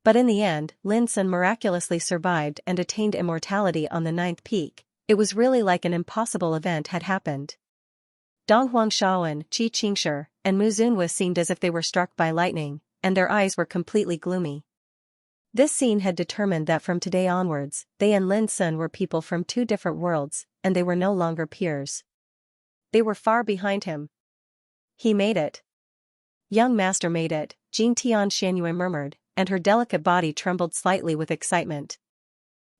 But in the end, Lin Sun miraculously survived and attained immortality on the ninth peak. It was really like an impossible event had happened. Dong Huangshaoan, Qi Qingshi, and Mu Zunhua seemed as if they were struck by lightning, and their eyes were completely gloomy. This scene had determined that from today onwards, they and Lin Sun were people from two different worlds, and they were no longer peers. They were far behind him. He made it. Young master made it, Jing Tian Xianyue murmured, and her delicate body trembled slightly with excitement.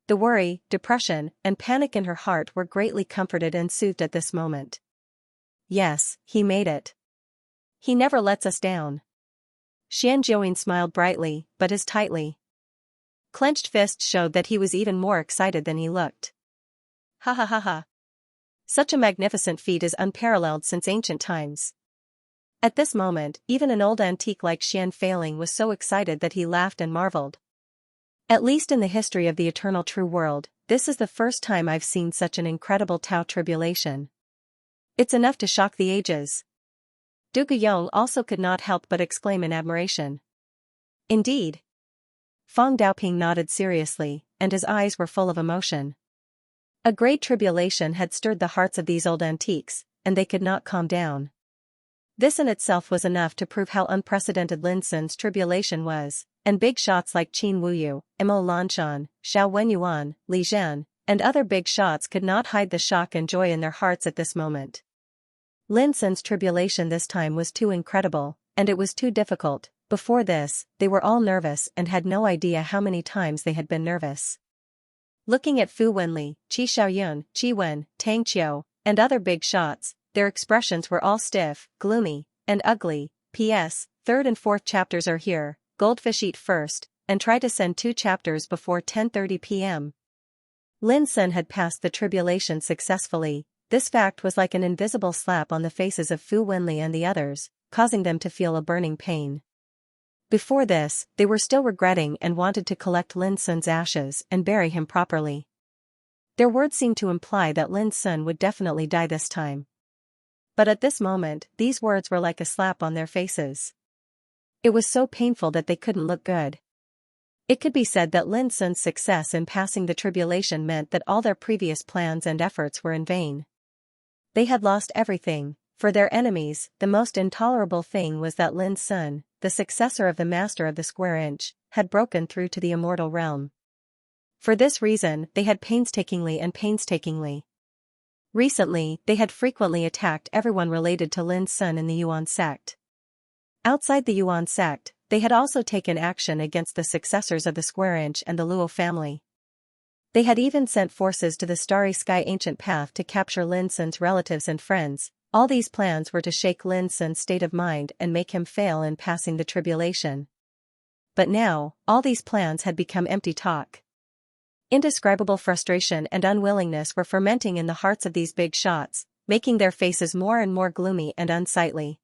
The worry, depression, and panic in her heart were greatly comforted and soothed at this moment. Yes, he made it. He never lets us down. Xianxia smiled brightly, but as tightly. Clenched fists showed that he was even more excited than he looked. Ha ha ha ha. Such a magnificent feat is unparalleled since ancient times. At this moment, even an old antique like Xian Feiling was so excited that he laughed and marveled. At least in the history of the eternal true world, this is the first time I've seen such an incredible Tao tribulation. It's enough to shock the ages. Du Guyong also could not help but exclaim in admiration. Indeed. Feng Daoping nodded seriously, and his eyes were full of emotion. A great tribulation had stirred the hearts of these old antiques, and they could not calm down. This in itself was enough to prove how unprecedented Lin Sun's tribulation was, and big shots like Qin Wuyu, Imo Lanshan, Xiao Wenyuan, Li Zhan, and other big shots could not hide the shock and joy in their hearts at this moment. Lin Sun's tribulation this time was too incredible, and it was too difficult. Before this, they were all nervous and had no idea how many times they had been nervous. Looking at Fu Wenli, Qi Xiaoyun, Qi Wen, Tang Qiu, and other big shots, their expressions were all stiff, gloomy, and ugly. P.S. Third and fourth chapters are here. Goldfish eat first, and try to send 2 chapters before 10:30 p.m. Lin Sun had passed the tribulation successfully. This fact was like an invisible slap on the faces of Fu Wenli and the others, causing them to feel a burning pain. Before this, they were still regretting and wanted to collect Lin Sun's ashes and bury him properly. Their words seemed to imply that Lin Sun would definitely die this time. But at this moment, these words were like a slap on their faces. It was so painful that they couldn't look good. It could be said that Lin Sun's success in passing the tribulation meant that all their previous plans and efforts were in vain. They had lost everything. For their enemies, the most intolerable thing was that Lin Sun, the successor of the master of the square inch, had broken through to the immortal realm. For this reason, they had painstakingly. Recently, they had frequently attacked everyone related to Lin Sun in the Yuan sect. Outside the Yuan sect, they had also taken action against the successors of the square inch and the Luo family. They had even sent forces to the Starry Sky Ancient Path to capture Lin Sun's relatives and friends. All these plans were to shake Lin Sun's state of mind and make him fail in passing the tribulation. But now, all these plans had become empty talk. Indescribable frustration and unwillingness were fermenting in the hearts of these big shots, making their faces more and more gloomy and unsightly.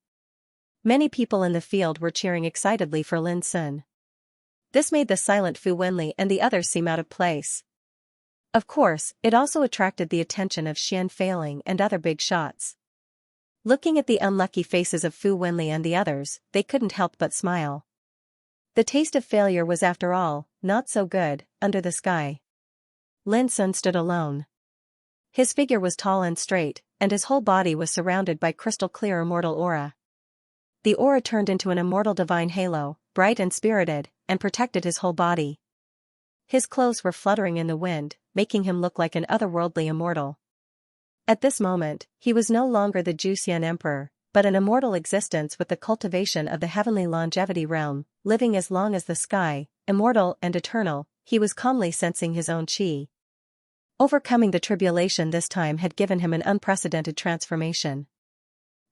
Many people in the field were cheering excitedly for Lin Sun. This made the silent Fu Wenli and the others seem out of place. Of course, it also attracted the attention of Xianxia and other big shots. Looking at the unlucky faces of Fu Wenli and the others, they couldn't help but smile. The taste of failure was after all, not so good. Under the sky, Lin Sun stood alone. His figure was tall and straight, and his whole body was surrounded by crystal-clear immortal aura. The aura turned into an immortal divine halo, bright and spirited, and protected his whole body. His clothes were fluttering in the wind, making him look like an otherworldly immortal. At this moment, he was no longer the Juxian emperor, but an immortal existence with the cultivation of the heavenly longevity realm, living as long as the sky, immortal and eternal. He was calmly sensing his own qi. Overcoming the tribulation this time had given him an unprecedented transformation.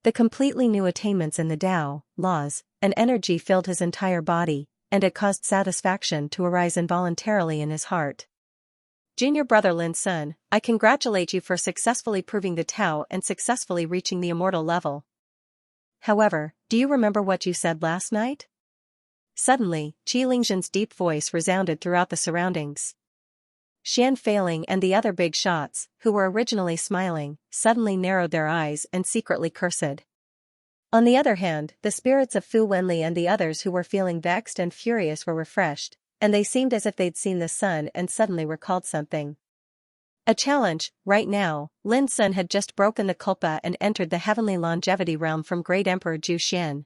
The completely new attainments in the Tao, laws, and energy filled his entire body, and it caused satisfaction to arise involuntarily in his heart. Junior brother Lin Sun, I congratulate you for successfully proving the Tao and successfully reaching the immortal level. However, do you remember what you said last night? Suddenly, Qi Lingzhen's deep voice resounded throughout the surroundings. Xianxia and the other big shots, who were originally smiling, suddenly narrowed their eyes and secretly cursed. On the other hand, the spirits of Fu Wenli and the others who were feeling vexed and furious were refreshed, and they seemed as if they'd seen the sun and suddenly recalled something. A challenge. Right now, Lin Sun had just broken the Kulpa and entered the heavenly longevity realm from Great Emperor Zhu Xian.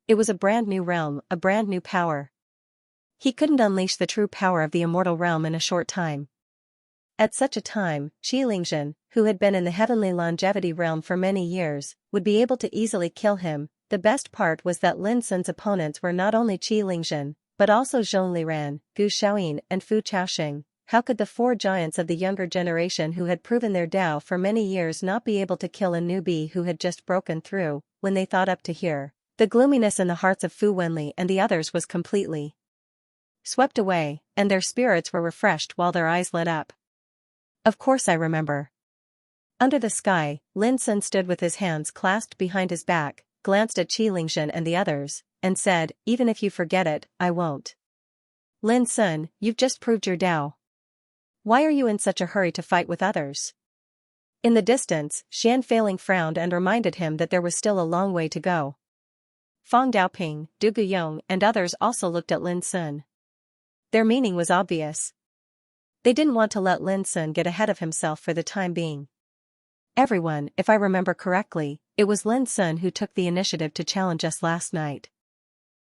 It was a brand new realm, a brand new power. He couldn't unleash the true power of the immortal realm in a short time. At such a time, Qi Lingzhen, who had been in the heavenly longevity realm for many years, would be able to easily kill him. The best part was that Lin Sun's opponents were not only Qi Lingzhen, but also Zhong Liran, Gu Xiaoyin and Fu Chaoxing. How could the 4 giants of the younger generation who had proven their Tao for many years not be able to kill a newbie who had just broken through? When they thought up to here, the gloominess in the hearts of Fu Wenli and the others was completely swept away, and their spirits were refreshed while their eyes lit up. Of course I remember. Under the sky, Lin Sun stood with his hands clasped behind his back, glanced at Qi Lingzhen and the others, and said, even if you forget it, I won't. Lin Sun, you've just proved your Tao. Why are you in such a hurry to fight with others? In the distance, Xianxia frowned and reminded him that there was still a long way to go. Fang Daoping, Du Guyong and others also looked at Lin Sun. Their meaning was obvious. They didn't want to let Lin Sun get ahead of himself for the time being. Everyone, if I remember correctly, it was Lin Sun who took the initiative to challenge us last night.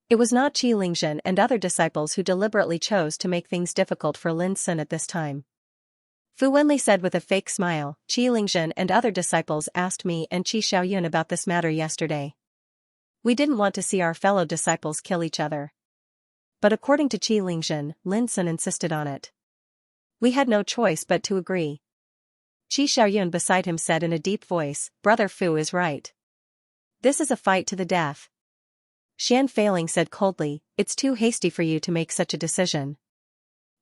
It was not Qi Lingzhen and other disciples who deliberately chose to make things difficult for Lin Sun at this time. Fu Wenli said with a fake smile, Qi Lingzhen and other disciples asked me and Qi Xiaoyun about this matter yesterday. We didn't want to see our fellow disciples kill each other. But according to Qi Lingzhen, Lin Sun insisted on it. We had no choice but to agree. Qi Xiaoyun beside him said in a deep voice, Brother Fu is right. This is a fight to the death. Xian Feiling said coldly, it's too hasty for you to make such a decision.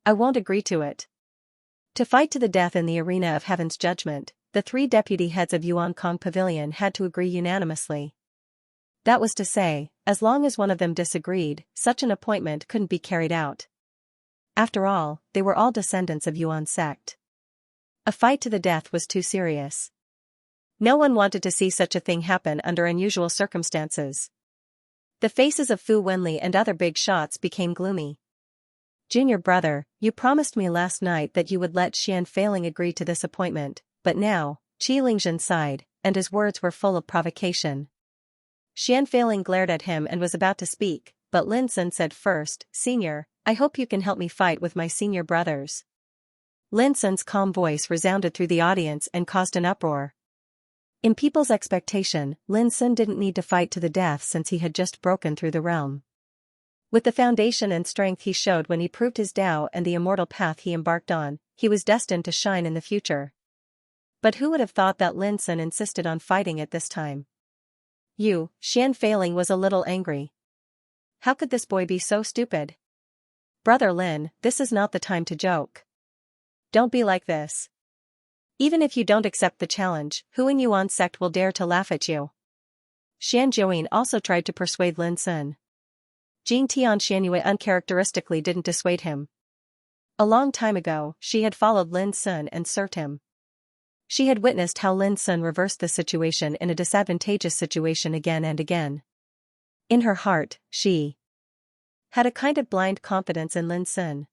I won't agree to it. To fight to the death in the arena of heaven's judgment, the 3 deputy heads of Yuan Kong Pavilion had to agree unanimously. That was to say, as long as one of them disagreed, such an appointment couldn't be carried out. After all, they were all descendants of Yuan sect. A fight to the death was too serious. No one wanted to see such a thing happen under unusual circumstances. The faces of Fu Wenli and other big shots became gloomy. Junior brother, you promised me last night that you would let Xian Feiling agree to this appointment, but now, Qi Lingzhen sighed, and his words were full of provocation. Xian Feiling glared at him and was about to speak, but Lin Sun said first, Senior, I hope you can help me fight with my senior brothers. Lin Sun's calm voice resounded through the audience and caused an uproar. In people's expectation, Lin Sun didn't need to fight to the death since he had just broken through the realm. With the foundation and strength he showed when he proved his Tao and the immortal path he embarked on, he was destined to shine in the future. But who would have thought that Lin Sun insisted on fighting at this time? Xian Feiling was a little angry. How could this boy be so stupid? Brother Lin, this is not the time to joke. Don't be like this. Even if you don't accept the challenge, who in Yuan sect will dare to laugh at you? Xian Jiuyin also tried to persuade Lin Sun. Jing Tian Xianyue uncharacteristically didn't dissuade him. A long time ago, she had followed Lin Sun and served him. She had witnessed how Lin Sun reversed the situation in a disadvantageous situation again and again. In her heart, she had a kind of blind confidence in Lin Sun.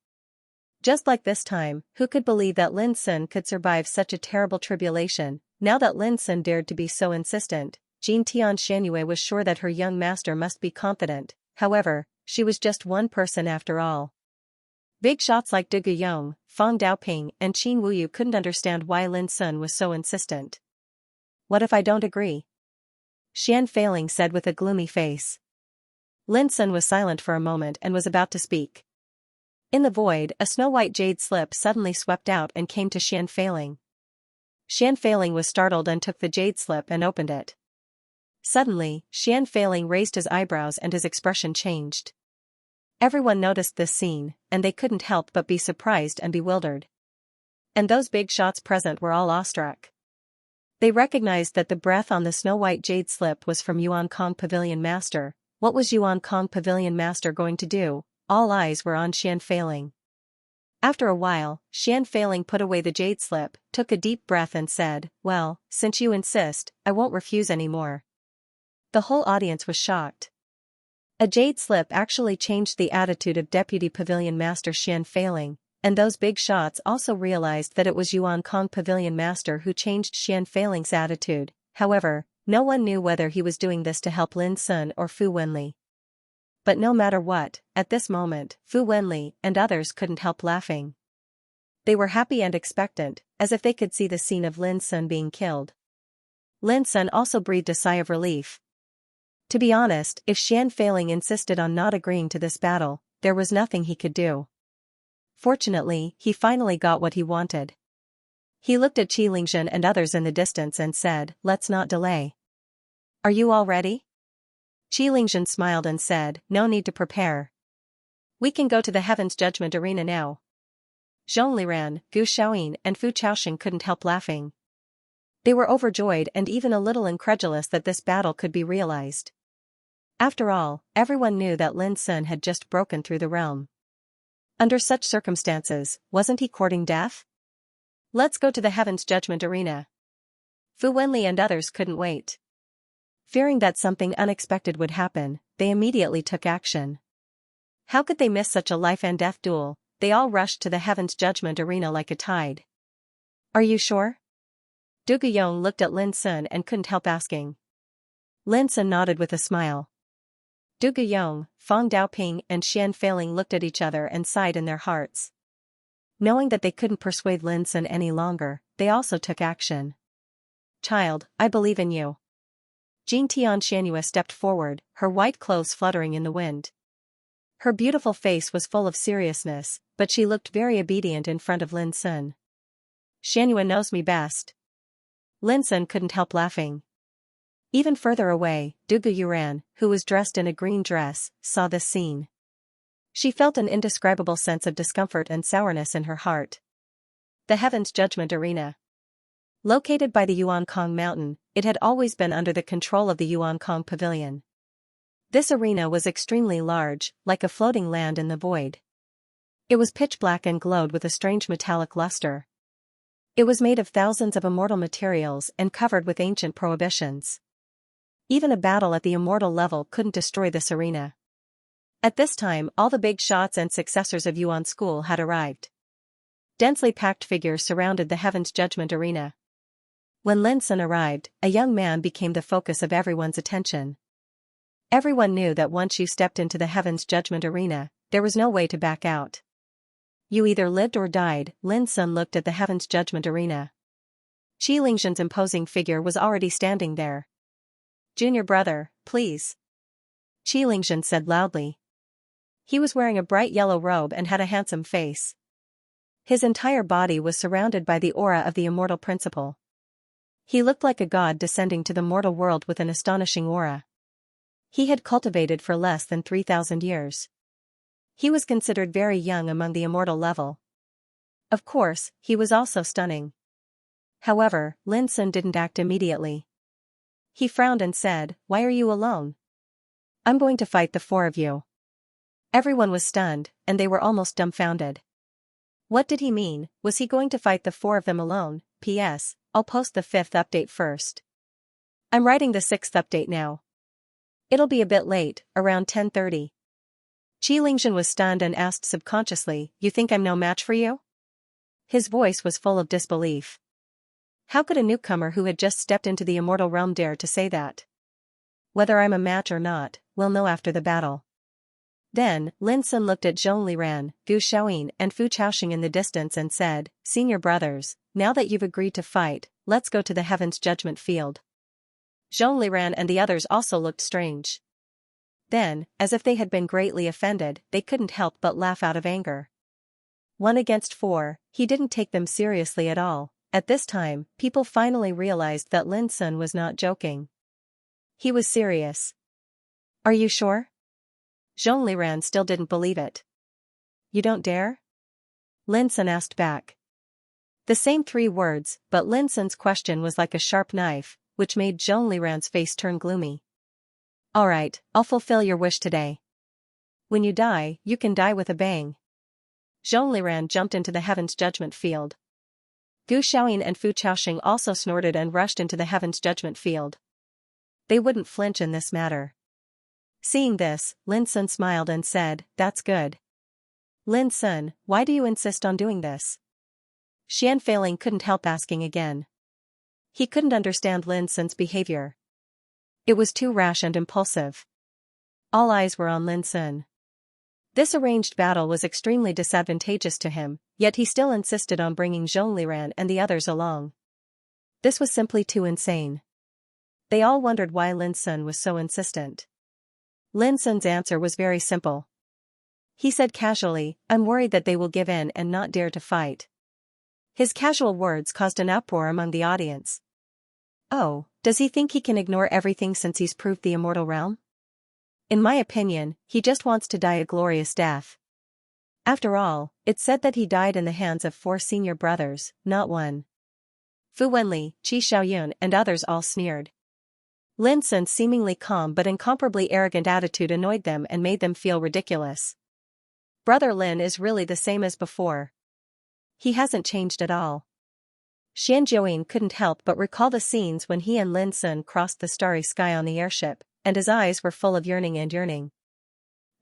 Just like this time, who could believe that Lin Sun could survive such a terrible tribulation? Now that Lin Sun dared to be so insistent, Jing Tian Xianyue was sure that her young master must be confident. However, she was just one person after all. Big shots like Du Guyong, Fang Daoping and Qin Wuyu couldn't understand why Lin Sun was so insistent. What if I don't agree? Xian Feiling said with a gloomy face. Lin Sun was silent for a moment and was about to speak. In the void, a snow-white jade slip suddenly swept out and came to Xian Feiling. Xian Feiling was startled and took the jade slip and opened it. Suddenly, Xian Feiling raised his eyebrows and his expression changed. Everyone noticed this scene, and they couldn't help but be surprised and bewildered. And those big shots present were all awestruck. They recognized that the breath on the snow-white jade slip was from Yuan Kong Pavilion Master. What was Yuan Kong Pavilion Master going to do? All eyes were on Xian Feiling. After a while, Xian Feiling put away the jade slip, took a deep breath and said, Well, since you insist, I won't refuse anymore. The whole audience was shocked. A jade slip actually changed the attitude of Deputy Pavilion Master Xian Feiling, and those big shots also realized that it was Yuan Kong Pavilion Master who changed Xian Feiling's attitude. However, no one knew whether he was doing this to help Lin Sun or Fu Wenli. But no matter what, at this moment, Fu Wenli and others couldn't help laughing. They were happy and expectant, as if they could see the scene of Lin Sun being killed. Lin Sun also breathed a sigh of relief. To be honest, if Xian Feiling insisted on not agreeing to this battle, there was nothing he could do. Fortunately, he finally got what he wanted. He looked at Qi Lingzhen and others in the distance and said, Let's not delay. Are you all ready? Qi Lingzhen smiled and said, No need to prepare. We can go to the Heaven's Judgment Arena now. Zhong Liran, Gu Xiaoyin and Fu Chaoxing couldn't help laughing. They were overjoyed and even a little incredulous that this battle could be realized. After all, everyone knew that Lin Sun had just broken through the realm. Under such circumstances, wasn't he courting death? Let's go to the Heaven's Judgment Arena. Fu Wenli and others couldn't wait. Fearing that something unexpected would happen, they immediately took action. How could they miss such a life-and-death duel? They all rushed to the Heaven's Judgment Arena like a tide. Are you sure? Du Guyong looked at Lin Sun and couldn't help asking. Lin Sun nodded with a smile. Du Guyong, Fang Daoping and Xian Feiling looked at each other and sighed in their hearts. Knowing that they couldn't persuade Lin Sun any longer, they also took action. Child, I believe in you. Xianxia stepped forward, her white clothes fluttering in the wind. Her beautiful face was full of seriousness, but she looked very obedient in front of Lin Sun. "Xianxia knows me best." Lin Sun couldn't help laughing. Even further away, Dugu Yuran, who was dressed in a green dress, saw this scene. She felt an indescribable sense of discomfort and sourness in her heart. The Heaven's Judgment Arena. Located by the Yuankong Mountain, it had always been under the control of the Yuankong Pavilion. This arena was extremely large, like a floating land in the void. It was pitch black and glowed with a strange metallic luster. It was made of thousands of immortal materials and covered with ancient prohibitions. Even a battle at the immortal level couldn't destroy this arena. At this time, all the big shots and successors of Yuan school had arrived. Densely packed figures surrounded the Heaven's Judgment Arena. When Lin Sun arrived, a young man became the focus of everyone's attention. Everyone knew that once you stepped into the Heaven's Judgment Arena, there was no way to back out. You either lived or died. Lin Sun looked at the Heaven's Judgment Arena. Qi Lingzhen's imposing figure was already standing there. "Junior brother, please," Qi Lingzhen said loudly. He was wearing a bright yellow robe and had a handsome face. His entire body was surrounded by the aura of the immortal principle. He looked like a god descending to the mortal world with an astonishing aura. He had cultivated for less than 3,000 years. He was considered very young among the immortal level. Of course, he was also stunning. However, Lin Sun didn't act immediately. He frowned and said, "Why are you alone?" "I'm going to fight the four of you." Everyone was stunned, and they were almost dumbfounded. What did he mean? Was he going to fight the four of them alone? P.S. I'll post the 5th update first. I'm writing the 6th update now. It'll be a bit late, around 10:30. Qi Lingzhen was stunned and asked subconsciously, "You think I'm no match for you?" His voice was full of disbelief. How could a newcomer who had just stepped into the immortal realm dare to say that? "Whether I'm a match or not, we'll know after the battle." Then, Lin Sun looked at Zhong Liran, Gu Xiaoyin and Fu Chaoxing in the distance and said, "Senior brothers, now that you've agreed to fight, let's go to the Heaven's Judgment Field." Zhong Liran and the others also looked strange. Then, as if they had been greatly offended, they couldn't help but laugh out of anger. 1 against 4, he didn't take them seriously at all. At this time, people finally realized that Lin Sun was not joking. He was serious. "Are you sure?" Zhong Liran still didn't believe it. "You don't dare?" Lin Sun asked back. The same 3 words, but Lin Sun's question was like a sharp knife, which made Zhong Liran's face turn gloomy. "All right, I'll fulfill your wish today. When you die, you can die with a bang." Zhong Liran jumped into the Heaven's Judgment Field. Gu Xiaoyin and Fu Chaoxing also snorted and rushed into the Heaven's Judgment Field. They wouldn't flinch in this matter. Seeing this, Lin Sun smiled and said, "That's good. Lin Sun, why do you insist on doing this?" Xian Feiling couldn't help asking again. He couldn't understand Lin Sun's behavior. It was too rash and impulsive. All eyes were on Lin Sun. This arranged battle was extremely disadvantageous to him, yet he still insisted on bringing Zhong Liran and the others along. This was simply too insane. They all wondered why Lin Sun was so insistent. Lin Sun's answer was very simple. He said casually, "I'm worried that they will give in and not dare to fight." His casual words caused an uproar among the audience. Oh, does he think he can ignore everything since he's proved the immortal realm? In my opinion, he just wants to die a glorious death. After all, it's said that he died in the hands of 4 senior brothers, not 1. Fu Wenli, Qi Xiaoyun and others all sneered. Lin Sun's seemingly calm but incomparably arrogant attitude annoyed them and made them feel ridiculous. Brother Lin is really the same as before. He hasn't changed at all. Xian Jiuyin couldn't help but recall the scenes when he and Lin Sun crossed the starry sky on the airship, and his eyes were full of yearning.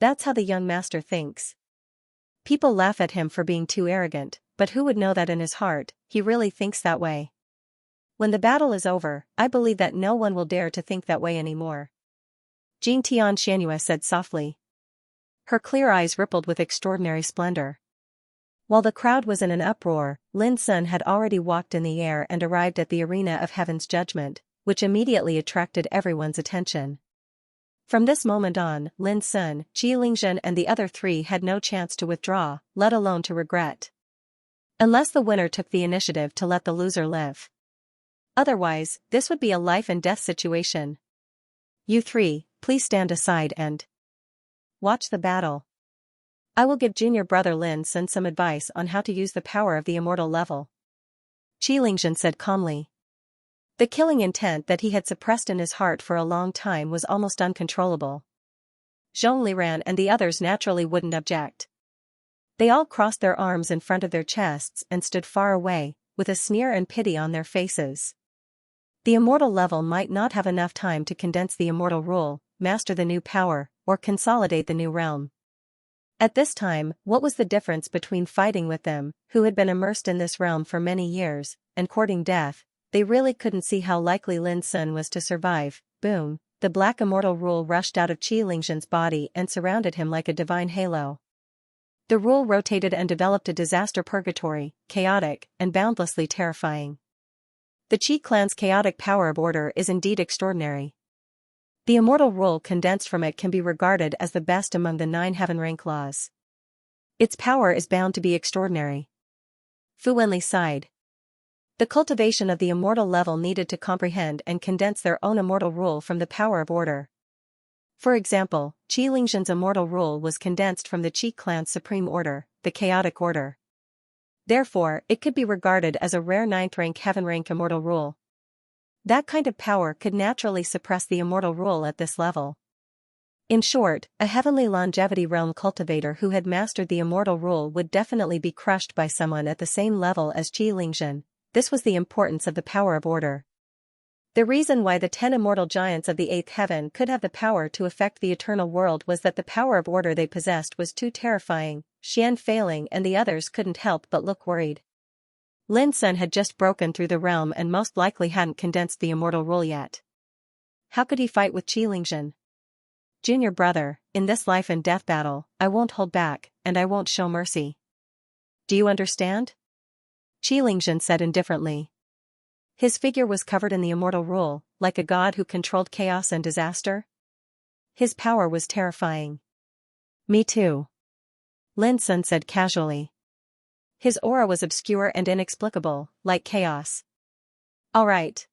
That's how the young master thinks. People laugh at him for being too arrogant, but who would know that in his heart, he really thinks that way? When the battle is over, I believe that no one will dare to think that way anymore. Jing Xianxia said softly. Her clear eyes rippled with extraordinary splendor. While the crowd was in an uproar, Lin Sun had already walked in the air and arrived at the arena of Heaven's Judgment, which immediately attracted everyone's attention. From this moment on, Lin Sun, Qilingzhen and the other three had no chance to withdraw, let alone to regret. Unless the winner took the initiative to let the loser live. Otherwise, this would be a life-and-death situation. You three, please stand aside and watch the battle. I will give junior brother Lin Sun some advice on how to use the power of the immortal level. Qilingzhen said calmly. The killing intent that he had suppressed in his heart for a long time was almost uncontrollable. Zhong Liran and the others naturally wouldn't object. They all crossed their arms in front of their chests and stood far away, with a sneer and pity on their faces. The immortal level might not have enough time to condense the immortal rule, master the new power, or consolidate the new realm. At this time, what was the difference between fighting with them, who had been immersed in this realm for many years, and courting death? They really couldn't see how likely Lin Sun was to survive. Boom, the black immortal rule rushed out of Qilingzhen's body and surrounded him like a divine halo. The rule rotated and developed a disaster purgatory, chaotic, and boundlessly terrifying. The Qi clan's chaotic power of order is indeed extraordinary. The immortal rule condensed from it can be regarded as the best among the 9 heaven rank laws. Its power is bound to be extraordinary. Fu Wenli sighed. The cultivation of the immortal level needed to comprehend and condense their own immortal rule from the power of order. For example, Qilingzhen's immortal rule was condensed from the Qi clan's supreme order, the chaotic order. Therefore, it could be regarded as a rare 9th rank heaven rank immortal rule. That kind of power could naturally suppress the immortal rule at this level. In short, a heavenly longevity realm cultivator who had mastered the immortal rule would definitely be crushed by someone at the same level as Qilingzhen. This was the importance of the power of order. The reason why the 10 immortal giants of the 8th heaven could have the power to affect the eternal world was that the power of order they possessed was too terrifying. Xian Failing and the others couldn't help but look worried. Lin Sun had just broken through the realm and most likely hadn't condensed the immortal rule yet. How could he fight with Qilingzhen? Junior brother, in this life and death battle, I won't hold back, and I won't show mercy. Do you understand? Qilingzhen said indifferently. His figure was covered in the immortal rule, like a god who controlled chaos and disaster. His power was terrifying. Me too. Lin Sun said casually. His aura was obscure and inexplicable, like chaos. All right.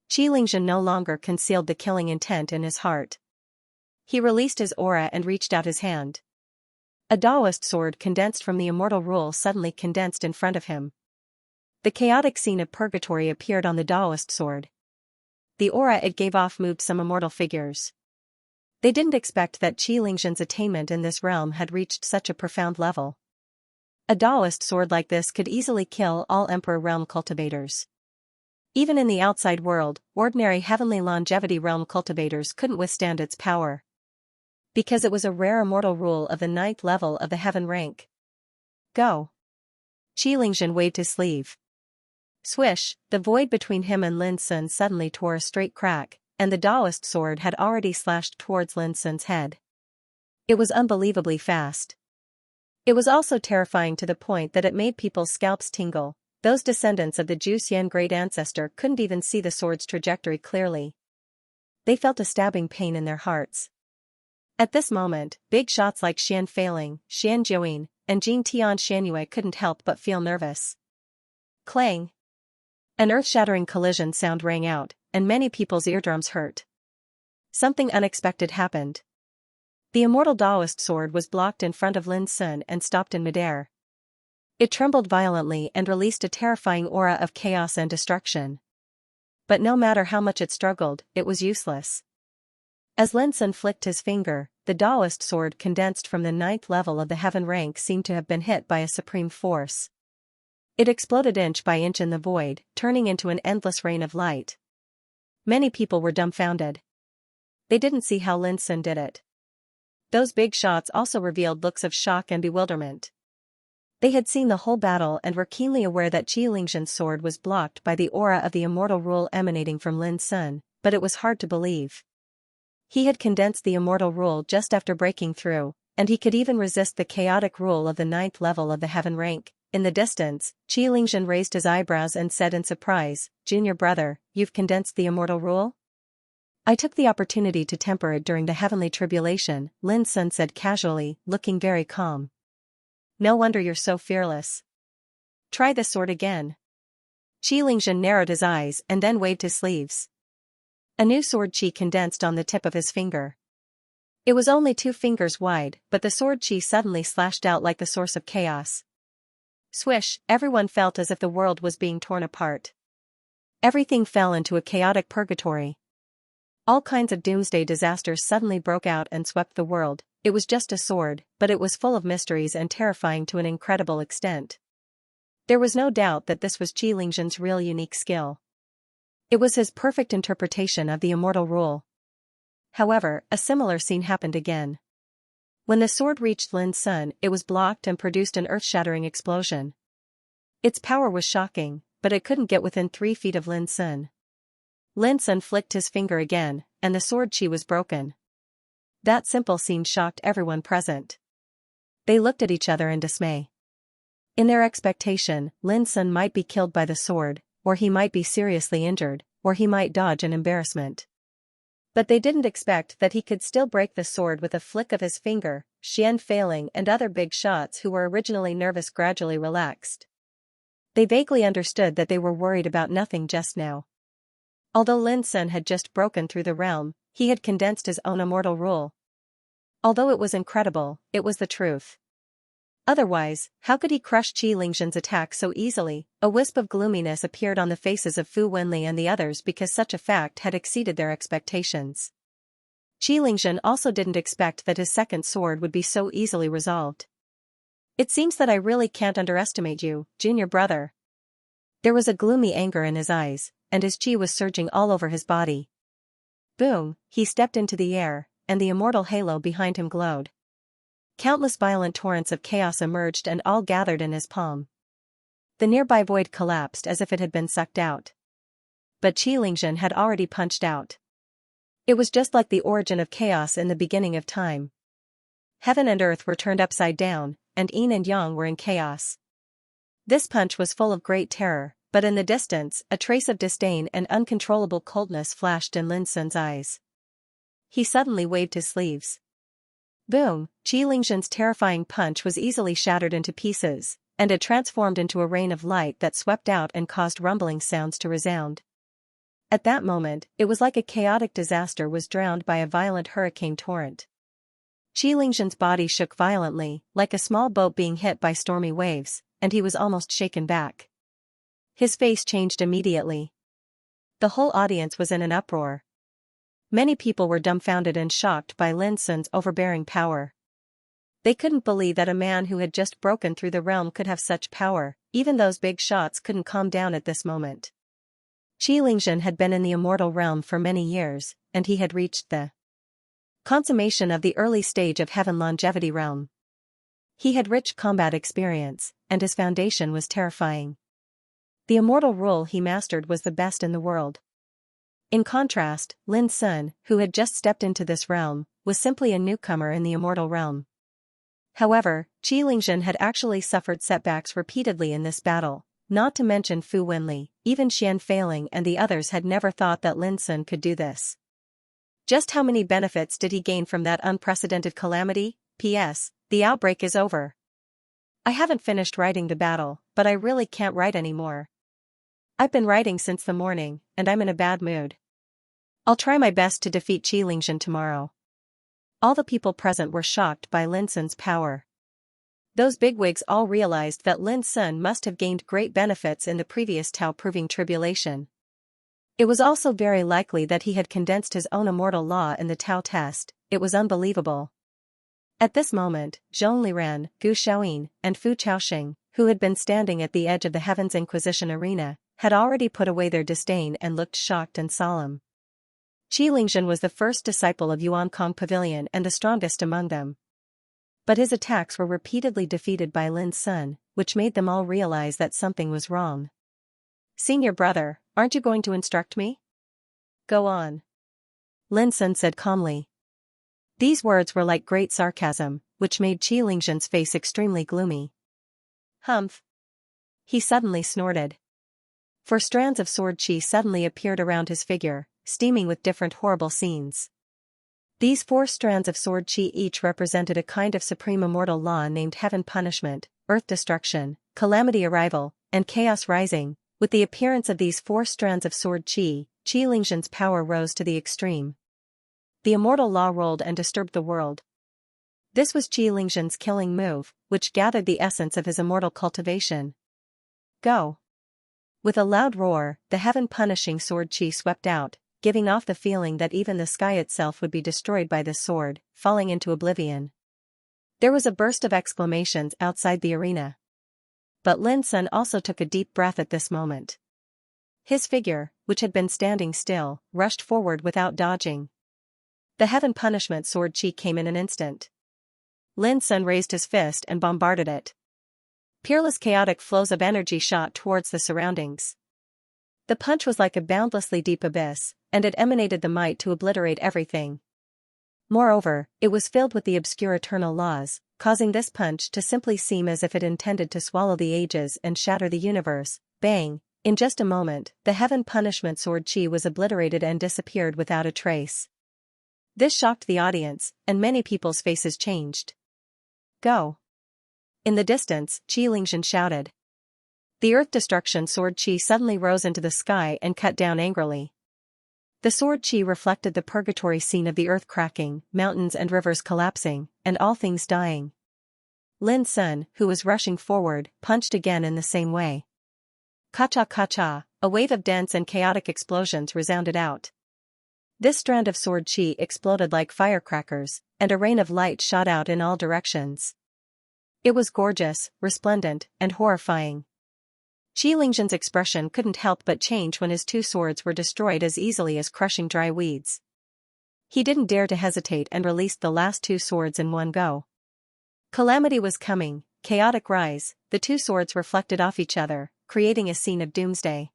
Qilingzhen no longer concealed the killing intent in his heart. He released his aura and reached out his hand. A Taoist sword condensed from the immortal rule suddenly condensed in front of him. The chaotic scene of purgatory appeared on the Taoist sword. The aura it gave off moved some immortal figures. They didn't expect that Qilingzhen's attainment in this realm had reached such a profound level. A Taoist sword like this could easily kill all Emperor realm cultivators. Even in the outside world, ordinary heavenly longevity realm cultivators couldn't withstand its power. Because it was a rare immortal rule of the 9th level of the heaven rank. Go. Qilingzhen waved his sleeve. Swish, the void between him and Lin Sun suddenly tore a straight crack, and the Taoist sword had already slashed towards Lin Sun's head. It was unbelievably fast. It was also terrifying to the point that it made people's scalps tingle. Those descendants of the Zhu Xian great ancestor couldn't even see the sword's trajectory clearly. They felt a stabbing pain in their hearts. At this moment, big shots like Xian Failing, Xian Jiuyin, and Jing Tian Xianyue couldn't help but feel nervous. Clang! An earth-shattering collision sound rang out, and many people's eardrums hurt. Something unexpected happened. The immortal Taoist sword was blocked in front of Lin Sun and stopped in midair. It trembled violently and released a terrifying aura of chaos and destruction. But no matter how much it struggled, it was useless. As Lin Sun flicked his finger, the Taoist sword condensed from the 9th level of the heaven rank seemed to have been hit by a supreme force. It exploded inch by inch in the void, turning into an endless rain of light. Many people were dumbfounded. They didn't see how Lin Sun did it. Those big shots also revealed looks of shock and bewilderment. They had seen the whole battle and were keenly aware that Qilingzhen's sword was blocked by the aura of the immortal rule emanating from Lin Sun, but it was hard to believe. He had condensed the immortal rule just after breaking through, and he could even resist the chaotic rule of the 9th level of the heaven rank. in the distance, Qi Lingzhen raised his eyebrows and said in surprise, "Junior brother, you've condensed the immortal rule?" "I took the opportunity to temper it during the heavenly tribulation," Lin Sun said casually, looking very calm. "No wonder you're so fearless. Try the sword again." Qi Lingzhen narrowed his eyes and then waved his sleeves. A new sword qi condensed on the tip of his finger. It was only 2 fingers wide, but the sword qi suddenly slashed out like the source of chaos. Swish, everyone felt as if the world was being torn apart. Everything fell into a chaotic purgatory. All kinds of doomsday disasters suddenly broke out and swept the world. It was just a sword, but it was full of mysteries and terrifying to an incredible extent. There was no doubt that this was Qi Lingzhen's real unique skill. It was his perfect interpretation of the immortal rule. However, a similar scene happened again. When the sword reached Lin Sun, it was blocked and produced an earth-shattering explosion. Its power was shocking, but it couldn't get within 3 feet of Lin Sun. Lin Sun flicked his finger again, and the sword qi was broken. That simple scene shocked everyone present. They looked at each other in dismay. In their expectation, Lin Sun might be killed by the sword, or he might be seriously injured, or he might dodge an embarrassment. But they didn't expect that he could still break the sword with a flick of his finger. Xianxia and other big shots who were originally nervous gradually relaxed. They vaguely understood that they were worried about nothing just now. Although Lin Sun had just broken through the realm, he had condensed his own immortal rule. Although it was incredible, it was the truth. Otherwise, how could he crush Qi Lingzhen's attack so easily? A wisp of gloominess appeared on the faces of Fu Wenli and the others because such a fact had exceeded their expectations. Qi Lingzhen also didn't expect that his second sword would be so easily resolved. "It seems that I really can't underestimate you, junior brother." There was a gloomy anger in his eyes, and his qi was surging all over his body. Boom, he stepped into the air, and the immortal halo behind him glowed. Countless violent torrents of chaos emerged and all gathered in his palm. The nearby void collapsed as if it had been sucked out. But Qi Lingzhen had already punched out. It was just like the origin of chaos in the beginning of time. Heaven and earth were turned upside down, and yin and yang were in chaos. This punch was full of great terror, but in the distance, a trace of disdain and uncontrollable coldness flashed in Lin Sun's eyes. He suddenly waved his sleeves. Boom, Qi Lingzhen's terrifying punch was easily shattered into pieces, and it transformed into a rain of light that swept out and caused rumbling sounds to resound. At that moment, it was like a chaotic disaster was drowned by a violent hurricane torrent. Qi Lingzhen's body shook violently, like a small boat being hit by stormy waves, and he was almost shaken back. His face changed immediately. The whole audience was in an uproar. Many people were dumbfounded and shocked by Lin Sun's overbearing power. They couldn't believe that a man who had just broken through the realm could have such power. Even those big shots couldn't calm down at this moment. Qi Lingzhen had been in the immortal realm for many years, and he had reached the consummation of the early stage of Heaven Longevity Realm. He had rich combat experience, and his foundation was terrifying. The immortal rule he mastered was the best in the world. In contrast, Lin Sun, who had just stepped into this realm, was simply a newcomer in the immortal realm. However, Qi Lingzhen had actually suffered setbacks repeatedly in this battle, not to mention Fu Wenli. Even Xianxia and the others had never thought that Lin Sun could do this. Just how many benefits did he gain from that unprecedented calamity? P.S. The outbreak is over. I haven't finished writing the battle, but I really can't write anymore. I've been writing since the morning, and I'm in a bad mood. I'll try my best to defeat Qi Lingzhen tomorrow. All the people present were shocked by Lin Sun's power. Those bigwigs all realized that Lin Sun must have gained great benefits in the previous Tao-proving tribulation. It was also very likely that he had condensed his own immortal law in the Tao test. It was unbelievable. At this moment, Zhong Liren, Gu Xiaoyin, and Fu Chaoxing, who had been standing at the edge of the Heaven's Inquisition arena, had already put away their disdain and looked shocked and solemn. Qi Lingzhen was the first disciple of Yuan Kong Pavilion and the strongest among them. But his attacks were repeatedly defeated by Lin Sun, which made them all realize that something was wrong. "Senior brother, aren't you going to instruct me?" "Go on," Lin Sun said calmly. These words were like great sarcasm, which made Qi Lingzhen's face extremely gloomy. "Humph. He suddenly snorted. 4 strands of sword chi suddenly appeared around his figure, steaming with different horrible scenes. These 4 strands of sword chi each represented a kind of supreme immortal law named heaven punishment, earth destruction, calamity arrival, and chaos rising. With the appearance of these 4 strands of sword chi, Lingzhen's power rose to the extreme. The immortal law rolled and disturbed the world. This was Lingzhen's killing move, which gathered the essence of his immortal cultivation. Go! With a loud roar, the heaven-punishing sword chi swept out, giving off the feeling that even the sky itself would be destroyed by this sword, falling into oblivion. There was a burst of exclamations outside the arena. But Lin Sun also took a deep breath at this moment. His figure, which had been standing still, rushed forward without dodging. The heaven punishment sword chi came in an instant. Lin Sun raised his fist and bombarded it. Peerless chaotic flows of energy shot towards the surroundings. The punch was like a boundlessly deep abyss, and it emanated the might to obliterate everything. Moreover, it was filled with the obscure eternal laws, causing this punch to simply seem as if it intended to swallow the ages and shatter the universe. Bang! In just a moment, the heaven punishment sword chi was obliterated and disappeared without a trace. This shocked the audience, and many people's faces changed. Go! In the distance, Lingzhen shouted. The earth destruction sword chi suddenly rose into the sky and cut down angrily. The sword chi reflected the purgatory scene of the earth cracking, mountains and rivers collapsing, and all things dying. Lin Sun, who was rushing forward, punched again in the same way. Ka-cha, a wave of dense and chaotic explosions resounded out. This strand of sword chi exploded like firecrackers, and a rain of light shot out in all directions. It was gorgeous, resplendent, and horrifying. Lingzhen's expression couldn't help but change when his 2 swords were destroyed as easily as crushing dry weeds. He didn't dare to hesitate and released the last 2 swords in one go. Calamity was coming, chaotic rise, the 2 swords reflected off each other, creating a scene of doomsday.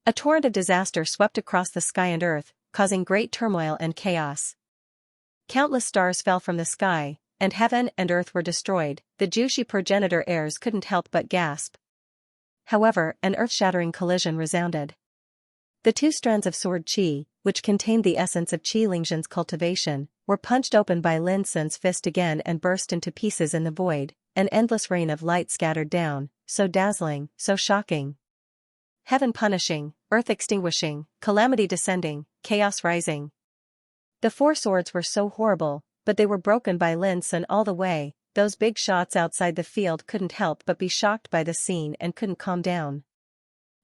A torrent of disaster swept across the sky and earth, causing great turmoil and chaos. Countless stars fell from the sky, and heaven and earth were destroyed. The Jushi progenitor heirs couldn't help but gasp. However, an earth-shattering collision resounded. The 2 strands of sword chi, which contained the essence of Lingzhen's cultivation, were punched open by Lin Sun's fist again and burst into pieces in the void. An endless rain of light scattered down, so dazzling, so shocking. Heaven punishing, earth extinguishing, calamity descending, chaos rising. The 4 swords were so horrible, but they were broken by Lin Sun all the way. Those big shots outside the field couldn't help but be shocked by the scene and couldn't calm down.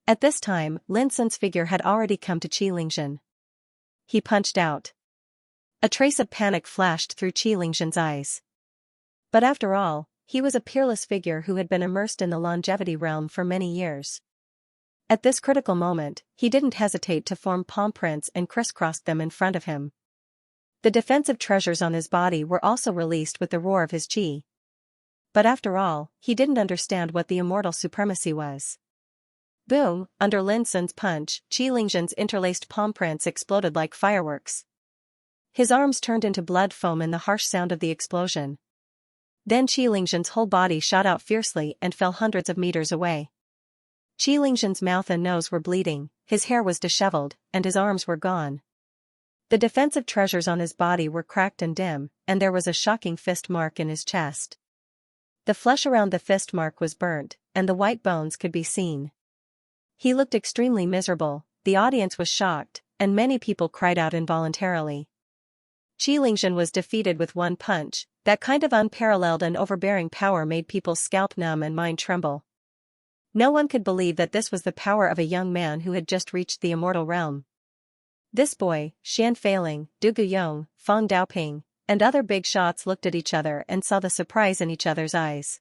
At this time, Lin Sun's figure had already come to Lingzhen. He punched out. A trace of panic flashed through Lingzhen's eyes. But after all, he was a peerless figure who had been immersed in the longevity realm for many years. At this critical moment, he didn't hesitate to form palm prints and crisscrossed them in front of him. The defensive treasures on his body were also released with the roar of his chi. But after all, he didn't understand what the immortal supremacy was. Boom! Under Lin Sun's punch, Lingzhen's interlaced palm prints exploded like fireworks. His arms turned into blood foam in the harsh sound of the explosion. Then Lingzhen's whole body shot out fiercely and fell hundreds of meters away. Lingzhen's mouth and nose were bleeding, his hair was disheveled, and his arms were gone. The defensive treasures on his body were cracked and dim, and there was a shocking fist mark in his chest. The flesh around the fist mark was burnt, and the white bones could be seen. He looked extremely miserable, the audience was shocked, and many people cried out involuntarily. Lingzhen was defeated with one punch. That kind of unparalleled and overbearing power made people's scalp numb and mind tremble. No one could believe that this was the power of a young man who had just reached the immortal realm. This boy, Xian Feiling, Du Guyong, Fang Daoping, and other big shots looked at each other and saw the surprise in each other's eyes.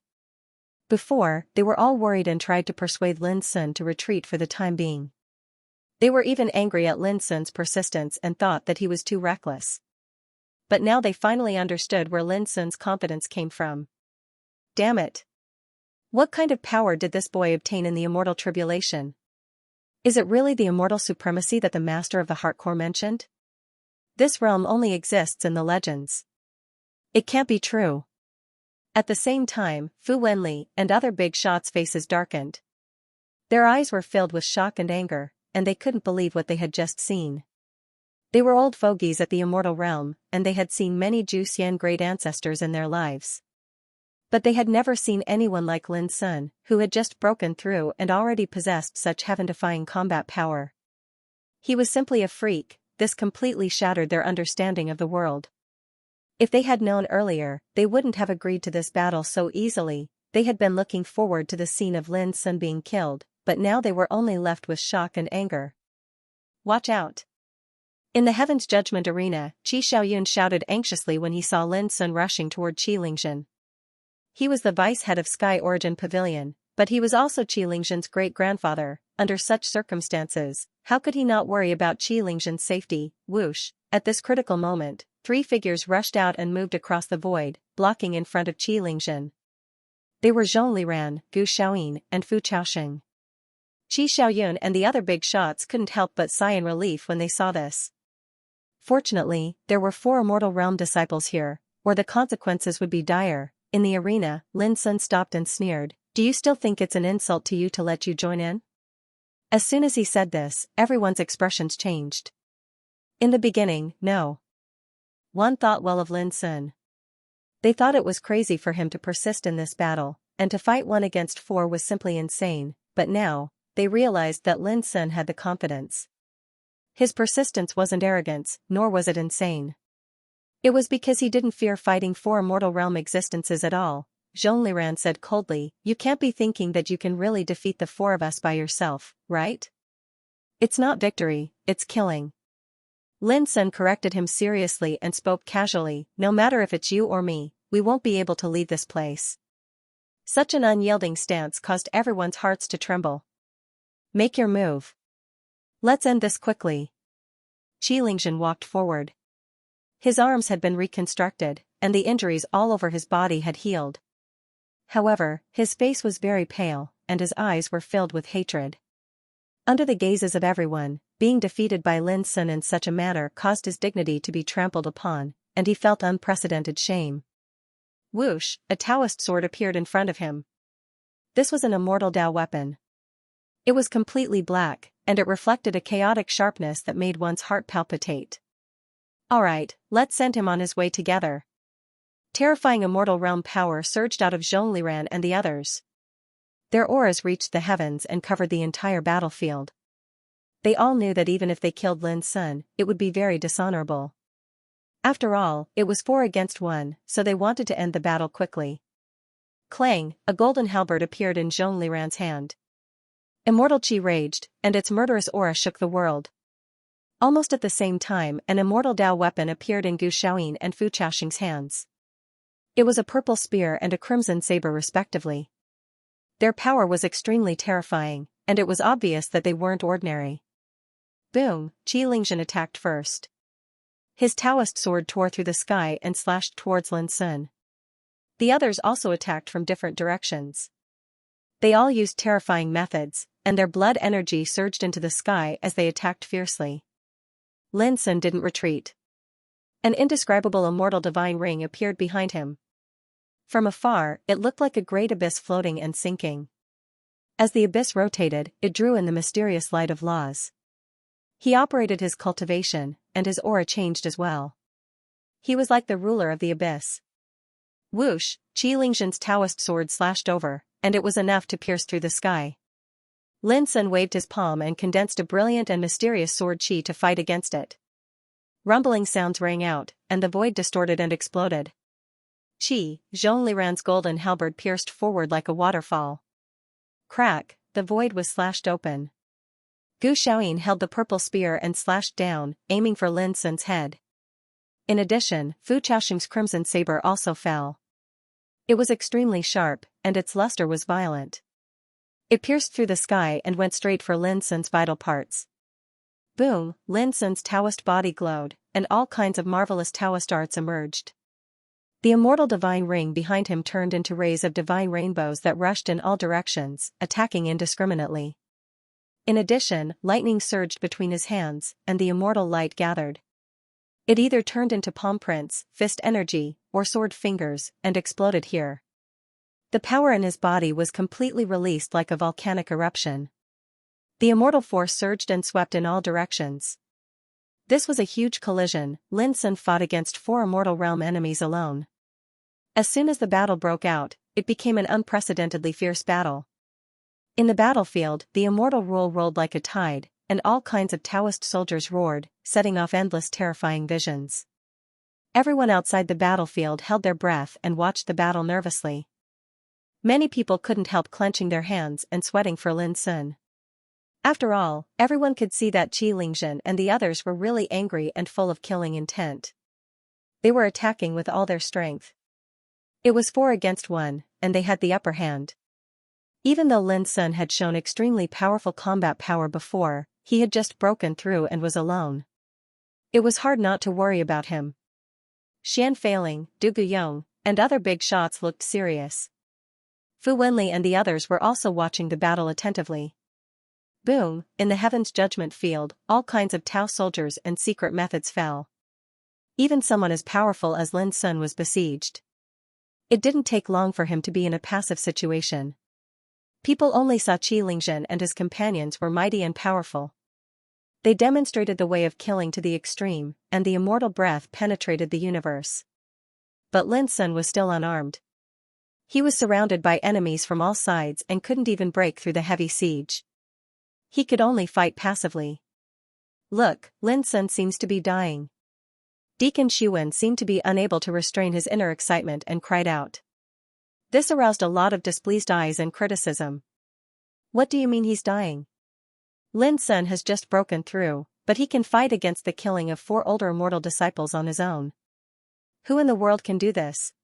Before, they were all worried and tried to persuade Lin Sun to retreat for the time being. They were even angry at Lin Sun's persistence and thought that he was too reckless. But now they finally understood where Lin Sun's confidence came from. Damn it! What kind of power did this boy obtain in the immortal tribulation? Is it really the immortal supremacy that the master of the Heartcore mentioned? This realm only exists in the legends. It can't be true. At the same time, Fu Wenli and other big shots' faces darkened. Their eyes were filled with shock and anger, and they couldn't believe what they had just seen. They were old fogies at the immortal realm, and they had seen many Zhu Xian great ancestors in their lives. But they had never seen anyone like Lin Sun, who had just broken through and already possessed such heaven-defying combat power. He was simply a freak. This completely shattered their understanding of the world. If they had known earlier, they wouldn't have agreed to this battle so easily. They had been looking forward to the scene of Lin Sun being killed, but now they were only left with shock and anger. Watch out! In the Heaven's Judgment Arena, Qi Xiaoyun shouted anxiously when he saw Lin Sun rushing toward Qi Lingzhen. He was the vice-head of Sky Origin Pavilion, but he was also Qi Lingzhen's great-grandfather. Under such circumstances, how could he not worry about Qi Lingzhen's safety? Whoosh! At this critical moment, 3 figures rushed out and moved across the void, blocking in front of Qi Lingzhen. They were Zhong Liran, Gu Xiaoyin, and Fu Chaoxing. Qi Xiaoyun and the other big shots couldn't help but sigh in relief when they saw this. Fortunately, there were 4 Immortal Realm disciples here, or the consequences would be dire. In the arena, Lin Sun stopped and sneered, "Do you still think it's an insult to you to let you join in?" As soon as he said this, everyone's expressions changed. In the beginning, no one thought well of Lin Sun. They thought it was crazy for him to persist in this battle, and to fight 1 against 4 was simply insane, but now, they realized that Lin Sun had the confidence. His persistence wasn't arrogance, nor was it insane. It was because he didn't fear fighting 4 Immortal Realm existences at all. Zhong Liran said coldly, "You can't be thinking that you can really defeat the 4 of us by yourself, right? It's not victory, it's killing." Lin Sun corrected him seriously and spoke casually, "No matter if it's you or me, we won't be able to leave this place." Such an unyielding stance caused everyone's hearts to tremble. "Make your move. Let's end this quickly." Qi Lingzhen walked forward. His arms had been reconstructed, and the injuries all over his body had healed. However, his face was very pale, and his eyes were filled with hatred. Under the gazes of everyone, being defeated by Lin Sun in such a manner caused his dignity to be trampled upon, and he felt unprecedented shame. Whoosh! A Taoist sword appeared in front of him. This was an immortal Dao weapon. It was completely black, and it reflected a chaotic sharpness that made one's heart palpitate. "Alright, let's send him on his way together." Terrifying immortal realm power surged out of Zhong Liran and the others. Their auras reached the heavens and covered the entire battlefield. They all knew that even if they killed Lin Sun, it would be very dishonorable. After all, it was 4 against 1, so they wanted to end the battle quickly. Clang! A golden halberd appeared in Zhong Liran's hand. Immortal Qi raged, and its murderous aura shook the world. Almost at the same time, an immortal Dao weapon appeared in Gu Xiaoyin and Fu Chaoxing's hands. It was a purple spear and a crimson saber respectively. Their power was extremely terrifying, and it was obvious that they weren't ordinary. Boom! Qi Lingzhen attacked first. His Taoist sword tore through the sky and slashed towards Lin Sun. The others also attacked from different directions. They all used terrifying methods, and their blood energy surged into the sky as they attacked fiercely. Lin Sun didn't retreat. An indescribable immortal divine ring appeared behind him. From afar, it looked like a great abyss floating and sinking. As the abyss rotated, it drew in the mysterious light of laws. He operated his cultivation, and his aura changed as well. He was like the ruler of the abyss. Whoosh! Qi Lingzhen's Taoist sword slashed over, and it was enough to pierce through the sky. Lin Sun waved his palm and condensed a brilliant and mysterious sword Qi to fight against it. Rumbling sounds rang out, and the void distorted and exploded. Qi, Zhong Liran's golden halberd pierced forward like a waterfall. Crack! The void was slashed open. Gu Xiaoyin held the purple spear and slashed down, aiming for Lin Sun's head. In addition, Fu Chaoxing's crimson saber also fell. It was extremely sharp, and its luster was violent. It pierced through the sky and went straight for Lin Sun's vital parts. Boom! Lin Sun's Taoist body glowed, and all kinds of marvelous Taoist arts emerged. The immortal divine ring behind him turned into rays of divine rainbows that rushed in all directions, attacking indiscriminately. In addition, lightning surged between his hands, and the immortal light gathered. It either turned into palm prints, fist energy, or sword fingers, and exploded here. The power in his body was completely released like a volcanic eruption. The immortal force surged and swept in all directions. This was a huge collision. Lin Sun fought against 4 immortal realm enemies alone. As soon as the battle broke out, it became an unprecedentedly fierce battle. In the battlefield, the immortal rule rolled like a tide, and all kinds of Taoist soldiers roared, setting off endless terrifying visions. Everyone outside the battlefield held their breath and watched the battle nervously. Many people couldn't help clenching their hands and sweating for Lin Sun. After all, everyone could see that Xianxia and the others were really angry and full of killing intent. They were attacking with all their strength. It was 4 against 1, and they had the upper hand. Even though Lin Sun had shown extremely powerful combat power before, he had just broken through and was alone. It was hard not to worry about him. Xian Failing, Du Guyong, and other big shots looked serious. Fu Wenli and the others were also watching the battle attentively. Boom, in the Heaven's Judgment Field, all kinds of Tao soldiers and secret methods fell. Even someone as powerful as Lin Sun was besieged. It didn't take long for him to be in a passive situation. People only saw Xianxia and his companions were mighty and powerful. They demonstrated the way of killing to the extreme, and the immortal breath penetrated the universe. But Lin Sun was still unarmed. He was surrounded by enemies from all sides and couldn't even break through the heavy siege. He could only fight passively. Look, Lin Sun seems to be dying. Deacon Xuan seemed to be unable to restrain his inner excitement and cried out. This aroused a lot of displeased eyes and criticism. What do you mean he's dying? Lin Sun has just broken through, but he can fight against the killing of 4 older immortal disciples on his own. Who in the world can do this?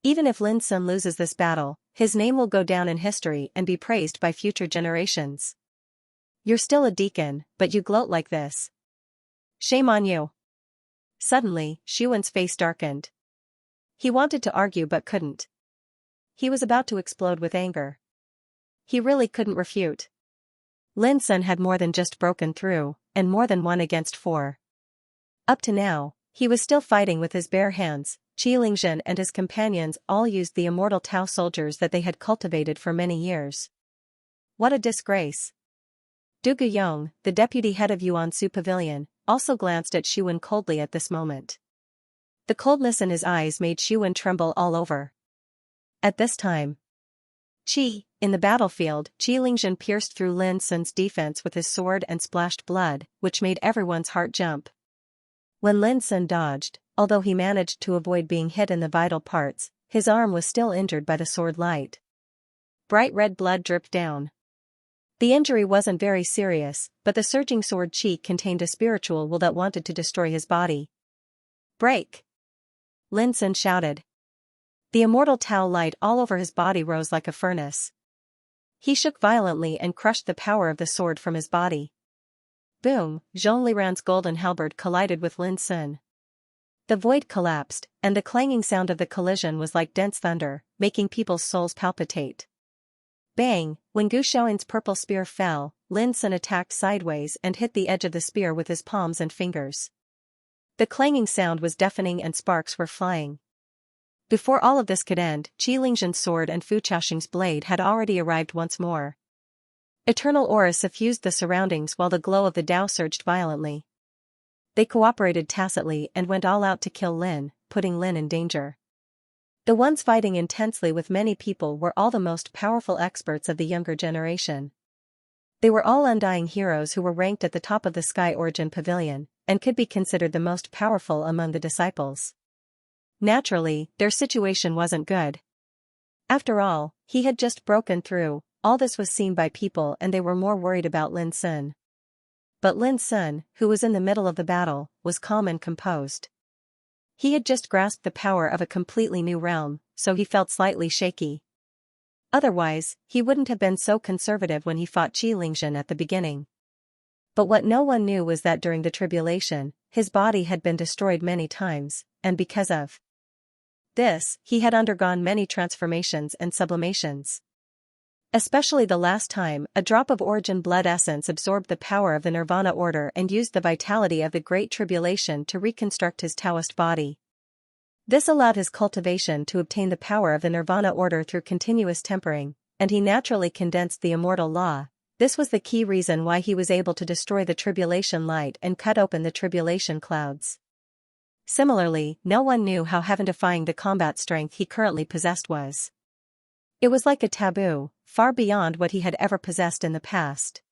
Even if Lin Sun loses this battle, his name will go down in history and be praised by future generations. You're still a deacon, but you gloat like this. Shame on you. Suddenly, Xuan's face darkened. He wanted to argue but couldn't. He was about to explode with anger. He really couldn't refute. Lin Sun had more than just broken through, and more than 1 against 4. Up to now, he was still fighting with his bare hands. Xianxia and his companions all used the immortal Tao soldiers that they had cultivated for many years. What a disgrace. Du Guyong, the deputy head of Yuan Su Pavilion, also glanced at Xuan coldly at this moment. The coldness in his eyes made Xuan tremble all over. At this time, in the battlefield, Xianxia pierced through Lin Sun's defense with his sword and splashed blood, which made everyone's heart jump. When Lin Sun dodged, although he managed to avoid being hit in the vital parts, his arm was still injured by the sword light. Bright red blood dripped down. The injury wasn't very serious, but the surging sword chi contained a spiritual will that wanted to destroy his body. Break! Lin Sun shouted. The immortal Tao light all over his body rose like a furnace. He shook violently and crushed the power of the sword from his body. Boom! Zhong Liran's golden halberd collided with Lin Sun. The void collapsed, and the clanging sound of the collision was like dense thunder, making people's souls palpitate. Bang! When Gu Xiaoyin's purple spear fell, Lin Sun attacked sideways and hit the edge of the spear with his palms and fingers. The clanging sound was deafening and sparks were flying. Before all of this could end, Xianxia's sword and Fu Chaoxing's blade had already arrived once more. Eternal aura suffused the surroundings while the glow of the Tao surged violently. They cooperated tacitly and went all out to kill Lin, putting Lin in danger. The ones fighting intensely with many people were all the most powerful experts of the younger generation. They were all undying heroes who were ranked at the top of the Sky Origin Pavilion, and could be considered the most powerful among the disciples. Naturally, their situation wasn't good. After all, he had just broken through. All this was seen by people and they were more worried about Lin Sun. But Lin Sun, who was in the middle of the battle, was calm and composed. He had just grasped the power of a completely new realm, so he felt slightly shaky. Otherwise, he wouldn't have been so conservative when he fought Xianxia at the beginning. But what no one knew was that during the tribulation, his body had been destroyed many times, and because of this, he had undergone many transformations and sublimations. Especially the last time, a drop of origin blood essence absorbed the power of the Nirvana order and used the vitality of the Great Tribulation to reconstruct his Taoist body. This allowed his cultivation to obtain the power of the Nirvana order through continuous tempering, and he naturally condensed the immortal law, This was the key reason why he was able to destroy the tribulation light and cut open the tribulation clouds. Similarly, no one knew how heaven-defying the combat strength he currently possessed was. It was like a taboo, far beyond what he had ever possessed in the past.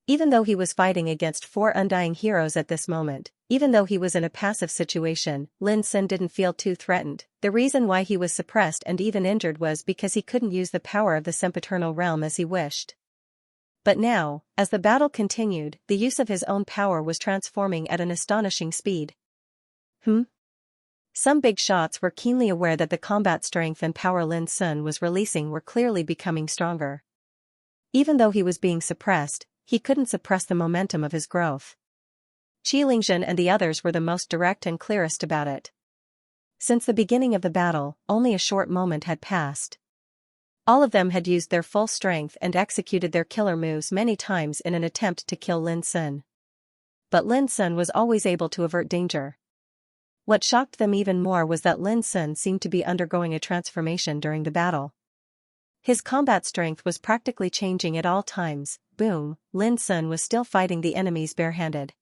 Even though he was fighting against 4 undying heroes at this moment, even though he was in a passive situation, Lin Sun didn't feel too threatened. The reason why he was suppressed and even injured was because he couldn't use the power of the sempiternal realm as he wished. But now, as the battle continued, the use of his own power was transforming at an astonishing speed. Some big shots were keenly aware that the combat strength and power Lin Sun was releasing were clearly becoming stronger. Even though he was being suppressed, he couldn't suppress the momentum of his growth. Xianxia and the others were the most direct and clearest about it. Since the beginning of the battle, only a short moment had passed. All of them had used their full strength and executed their killer moves many times in an attempt to kill Lin Sun. But Lin Sun was always able to avert danger. What shocked them even more was that Lin Sun seemed to be undergoing a transformation during the battle. His combat strength was practically changing at all times. Boom, Lin Sun was still fighting the enemies barehanded.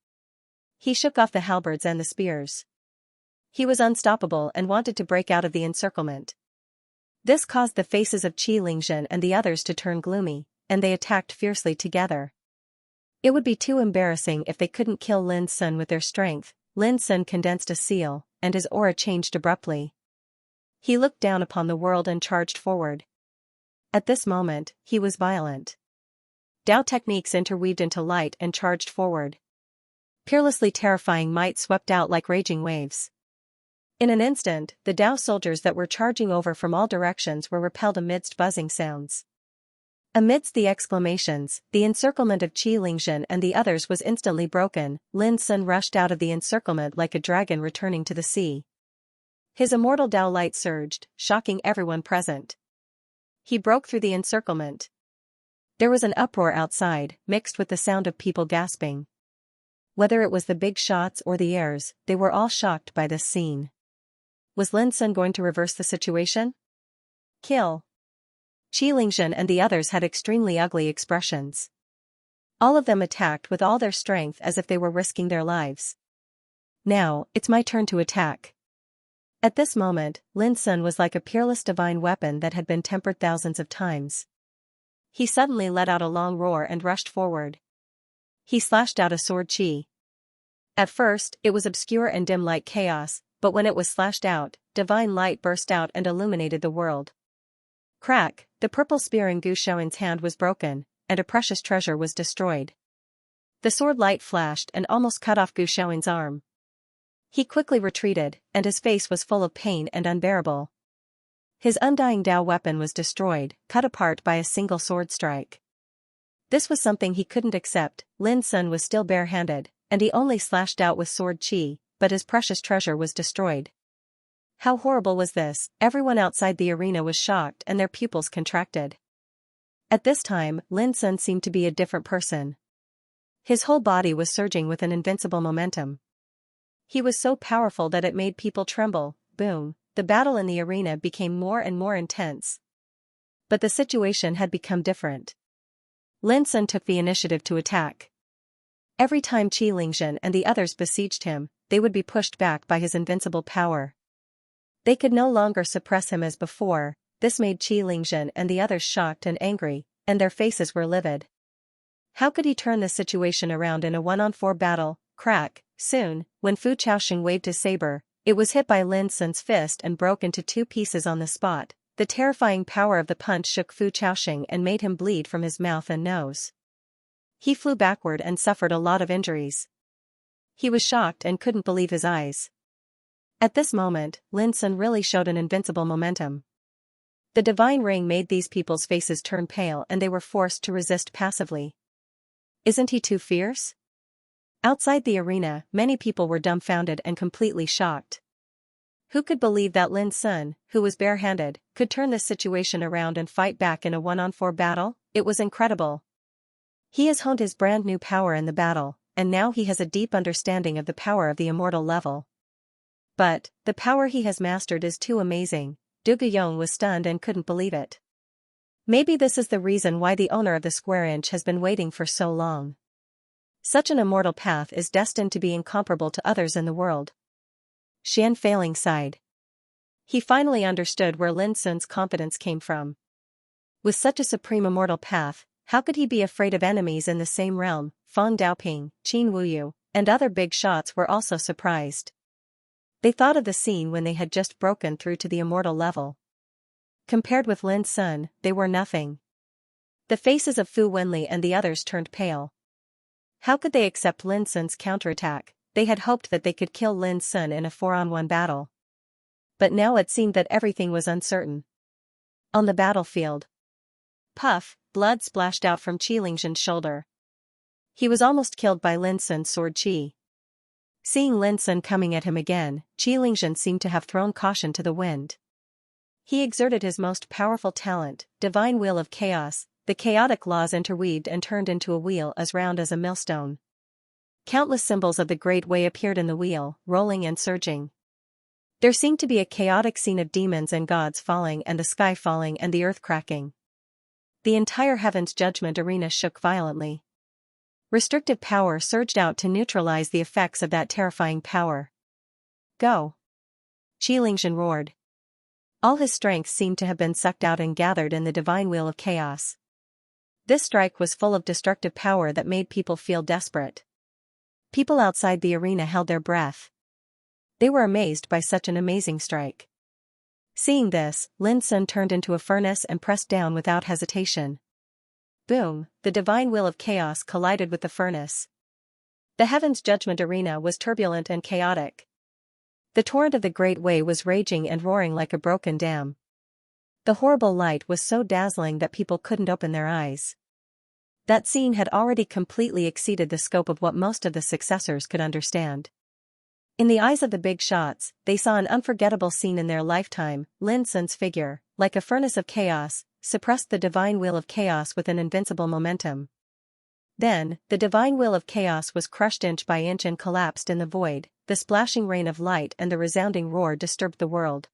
He shook off the halberds and the spears. He was unstoppable and wanted to break out of the encirclement. This caused the faces of Xianxia and the others to turn gloomy, and they attacked fiercely together. It would be too embarrassing if they couldn't kill Lin Sun with their strength. Lin Sun condensed a seal, and his aura changed abruptly. He looked down upon the world and charged forward. At this moment, he was violent. Dao techniques interweaved into light and charged forward. Peerlessly terrifying might swept out like raging waves. In an instant, the Dao soldiers that were charging over from all directions were repelled amidst buzzing sounds. Amidst the exclamations, the encirclement of Xianxia and the others was instantly broken. Lin Sun rushed out of the encirclement like a dragon returning to the sea. His immortal Dao light surged, shocking everyone present. He broke through the encirclement. There was an uproar outside, mixed with the sound of people gasping. Whether it was the big shots or the heirs, they were all shocked by this scene. Was Lin Sun going to reverse the situation? Kill. Xianxia and the others had extremely ugly expressions. All of them attacked with all their strength as if they were risking their lives. Now, it's my turn to attack. At this moment, Lin Sun was like a peerless divine weapon that had been tempered thousands of times. He suddenly let out a long roar and rushed forward. He slashed out a sword qi. At first, it was obscure and dim like chaos, but when it was slashed out, divine light burst out and illuminated the world. Crack, the purple spear in Gu Xiaoyin's hand was broken, and a precious treasure was destroyed. The sword light flashed and almost cut off Gu Xiaoyin's arm. He quickly retreated, and his face was full of pain and unbearable. His undying Dao weapon was destroyed, cut apart by a single sword strike. This was something he couldn't accept. Lin Sun was still barehanded, and he only slashed out with sword qi, but his precious treasure was destroyed. How horrible was this? Everyone outside the arena was shocked and their pupils contracted. At this time, Lin Sun seemed to be a different person. His whole body was surging with an invincible momentum. He was so powerful that it made people tremble. Boom, the battle in the arena became more and more intense. But the situation had become different. Lin Sun took the initiative to attack. Every time Xianxia and the others besieged him, they would be pushed back by his invincible power. They could no longer suppress him as before. This made Xianxia and the others shocked and angry, and their faces were livid. How could he turn this situation around in a 1-on-4 battle? Crack. Soon, when Fu Chaoxing waved his saber, it was hit by Lin Sun's fist and broke into 2 pieces on the spot. The terrifying power of the punch shook Fu Chaoxing and made him bleed from his mouth and nose. He flew backward and suffered a lot of injuries. He was shocked and couldn't believe his eyes. At this moment, Lin Sun really showed an invincible momentum. The divine ring made these people's faces turn pale and they were forced to resist passively. Isn't he too fierce? Outside the arena, many people were dumbfounded and completely shocked. Who could believe that Lin Sun, who was barehanded, could turn this situation around and fight back in a 1-on-4 battle? It was incredible. He has honed his brand new power in the battle, and now he has a deep understanding of the power of the immortal level. But, the power he has mastered is too amazing. Du Guyong was stunned and couldn't believe it. Maybe this is the reason why the owner of the square inch has been waiting for so long. Such an immortal path is destined to be incomparable to others in the world. Xianxia sighed. He finally understood where Lin Sun's confidence came from. With such a supreme immortal path, how could he be afraid of enemies in the same realm? Fang Daoping, Qin Wuyu, and other big shots were also surprised. They thought of the scene when they had just broken through to the immortal level. Compared with Lin Sun, they were nothing. The faces of Fu Wenli and the others turned pale. How could they accept Lin Sun's counterattack? They had hoped that they could kill Lin Sun in a 4-on-1 battle. But now it seemed that everything was uncertain. On the battlefield. Puff, blood splashed out from Qilingjin's shoulder. He was almost killed by Lin Sun's sword qi. Seeing Lin Sun coming at him again, Qilingjin seemed to have thrown caution to the wind. He exerted his most powerful talent, divine wheel of chaos. The chaotic laws interweaved and turned into a wheel as round as a millstone. Countless symbols of the Great Way appeared in the wheel, rolling and surging. There seemed to be a chaotic scene of demons and gods falling and the sky falling and the earth cracking. The entire heaven's judgment arena shook violently. Restrictive power surged out to neutralize the effects of that terrifying power. Go! Qilingjin roared. All his strength seemed to have been sucked out and gathered in the divine wheel of chaos. This strike was full of destructive power that made people feel desperate. People outside the arena held their breath. They were amazed by such an amazing strike. Seeing this, Lin Sun turned into a furnace and pressed down without hesitation. Boom, the divine wheel of chaos collided with the furnace. The heaven's judgment arena was turbulent and chaotic. The torrent of the Great Way was raging and roaring like a broken dam. The horrible light was so dazzling that people couldn't open their eyes. That scene had already completely exceeded the scope of what most of the successors could understand. In the eyes of the big shots, they saw an unforgettable scene in their lifetime. Lin Sun's figure, like a furnace of chaos, suppressed the divine wheel of chaos with an invincible momentum. Then, the divine wheel of chaos was crushed inch by inch and collapsed in the void. The splashing rain of light and the resounding roar disturbed the world.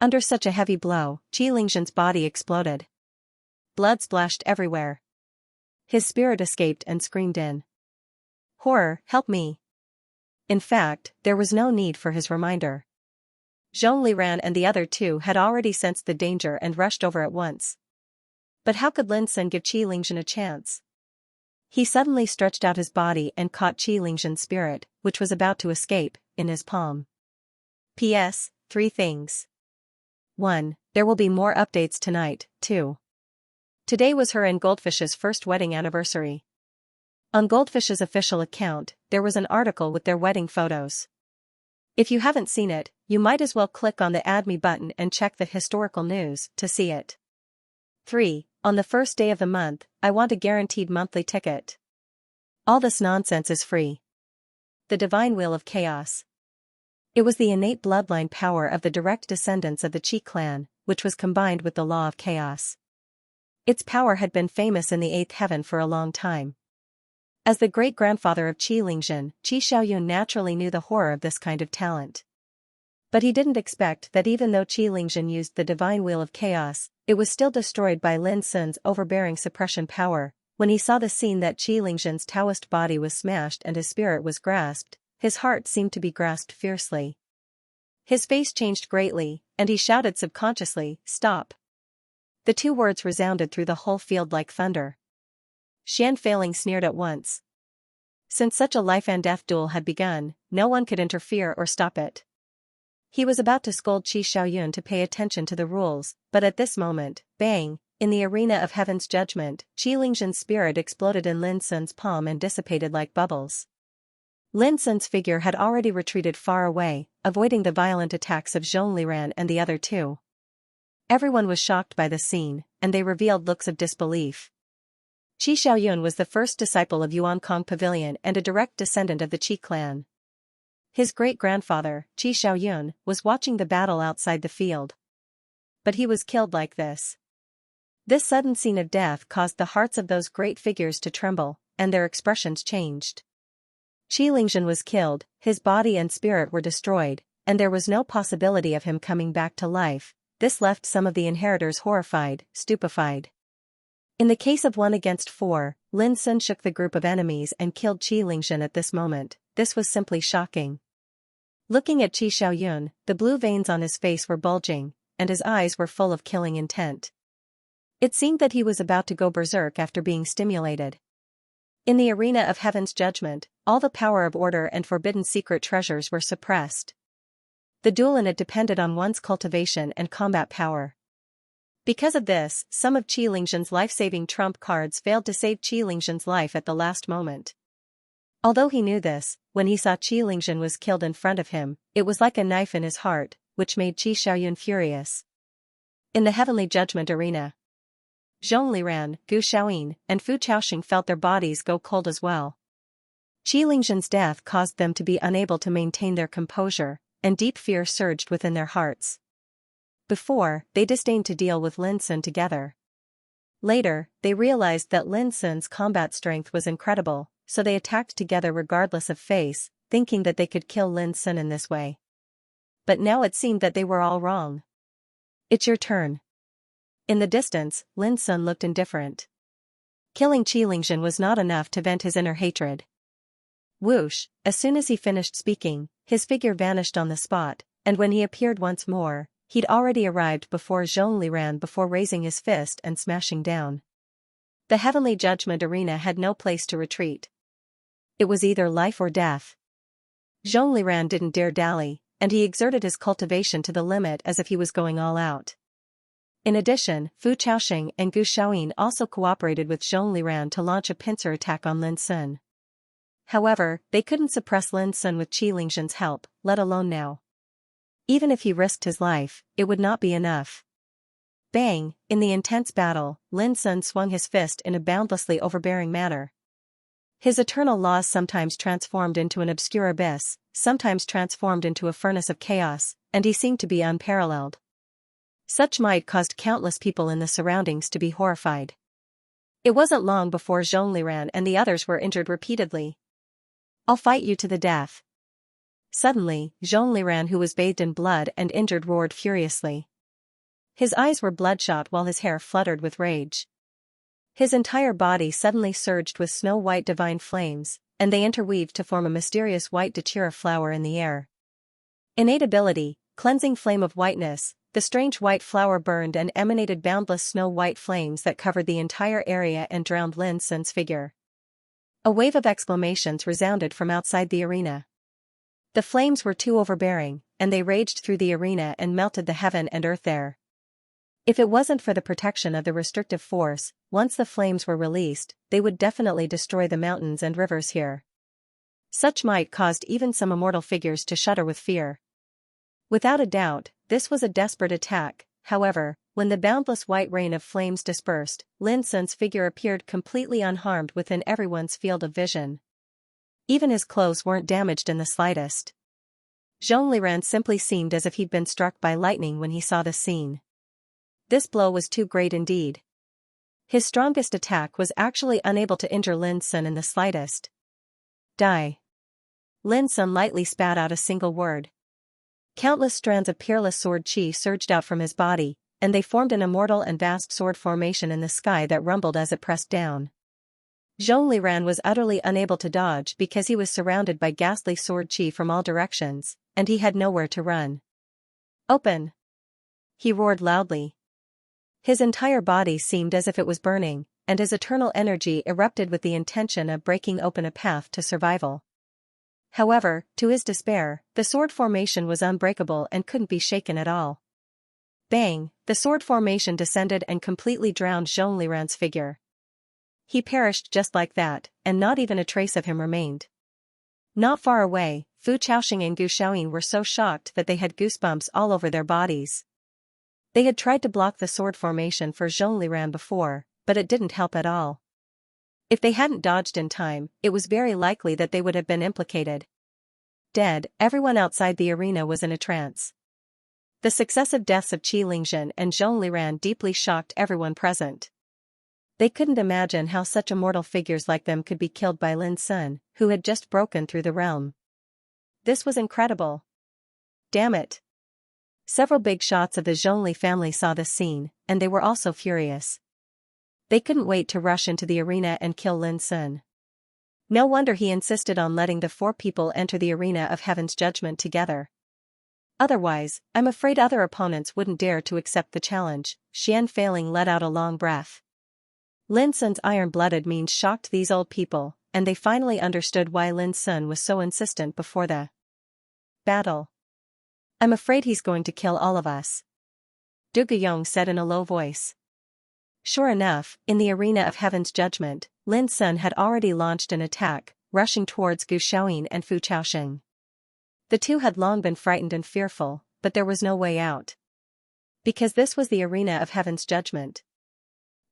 Under such a heavy blow, Qilingjin's body exploded. Blood splashed everywhere. His spirit escaped and screamed in horror, "Help me!" In fact, there was no need for his reminder. Zhong Liran and the other two had already sensed the danger and rushed over at once. But how could Lin Sun give Qilingjin a chance? He suddenly stretched out his body and caught Qilingjin's spirit, which was about to escape, in his palm. P.S. 3 things. 1. There will be more updates tonight. 2. Today was her and Goldfish's first wedding anniversary. On Goldfish's official account, there was an article with their wedding photos. If you haven't seen it, you might as well click on the Add Me button and check the historical news to see it. 3. On the first day of the month, I want a guaranteed monthly ticket. All this nonsense is free. The Divine Wheel of Chaos. It was the innate bloodline power of the direct descendants of the Qi clan, which was combined with the law of chaos. Its power had been famous in the 8th heaven for a long time. As the great-grandfather of Qilingjin, Qi Xiaoyun naturally knew the horror of this kind of talent. But he didn't expect that even though Qilingjin used the divine wheel of chaos, it was still destroyed by Lin Sun's overbearing suppression power. When he saw the scene that Qilingjin's Taoist body was smashed and his spirit was grasped, his heart seemed to be grasped fiercely. His face changed greatly, and he shouted subconsciously, "Stop!" The 2 words resounded through the whole field like thunder. Xianxia sneered at once. Since such a life-and-death duel had begun, no one could interfere or stop it. He was about to scold Qi Xiaoyun to pay attention to the rules, but at this moment, bang, in the arena of heaven's judgment, Qilingjin's spirit exploded in Lin Sun's palm and dissipated like bubbles. Lin Sun's figure had already retreated far away, avoiding the violent attacks of Zhong Liran and the other 2. Everyone was shocked by the scene, and they revealed looks of disbelief. Qi Xiaoyun was the first disciple of Yuankong Pavilion and a direct descendant of the Qi clan. His great-grandfather, Qi Xiaoyun, was watching the battle outside the field. But he was killed like this. This sudden scene of death caused the hearts of those great figures to tremble, and their expressions changed. Qilingjin was killed, his body and spirit were destroyed, and there was no possibility of him coming back to life. this left some of the inheritors horrified, stupefied. In the case of 1 against 4, Lin Sun shook the group of enemies and killed Qi Lingxin at this moment. This was simply shocking. Looking at Qi Xiaoyun, the blue veins on his face were bulging, and his eyes were full of killing intent. It seemed that he was about to go berserk after being stimulated. In the arena of heaven's judgment, all the power of order and forbidden secret treasures were suppressed. The duel in it depended on one's cultivation and combat power. Because of this, some of Qi Lingxin's life-saving trump cards failed to save Qi Lingxin's life at the last moment. Although he knew this, when he saw Qi Lingxin was killed in front of him, it was like a knife in his heart, which made Qi Xiaoyun furious. In the heavenly judgment arena, Zhong Liran, Gu Xiaoyin, and Fu Chaoxing felt their bodies go cold as well. Qi Lingxin's death caused them to be unable to maintain their composure, and deep fear surged within their hearts. Before, they disdained to deal with Lin Sun together. Later, they realized that Lin Sun's combat strength was incredible, so they attacked together regardless of face, thinking that they could kill Lin Sun in this way. But now it seemed that they were all wrong. It's your turn. In the distance, Lin Sun looked indifferent. Killing Qi Lingxin was not enough to vent his inner hatred. Whoosh, as soon as he finished speaking, his figure vanished on the spot, and when he appeared once more, he'd already arrived before Zhong Liran before raising his fist and smashing down. The heavenly judgment arena had no place to retreat. It was either life or death. Zhong Liran didn't dare dally, and he exerted his cultivation to the limit as if he was going all out. In addition, Fu Chaoxing and Gu Xiaoyin also cooperated with Zhong Liran to launch a pincer attack on Lin Sun. However, they couldn't suppress Lin Sun with Qi Lingxin's help, let alone now. Even if he risked his life, it would not be enough. Bang! In the intense battle, Lin Sun swung his fist in a boundlessly overbearing manner. His eternal laws sometimes transformed into an obscure abyss, sometimes transformed into a furnace of chaos, and he seemed to be unparalleled. Such might caused countless people in the surroundings to be horrified. It wasn't long before Zhong Liran and the others were injured repeatedly. I'll fight you to the death. Suddenly, Zhong Liran, who was bathed in blood and injured, roared furiously. His eyes were bloodshot while his hair fluttered with rage. His entire body suddenly surged with snow-white divine flames, and they interweaved to form a mysterious white datura flower in the air. Innate ability, cleansing flame of whiteness, the strange white flower burned and emanated boundless snow-white flames that covered the entire area and drowned Lin Sun's figure. A wave of exclamations resounded from outside the arena. The flames were too overbearing, and they raged through the arena and melted the heaven and earth there. If it wasn't for the protection of the restrictive force, once the flames were released, they would definitely destroy the mountains and rivers here. Such might caused even some immortal figures to shudder with fear. Without a doubt, this was a desperate attack. However, when the boundless white rain of flames dispersed, Lin Sun's figure appeared completely unharmed within everyone's field of vision. Even his clothes weren't damaged in the slightest. Zhong Liran simply seemed as if he'd been struck by lightning when he saw the scene. This blow was too great indeed. His strongest attack was actually unable to injure Lin Sun in the slightest. Die. Lin Sun lightly spat out a single word. Countless strands of peerless sword chi surged out from his body, and they formed an immortal and vast sword formation in the sky that rumbled as it pressed down. Zhong Liran was utterly unable to dodge because he was surrounded by ghastly sword chi from all directions, and he had nowhere to run. Open! He roared loudly. His entire body seemed as if it was burning, and his eternal energy erupted with the intention of breaking open a path to survival. However, to his despair, the sword formation was unbreakable and couldn't be shaken at all. Bang! The sword formation descended and completely drowned Zhong Liran's figure. He perished just like that, and not even a trace of him remained. Not far away, Fu Chaoxing and Gu Xiaoyin were so shocked that they had goosebumps all over their bodies. They had tried to block the sword formation for Zhong Liran before, but it didn't help at all. If they hadn't dodged in time, it was very likely that they would have been implicated. Dead, everyone outside the arena was in a trance. The successive deaths of Qi Lingxin and Zhong Liran deeply shocked everyone present. They couldn't imagine how such immortal figures like them could be killed by Lin Sun, who had just broken through the realm. This was incredible. Damn it. Several big shots of the Zhongli family saw this scene, and they were also furious. They couldn't wait to rush into the arena and kill Lin Sun. No wonder he insisted on letting the 4 people enter the arena of heaven's judgment together. Otherwise, I'm afraid other opponents wouldn't dare to accept the challenge. Xianxia let out a long breath. Lin Sun's iron-blooded means shocked these old people, and they finally understood why Lin Sun was so insistent before the battle. I'm afraid he's going to kill all of us, Du Guyong said in a low voice. Sure enough, in the arena of heaven's judgment, Lin Sun had already launched an attack, rushing towards Gu Xiaoyin and Fu Chaoxing. The two had long been frightened and fearful, but there was no way out. Because this was the arena of heaven's judgment.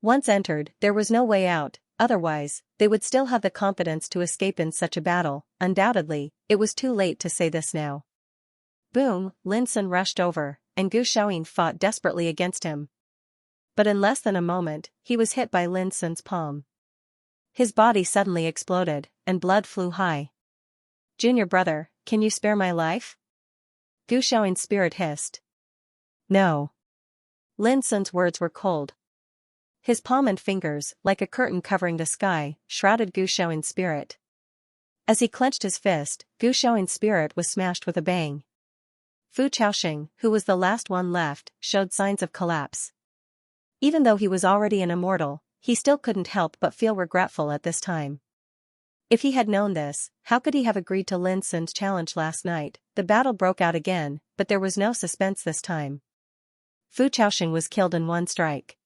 Once entered, there was no way out, otherwise, they would still have the confidence to escape in such a battle. Undoubtedly, it was too late to say this now. Boom, Lin Sun rushed over, and Gu Xiaoyin fought desperately against him. But in less than a moment, he was hit by Lin Sun's palm. His body suddenly exploded, and blood flew high. Junior brother, can you spare my life? Gu Xiaoyin's spirit hissed. No. Lin Sun's words were cold. His palm and fingers, like a curtain covering the sky, shrouded Gu Xiaoyin's spirit. As he clenched his fist, Gu Xiaoyin's spirit was smashed with a bang. Fu Chaoxing, who was the last one left, showed signs of collapse. Even though he was already an immortal, he still couldn't help but feel regretful at this time. If he had known this, how could he have agreed to Lin Sun's challenge last night? The battle broke out again, but there was no suspense this time. Fu Chaoxing was killed in one strike.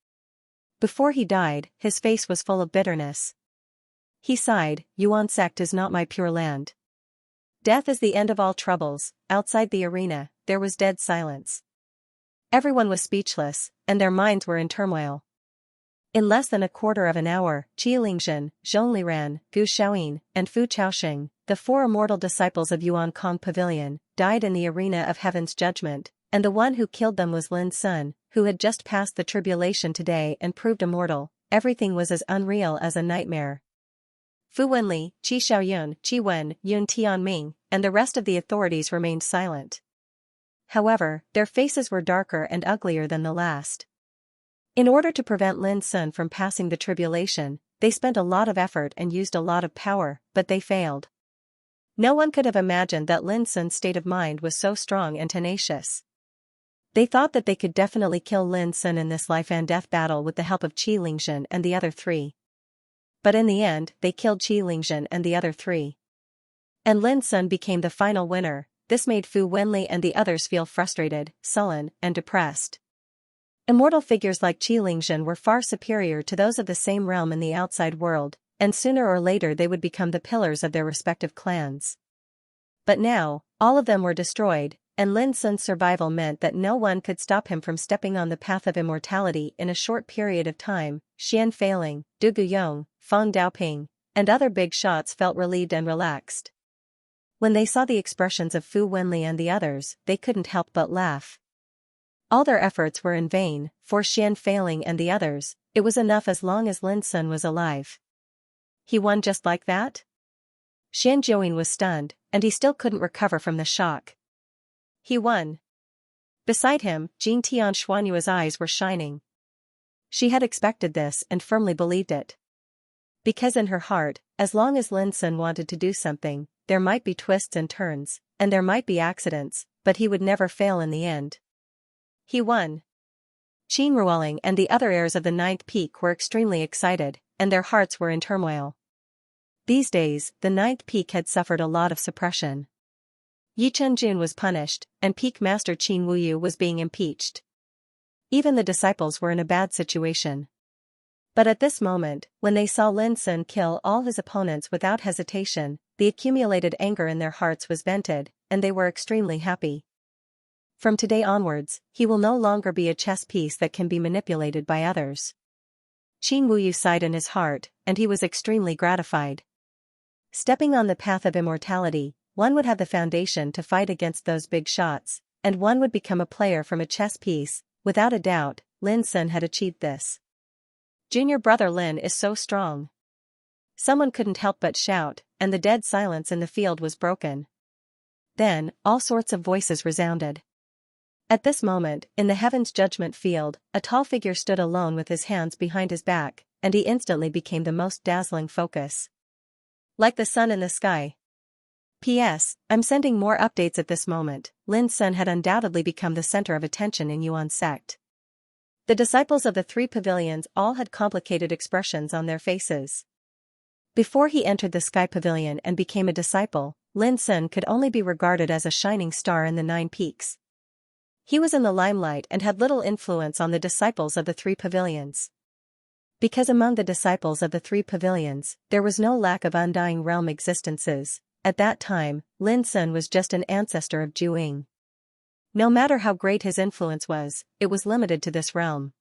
Before he died, his face was full of bitterness. He sighed, Yuan sect is not my pure land. Death is the end of all troubles. Outside the arena, there was dead silence. Everyone was speechless, and their minds were in turmoil. In less than a quarter of an hour, Qi Lingzhen, Zhong Liran, Gu Xiaoyin, and Fu Chaoxing, the 4 immortal disciples of Yuan Kong Pavilion, died in the arena of heaven's judgment, and the one who killed them was Lin Sun, who had just passed the tribulation today and proved immortal. Everything was as unreal as a nightmare. Fu Wenli, Qi Xiaoyun, Qi Wen, Yun Tianming, and the rest of the authorities remained silent. However, their faces were darker and uglier than the last. In order to prevent Lin Sun from passing the tribulation, they spent a lot of effort and used a lot of power, but they failed. No one could have imagined that Lin Sun's state of mind was so strong and tenacious. They thought that they could definitely kill Lin Sun in this life and death battle with the help of Qi Lingzhen and the other 3. But in the end, they killed Qi Lingzhen and the other 3. And Lin Sun became the final winner. This made Fu Wenli and the others feel frustrated, sullen, and depressed. Immortal figures like Qi Lingzhen were far superior to those of the same realm in the outside world, and sooner or later they would become the pillars of their respective clans. But now, all of them were destroyed, and Lin Sun's survival meant that no one could stop him from stepping on the path of immortality in a short period of time. Xianxia, Du Guyong, Feng Daoping, and other big shots felt relieved and relaxed. When they saw the expressions of Fu Wenli and the others, they couldn't help but laugh. All their efforts were in vain. For Xianxia and the others, it was enough as long as Lin Sun was alive. He won just like that? Xianxia was stunned, and he still couldn't recover from the shock. He won. Beside him, Jing Tianxuanyu's eyes were shining. She had expected this and firmly believed it. Because in her heart, as long as Lin Sun wanted to do something, there might be twists and turns, and there might be accidents, but he would never fail in the end. He won. Qin Ruoling and the other heirs of the 9th peak were extremely excited, and their hearts were in turmoil. These days, the 9th peak had suffered a lot of suppression. Yi Chenjun was punished, and Peak Master Qin Wuyu was being impeached. Even the disciples were in a bad situation. But at this moment, when they saw Lin Sun kill all his opponents without hesitation, the accumulated anger in their hearts was vented, and they were extremely happy. From today onwards, he will no longer be a chess piece that can be manipulated by others. Qin Wuyu sighed in his heart, and he was extremely gratified. Stepping on the path of immortality, one would have the foundation to fight against those big shots, and one would become a player from a chess piece. Without a doubt, Lin Sun had achieved this. Junior brother Lin is so strong. Someone couldn't help but shout, and the dead silence in the field was broken. Then, all sorts of voices resounded. At this moment, in the heaven's judgment field, a tall figure stood alone with his hands behind his back, and he instantly became the most dazzling focus. Like the sun in the sky. P.S. I'm sending more updates at this moment. Lin Sun had undoubtedly become the center of attention in Yuan sect. The disciples of the three pavilions all had complicated expressions on their faces. Before he entered the Sky Pavilion and became a disciple, Lin Sun could only be regarded as a shining star in the 9 peaks. He was in the limelight and had little influence on the disciples of the three pavilions. Because among the disciples of the three pavilions, there was no lack of undying realm existences, at that time, Lin Sun was just an ancestor of Juing. No matter how great his influence was, it was limited to this realm.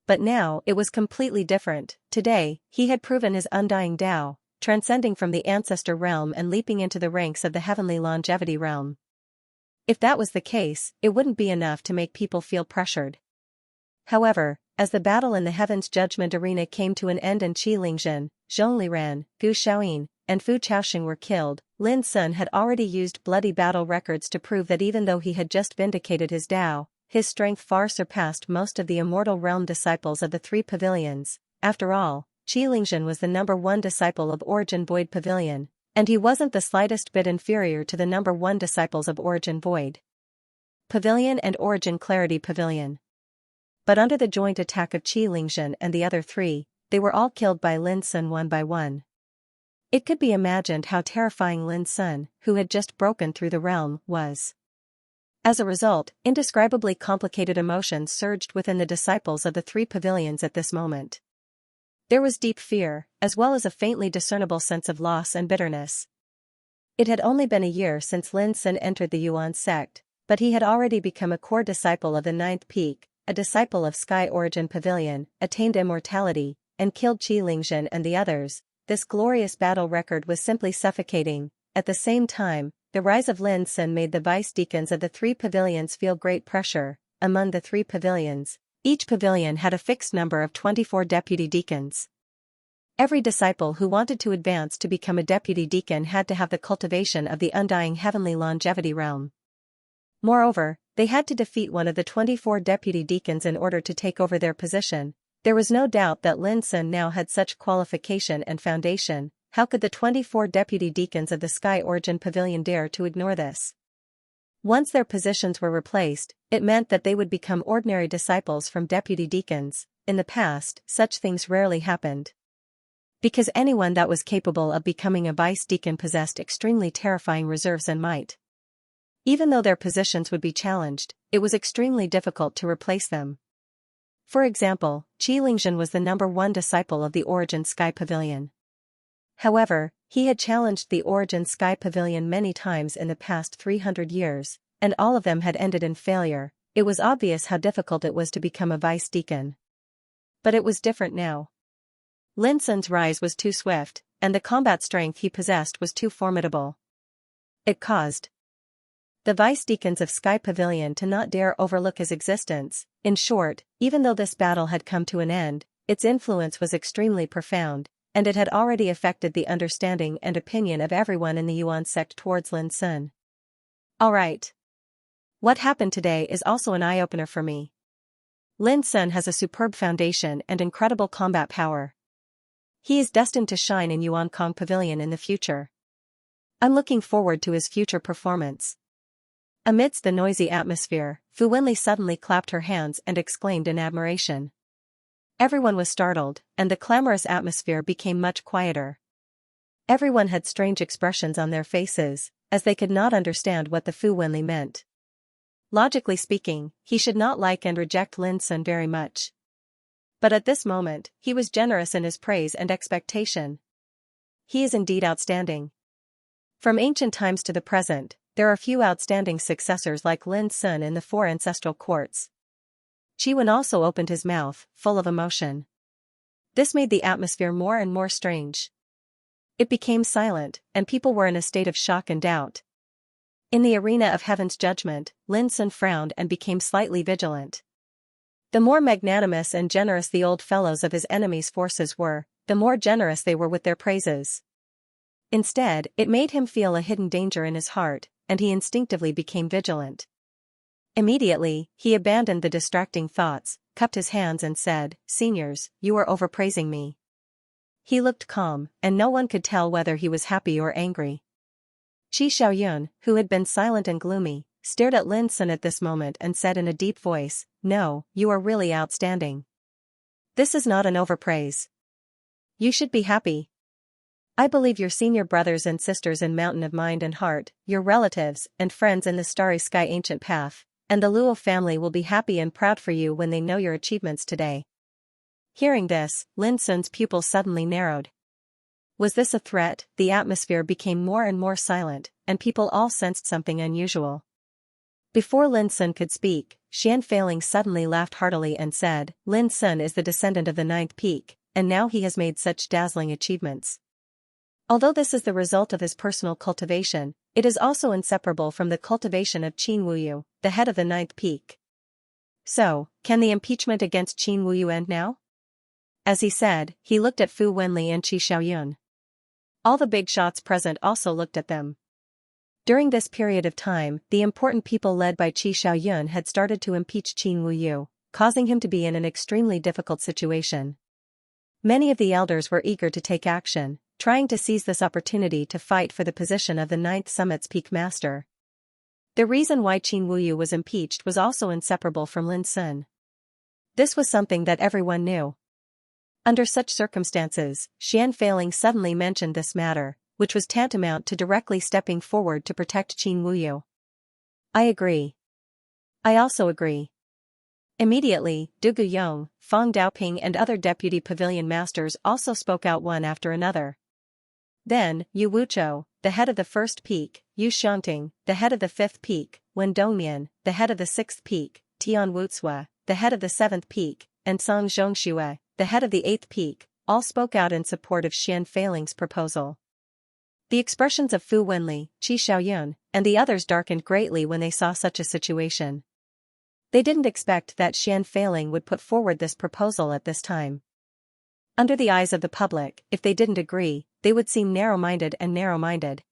But now, it was completely different. Today, he had proven his undying Tao, transcending from the ancestor realm and leaping into the ranks of the heavenly longevity realm. If that was the case, it wouldn't be enough to make people feel pressured. However, as the battle in the heaven's judgment arena came to an end and Qi Lingzhen, Zhong Liran, Gu Xiaoyin, and Fu Chaoxing were killed, Lin Sun had already used bloody battle records to prove that even though he had just vindicated his Tao, his strength far surpassed most of the immortal realm disciples of the three pavilions. After all, Qi Lingzhen was the #1 disciple of Origin Void Pavilion, and he wasn't the slightest bit inferior to the #1 disciples of Origin Void Pavilion and Origin Clarity Pavilion. But under the joint attack of Qi Lingzhen and the other three, they were all killed by Lin Sun one by one. It could be imagined how terrifying Lin Sun, who had just broken through the realm, was. As a result, indescribably complicated emotions surged within the disciples of the three pavilions at this moment. There was deep fear, as well as a faintly discernible sense of loss and bitterness. It had only been a year since Lin Sun entered the Yuan sect, but he had already become a core disciple of the 9th peak, a disciple of Sky Origin Pavilion, attained immortality, and killed Qi Lingzhen and the others. This glorious battle record was simply suffocating. At the same time, the rise of Lin Sun made the vice deacons of the three pavilions feel great pressure. Among the three pavilions, each pavilion had a fixed number of 24 deputy deacons. Every disciple who wanted to advance to become a deputy deacon had to have the cultivation of the undying heavenly longevity realm. Moreover, they had to defeat one of the 24 deputy deacons in order to take over their position. There was no doubt that Lin Sun now had such qualification and foundation. How could the 24 deputy deacons of the Sky Origin Pavilion dare to ignore this? Once their positions were replaced, it meant that they would become ordinary disciples from deputy deacons. In the past, such things rarely happened. Because anyone that was capable of becoming a vice deacon possessed extremely terrifying reserves and might. Even though their positions would be challenged, it was extremely difficult to replace them. For example, Qi Lingzhen was the #1 disciple of the Origin Sky Pavilion. However, he had challenged the Origin Sky Pavilion many times in the past 300 years, and all of them had ended in failure. It was obvious how difficult it was to become a vice deacon. But it was different now. Lin Sun's rise was too swift, and the combat strength he possessed was too formidable. It caused the vice deacons of Sky Pavilion to not dare overlook his existence. In short, even though this battle had come to an end, its influence was extremely profound, and it had already affected the understanding and opinion of everyone in the Yuan sect towards Lin Sun. Alright. What happened today is also an eye-opener for me. Lin Sun has a superb foundation and incredible combat power. He is destined to shine in Yuan Kong Pavilion in the future. I'm looking forward to his future performance. Amidst the noisy atmosphere, Fu Wenli suddenly clapped her hands and exclaimed in admiration. Everyone was startled, and the clamorous atmosphere became much quieter. Everyone had strange expressions on their faces, as they could not understand what the Fu Wenli meant. Logically speaking, he should not like and reject Lin Sun very much. But at this moment, he was generous in his praise and expectation. He is indeed outstanding. From ancient times to the present, there are few outstanding successors like Lin Sun in the 4 ancestral courts. Qi Wen also opened his mouth, full of emotion. This made the atmosphere more and more strange. It became silent, and people were in a state of shock and doubt. In the arena of heaven's judgment, Lin Sun frowned and became slightly vigilant. The more magnanimous and generous the old fellows of his enemies' forces were, the more generous they were with their praises. Instead, it made him feel a hidden danger in his heart, and he instinctively became vigilant. Immediately, he abandoned the distracting thoughts, cupped his hands and said, "Seniors, you are overpraising me." He looked calm, and no one could tell whether he was happy or angry. Qi Xiaoyun, who had been silent and gloomy, stared at Lin Sun at this moment and said in a deep voice, "No, you are really outstanding. This is not an overpraise. You should be happy. I believe your senior brothers and sisters in Mountain of Mind and Heart, your relatives and friends in the Starry Sky Ancient Path, and the Luo family will be happy and proud for you when they know your achievements today." Hearing this, Lin Sun's pupils suddenly narrowed. Was this a threat? The atmosphere became more and more silent, and people all sensed something unusual. Before Lin Sun could speak, Xian Feiling suddenly laughed heartily and said, "Lin Sun is the descendant of the ninth peak, and now he has made such dazzling achievements. Although this is the result of his personal cultivation, it is also inseparable from the cultivation of Qin Wuyu, the head of the ninth peak. So, can the impeachment against Qin Wuyu end now?" As he said, he looked at Fu Wenli and Qi Xiaoyun. All the big shots present also looked at them. During this period of time, the important people led by Qi Xiaoyun had started to impeach Qin Wuyu, causing him to be in an extremely difficult situation. Many of the elders were eager to take action, trying to seize this opportunity to fight for the position of the ninth summit's peak master. The reason why Qin Wuyu was impeached was also inseparable from Lin Sun. This was something that everyone knew. Under such circumstances, Xian Feiling suddenly mentioned this matter, which was tantamount to directly stepping forward to protect Qin Wuyu. "I agree. I also agree." Immediately, Du Guyong, Fang Daoping and other deputy pavilion masters also spoke out one after another. Then, Yu Wuchou, the head of the first peak, Yu Shanting, the head of the fifth peak, Wen Dongmian, the head of the sixth peak, Tian Wucue, the head of the seventh peak, and Song Zhongxue, the head of the eighth peak, all spoke out in support of Xian Feiling's proposal. The expressions of Fu Wenli, Qi Xiaoyun, and the others darkened greatly when they saw such a situation. They didn't expect that Xian Feiling would put forward this proposal at this time. Under the eyes of the public, if they didn't agree, they would seem narrow-minded and narrow-minded.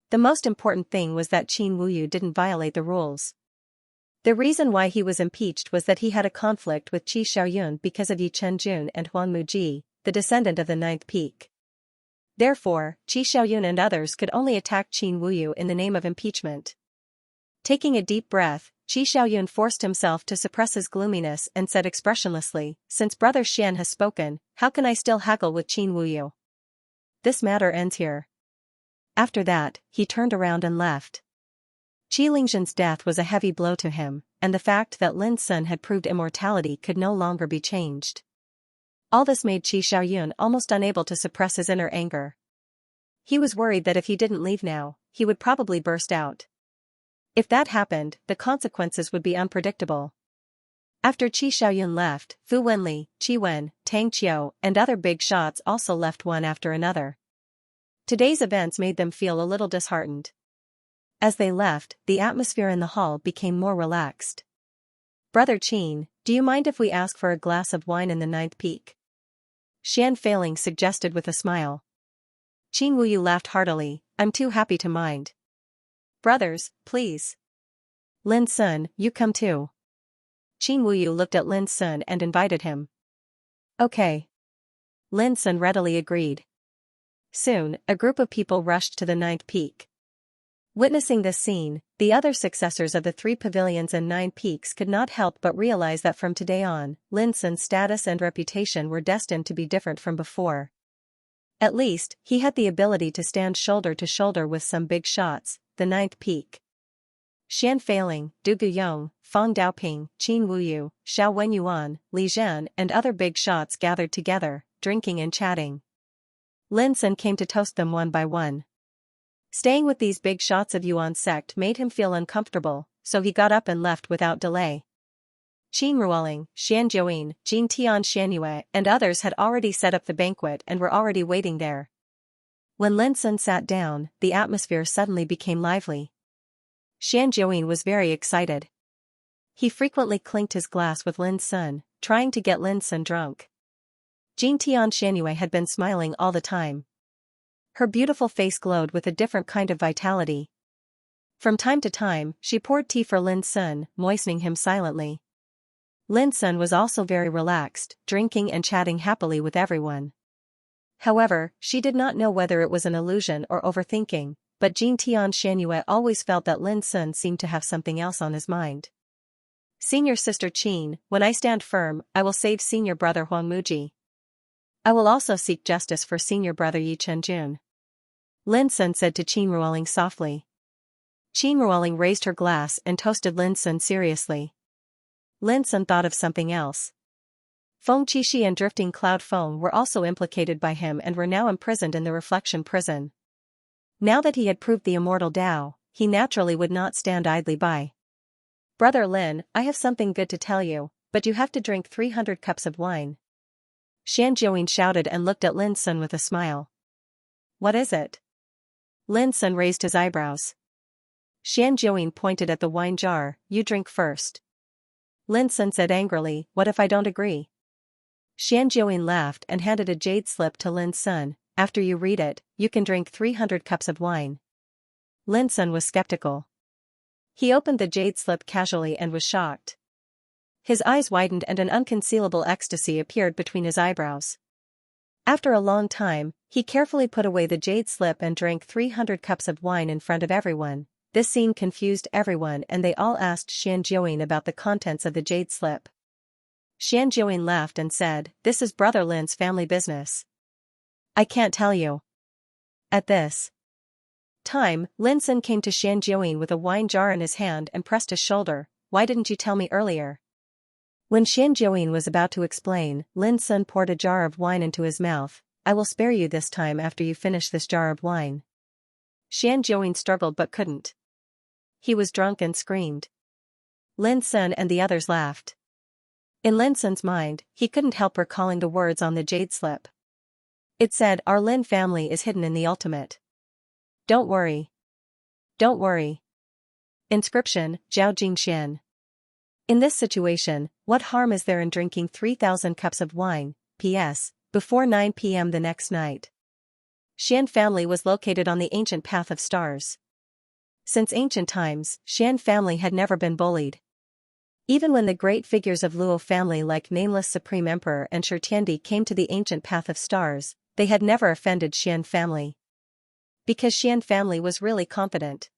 The most important thing was that Qin Wuyu didn't violate the rules. The reason why he was impeached was that he had a conflict with Qi Xiaoyun because of Yi Chenjun and Huan Muji, the descendant of the ninth peak. Therefore, Qi Xiaoyun and others could only attack Qin Wuyu in the name of impeachment. Taking a deep breath, Qi Xiaoyun forced himself to suppress his gloominess and said expressionlessly, "Since Brother Xian has spoken, how can I still haggle with Qin Wuyu? This matter ends here." After that, he turned around and left. Qi Lingzhen's death was a heavy blow to him, and the fact that Lin Sun had proved immortality could no longer be changed. All this made Qi Xiaoyun almost unable to suppress his inner anger. He was worried that if he didn't leave now, he would probably burst out. If that happened, the consequences would be unpredictable. After Qi Xiaoyun left, Fu Wenli, Qi Wen, Tang Qiu, and other big shots also left one after another. Today's events made them feel a little disheartened. As they left, the atmosphere in the hall became more relaxed. "Brother Qin, do you mind if we ask for a glass of wine in the ninth peak?" Xian Feiling suggested with a smile. Qin Wuyu laughed heartily, "I'm too happy to mind. Brothers, please. Lin Sun, you come too." Qin Wuyu looked at Lin Sun and invited him. "Okay." Lin Sun readily agreed. Soon, a group of people rushed to the ninth peak. Witnessing this scene, the other successors of the three pavilions and 9 peaks could not help but realize that from today on, Lin Sun's status and reputation were destined to be different from before. At least, he had the ability to stand shoulder to shoulder with some big shots, the 9th peak. Xian Feiling, Du Guyong, Fang Daoping, Qin Wuyu, Xiao Wenyuan, Li Zhan and other big shots gathered together, drinking and chatting. Lin Sun came to toast them one by one. Staying with these big shots of Yuan sect made him feel uncomfortable, so he got up and left without delay. Qin Ruoling, Xian Jiuyin, Jin Tian Xianyue and others had already set up the banquet and were already waiting there. When Lin Sun sat down, the atmosphere suddenly became lively. Xian Jiuyin was very excited. He frequently clinked his glass with Lin Sun, trying to get Lin Sun drunk. Jin Tian Xianyue had been smiling all the time. Her beautiful face glowed with a different kind of vitality. From time to time, she poured tea for Lin Sun, moistening him silently. Lin Sun was also very relaxed, drinking and chatting happily with everyone. However, she did not know whether it was an illusion or overthinking, but Jing Tian Xianxia always felt that Lin Sun seemed to have something else on his mind. Senior sister Qin, when I stand firm, I will save senior brother Huang Muji. I will also seek justice for senior brother Yi Chenjun. Lin Sun said to Qin Ruoling softly. Qin Ruoling raised her glass and toasted Lin Sun seriously. Lin Sun thought of something else. Feng Qixi and Drifting Cloud Feng were also implicated by him and were now imprisoned in the reflection prison. Now that he had proved the immortal Tao, he naturally would not stand idly by. Brother Lin, I have something good to tell you, but you have to drink 300 cups of wine. Xian Jiuyin shouted and looked at Lin Sun with a smile. What is it? Lin Sun raised his eyebrows. Xian Jiuyin pointed at the wine jar. You drink first. Lin Sun said angrily, what if I don't agree? Xian Jiuyin laughed and handed a jade slip to Lin Sun. After you read it, you can drink 300 cups of wine. Lin Sun was skeptical. He opened the jade slip casually and was shocked. His eyes widened and an unconcealable ecstasy appeared between his eyebrows. After a long time, he carefully put away the jade slip and drank 300 cups of wine in front of everyone. This scene confused everyone and they all asked Xian Jiuyin about the contents of the jade slip. Xian Jiuyin laughed and said, this is Brother Lin's family business. I can't tell you. At this time, Lin Sun came to Xian Jiuyin with a wine jar in his hand and pressed his shoulder. Why didn't you tell me earlier? When Xian Jiuyin was about to explain, Lin Sun poured a jar of wine into his mouth. I will spare you this time after you finish this jar of wine. Xian Jiuyin struggled but couldn't. He was drunk and screamed. Lin Sun and the others laughed. In Lin Sun's mind, he couldn't help recalling the words on the jade slip. It said, our Lin family is hidden in the ultimate. Don't worry. Don't worry. Inscription, Zhao Jingxian. In this situation, what harm is there in drinking 3,000 cups of wine? P.S. Before 9 p.m. the next night. Xian family was located on the ancient path of stars. Since ancient times, Xian family had never been bullied. Even when the great figures of Luo family like Nameless Supreme Emperor and Shitiandi came to the ancient path of stars, they had never offended Xian family. Because Xian family was really confident.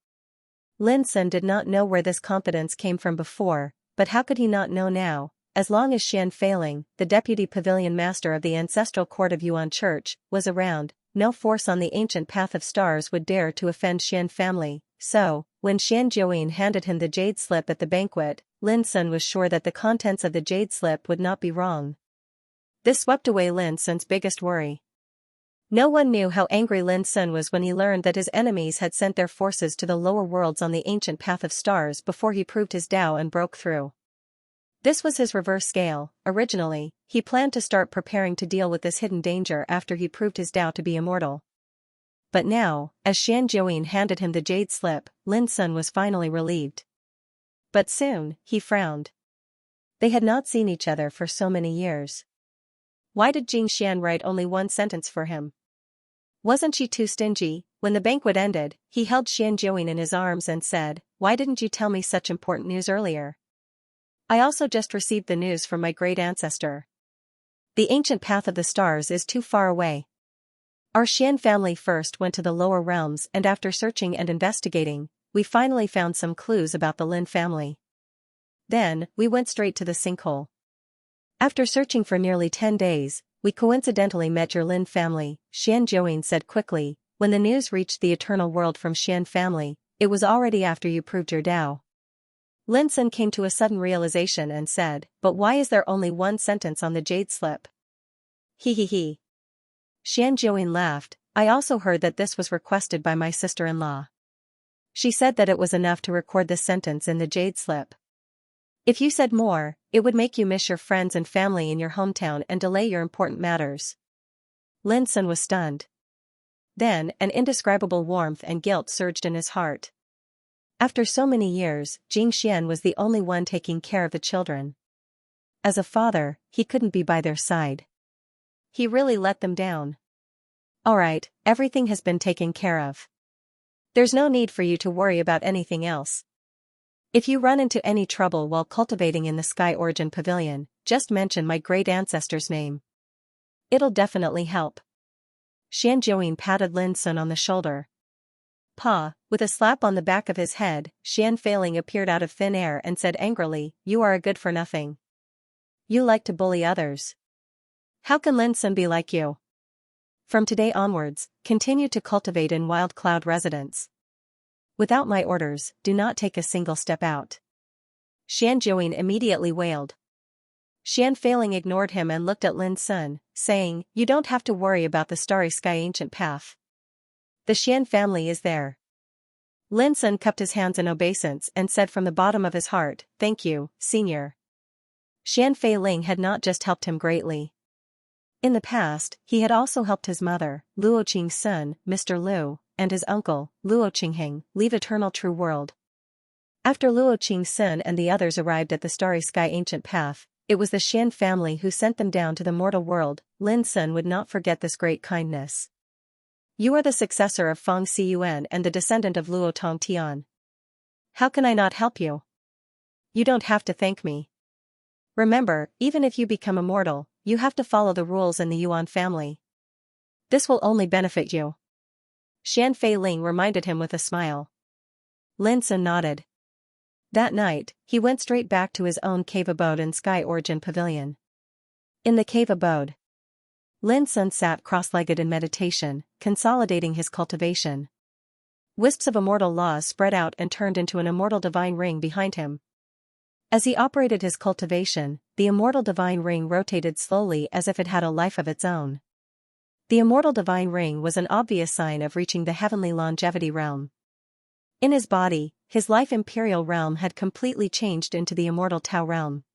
Lin Sun did not know where this confidence came from before, but how could he not know now? As long as Xian Failing, the deputy pavilion master of the ancestral court of Yuan Church, was around, no force on the ancient path of stars would dare to offend Xian family. So, when Xian Jiuyin handed him the jade slip at the banquet, Lin Sun was sure that the contents of the jade slip would not be wrong. This swept away Lin Sun's biggest worry. No one knew how angry Lin Sun was when he learned that his enemies had sent their forces to the lower worlds on the ancient path of stars before he proved his Tao and broke through. This was his reverse scale. Originally, he planned to start preparing to deal with this hidden danger after he proved his Tao to be immortal. But now, as Xian Jiuyin handed him the jade slip, Lin Sun was finally relieved. But soon, he frowned. They had not seen each other for so many years. Why did Jing Xian write only one sentence for him? Wasn't she too stingy? When the banquet ended, he held Xian Jiuyin in his arms and said, why didn't you tell me such important news earlier? I also just received the news from my great ancestor. The ancient path of the stars is too far away. Our Xian family first went to the lower realms and after searching and investigating, we finally found some clues about the Lin family. Then, we went straight to the sinkhole. After searching for nearly 10 days, we coincidentally met your Lin family, Xian Jiuyin said quickly. When the news reached the eternal world from Xian family, it was already after you proved your Tao. Lin Sun came to a sudden realization and said, but why is there only one sentence on the jade slip? He. Xian Jiuyin laughed. I also heard that this was requested by my sister-in-law. She said that it was enough to record this sentence in the jade slip. If you said more, it would make you miss your friends and family in your hometown and delay your important matters. Lin Sun was stunned. Then, an indescribable warmth and guilt surged in his heart. After so many years, Jing Xian was the only one taking care of the children. As a father, he couldn't be by their side. He really let them down. Alright, everything has been taken care of. There's no need for you to worry about anything else. If you run into any trouble while cultivating in the Sky Origin Pavilion, just mention my great ancestor's name. It'll definitely help. Xianxia patted Lin Sun on the shoulder. Pa, with a slap on the back of his head, Xian Feiling appeared out of thin air and said angrily, "You are a good-for-nothing. You like to bully others. How can Lin Sun be like you? From today onwards, continue to cultivate in Wild Cloud residence. Without my orders, do not take a single step out." Xianxia immediately wailed. Xian Feiling ignored him and looked at Lin Sun, saying, "You don't have to worry about the Starry Sky Ancient Path. The Xian family is there." Lin Sun cupped his hands in obeisance and said from the bottom of his heart, "Thank you, senior." Xian Feiling had not just helped him greatly. In the past, he had also helped his mother, Luo Qing's son, Mr. Lu, and his uncle, Luo Qingheng, leave Eternal True World. After Luo Qing's son and the others arrived at the Starry Sky Ancient Path, it was the Xian family who sent them down to the mortal world. Lin Sun would not forget this great kindness. "You are the successor of Feng Xiyuan and the descendant of Luo Tongtian. How can I not help you? You don't have to thank me. Remember, even if you become immortal, you have to follow the rules in the Yuan family. This will only benefit you." Xian Feiling reminded him with a smile. Lin Sun nodded. That night, he went straight back to his own cave abode in Sky Origin Pavilion. In the cave abode, Lin Sun sat cross-legged in meditation, consolidating his cultivation. Wisps of immortal laws spread out and turned into an immortal divine ring behind him. As he operated his cultivation, the immortal divine ring rotated slowly as if it had a life of its own. The immortal divine ring was an obvious sign of reaching the heavenly longevity realm. In his body, his life imperial realm had completely changed into the immortal Tao realm.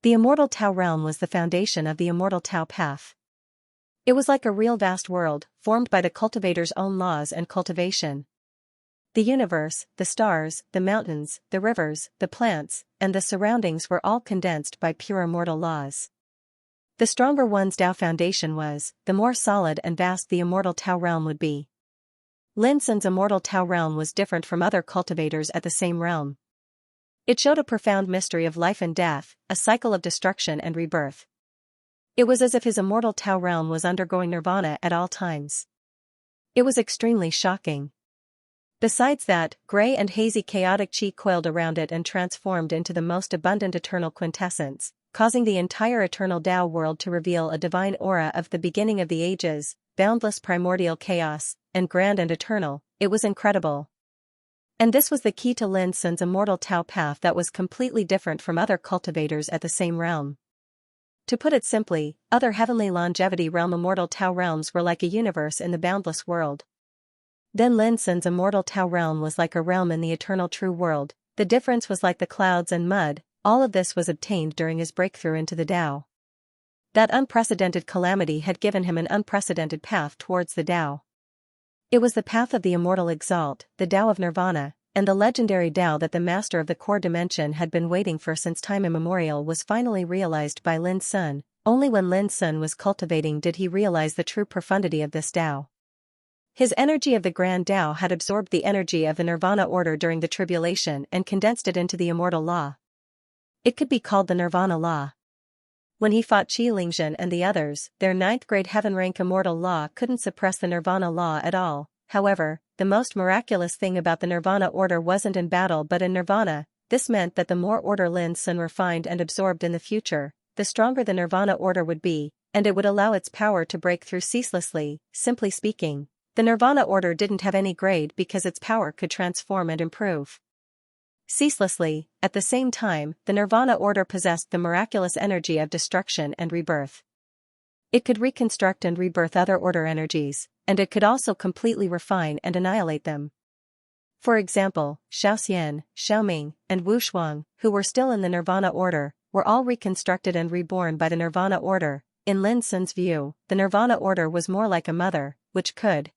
The immortal Tao realm was the foundation of the immortal Tao path. It was like a real vast world, formed by the cultivator's own laws and cultivation. The universe, the stars, the mountains, the rivers, the plants, and the surroundings were all condensed by pure immortal laws. The stronger one's Tao foundation was, the more solid and vast the immortal Tao realm would be. Lin Sun's immortal Tao realm was different from other cultivators at the same realm. It showed a profound mystery of life and death, a cycle of destruction and rebirth. It was as if his immortal Tao realm was undergoing nirvana at all times. It was extremely shocking. Besides that, gray and hazy chaotic chi coiled around it and transformed into the most abundant eternal quintessence, causing the entire eternal Tao world to reveal a divine aura of the beginning of the ages, boundless primordial chaos, and grand and eternal. It was incredible. And this was the key to Lin Sun's immortal Tao path that was completely different from other cultivators at the same realm. To put it simply, other heavenly longevity realm immortal Tao realms were like a universe in the boundless world. Then Lin Sun's immortal Tao realm was like a realm in the eternal true world. The difference was like the clouds and mud. All of this was obtained during his breakthrough into the Tao. That unprecedented calamity had given him an unprecedented path towards the Tao. It was the path of the immortal exalt, the Tao of nirvana, and the legendary Tao that the master of the core dimension had been waiting for since time immemorial was finally realized by Lin Sun. Only when Lin Sun was cultivating did he realize the true profundity of this Tao. His energy of the Grand Tao had absorbed the energy of the Nirvana order during the tribulation and condensed it into the immortal law. It could be called the Nirvana law. When he fought Qi Lingzhen and the others, their 9th grade heaven rank immortal law couldn't suppress the Nirvana law at all. However, the most miraculous thing about the Nirvana order wasn't in battle but in Nirvana. This meant that the more order Lin Sun refined and absorbed in the future, the stronger the Nirvana order would be, and it would allow its power to break through ceaselessly. Simply speaking, the Nirvana order didn't have any grade because its power could transform and improve ceaselessly. At the same time, the Nirvana order possessed the miraculous energy of destruction and rebirth. It could reconstruct and rebirth other order energies, and it could also completely refine and annihilate them. For example, Xiaoxian, Xiaoming, and Wu Shuang, who were still in the Nirvana order, were all reconstructed and reborn by the Nirvana order. In Lin Sun's view, the Nirvana order was more like a mother, which could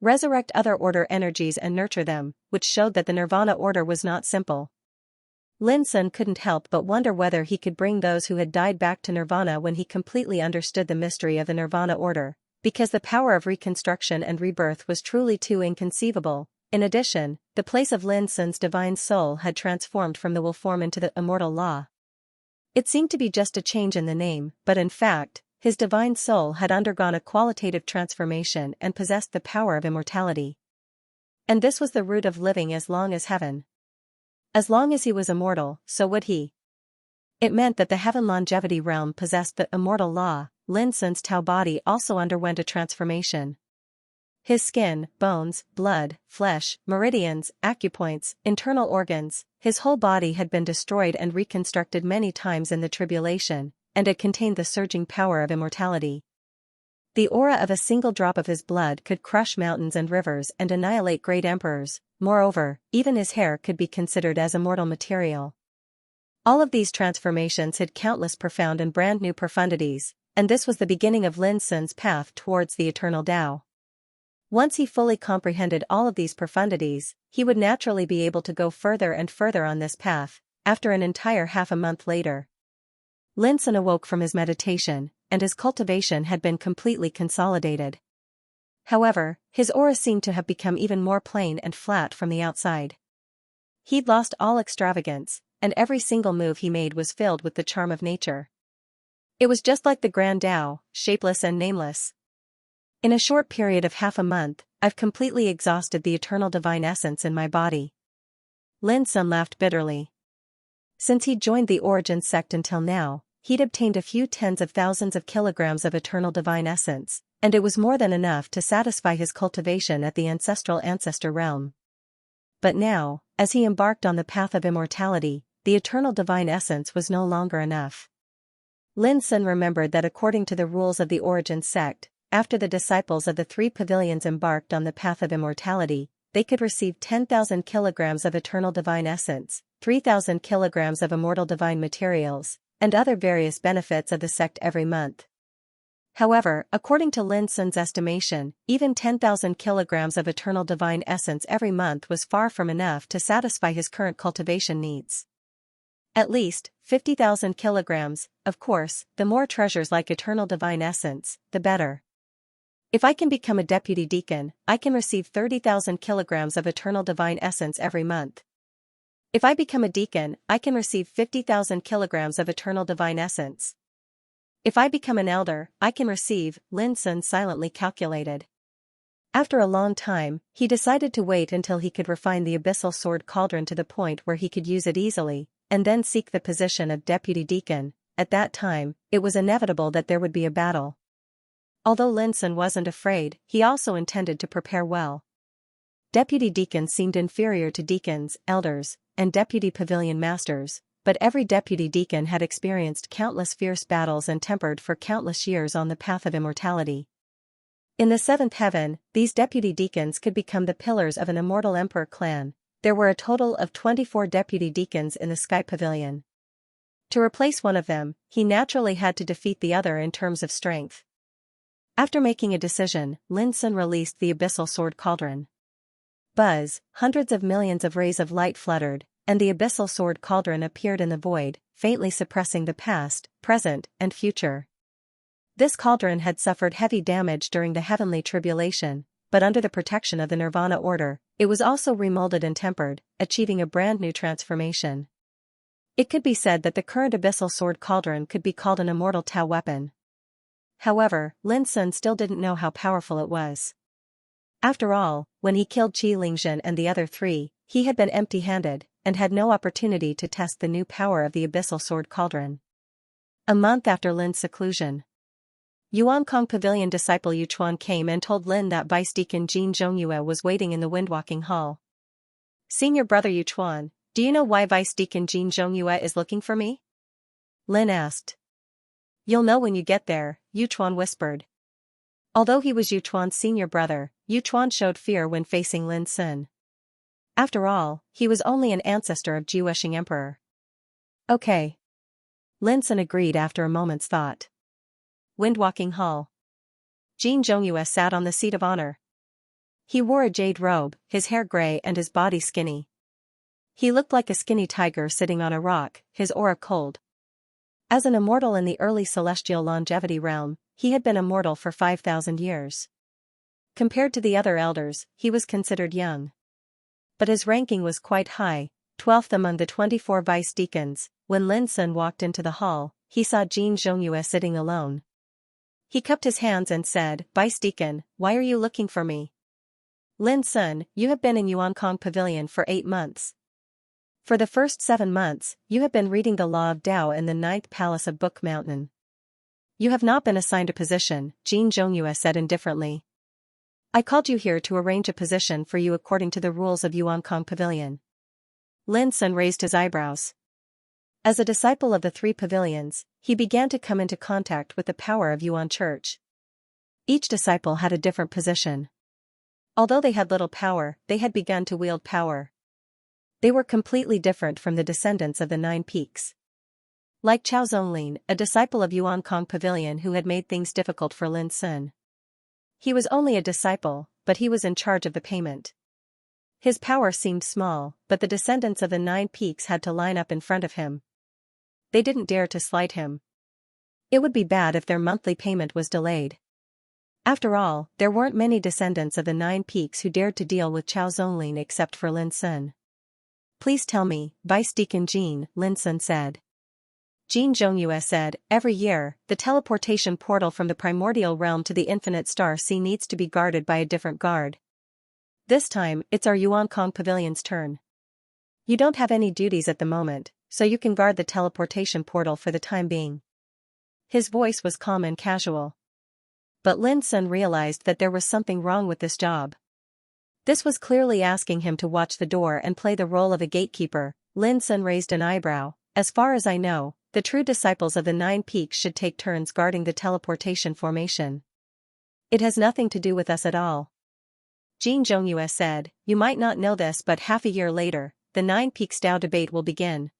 resurrect other order energies and nurture them, which showed that the Nirvana order was not simple. Lin Sun couldn't help but wonder whether he could bring those who had died back to Nirvana when he completely understood the mystery of the Nirvana order. Because the power of reconstruction and rebirth was truly too inconceivable, In addition, the place of Lin Sun's divine soul had transformed from the will form into the immortal law. It seemed to be just a change in the name, but in fact, his divine soul had undergone a qualitative transformation and possessed the power of immortality. And this was the root of living as long as heaven. As long as he was immortal, so would he. It meant that the heaven longevity realm possessed the immortal law. Lin Sun's Tao body also underwent a transformation. His skin, bones, blood, flesh, meridians, acupoints, internal organs, his whole body had been destroyed and reconstructed many times in the tribulation, and it contained the surging power of immortality. The aura of a single drop of his blood could crush mountains and rivers and annihilate great emperors. Moreover, even his hair could be considered as immortal material. All of these transformations hid countless profound and brand new profundities, and this was the beginning of Lin Sun's path towards the eternal Tao. Once he fully comprehended all of these profundities, he would naturally be able to go further and further on this path. After an entire half a month later, Lin Sun awoke from his meditation, and his cultivation had been completely consolidated. However, his aura seemed to have become even more plain and flat from the outside. He'd lost all extravagance, and every single move he made was filled with the charm of nature. It was just like the Grand Tao, shapeless and nameless. In a short period of half a month, I've completely exhausted the eternal divine essence in my body. Lin Sun laughed bitterly. Since he'd joined the Origin sect until now, he'd obtained a few tens of thousands of kilograms of eternal divine essence, and it was more than enough to satisfy his cultivation at the ancestral ancestor realm. But now, as he embarked on the path of immortality, the eternal divine essence was no longer enough. Lin Sun remembered that according to the rules of the Origin sect, after the disciples of the 3 pavilions embarked on the path of immortality, they could receive 10,000 kilograms of eternal divine essence, 3,000 kilograms of immortal divine materials, and other various benefits of the sect every month. However, according to Lin Sun's estimation, even 10,000 kilograms of eternal divine essence every month was far from enough to satisfy his current cultivation needs. At least 50,000 kilograms, of course, the more treasures like eternal divine essence, the better. If I can become a deputy deacon, I can receive 30,000 kilograms of eternal divine essence every month. If I become a deacon, I can receive 50,000 kilograms of eternal divine essence. If I become an elder, I can receive, Lin Sun silently calculated. After a long time, he decided to wait until he could refine the abyssal sword cauldron to the point where he could use it easily, and then seek the position of deputy deacon. At that time, it was inevitable that there would be a battle. Although Lin Sun wasn't afraid, he also intended to prepare well. Deputy deacons seemed inferior to deacons, elders, and deputy pavilion masters, but every deputy deacon had experienced countless fierce battles and tempered for countless years on the path of immortality. In the 7th heaven, these deputy deacons could become the pillars of an immortal emperor clan. There were a total of 24 deputy deacons in the Sky Pavilion. To replace one of them, he naturally had to defeat the other in terms of strength. After making a decision, Lin Sun released the abyssal sword cauldron. Buzz, hundreds of millions of rays of light fluttered, and the abyssal sword cauldron appeared in the void, faintly suppressing the past, present, and future. This cauldron had suffered heavy damage during the heavenly tribulation, but under the protection of the Nirvana order, it was also remolded and tempered, achieving a brand new transformation. It could be said that the current abyssal sword cauldron could be called an immortal Tao weapon. However, Lin Sun still didn't know how powerful it was. After all, when he killed Qi Lingzhen and the other 3, he had been empty-handed, and had no opportunity to test the new power of the abyssal sword cauldron. A month after Lin's seclusion, Yuankong Pavilion disciple Yuchuan came and told Lin that Vice Deacon Jin Zhongyue was waiting in the Windwalking Hall. "Senior brother Yuchuan, do you know why Vice Deacon Jin Zhongyue is looking for me?" Lin asked. "You'll know when you get there," Yuchuan whispered. Although he was Yuchuan's senior brother, Yuchuan showed fear when facing Lin Sun. After all, he was only an ancestor of Jiweshing Emperor. "Okay." Lin Sun agreed after a moment's thought. Windwalking Hall. Jin Zhongyue sat on the seat of honor. He wore a jade robe, his hair gray and his body skinny. He looked like a skinny tiger sitting on a rock, his aura cold. As an immortal in the early celestial longevity realm, he had been immortal for 5,000 years. Compared to the other elders, he was considered young. But his ranking was quite high, 12th among the 24 vice deacons. When Lin Sun walked into the hall, he saw Jin Zhongyue sitting alone. He cupped his hands and said, "Vice deacon, why are you looking for me?" "Lin Sun, you have been in Yuankong Pavilion for 8 months. For the first 7 months, you have been reading the Law of Tao in the 9th Palace of Book Mountain. You have not been assigned a position," Jin Zhongyue said indifferently. "I called you here to arrange a position for you according to the rules of Yuankong Pavilion." Lin Sun raised his eyebrows. As a disciple of the 3 pavilions, he began to come into contact with the power of Yuan Church. Each disciple had a different position. Although they had little power, they had begun to wield power. They were completely different from the descendants of the 9 peaks. Like Chao Zonglin, a disciple of Yuankong Pavilion who had made things difficult for Lin Sun. He was only a disciple, but he was in charge of the payment. His power seemed small, but the descendants of the 9 peaks had to line up in front of him. They didn't dare to slight him. It would be bad if their monthly payment was delayed. After all, there weren't many descendants of the 9 peaks who dared to deal with Chao Zonglin except for Lin Sun. "Please tell me, Vice Deacon Jin," Lin Sun said. Jin Zhongyue said, "Every year, the teleportation portal from the primordial realm to the infinite star sea needs to be guarded by a different guard. This time, it's our Yuankong Pavilion's turn. You don't have any duties at the moment, so you can guard the teleportation portal for the time being." His voice was calm and casual. But Lin Sun realized that there was something wrong with this job. This was clearly asking him to watch the door and play the role of a gatekeeper. Lin Sun raised an eyebrow. "As far as I know, the true disciples of the 9 peaks should take turns guarding the teleportation formation. It has nothing to do with us at all." Jin Zhongyue said, "You might not know this, but half a year later, the 9 peaks Tao debate will begin.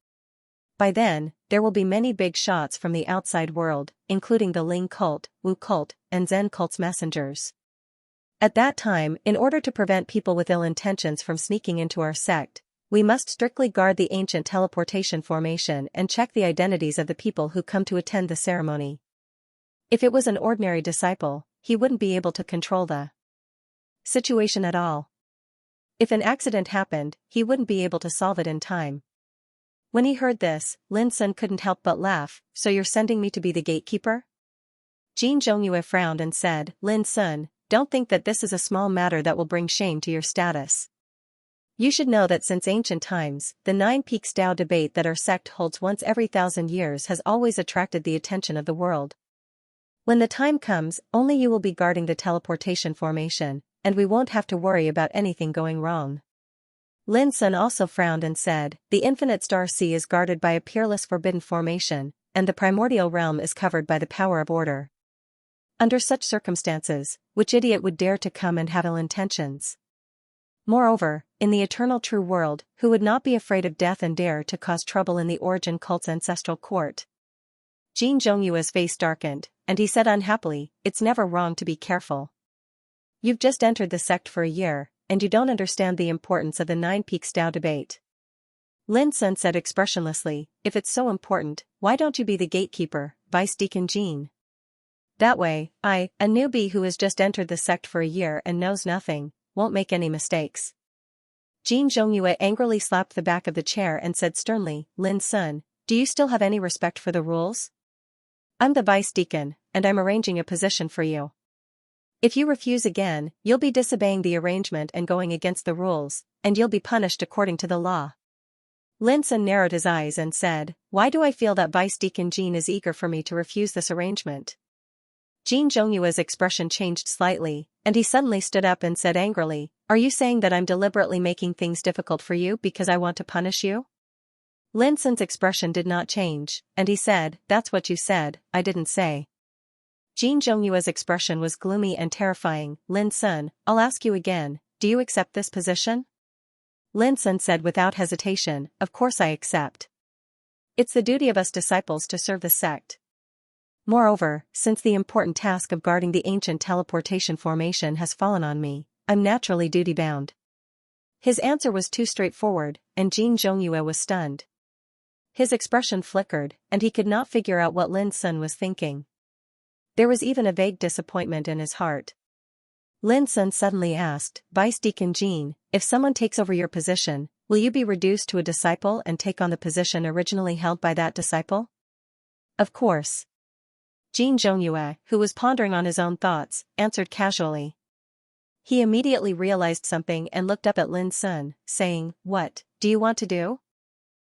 By then, there will be many big shots from the outside world, including the Ling cult, Wu cult, and Zen cult's messengers. At that time, in order to prevent people with ill intentions from sneaking into our sect, we must strictly guard the ancient teleportation formation and check the identities of the people who come to attend the ceremony. If it was an ordinary disciple, he wouldn't be able to control the situation at all. If an accident happened, he wouldn't be able to solve it in time." When he heard this, Lin Sun couldn't help but laugh. "So you're sending me to be the gatekeeper?" Jin Zhongyue frowned and said, "Lin Sun, don't think that this is a small matter that will bring shame to your status. You should know that since ancient times, the 9 peaks Tao debate that our sect holds once every 1,000 years has always attracted the attention of the world. When the time comes, only you will be guarding the teleportation formation, and we won't have to worry about anything going wrong." Lin Sun also frowned and said, "The infinite star sea is guarded by a peerless forbidden formation, and the primordial realm is covered by the power of order. Under such circumstances, which idiot would dare to come and have ill intentions? Moreover, in the eternal true world, who would not be afraid of death and dare to cause trouble in the origin cult's ancestral court?" Jin Zhongyue's face darkened, and he said unhappily, "It's never wrong to be careful. You've just entered the sect for a year, and you don't understand the importance of the 9 peaks Tao debate." Lin Sun said expressionlessly, "If it's so important, why don't you be the gatekeeper, Vice Deacon Jin? That way, I, a newbie who has just entered the sect for a year and knows nothing, won't make any mistakes." Jin Zhongyue angrily slapped the back of the chair and said sternly, "Lin Sun, do you still have any respect for the rules? I'm the vice deacon, and I'm arranging a position for you. If you refuse again, you'll be disobeying the arrangement and going against the rules, and you'll be punished according to the law." Lin Sun narrowed his eyes and said, "Why do I feel that Vice Deacon Jin is eager for me to refuse this arrangement?" Jin Zhongyue's expression changed slightly, and he suddenly stood up and said angrily, "Are you saying that I'm deliberately making things difficult for you because I want to punish you?" Lin Sun's expression did not change, and he said, "That's what you said, I didn't say." Jin Zhongyue's expression was gloomy and terrifying. "Lin Sun, I'll ask you again, do you accept this position?" Lin Sun said without hesitation, "Of course I accept. It's the duty of us disciples to serve the sect. Moreover, since the important task of guarding the ancient teleportation formation has fallen on me, I'm naturally duty-bound." His answer was too straightforward, and Jin Zhongyue was stunned. His expression flickered, and he could not figure out what Lin Sun was thinking. There was even a vague disappointment in his heart. Lin Sun suddenly asked, Vice Deacon Jean, if someone takes over your position, will you be reduced to a disciple and take on the position originally held by that disciple? Of course. Jean Zhongyue, who was pondering on his own thoughts, answered casually. He immediately realized something and looked up at Lin Sun, saying, What do you want to do?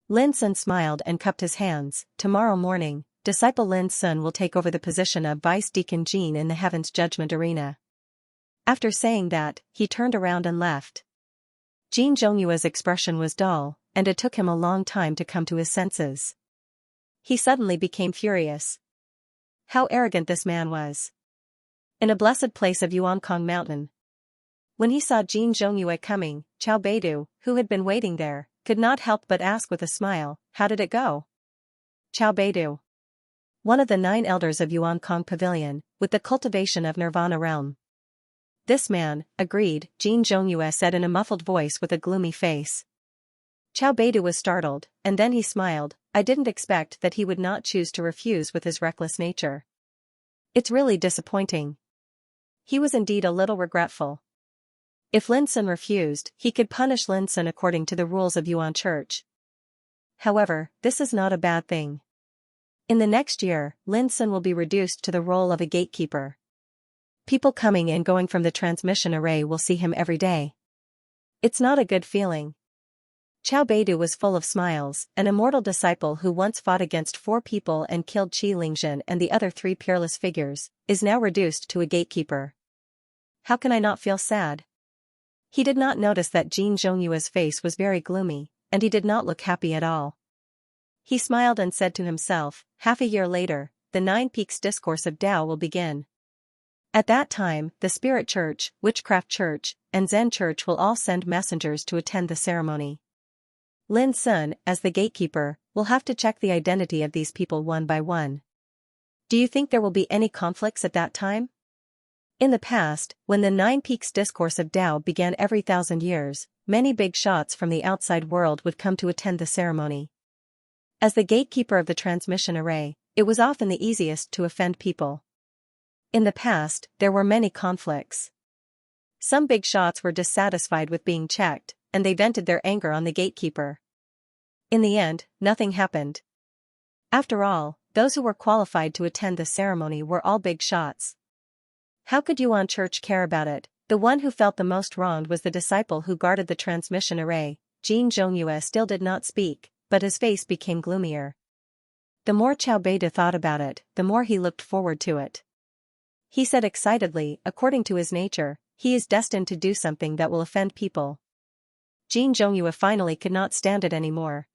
Lin Sun smiled and cupped his hands. Tomorrow morning, disciple Lin Sun will take over the position of Vice Deacon Jean in the Heaven's Judgment Arena. After saying that, he turned around and left. Jean Zhongyue's expression was dull, and it took him a long time to come to his senses. He suddenly became furious. How arrogant this man was. In a blessed place of Yuankong Mountain. When he saw Jean Zhongyue coming, Qiao Beidu, who had been waiting there, could not help but ask with a smile, How did it go? Qiao Beidu, one of the 9 elders of Yuankong Pavilion, with the cultivation of Nirvana realm. This man, agreed, Jean Zhongyue said in a muffled voice with a gloomy face. Qiao Beidu was startled, and then he smiled. I didn't expect that he would not choose to refuse with his reckless nature. It's really disappointing. He was indeed a little regretful. If Lin Sun refused, he could punish Lin Sun according to the rules of Yuan Church. However, this is not a bad thing. In the next year, Lin Sun will be reduced to the role of a gatekeeper. People coming and going from the transmission array will see him every day. It's not a good feeling. Qiao Beidu was full of smiles. An immortal disciple who once fought against 4 people and killed Qi Lingzhen and the other 3 peerless figures, is now reduced to a gatekeeper. How can I not feel sad? He did not notice that Jean Zhongyue's face was very gloomy, and he did not look happy at all. He smiled and said to himself, half a year later, the 9 Peaks Discourse of Tao will begin. At that time, the Spirit Church, Witchcraft Church, and Zen Church will all send messengers to attend the ceremony. Lin Sun, as the gatekeeper, will have to check the identity of these people one by one. Do you think there will be any conflicts at that time? In the past, when the 9 Peaks Discourse of Tao began every 1,000 years, many big shots from the outside world would come to attend the ceremony. As the gatekeeper of the transmission array, it was often the easiest to offend people. In the past, there were many conflicts. Some big shots were dissatisfied with being checked, and they vented their anger on the gatekeeper. In the end, nothing happened. After all, those who were qualified to attend the ceremony were all big shots. How could Yuan Church care about it? The one who felt the most wronged was the disciple who guarded the transmission array. Jean Zhongyue still did not speak, but his face became gloomier. The more Qiao Beidu thought about it, the more he looked forward to it. He said excitedly, according to his nature, he is destined to do something that will offend people. Jean Zhongyue finally could not stand it anymore.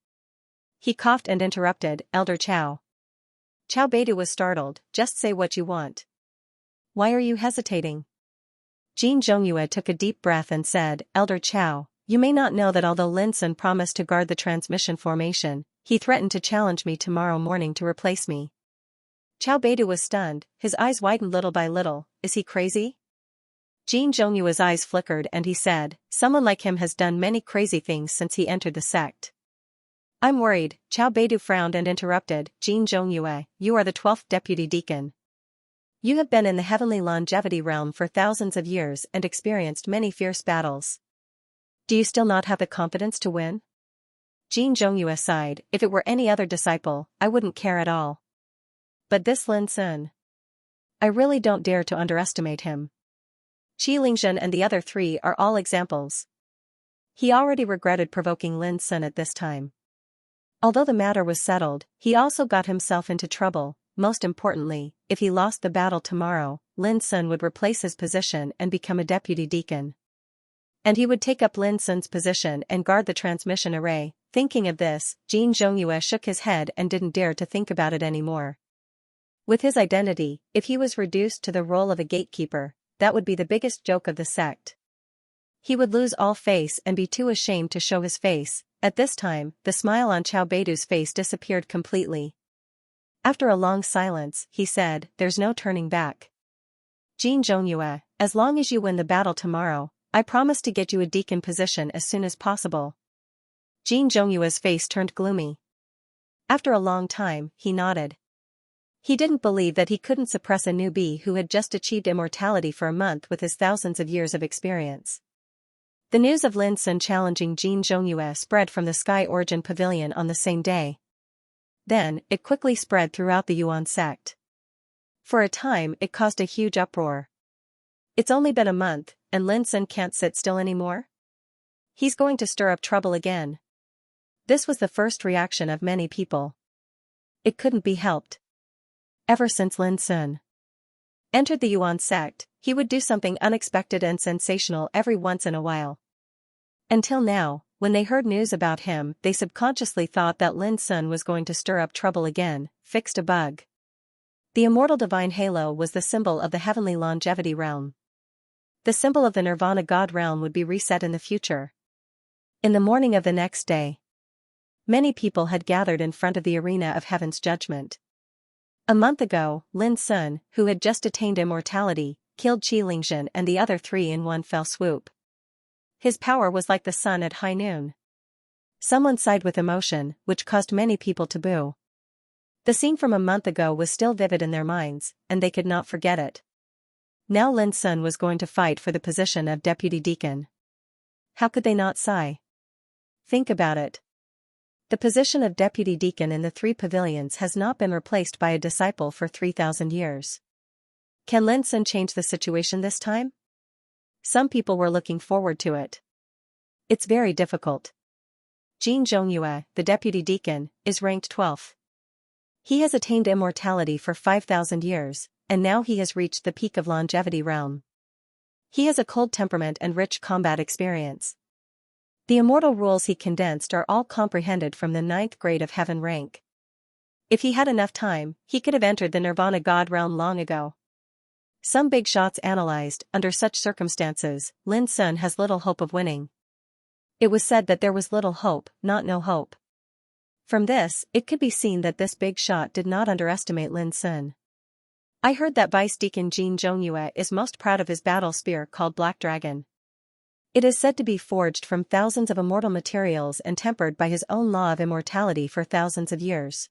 He coughed and interrupted, Elder Qiao. Qiao Beidu was startled, just say what you want. Why are you hesitating? Jean Zhongyue took a deep breath and said, Elder Qiao, you may not know that although Lin Sun promised to guard the transmission formation, he threatened to challenge me tomorrow morning to replace me. Qiao Beidu was stunned, his eyes widened little by little. Is he crazy? Jean Zhongyue's eyes flickered and he said, someone like him has done many crazy things since he entered the sect. I'm worried. Qiao Beidu frowned and interrupted, Jean Zhongyue, you are the 12th deputy deacon. You have been in the heavenly longevity realm for thousands of years and experienced many fierce battles. Do you still not have the confidence to win? Jean Zhongyue sighed, if it were any other disciple, I wouldn't care at all. But this Lin Sun. I really don't dare to underestimate him. Qi Lingzhen and the other 3 are all examples. He already regretted provoking Lin Sun at this time. Although the matter was settled, he also got himself into trouble. Most importantly, if he lost the battle tomorrow, Lin Sun would replace his position and become a deputy deacon. And he would take up Lin Sun's position and guard the transmission array. Thinking of this, Jean Zhongyue shook his head and didn't dare to think about it anymore. With his identity, if he was reduced to the role of a gatekeeper, that would be the biggest joke of the sect. He would lose all face and be too ashamed to show his face. At this time, the smile on Qiao Beidu's face disappeared completely. After a long silence, he said, there's no turning back. Jean Zhongyue, as long as you win the battle tomorrow, I promise to get you a deacon position as soon as possible. Jean Zhongyue's face turned gloomy. After a long time, he nodded. He didn't believe that he couldn't suppress a newbie who had just achieved immortality for a month with his thousands of years of experience. The news of Lin Sun challenging Jin Zhongyue spread from the Sky Origin Pavilion on the same day. Then, it quickly spread throughout the Yuan sect. For a time, it caused a huge uproar. It's only been a month, and Lin Sun can't sit still anymore? He's going to stir up trouble again. This was the first reaction of many people. It couldn't be helped. Ever since Lin Sun entered the Yuan sect, he would do something unexpected and sensational every once in a while. Until now, when they heard news about him, they subconsciously thought that Lin Sun was going to stir up trouble again, fixed a bug. The immortal divine halo was the symbol of the heavenly longevity realm. The symbol of the nirvana god realm would be reset in the future. In the morning of the next day, many people had gathered in front of the arena of heaven's judgment. A month ago, Lin Sun, who had just attained immortality, killed Xianxia and the other three in one fell swoop. His power was like the sun at high noon. Someone sighed with emotion, which caused many people to boo. The scene from a month ago was still vivid in their minds, and they could not forget it. Now Lin Sun was going to fight for the position of deputy deacon. How could they not sigh? Think about it. The position of deputy deacon in the three pavilions has not been replaced by a disciple for 3,000 years. Can Lin Sun change the situation this time? Some people were looking forward to it. It's very difficult. Jin Zhongyue, the deputy deacon, is ranked 12th. He has attained immortality for 5,000 years, and now he has reached the peak of longevity realm. He has a cold temperament and rich combat experience. The immortal rules he condensed are all comprehended from the 9th grade of heaven rank. If he had enough time, he could have entered the nirvana god realm long ago. Some big shots analyzed, under such circumstances, Lin Sun has little hope of winning. It was said that there was little hope, not no hope. From this, it could be seen that this big shot did not underestimate Lin Sun. I heard that Vice Deacon Jin Zhongyue is most proud of his battle spear called Black Dragon. It is said to be forged from thousands of immortal materials and tempered by his own law of immortality for thousands of years.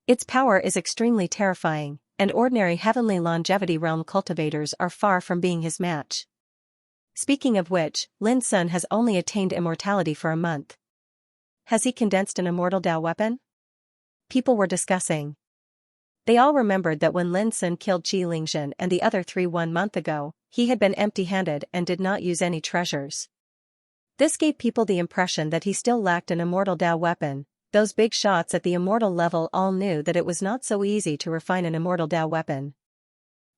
Its power is extremely terrifying, and ordinary heavenly longevity realm cultivators are far from being his match. Speaking of which, Lin Sun has only attained immortality for a month. Has he condensed an immortal Dao weapon? People were discussing. They all remembered that when Lin Sun killed Xianxia and the other three 1 month ago, he had been empty-handed and did not use any treasures. This gave people the impression that he still lacked an immortal Dao weapon. Those big shots at the immortal level all knew that it was not so easy to refine an immortal Dao weapon.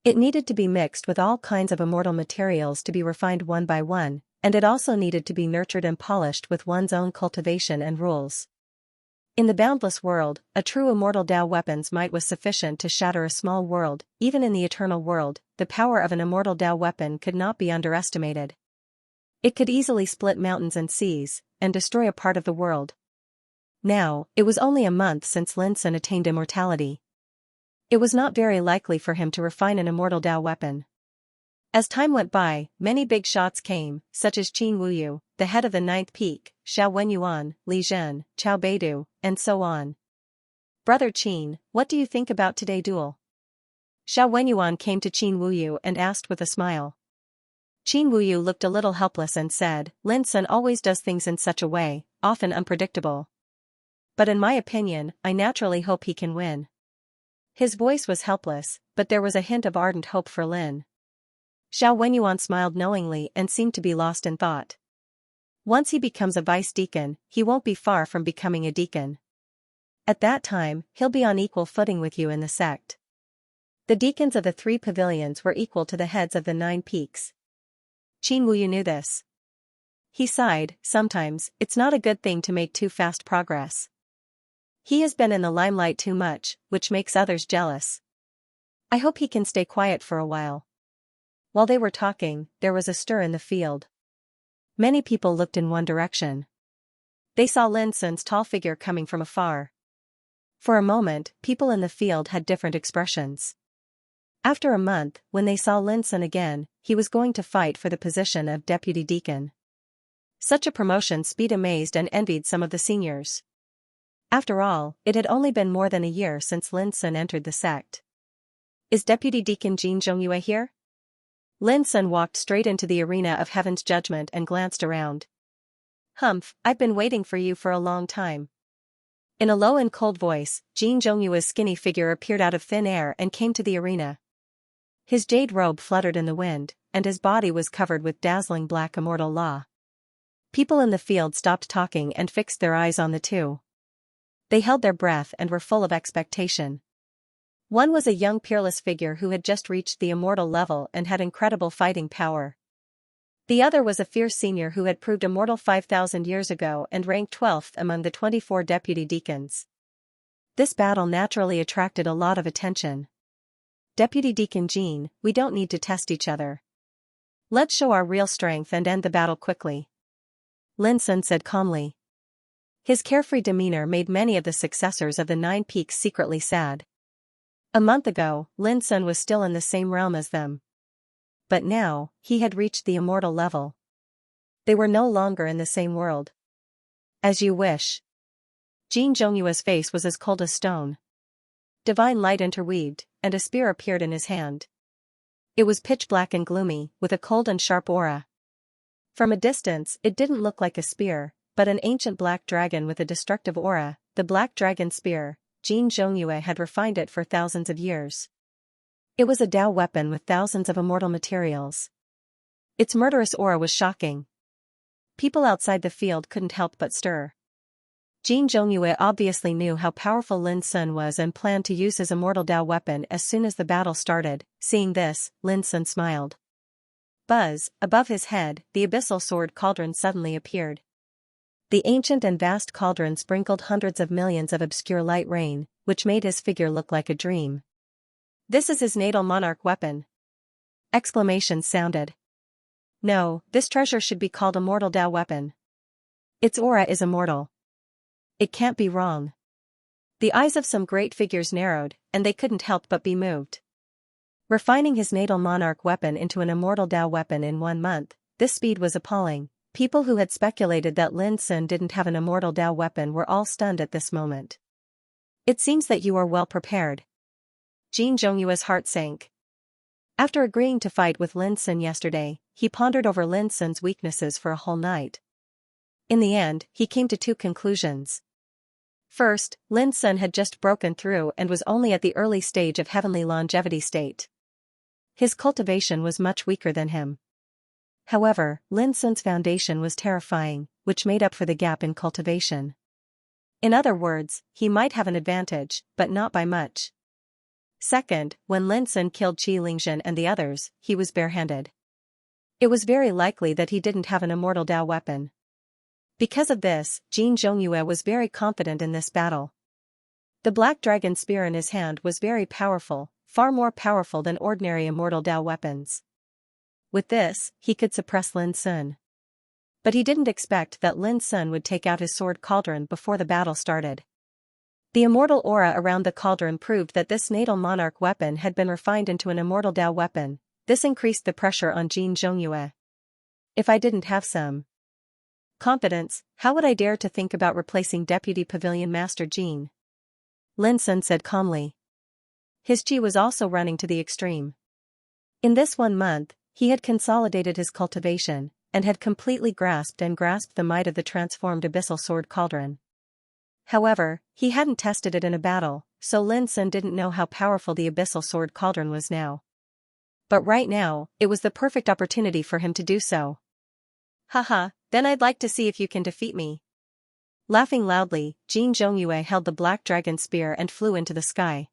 It needed to be mixed with all kinds of immortal materials to be refined one by one, and it also needed to be nurtured and polished with one's own cultivation and rules. In the boundless world, a true immortal Dao weapon's might was sufficient to shatter a small world. Even in the eternal world, the power of an immortal Dao weapon could not be underestimated. It could easily split mountains and seas, and destroy a part of the world. Now, it was only a month since Lin Sun attained immortality. It was not very likely for him to refine an immortal Dao weapon. As time went by, many big shots came, such as Qin Wuyu, the head of the 9th peak, Xiao Wenyuan, Li Zhen, Chao Beidu, and so on. Brother Qin, what do you think about today's duel? Xiao Wenyuan came to Qin Wuyu and asked with a smile. Qin Wuyu looked a little helpless and said, Lin Sun always does things in such a way, often unpredictable. But in my opinion, I naturally hope he can win. His voice was helpless, but there was a hint of ardent hope for Lin. Xiao Wenyuan smiled knowingly and seemed to be lost in thought. Once he becomes a vice deacon, he won't be far from becoming a deacon. At that time, he'll be on equal footing with you in the sect. The deacons of the 3 pavilions were equal to the heads of the 9 peaks. Qin Wuyu knew this. He sighed, sometimes, it's not a good thing to make too fast progress. He has been in the limelight too much, which makes others jealous. I hope he can stay quiet for a while. While they were talking, there was a stir in the field. Many people looked in one direction. They saw Lin Sun's tall figure coming from afar. For a moment, people in the field had different expressions. After a month, when they saw Lin Sun again, he was going to fight for the position of deputy deacon. Such a promotion speed amazed and envied some of the seniors. After all, it had only been more than a year since Lin Sun entered the sect. Is Deputy Deacon Jin Zhongyue here? Lin Sun walked straight into the arena of Heaven's Judgment and glanced around. Humph, I've been waiting for you for a long time. In a low and cold voice, Jin Zhongyue's skinny figure appeared out of thin air and came to the arena. His jade robe fluttered in the wind, and his body was covered with dazzling black immortal law. People in the field stopped talking and fixed their eyes on the two. They held their breath and were full of expectation. One was a young peerless figure who had just reached the immortal level and had incredible fighting power. The other was a fierce senior who had proved immortal 5,000 years ago and ranked 12th among the 24 deputy deacons. This battle naturally attracted a lot of attention. Deputy Deacon Jin, we don't need to test each other. Let's show our real strength and end the battle quickly. Lin Sun said calmly. His carefree demeanor made many of the successors of the Nine Peaks secretly sad. A month ago, Lin Sun was still in the same realm as them. But now, he had reached the immortal level. They were no longer in the same world. As you wish. Jin Zhongyue's face was as cold as stone. Divine light interweaved, and a spear appeared in his hand. It was pitch black and gloomy, with a cold and sharp aura. From a distance, it didn't look like a spear, but an ancient black dragon with a destructive aura. The black dragon spear, Jin Zhongyue had refined it for thousands of years. It was a Dao weapon with thousands of immortal materials. Its murderous aura was shocking. People outside the field couldn't help but stir. Jin Zhongyue obviously knew how powerful Lin Sun was and planned to use his immortal Dao weapon as soon as the battle started. Seeing this, Lin Sun smiled. Buzz, above his head, the abyssal sword cauldron suddenly appeared. The ancient and vast cauldron sprinkled hundreds of millions of obscure light rain, which made his figure look like a dream. This is his natal monarch weapon. Exclamations sounded. No, this treasure should be called Immortal Dao weapon. Its aura is immortal. It can't be wrong. The eyes of some great figures narrowed, and they couldn't help but be moved. Refining his natal monarch weapon into an Immortal Dao weapon in 1 month, this speed was appalling. People who had speculated that Lin Sun didn't have an Immortal Dao weapon were all stunned at this moment. It seems that you are well prepared. Jin Zhongyue's heart sank. After agreeing to fight with Lin Sun yesterday, he pondered over Lin Sun's weaknesses for a whole night. In the end, he came to 2 conclusions. First, Lin Sun had just broken through and was only at the early stage of heavenly longevity state. His cultivation was much weaker than him. However, Lin Sun's foundation was terrifying, which made up for the gap in cultivation. In other words, he might have an advantage, but not by much. Second, when Lin Sun killed Qi Lingzhen and the others, he was barehanded. It was very likely that he didn't have an Immortal Dao weapon. Because of this, Jin Zhongyue was very confident in this battle. The black dragon spear in his hand was very powerful, far more powerful than ordinary Immortal Dao weapons. With this, he could suppress Lin Sun. But he didn't expect that Lin Sun would take out his sword cauldron before the battle started. The immortal aura around the cauldron proved that this natal monarch weapon had been refined into an Immortal Dao weapon. This increased the pressure on Jin Zhongyue. If I didn't have some confidence, how would I dare to think about replacing Deputy Pavilion Master Jin? Lin Sun said calmly. His chi was also running to the extreme. In this 1 month, he had consolidated his cultivation, and had completely grasped the might of the transformed abyssal sword cauldron. However, he hadn't tested it in a battle, so Lin Sun didn't know how powerful the abyssal sword cauldron was now. But right now, it was the perfect opportunity for him to do so. Haha, then I'd like to see if you can defeat me. Laughing loudly, Jin Zhongyue held the black dragon spear and flew into the sky.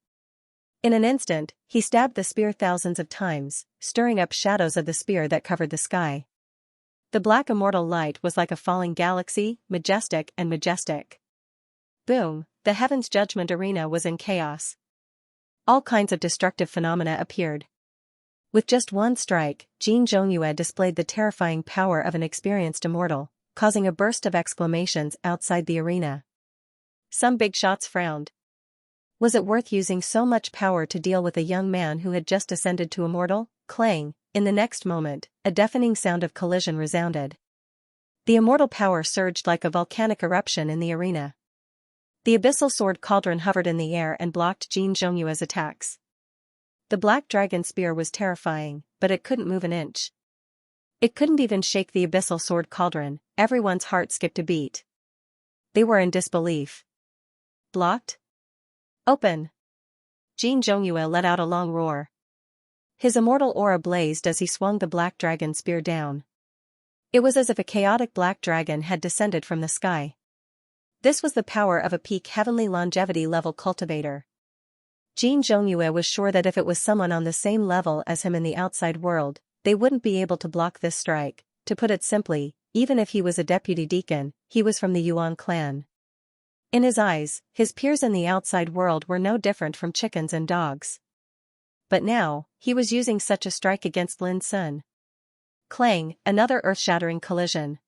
In an instant, he stabbed the spear thousands of times, stirring up shadows of the spear that covered the sky. The black immortal light was like a falling galaxy, majestic and majestic. Boom, the Heaven's Judgment arena was in chaos. All kinds of destructive phenomena appeared. With just 1 strike, Jin Zhongyue displayed the terrifying power of an experienced immortal, causing a burst of exclamations outside the arena. Some big shots frowned. Was it worth using so much power to deal with a young man who had just ascended to immortal? Clang, in the next moment, a deafening sound of collision resounded. The immortal power surged like a volcanic eruption in the arena. The abyssal sword cauldron hovered in the air and blocked Jin Zhongyue's attacks. The black dragon spear was terrifying, but it couldn't move an inch. It couldn't even shake the abyssal sword cauldron. Everyone's heart skipped a beat. They were in disbelief. Blocked? Open! Jin Zhongyue let out a long roar. His immortal aura blazed as he swung the black dragon spear down. It was as if a chaotic black dragon had descended from the sky. This was the power of a peak heavenly longevity level cultivator. Jin Zhongyue was sure that if it was someone on the same level as him in the outside world, they wouldn't be able to block this strike. To put it simply, even if he was a deputy deacon, he was from the Yuan clan. In his eyes, his peers in the outside world were no different from chickens and dogs. But now, he was using such a strike against Lin Sun. Clang, another earth-shattering collision.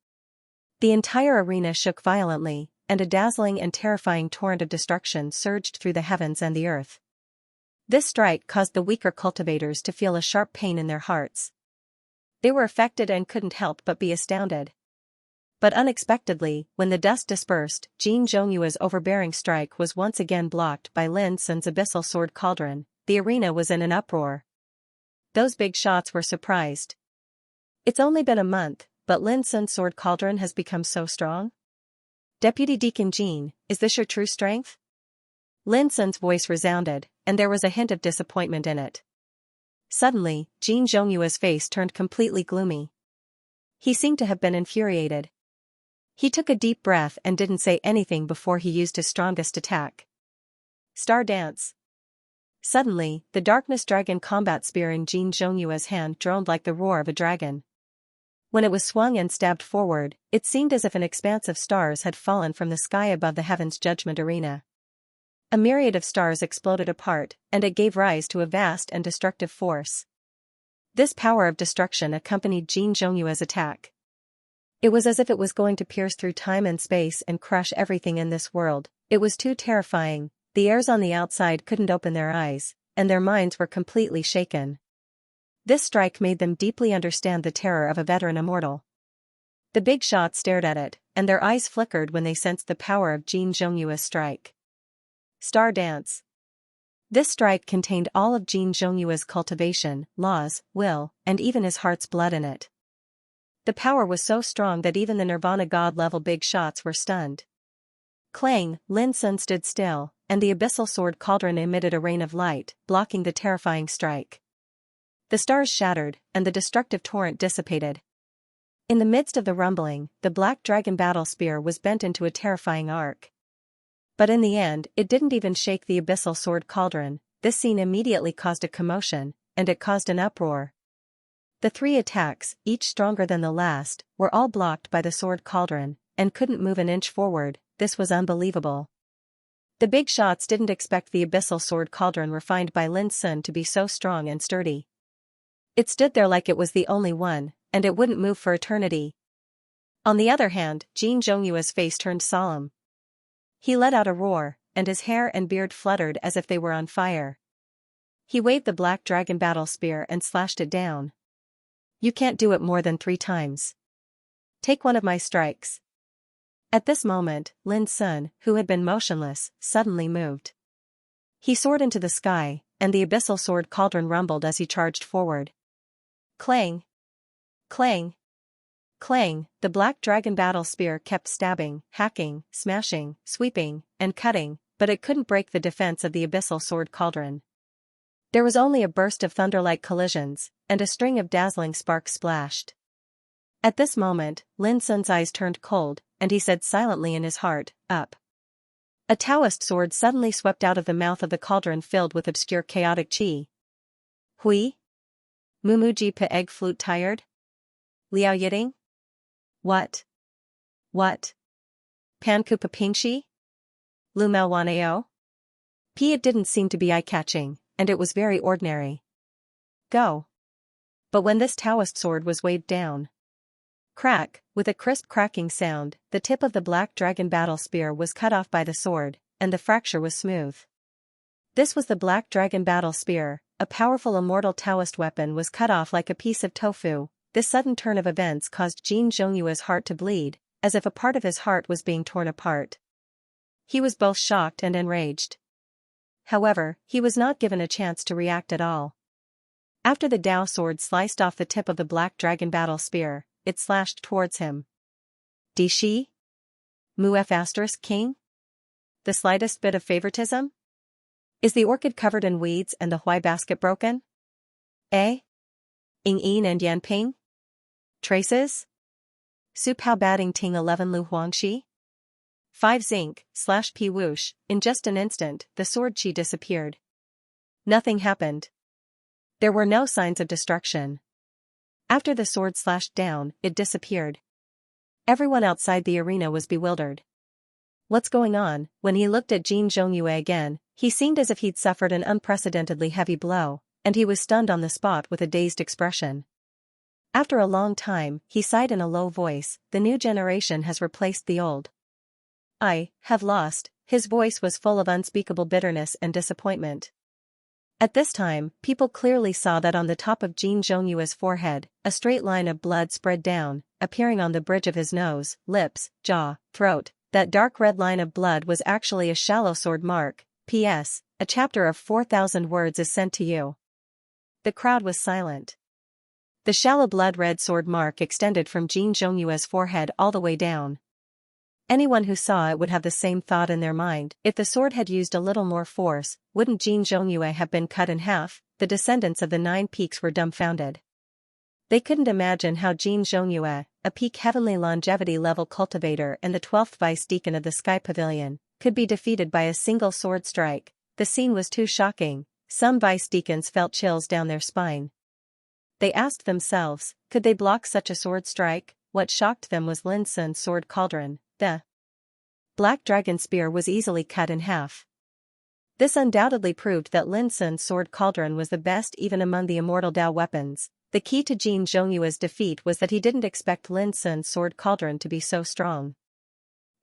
The entire arena shook violently, and a dazzling and terrifying torrent of destruction surged through the heavens and the earth. This strike caused the weaker cultivators to feel a sharp pain in their hearts. They were affected and couldn't help but be astounded. But unexpectedly, when the dust dispersed, Jin Zhongyue's overbearing strike was once again blocked by Lin Sun's abyssal sword cauldron. The arena was in an uproar. Those big shots were surprised. It's only been a month, but Lin Sun's sword cauldron has become so strong? Deputy Deacon Jin, is this your true strength? Lin Sun's voice resounded, and there was a hint of disappointment in it. Suddenly, Jin Zhongyue's face turned completely gloomy. He seemed to have been infuriated. He took a deep breath and didn't say anything before he used his strongest attack. Star Dance. Suddenly, the darkness dragon combat spear in Jin Zhongyue's hand droned like the roar of a dragon. When it was swung and stabbed forward, it seemed as if an expanse of stars had fallen from the sky above the heavens' judgment arena. A myriad of stars exploded apart, and it gave rise to a vast and destructive force. This power of destruction accompanied Jin Zhongyue's attack. It was as if it was going to pierce through time and space and crush everything in this world. It was too terrifying. The heirs on the outside couldn't open their eyes, and their minds were completely shaken. This strike made them deeply understand the terror of a veteran immortal. The big shots stared at it, and their eyes flickered when they sensed the power of Jin Zhongyue's strike. Star Dance. This strike contained all of Jin Zhongyue's cultivation, laws, will, and even his heart's blood in it. The power was so strong that even the Nirvana God-level big shots were stunned. Clang, Lin Sun stood still, and the abyssal sword cauldron emitted a rain of light, blocking the terrifying strike. The stars shattered, and the destructive torrent dissipated. In the midst of the rumbling, the black dragon battle spear was bent into a terrifying arc. But in the end, it didn't even shake the abyssal sword cauldron. This scene immediately caused a commotion, and it caused an uproar. The three attacks, each stronger than the last, were all blocked by the sword cauldron, and couldn't move an inch forward. This was unbelievable. The big shots didn't expect the abyssal sword cauldron refined by Lin Sun to be so strong and sturdy. It stood there like it was the only one, and it wouldn't move for eternity. On the other hand, Jin Zhongyue's face turned solemn. He let out a roar, and his hair and beard fluttered as if they were on fire. He waved the black dragon battle spear and slashed it down. You can't do it more than 3 times. Take one of my strikes. At this moment, Lin Sun, who had been motionless, suddenly moved. He soared into the sky, and the abyssal sword cauldron rumbled as he charged forward. Clang! Clang! Clang! The black dragon battle spear kept stabbing, hacking, smashing, sweeping, and cutting, but it couldn't break the defense of the abyssal sword cauldron. There was only a burst of thunder-like collisions, and a string of dazzling sparks splashed. At this moment, Lin Sun's eyes turned cold, and he said silently in his heart, "Up." A Taoist sword suddenly swept out of the mouth of the cauldron filled with obscure chaotic qi. Hui? Mumuji pe egg flute tired? Liao yiting? What? What? Pankupa pingshi? Lu mao waneo? It didn't seem to be eye-catching, and it was very ordinary. Go. But when this Taoist sword was weighed down. Crack, with a crisp cracking sound, the tip of the black dragon battle spear was cut off by the sword, and the fracture was smooth. This was the black dragon battle spear, a powerful immortal Taoist weapon was cut off like a piece of tofu. This sudden turn of events caused Jin Zhongyue's heart to bleed, as if a part of his heart was being torn apart. He was both shocked and enraged. However, he was not given a chance to react at all. After the Dao sword sliced off the tip of the black dragon battle spear, it slashed towards him. Di Shi? Mu F ** king? The slightest bit of favoritism? Is the orchid covered in weeds and the Huai basket broken? Eh? Ing Yin and Yan Ping? Traces? Su Pao batting Ting 11 Lu Huangxi? 5 zinc, /p whoosh, in just an instant, the sword chi disappeared. Nothing happened. There were no signs of destruction. After the sword slashed down, it disappeared. Everyone outside the arena was bewildered. What's going on? When he looked at Jin Zhongyue again, he seemed as if he'd suffered an unprecedentedly heavy blow, and he was stunned on the spot with a dazed expression. After a long time, he sighed in a low voice, the new generation has replaced the old. I have lost. His voice was full of unspeakable bitterness and disappointment. At this time, people clearly saw that on the top of Jin Zhongyue's forehead, a straight line of blood spread down, appearing on the bridge of his nose, lips, jaw, throat. That dark red line of blood was actually a shallow sword mark. P.S. A chapter of 4,000 words is sent to you. The crowd was silent. The shallow blood-red sword mark extended from Jin Zhongyue's forehead all the way down. Anyone who saw it would have the same thought in their mind. If the sword had used a little more force, wouldn't Jin Zhongyue have been cut in half? The descendants of the 9 peaks were dumbfounded. They couldn't imagine how Jin Zhongyue, a peak heavenly longevity level cultivator and the 12th vice deacon of the Sky Pavilion, could be defeated by a single sword strike. The scene was too shocking. Some vice deacons felt chills down their spine. They asked themselves, could they block such a sword strike? What shocked them was Lin Sun's sword cauldron. The black dragon spear was easily cut in half. This undoubtedly proved that Lin Sun's sword cauldron was the best even among the immortal Dao weapons. The key to Jin Zhongyue's defeat was that he didn't expect Lin Sun's sword cauldron to be so strong.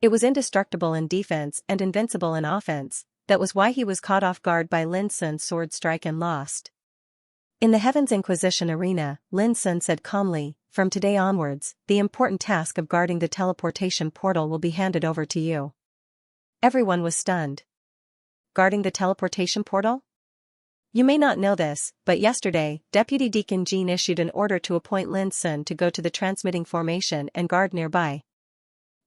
It was indestructible in defense and invincible in offense. That was why he was caught off guard by Lin Sun's sword strike and lost. In the Heaven's Inquisition arena, Lin Sun said calmly, from today onwards, the important task of guarding the teleportation portal will be handed over to you. Everyone was stunned. Guarding the teleportation portal? You may not know this, but yesterday, Deputy Deacon Jin issued an order to appoint Lin Sun to go to the transmitting formation and guard nearby.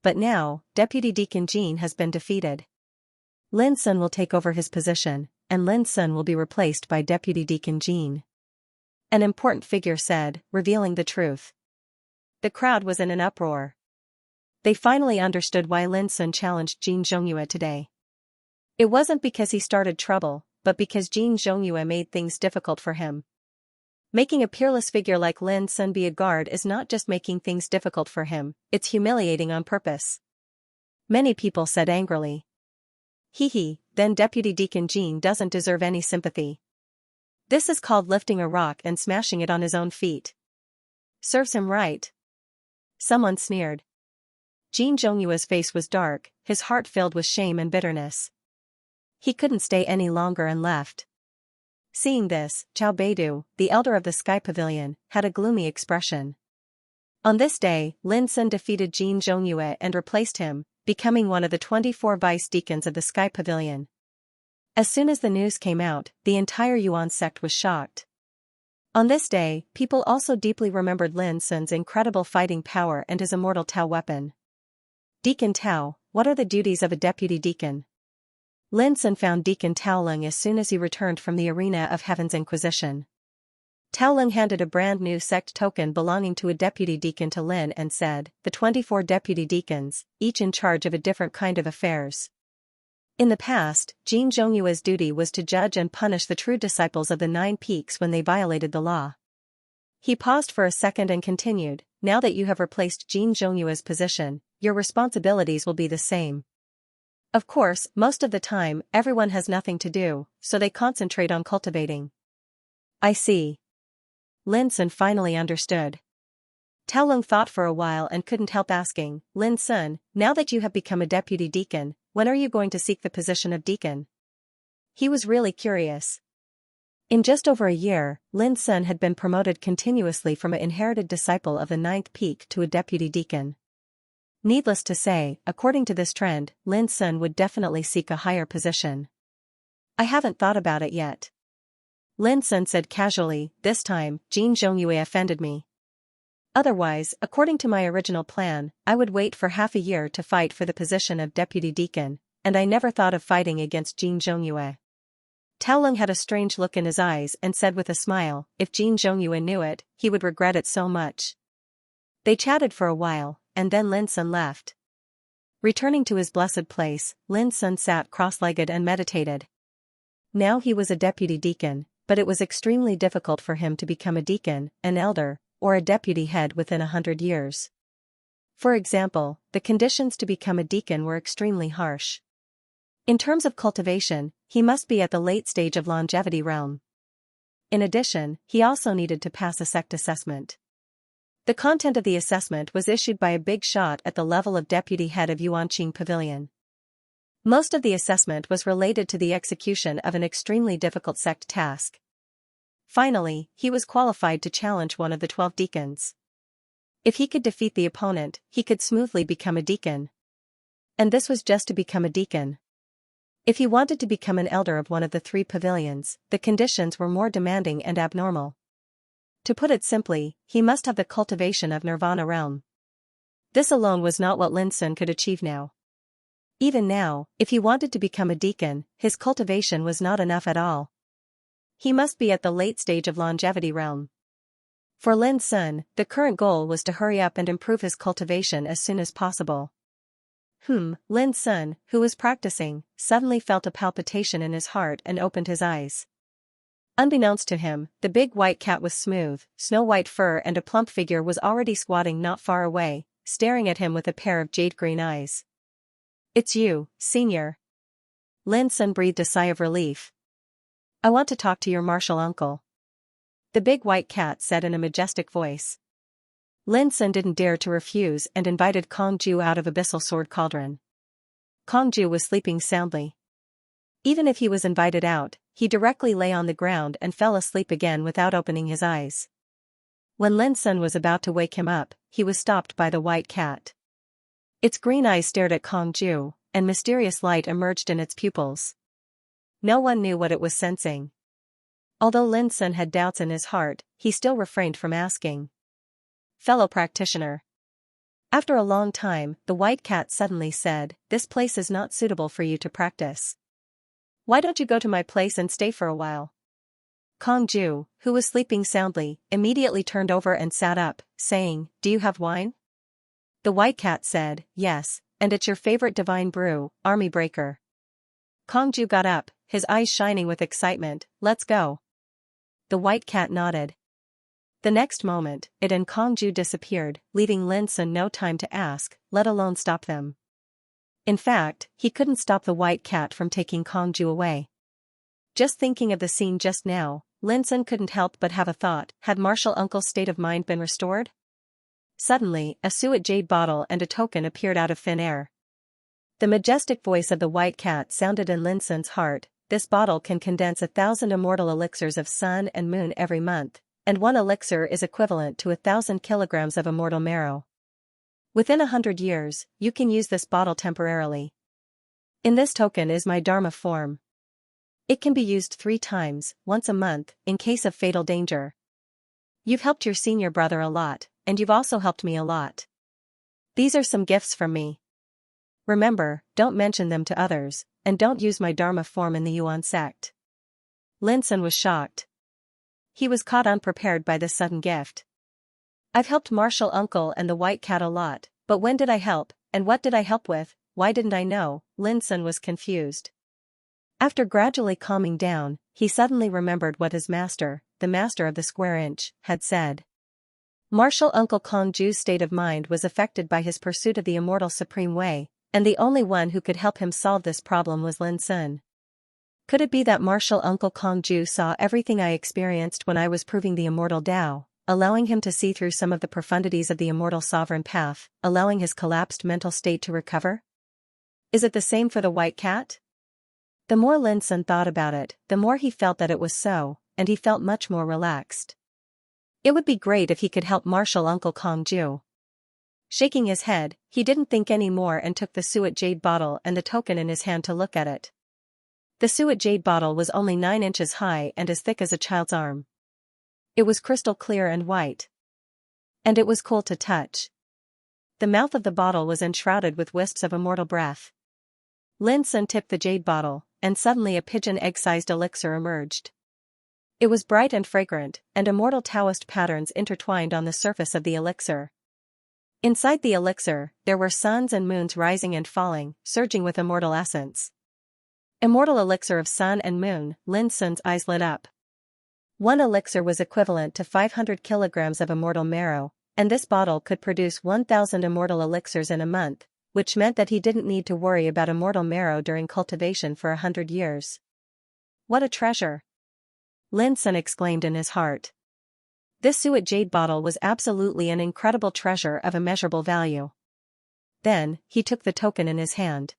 But now, Deputy Deacon Jin has been defeated. Lin Sun will take over his position, and Lin Sun will be replaced by Deputy Deacon Jin. An important figure said, revealing the truth. The crowd was in an uproar. They finally understood why Lin Sun challenged Jin Zhongyue today. It wasn't because he started trouble, but because Jin Zhongyue made things difficult for him. Making a peerless figure like Lin Sun be a guard is not just making things difficult for him, it's humiliating on purpose. Many people said angrily. Then Deputy Deacon Jin doesn't deserve any sympathy. This is called lifting a rock and smashing it on his own feet. Serves him right. Someone sneered. Jin Zhongyue's face was dark, his heart filled with shame and bitterness. He couldn't stay any longer and left. Seeing this, Chao Beidu, the elder of the Sky Pavilion, had a gloomy expression. On this day, Lin Sun defeated Jin Zhongyue and replaced him, becoming one of the 24 vice deacons of the Sky Pavilion. As soon as the news came out, the entire Yuan sect was shocked. On this day, people also deeply remembered Lin Sun's incredible fighting power and his immortal Tao weapon. Deacon Tao, what are the duties of a deputy deacon? Lin Sun found Deacon Tao Lung as soon as he returned from the arena of Heaven's Inquisition. Tao Lung handed a brand new sect token belonging to a deputy deacon to Lin and said, the 24 deputy deacons, each in charge of a different kind of affairs. In the past, Jin Zhongyue's duty was to judge and punish the true disciples of the 9 peaks when they violated the law. He paused for a second and continued, now that you have replaced Jin Zhongyue's position, your responsibilities will be the same. Of course, most of the time, everyone has nothing to do, so they concentrate on cultivating. I see. Lin Sun finally understood. Tao Lung thought for a while and couldn't help asking, Lin Sun, now that you have become a deputy deacon, when are you going to seek the position of deacon? He was really curious. In just over a year, Lin Sun had been promoted continuously from an inherited disciple of the 9th peak to a deputy deacon. Needless to say, according to this trend, Lin Sun would definitely seek a higher position. I haven't thought about it yet. Lin Sun said casually. This time, Jin Zhongyue offended me. Otherwise, according to my original plan, I would wait for half a year to fight for the position of deputy deacon, and I never thought of fighting against Jin Zhongyue. Tao Lung had a strange look in his eyes and said with a smile, if Jin Zhongyue knew it, he would regret it so much. They chatted for a while, and then Lin Sun left. Returning to his blessed place, Lin Sun sat cross-legged and meditated. Now he was a deputy deacon, but it was extremely difficult for him to become a deacon, an elder, or a deputy head within 100 years. For example, the conditions to become a deacon were extremely harsh. In terms of cultivation, he must be at the late stage of longevity realm. In addition, he also needed to pass a sect assessment. The content of the assessment was issued by a big shot at the level of deputy head of Yuanqing Pavilion. Most of the assessment was related to the execution of an extremely difficult sect task. Finally, he was qualified to challenge one of the 12 deacons. If he could defeat the opponent, he could smoothly become a deacon. And this was just to become a deacon. If he wanted to become an elder of one of the 3 pavilions, the conditions were more demanding and abnormal. To put it simply, he must have the cultivation of Nirvana realm. This alone was not what Lin Sun could achieve now. Even now, if he wanted to become a deacon, his cultivation was not enough at all. He must be at the late stage of longevity realm. For Lin Sun, the current goal was to hurry up and improve his cultivation as soon as possible. Lin Sun, who was practicing, suddenly felt a palpitation in his heart and opened his eyes. Unbeknownst to him, the big white cat with smooth, snow-white fur and a plump figure was already squatting not far away, staring at him with a pair of jade-green eyes. It's you, Senior. Lin Sun breathed a sigh of relief. I want to talk to your martial uncle. The big white cat said in a majestic voice. Lin Sun didn't dare to refuse and invited Kong Ju out of Abyssal Sword Cauldron. Kong Ju was sleeping soundly. Even if he was invited out, he directly lay on the ground and fell asleep again without opening his eyes. When Lin Sun was about to wake him up, he was stopped by the white cat. Its green eyes stared at Kong Ju, and mysterious light emerged in its pupils. No one knew what it was sensing. Although Lin Sun had doubts in his heart, he still refrained from asking. Fellow practitioner. After a long time, the white cat suddenly said, this place is not suitable for you to practice. Why don't you go to my place and stay for a while? Kong Ju, who was sleeping soundly, immediately turned over and sat up, saying, do you have wine? The white cat said, yes, and it's your favorite divine brew, Army Breaker. Kong Ju got up, his eyes shining with excitement. Let's go. The white cat nodded. The next moment, it and Kong Ju disappeared, leaving Lin Sun no time to ask, let alone stop them. In fact, he couldn't stop the white cat from taking Kong Ju away. Just thinking of the scene just now, Lin Sun couldn't help but have a thought, had martial uncle's state of mind been restored? Suddenly, a suet jade bottle and a token appeared out of thin air. The majestic voice of the white cat sounded in Lin Sun's heart, this bottle can condense 1,000 immortal elixirs of sun and moon every month, and one elixir is equivalent to 1,000 kilograms of immortal marrow. Within 100 years, you can use this bottle temporarily. In this token is my Dharma form. It can be used 3 times, once a month, in case of fatal danger. You've helped your senior brother a lot, and you've also helped me a lot. These are some gifts from me. Remember, don't mention them to others, and don't use my Dharma form in the Yuan sect. Lin Sun was shocked. He was caught unprepared by this sudden gift. I've helped martial uncle and the white cat a lot, but when did I help, and what did I help with? Why didn't I know? Lin Sun was confused. After gradually calming down, he suddenly remembered what his master, the master of the square inch, had said. Martial uncle Kong Ju's state of mind was affected by his pursuit of the immortal supreme way, and the only one who could help him solve this problem was Lin Sun. Could it be that martial uncle Kong Ju saw everything I experienced when I was proving the immortal Tao, allowing him to see through some of the profundities of the immortal sovereign path, allowing his collapsed mental state to recover? Is it the same for the white cat? The more Lin Sun thought about it, the more he felt that it was so, and he felt much more relaxed. It would be great if he could help martial uncle Kong Ju. Shaking his head, he didn't think any more and took the suet jade bottle and the token in his hand to look at it. The suet jade bottle was only 9 inches high and as thick as a child's arm. It was crystal clear and white. And it was cool to touch. The mouth of the bottle was enshrouded with wisps of immortal breath. Lin Sun tipped the jade bottle, and suddenly a pigeon egg-sized elixir emerged. It was bright and fragrant, and immortal Taoist patterns intertwined on the surface of the elixir. Inside the elixir, there were suns and moons rising and falling, surging with immortal essence. Immortal elixir of sun and moon, Lin Sun's eyes lit up. One elixir was equivalent to 500 kilograms of immortal marrow, and this bottle could produce 1,000 immortal elixirs in a month, which meant that he didn't need to worry about immortal marrow during cultivation for 100 years. What a treasure! Lin Sun exclaimed in his heart. This suet jade bottle was absolutely an incredible treasure of immeasurable value. Then, he took the token in his hand.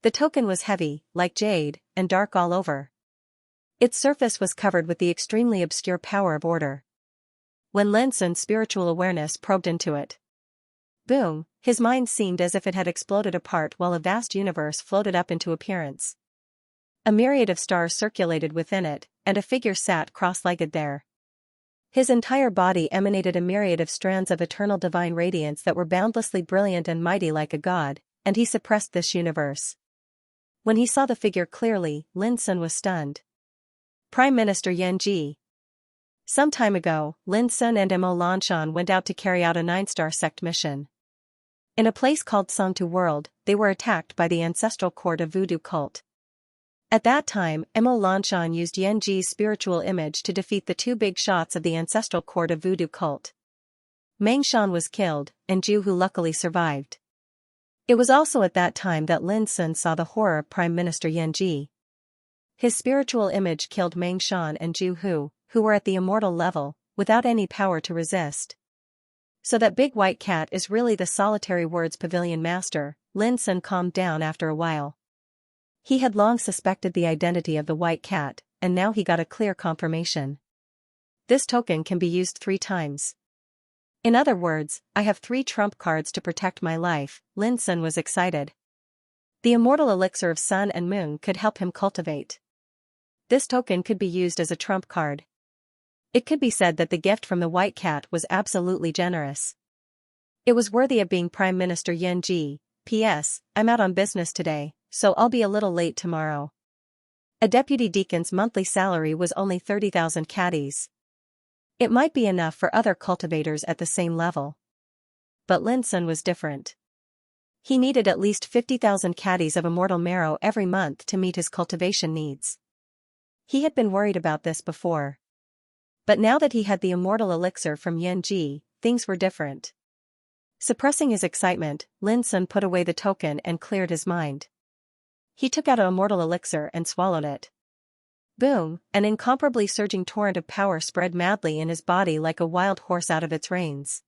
The token was heavy, like jade, and dark all over. Its surface was covered with the extremely obscure power of order. When Lin Sun's spiritual awareness probed into it, boom, his mind seemed as if it had exploded apart while a vast universe floated up into appearance. A myriad of stars circulated within it, and a figure sat cross-legged there. His entire body emanated a myriad of strands of eternal divine radiance that were boundlessly brilliant and mighty like a god, and he suppressed this universe. When he saw the figure clearly, Lin Sun was stunned. Prime Minister Xianxia. Some time ago, Lin Sun and Mo Lanshan went out to carry out a 9-star sect mission. In a place called Songtu World, they were attacked by the ancestral court of voodoo cult. At that time, Mo Lanshan used Xianxia's spiritual image to defeat the 2 big shots of the ancestral court of voodoo cult. Meng Shan was killed, and Zhu Hu luckily survived. It was also at that time that Lin Sun saw the horror of Prime Minister Xianxia. His spiritual image killed Meng Shan and Zhu Hu, who were at the immortal level, without any power to resist. So that big white cat is really the solitary words pavilion master. Lin Sun calmed down after a while. He had long suspected the identity of the white cat, and now he got a clear confirmation. This token can be used 3 times. In other words, I have 3 trump cards to protect my life. Lin Sun was excited. The immortal elixir of sun and moon could help him cultivate. This token could be used as a trump card. It could be said that the gift from the white cat was absolutely generous. It was worthy of being Prime Minister Xianxia. P.S. I'm out on business today, so I'll be a little late tomorrow. A deputy deacon's monthly salary was only 30,000 caddies. It might be enough for other cultivators at the same level. But Lin Sun was different. He needed at least 50,000 caddies of immortal marrow every month to meet his cultivation needs. He had been worried about this before. But now that he had the immortal elixir from Xianxia, things were different. Suppressing his excitement, Lin Sun put away the token and cleared his mind. He took out an immortal elixir and swallowed it. Boom, an incomparably surging torrent of power spread madly in his body like a wild horse out of its reins.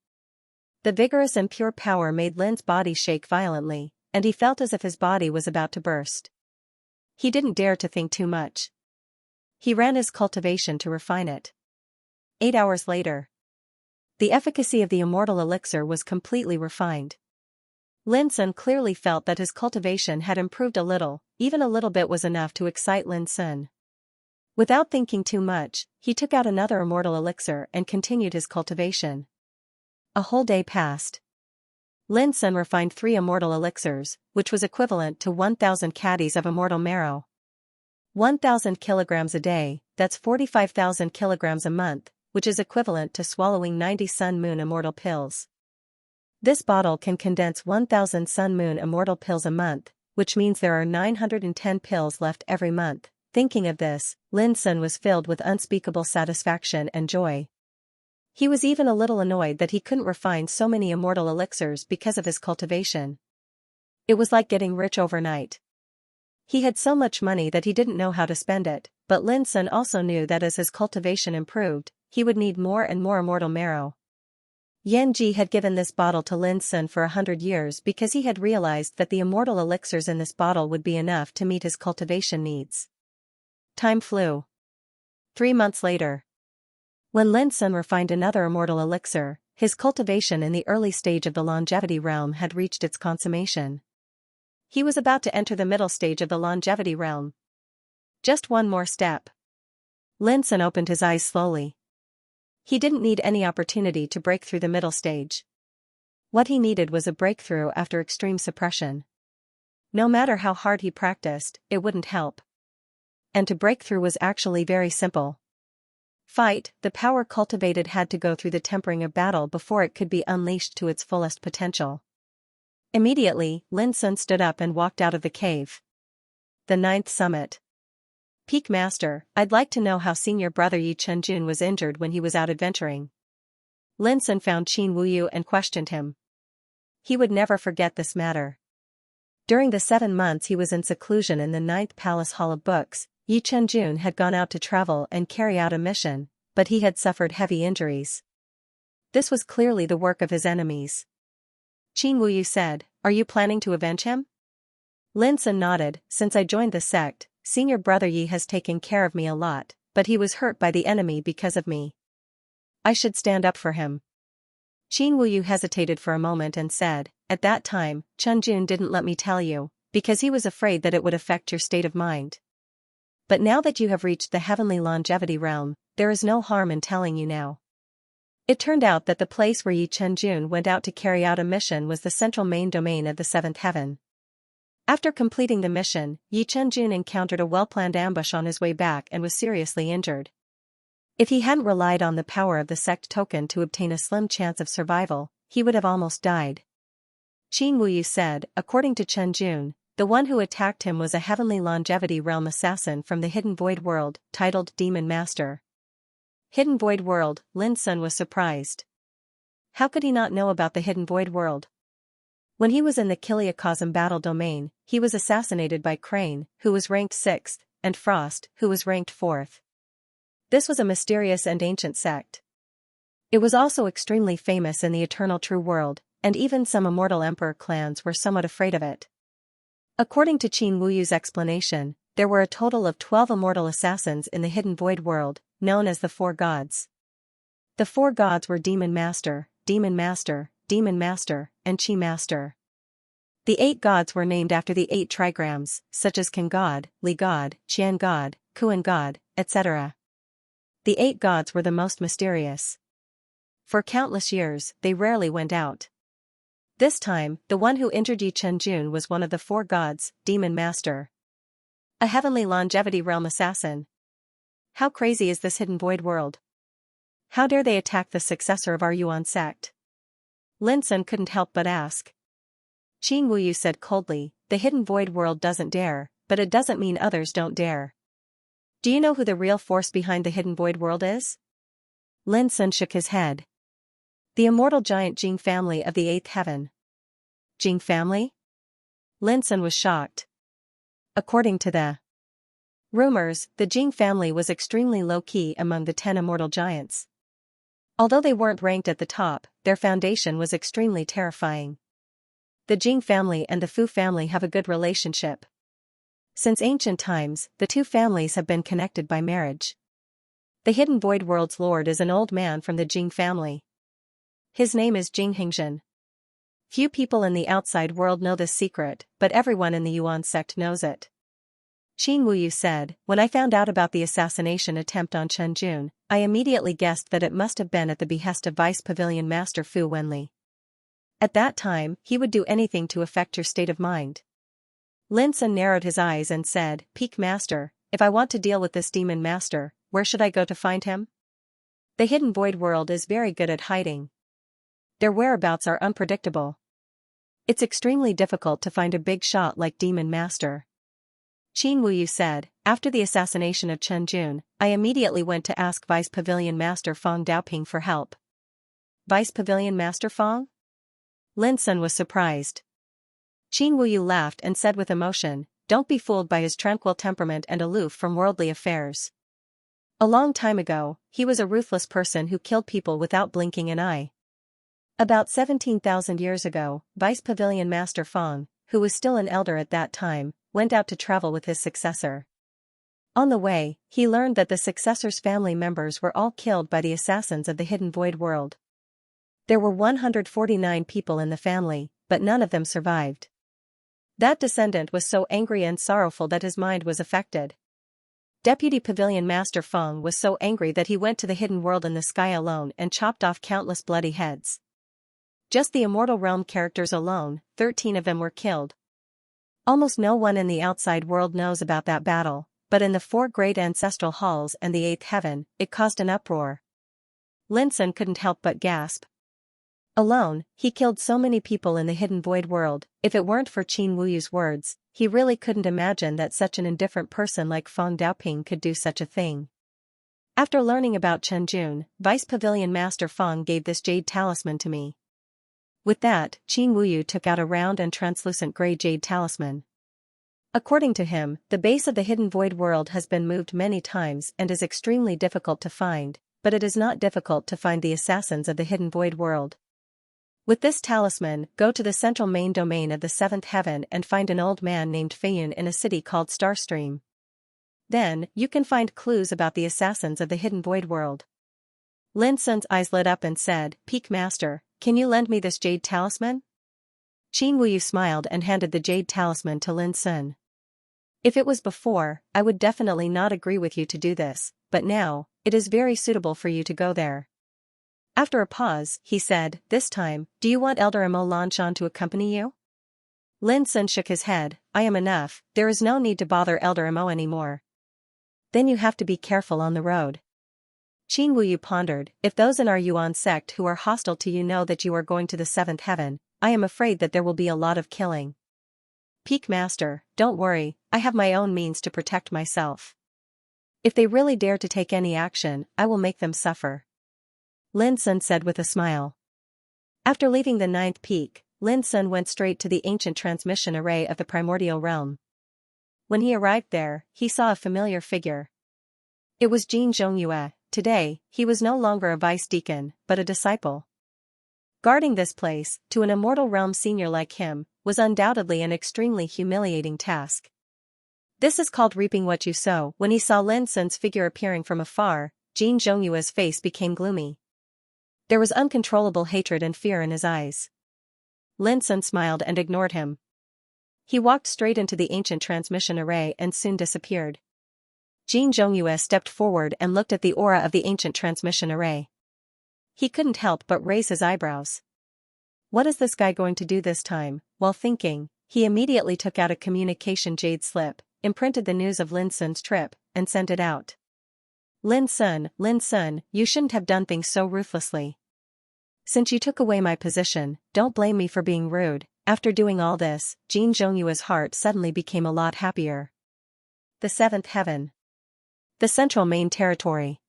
The vigorous and pure power made Lin's body shake violently, and he felt as if his body was about to burst. He didn't dare to think too much. He ran his cultivation to refine it. 8 hours later, the efficacy of the immortal elixir was completely refined. Lin Sun clearly felt that his cultivation had improved a little, even a little bit was enough to excite Lin Sun. Without thinking too much, he took out another immortal elixir and continued his cultivation. A whole day passed. Lin Sun refined 3 immortal elixirs, which was equivalent to 1,000 caddies of immortal marrow. 1,000 kilograms a day, that's 45,000 kilograms a month, which is equivalent to swallowing 90 sun-moon immortal pills. This bottle can condense 1,000 sun-moon immortal pills a month, which means there are 910 pills left every month. Thinking of this, Lin Sun was filled with unspeakable satisfaction and joy. He was even a little annoyed that he couldn't refine so many immortal elixirs because of his cultivation. It was like getting rich overnight. He had so much money that he didn't know how to spend it, but Lin Sun also knew that as his cultivation improved, he would need more and more immortal marrow. Xianxia had given this bottle to Lin Sun for 100 years because he had realized that the immortal elixirs in this bottle would be enough to meet his cultivation needs. Time flew. 3 months later. When Lin Sun refined another immortal elixir, His cultivation in the early stage of the longevity realm had reached its consummation. He was about to enter the middle stage of the longevity realm. Just one more step. Lin Sun opened his eyes slowly. He didn't need any opportunity to break through the middle stage. What he needed was a breakthrough after extreme suppression. No matter how hard he practiced, it wouldn't help. And to break through was actually very simple. Fight, the power cultivated had to go through the tempering of battle before it could be unleashed to its fullest potential. Immediately, Lin Sun stood up and walked out of the cave. The 9th Summit. Peak Master, I'd like to know how senior brother Yi Chenjun was injured when he was out adventuring. Lin Sun found Qin Wuyu and questioned him. He would never forget this matter. During the 7 months he was in seclusion in the 9th Palace Hall of Books, Yi Chenjun had gone out to travel and carry out a mission, but he had suffered heavy injuries. This was clearly the work of his enemies. Qin Wuyu said, "Are you planning to avenge him?" Lin Sun nodded. "Since I joined the sect, senior brother Yi has taken care of me a lot, but he was hurt by the enemy because of me. I should stand up for him." Qin Wuyu hesitated for a moment and said, "At that time, Chenjun didn't let me tell you, because he was afraid that it would affect your state of mind. But now that you have reached the heavenly longevity realm, there is no harm in telling you now." It turned out that the place where Yi Chenjun went out to carry out a mission was the central main domain of the 7th heaven. After completing the mission, Yi Chenjun encountered a well-planned ambush on his way back and was seriously injured. If he hadn't relied on the power of the sect token to obtain a slim chance of survival, he would have almost died. Qin Wuyu said, according to Chenjun, the one who attacked him was a heavenly longevity realm assassin from the Hidden Void World, titled Demon Master. Hidden Void World, Lin Sun was surprised. How could he not know about the Hidden Void World? When he was in the Kiliacosm battle domain, he was assassinated by Crane, who was ranked 6th, and Frost, who was ranked 4th. This was a mysterious and ancient sect. It was also extremely famous in the Eternal True World, and even some immortal emperor clans were somewhat afraid of it. According to Qin Wuyu's explanation, there were a total of 12 immortal assassins in the Hidden Void World, known as the 4 gods. The 4 gods were Demon Master, Demon Master, Demon Master, and Qi Master. The 8 gods were named after the 8 trigrams, such as Kan God, Li God, Qian God, Kuan God, etc. The 8 gods were the most mysterious. For countless years, they rarely went out. This time, the one who injured Yi Chenjun was one of the 4 gods, Demon Master. A heavenly longevity realm assassin. How crazy is this Hidden Void World? How dare they attack the successor of our Yuan sect? Lin Sun couldn't help but ask. Qin Wuyu said coldly, the Hidden Void World doesn't dare, but it doesn't mean others don't dare. Do you know who the real force behind the Hidden Void World is? Lin Sun shook his head. The immortal giant Jing family of the 8th heaven. Jing family? Lin Sun was shocked. According to the rumors, the Jing family was extremely low-key among the 10 immortal giants. Although they weren't ranked at the top, their foundation was extremely terrifying. The Jing family and the Fu family have a good relationship. Since ancient times, the 2 families have been connected by marriage. The Hidden Void World's lord is an old man from the Jing family. His name is Jing Hengzhen. Few people in the outside world know this secret, but everyone in the Yuan sect knows it. Qin Wuyu said, when I found out about the assassination attempt on Chenjun, I immediately guessed that it must have been at the behest of Vice Pavilion Master Fu Wenli. At that time, he would do anything to affect your state of mind. Lin Sun narrowed his eyes and said, Peak Master, if I want to deal with this Demon Master, where should I go to find him? The Hidden Void World is very good at hiding. Their whereabouts are unpredictable. It's extremely difficult to find a big shot like Demon Master. Qin Wuyu said, after the assassination of Chenjun, I immediately went to ask Vice Pavilion Master Fong Daoping for help. Vice Pavilion Master Fong? Lin Sun was surprised. Qin Wuyu laughed and said with emotion, don't be fooled by his tranquil temperament and aloof from worldly affairs. A long time ago, he was a ruthless person who killed people without blinking an eye. About 17,000 years ago, Vice Pavilion Master Fong, who was still an elder at that time, went out to travel with his successor. On the way, he learned that the successor's family members were all killed by the assassins of the Hidden Void World. There were 149 people in the family, but none of them survived. That descendant was so angry and sorrowful that his mind was affected. Deputy Pavilion Master Feng was so angry that he went to the hidden world in the sky alone and chopped off countless bloody heads. Just the Immortal Realm characters alone, 13 of them were killed. Almost no one in the outside world knows about that battle, but in the 4 great ancestral halls and the 8th heaven, it caused an uproar. Lin Sun couldn't help but gasp. Alone, he killed so many people in the hidden void world. If it weren't for Qin Wuyu's words, he really couldn't imagine that such an indifferent person like Feng Daoping could do such a thing. After learning about Chen Jun, Vice Pavilion Master Feng gave this jade talisman to me. With that, Qin Wuyu took out a round and translucent gray jade talisman. According to him, the base of the hidden void world has been moved many times and is extremely difficult to find, but it is not difficult to find the assassins of the hidden void world. With this talisman, go to the central main domain of the 7th heaven and find an old man named Feiyun in a city called Starstream. Then, you can find clues about the assassins of the hidden void world. Lin Sun's eyes lit up and said, "Peak Master, can you lend me this jade talisman?" Qin Wuyu smiled and handed the jade talisman to Lin Sun. "If it was before, I would definitely not agree with you to do this, but now, it is very suitable for you to go there." After a pause, he said, "This time, do you want Elder Imo Lanshan to accompany you?" Lin Sun shook his head, "I am enough, there is no need to bother Elder Imo anymore." "Then you have to be careful on the road." Qin Wuyu pondered, "If those in our Yuan sect who are hostile to you know that you are going to the 7th heaven, I am afraid that there will be a lot of killing." "Peak Master, don't worry, I have my own means to protect myself. If they really dare to take any action, I will make them suffer," Lin Sun said with a smile. After leaving the 9th peak, Lin Sun went straight to the ancient transmission array of the primordial realm. When he arrived there, he saw a familiar figure. It was Jin Zhongyue. Today, he was no longer a vice deacon, but a disciple. Guarding this place, to an immortal realm senior like him, was undoubtedly an extremely humiliating task. This is called reaping what you sow. When he saw Lin Sun's figure appearing from afar, Jin Zhongyue's face became gloomy. There was uncontrollable hatred and fear in his eyes. Lin Sun smiled and ignored him. He walked straight into the ancient transmission array and soon disappeared. Jin Zhongyue stepped forward and looked at the aura of the ancient transmission array. He couldn't help but raise his eyebrows. What is this guy going to do this time? While thinking, he immediately took out a communication jade slip, imprinted the news of Lin Sun's trip, and sent it out. Lin Sun, you shouldn't have done things so ruthlessly. Since you took away my position, don't blame me for being rude." After doing all this, Jin Zhongyue's heart suddenly became a lot happier. The 7th heaven. The central main territory.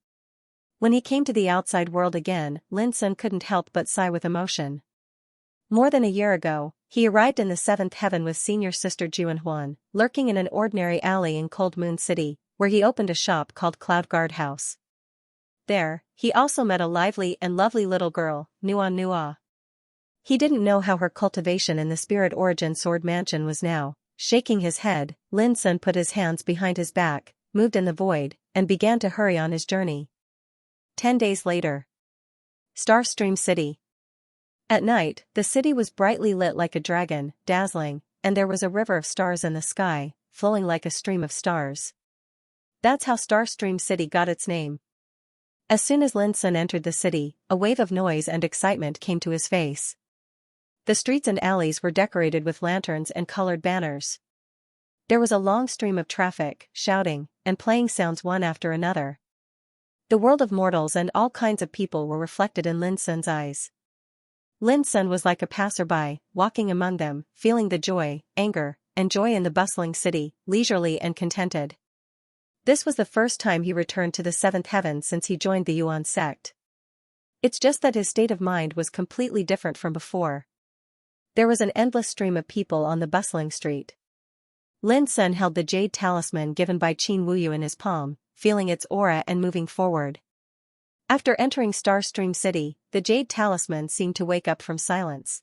When he came to the outside world again, Lin Sun couldn't help but sigh with emotion. More than a year ago, he arrived in the 7th heaven with senior sister Juanhuan, lurking in an ordinary alley in Cold Moon City, where he opened a shop called Cloud Guard House. There, he also met a lively and lovely little girl, Nua. He didn't know how her cultivation in the Spirit Origin Sword Mansion was now. Shaking his head, Lin Sun put his hands behind his back, moved in the void, and began to hurry on his journey. 10 days later. Starstream City. At night, the city was brightly lit like a dragon, dazzling, and there was a river of stars in the sky, flowing like a stream of stars. That's how Starstream City got its name. As soon as Lin Sun entered the city, a wave of noise and excitement came to his face. The streets and alleys were decorated with lanterns and colored banners. There was a long stream of traffic, shouting, and playing sounds one after another. The world of mortals and all kinds of people were reflected in Lin Sun's eyes. Lin Sun was like a passerby, walking among them, feeling the joy, anger, and joy in the bustling city, leisurely and contented. This was the first time he returned to the 7th heaven since he joined the Yuan sect. It's just that his state of mind was completely different from before. There was an endless stream of people on the bustling street. Lin Sun held the jade talisman given by Qin Wuyu in his palm, feeling its aura and moving forward. After entering Starstream City, the jade talisman seemed to wake up from silence.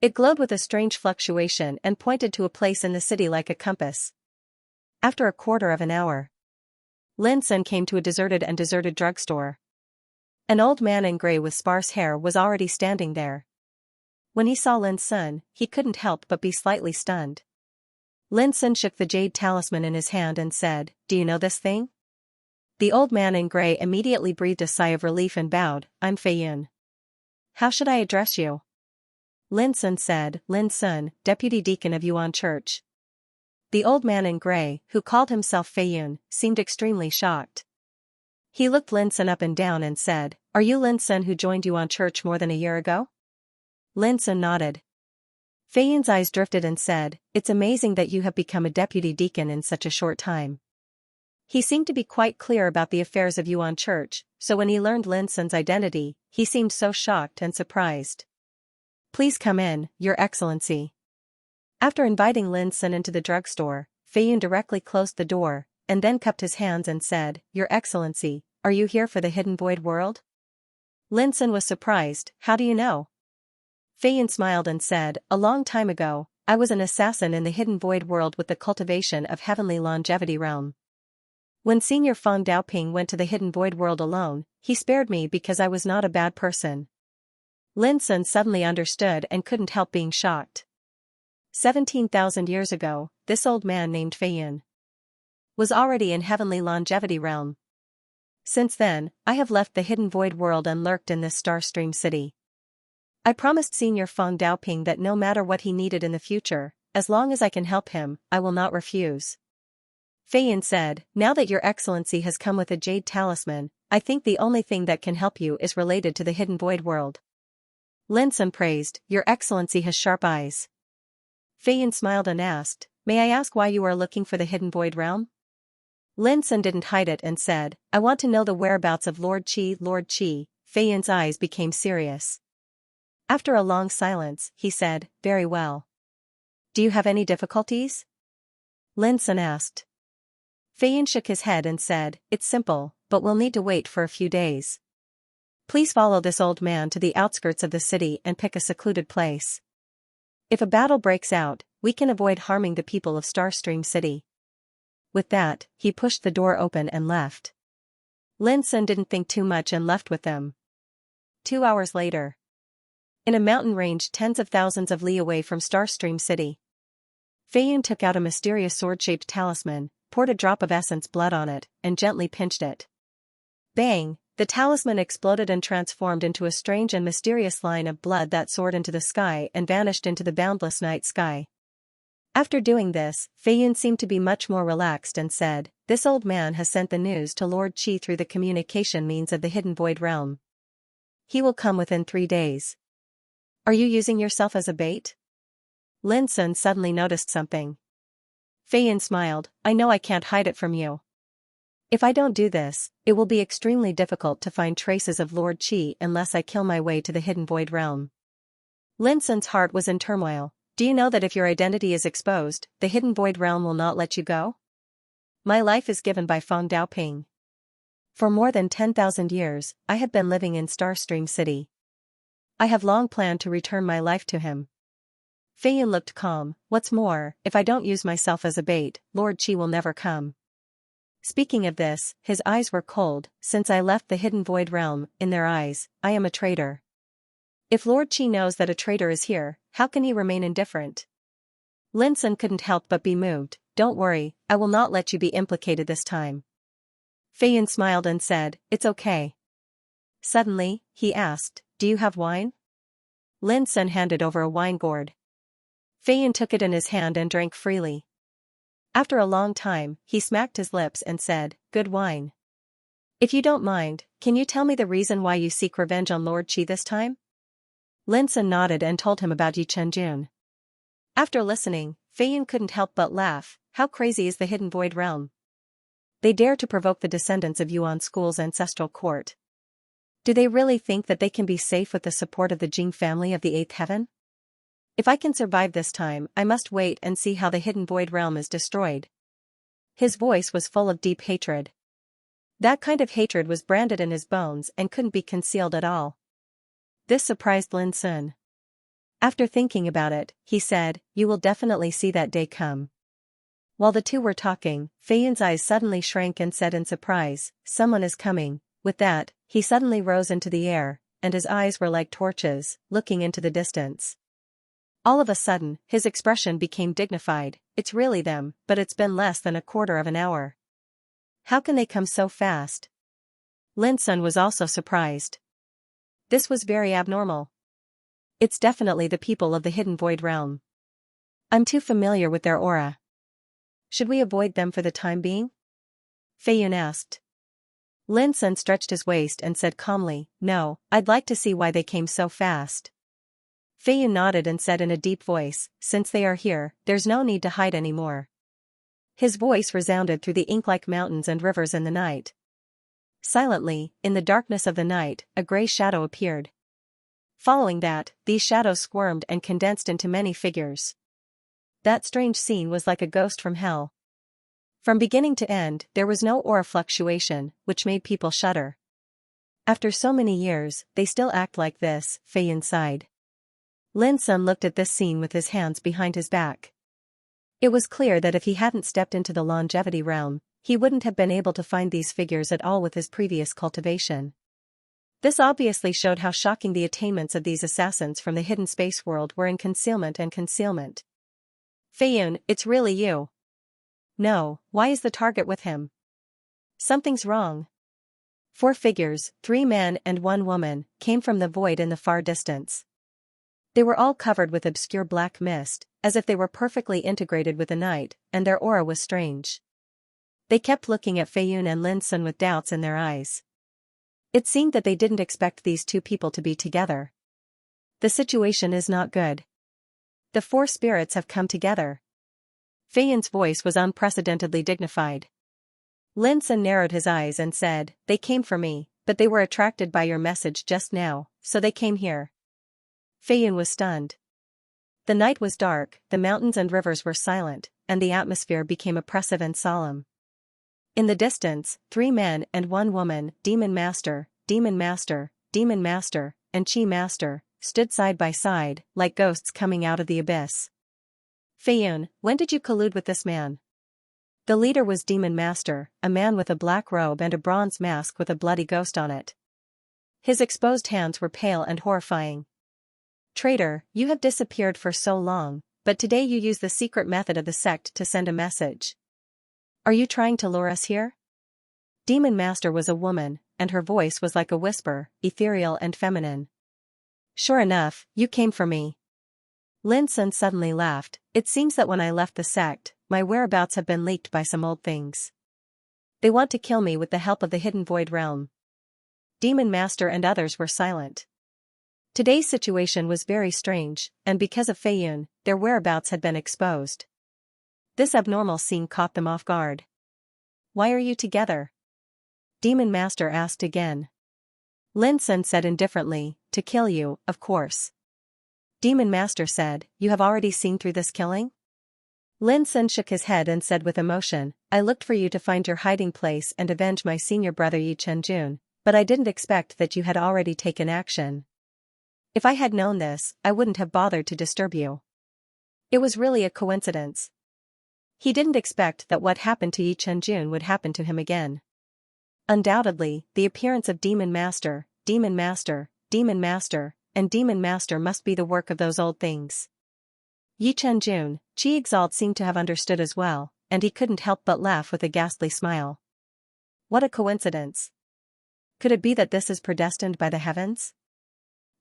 It glowed with a strange fluctuation and pointed to a place in the city like a compass. After a quarter of an hour, Lin Sun came to a deserted drugstore. An old man in gray with sparse hair was already standing there. When he saw Lin Sun, he couldn't help but be slightly stunned. Lin Sun shook the jade talisman in his hand and said, "Do you know this thing?" The old man in gray immediately breathed a sigh of relief and bowed, "I'm Fei Yun. How should I address you?" Lin Sun said, "Lin Sun, deputy deacon of Yuan Church." The old man in gray, who called himself Fei Yun, seemed extremely shocked. He looked Lin Sun up and down and said, "Are you Lin Sun who joined Yuan Church more than a year ago?" Lin Sun nodded. Fei Yun's eyes drifted and said, "It's amazing that you have become a deputy deacon in such a short time." He seemed to be quite clear about the affairs of Yuan Church, so when he learned Lin Sun's identity, he seemed so shocked and surprised. "Please come in, Your Excellency." After inviting Lin Sun into the drugstore, Fei Yun directly closed the door, and then cupped his hands and said, "Your Excellency, are you here for the Hidden Void World?" Lin Sun was surprised, "How do you know?" Fei Yun smiled and said, "A long time ago, I was an assassin in the Hidden Void World with the Cultivation of Heavenly Longevity Realm. When Senior Feng Daoping went to the Hidden Void World alone, he spared me because I was not a bad person." Lin Sun suddenly understood and couldn't help being shocked. 17,000 years ago, this old man named Fei Yun was already in Heavenly Longevity Realm. Since then, I have left the Hidden Void World and lurked in this Starstream city. I promised Senior Feng Daoping that no matter what he needed in the future, as long as I can help him, I will not refuse. Fei Yun said, "Now that Your Excellency has come with a jade talisman, I think the only thing that can help you is related to the Hidden Void World." Lin Sun praised, "Your Excellency has sharp eyes." Fei Yun smiled and asked, "May I ask why you are looking for the Hidden Void Realm?" Lin Sun didn't hide it and said, "I want to know the whereabouts of Lord Qi." Lord Qi. Fei Yun's eyes became serious. After a long silence, he said, "Very well. Do you have any difficulties?" Lin Sun asked. Fei Yun shook his head and said, "It's simple, but we'll need to wait for a few days. Please follow this old man to the outskirts of the city and pick a secluded place. If a battle breaks out, we can avoid harming the people of Starstream City." With that, he pushed the door open and left. Lin Sun didn't think too much and left with them. 2 hours later. In a mountain range tens of thousands of li away from Starstream City, Fei Yun took out a mysterious sword-shaped talisman, poured a drop of essence blood on it, and gently pinched it. Bang! The talisman exploded and transformed into a strange and mysterious line of blood that soared into the sky and vanished into the boundless night sky. After doing this, Fei Yun seemed to be much more relaxed and said, "This old man has sent the news to Lord Qi through the communication means of the Hidden Void Realm. He will come within 3 days. Are you using yourself as a bait?" Lin Sun suddenly noticed something. Fei Yun smiled, "I know I can't hide it from you. If I don't do this, it will be extremely difficult to find traces of Lord Qi unless I kill my way to the Hidden Void Realm." Lin Sun's heart was in turmoil. "Do you know that if your identity is exposed, the Hidden Void Realm will not let you go? My life is given by Feng Daoping. For more than 10,000 years, I have been living in Starstream City. I have long planned to return my life to him." Fei Yun looked calm. "What's more, if I don't use myself as a bait, Lord Qi will never come. Speaking of this, his eyes were cold. Since I left the Hidden Void Realm, in their eyes, I am a traitor. If Lord Qi knows that a traitor is here, how can he remain indifferent?" Lin Sun couldn't help but be moved. "Don't worry, I will not let you be implicated this time." Fei Yun smiled and said, "It's okay." Suddenly, he asked, "Do you have wine?" Lin Sun handed over a wine gourd. Fei Yun took it in his hand and drank freely. After a long time, he smacked his lips and said, "Good wine. If you don't mind, can you tell me the reason why you seek revenge on Lord Qi this time?" Lin Sun nodded and told him about Yi Chenjun. After listening, Fei Yun couldn't help but laugh. How crazy is the Hidden Void Realm? They dare to provoke the descendants of Yuan School's ancestral court. Do they really think that they can be safe with the support of the Jing family of the 8th heaven? If I can survive this time, I must wait and see how the Hidden Void Realm is destroyed. His voice was full of deep hatred. That kind of hatred was branded in his bones and couldn't be concealed at all. This surprised Lin Sun. After thinking about it, he said, "You will definitely see that day come." While the two were talking, Fei Yun's eyes suddenly shrank and said in surprise, "Someone is coming." With that, He suddenly rose into the air, and his eyes were like torches, looking into the distance. All of a sudden, his expression became dignified. It's really them, but it's been less than a quarter of an hour. How can they come so fast? Lin Sun was also surprised. This was very abnormal. It's definitely the people of the Hidden Void realm. I'm too familiar with their aura. Should we avoid them for the time being? Fei Yun asked. Lin Sun stretched his waist and said calmly, no, I'd like to see why they came so fast. Fei Yun nodded and said in a deep voice, since they are here, there's no need to hide anymore. His voice resounded through the ink-like mountains and rivers in the night. Silently, in the darkness of the night, a gray shadow appeared. Following that, these shadows squirmed and condensed into many figures. That strange scene was like a ghost from hell. From beginning to end, there was no aura fluctuation, which made people shudder. After so many years, they still act like this, Fei Yun sighed. Lin Sun looked at this scene with his hands behind his back. It was clear that if he hadn't stepped into the longevity realm, he wouldn't have been able to find these figures at all with his previous cultivation. This obviously showed how shocking the attainments of these assassins from the hidden space world were in concealment and concealment. Fei Yun, it's really you. No, why is the target with him? Something's wrong. 4 figures, 3 men and 1 woman, came from the void in the far distance. They were all covered with obscure black mist, as if they were perfectly integrated with the night, and their aura was strange. They kept looking at Fei Yun and Lin Sun with doubts in their eyes. It seemed that they didn't expect these 2 people to be together. The situation is not good. The 4 spirits have come together. Fei Yun's voice was unprecedentedly dignified. Lin Sun narrowed his eyes and said, they came for me, but they were attracted by your message just now, so they came here. Fei Yun was stunned. The night was dark, the mountains and rivers were silent, and the atmosphere became oppressive and solemn. In the distance, 3 men and 1 woman, Demon Master, Demon Master, Demon Master, and Chi Master, stood side by side, like ghosts coming out of the abyss. Fei Yun, when did you collude with this man? The leader was Demon Master, a man with a black robe and a bronze mask with a bloody ghost on it. His exposed hands were pale and horrifying. Traitor, you have disappeared for so long, but today you use the secret method of the sect to send a message. Are you trying to lure us here? Demon Master was a woman, and her voice was like a whisper, ethereal and feminine. Sure enough, you came for me. Lin Sun suddenly laughed. It seems that when I left the sect, my whereabouts have been leaked by some old things. They want to kill me with the help of the Hidden Void realm. Demon Master and others were silent. Today's situation was very strange, and because of Fei Yun, their whereabouts had been exposed. This abnormal scene caught them off guard. Why are you together? Demon Master asked again. Lin Sun said indifferently, to kill you, of course. Demon Master said, you have already seen through this killing? Lin Sun shook his head and said with emotion, I looked for you to find your hiding place and avenge my senior brother Yi Chenjun, but I didn't expect that you had already taken action. If I had known this, I wouldn't have bothered to disturb you. It was really a coincidence. He didn't expect that what happened to Yi Chenjun would happen to him again. Undoubtedly, the appearance of Demon Master, Demon Master, Demon Master, and Demon Master must be the work of those old things. Yi Chenjun, Chi Exalt seemed to have understood as well, and he couldn't help but laugh with a ghastly smile. What a coincidence. Could it be that this is predestined by the heavens?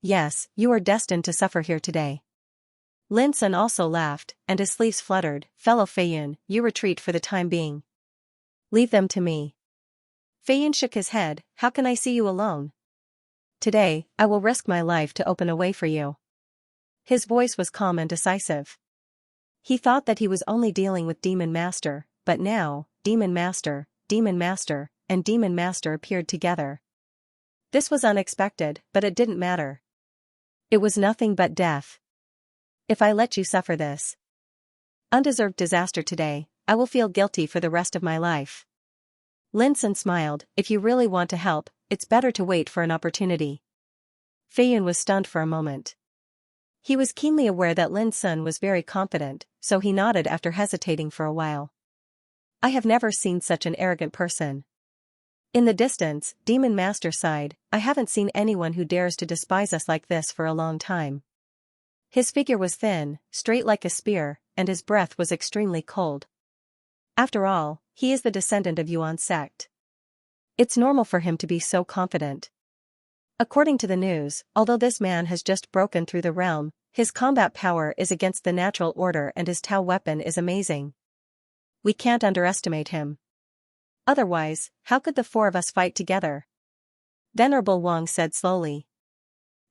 Yes, you are destined to suffer here today. Lin Sun also laughed, and his sleeves fluttered. Fellow Fei Yun, you retreat for the time being. Leave them to me. Fei Yun shook his head, how can I see you alone? Today, I will risk my life to open a way for you. His voice was calm and decisive. He thought that he was only dealing with Demon Master, but now, Demon Master, Demon Master, and Demon Master appeared together. This was unexpected, but it didn't matter. It was nothing but death. If I let you suffer this undeserved disaster today, I will feel guilty for the rest of my life. Lin Sun smiled, if you really want to help, it's better to wait for an opportunity. Fei Yun was stunned for a moment. He was keenly aware that Lin Sun was very confident, so he nodded after hesitating for a while. I have never seen such an arrogant person. In the distance, Demon Master sighed, I haven't seen anyone who dares to despise us like this for a long time. His figure was thin, straight like a spear, and his breath was extremely cold. After all, he is the descendant of Yuan's sect. It's normal for him to be so confident. According to the news, although this man has just broken through the realm, his combat power is against the natural order and his Tao weapon is amazing. We can't underestimate him. Otherwise, how could the four of us fight together? Venerable Wang said slowly.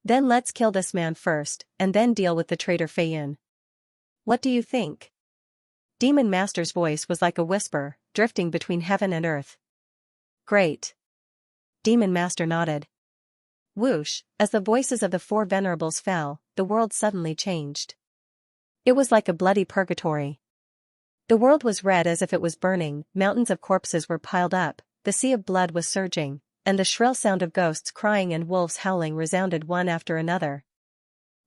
Then let's kill this man first, and then deal with the traitor Fei Yun. What do you think? Demon Master's voice was like a whisper, drifting between heaven and earth. Great. Demon Master nodded. Whoosh, as the voices of the four venerables fell, the world suddenly changed. It was like a bloody purgatory. The world was red as if it was burning, mountains of corpses were piled up, the sea of blood was surging, and the shrill sound of ghosts crying and wolves howling resounded one after another.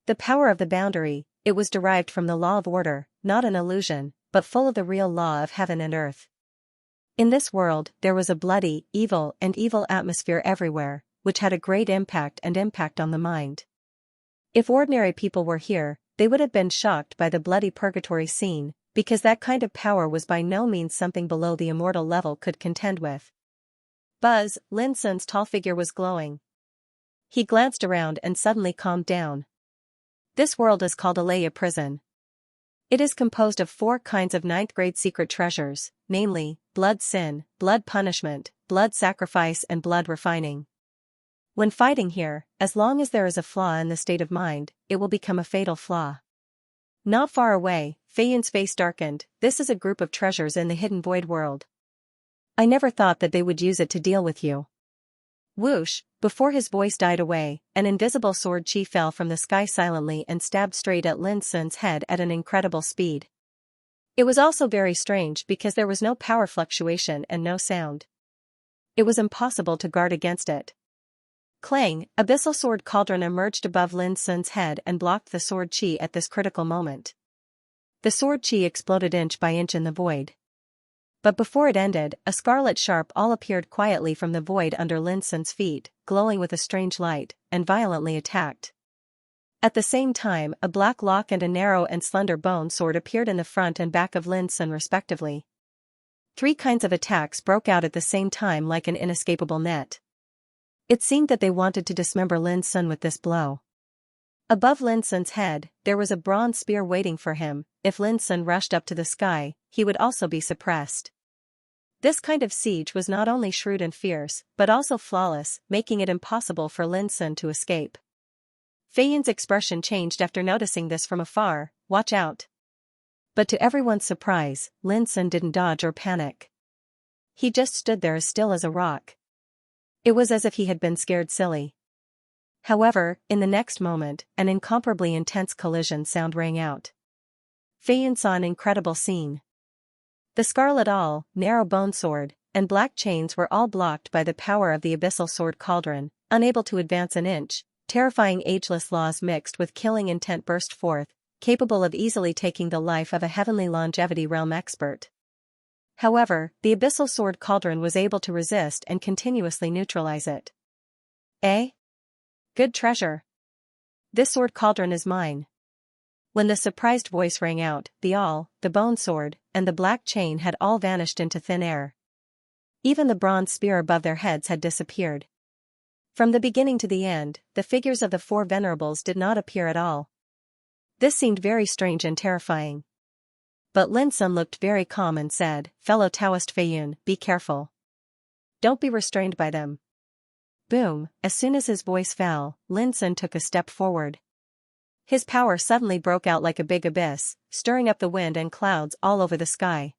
The power of the boundary, it was derived from the law of order, not an illusion, but full of the real law of heaven and earth. In this world, there was a bloody, evil atmosphere everywhere, which had a great impact on the mind. If ordinary people were here, they would have been shocked by the bloody purgatory scene, because that kind of power was by no means something below the immortal level could contend with. Buzz, Lin Sun's tall figure was glowing. He glanced around and suddenly calmed down. This world is called Alaya Prison. It is composed of 4 kinds of 9th-grade secret treasures, namely, blood sin, blood punishment, blood sacrifice and blood refining. When fighting here, as long as there is a flaw in the state of mind, it will become a fatal flaw. Not far away, Fei Yun's face darkened. This is a group of treasures in the hidden void world. I never thought that they would use it to deal with you. Whoosh, before his voice died away, an invisible sword chi fell from the sky silently and stabbed straight at Lin Sun's head at an incredible speed. It was also very strange because there was no power fluctuation and no sound. It was impossible to guard against it. Clang, abyssal sword cauldron emerged above Lin Sun's head and blocked the sword chi at this critical moment. The sword chi exploded inch by inch in the void. But before it ended, a scarlet sharp awl appeared quietly from the void under Lin Sun's feet, glowing with a strange light, and violently attacked. At the same time, a black lock and a narrow and slender bone sword appeared in the front and back of Lin Sun respectively. 3 kinds of attacks broke out at the same time like an inescapable net. It seemed that they wanted to dismember Lin Sun with this blow. Above Lin Sun's head, there was a bronze spear waiting for him. If Lin Sun rushed up to the sky, he would also be suppressed. This kind of siege was not only shrewd and fierce, but also flawless, making it impossible for Lin Sun to escape. Fei Yun's expression changed after noticing this from afar. Watch out. But to everyone's surprise, Lin Sun didn't dodge or panic. He just stood there as still as a rock. It was as if he had been scared silly. However, in the next moment, an incomparably intense collision sound rang out. Fei Yun saw an incredible scene. The scarlet awl, narrow bone sword, and black chains were all blocked by the power of the abyssal sword cauldron, unable to advance an inch. Terrifying ageless laws mixed with killing intent burst forth, capable of easily taking the life of a heavenly longevity realm expert. However, the abyssal sword cauldron was able to resist and continuously neutralize it. Eh? Good treasure. This sword cauldron is mine. When the surprised voice rang out, the awl, the bone sword, and the black chain had all vanished into thin air. Even the bronze spear above their heads had disappeared. From the beginning to the end, the figures of the 4 venerables did not appear at all. This seemed very strange and terrifying. But Lin Sun looked very calm and said, Fellow Taoist Fei Yun, be careful. Don't be restrained by them. Boom, as soon as his voice fell, Lin Sun took a step forward. His power suddenly broke out like a big abyss, stirring up the wind and clouds all over the sky.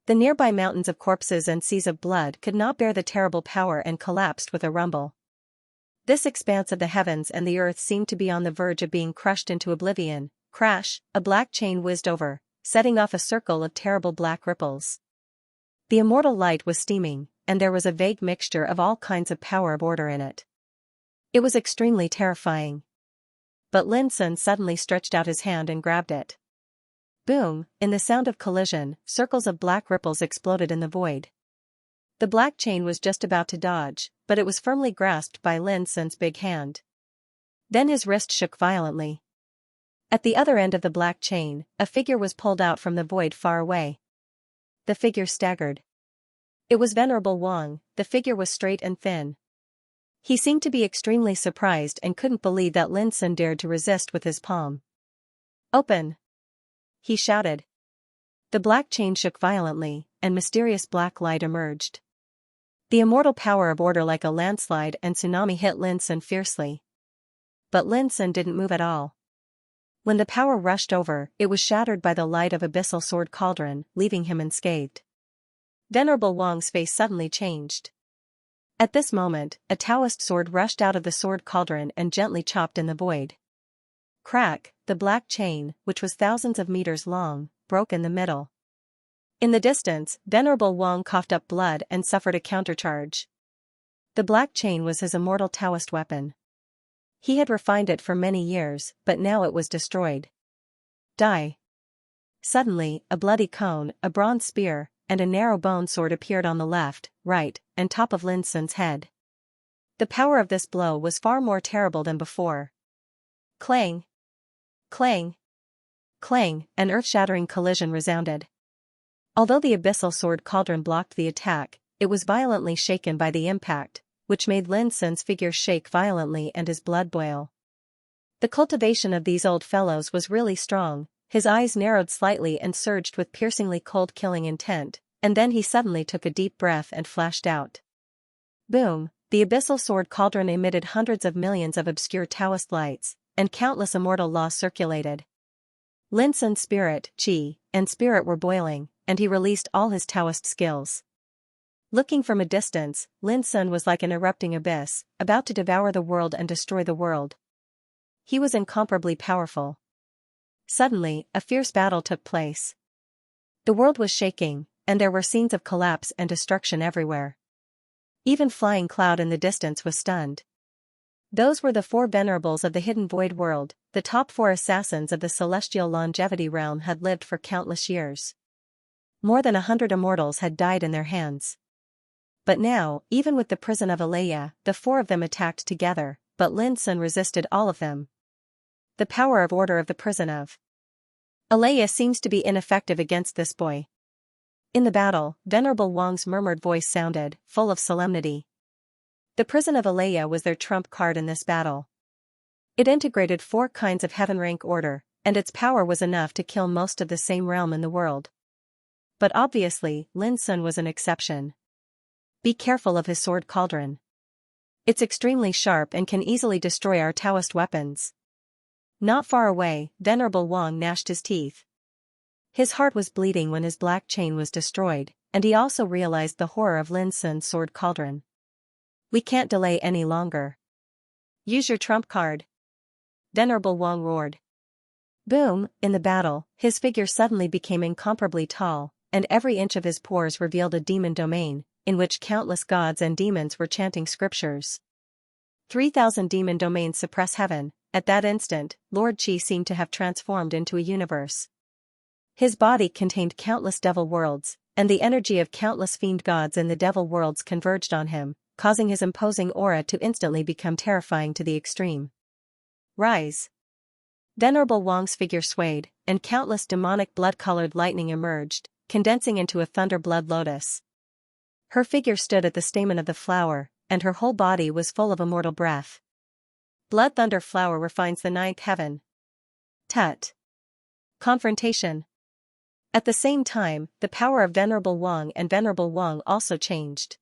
The nearby mountains of corpses and seas of blood could not bear the terrible power and collapsed with a rumble. This expanse of the heavens and the earth seemed to be on the verge of being crushed into oblivion. Crash, a black chain whizzed over, setting off a circle of terrible black ripples. The immortal light was steaming, and there was a vague mixture of all kinds of power of order in it. It was extremely terrifying. But Lin Sun suddenly stretched out his hand and grabbed it. Boom, in the sound of collision, circles of black ripples exploded in the void. The black chain was just about to dodge, but it was firmly grasped by Lin Sun's big hand. Then his wrist shook violently. At the other end of the black chain, a figure was pulled out from the void far away. The figure staggered. It was Venerable Wang. The figure was straight and thin. He seemed to be extremely surprised and couldn't believe that Lin Sun dared to resist with his palm. "Open!" he shouted. The black chain shook violently, and mysterious black light emerged. The immortal power of order like a landslide and tsunami hit Lin Sun fiercely. But Lin Sun didn't move at all. When the power rushed over, it was shattered by the light of abyssal sword cauldron, leaving him unscathed. Venerable Wang's face suddenly changed. At this moment, a Taoist sword rushed out of the sword cauldron and gently chopped in the void. Crack, the black chain, which was thousands of meters long, broke in the middle. In the distance, Venerable Wang coughed up blood and suffered a countercharge. The black chain was his immortal Taoist weapon. He had refined it for many years, but now it was destroyed. Die! Suddenly, a bloody cone, a bronze spear, and a narrow bone sword appeared on the left, right, and top of Lin Sun's head. The power of this blow was far more terrible than before. Clang! Clang! Clang! An earth-shattering collision resounded. Although the abyssal sword cauldron blocked the attack, it was violently shaken by the impact, which made Lin Sun's figure shake violently and his blood boil. The cultivation of these old fellows was really strong. His eyes narrowed slightly and surged with piercingly cold killing intent, and then he suddenly took a deep breath and flashed out. Boom! The abyssal sword cauldron emitted hundreds of millions of obscure Taoist lights, and countless immortal laws circulated. Lin Sun's spirit, qi, and spirit were boiling, and he released all his Taoist skills. Looking from a distance, Lin Sun was like an erupting abyss, about to devour the world and destroy the world. He was incomparably powerful. Suddenly, a fierce battle took place. The world was shaking, and there were scenes of collapse and destruction everywhere. Even Flying Cloud in the distance was stunned. Those were the four venerables of the hidden void world. The top four assassins of the celestial longevity realm had lived for countless years. More than 100 immortals had died in their hands. But now, even with the prison of Alea, the four of them attacked together, but Lin Sun resisted all of them. The power of order of the prison of Alea seems to be ineffective against this boy. In the battle, Venerable Wang's murmured voice sounded, full of solemnity. The prison of Alea was their trump card in this battle. It integrated 4 kinds of heaven rank order, and its power was enough to kill most of the same realm in the world. But obviously, Lin Sun was an exception. Be careful of his sword cauldron. It's extremely sharp and can easily destroy our Taoist weapons. Not far away, Venerable Wang gnashed his teeth. His heart was bleeding when his black chain was destroyed, and he also realized the horror of Lin Sun's sword cauldron. We can't delay any longer. Use your trump card. Venerable Wang roared. Boom! In the battle, his figure suddenly became incomparably tall, and every inch of his pores revealed a demon domain, in which countless gods and demons were chanting scriptures. 3,000 demon domains suppress heaven. At that instant, Lord Qi seemed to have transformed into a universe. His body contained countless devil worlds, and the energy of countless fiend gods in the devil worlds converged on him, causing his imposing aura to instantly become terrifying to the extreme. Rise! Venerable Wang's figure swayed, and countless demonic blood-colored lightning emerged, condensing into a thunder-blood lotus. Her figure stood at the stamen of the flower, and her whole body was full of immortal breath. Blood Thunder Flower refines the 9th heaven. Tut! Confrontation. At the same time, the power of Venerable Wang and Venerable Wang also changed.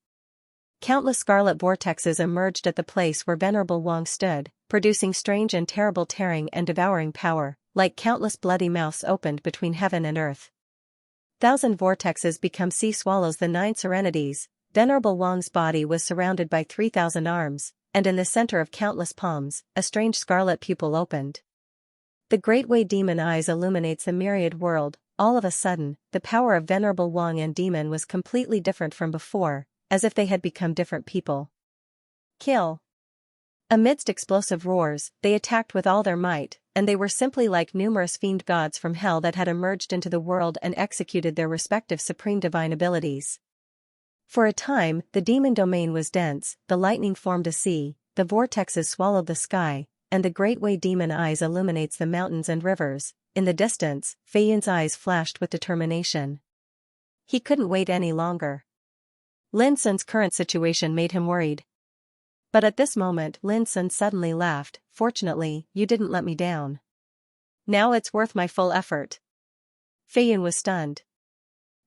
Countless scarlet vortexes emerged at the place where Venerable Wang stood, producing strange and terrible tearing and devouring power, like countless bloody mouths opened between heaven and earth. 1,000 vortexes become sea swallows. The 9 serenities. Venerable Wang's body was surrounded by 3,000 arms, and in the center of countless palms, a strange scarlet pupil opened. The Great Way Demon Eyes illuminates the myriad world. All of a sudden, the power of Venerable Wang and Demon was completely different from before, as if they had become different people. Kill! Amidst explosive roars, they attacked with all their might, and they were simply like numerous fiend gods from hell that had emerged into the world and executed their respective supreme divine abilities. For a time, the demon domain was dense, the lightning formed a sea, the vortexes swallowed the sky, and the great way demon eyes illuminates the mountains and rivers. In the distance, Fei Yun's eyes flashed with determination. He couldn't wait any longer. Lin Sun's current situation made him worried. But at this moment Lin Sun suddenly laughed. Fortunately, you didn't let me down. Now it's worth my full effort. Fei Yun was stunned.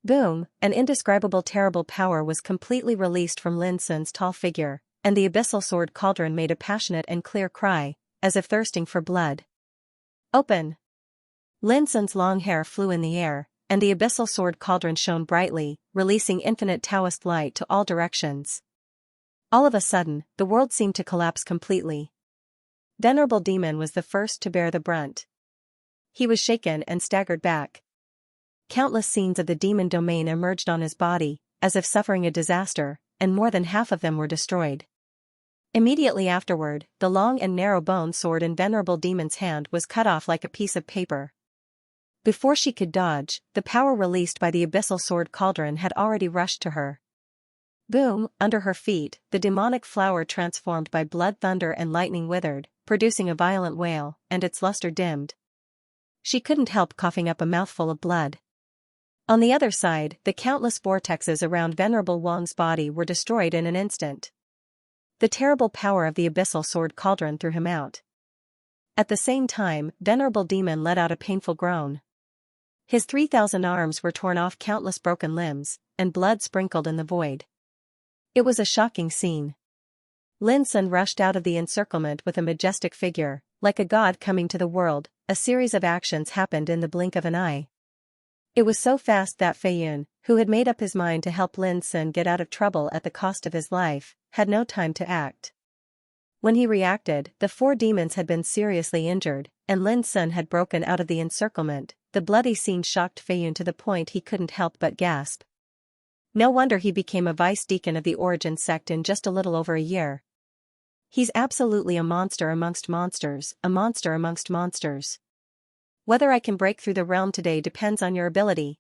Boom, an indescribable terrible power was completely released from Lin Sun's tall figure, and the abyssal sword cauldron made a passionate and clear cry, as if thirsting for blood. Open! Lin Sun's long hair flew in the air, and the abyssal sword cauldron shone brightly, releasing infinite Taoist light to all directions. All of a sudden, the world seemed to collapse completely. Venerable Demon was the first to bear the brunt. He was shaken and staggered back. Countless scenes of the demon domain emerged on his body, as if suffering a disaster, and more than half of them were destroyed. Immediately afterward, the long and narrow bone sword in Venerable Demon's hand was cut off like a piece of paper. Before she could dodge, the power released by the abyssal sword cauldron had already rushed to her. Boom, under her feet, the demonic flower transformed by blood thunder and lightning withered, producing a violent wail, and its luster dimmed. She couldn't help coughing up a mouthful of blood. On the other side, the countless vortexes around Venerable Wang's body were destroyed in an instant. The terrible power of the abyssal sword cauldron threw him out. At the same time, Venerable Demon let out a painful groan. His 3,000 arms were torn off, countless broken limbs, and blood sprinkled in the void. It was a shocking scene. Lin Sun rushed out of the encirclement with a majestic figure, like a god coming to the world. A series of actions happened in the blink of an eye. It was so fast that Fei Yun, who had made up his mind to help Lin Sun get out of trouble at the cost of his life, had no time to act. When he reacted, the 4 demons had been seriously injured, and Lin Sun had broken out of the encirclement. The bloody scene shocked Fei Yun to the point he couldn't help but gasp. No wonder he became a vice-deacon of the Origin sect in just a little over a year. He's absolutely a monster amongst monsters, a monster amongst monsters. Whether I can break through the realm today depends on your ability.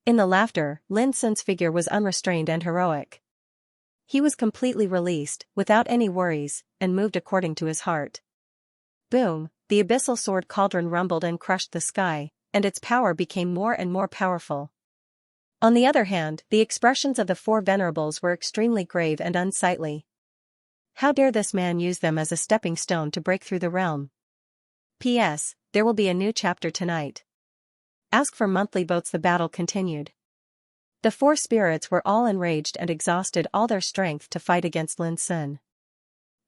In the laughter, Lin Sun's figure was unrestrained and heroic. He was completely released, without any worries, and moved according to his heart. Boom, the abyssal sword cauldron rumbled and crushed the sky, and its power became more and more powerful. On the other hand, the expressions of the 4 venerables were extremely grave and unsightly. How dare this man use them as a stepping stone to break through the realm? P.S. There will be a new chapter tonight. Ask for monthly votes. The battle continued. The 4 spirits were all enraged and exhausted all their strength to fight against Lin Sun.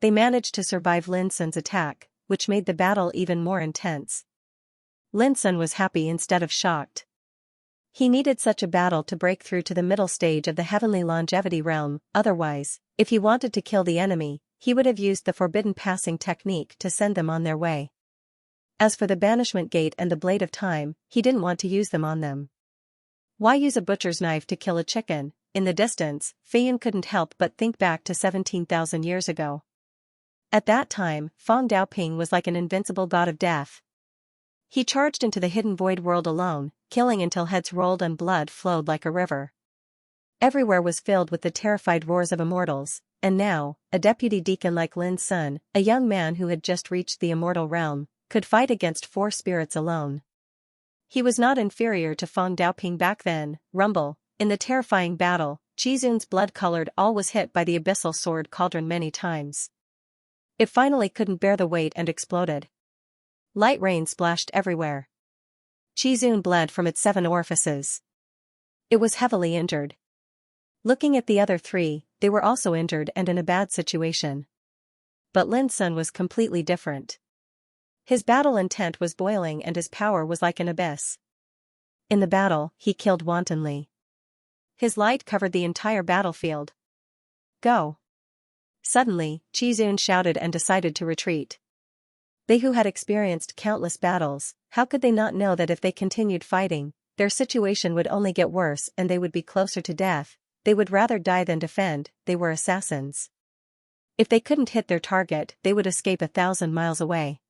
They managed to survive Lin Sun's attack, which made the battle even more intense. Lin Sun was happy instead of shocked. He needed such a battle to break through to the middle stage of the heavenly longevity realm. Otherwise, if he wanted to kill the enemy, he would have used the forbidden passing technique to send them on their way. As for the banishment gate and the blade of time, he didn't want to use them on them. Why use a butcher's knife to kill a chicken? In the distance, Fei Yun couldn't help but think back to 17,000 years ago. At that time, Feng Daoping was like an invincible god of death. He charged into the hidden void world alone, killing until heads rolled and blood flowed like a river. Everywhere was filled with the terrified roars of immortals, and now, a deputy deacon like Lin Sun, a young man who had just reached the immortal realm, could fight against 4 spirits alone. He was not inferior to Feng Daoping back then. Rumble, in the terrifying battle, Qizun's blood-colored all was hit by the abyssal sword cauldron many times. It finally couldn't bear the weight and exploded. Light rain splashed everywhere. Qizun bled from its 7 orifices. It was heavily injured. Looking at the other 3, they were also injured and in a bad situation. But Lin Sun was completely different. His battle intent was boiling and his power was like an abyss. In the battle, he killed wantonly. His light covered the entire battlefield. Go! Suddenly, Qizun shouted and decided to retreat. They who had experienced countless battles, how could they not know that if they continued fighting, their situation would only get worse and they would be closer to death? They would rather die than defend. They were assassins. If they couldn't hit their target, they would escape 1,000 miles away.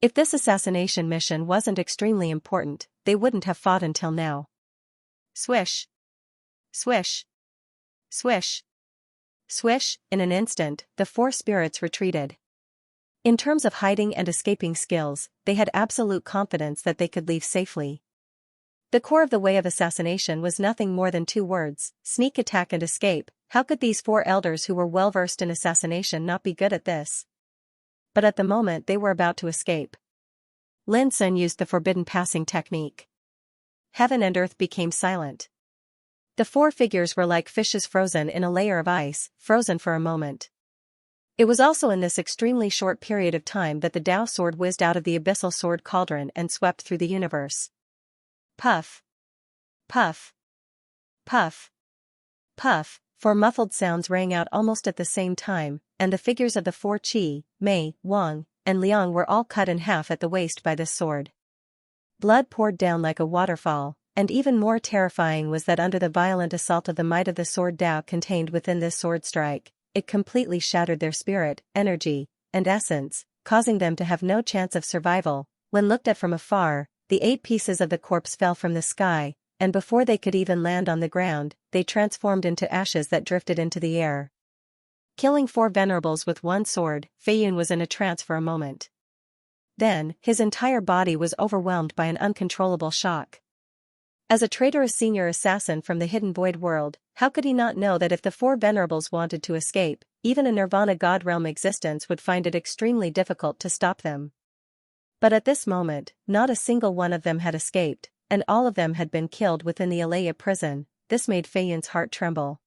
If this assassination mission wasn't extremely important, they wouldn't have fought until now. Swish! Swish! Swish! Swish! In an instant, the four spirits retreated. In terms of hiding and escaping skills, they had absolute confidence that they could leave safely. The core of the way of assassination was nothing more than two words: sneak attack and escape. How could these four elders who were well versed in assassination not be good at this? But at the moment they were about to escape, Lin Sun used the forbidden passing technique. Heaven and earth became silent. The four figures were like fishes frozen in a layer of ice, frozen for a moment. It was also in this extremely short period of time that the Tao sword whizzed out of the abyssal sword cauldron and swept through the universe. Puff! Puff! Puff! Puff! Four muffled sounds rang out almost at the same time, and the figures of the four Qi, Mei, Wang, and Liang were all cut in half at the waist by this sword. Blood poured down like a waterfall, and even more terrifying was that under the violent assault of the might of the sword Tao contained within this sword strike, it completely shattered their spirit, energy, and essence, causing them to have no chance of survival. When looked at from afar, the 8 pieces of the corpse fell from the sky, and before they could even land on the ground, they transformed into ashes that drifted into the air. Killing 4 venerables with one sword, Feiyun was in a trance for a moment. Then, his entire body was overwhelmed by an uncontrollable shock. As a traitorous senior assassin from the hidden void world, how could he not know that if the 4 venerables wanted to escape, even a nirvana god realm existence would find it extremely difficult to stop them? But at this moment, not a single one of them had escaped, and all of them had been killed within the Alea prison. This made Feiyun's heart tremble.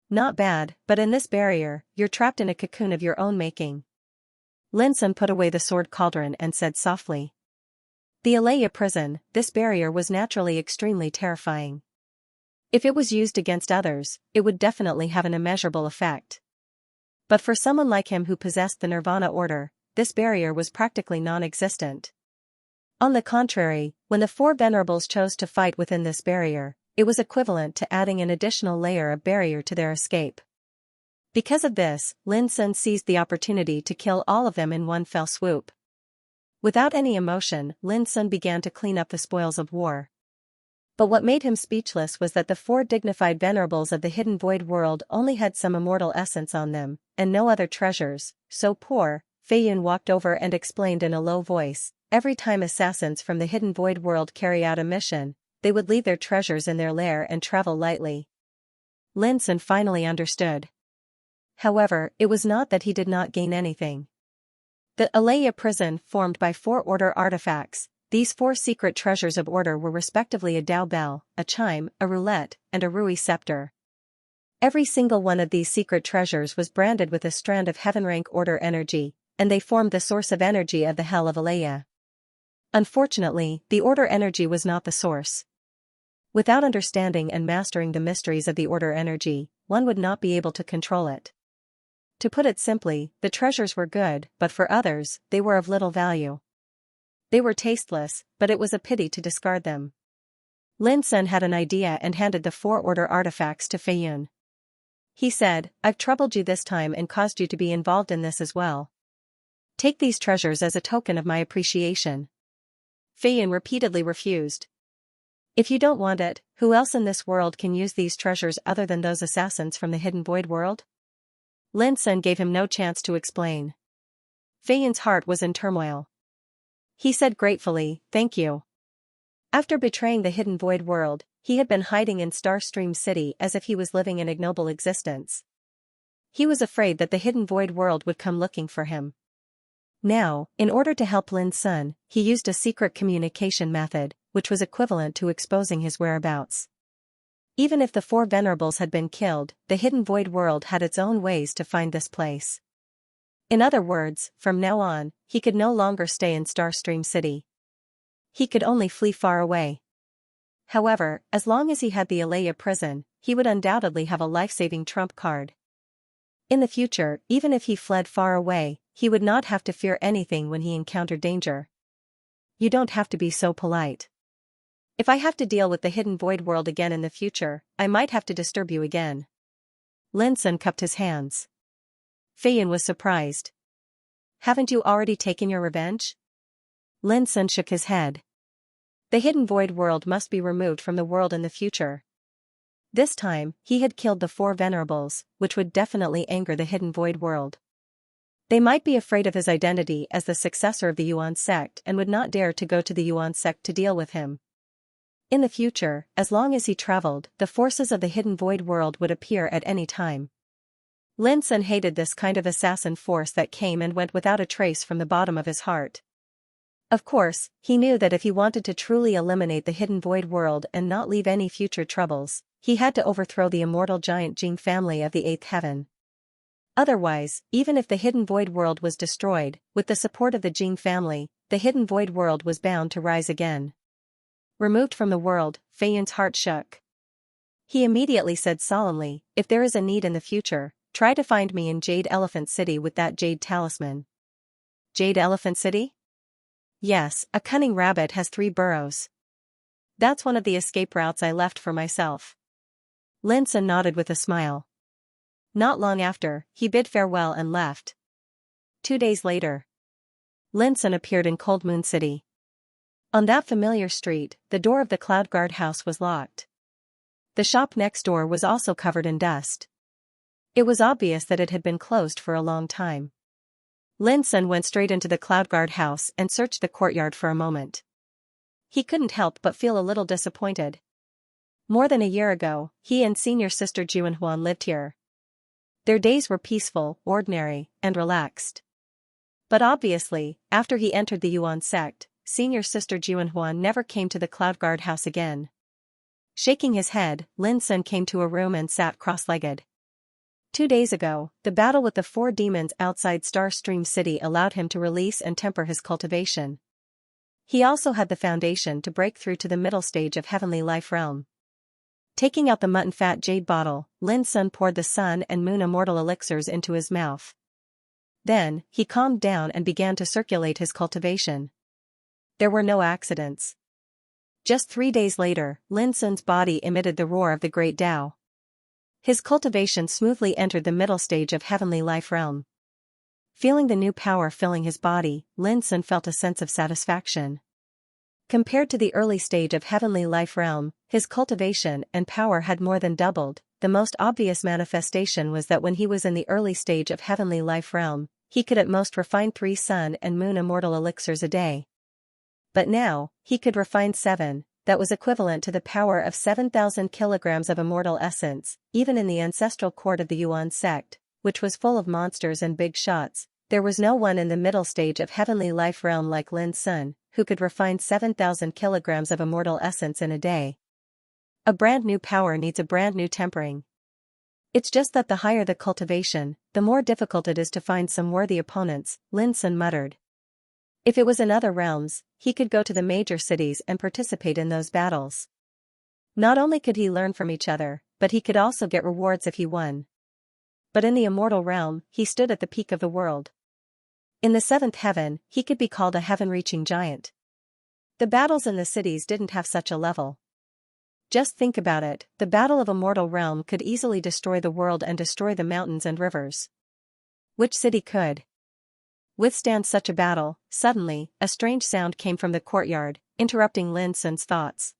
Not bad, but in this barrier, you're trapped in a cocoon of your own making. Lin Sun put away the sword cauldron and said softly. The Alea prison, this barrier was naturally extremely terrifying. If it was used against others, it would definitely have an immeasurable effect. But for someone like him who possessed the Nirvana order, this barrier was practically non-existent. On the contrary, when the 4 venerables chose to fight within this barrier, it was equivalent to adding an additional layer of barrier to their escape. Because of this, Lin Sun seized the opportunity to kill all of them in one fell swoop. Without any emotion, Lin Sun began to clean up the spoils of war. But what made him speechless was that the 4 dignified venerables of the hidden void world only had some immortal essence on them, and no other treasures. So poor, Feiyun walked over and explained in a low voice, every time assassins from the hidden void world carry out a mission, they would leave their treasures in their lair and travel lightly. Lin Sun finally understood. However, it was not that he did not gain anything. The Alea prison formed by 4 order artifacts. These 4 secret treasures of order were respectively a Dao bell, a chime, a roulette, and a Rui scepter. Every single one of these secret treasures was branded with a strand of heaven rank order energy, and they formed the source of energy of the hell of Alea. Unfortunately, the order energy was not the source. Without understanding and mastering the mysteries of the order energy, one would not be able to control it. To put it simply, the treasures were good, but for others, they were of little value. They were tasteless, but it was a pity to discard them. Lin Sun had an idea and handed the 4 order artifacts to Feiyun. He said, I've troubled you this time and caused you to be involved in this as well. Take these treasures as a token of my appreciation. Feiyun repeatedly refused. If you don't want it, who else in this world can use these treasures other than those assassins from the hidden void world? Lin Sun gave him no chance to explain. Feiyun's heart was in turmoil. He said gratefully, thank you. After betraying the hidden void world, he had been hiding in Starstream City as if he was living an ignoble existence. He was afraid that the hidden void world would come looking for him. Now, in order to help Lin Sun, he used a secret communication method, which was equivalent to exposing his whereabouts. Even if the 4 venerables had been killed, the hidden void world had its own ways to find this place. In other words, from now on, he could no longer stay in Starstream City. He could only flee far away. However, as long as he had the Alea prison, he would undoubtedly have a life-saving trump card. In the future, even if he fled far away, he would not have to fear anything when he encountered danger. You don't have to be so polite. If I have to deal with the hidden void world again in the future, I might have to disturb you again. Lin Sun cupped his hands. Feiyun was surprised. Haven't you already taken your revenge? Lin Sun shook his head. The hidden void world must be removed from the world in the future. This time, he had killed the 4 venerables, which would definitely anger the hidden void world. They might be afraid of his identity as the successor of the Yuan sect and would not dare to go to the Yuan sect to deal with him. In the future, as long as he traveled, the forces of the hidden void world would appear at any time. Lin Sun hated this kind of assassin force that came and went without a trace from the bottom of his heart. Of course, he knew that if he wanted to truly eliminate the hidden void world and not leave any future troubles, he had to overthrow the immortal giant Jing family of the 8th heaven. Otherwise, even if the hidden void world was destroyed, with the support of the Jing family, the hidden void world was bound to rise again. Removed from the world, Fei Yun's heart shook. He immediately said solemnly, "If there is a need in the future, try to find me in Jade Elephant City with that jade talisman." Jade Elephant City? Yes, a cunning rabbit has 3 burrows. That's one of the escape routes I left for myself. Lin Sun nodded with a smile. Not long after, he bid farewell and left. 2 days later, Lin Sun appeared in Cold Moon City. On that familiar street, the door of the Cloud Guard house was locked. The shop next door was also covered in dust. It was obvious that it had been closed for a long time. Lin Sun went straight into the Cloud Guard house and searched the courtyard for a moment. He couldn't help but feel a little disappointed. More than a year ago, he and senior sister Juanhuan lived here. Their days were peaceful, ordinary, and relaxed. But obviously, after he entered the Yuan sect, senior sister Juanhuan never came to the Cloud Guard house again. Shaking his head, Lin Sun came to a room and sat cross-legged. 2 days ago, the battle with the 4 demons outside Star Stream City allowed him to release and temper his cultivation. He also had the foundation to break through to the middle stage of Heavenly Life Realm. Taking out the mutton fat jade bottle, Lin Sun poured the sun and moon immortal elixirs into his mouth. Then, he calmed down and began to circulate his cultivation. There were no accidents. Just 3 days later, Lin Sun's body emitted the roar of the Great Tao. His cultivation smoothly entered the middle stage of Heavenly Life Realm. Feeling the new power filling his body, Lin Sun felt a sense of satisfaction. Compared to the early stage of Heavenly Life Realm, his cultivation and power had more than doubled. The most obvious manifestation was that when he was in the early stage of Heavenly Life Realm, he could at most refine 3 sun and moon immortal elixirs a day. But now, he could refine 7, that was equivalent to the power of 7,000 kilograms of immortal essence. Even in the ancestral court of the Yuan sect, which was full of monsters and big shots, there was no one in the middle stage of Heavenly Life Realm like Lin Sun, who could refine 7,000 kilograms of immortal essence in a day. A brand new power needs a brand new tempering. It's just that the higher the cultivation, the more difficult it is to find some worthy opponents, Lin Sun muttered. If it was in other realms, he could go to the major cities and participate in those battles. Not only could he learn from each other, but he could also get rewards if he won. But in the immortal realm, he stood at the peak of the world. In the 7th heaven, he could be called a heaven-reaching giant. The battles in the cities didn't have such a level. Just think about it, the battle of immortal realm could easily destroy the world and destroy the mountains and rivers. Which city could withstand such a battle? Suddenly, a strange sound came from the courtyard, interrupting Lin Sun's thoughts.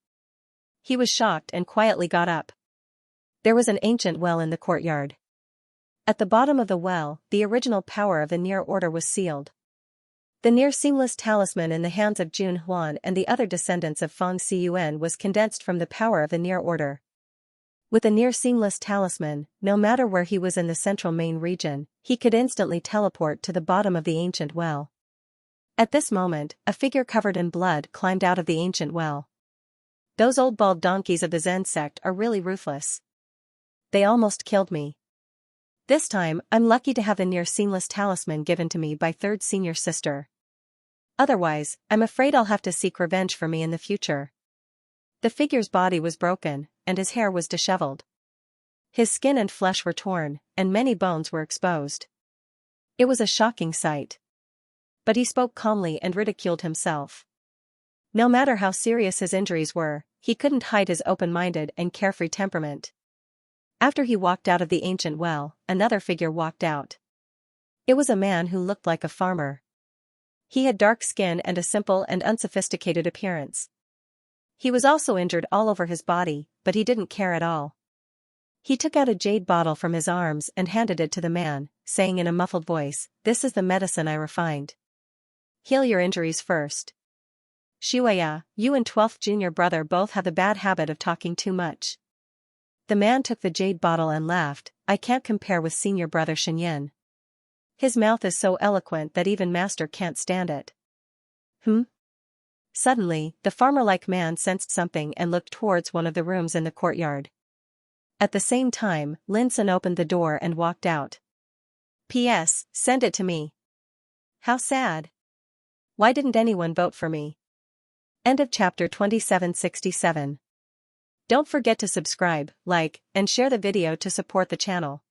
He was shocked and quietly got up. There was an ancient well in the courtyard. At the bottom of the well, the original power of the Near Order was sealed. The near seamless talisman in the hands of Jun Huan and the other descendants of Feng Xiyuan was condensed from the power of the Near Order. With the near seamless talisman, no matter where he was in the central main region, he could instantly teleport to the bottom of the ancient well. At this moment, a figure covered in blood climbed out of the ancient well. Those old bald donkeys of the Zen sect are really ruthless. They almost killed me. This time, I'm lucky to have the near seamless talisman given to me by 3rd senior sister. Otherwise, I'm afraid I'll have to seek revenge for me in the future. The figure's body was broken, and his hair was disheveled. His skin and flesh were torn, and many bones were exposed. It was a shocking sight. But he spoke calmly and ridiculed himself. No matter how serious his injuries were, he couldn't hide his open-minded and carefree temperament. After he walked out of the ancient well, another figure walked out. It was a man who looked like a farmer. He had dark skin and a simple and unsophisticated appearance. He was also injured all over his body, but he didn't care at all. He took out a jade bottle from his arms and handed it to the man, saying in a muffled voice, "This is the medicine I refined. Heal your injuries first. Xianxia, you and 12th junior brother both have the bad habit of talking too much." The man took the jade bottle and laughed, "I can't compare with senior brother Shenyan. His mouth is so eloquent that even master can't stand it." Suddenly, the farmer-like man sensed something and looked towards one of the rooms in the courtyard. At the same time, Linson opened the door and walked out. "P.S. Send it to me. How sad. Why didn't anyone vote for me?" End of chapter 2767. Don't forget to subscribe, like, and share the video to support the channel.